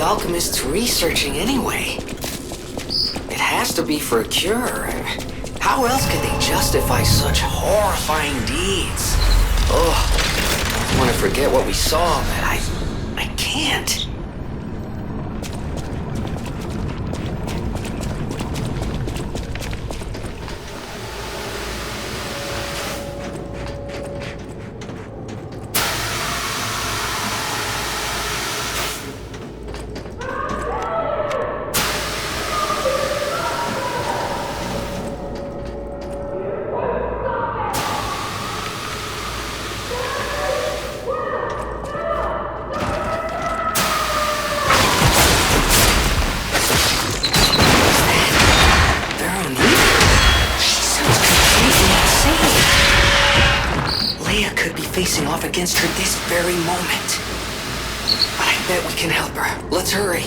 alchemists researching anyway? It has to be for a cure. How else could they justify such horrifying deeds? Oh, I want to forget what we saw, but I can't. Against her this very moment. I bet we can help her. Let's hurry.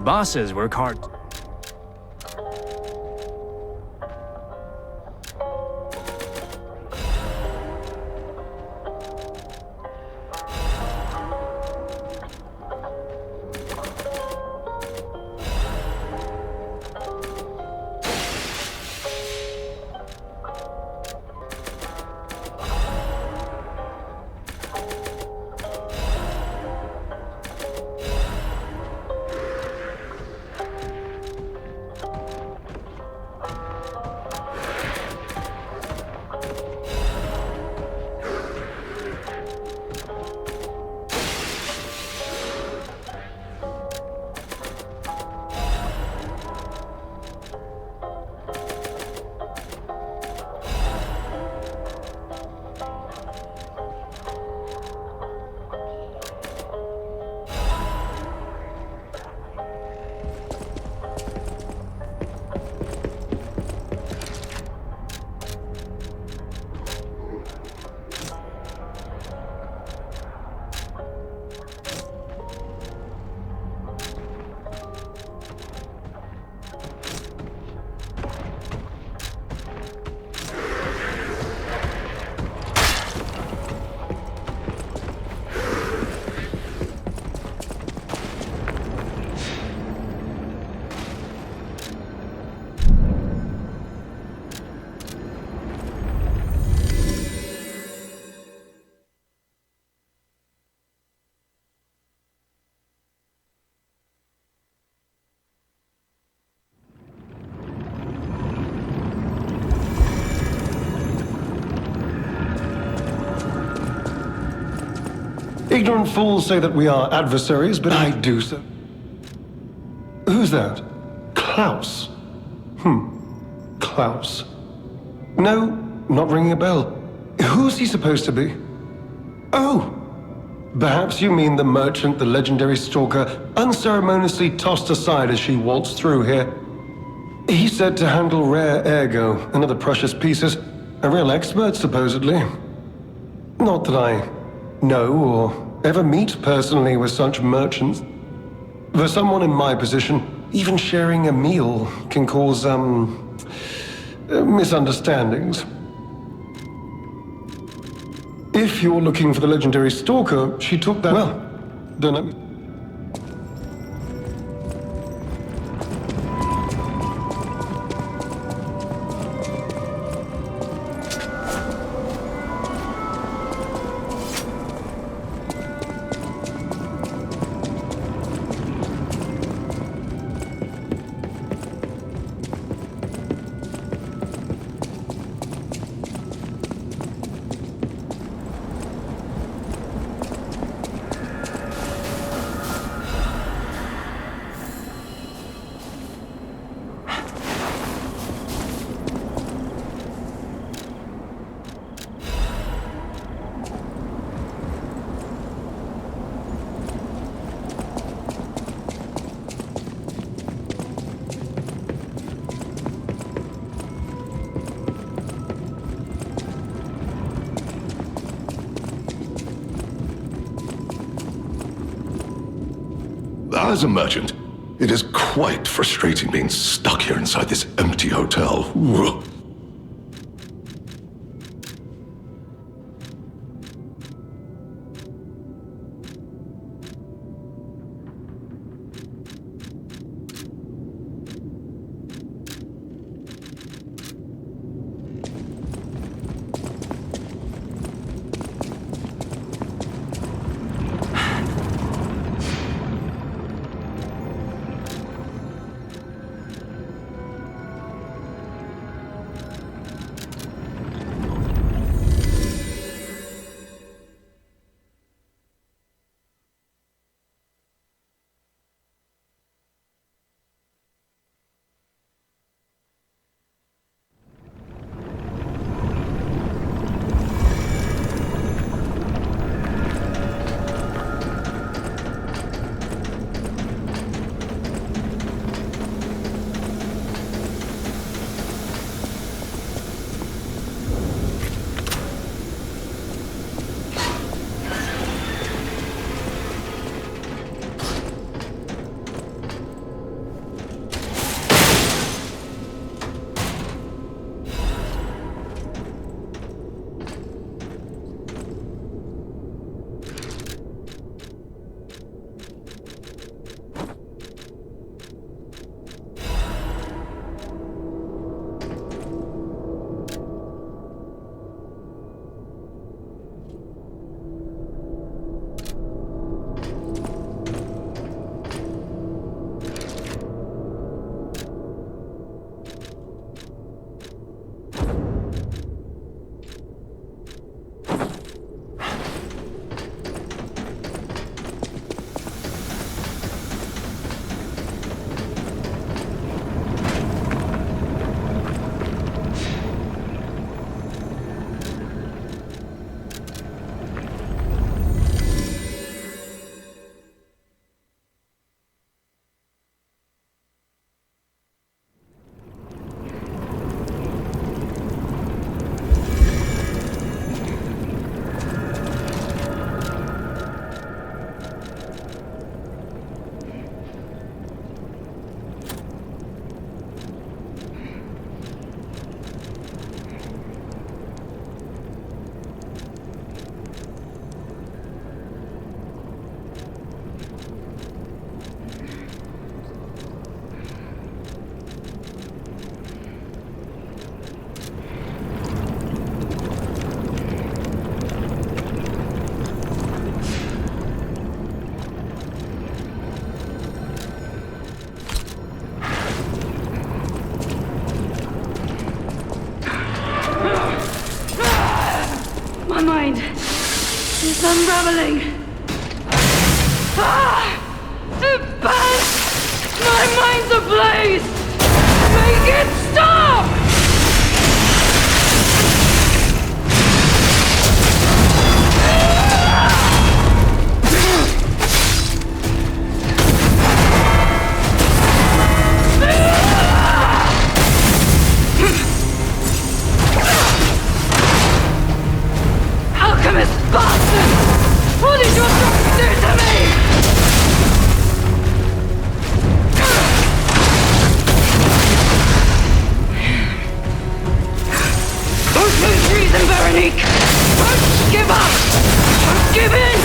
bosses work hard. Ignorant fools say that we are adversaries, but I do so. Who's that? Klaus? Klaus. No, not ringing a bell. Who's he supposed to be? Oh! Perhaps you mean the merchant the legendary stalker unceremoniously tossed aside as she waltzed through here. He's said to handle rare ergo and other precious pieces. A real expert, supposedly. Not that I know or ever meet personally with such merchants. For someone in my position, even sharing a meal can cause, misunderstandings. If you're looking for the legendary stalker, she took that... Well, don't let me... As a merchant, it is quite frustrating being stuck here inside this empty hotel. unraveling. It burns! My mind's ablaze! Make it stop! Alchemist bastard! What did your drugs do to me? Don't lose reason, Veronique! Don't give up! Don't give in!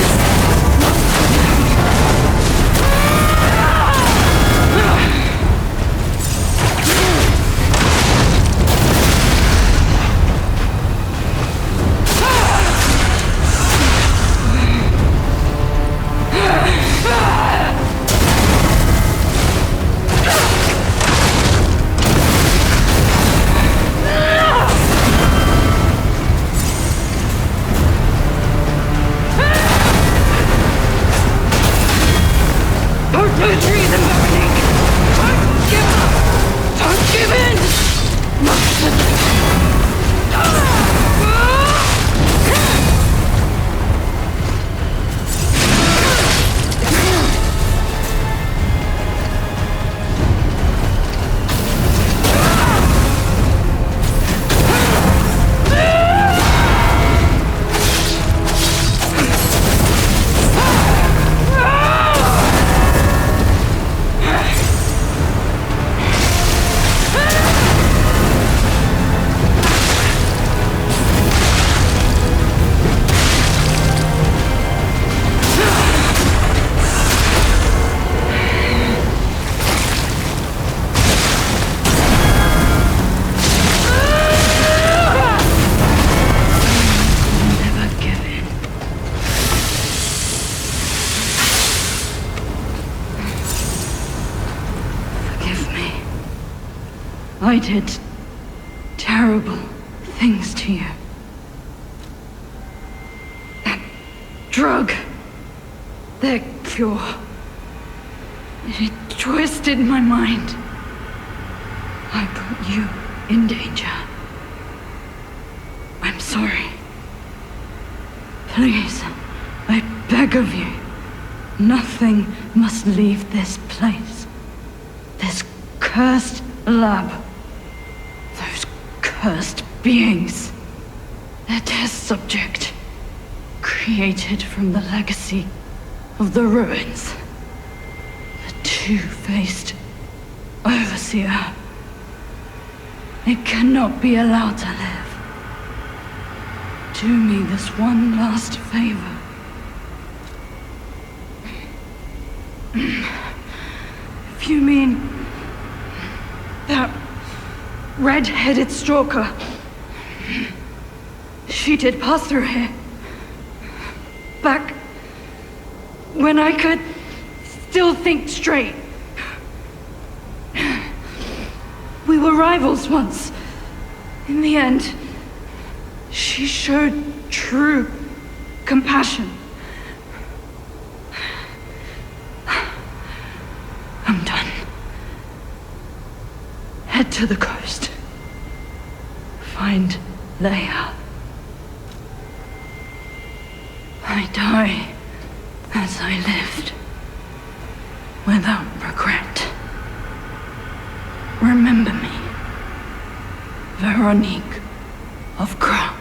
I did terrible things to you. That drug, their cure, it twisted my mind. I put you in danger. I'm sorry. Please, I beg of you, nothing must leave this place. This cursed lab. Those cursed beings. Their test subject. Created from the legacy of the ruins. The two-faced overseer. It cannot be allowed to live. Do me this one last favor. If you mean that red-headed stalker, she did pass through here. Back when I could still think straight. We were rivals once. In the end, she showed true compassion. I'm done. Head to the coast. Find Leia. I die as I lived, without regret. Remember me, Veronique of Krat.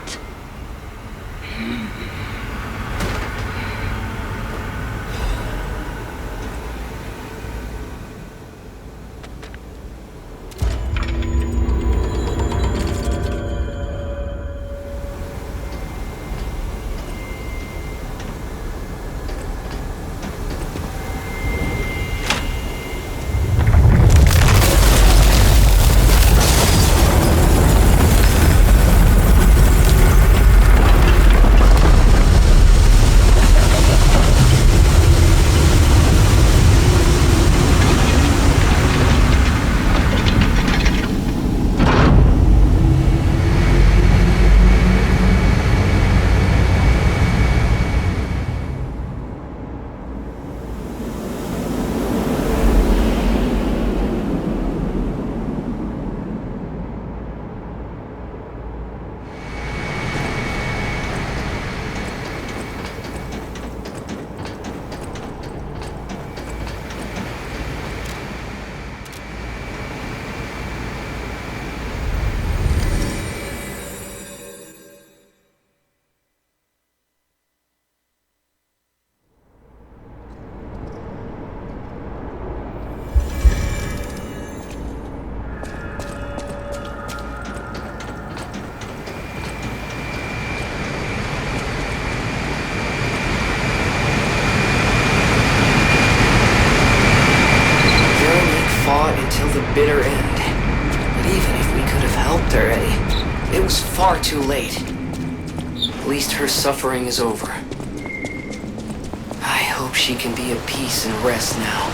bitter end. But even if we could have helped already, it was far too late. At least her suffering is over. I hope she can be at peace and rest now.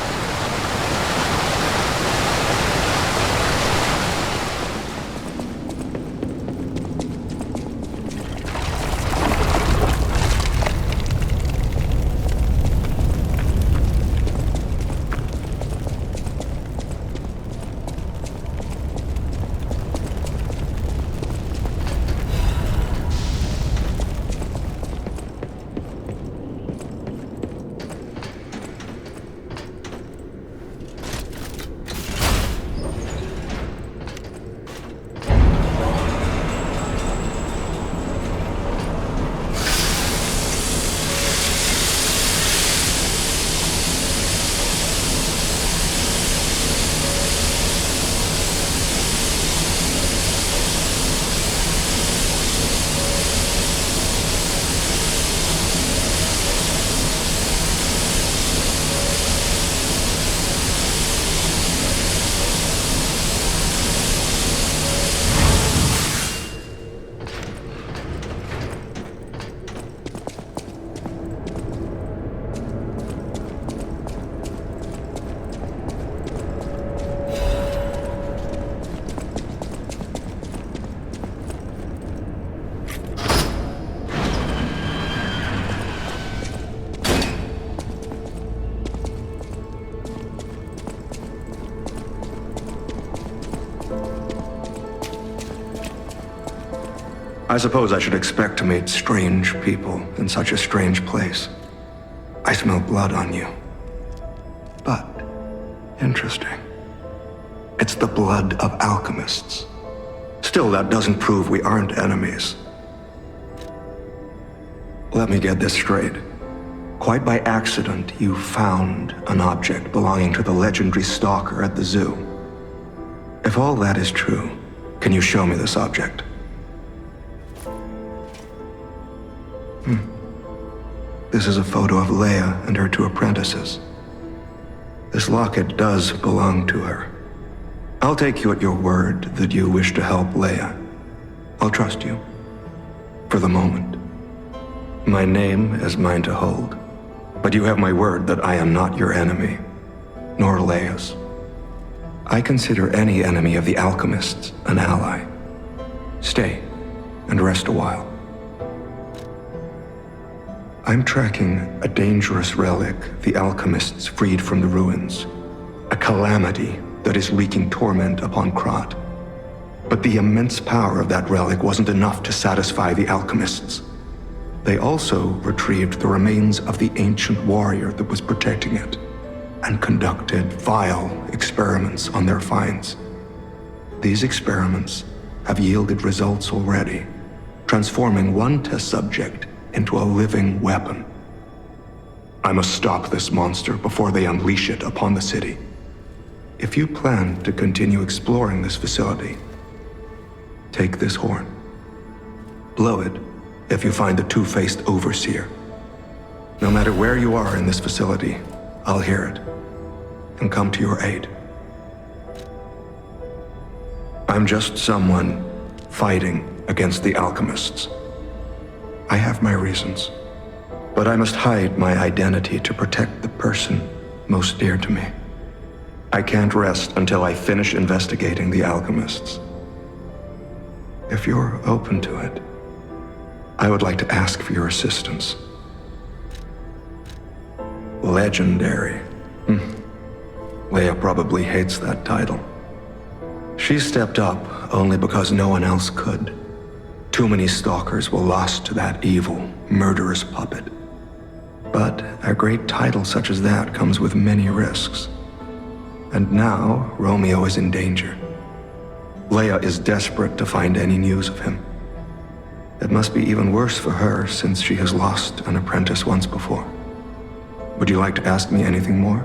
I suppose I should expect to meet strange people in such a strange place. I smell blood on you. But, interesting. It's the blood of alchemists. Still, that doesn't prove we aren't enemies. Let me get this straight. Quite by accident, you found an object belonging to the legendary stalker at the zoo. If all that is true, can you show me this object? This is a photo of Leia and her two apprentices. This locket does belong to her. I'll take you at your word that you wish to help Leia. I'll trust you. For the moment. My name is mine to hold. But you have my word that I am not your enemy, nor Leia's. I consider any enemy of the alchemists an ally. Stay and rest a while. I'm tracking a dangerous relic the alchemists freed from the ruins. A calamity that is wreaking torment upon Krat. But the immense power of that relic wasn't enough to satisfy the alchemists. They also retrieved the remains of the ancient warrior that was protecting it, and conducted vile experiments on their finds. These experiments have yielded results already, transforming one test subject into a living weapon. I must stop this monster before they unleash it upon the city. If you plan to continue exploring this facility, take this horn. Blow it if you find the two-faced overseer. No matter where you are in this facility, I'll hear it and come to your aid. I'm just someone fighting against the alchemists. I have my reasons, but I must hide my identity to protect the person most dear to me. I can't rest until I finish investigating the alchemists. If you're open to it, I would like to ask for your assistance. Legendary. Leia probably hates that title. She stepped up only because no one else could. Too many stalkers were lost to that evil, murderous puppet. But a great title such as that comes with many risks. And now, Romeo is in danger. Leia is desperate to find any news of him. It must be even worse for her since she has lost an apprentice once before. Would you like to ask me anything more?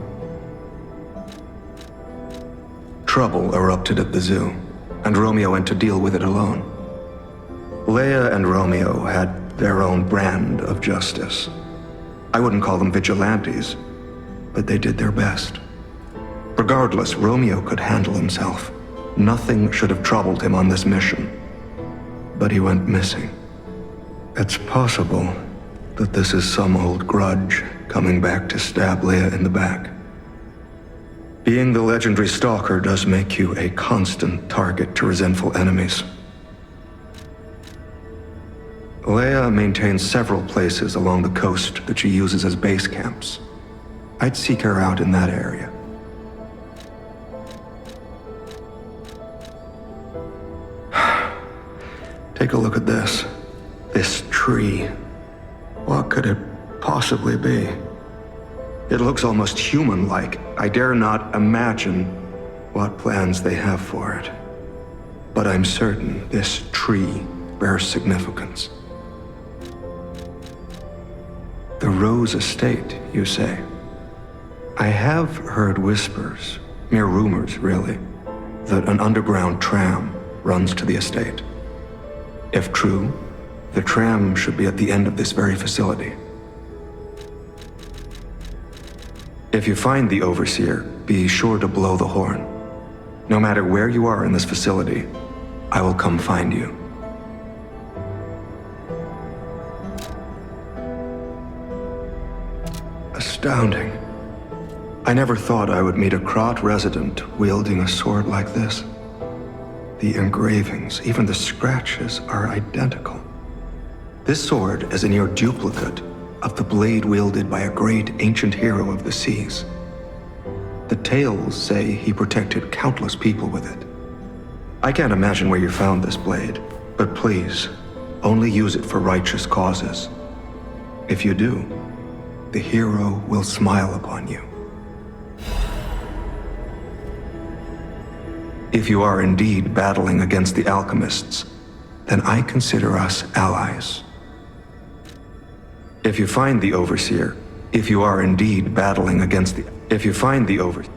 Trouble erupted at the zoo, and Romeo went to deal with it alone. Leia and Romeo had their own brand of justice. I wouldn't call them vigilantes, but they did their best. Regardless, Romeo could handle himself. Nothing should have troubled him on this mission. But he went missing. It's possible that this is some old grudge coming back to stab Leia in the back. Being the legendary stalker does make you a constant target to resentful enemies. Leia maintains several places along the coast that she uses as base camps. I'd seek her out in that area. Take a look at this. This tree. What could it possibly be? It looks almost human-like. I dare not imagine what plans they have for it. But I'm certain this tree bears significance. The Rose Estate, you say? I have heard whispers, mere rumors really, that an underground tram runs to the estate. If true, the tram should be at the end of this very facility. If you find the Overseer, be sure to blow the horn. No matter where you are in this facility, I will come find you. Astounding. I never thought I would meet a Krat resident wielding a sword like this. The engravings, even the scratches, are identical. This sword is a near duplicate of the blade wielded by a great ancient hero of the seas. The tales say he protected countless people with it. I can't imagine where you found this blade, but please, only use it for righteous causes. If you do, the hero will smile upon you. If you are indeed battling against the alchemists, then I consider us allies. If you find the Overseer, if you are indeed battling against the... If you find the Overseer...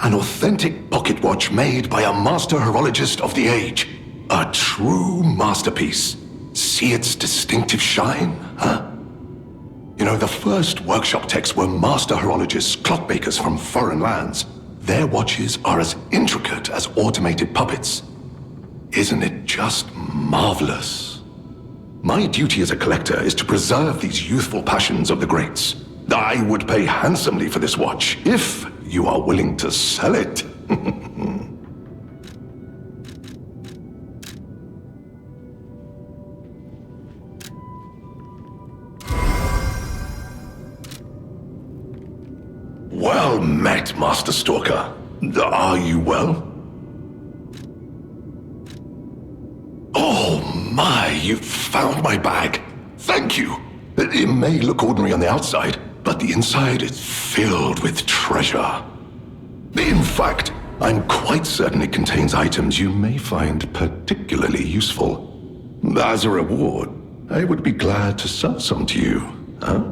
An authentic pocket watch made by a master horologist of the age. A true masterpiece. See its distinctive shine, huh? You know, the first workshop techs were master horologists, clockmakers from foreign lands. Their watches are as intricate as automated puppets. Isn't it just marvelous? My duty as a collector is to preserve these youthful passions of the greats. I would pay handsomely for this watch, if you are willing to sell it. Well met, Master Stalker. Are you well? Oh my, you found my bag. Thank you. It may look ordinary on the outside, but the inside is filled with treasure. In fact, I'm quite certain it contains items you may find particularly useful. As a reward, I would be glad to sell some to you, huh?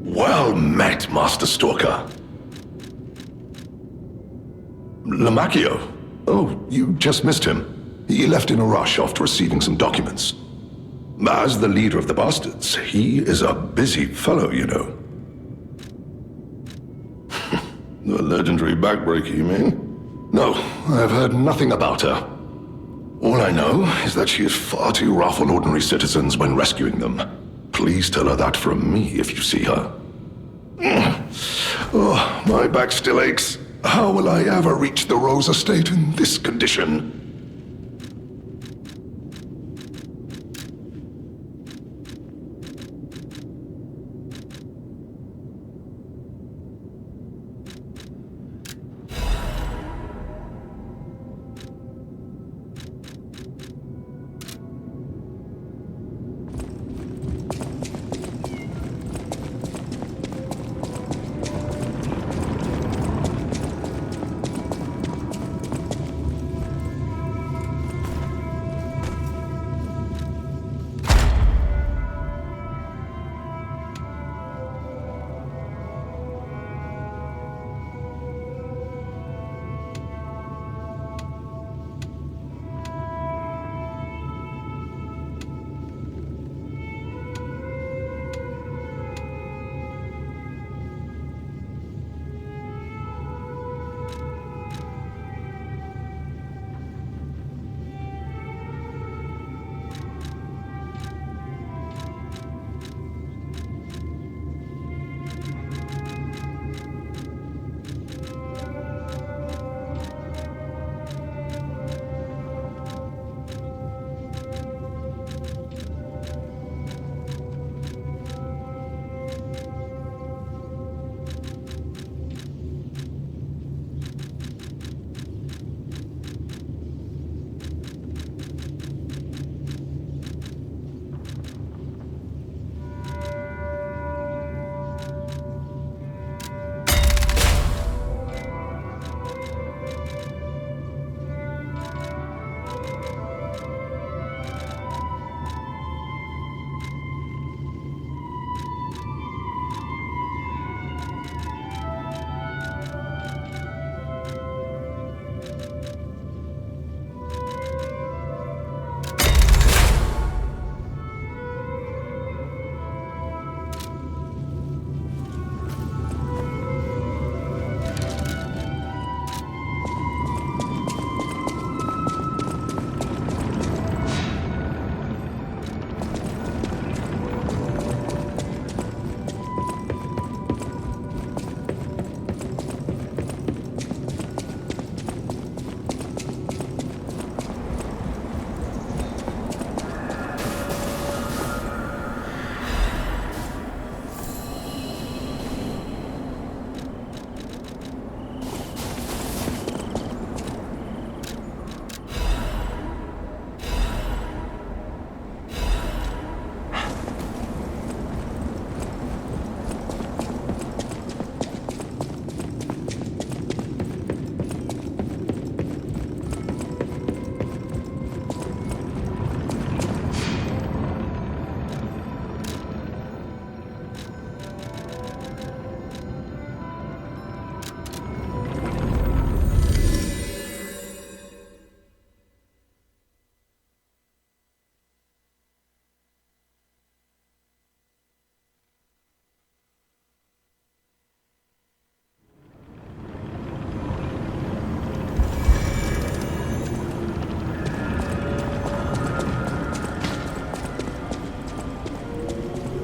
Well met, Master Stalker. Lumacchio. Oh, you just missed him. He left in a rush after receiving some documents. As the leader of the bastards, he is a busy fellow, you know. The legendary backbreaker, you mean? No, I've heard nothing about her. All I know is that she is far too rough on ordinary citizens when rescuing them. Please tell her that from me if you see her. Oh, my back still aches. How will I ever reach the Rose Estate in this condition?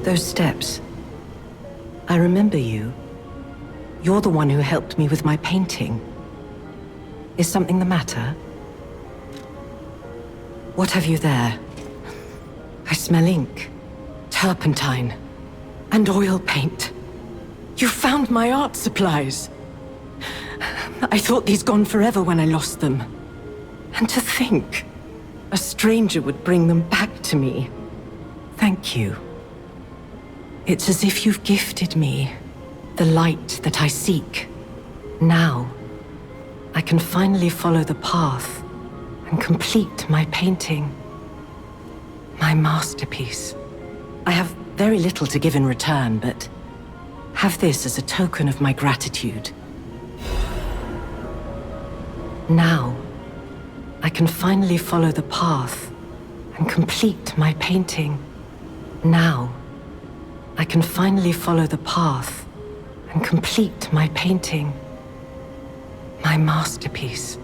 Those steps. I remember you. You're the one who helped me with my painting. Is something the matter? What have you there? I smell ink, turpentine, and oil paint. You found my art supplies. I thought these gone forever when I lost them. And to think, a stranger would bring them back to me. Thank you. It's as if you've gifted me the light that I seek. Now, I can finally follow the path and complete my painting. My masterpiece. I have very little to give in return, but have this as a token of my gratitude. Now, I can finally follow the path and complete my painting. Now, I can finally follow the path and complete my painting. My masterpiece.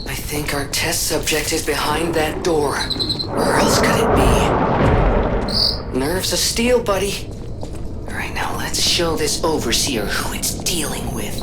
I think our test subject is behind that door. Where else could it be? Nerves of steel, buddy. Alright, now let's show this overseer who it's dealing with.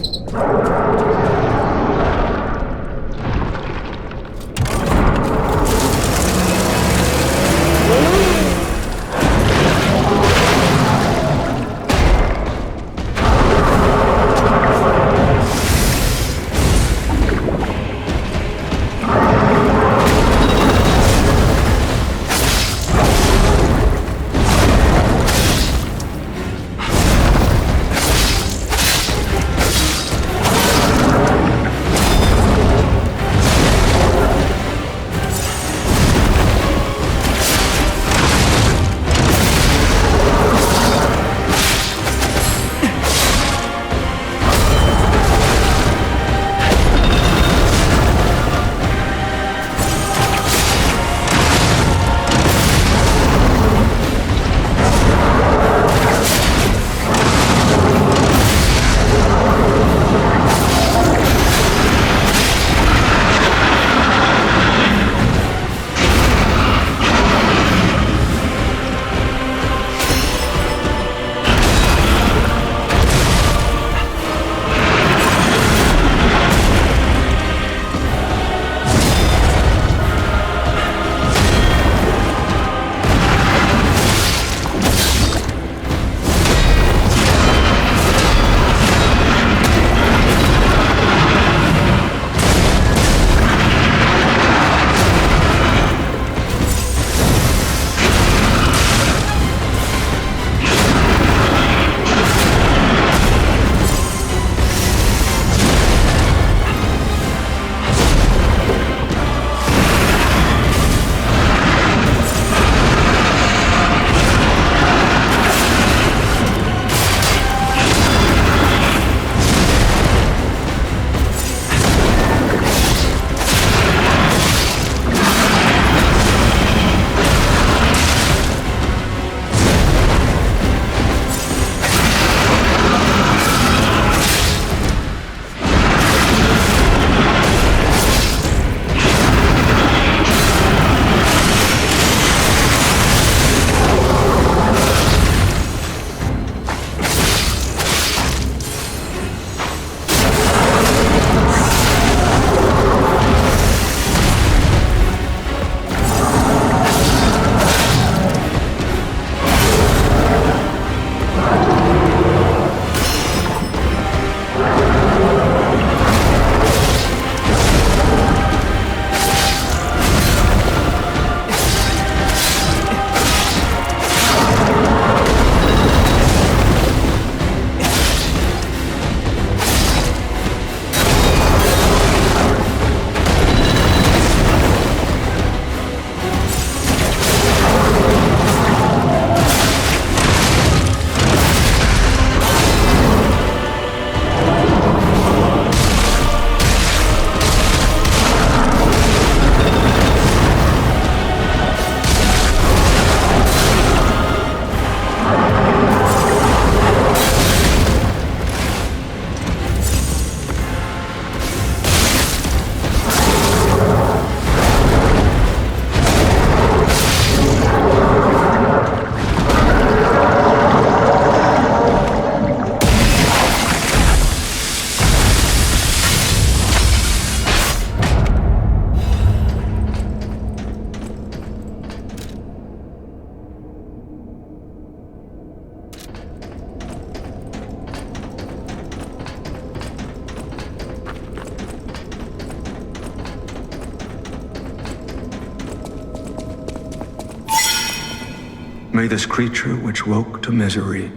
May this creature which woke to misery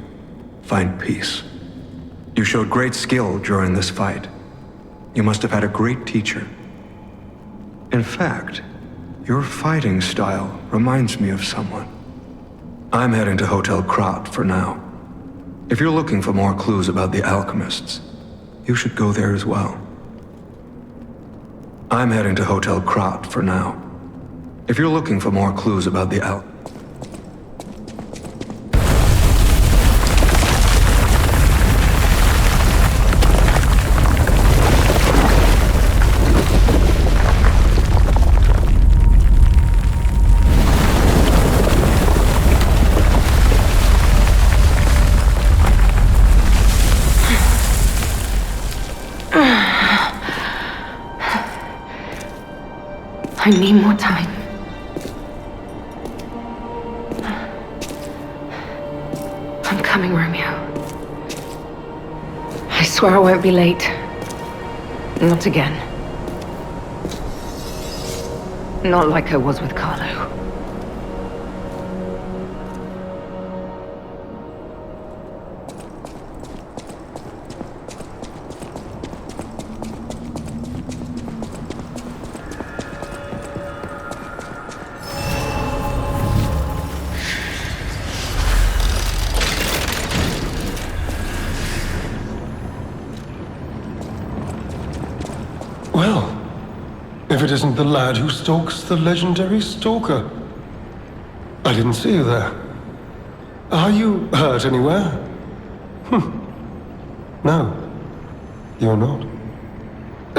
find peace. You showed great skill during this fight. You must have had a great teacher. In fact, your fighting style reminds me of someone. I'm heading to Hotel Krat for now. If you're looking for more clues about the alchemists, you should go there as well. I'm heading to Hotel Krat for now. If you're looking for more clues about the I need more time. I'm coming, Romeo. I swear I won't be late. Not again. Not like I was with Carlo. If it isn't the lad who stalks the legendary stalker. I didn't see you there. Are you hurt anywhere? No, you're not.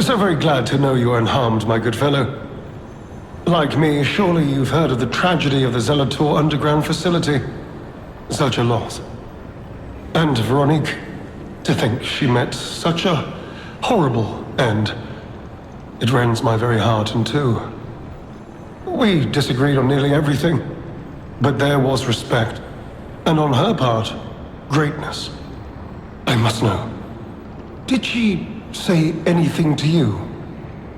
So very glad to know you are unharmed, my good fellow. Like me, surely you've heard of the tragedy of the Zelator underground facility. Such a loss. And Veronique, to think she met such a horrible end. It rends my very heart in two. We disagreed on nearly everything, but there was respect, and on her part, greatness. I must know, did she say anything to you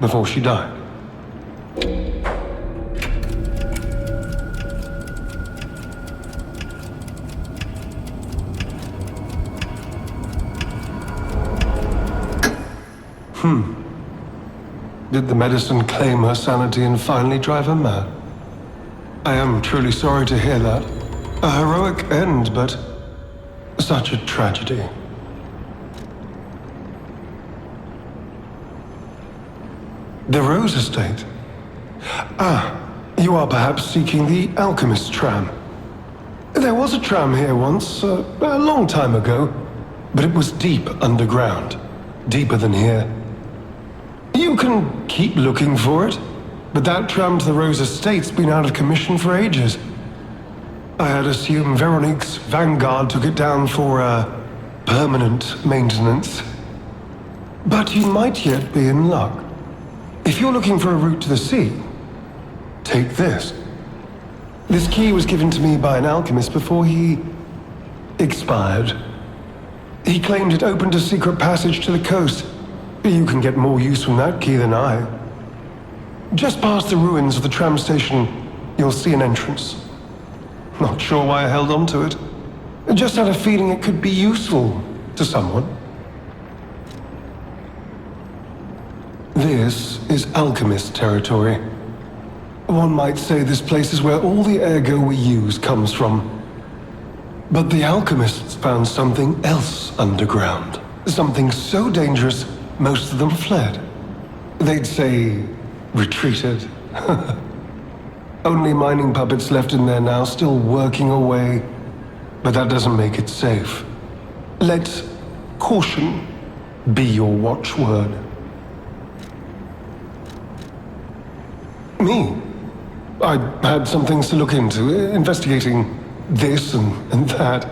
before she died? Did the medicine claim her sanity and finally drive her mad? I am truly sorry to hear that. A heroic end, but such a tragedy. The Rose Estate. Ah, you are perhaps seeking the Alchemist tram. There was a tram here once, a long time ago, but it was deep underground. Deeper than here. You can keep looking for it, but that tram to the Rose Estate's been out of commission for ages. I had assumed Veronique's Vanguard took it down for, permanent maintenance. But you might yet be in luck. If you're looking for a route to the sea, take this. This key was given to me by an alchemist before he expired. He claimed it opened a secret passage to the coast. You can get more use from that key than I. Just past the ruins of the tram station, you'll see an entrance. Not sure why I held on to it. Just had a feeling it could be useful to someone. This is alchemist territory. One might say this place is where all the ergo we use comes from. But the alchemists found something else underground. Something so dangerous, most of them fled. They'd say, retreated. Only mining puppets left in there now, still working away. But that doesn't make it safe. Let caution be your watchword. Me? I had some things to look into, investigating this and that.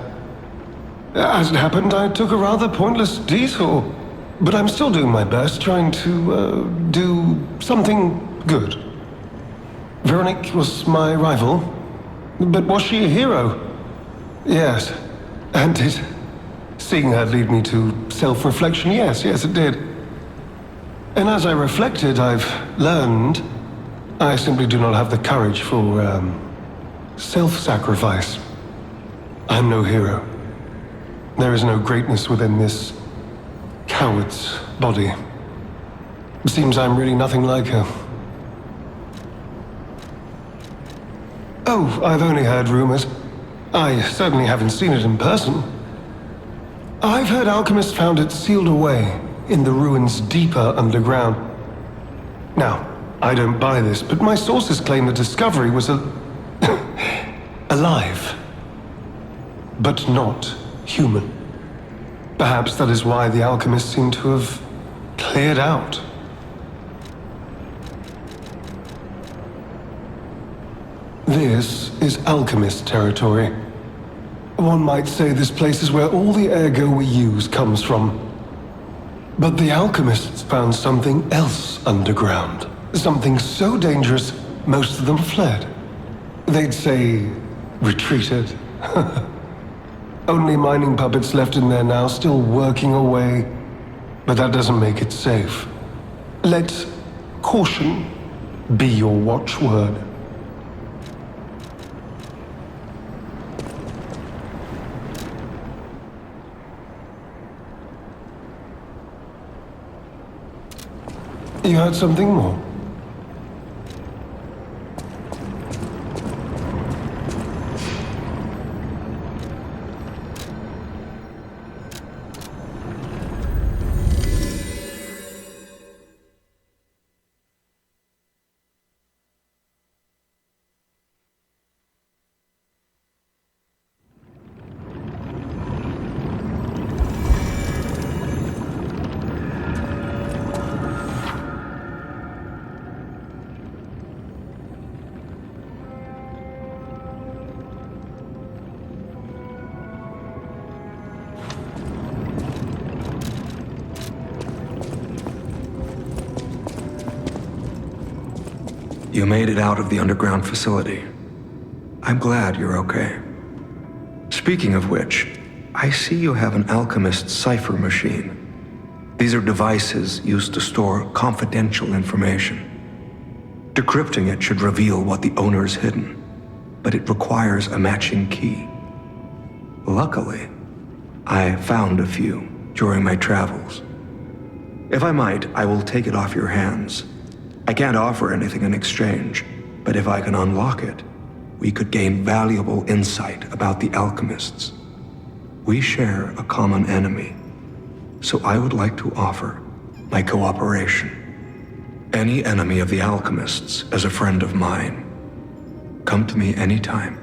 As it happened, I took a rather pointless detour. But I'm still doing my best, trying to, do something good. Veronique was my rival, but was she a hero? Yes, and did seeing her lead me to self-reflection? Yes, it did. And as I reflected, I've learned I simply do not have the courage for, self-sacrifice. I'm no hero. There is no greatness within this coward's body. It seems I'm really nothing like her. Oh, I've only heard rumors. I certainly haven't seen it in person. I've heard alchemists found it sealed away in the ruins deeper underground. Now, I don't buy this, but my sources claim the discovery was alive, but not human. Perhaps that is why the alchemists seem to have cleared out. This is alchemist territory. One might say this place is where all the ergo we use comes from. But the alchemists found something else underground. Something so dangerous, most of them fled. They'd say, retreated. Only mining puppets left in there now, still working away. But that doesn't make it safe. Let caution be your watchword. You heard something more? You made it out of the underground facility. I'm glad you're okay. Speaking of which, I see you have an alchemist cipher machine. These are devices used to store confidential information. Decrypting it should reveal what the owner's hidden, but it requires a matching key. Luckily, I found a few during my travels. If I might, I will take it off your hands. I can't offer anything in exchange, but if I can unlock it, we could gain valuable insight about the alchemists. We share a common enemy, so I would like to offer my cooperation. Any enemy of the alchemists is a friend of mine. Come to me anytime.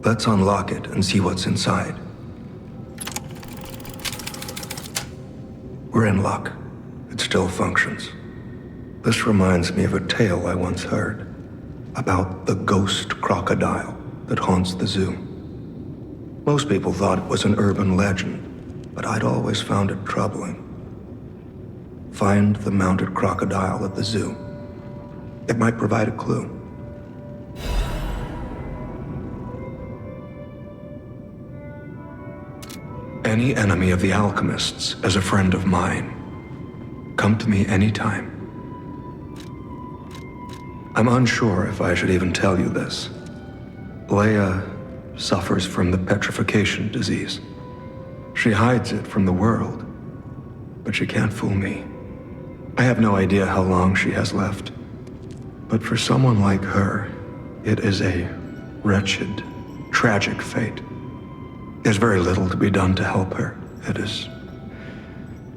Let's unlock it and see what's inside. We're in luck. It still functions. This reminds me of a tale I once heard about the ghost crocodile that haunts the zoo. Most people thought it was an urban legend, but I'd always found it troubling. Find the mounted crocodile at the zoo. It might provide a clue. Any enemy of the alchemists is a friend of mine. Come to me anytime. I'm unsure if I should even tell you this. Leia suffers from the petrification disease. She hides it from the world, but she can't fool me. I have no idea how long she has left, but for someone like her, it is a wretched, tragic fate. There's very little to be done to help her. It is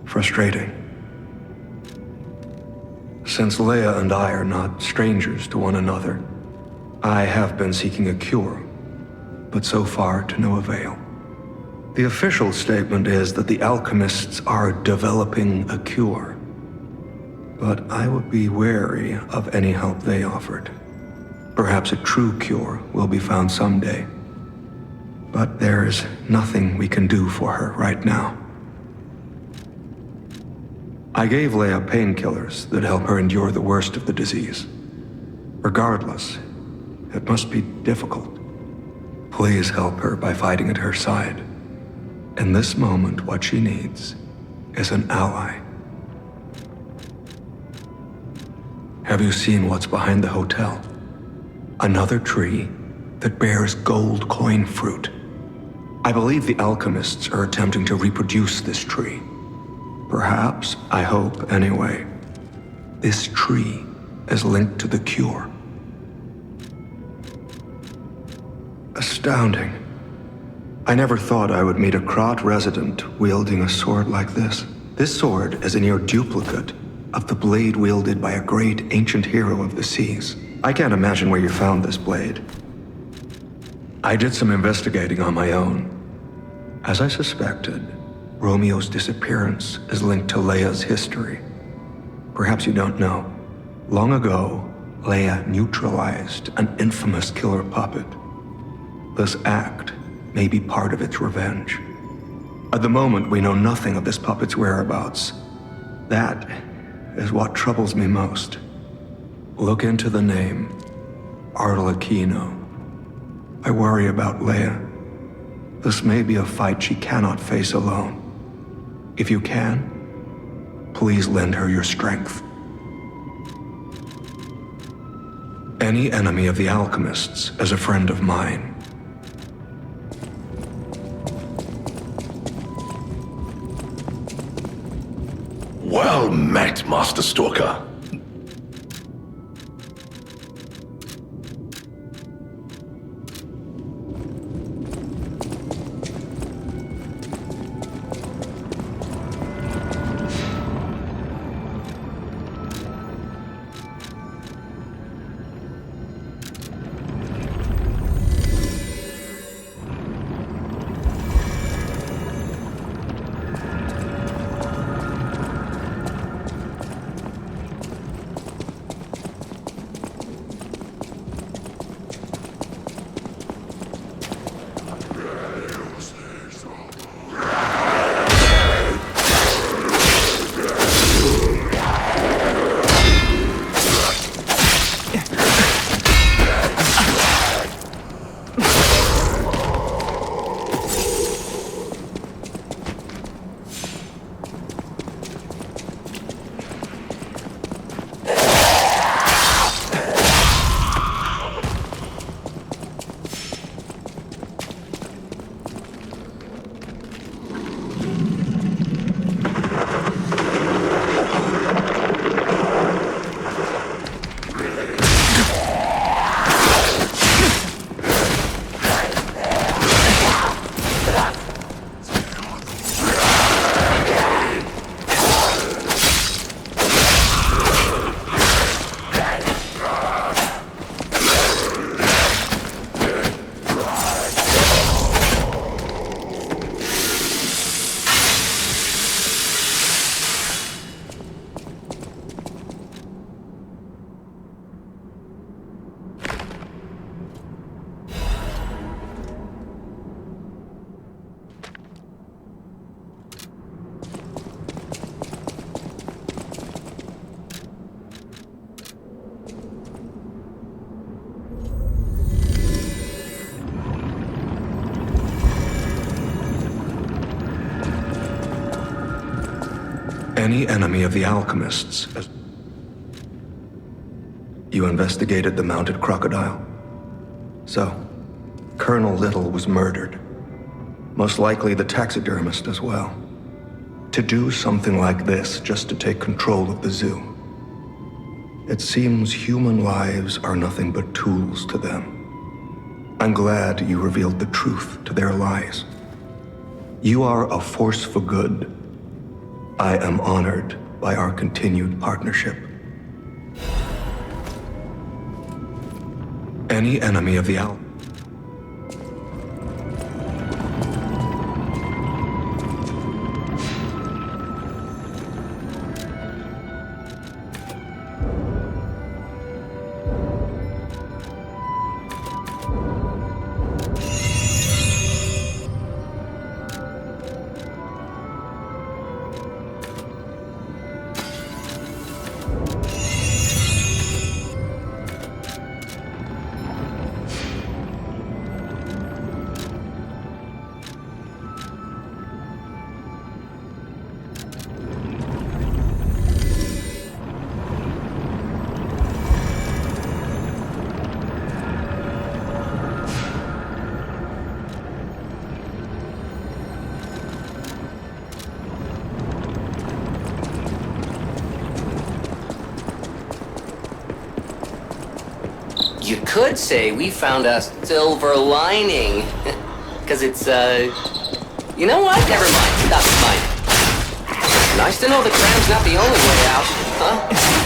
frustrating. Since Leia and I are not strangers to one another, I have been seeking a cure, but so far to no avail. The official statement is that the alchemists are developing a cure, but I would be wary of any help they offered. Perhaps a true cure will be found someday. But there's nothing we can do for her right now. I gave Leia painkillers that help her endure the worst of the disease. Regardless, it must be difficult. Please help her by fighting at her side. In this moment, what she needs is an ally. Have you seen what's behind the hotel? Another tree that bears gold coin fruit. I believe the alchemists are attempting to reproduce this tree. Perhaps, I hope anyway, this tree is linked to the cure. Astounding. I never thought I would meet a Krat resident wielding a sword like this. This sword is a near duplicate of the blade wielded by a great ancient hero of the seas. I can't imagine where you found this blade. I did some investigating on my own. As I suspected, Romeo's disappearance is linked to Leia's history. Perhaps you don't know. Long ago, Leia neutralized an infamous killer puppet. This act may be part of its revenge. At the moment, we know nothing of this puppet's whereabouts. That is what troubles me most. Look into the name, Arlecchino. I worry about Leia. This may be a fight she cannot face alone. If you can, please lend her your strength. Any enemy of the alchemists is a friend of mine. Well met, Master Stalker. Any enemy of the alchemists. You investigated the mounted crocodile? So, Colonel Little was murdered. Most likely the taxidermist as well. To do something like this just to take control of the zoo. It seems human lives are nothing but tools to them. I'm glad you revealed the truth to their lies. You are a force for good. I am honored by our continued partnership. Any enemy of the could say we found a silver lining. Because it's, You know what? Never mind. That's mine. Nice to know the cram's not the only way out, huh?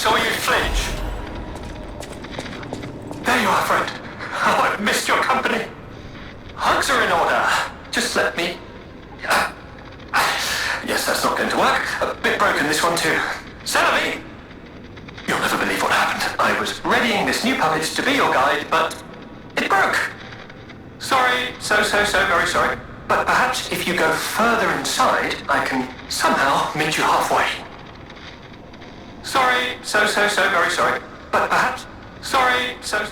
saw you flinch. There you are, friend. Oh, I've missed your company. Hugs are in order. Just let me... Yes, that's not going to work. A bit broken, this one too. Celebi! You'll never believe what happened. I was readying this new puppet to be your guide, but it broke. Sorry, so very sorry. But perhaps if you go further inside, I can somehow meet you halfway. Sorry, so very sorry. But perhaps... Sorry, so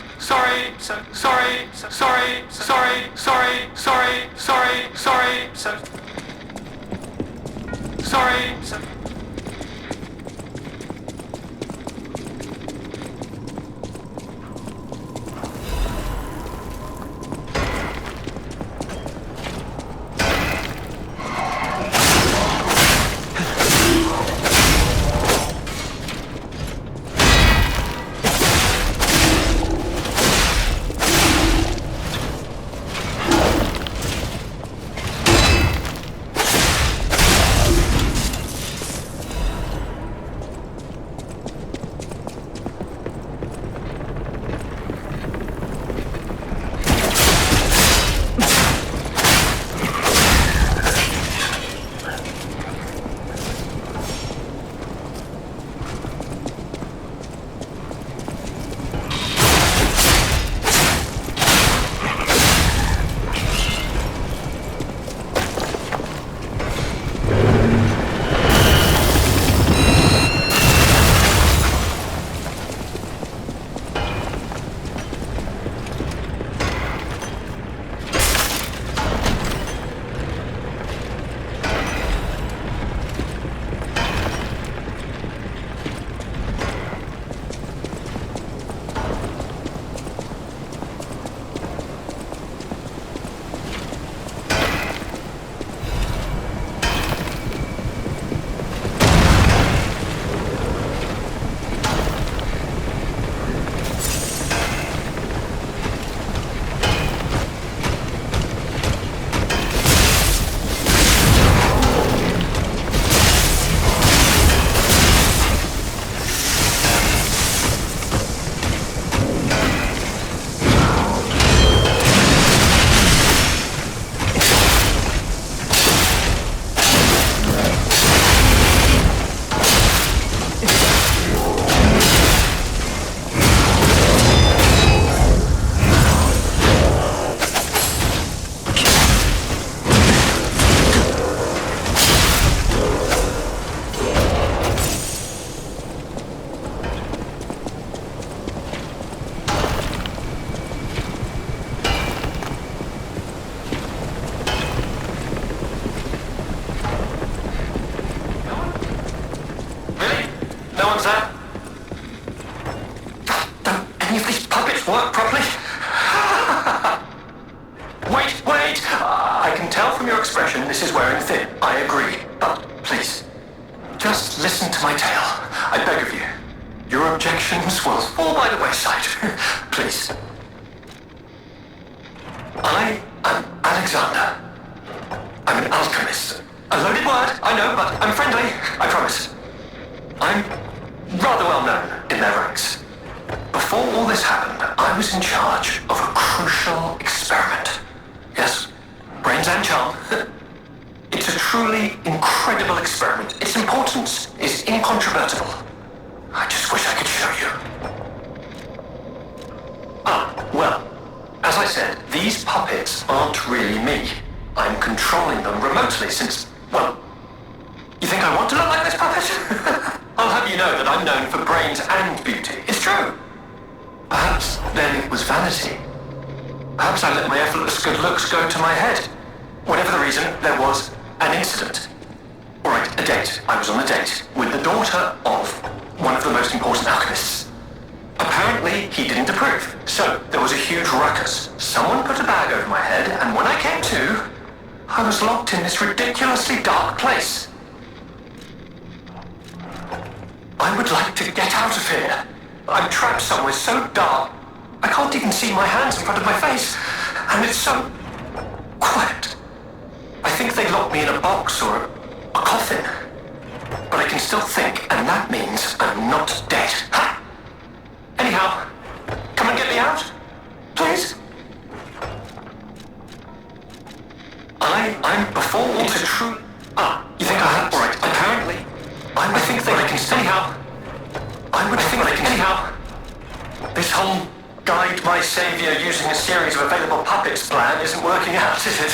but I can still think, and that means I'm not dead. I would think they can anyhow. This whole guide my savior using a series of available puppets plan isn't working out, is it?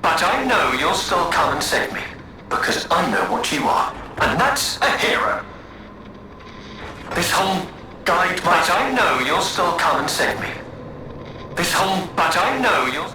But I know you'll still come and save me, because I know what you are, and that's a hero. This whole guide my... But I know you'll still come and save me. This whole... But I know you'll...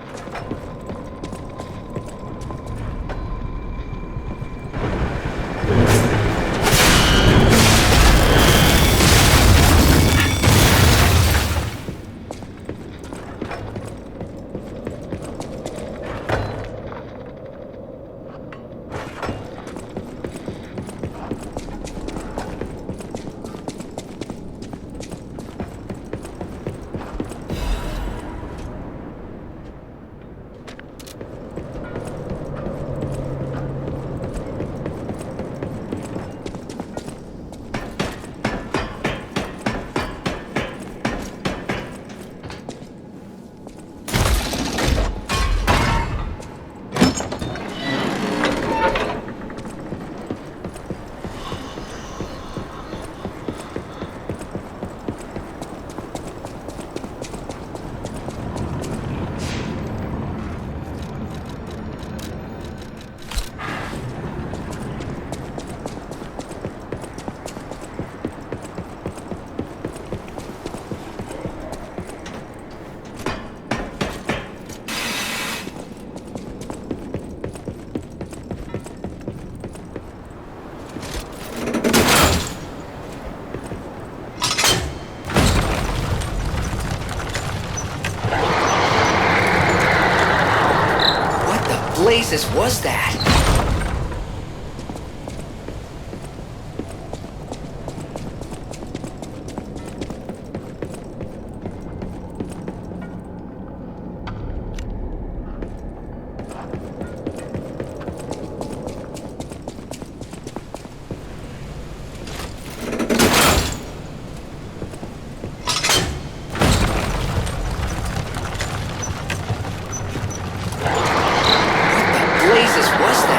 blazes was that? Was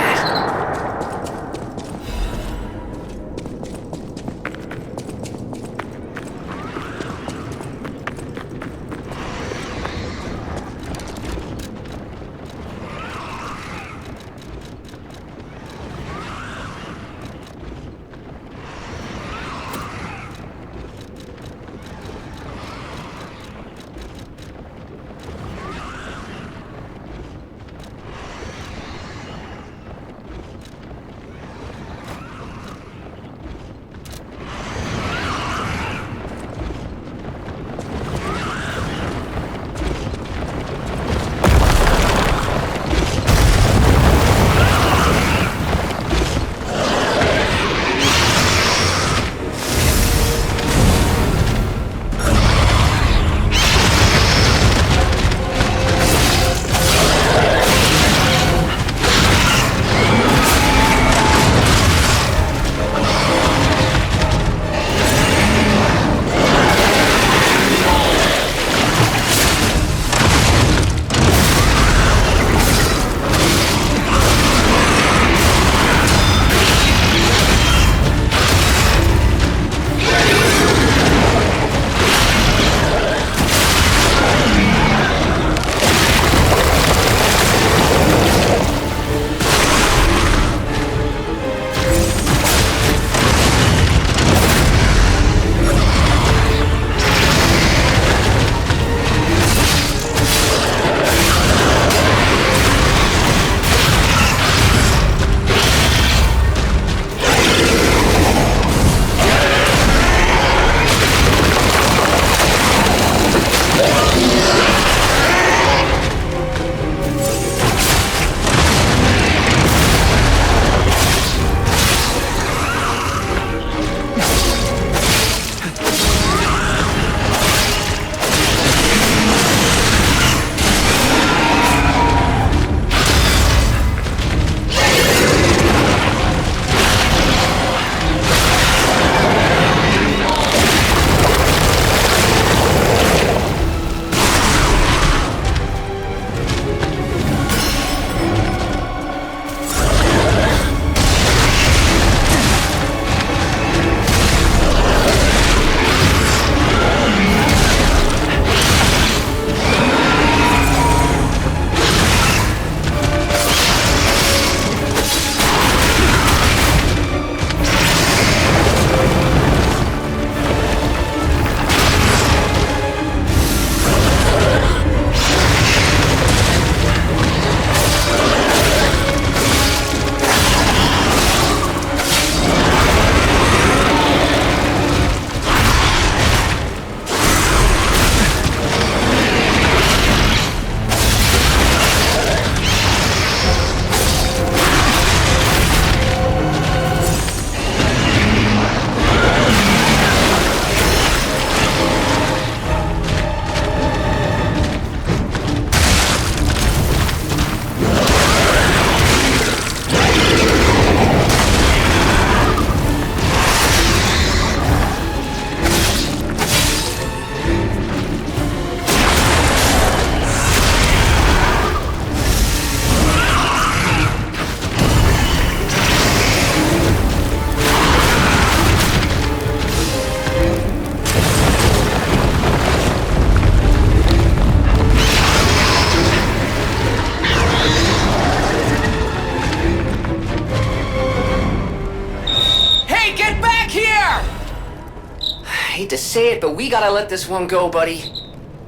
hate to say it, but we gotta let this one go, buddy.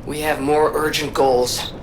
We have more urgent goals.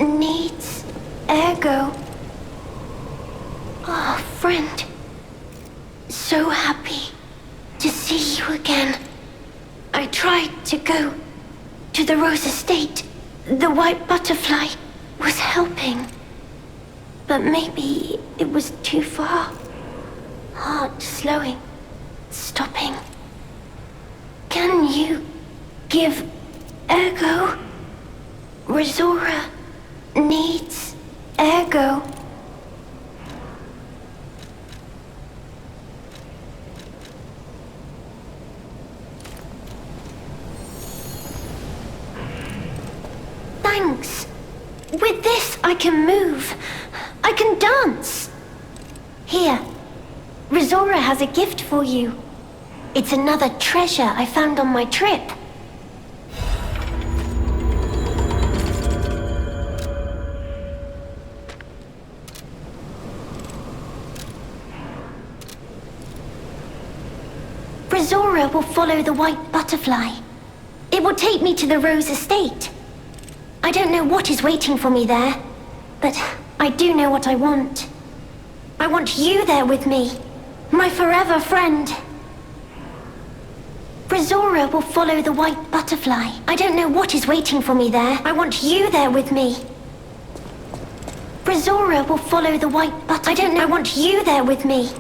needs Ergo. Oh, friend. So happy to see you again. I tried to go to the Rose Estate. The white butterfly was helping. But maybe it was too far. Heart slowing, stopping. Can you give Ergo? Resora needs Ergo. Thanks. With this, I can move. I can dance. Here, Resora has a gift for you. It's another treasure I found on my trip. Resora will follow the white butterfly. It will take me to the Rose Estate. I don't know what is waiting for me there, but I do know what I want. I want you there with me, my forever friend. Rizora will follow the white butterfly. I don't know what is waiting for me there. I want you there with me. Rizora will follow the white butterfly. I don't know. I want you there with me.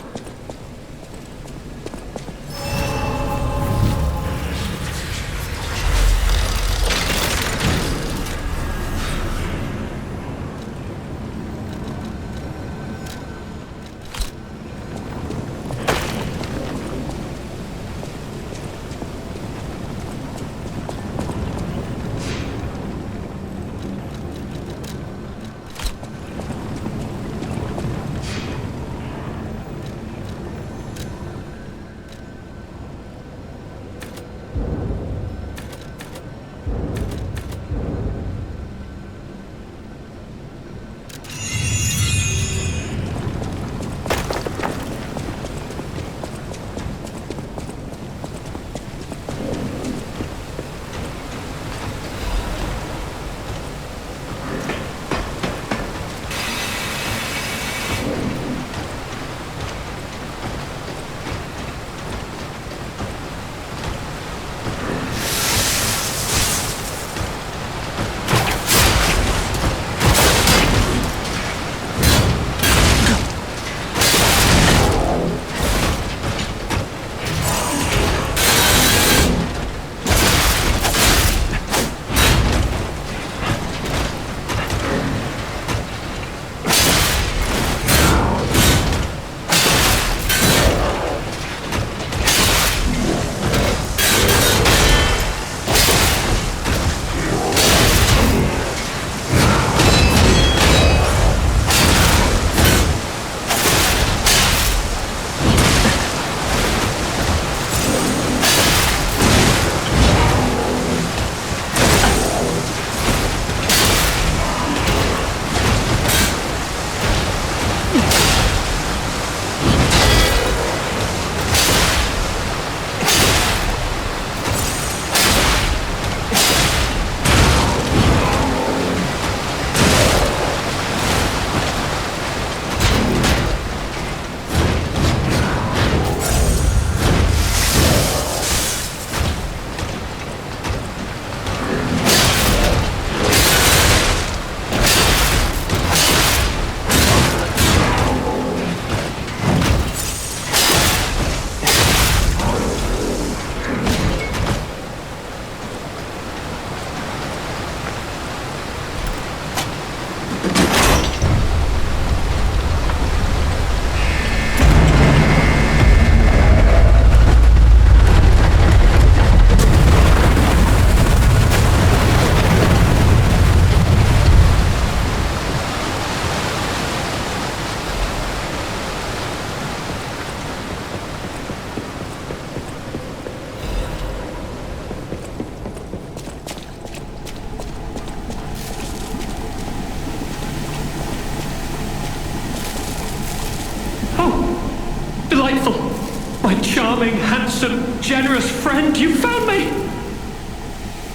My charming, handsome, generous friend, you found me!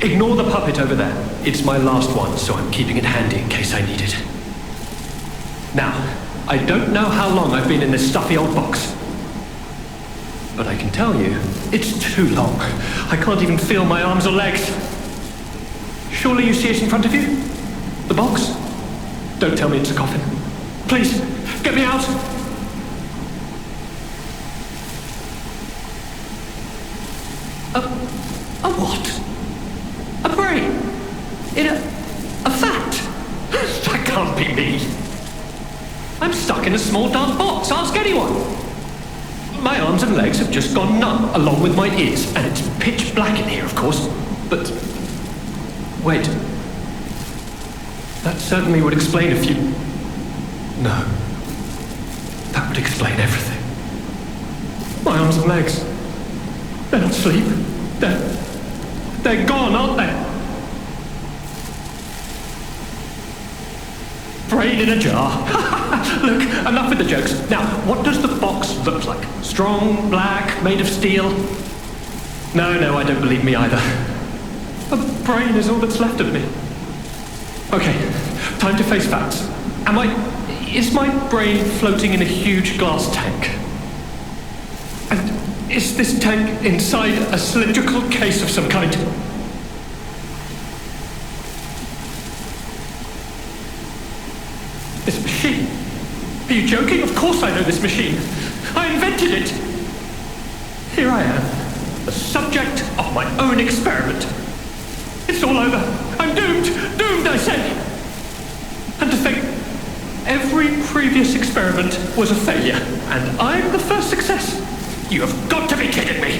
Ignore the puppet over there. It's my last one, so I'm keeping it handy in case I need it. Now, I don't know how long I've been in this stuffy old box. But I can tell you, it's too long. I can't even feel my arms or legs. Surely you see it in front of you? The box? Don't tell me it's a coffin. Please, get me out! A what? A brain? In a fact? That can't be me. I'm stuck in a small dark box. Ask anyone. My arms and legs have just gone numb, along with my ears, and it's pitch black in here, of course. But wait. That certainly would explain a few... No. That would explain everything. My arms and legs. They're not asleep. They're gone, aren't they? Brain in a jar. Look, enough with the jokes. Now, what does the box look like? Strong, black, made of steel? No, I don't believe me either. A brain is all that's left of me. Okay, time to face facts. Is my brain floating in a huge glass tank? And Is this tank inside a cylindrical case of some kind? This machine? Are you joking? Of course I know this machine. I invented it. Here I am, the subject of my own experiment. It's all over. I'm doomed. Doomed, I say. And to think, every previous experiment was a failure, and I'm the first success. You have got to be kidding me.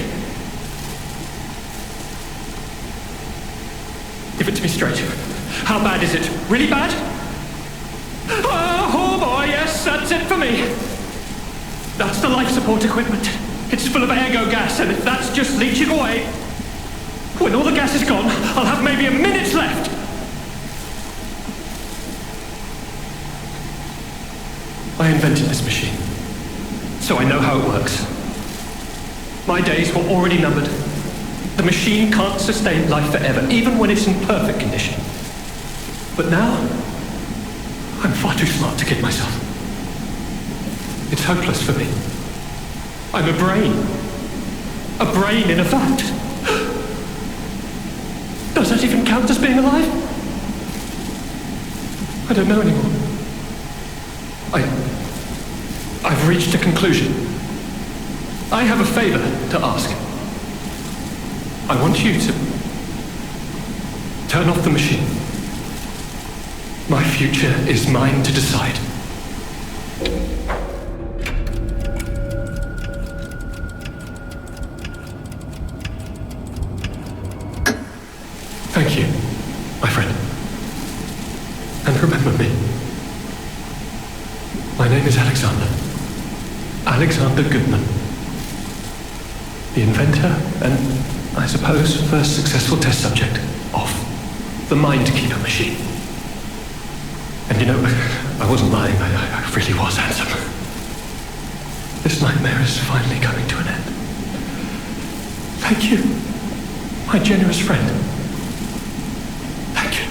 Give it to me straight. How bad is it? Really bad? Oh boy, yes, that's it for me. That's the life support equipment. It's full of ergo gas, and if that's just leaching away, when all the gas is gone, I'll have maybe a minute left. I invented this machine, so I know how it works. My days were already numbered. The machine can't sustain life forever, even when it's in perfect condition. But now, I'm far too smart to kid myself. It's hopeless for me. I'm a brain. A brain in a vat. Does that even count as being alive? I don't know anymore. I've reached a conclusion. I have a favor to ask. I want you to turn off the machine. My future is mine to decide. Thank you, my friend. And remember me. My name is Alexander. Alexander Goodman. The inventor and, I suppose, first successful test subject of the Mind Keeper machine. And you know, I wasn't lying, I really was handsome. This nightmare is finally coming to an end. Thank you, my generous friend. Thank you.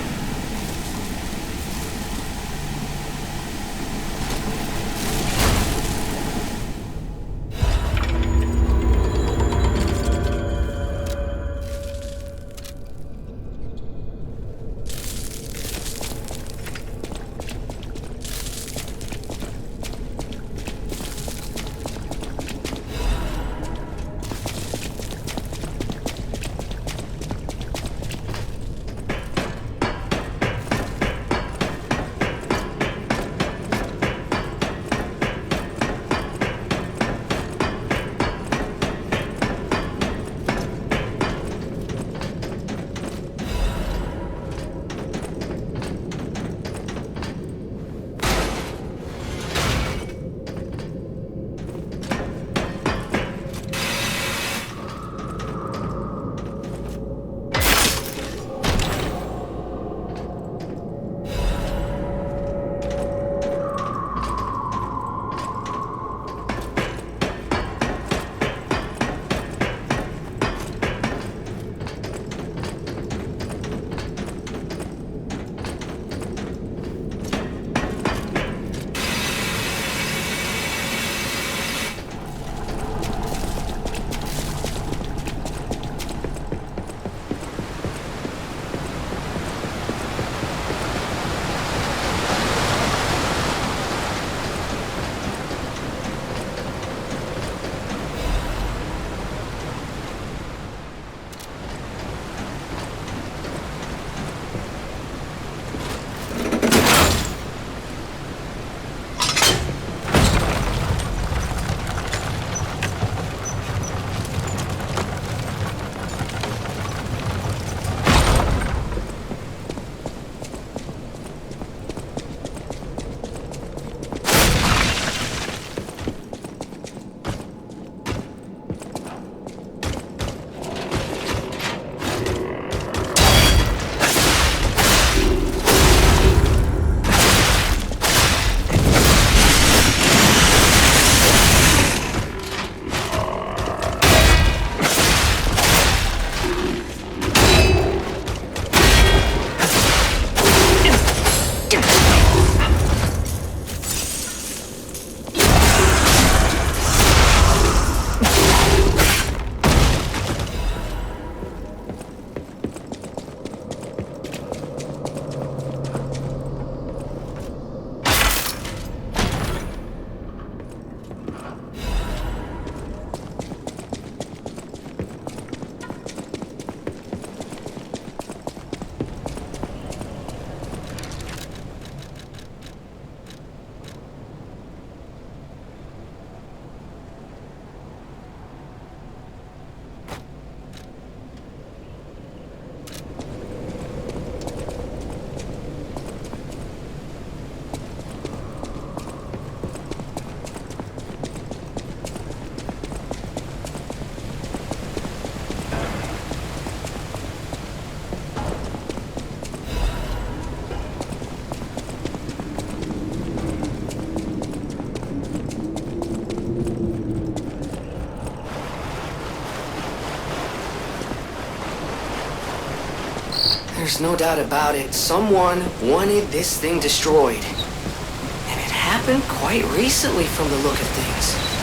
There's no doubt about it. Someone wanted this thing destroyed. And it happened quite recently from the look of things.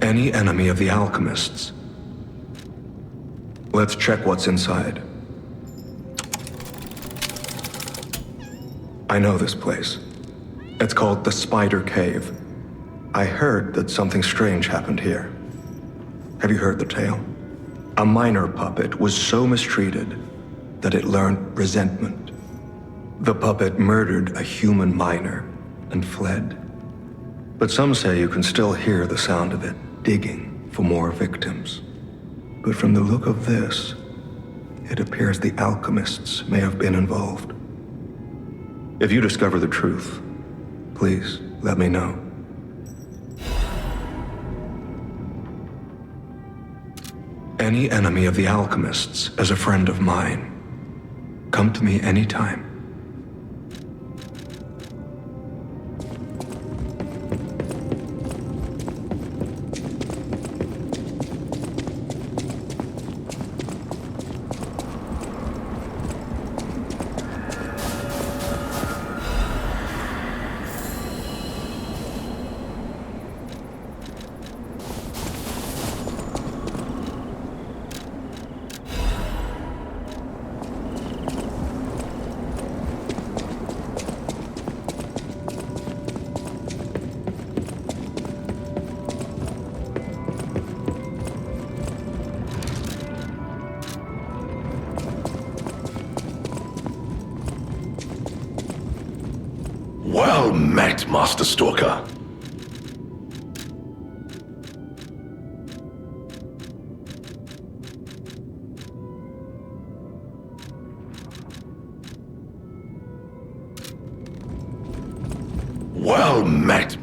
Any enemy of the alchemists. Let's check what's inside. I know this place. It's called the Spider Cave. I heard that something strange happened here. Have you heard the tale? A minor puppet was so mistreated that it learned resentment. The puppet murdered a human miner and fled. But some say you can still hear the sound of it digging for more victims. But from the look of this, it appears the alchemists may have been involved. If you discover the truth, please let me know. Any enemy of the alchemists is a friend of mine. Come to me anytime. Well met, Master Stalker. Well met.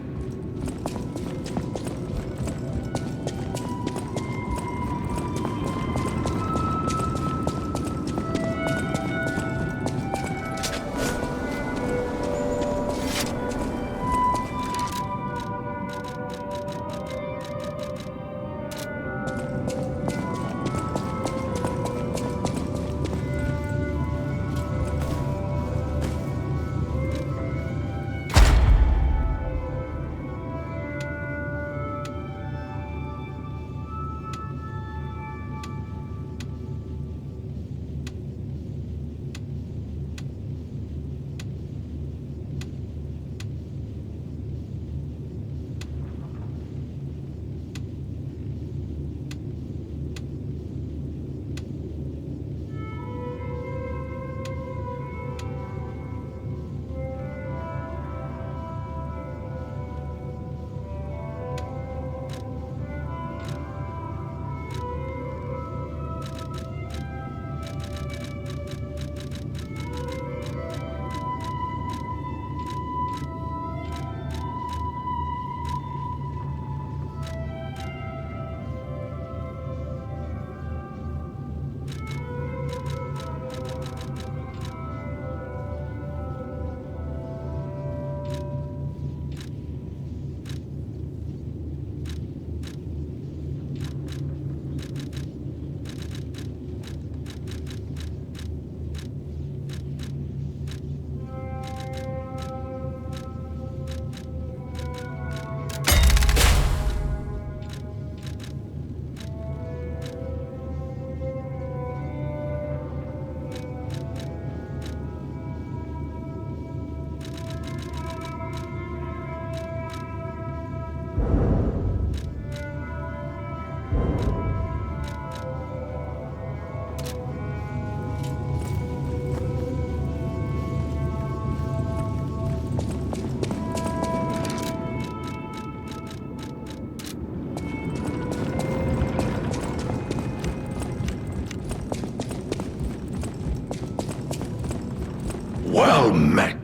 Well met.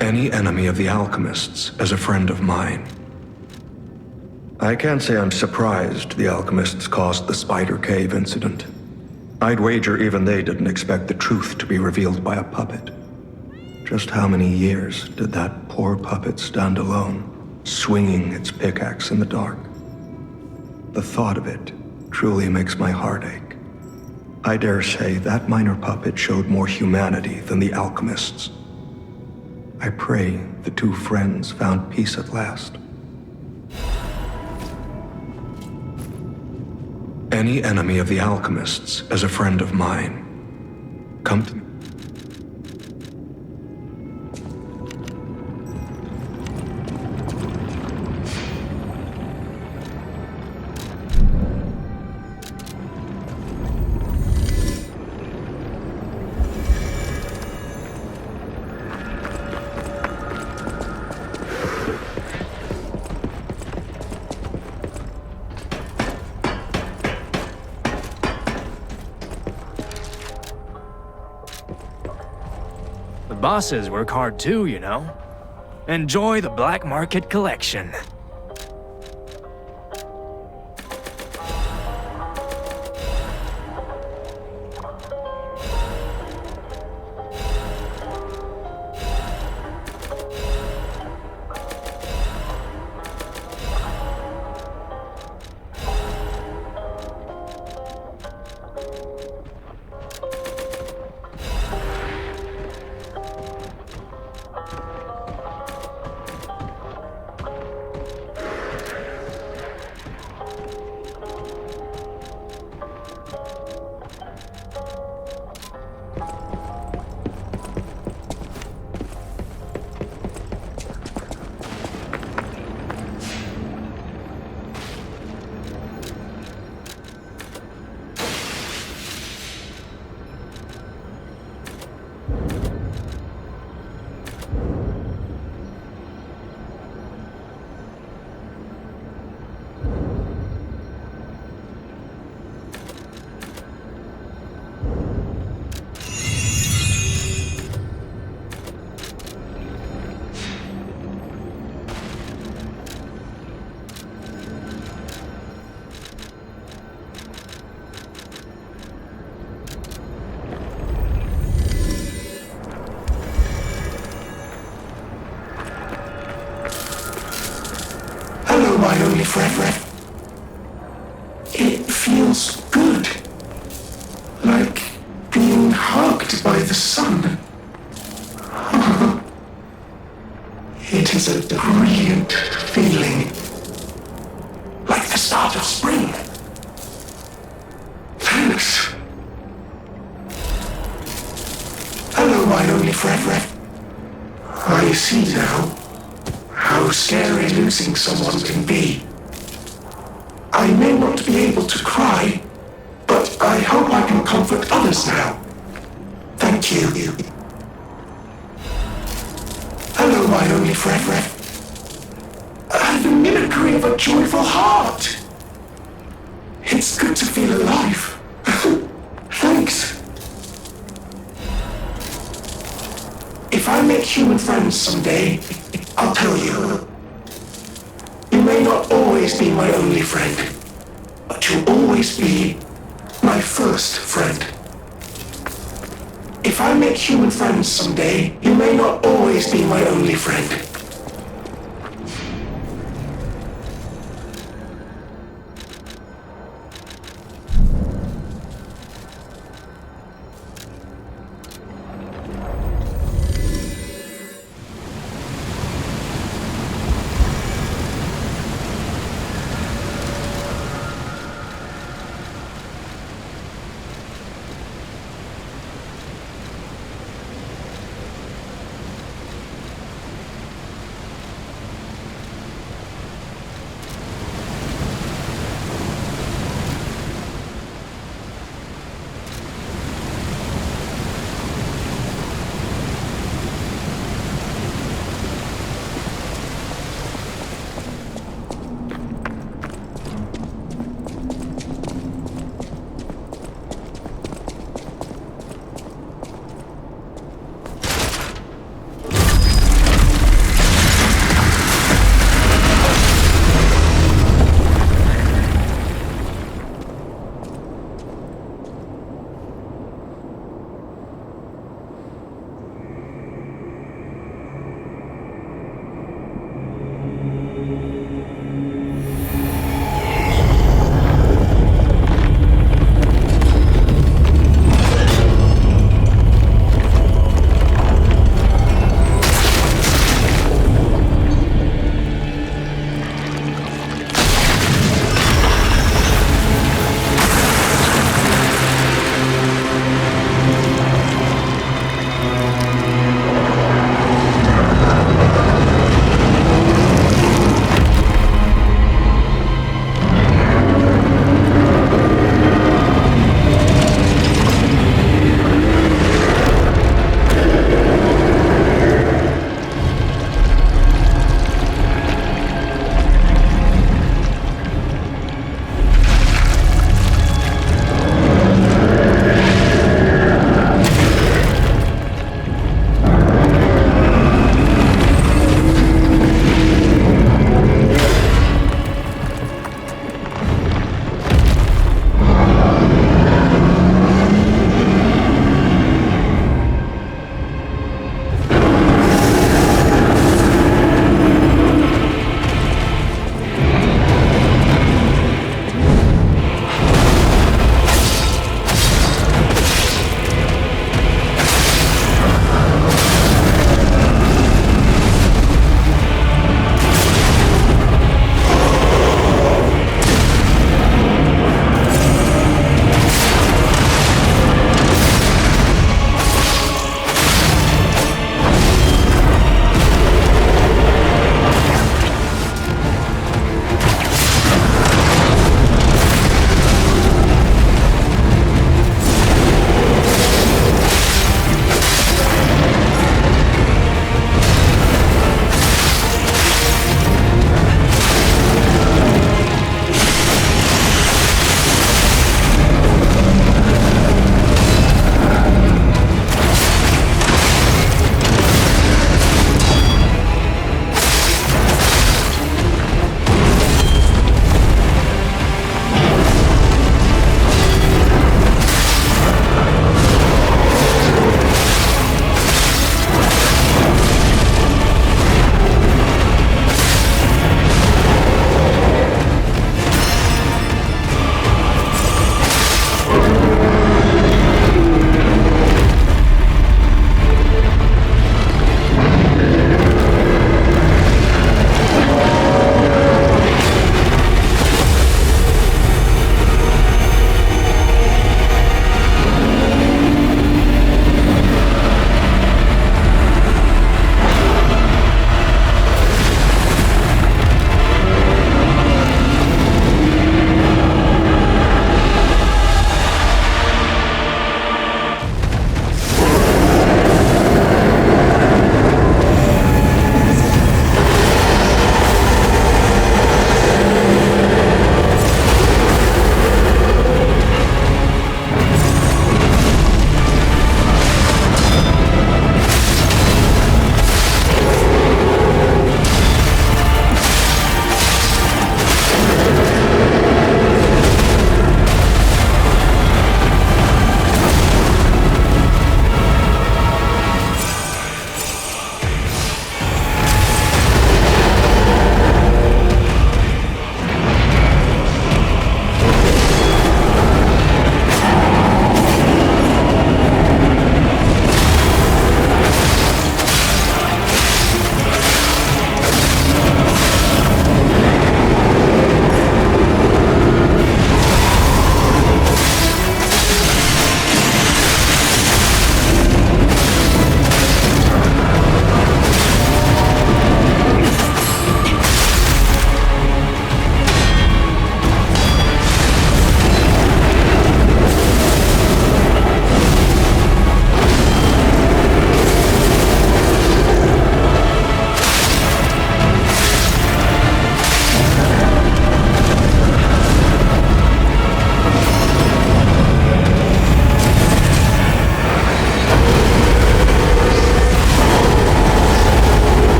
Any enemy of the alchemists as a friend of mine. I can't say I'm surprised the alchemists caused the Spider Cave incident. I'd wager even they didn't expect the truth to be revealed by a puppet. Just how many years did that poor puppet stand alone, swinging its pickaxe in the dark? The thought of it truly makes my heart ache. I dare say that minor puppet showed more humanity than the alchemists. I pray the two friends found peace at last. Any enemy of the alchemists as a friend of mine. Come to me. Bosses work hard too, you know. Enjoy the black market collection. a brilliant feeling. Like the start of spring. Thanks. Hello, my only friend. I see now how scary losing someone can be. I may not be able to cry, but I hope I can comfort others now. Thank you. Hello, my only friend. The mimicry of a joyful heart. It's good to feel alive. Thanks. If I make human friends someday, I'll tell you. You may not always be my only friend, but you'll always be my first friend. If I make human friends someday, you may not always be my only friend.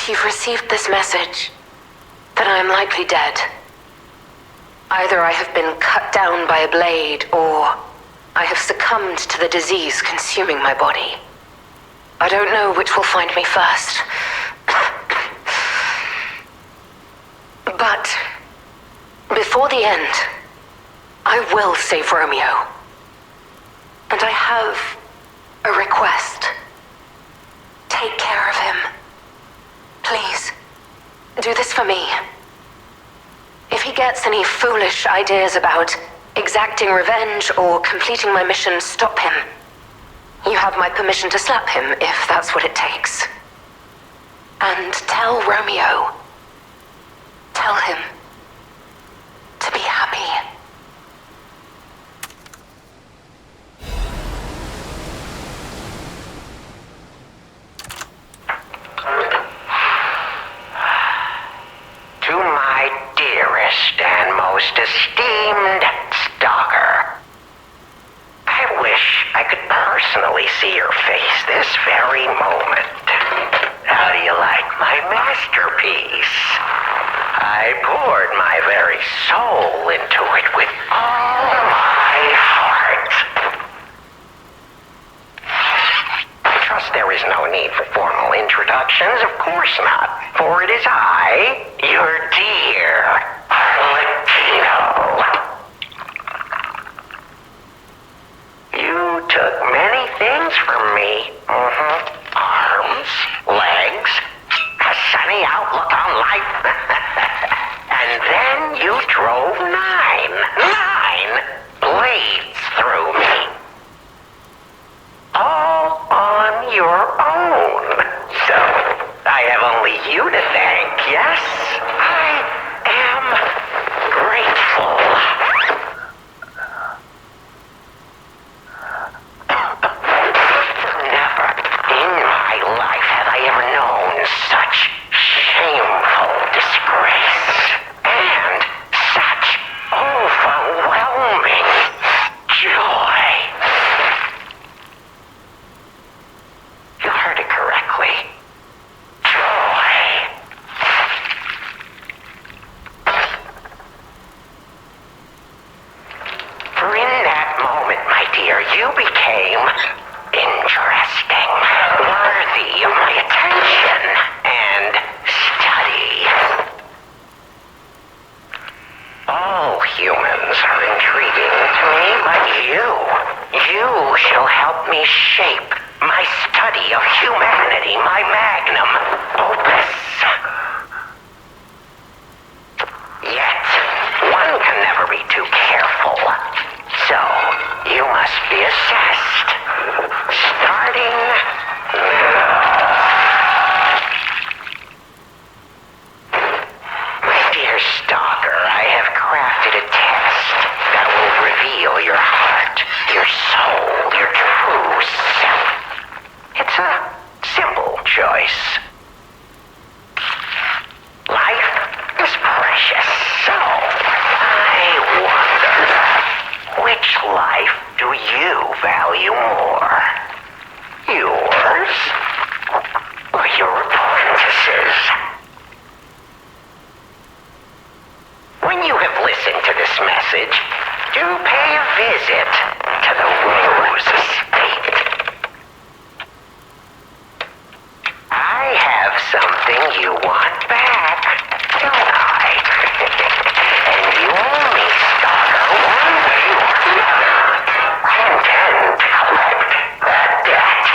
If you've received this message, then I am likely dead. Either I have been cut down by a blade, or I have succumbed to the disease consuming my body. I don't know which will find me first. But before the end, I will save Romeo. And I have a request. Take care of him. Please, do this for me. If he gets any foolish ideas about exacting revenge or completing my mission, stop him. You have my permission to slap him if that's what it takes. And tell Romeo. Tell him to be happy. To my dearest and most esteemed stalker, I wish I could personally see your face this very moment. How do you like my masterpiece? I poured my very soul into it with all my heart. I trust there is no need for formal introductions, of course not, for it is I, your dear Arlecchino. You took many things from me. Arms, legs, a sunny outlook on life. And then you drove nine blades through me. All on your own. So, I have only you to thank, yes? I am grateful. Never in my life have I ever known such shameful disgrace. And such overwhelming joy. You heard it correctly. Joy. For in that moment, my dear, you became interesting, worthy of my attention and study. All humans are intriguing to me, but you shall help me shape my study of humanity, my magnum opus. Yet, one can never be too careful, so you must be assessed, starting now. My dear stalker, I have crafted a test that will reveal your heart, your soul, your true self. It's a simple choice. Life is precious, so I wonder, which life do you value more? Yours or your apprentice's? When you have listened to this message, do pay a visit to the Rose Estate. I have something you want back, don't I? And you owe me, stalker, one way or another. I intend to collect that debt.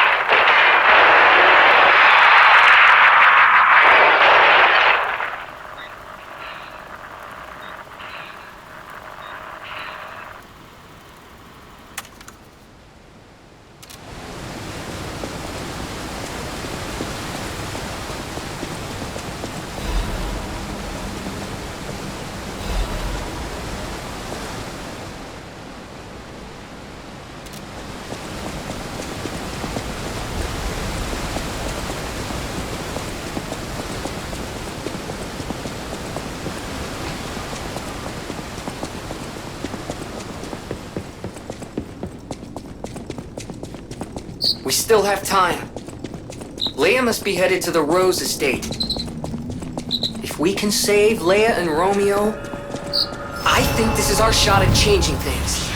We still have time. Leia must be headed to the Rose Estate. If we can save Leia and Romeo, I think this is our shot at changing things.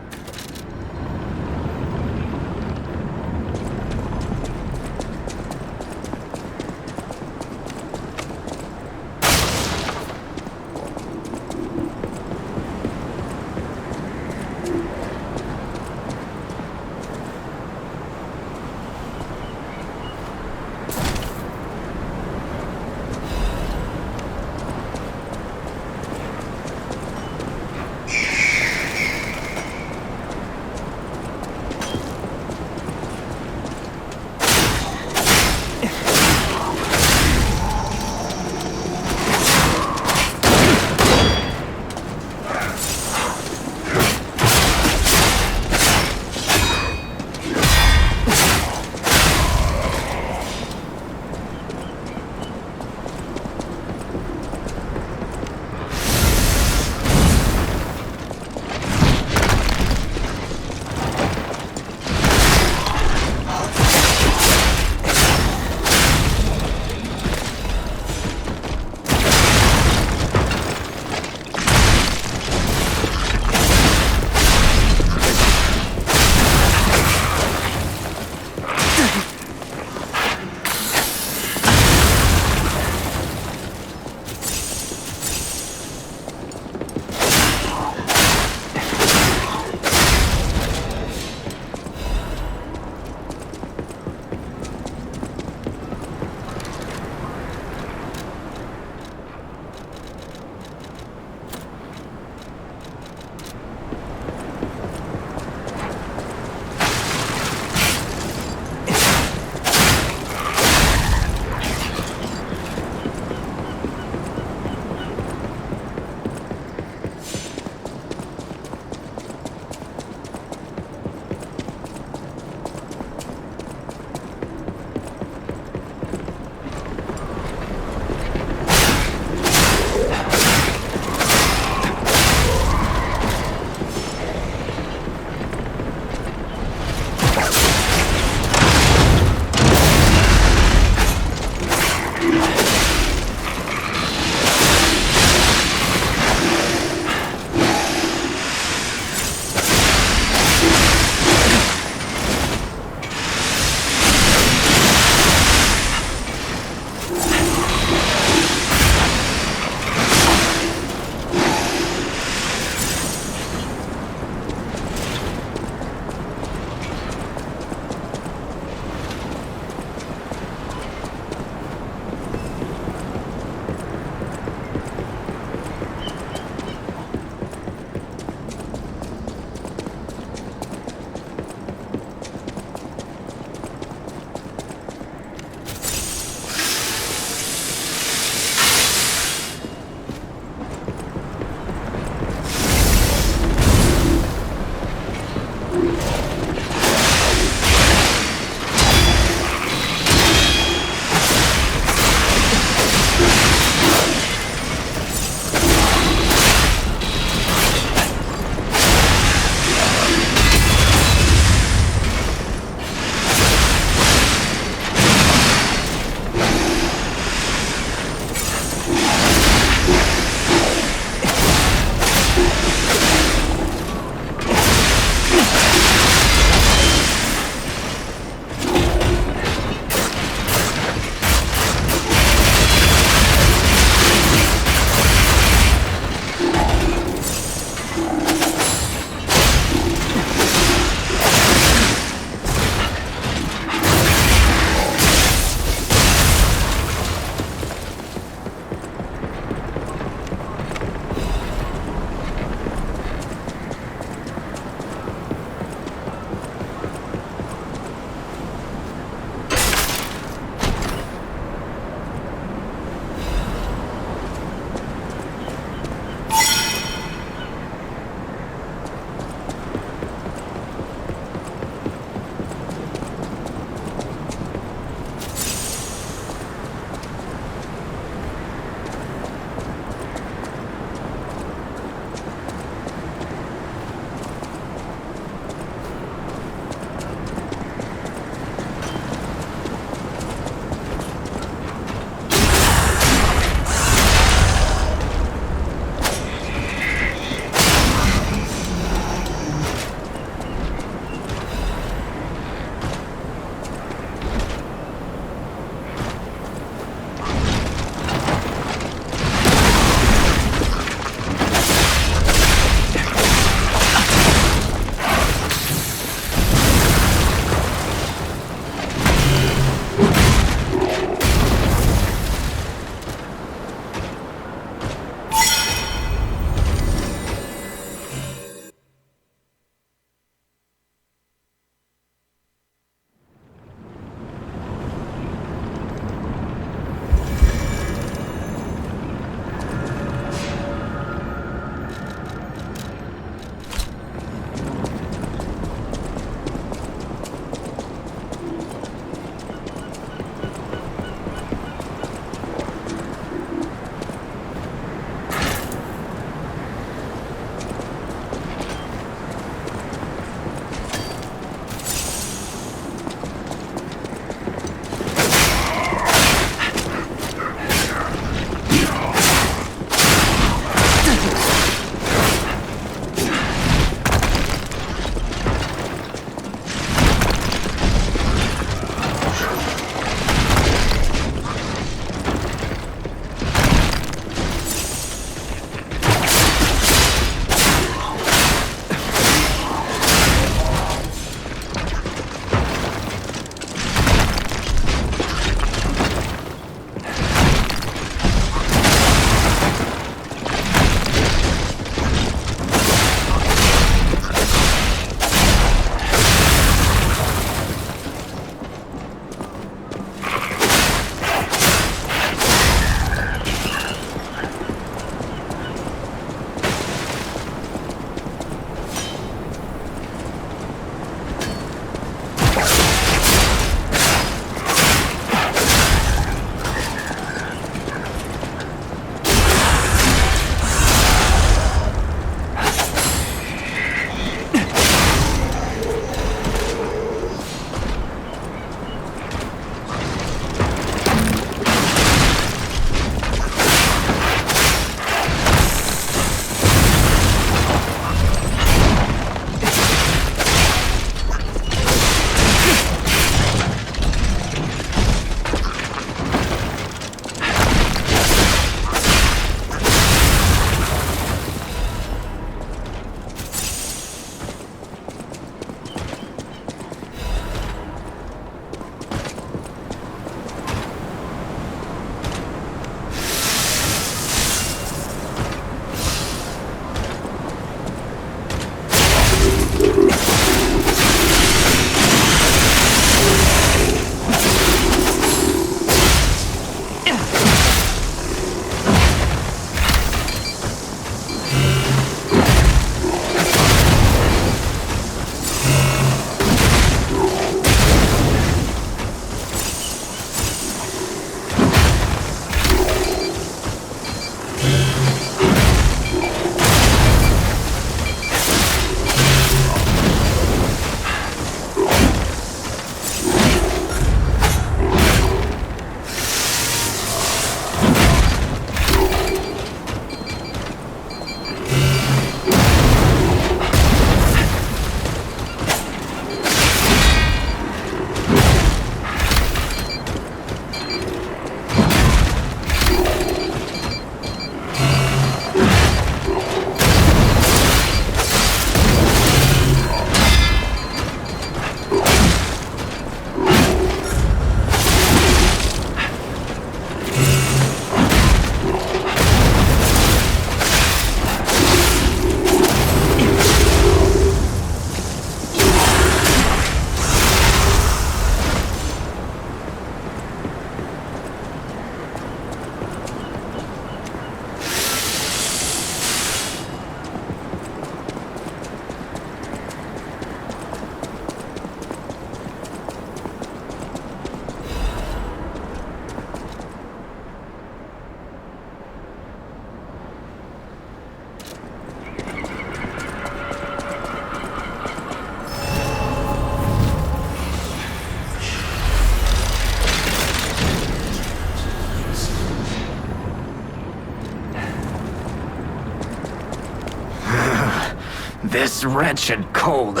This wretched cold.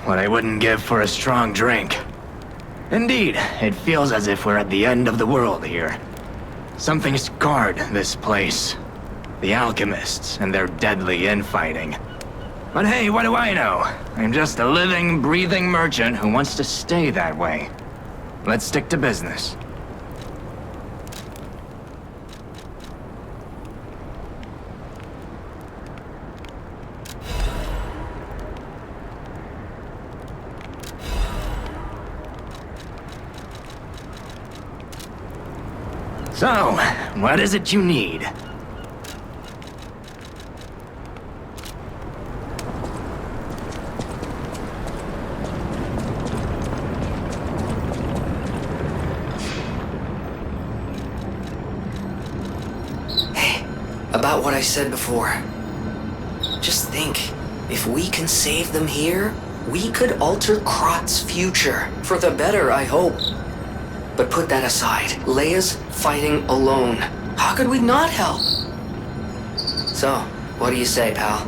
What I wouldn't give for a strong drink. Indeed, it feels as if we're at the end of the world here. Something scarred this place. The alchemists and their deadly infighting. But hey, what do I know? I'm just a living, breathing merchant who wants to stay that way. Let's stick to business. So, what is it you need? Hey, about what I said before. Just think, if we can save them here, we could alter Krat's future. For the better, I hope. But put that aside. Leia's fighting alone. How could we not help? So, what do you say, pal?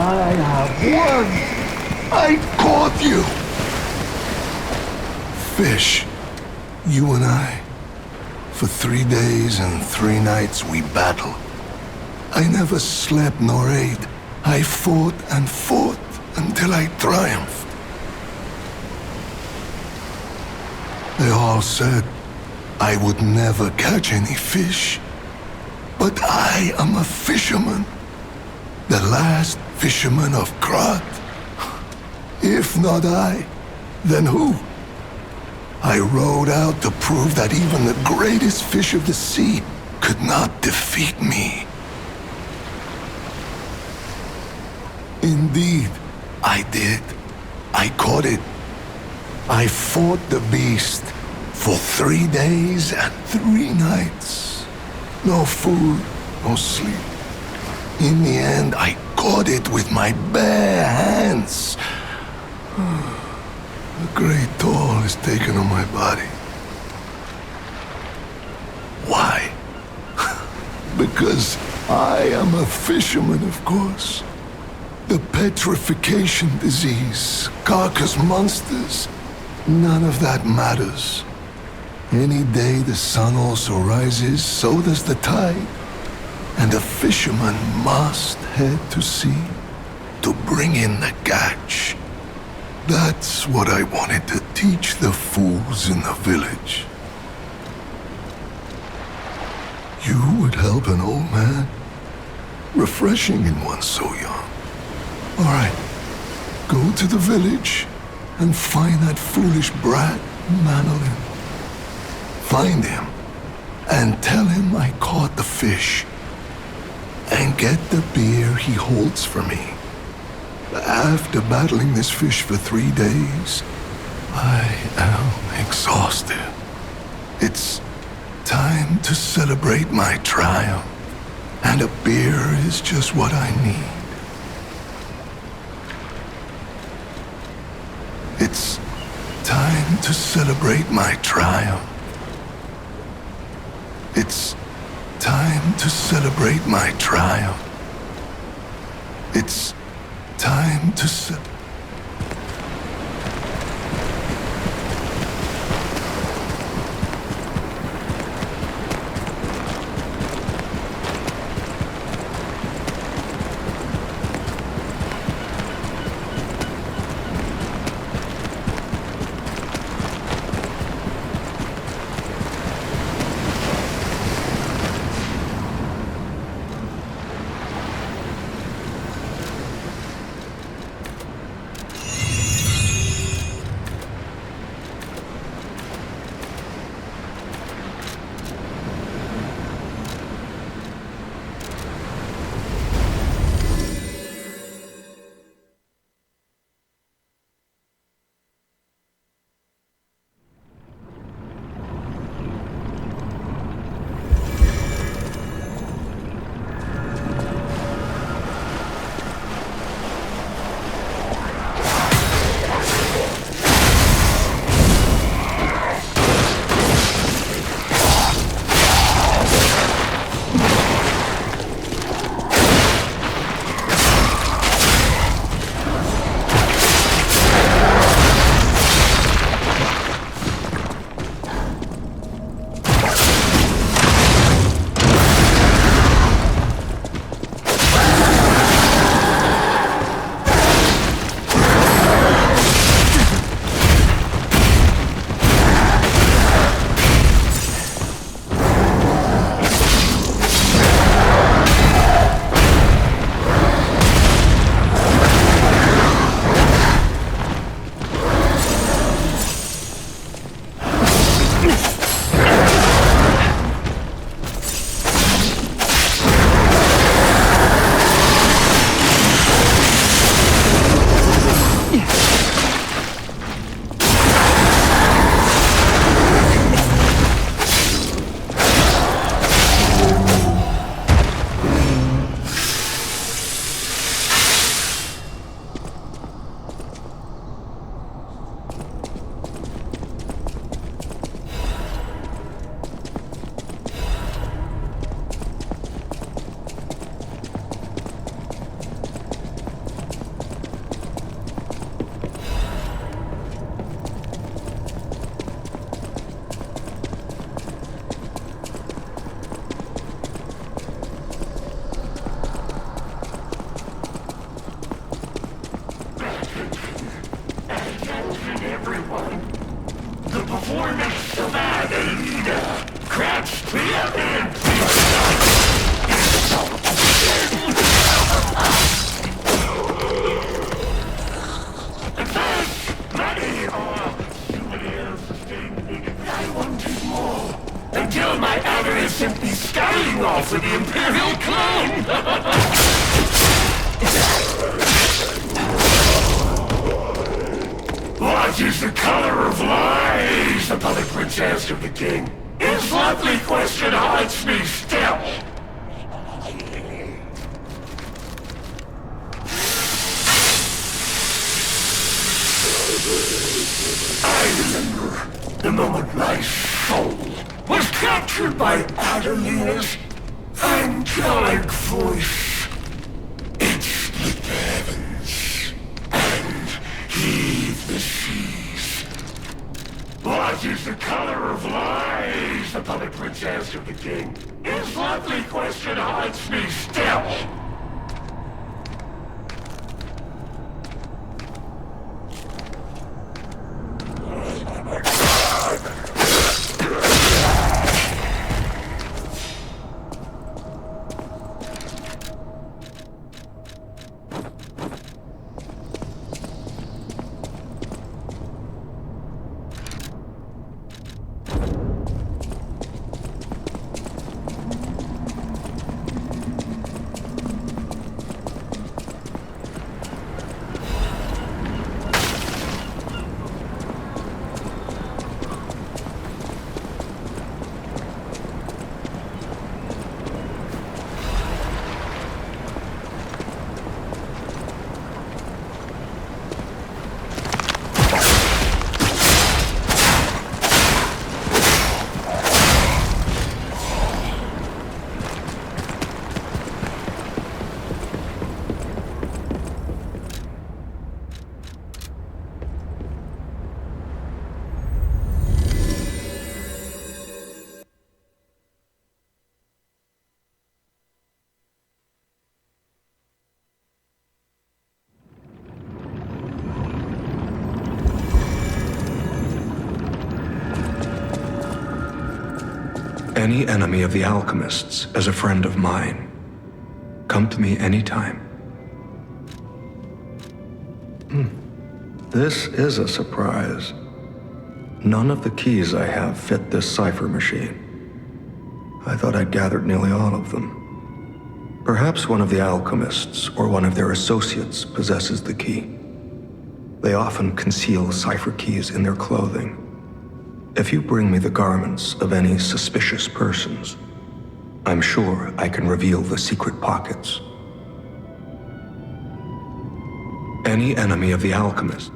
I have won! I caught you! Fish, you and I. For 3 days and 3 nights we battled. I never slept nor ate. I fought and fought until I triumphed. They all said I would never catch any fish. But I am a fisherman. The last fisherman of Krat. If not I, then who? I rowed out to prove that even the greatest fish of the sea could not defeat me. Indeed, I did. I caught it. I fought the beast for 3 days and 3 nights. No food, no sleep. In the end, I caught it with my bare hands. A great toll is taken on my body. Why? Because I am a fisherman, of course. The petrification disease, carcass monsters, none of that matters. Any day the sun also rises, so does the tide. And a fisherman must head to sea to bring in the catch. That's what I wanted to teach the fools in the village. You would help an old man? Refreshing in one so young. All right, go to the village and find that foolish brat, Manolin. Find him and tell him I caught the fish. And get the beer he holds for me. After battling this fish for 3 days, I am exhausted. It's time to celebrate my triumph, and a beer is just what I need. It's time to celebrate my triumph. It's time to celebrate my triumph. It's time to performance, Savanna, Krat's preeminent. I wanted more. Until my Andreus sent me scouting off with the Imperial clone! What is the color of lies? The Puppet Prince asked of the king. His lovely question haunts me still. I remember the moment my soul was captured by Adelina's angelic voice. It split the heavens and heaved the seas. What is the color of lies? The Puppet Prince asked of the king. His lovely question haunts me still. Any enemy of the alchemists is a friend of mine. Come to me anytime. This is a surprise. None of the keys I have fit this cipher machine. I thought I'd gathered nearly all of them. Perhaps one of the alchemists or one of their associates possesses the key. They often conceal cipher keys in their clothing. If you bring me the garments of any suspicious persons, I'm sure I can reveal the secret pockets. Any enemy of the alchemist.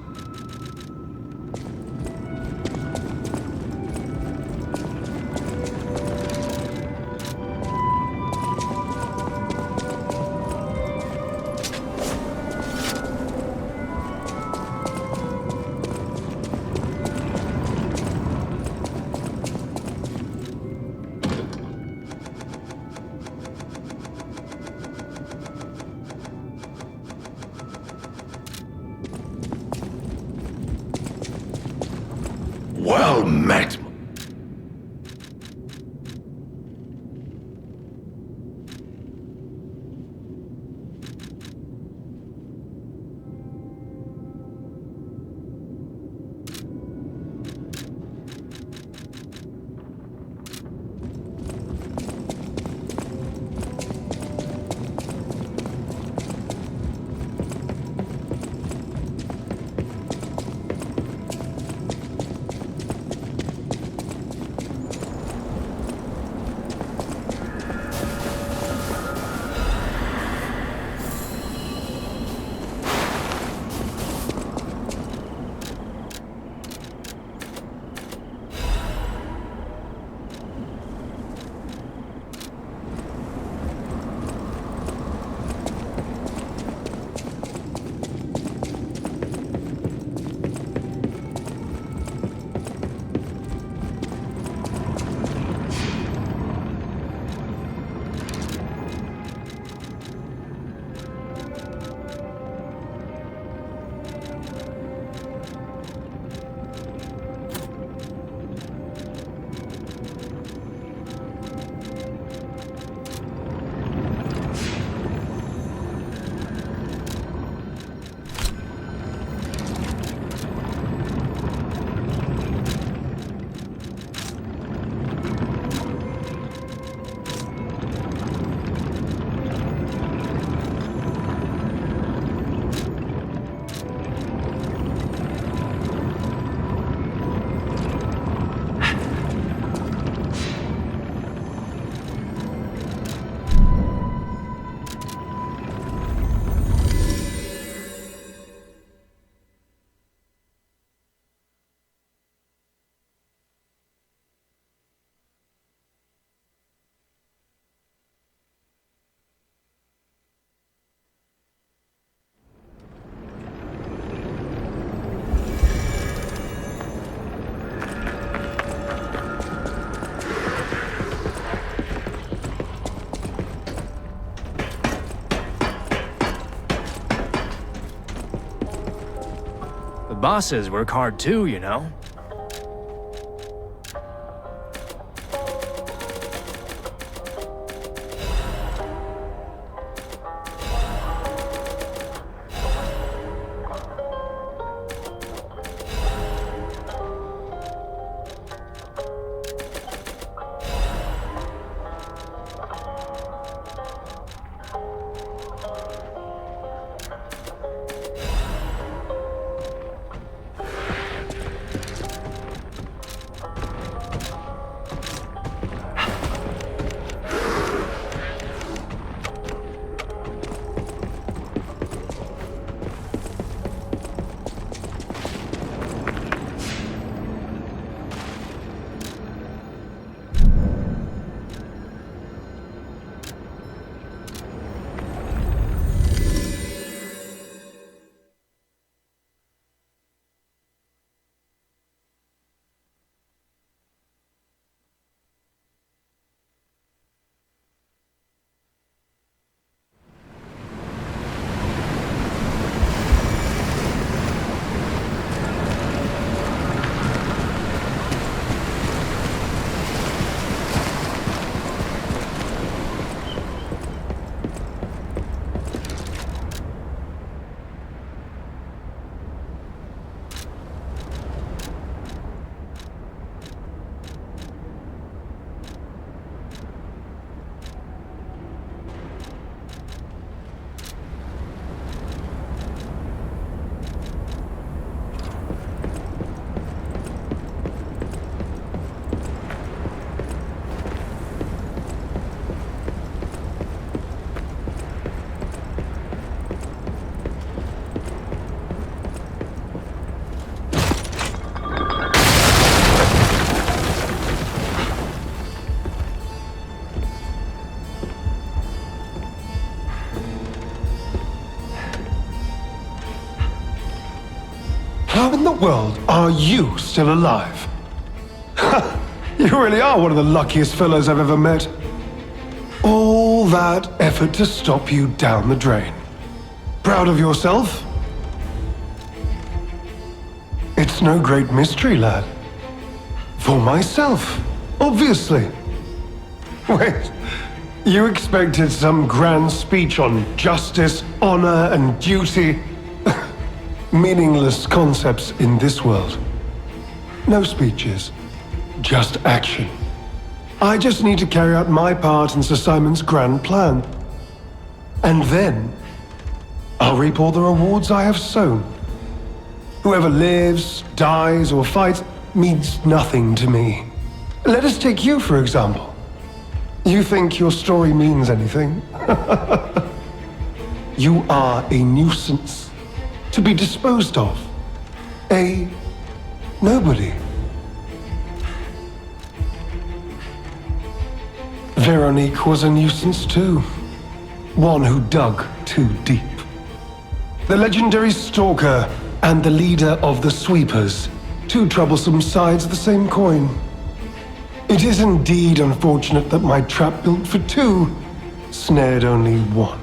Well met. bosses work hard too, you know? How in the world are you still alive? You really are one of the luckiest fellows I've ever met. All that effort to stop you down the drain. Proud of yourself? It's no great mystery, lad. For myself, obviously. Wait, you expected some grand speech on justice, honor, and duty? Meaningless concepts in this world. No speeches, just action. I just need to carry out my part in Sir Simon's grand plan. And then, I'll reap all the rewards I have sown. Whoever lives, dies, or fights means nothing to me. Let us take you, for example. You think your story means anything? You are a nuisance. To be disposed of. A nobody. Veronique was a nuisance too. One who dug too deep. The legendary stalker and the leader of the sweepers. Two troublesome sides of the same coin. It is indeed unfortunate that my trap built for two snared only one.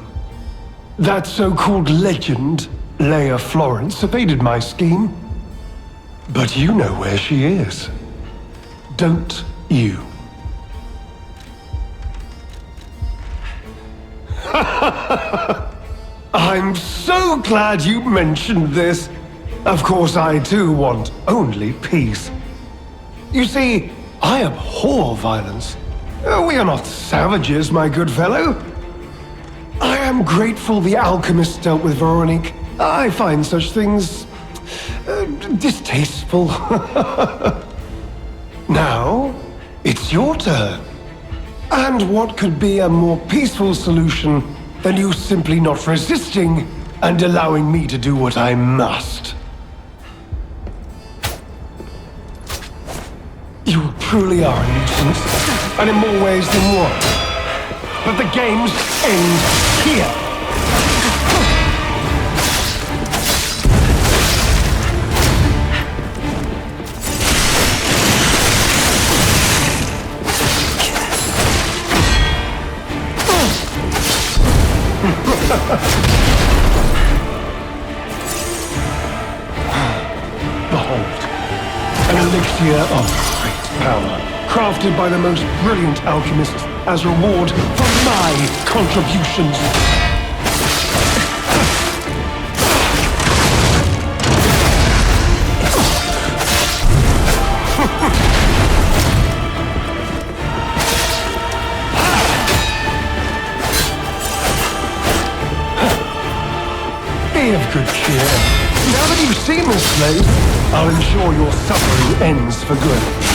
That so-called legend, Leia Florence, evaded my scheme. But you know where she is. Don't you? I'm so glad you mentioned this. Of course, I too want only peace. You see, I abhor violence. We are not savages, my good fellow. I am grateful the alchemist dealt with Veronique. I find such things distasteful. Now, it's your turn. And what could be a more peaceful solution than you simply not resisting and allowing me to do what I must? You truly are a nuisance, and in more ways than one. But the games end here. Puppeteer of great power, crafted by the most brilliant alchemists as reward for my contributions. Be of good cheer. Now that you've seen this slave, I'll ensure your suffering ends for good.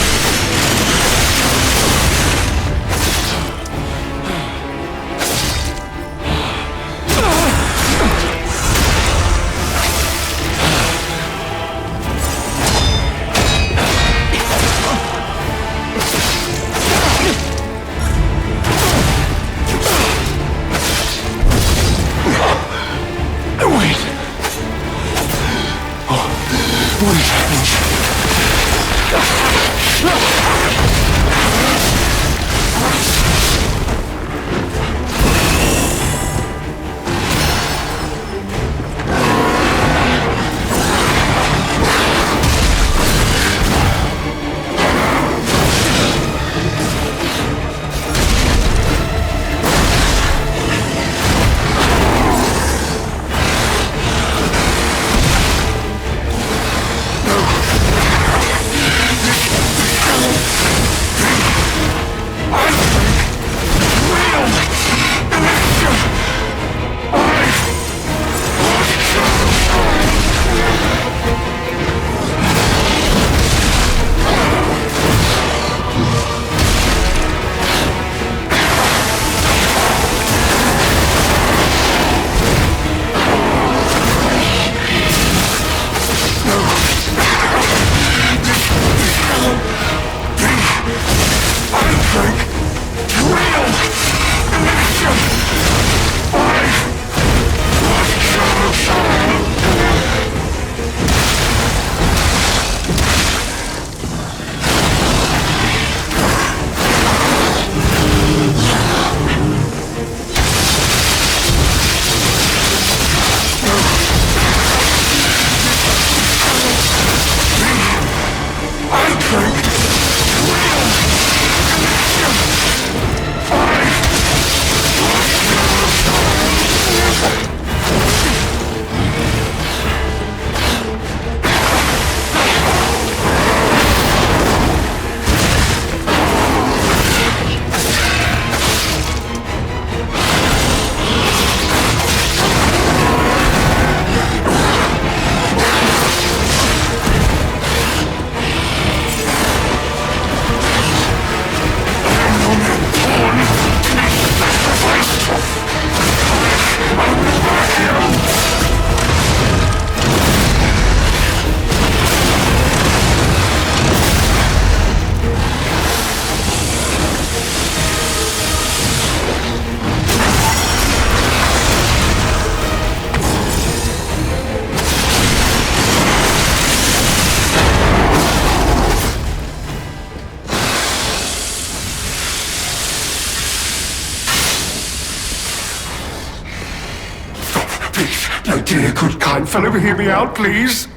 Dear, good, kind fellow, hear me out, please.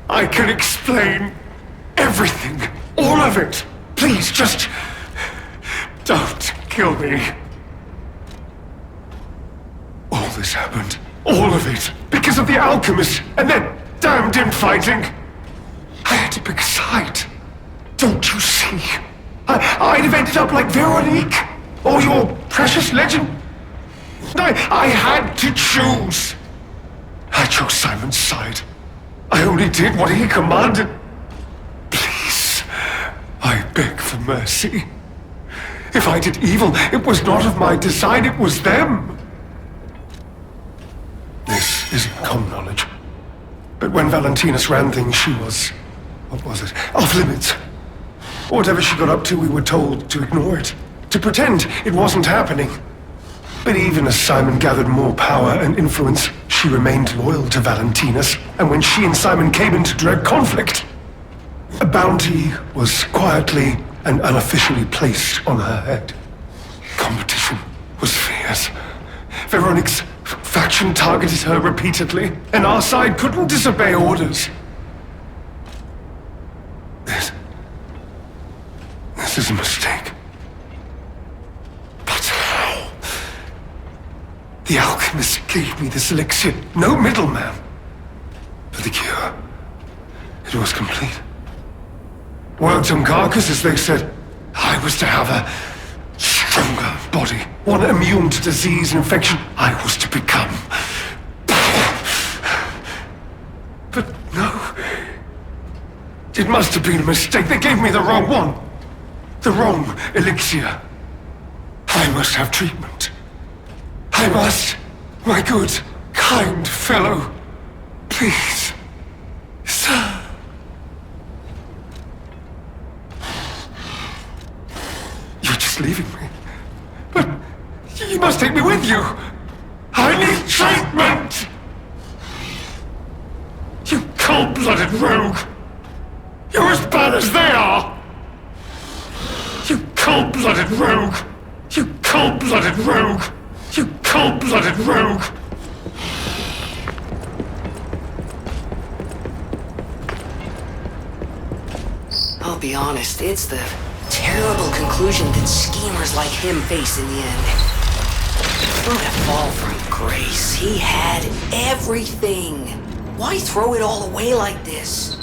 I can explain everything. All of it. Please, just don't kill me. All this happened. All of it. Because of the alchemist and their damned infighting. I had to pick a side. Don't you see? I'd have ended up like Veronique. Or your precious legend. I had to choose. I chose Simon's side. I only did what he commanded. Please, I beg for mercy. If I did evil, it was not of my design, it was them. This isn't common knowledge. But when Valentinus ran things, she was... what was it? Off limits. Whatever she got up to, we were told to ignore it. To pretend it wasn't happening. But even as Simon gathered more power and influence, she remained loyal to Valentinus, and when she and Simon came into direct conflict, a bounty was quietly and unofficially placed on her head. Competition was fierce. Veronique's faction targeted her repeatedly, and our side couldn't disobey orders. This is a mistake. But how? The alchemist gave me this elixir. No middleman. For the cure. It was complete. Worked on carcasses, they said. I was to have a stronger body. One immune to disease and infection. I was to become. But no. It must have been a mistake. They gave me the wrong one. The wrong elixir. I must have treatment. I must. My good, kind fellow. Please. Sir. You're just leaving me. But you must take me with you. I need treatment. You cold-blooded rogue. You're as bad as they are. You cold-blooded rogue. You cold-blooded rogue. You cold-blooded rogue. I'll be honest, it's the terrible conclusion that schemers like him face in the end. What a fall from grace. He had everything. Why throw it all away like this?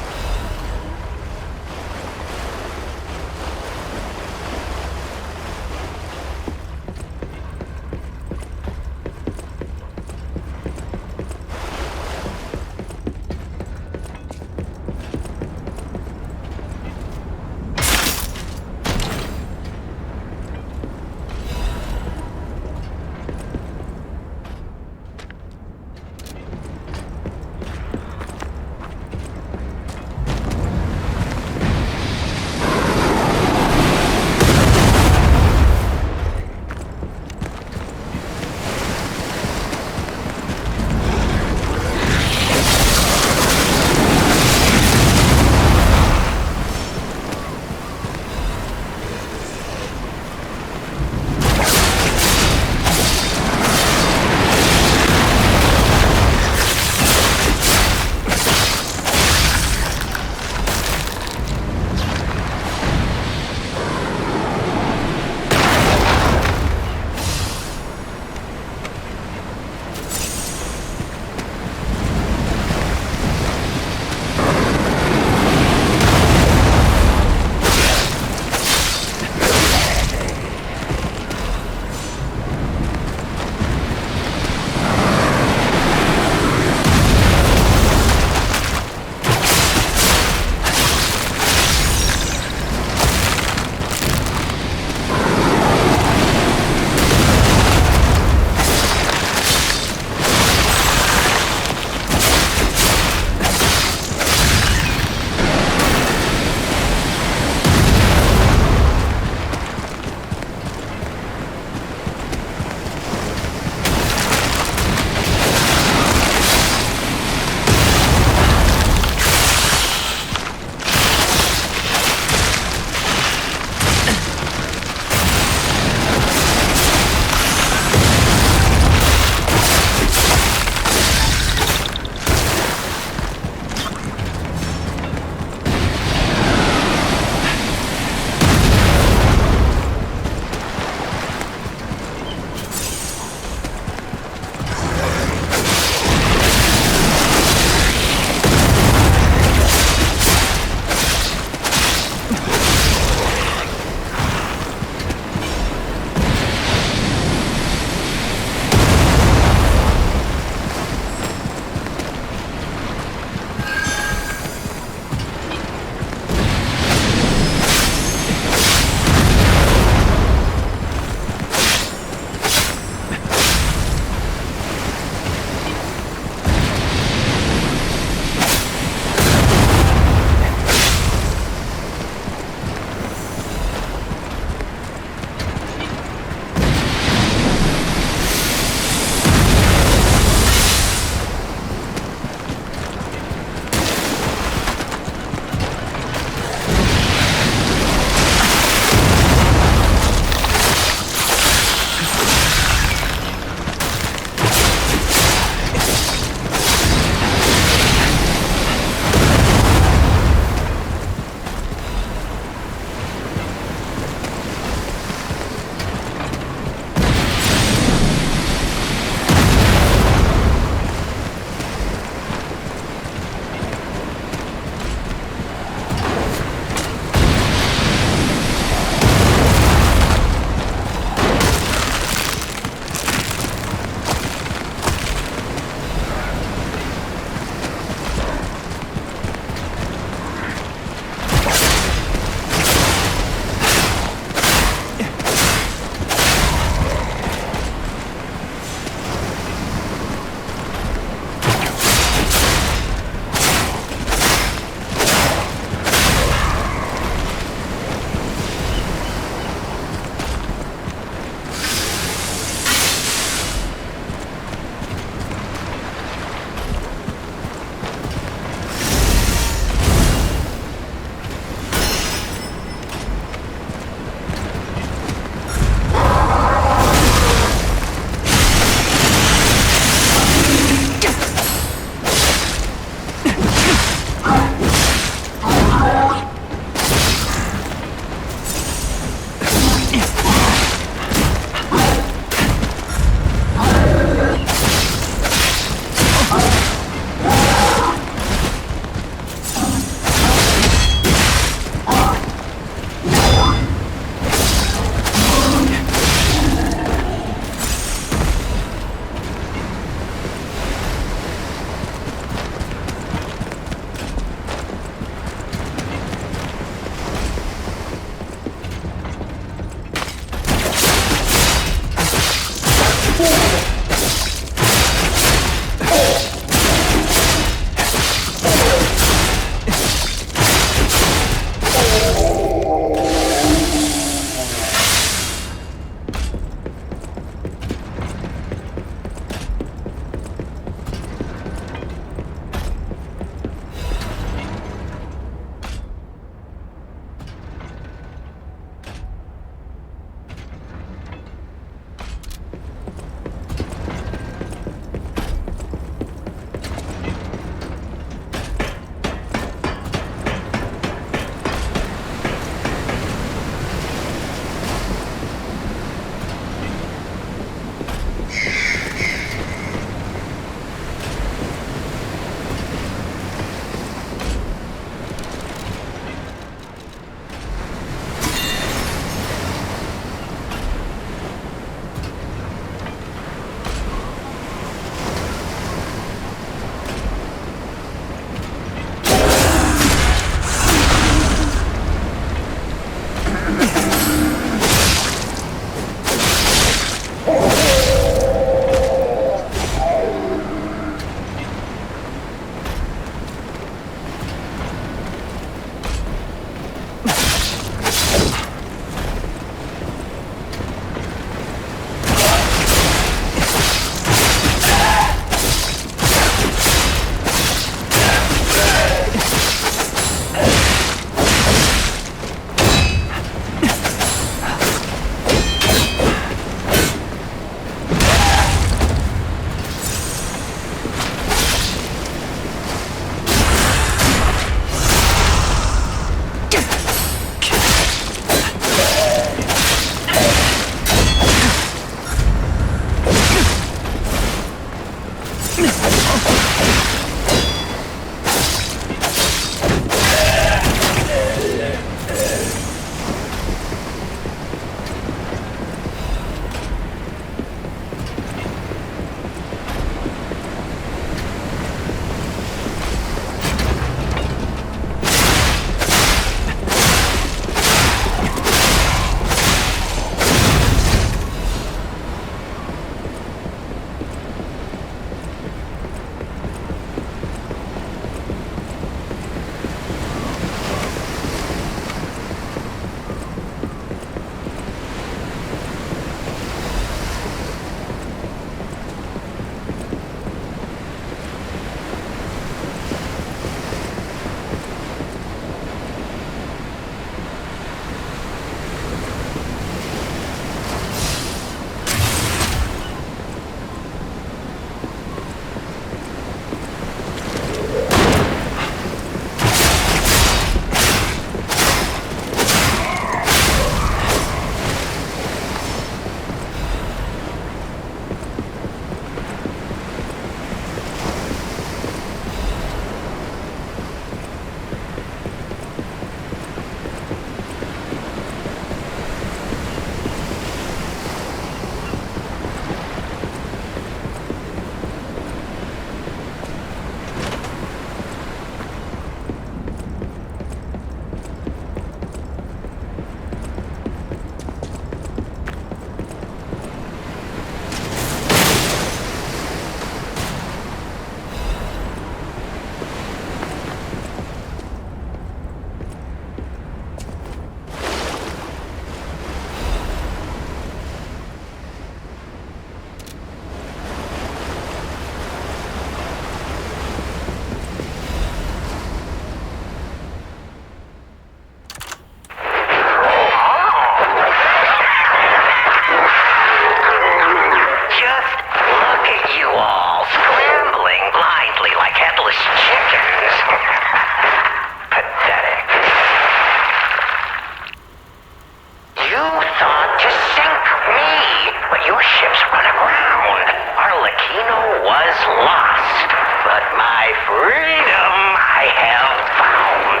My freedom I have found.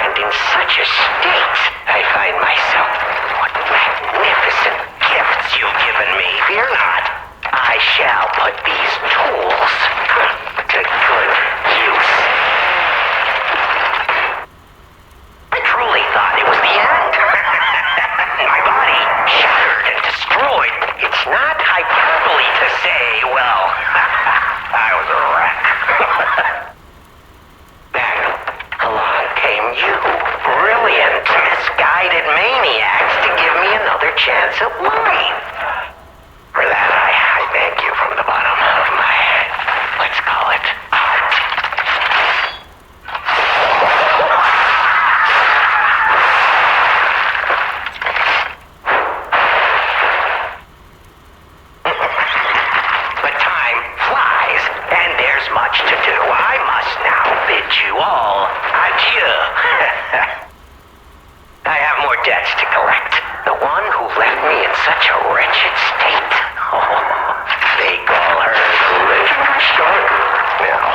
And in such a state I find myself. What magnificent gifts you've given me. Fear not. I shall put these tools to good use. I truly thought it was the end. My body shattered and destroyed. It's not hyperbole to say, well, I was a wreck. Then along came you, brilliant, misguided maniacs to give me another chance at life. For that, I thank you from the bottom of my, let's call it, heart. But time flies, and there's much to do. I must now bid you all adieu. I have more debts to collect. The one who left me in such a wretched state. Oh, they call her the legendary starter now.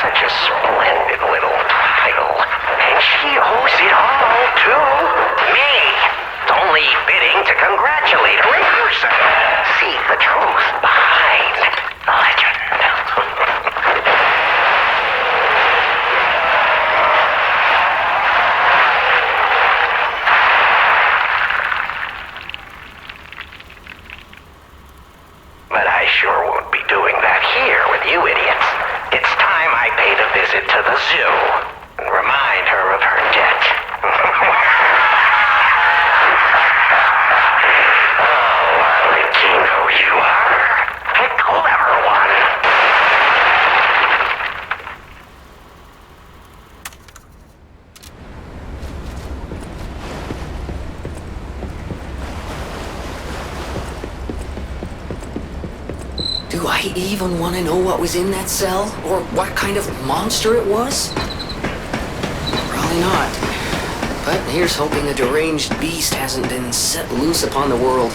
Such a splendid little title. And she owes it all to me. It's only fitting to congratulate her in person. See the truth behind the legend. But I sure won't be doing that here with you idiots. It's time I paid a visit to the zoo and remind her of her debt. Oh, Arlecchino, you are a clever one. Do I even want to know what was in that cell? Or what kind of monster it was? Probably not. But here's hoping a deranged beast hasn't been set loose upon the world.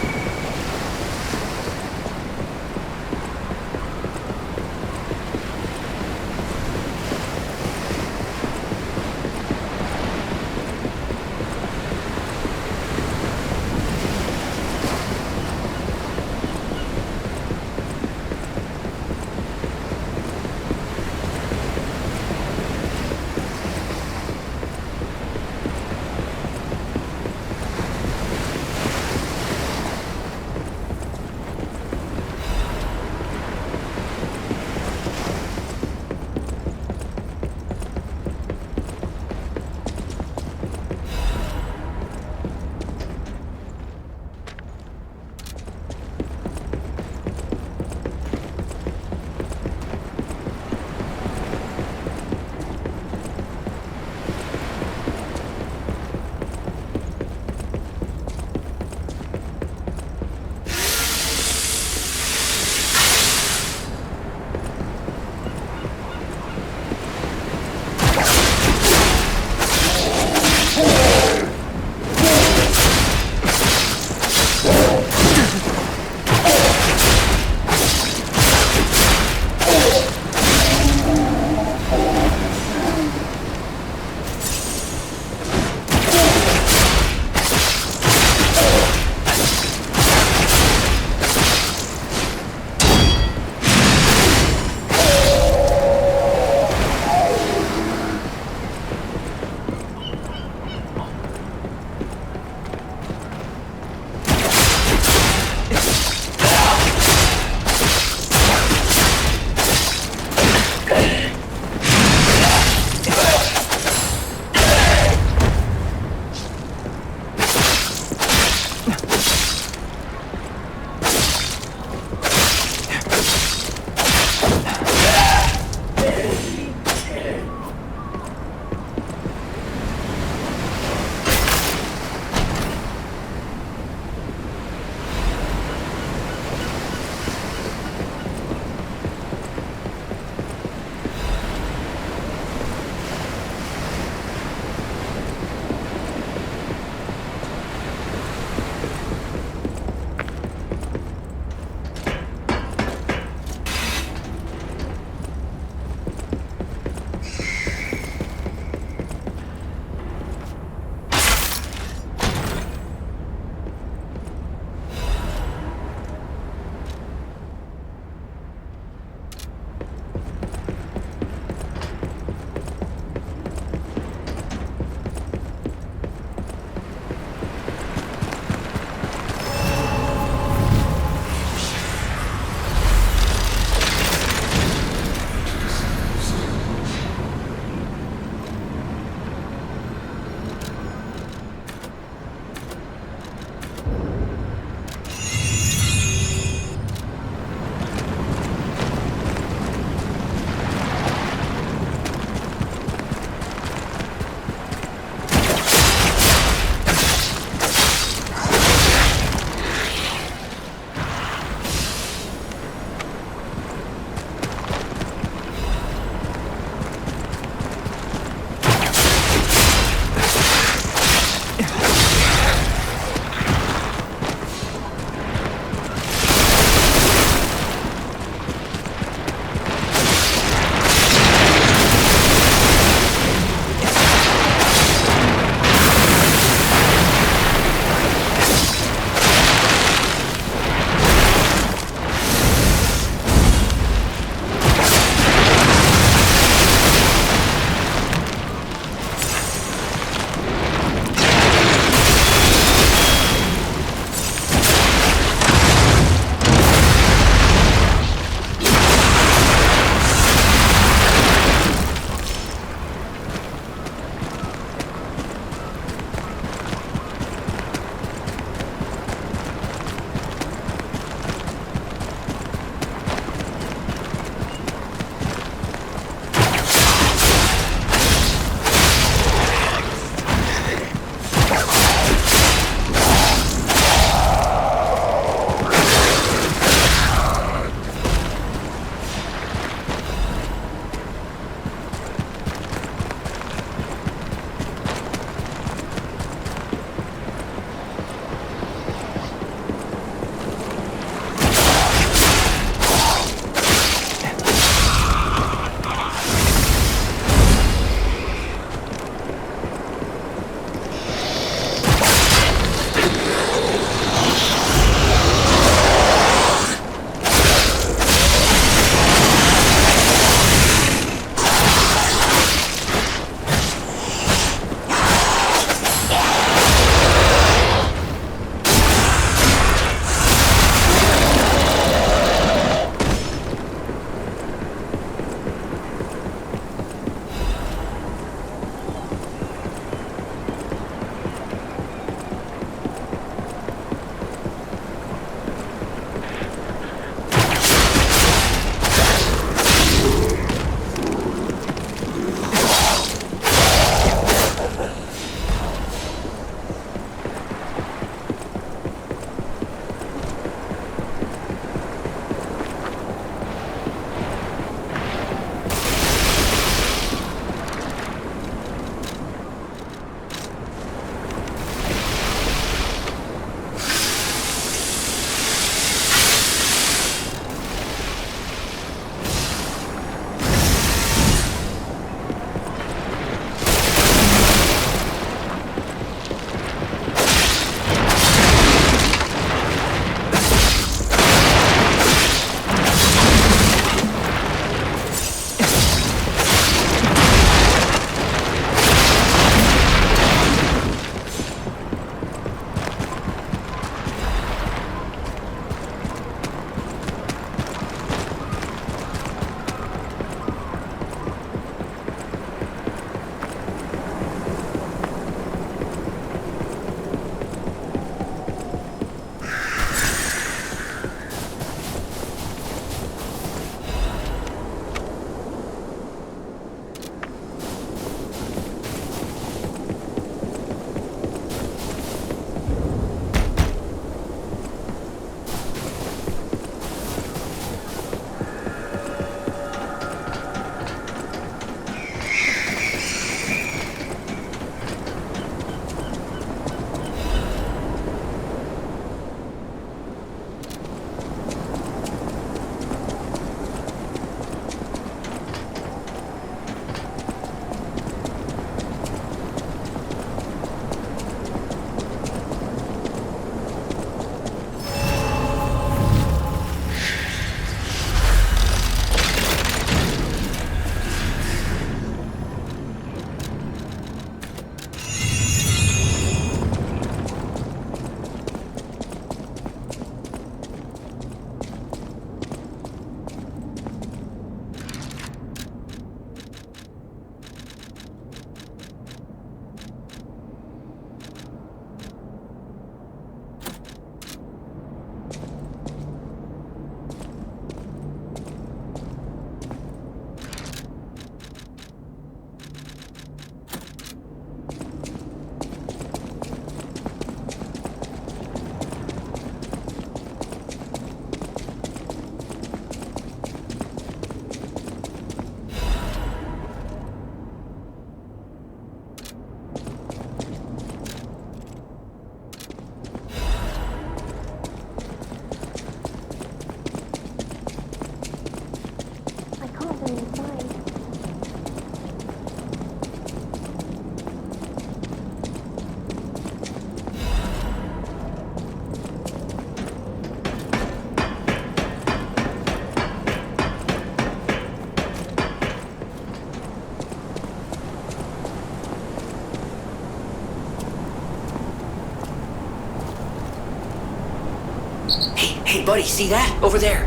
buddy, see that? Over there.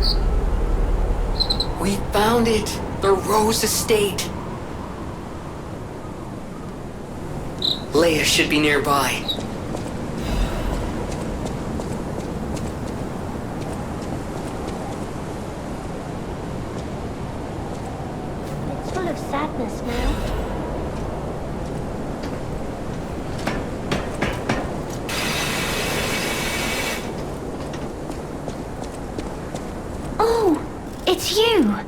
We found it. The Rose Estate. Leia should be nearby. It's full of sadness now. Oh, it's you,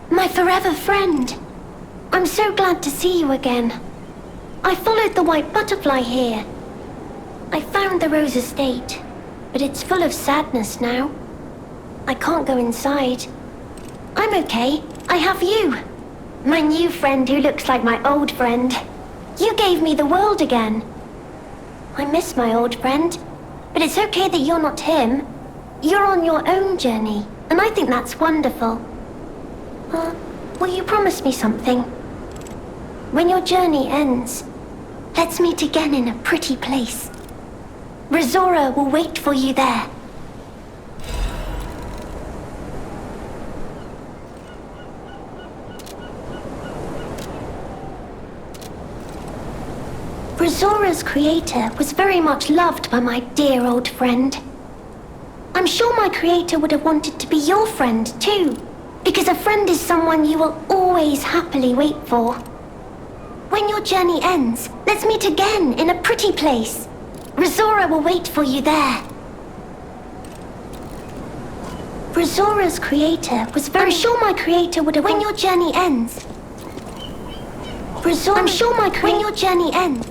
my forever friend. I'm so glad to see you again. I followed the white butterfly here. I found the Rose Estate, but it's full of sadness now. I can't go inside. I'm okay. I have you. My new friend who looks like my old friend. You gave me the world again. I miss my old friend, but it's okay that you're not him. You're on your own journey, and I think that's wonderful. Will you promise me something? When your journey ends, let's meet again in a pretty place. Rizora will wait for you there. Rizora's creator was very much loved by my dear old friend. I'm sure my creator would have wanted to be your friend too, because a friend is someone you will always happily wait for. When your journey ends, let's meet again in a pretty place. Rizora will wait for you there. Rizora's creator was very... I'm sure my creator would have... When your journey ends... I'm sure my creator... When your journey ends...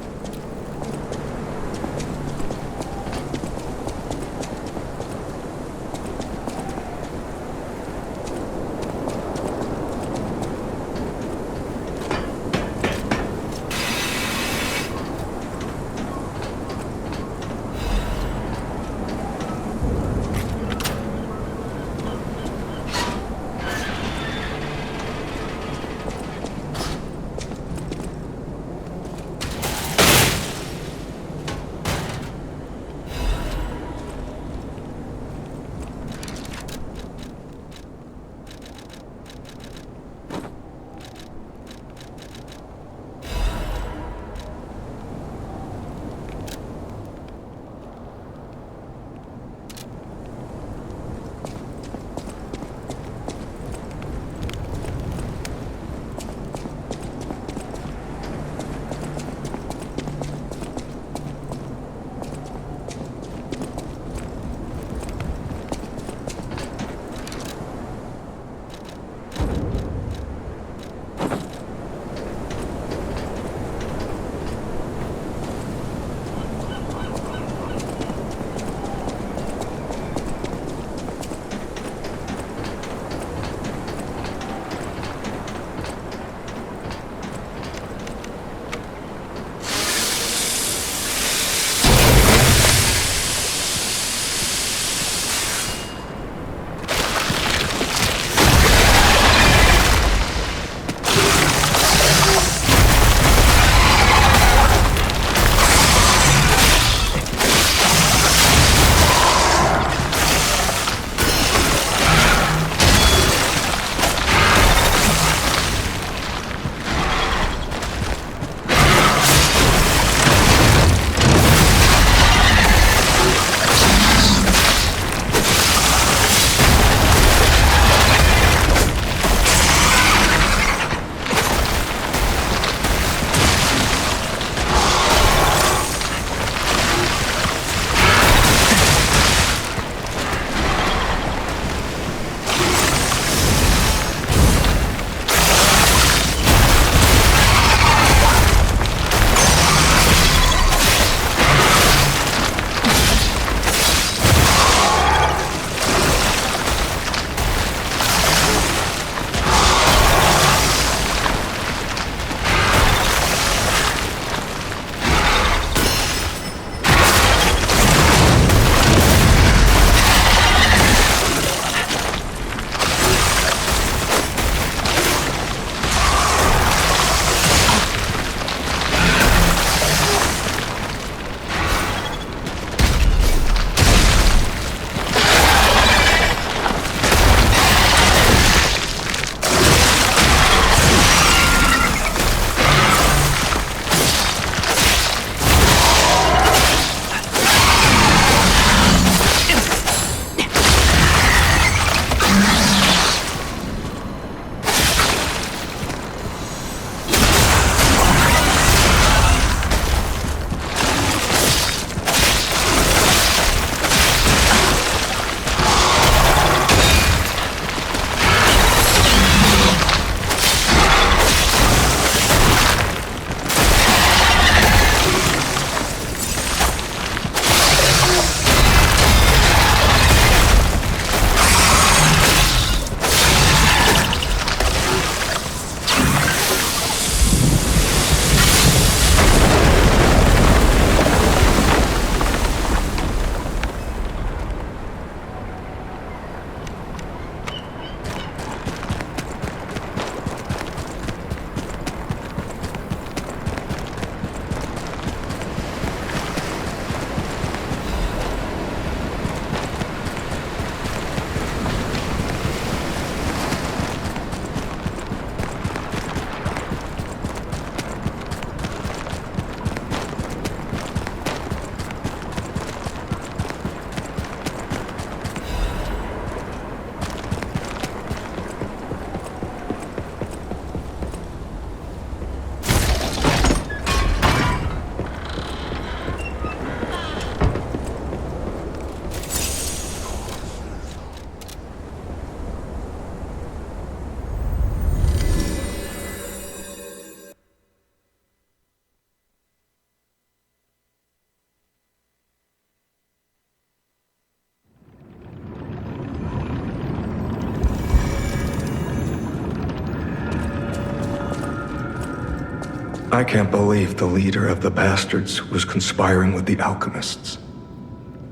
I can't believe the leader of the bastards was conspiring with the alchemists.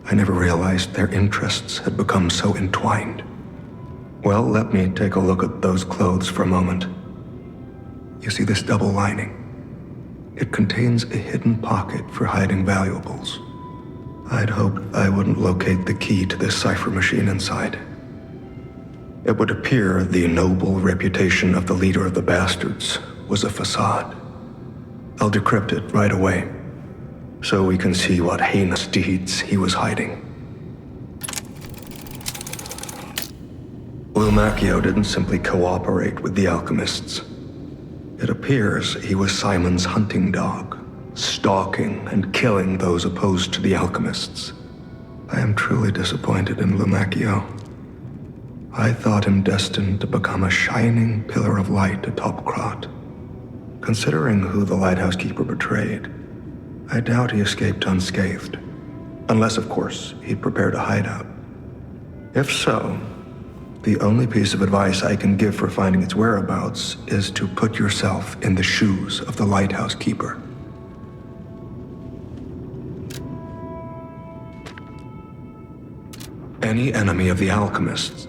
I never realized their interests had become so entwined. Well, let me take a look at those clothes for a moment. You see this double lining? It contains a hidden pocket for hiding valuables. I'd hoped I wouldn't locate the key to this cipher machine inside. It would appear the noble reputation of the leader of the bastards was a facade. I'll decrypt it right away, so we can see what heinous deeds he was hiding. Lumacchio didn't simply cooperate with the alchemists. It appears he was Simon's hunting dog, stalking and killing those opposed to the alchemists. I am truly disappointed in Lumacchio. I thought him destined to become a shining pillar of light atop Krat. Considering who the lighthouse keeper betrayed, I doubt he escaped unscathed. Unless, of course, he'd prepared a hideout. If so, the only piece of advice I can give for finding its whereabouts is to put yourself in the shoes of the lighthouse keeper. Any enemy of the alchemists.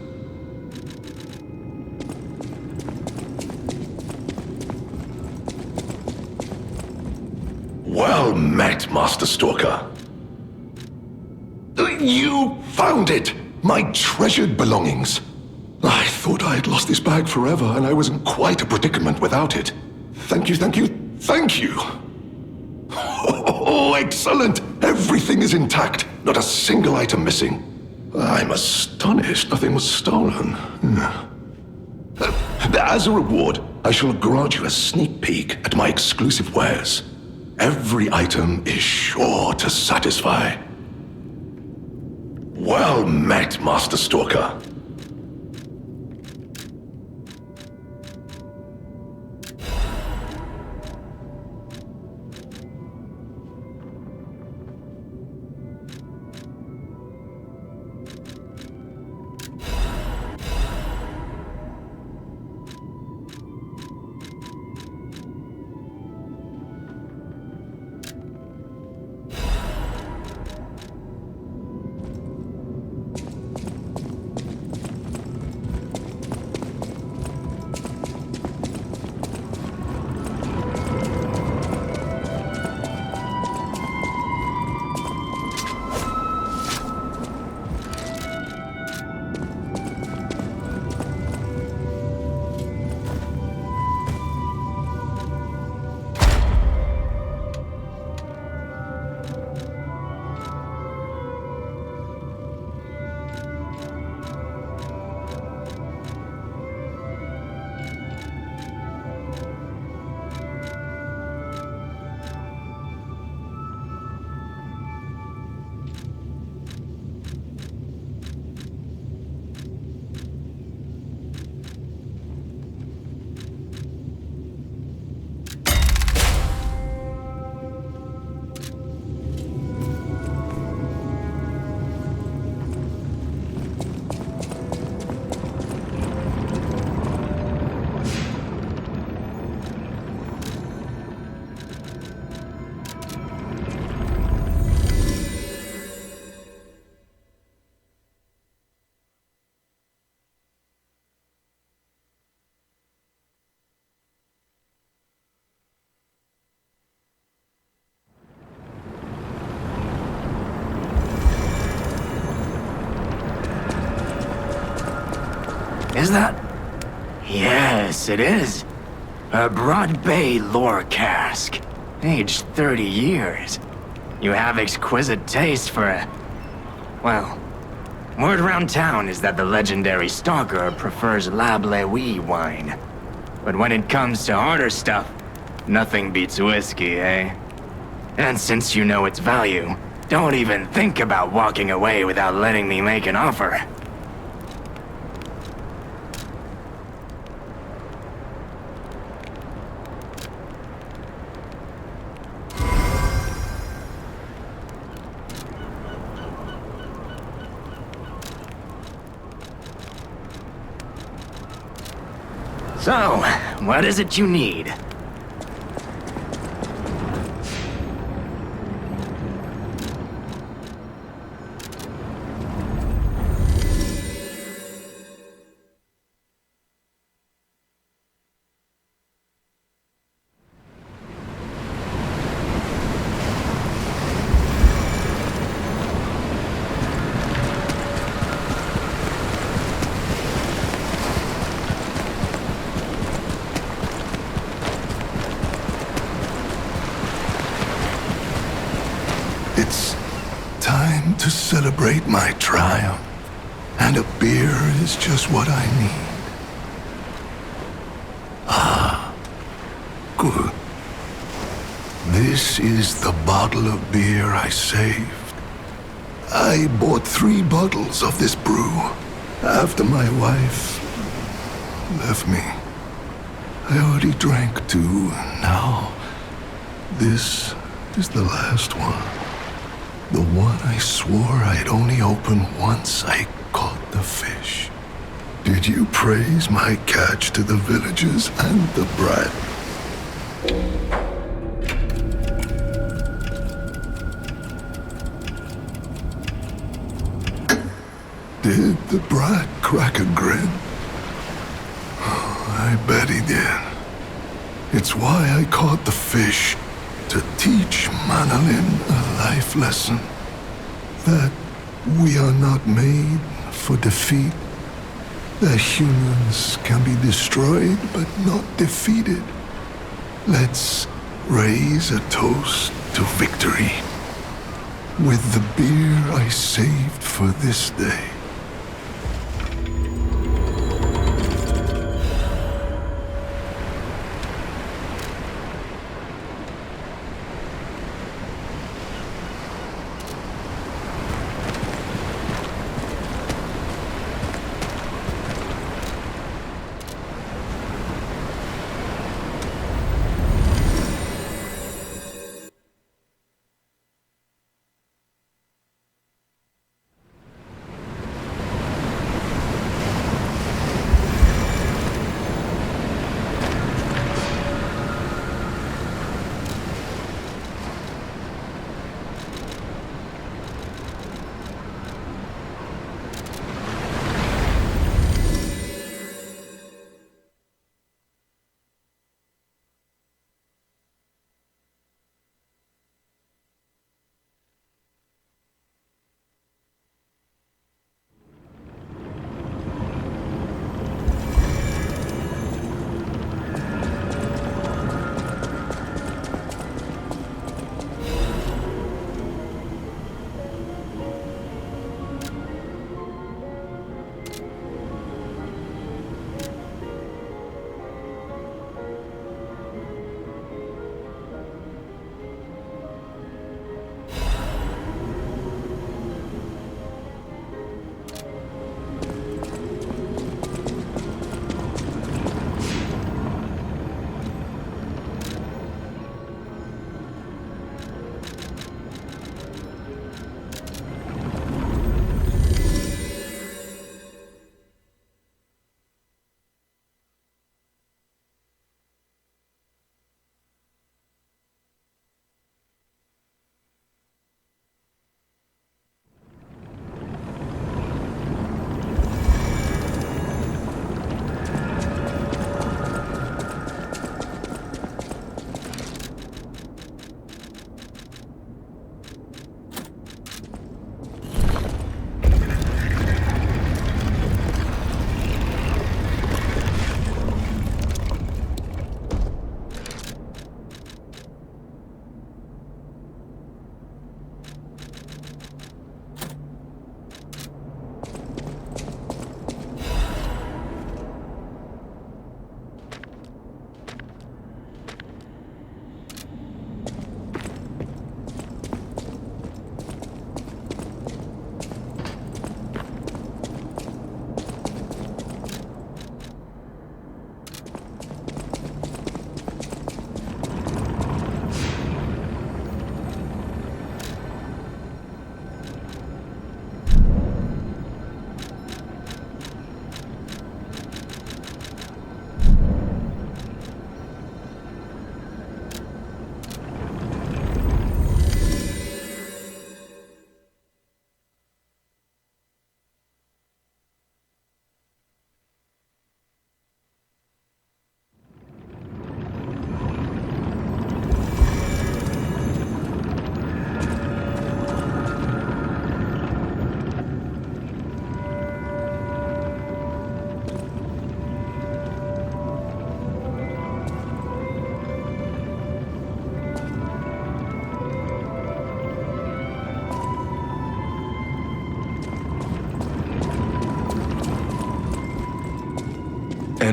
Well met, Master Stalker. You found it! My treasured belongings. I thought I had lost this bag forever, and I was in quite a predicament without it. Thank you, thank you, thank you! Oh, excellent! Everything is intact, not a single item missing. I'm astonished nothing was stolen. As a reward, I shall grant you a sneak peek at my exclusive wares. Every item is sure to satisfy. Well met, Master Stalker. Is that? Yes, it is. A Broad Bay lore cask. Aged 30 years. You have exquisite taste for a... Well, word around town is that the legendary stalker prefers Lab Lewy wine. But when it comes to harder stuff, nothing beats whiskey, eh? And since you know its value, don't even think about walking away without letting me make an offer. So, what is it you need? It's time to celebrate my triumph, and a beer is just what I need. Ah, good. This is the bottle of beer I saved. I bought 3 bottles of this brew after my wife left me. I already drank 2, and now this is the last one. The one I swore I'd only open once I caught the fish. Did you praise my catch to the villagers and the brat? Did the brat crack a grin? I bet he did. It's why I caught the fish, to teach Manolin a life lesson. That we are not made for defeat. That humans can be destroyed but not defeated. Let's raise a toast to victory with the beer I saved for this day.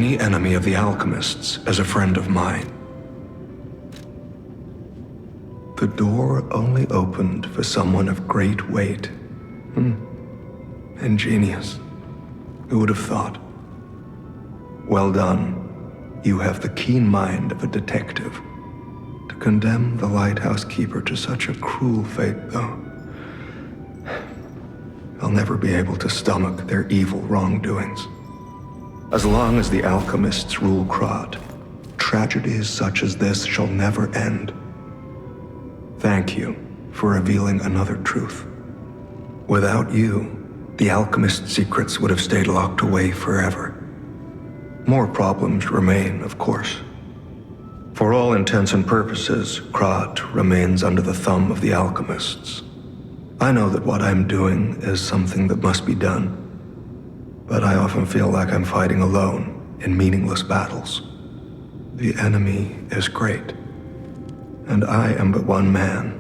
any enemy of the alchemists as a friend of mine. The door only opened for someone of great weight. Ingenious. Who would have thought? Well done. You have the keen mind of a detective. To condemn the lighthouse keeper to such a cruel fate, though, I'll never be able to stomach their evil wrongdoings. As long as the alchemists rule Krat, tragedies such as this shall never end. Thank you for revealing another truth. Without you, the alchemist secrets would have stayed locked away forever. More problems remain, of course. For all intents and purposes, Krat remains under the thumb of the alchemists. I know that what I'm doing is something that must be done, but I often feel like I'm fighting alone in meaningless battles. The enemy is great, and I am but one man.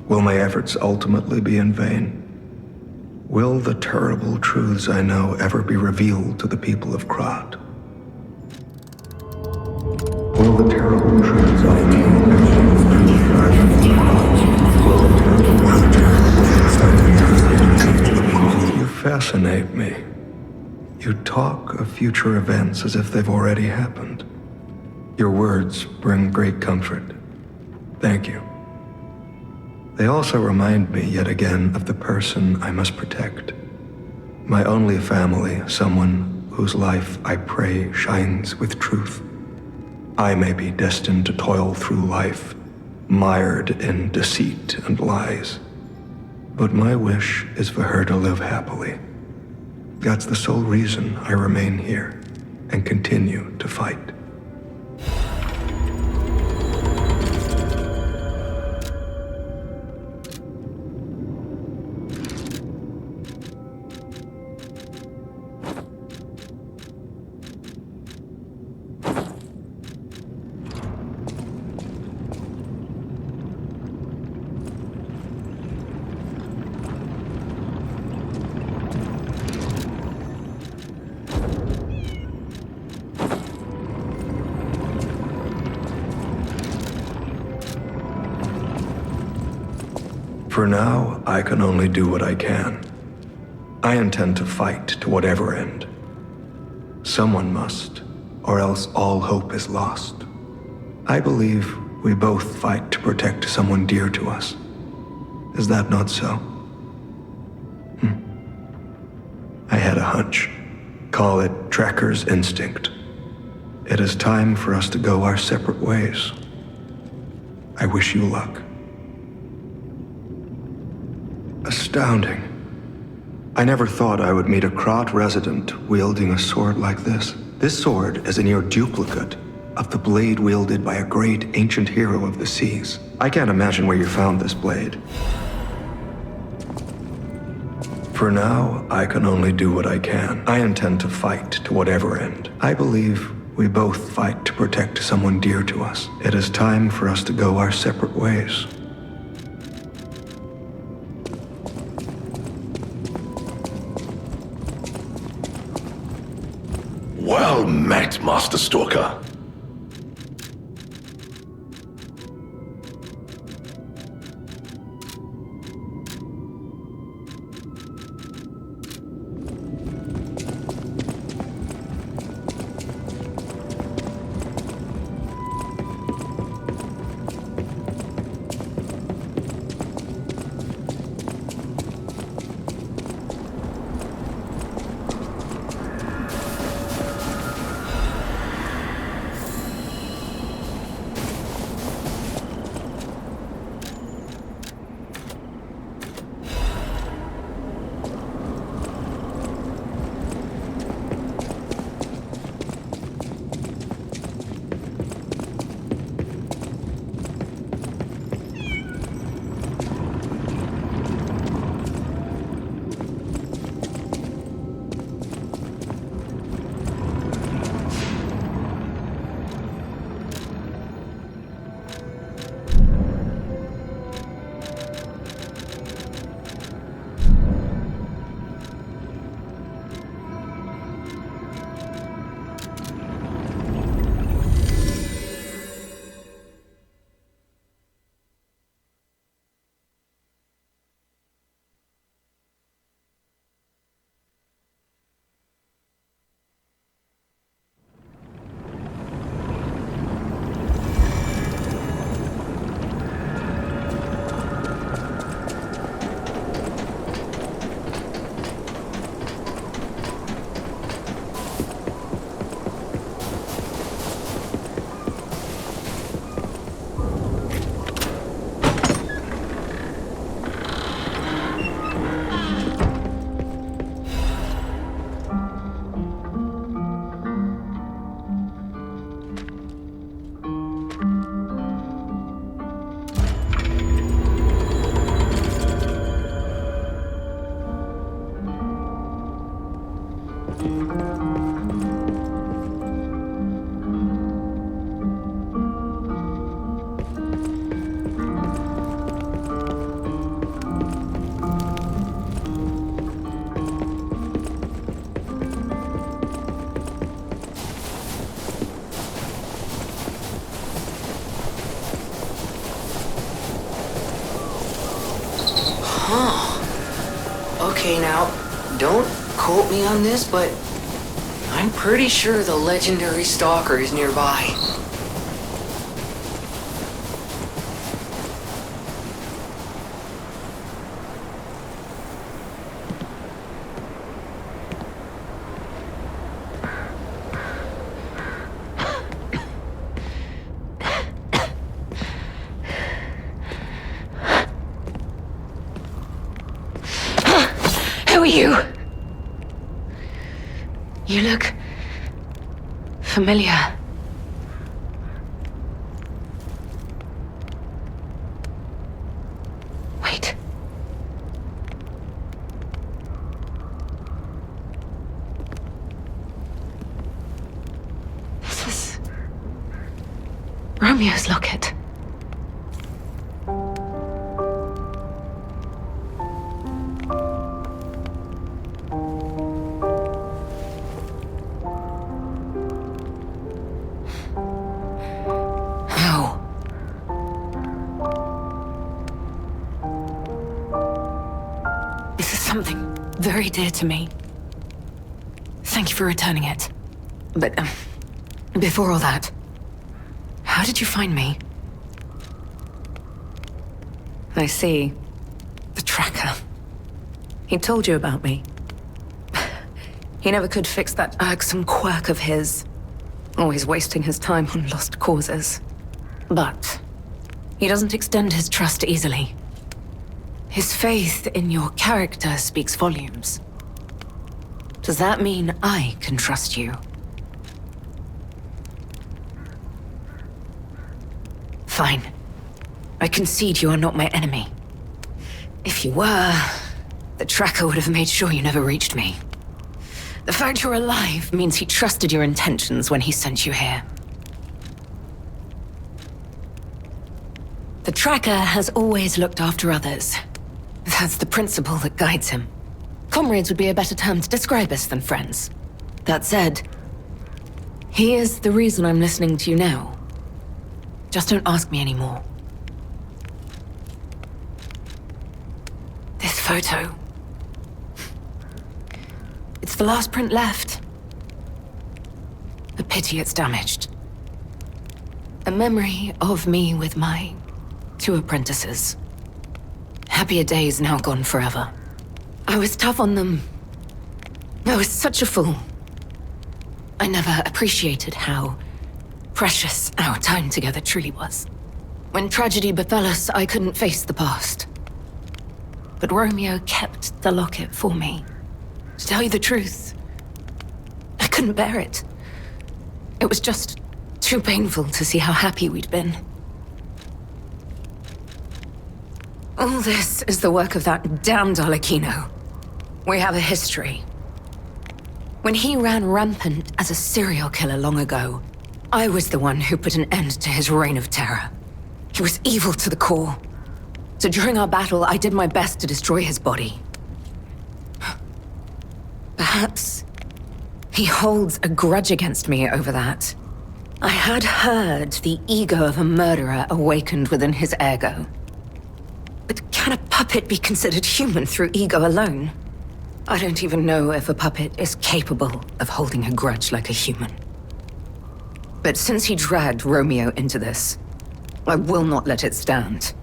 Will my efforts ultimately be in vain? Will the terrible truths I know ever be revealed to the people of Krat? Will the terrible truths I know ever be revealed to the people of Krat? Will the terrible truths? You fascinate me. You talk of future events as if they've already happened. Your words bring great comfort. Thank you. They also remind me yet again of the person I must protect. My only family, someone whose life I pray shines with truth. I may be destined to toil through life, mired in deceit and lies. But my wish is for her to live happily. That's the sole reason I remain here and continue to fight. For now, I can only do what I can. I intend to fight to whatever end. Someone must, or else all hope is lost. I believe we both fight to protect someone dear to us. Is that not so? I had a hunch. Call it Tracker's instinct. It is time for us to go our separate ways. I wish you luck. Astounding. I never thought I would meet a Krat resident wielding a sword like this. This sword is a near duplicate of the blade wielded by a great ancient hero of the seas. I can't imagine where you found this blade. For now, I can only do what I can. I intend to fight to whatever end. I believe we both fight to protect someone dear to us. It is time for us to go our separate ways. Well met, Master Stalker. Okay, now, don't quote me on this, but I'm pretty sure the legendary stalker is nearby. Who are you? You look familiar. Wait. This is Romeo's locket. Very dear to me. Thank you for returning it. But, before all that, how did you find me? I see. The tracker. He told you about me. He never could fix that irksome quirk of his. Always wasting his time on lost causes. But he doesn't extend his trust easily. His faith in your character speaks volumes. Does that mean I can trust you? Fine. I concede you are not my enemy. If you were, the tracker would have made sure you never reached me. The fact you're alive means he trusted your intentions when he sent you here. The tracker has always looked after others. That's the principle that guides him. Comrades would be a better term to describe us than friends. That said, he is the reason I'm listening to you now. Just don't ask me anymore. This photo. It's the last print left. A pity it's damaged. A memory of me with my 2 apprentices. Happier days now gone forever. I was tough on them. I was such a fool. I never appreciated how precious our time together truly was. When tragedy befell us, I couldn't face the past. But Romeo kept the locket for me. To tell you the truth, I couldn't bear it. It was just too painful to see how happy we'd been. All this is the work of that damned Arlecchino. We have a history. When he ran rampant as a serial killer long ago, I was the one who put an end to his reign of terror. He was evil to the core. So during our battle, I did my best to destroy his body. Perhaps he holds a grudge against me over that. I had heard the ego of a murderer awakened within his ergo. But can a puppet be considered human through ego alone? I don't even know if a puppet is capable of holding a grudge like a human. But since he dragged Romeo into this, I will not let it stand.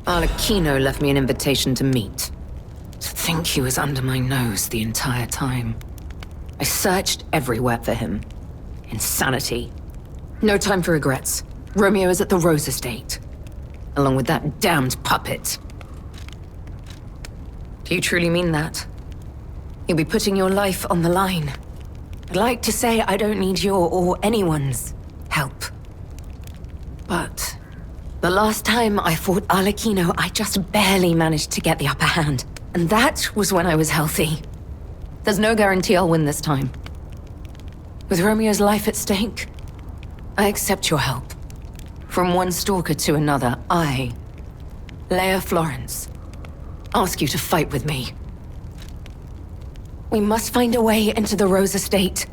Arlecchino left me an invitation to meet. To think he was under my nose the entire time. I searched everywhere for him. Insanity. No time for regrets. Romeo is at the Rose Estate. Along with that damned puppet. Do you truly mean that? You'll be putting your life on the line. I'd like to say I don't need your or anyone's help. But the last time I fought Arlecchino, I just barely managed to get the upper hand. And that was when I was healthy. There's no guarantee I'll win this time. With Romeo's life at stake, I accept your help. From one stalker to another, I, Leia Florence, ask you to fight with me. We must find a way into the Rose Estate.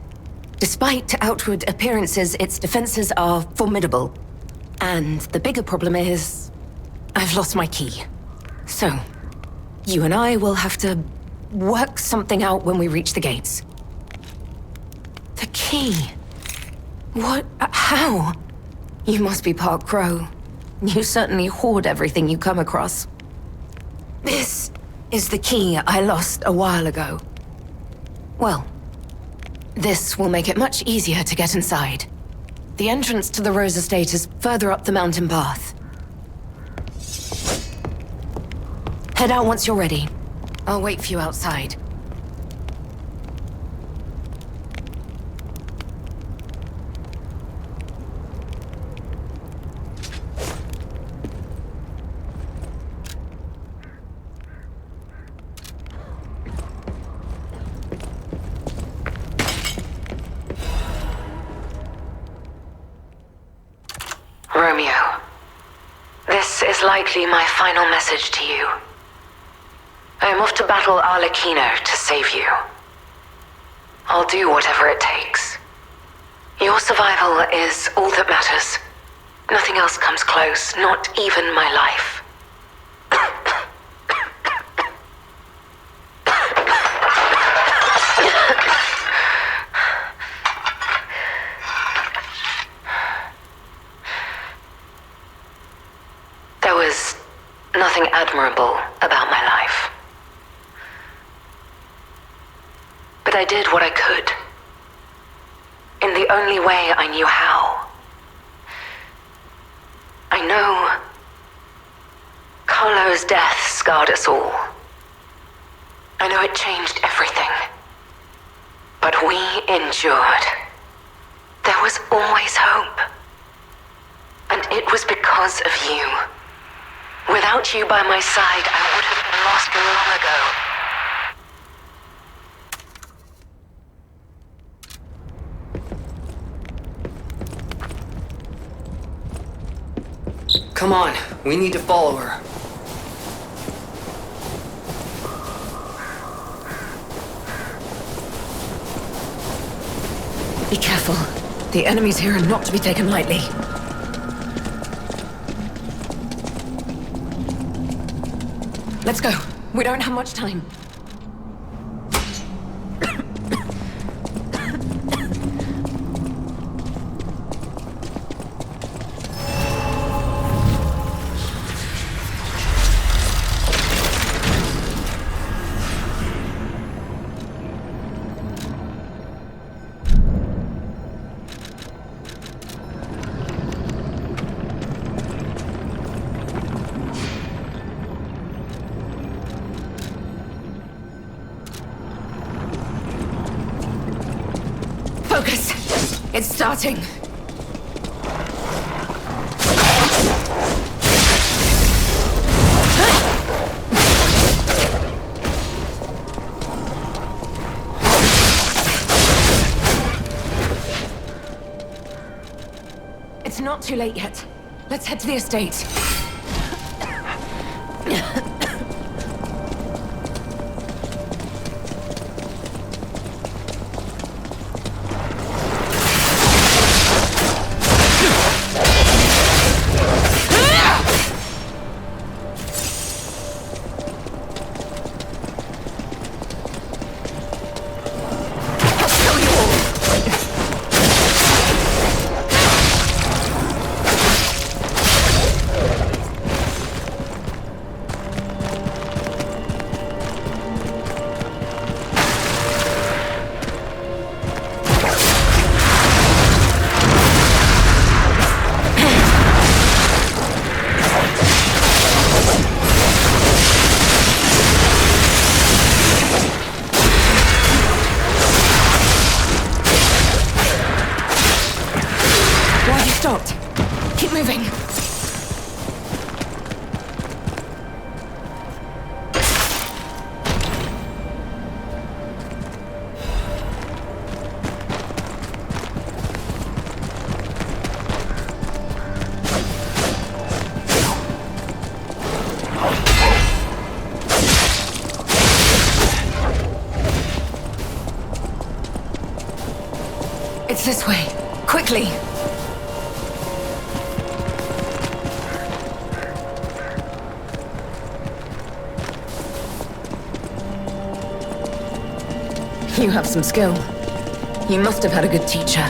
Despite outward appearances, its defenses are formidable. And the bigger problem is, I've lost my key. So, You and I will have to work something out when we reach the gates. The key? What? How? You must be part crow. You certainly hoard everything you come across. This is the key I lost a while ago. Well, this will make it much easier to get inside. The entrance to the Rose Estate is further up the mountain path. Head out once you're ready. I'll wait for you outside. Romeo, this is likely my final message to you. I am off to battle Arlecchino to save you. I'll do whatever it takes. Your survival is all that matters. Nothing else comes close, not even my life. There was nothing admirable about my life. But I did what I could. In the only way I knew how. I know Carlo's death scarred us all. I know it changed everything. But we endured. There was always hope. And it was because of you. Without you by my side, I would have been lost long ago. Come on, we need to follow her. Be careful. The enemies here are not to be taken lightly. Let's go. We don't have much time. Focus! It's starting! It's not too late yet. Let's head to the estate. Stopped. Keep moving. It's this way. Quickly. You have some skill. You must have had a good teacher.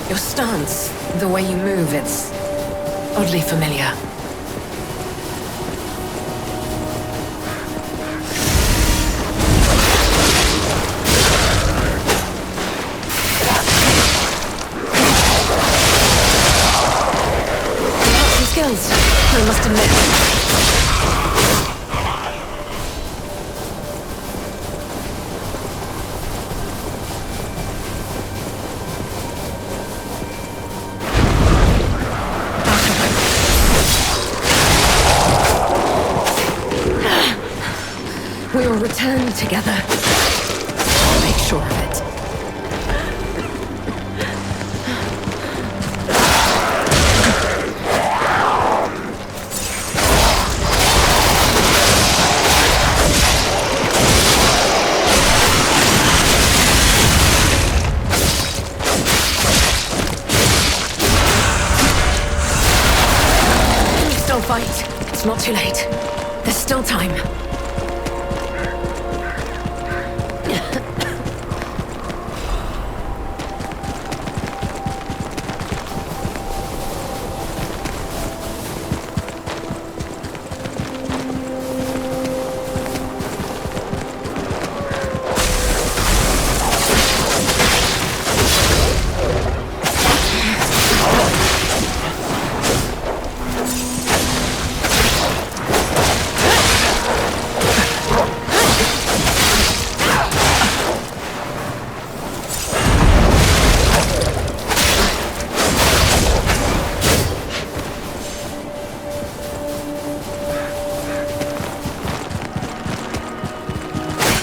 Your stance, the way you move, it's oddly familiar. Some skills, I must admit. We'll return together. I'll make sure of it. Still fight. It's not too late. There's still time.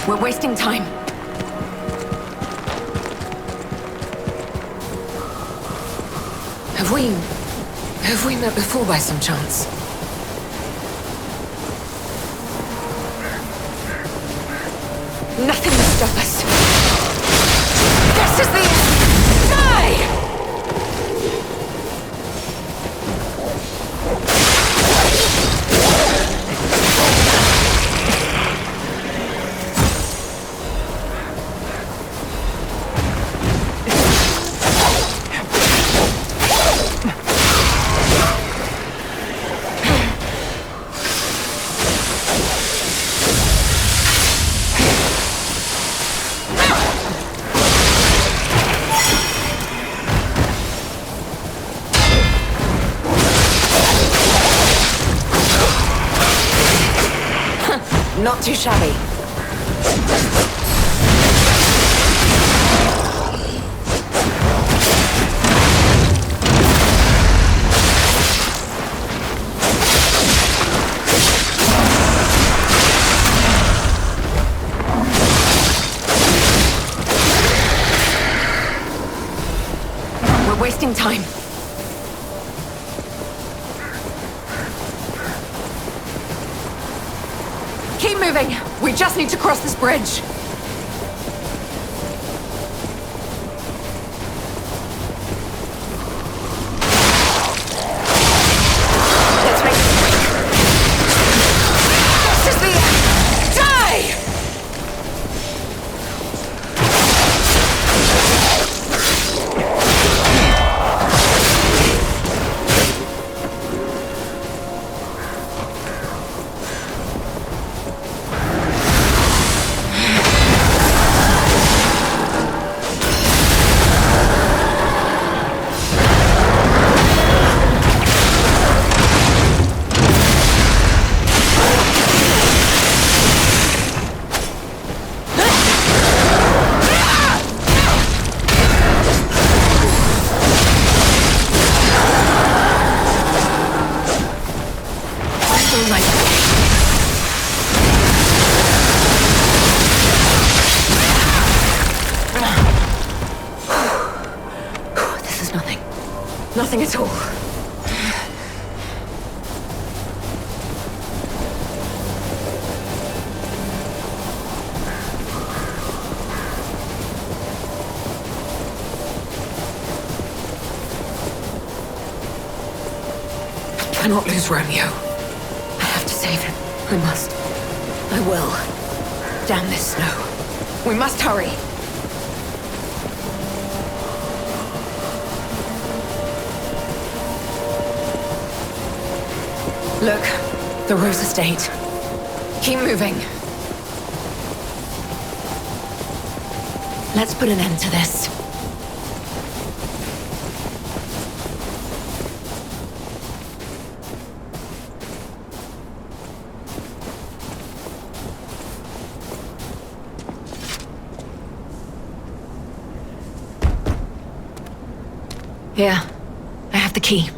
We're wasting time. Have we met before by some chance? Nothing will stop us. This is the end! Die! Not too shabby. We're wasting time. Keep moving! We just need to cross this bridge. Let's make it quick. Nothing at all. I cannot lose Romeo. I have to save him. I must. I will. Damn this snow. We must hurry. Look, the Rose Estate. Keep moving. Let's put an end to this. Here, I have the key.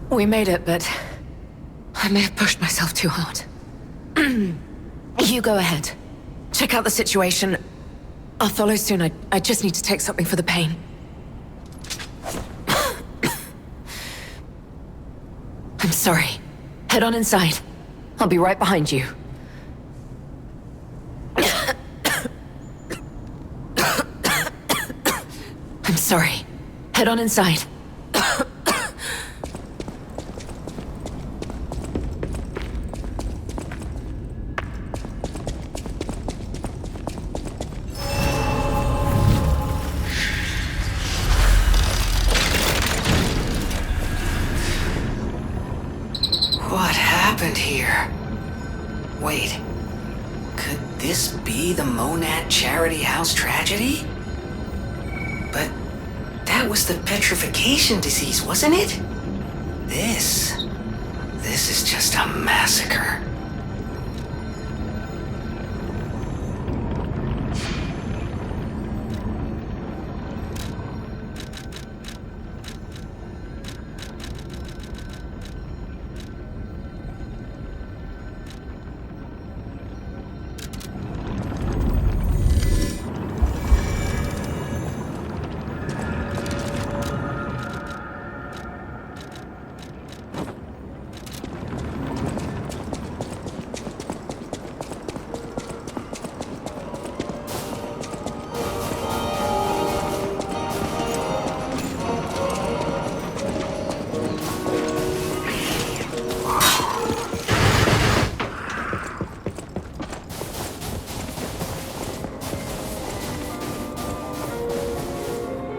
We made it, but I may have pushed myself too hard. You go ahead. Check out the situation. I'll follow soon. I just need to take something for the pain. I'm sorry. Head on inside. I'll be right behind you. I'm sorry. Head on inside. What happened here? Wait, could this be the Monad Charity House tragedy? But that was the petrification disease, wasn't it? This is just a massacre.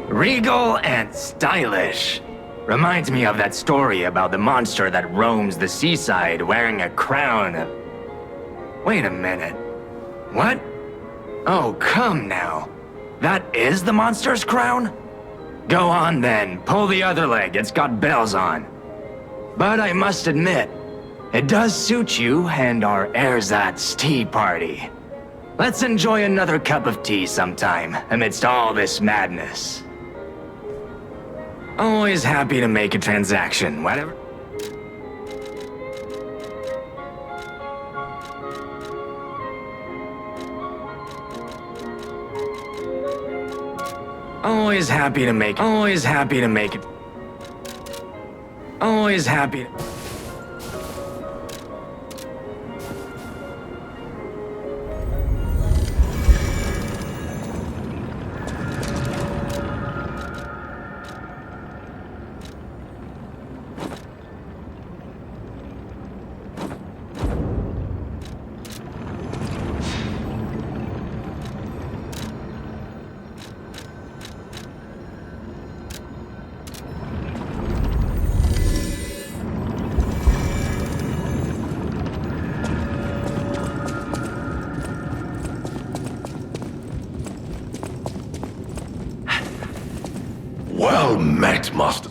Regal and stylish. Reminds me of that story about the monster that roams the seaside wearing a crown. Wait a minute. What? Oh, come now. That is the monster's crown? Go on then, pull the other leg, it's got bells on. But I must admit, it does suit you and our ersatz tea party. Let's enjoy another cup of tea sometime, amidst all this madness. Always happy to make a transaction, whatever. Always happy to make it. Always happy to make it. Always happy. Well met, Master.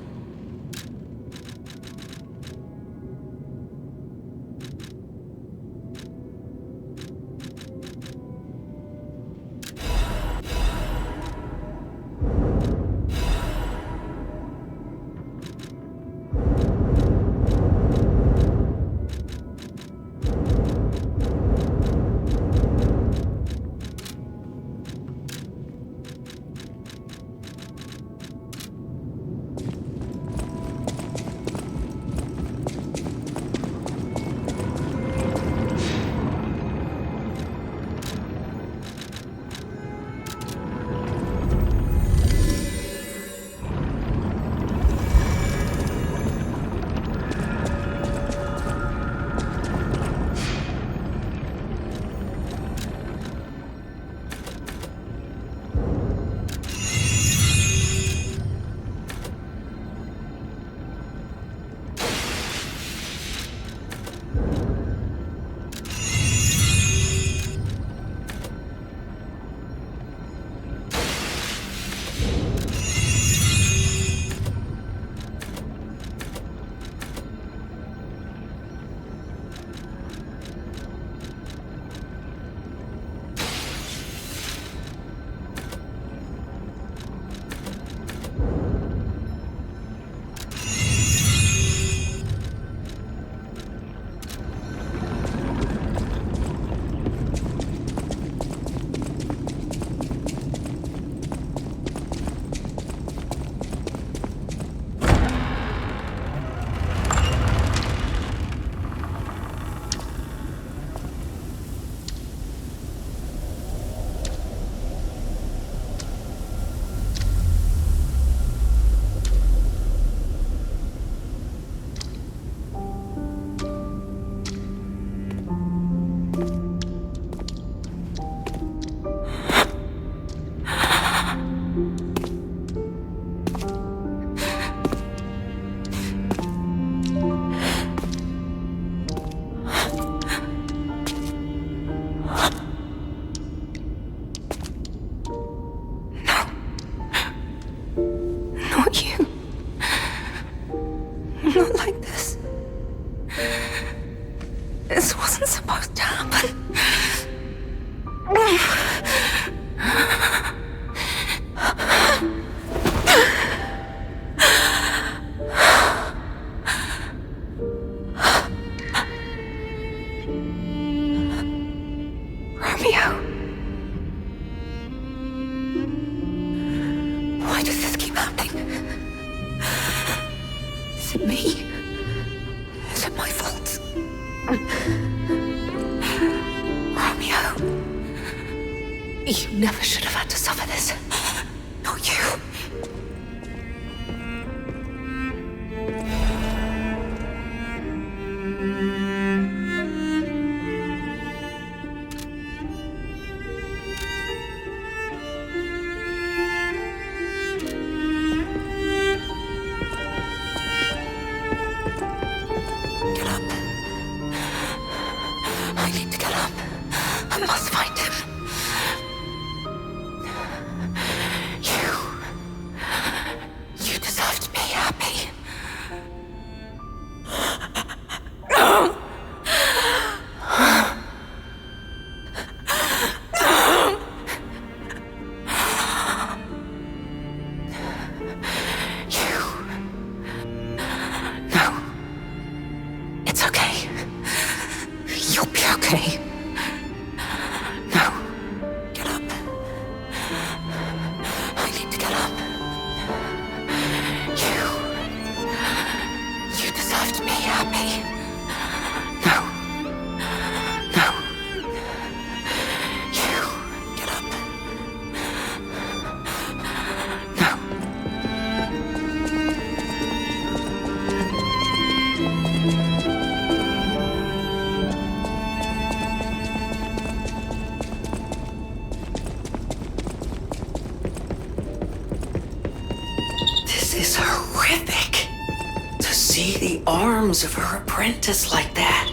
Arms of her apprentice like that.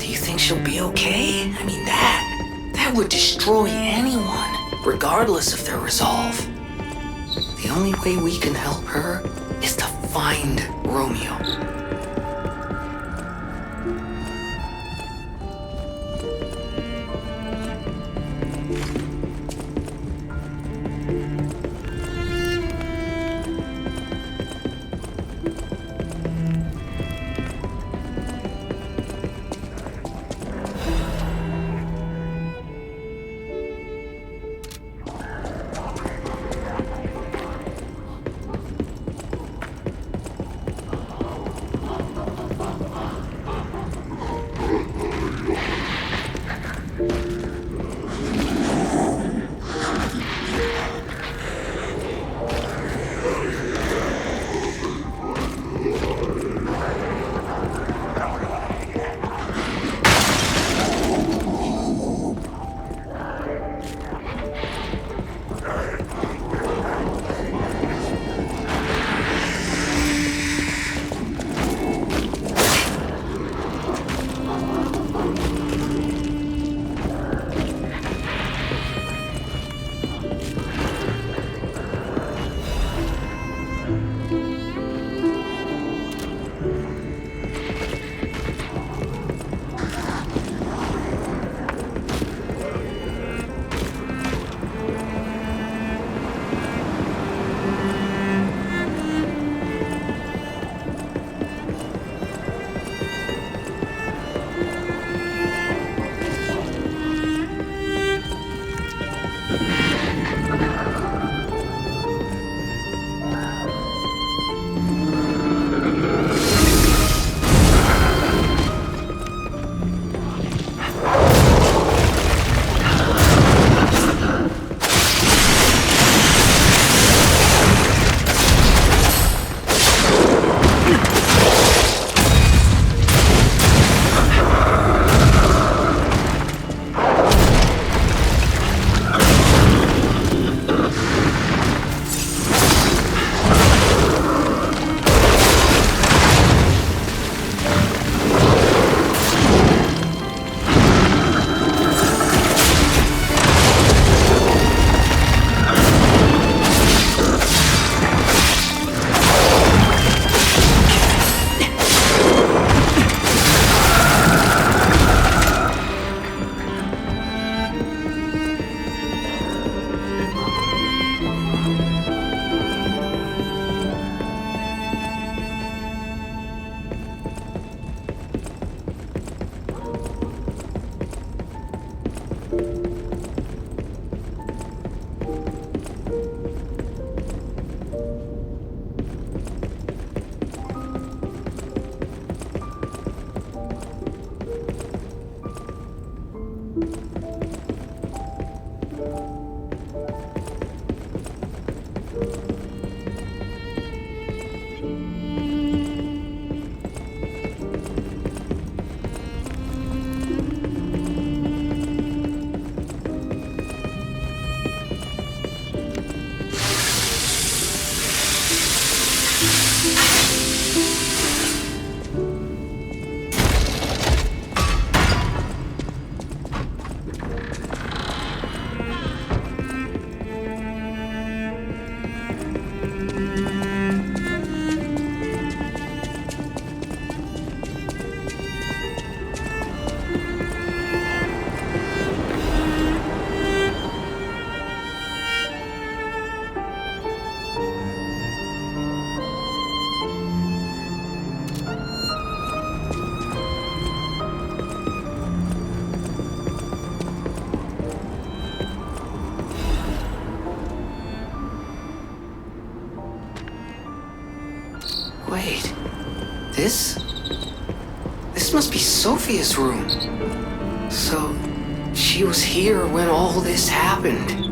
Do you think she'll be okay? I mean, that would destroy anyone, regardless of their resolve. The only way we can help her is to find Romeo. Wait, this must be Sophia's room. So, she was here when all this happened.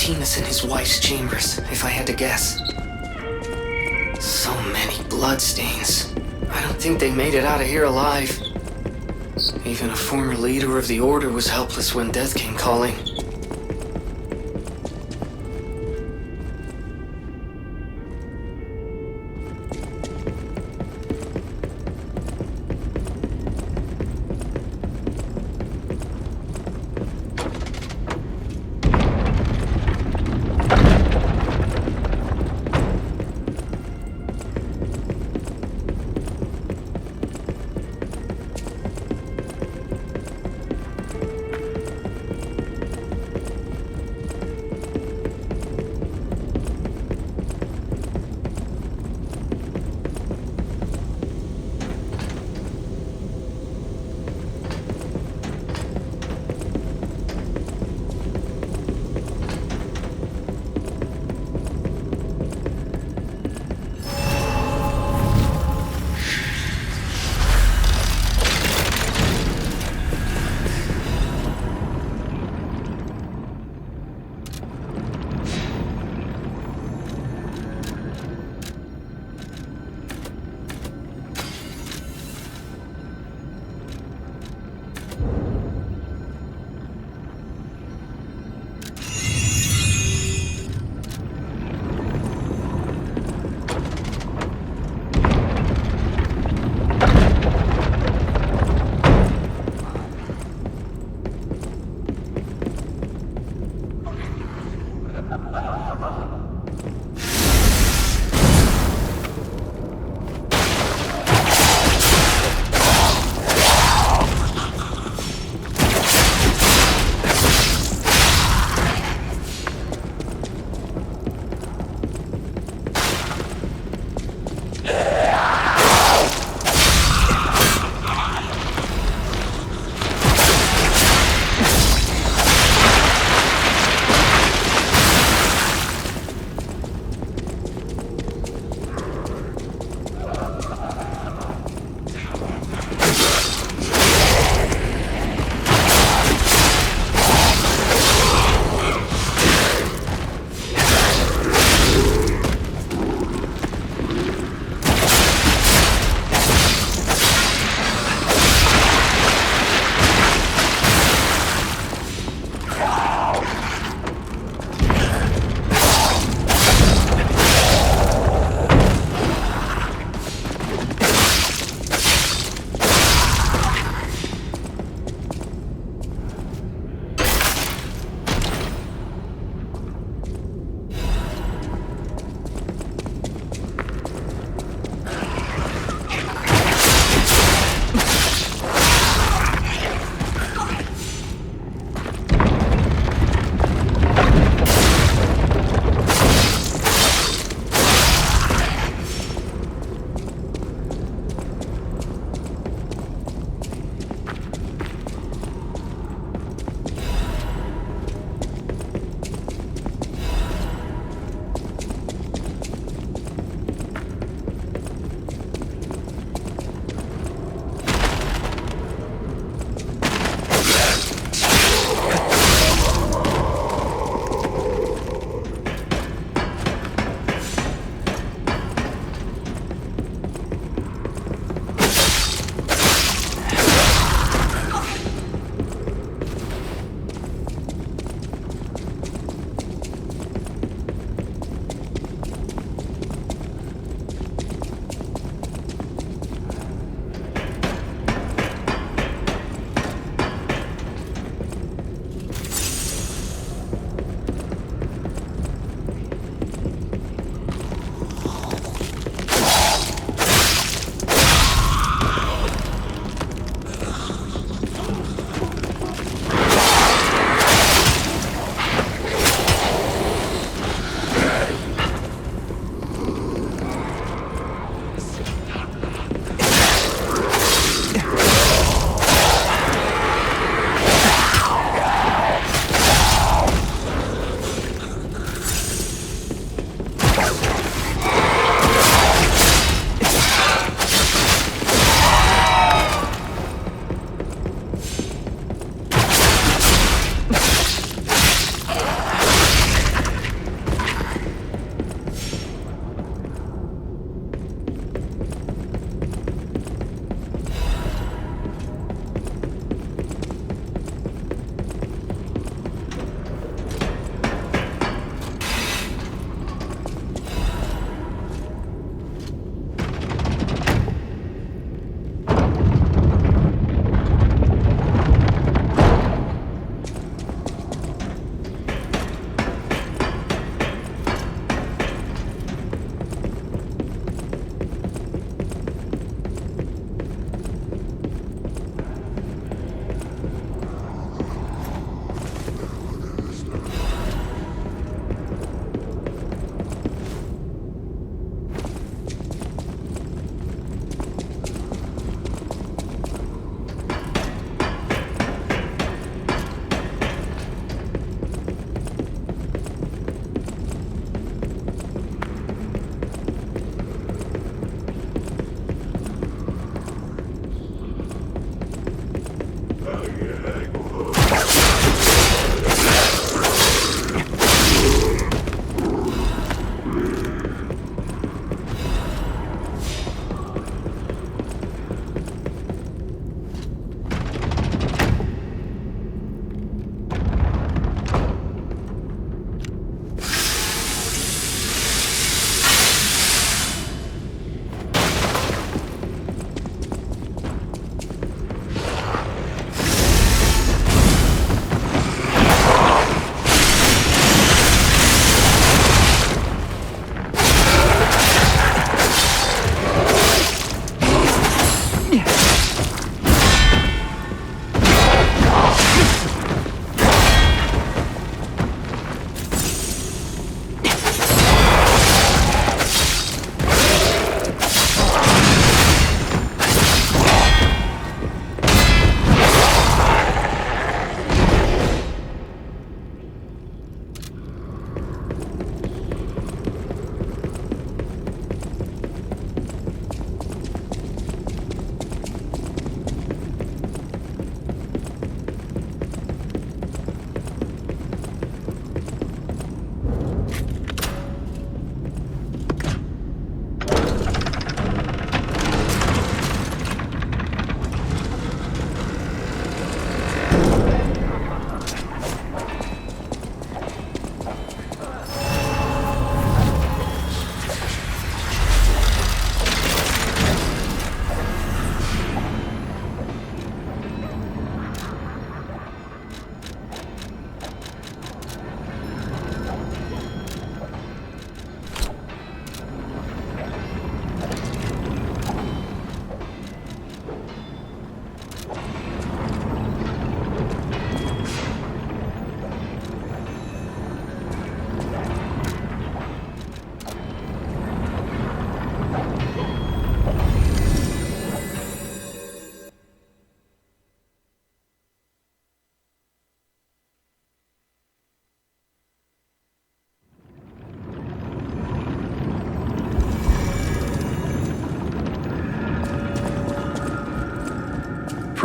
Martinus in his wife's chambers, if I had to guess. So many bloodstains. I don't think they made it out of here alive. Even a former leader of the Order was helpless when death came calling.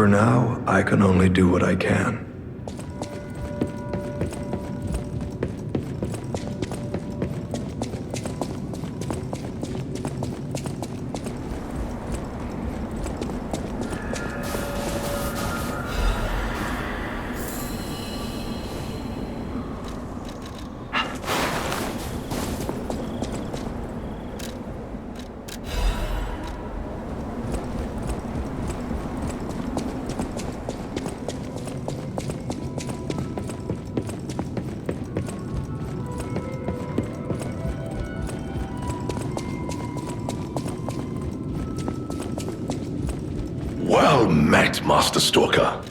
For now, I can only do what I can. Well met, Master Stalker.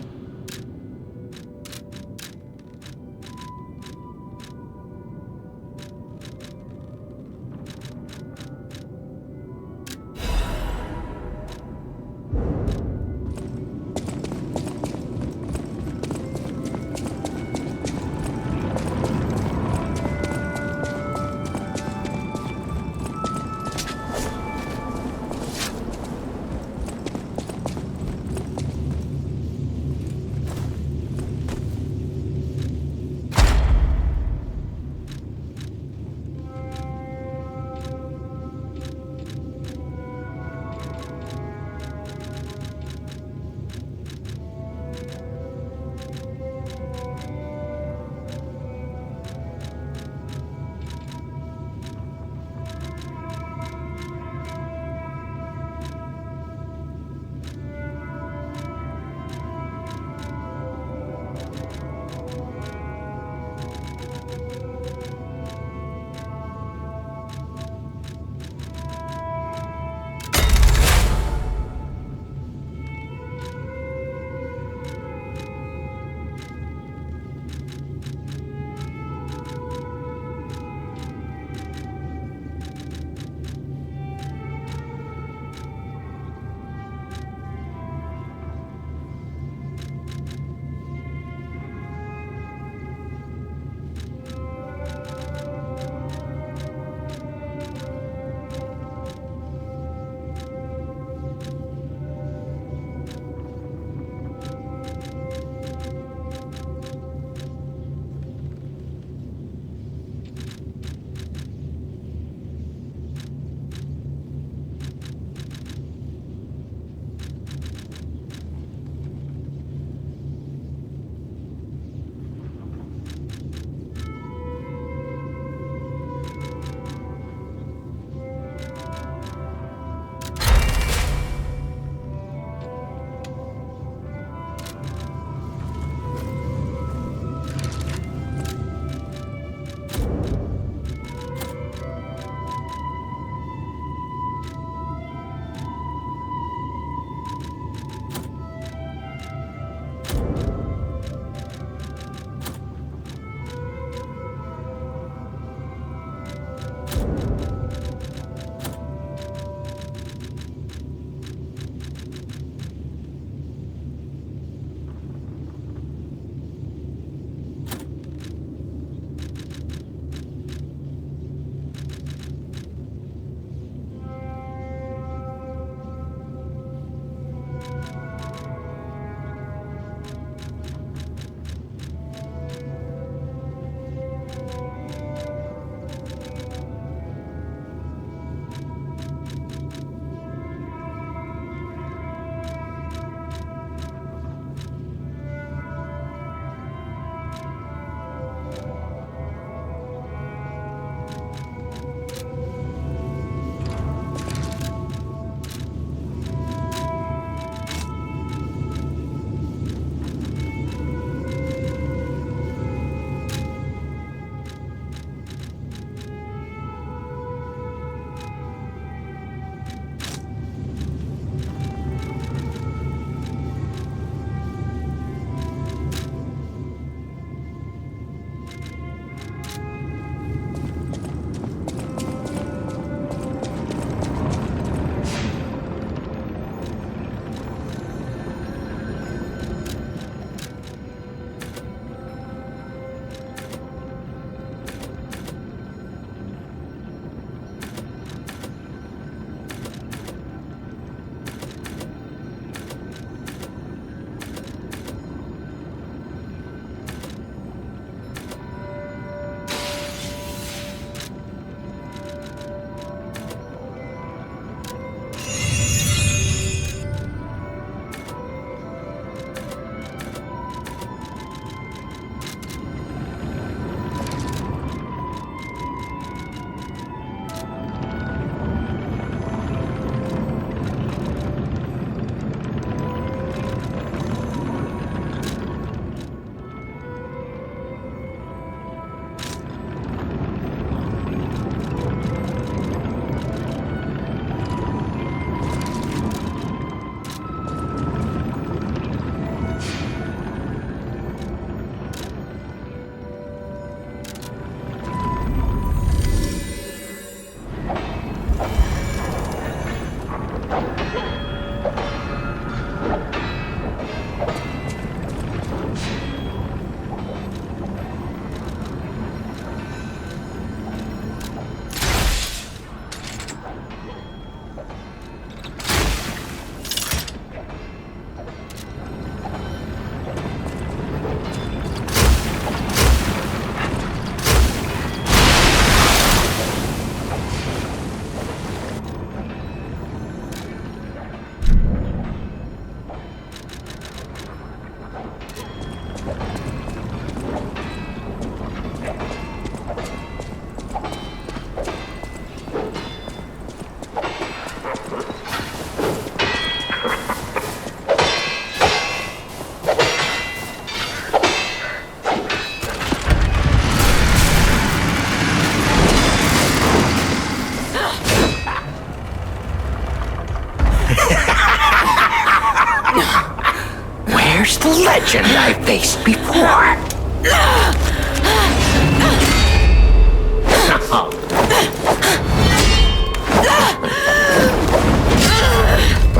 legend I faced before.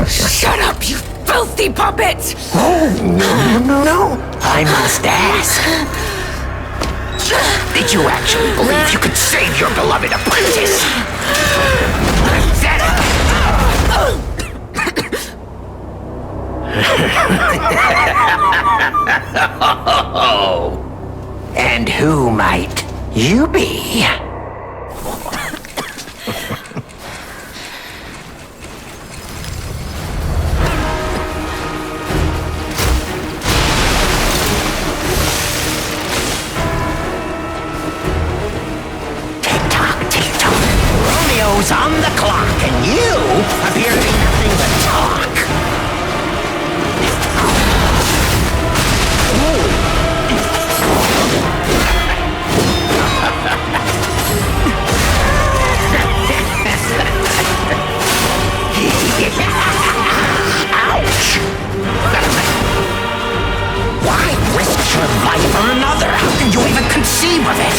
Shut up, you filthy puppet! Oh, no. I must ask. Did you actually believe you could save your beloved apprentice? And who might you be? Romeo's on the clock, and you appear to be nothing but talk. Ouch! Why risk your life for another? How can you even conceive of it?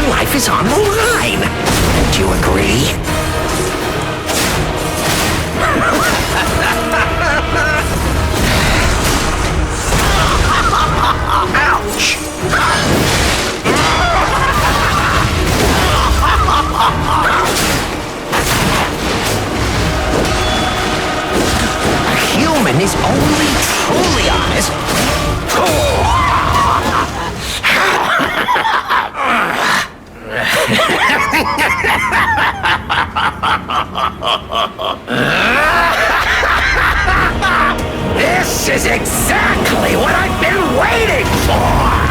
Life is on the line. Don't you agree? Ouch! A human is only truly honest. This is exactly what I've been waiting for!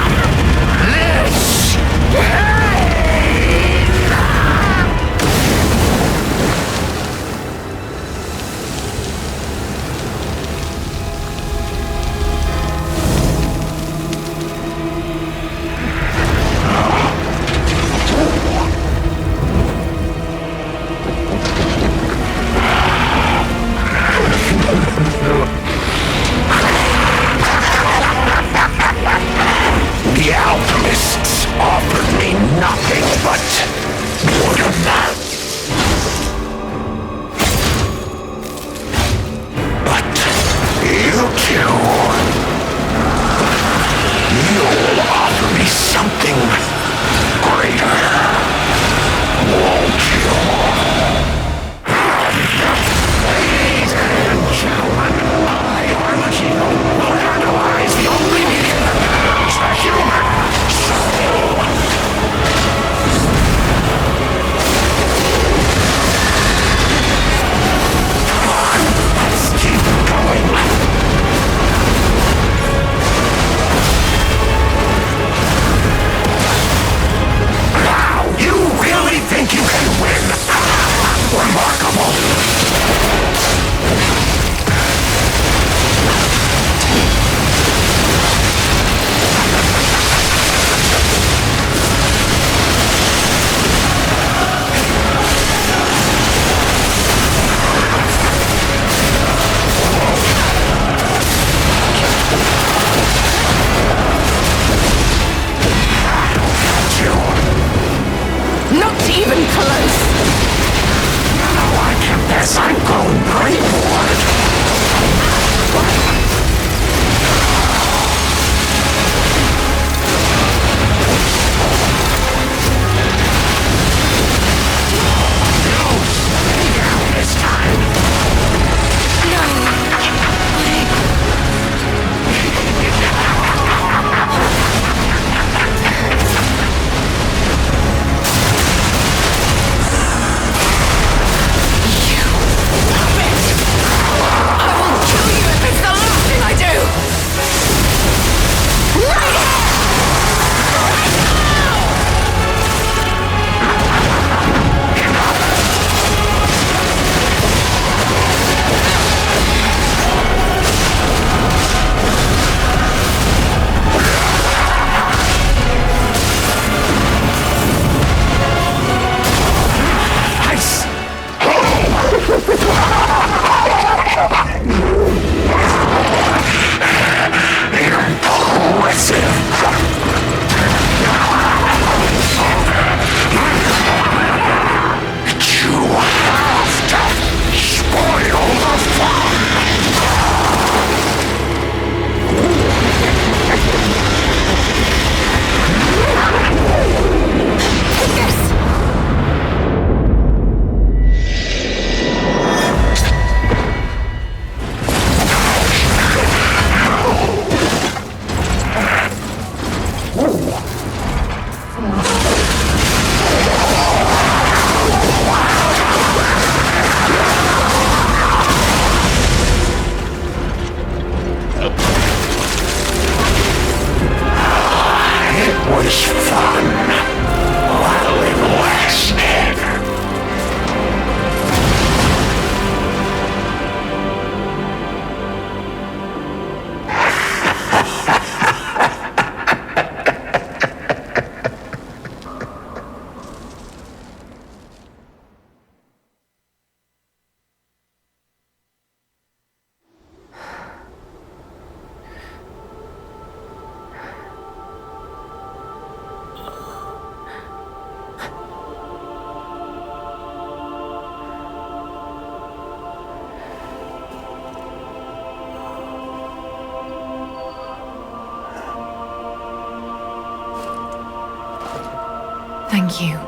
Thank you.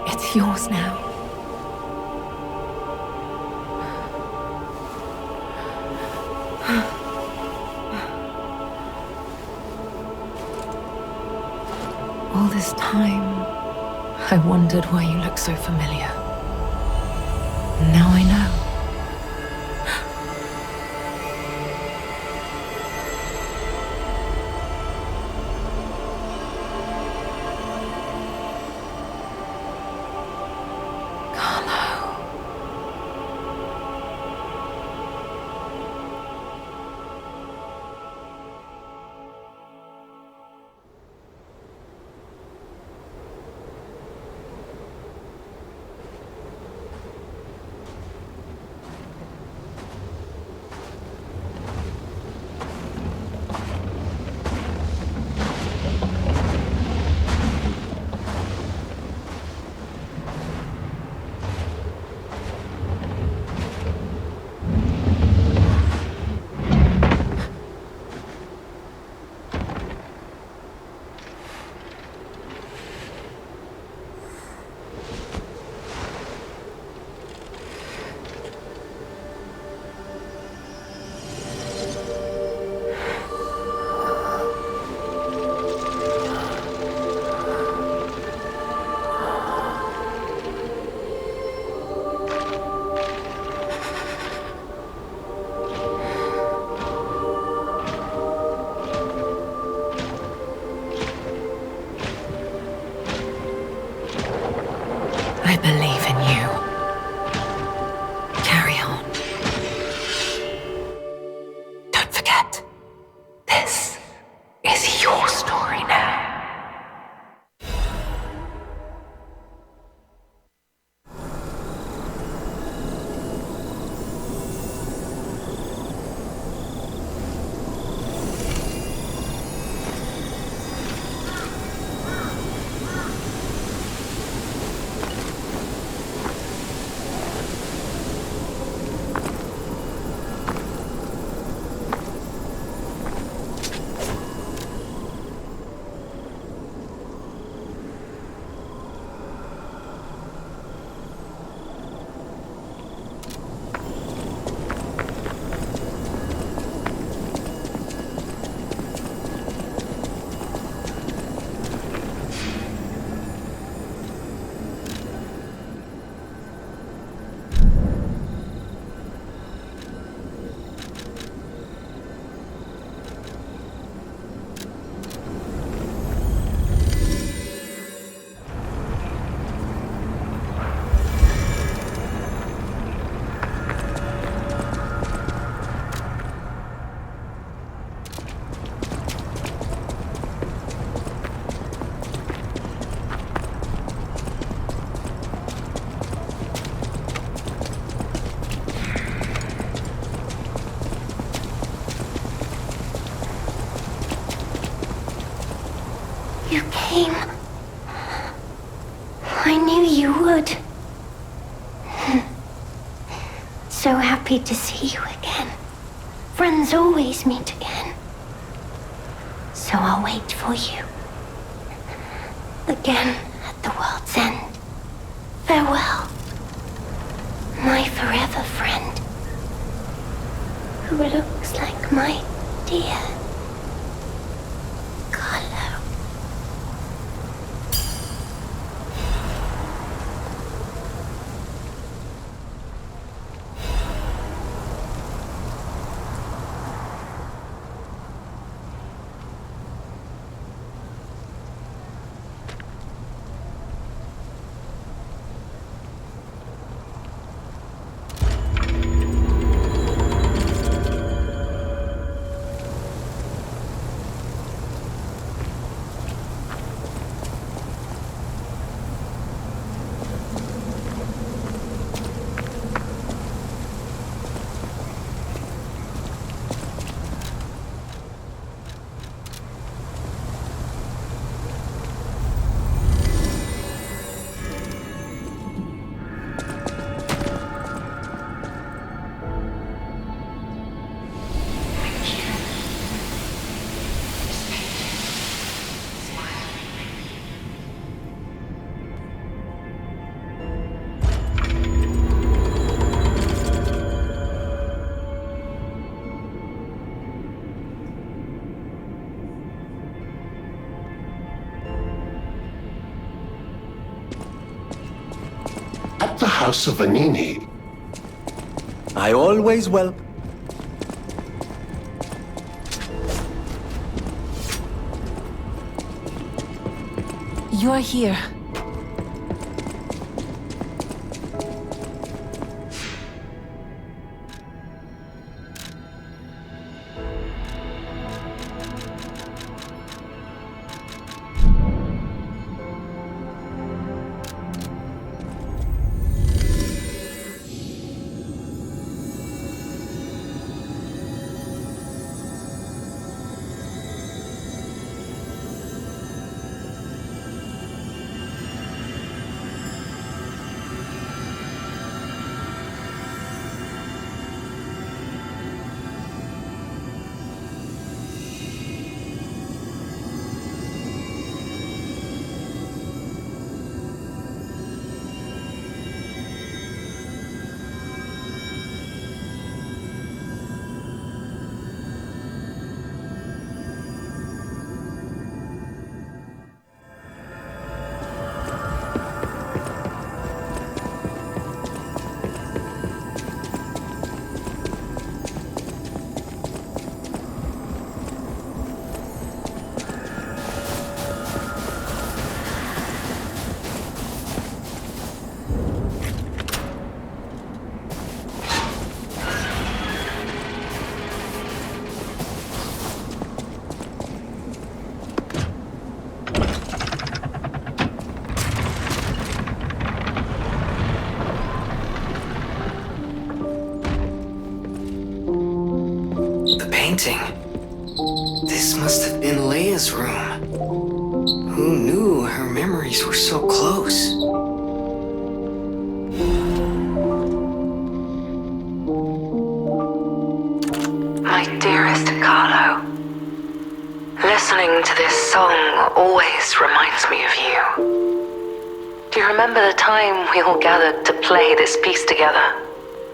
It's yours now. All this time, I wondered why you look so familiar. Now I know. I believe in you. Carry on. Don't forget, this is your story now. You came. I knew you would. So happy to see you again. Friends always meet again. So I'll wait for you. Again at the world's end. Farewell. My forever friend. Who looks like my dear Carlo. House of Vanini. I always welcome. You're here. This must have been Leia's room. Who knew her memories were so close? My dearest Carlo, listening to this song always reminds me of you. Do you remember the time we all gathered to play this piece together?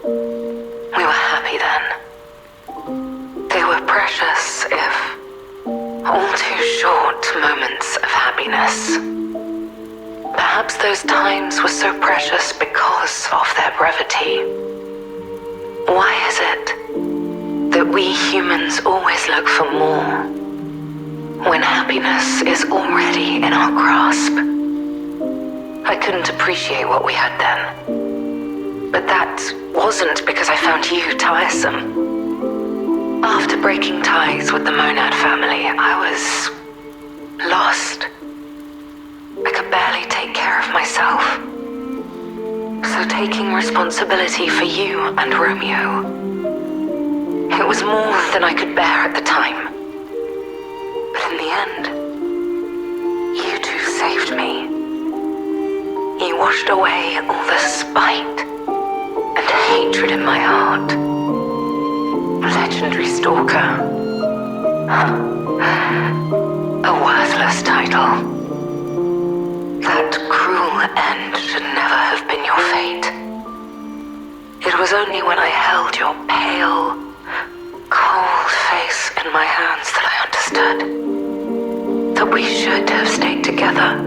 We were happy then. They were precious, if all too short moments of happiness. Perhaps those times were so precious because of their brevity. Why is it that we humans always look for more when happiness is already in our grasp? I couldn't appreciate what we had then, but that wasn't because I found you tiresome. After breaking ties with the Monad family, I was lost. I could barely take care of myself. So taking responsibility for you and Romeo, it was more than I could bear at the time. But in the end, you two saved me. You washed away all the spite and hatred in my heart. Legendary Stalker. A worthless title. That cruel end should never have been your fate. It was only when I held your pale, cold face in my hands that I understood that we should have stayed together.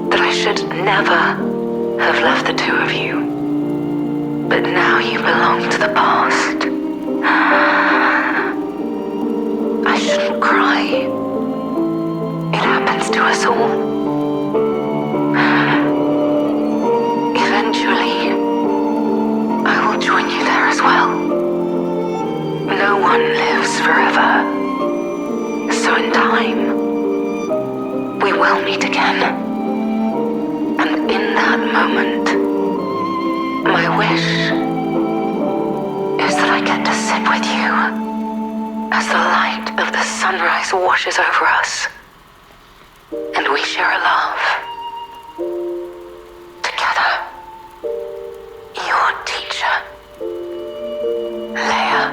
That I should never have left the two of you. But now you belong to the past. I shouldn't cry. It happens to us all. Eventually, I will join you there as well. No one lives forever. So in time, we will meet again. And in that moment, my wish is that I get to sit with you as the light of the sunrise washes over us, and we share a love together. Your teacher, Leia.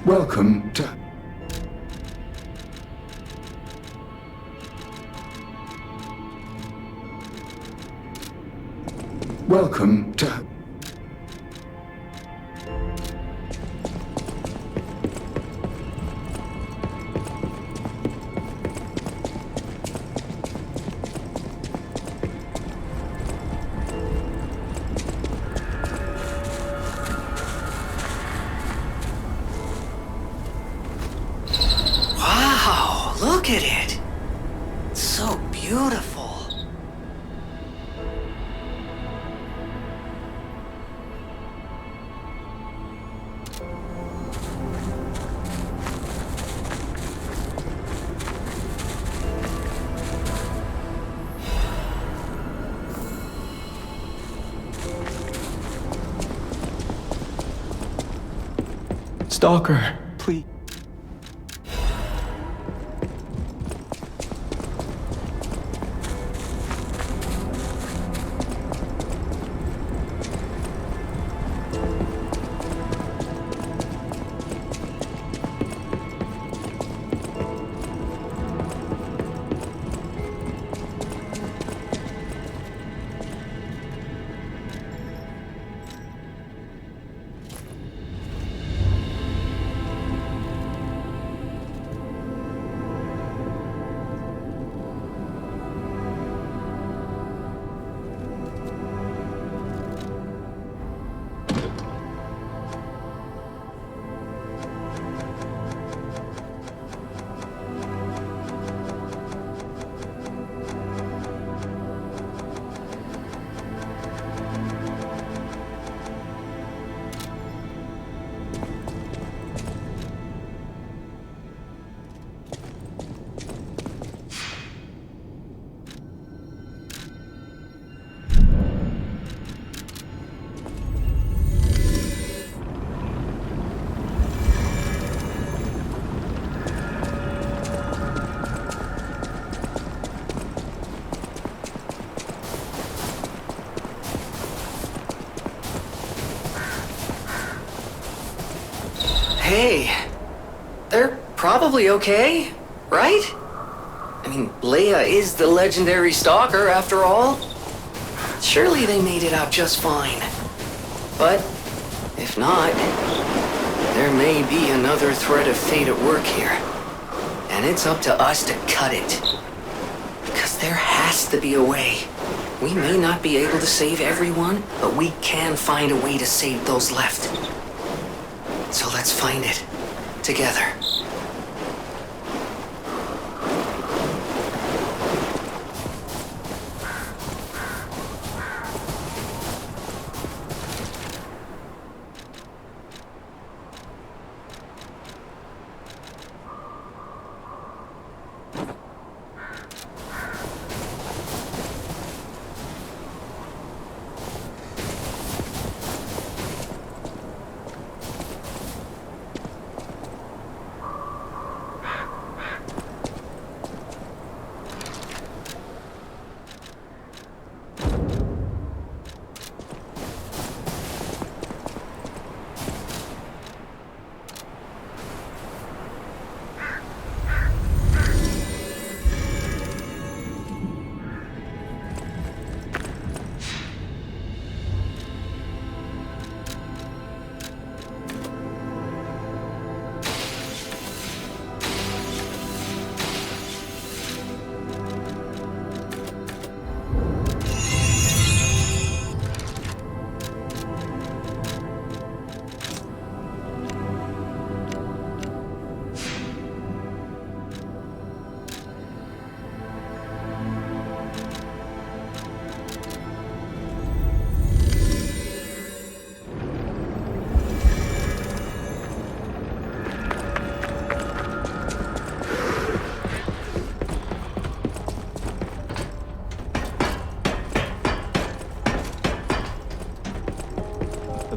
Welcome to... Welcome to... Wow, look at it. It's so beautiful. Stalker, please. Hey, they're probably okay, right? I mean, Leia is the legendary stalker after all. Surely they made it out just fine. But if not, there may be another thread of fate at work here. And it's up to us to cut it. Because there has to be a way. We may not be able to save everyone, but we can find a way to save those left. So let's find it. Together.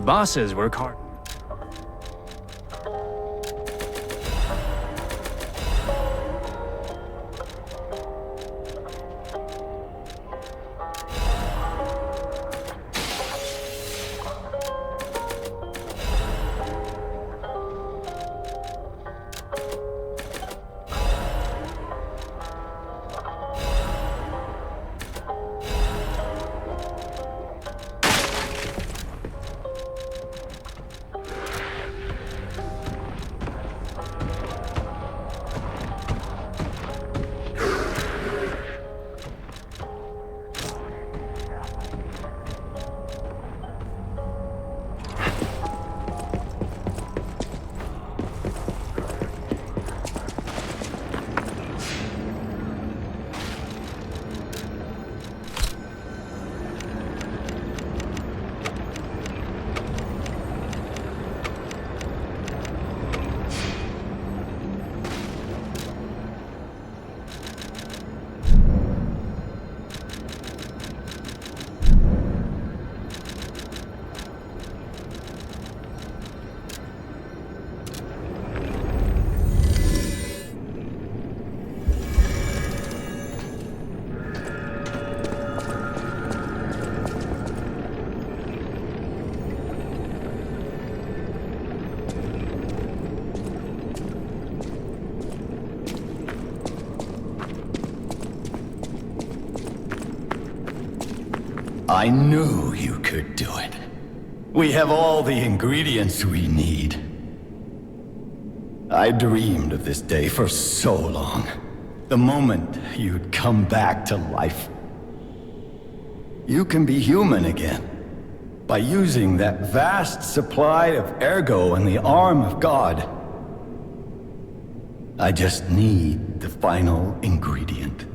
Bosses work hard. I knew you could do it. We have all the ingredients we need. I dreamed of this day for so long. The moment you'd come back to life. You can be human again. By using that vast supply of ergo in the arm of God. I just need the final ingredient.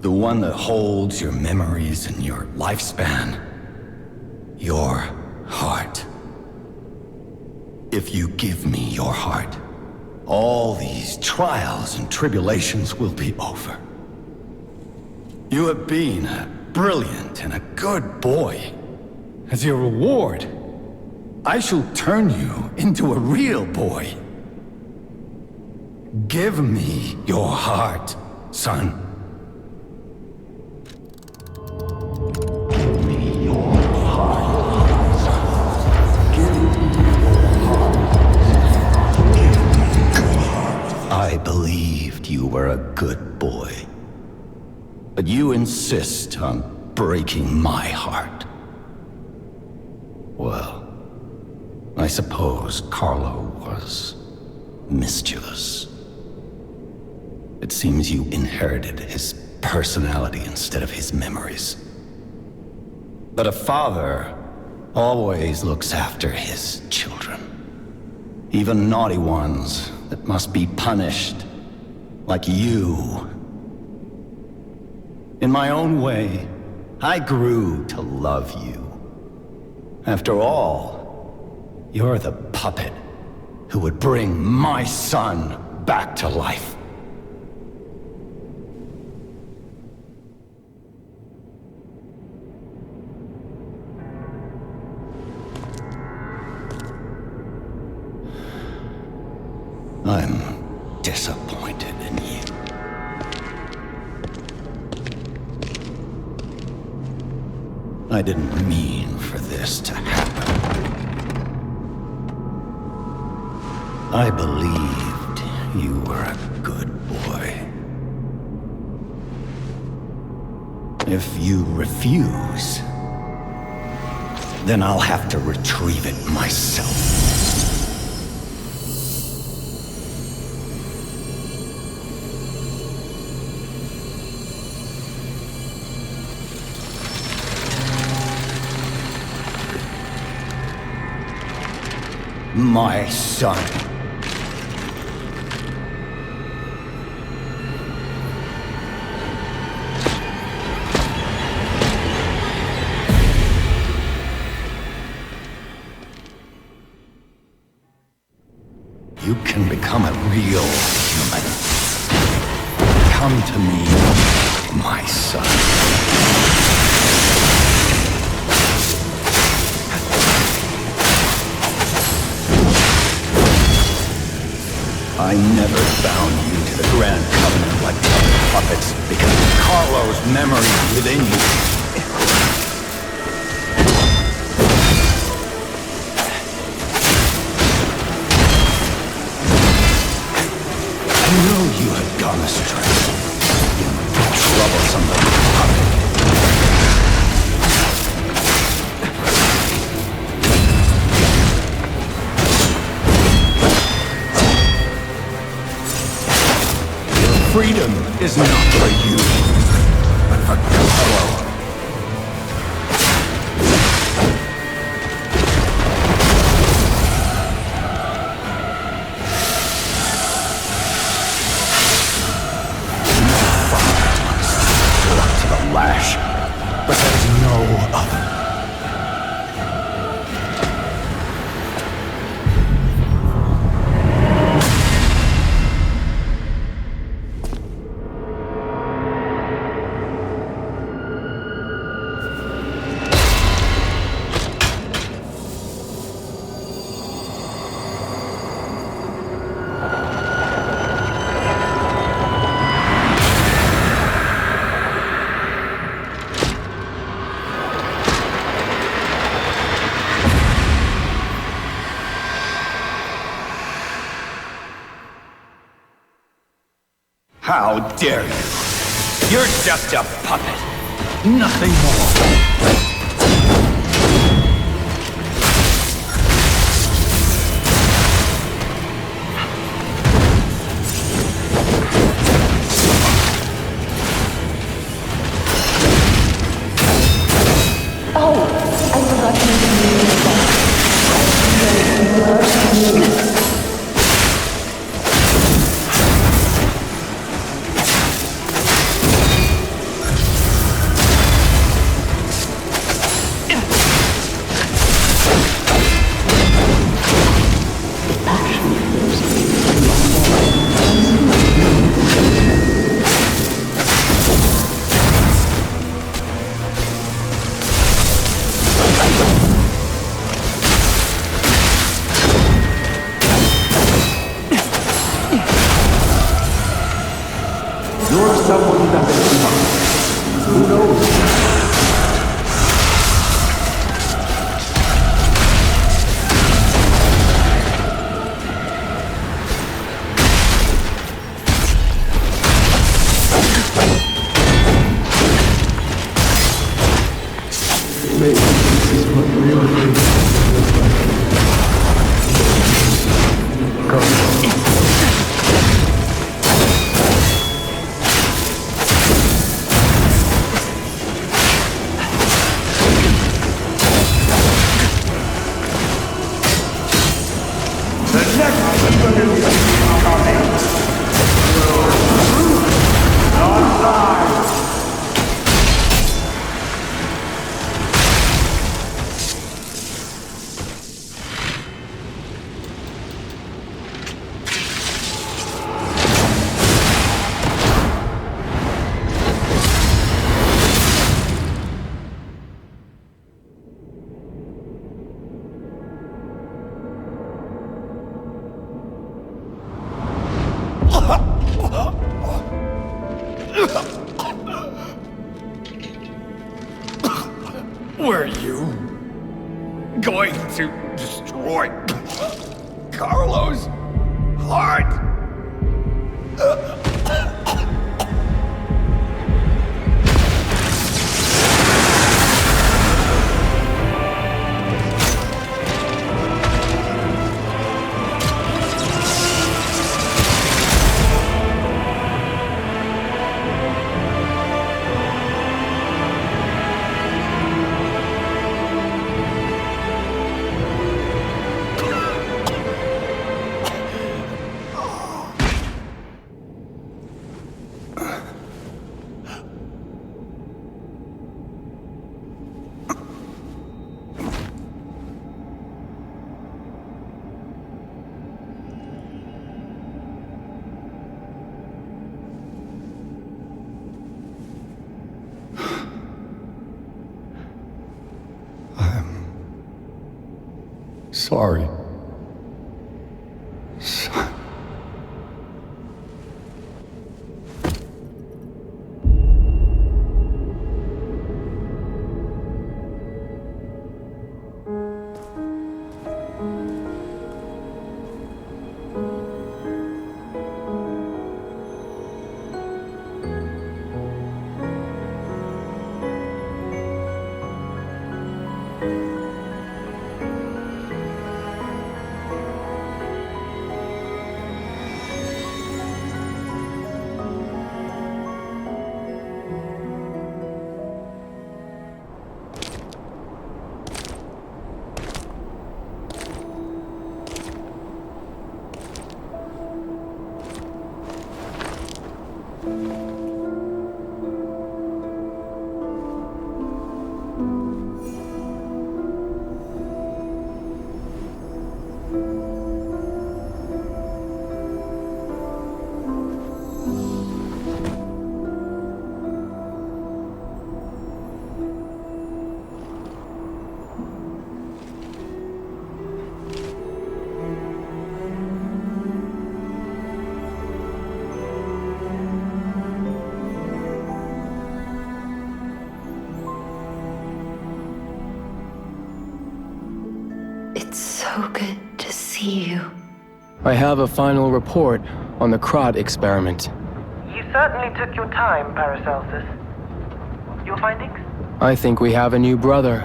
The one that holds your memories and your lifespan. Your heart. If you give me your heart, all these trials and tribulations will be over. You have been a brilliant and a good boy. As your reward, I shall turn you into a real boy. Give me your heart, son. Give me your heart, son. Give me your heart. Give me your heart. I believed you were a good boy. But you insist on breaking my heart. Well, I suppose Carlo was mischievous. It seems you inherited his personality instead of his memories. But a father always looks after his children. Even naughty ones that must be punished, like you. In my own way, I grew to love you. After all, you're the puppet who would bring my son back to life. I'm disappointed in you. I didn't mean for this to happen. I believed you were a good boy. If you refuse, then I'll have to retrieve it myself. My son. You can become a real human. Come to me, my son. I never bound you to the Grand Covenant like other puppets because of Carlo's memory within you. I knew you had gone astray. You troublesome little puppet. Freedom is not for you, but for Carlo. To the lash, but there's no other. How dare you? You're just a puppet. Nothing more. Were you going to destroy Carlo's heart? Sorry. Son. It's so good to see you. I have a final report on the Krat experiment. You certainly took your time, Paracelsus. your findings? I think we have a new brother.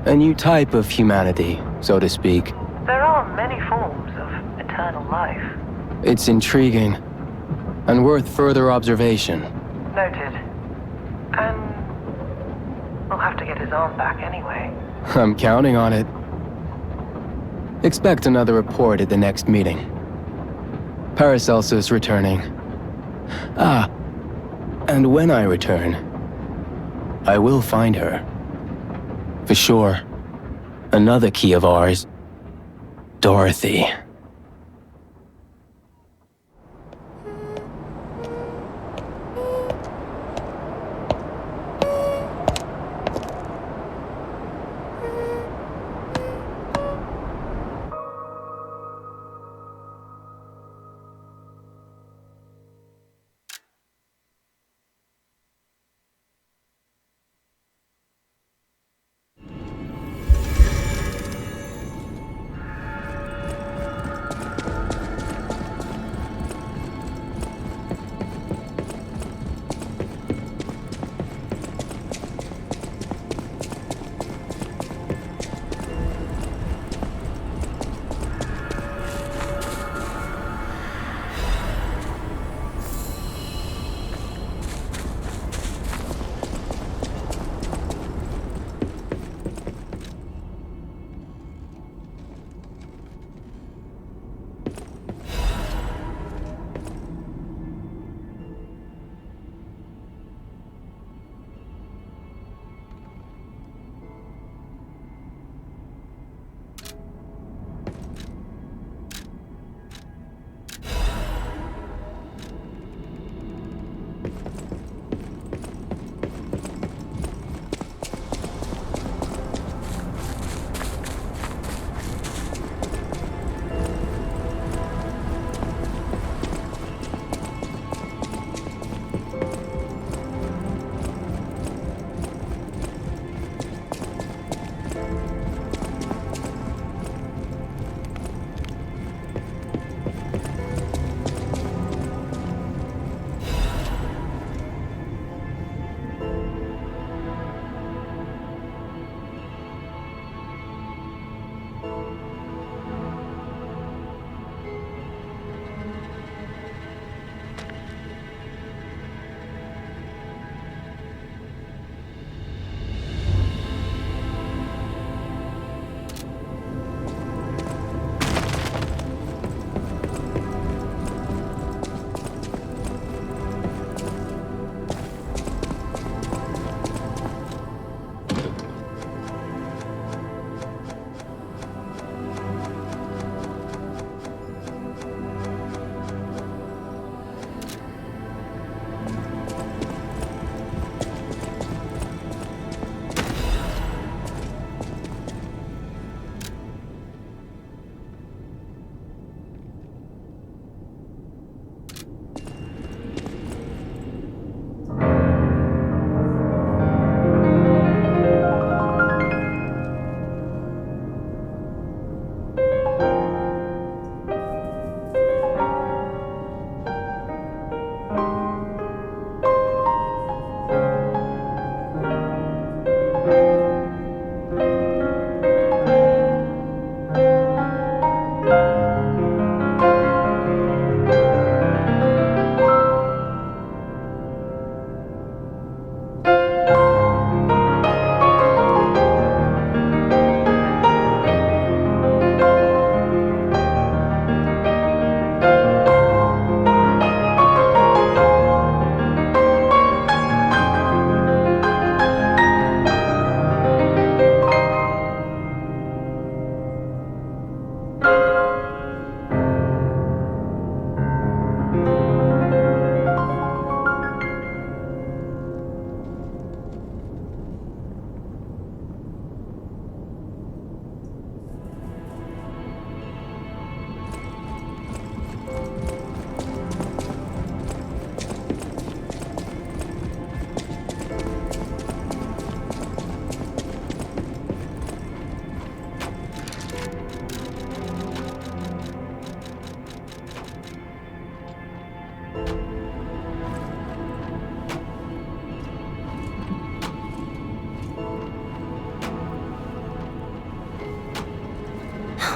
A new type of humanity, so to speak. There are many forms of eternal life. It's intriguing, and worth further observation. Noted. And we'll have to get his arm back anyway. I'm counting on it. Expect another report at the next meeting. Paracelsus returning. Ah, and when I return, I will find her. For sure. Another key of ours. Dorothy.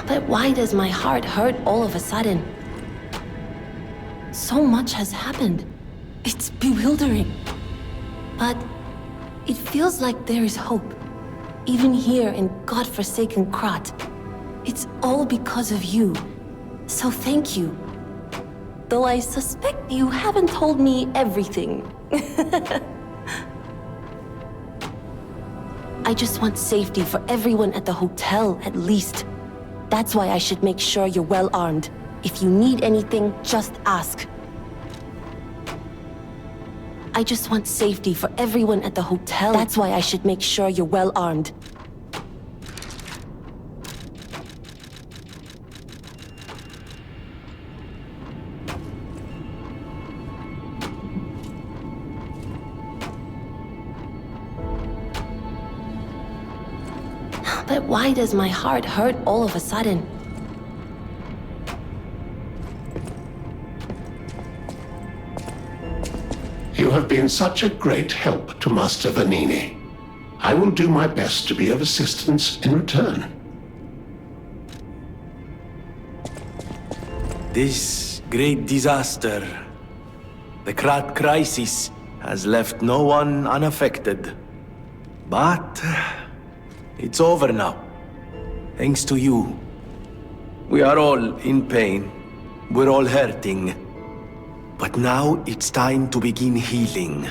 But why does my heart hurt all of a sudden? So much has happened. It's bewildering. But it feels like there is hope. Even here in godforsaken Krat. It's all because of you. So thank you. Though I suspect you haven't told me everything. I just want safety for everyone at the hotel, at least. That's why I should make sure you're well armed. If you need anything, just ask. I just want safety for everyone at the hotel. That's why I should make sure you're well armed. But why does my heart hurt all of a sudden? You have been such a great help to Master Vanini. I will do my best to be of assistance in return. This great disaster, the Krat crisis, has left no one unaffected. But it's over now, thanks to you. We are all in pain. We're all hurting. But now it's time to begin healing.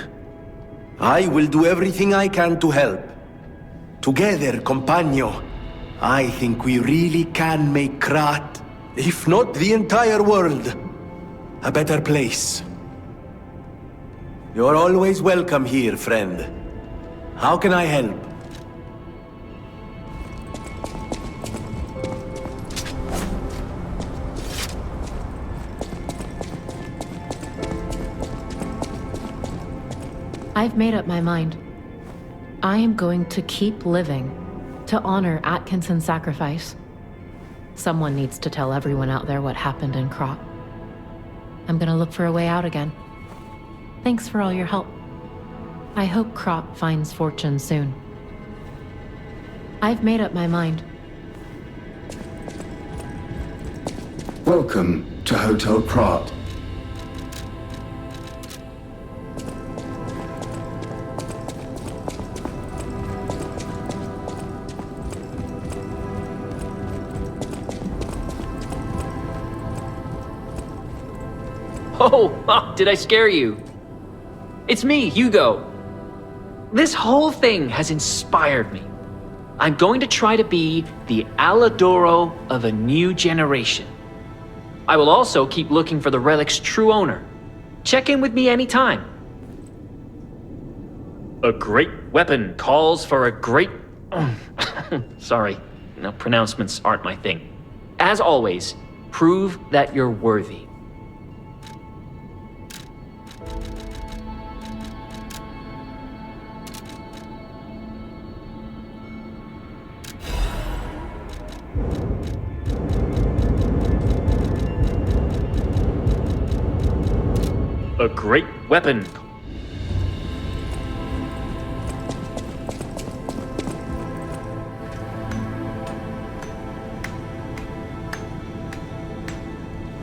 I will do everything I can to help. Together, compagno, I think we really can make Krat, if not the entire world, a better place. You're always welcome here, friend. How can I help? I've made up my mind. I am going to keep living to honor Atkinson's sacrifice. Someone needs to tell everyone out there what happened in Krat. I'm gonna look for a way out again. Thanks for all your help. I hope Krat finds fortune soon. I've made up my mind. Welcome to Hotel Krat. Oh, did I scare you? It's me, Hugo. This whole thing has inspired me. I'm going to try to be the Aladoro of a new generation. I will also keep looking for the relic's true owner. Check in with me anytime. A great weapon calls for a great... Sorry, no, pronouncements aren't my thing. As always, prove that you're worthy. A great weapon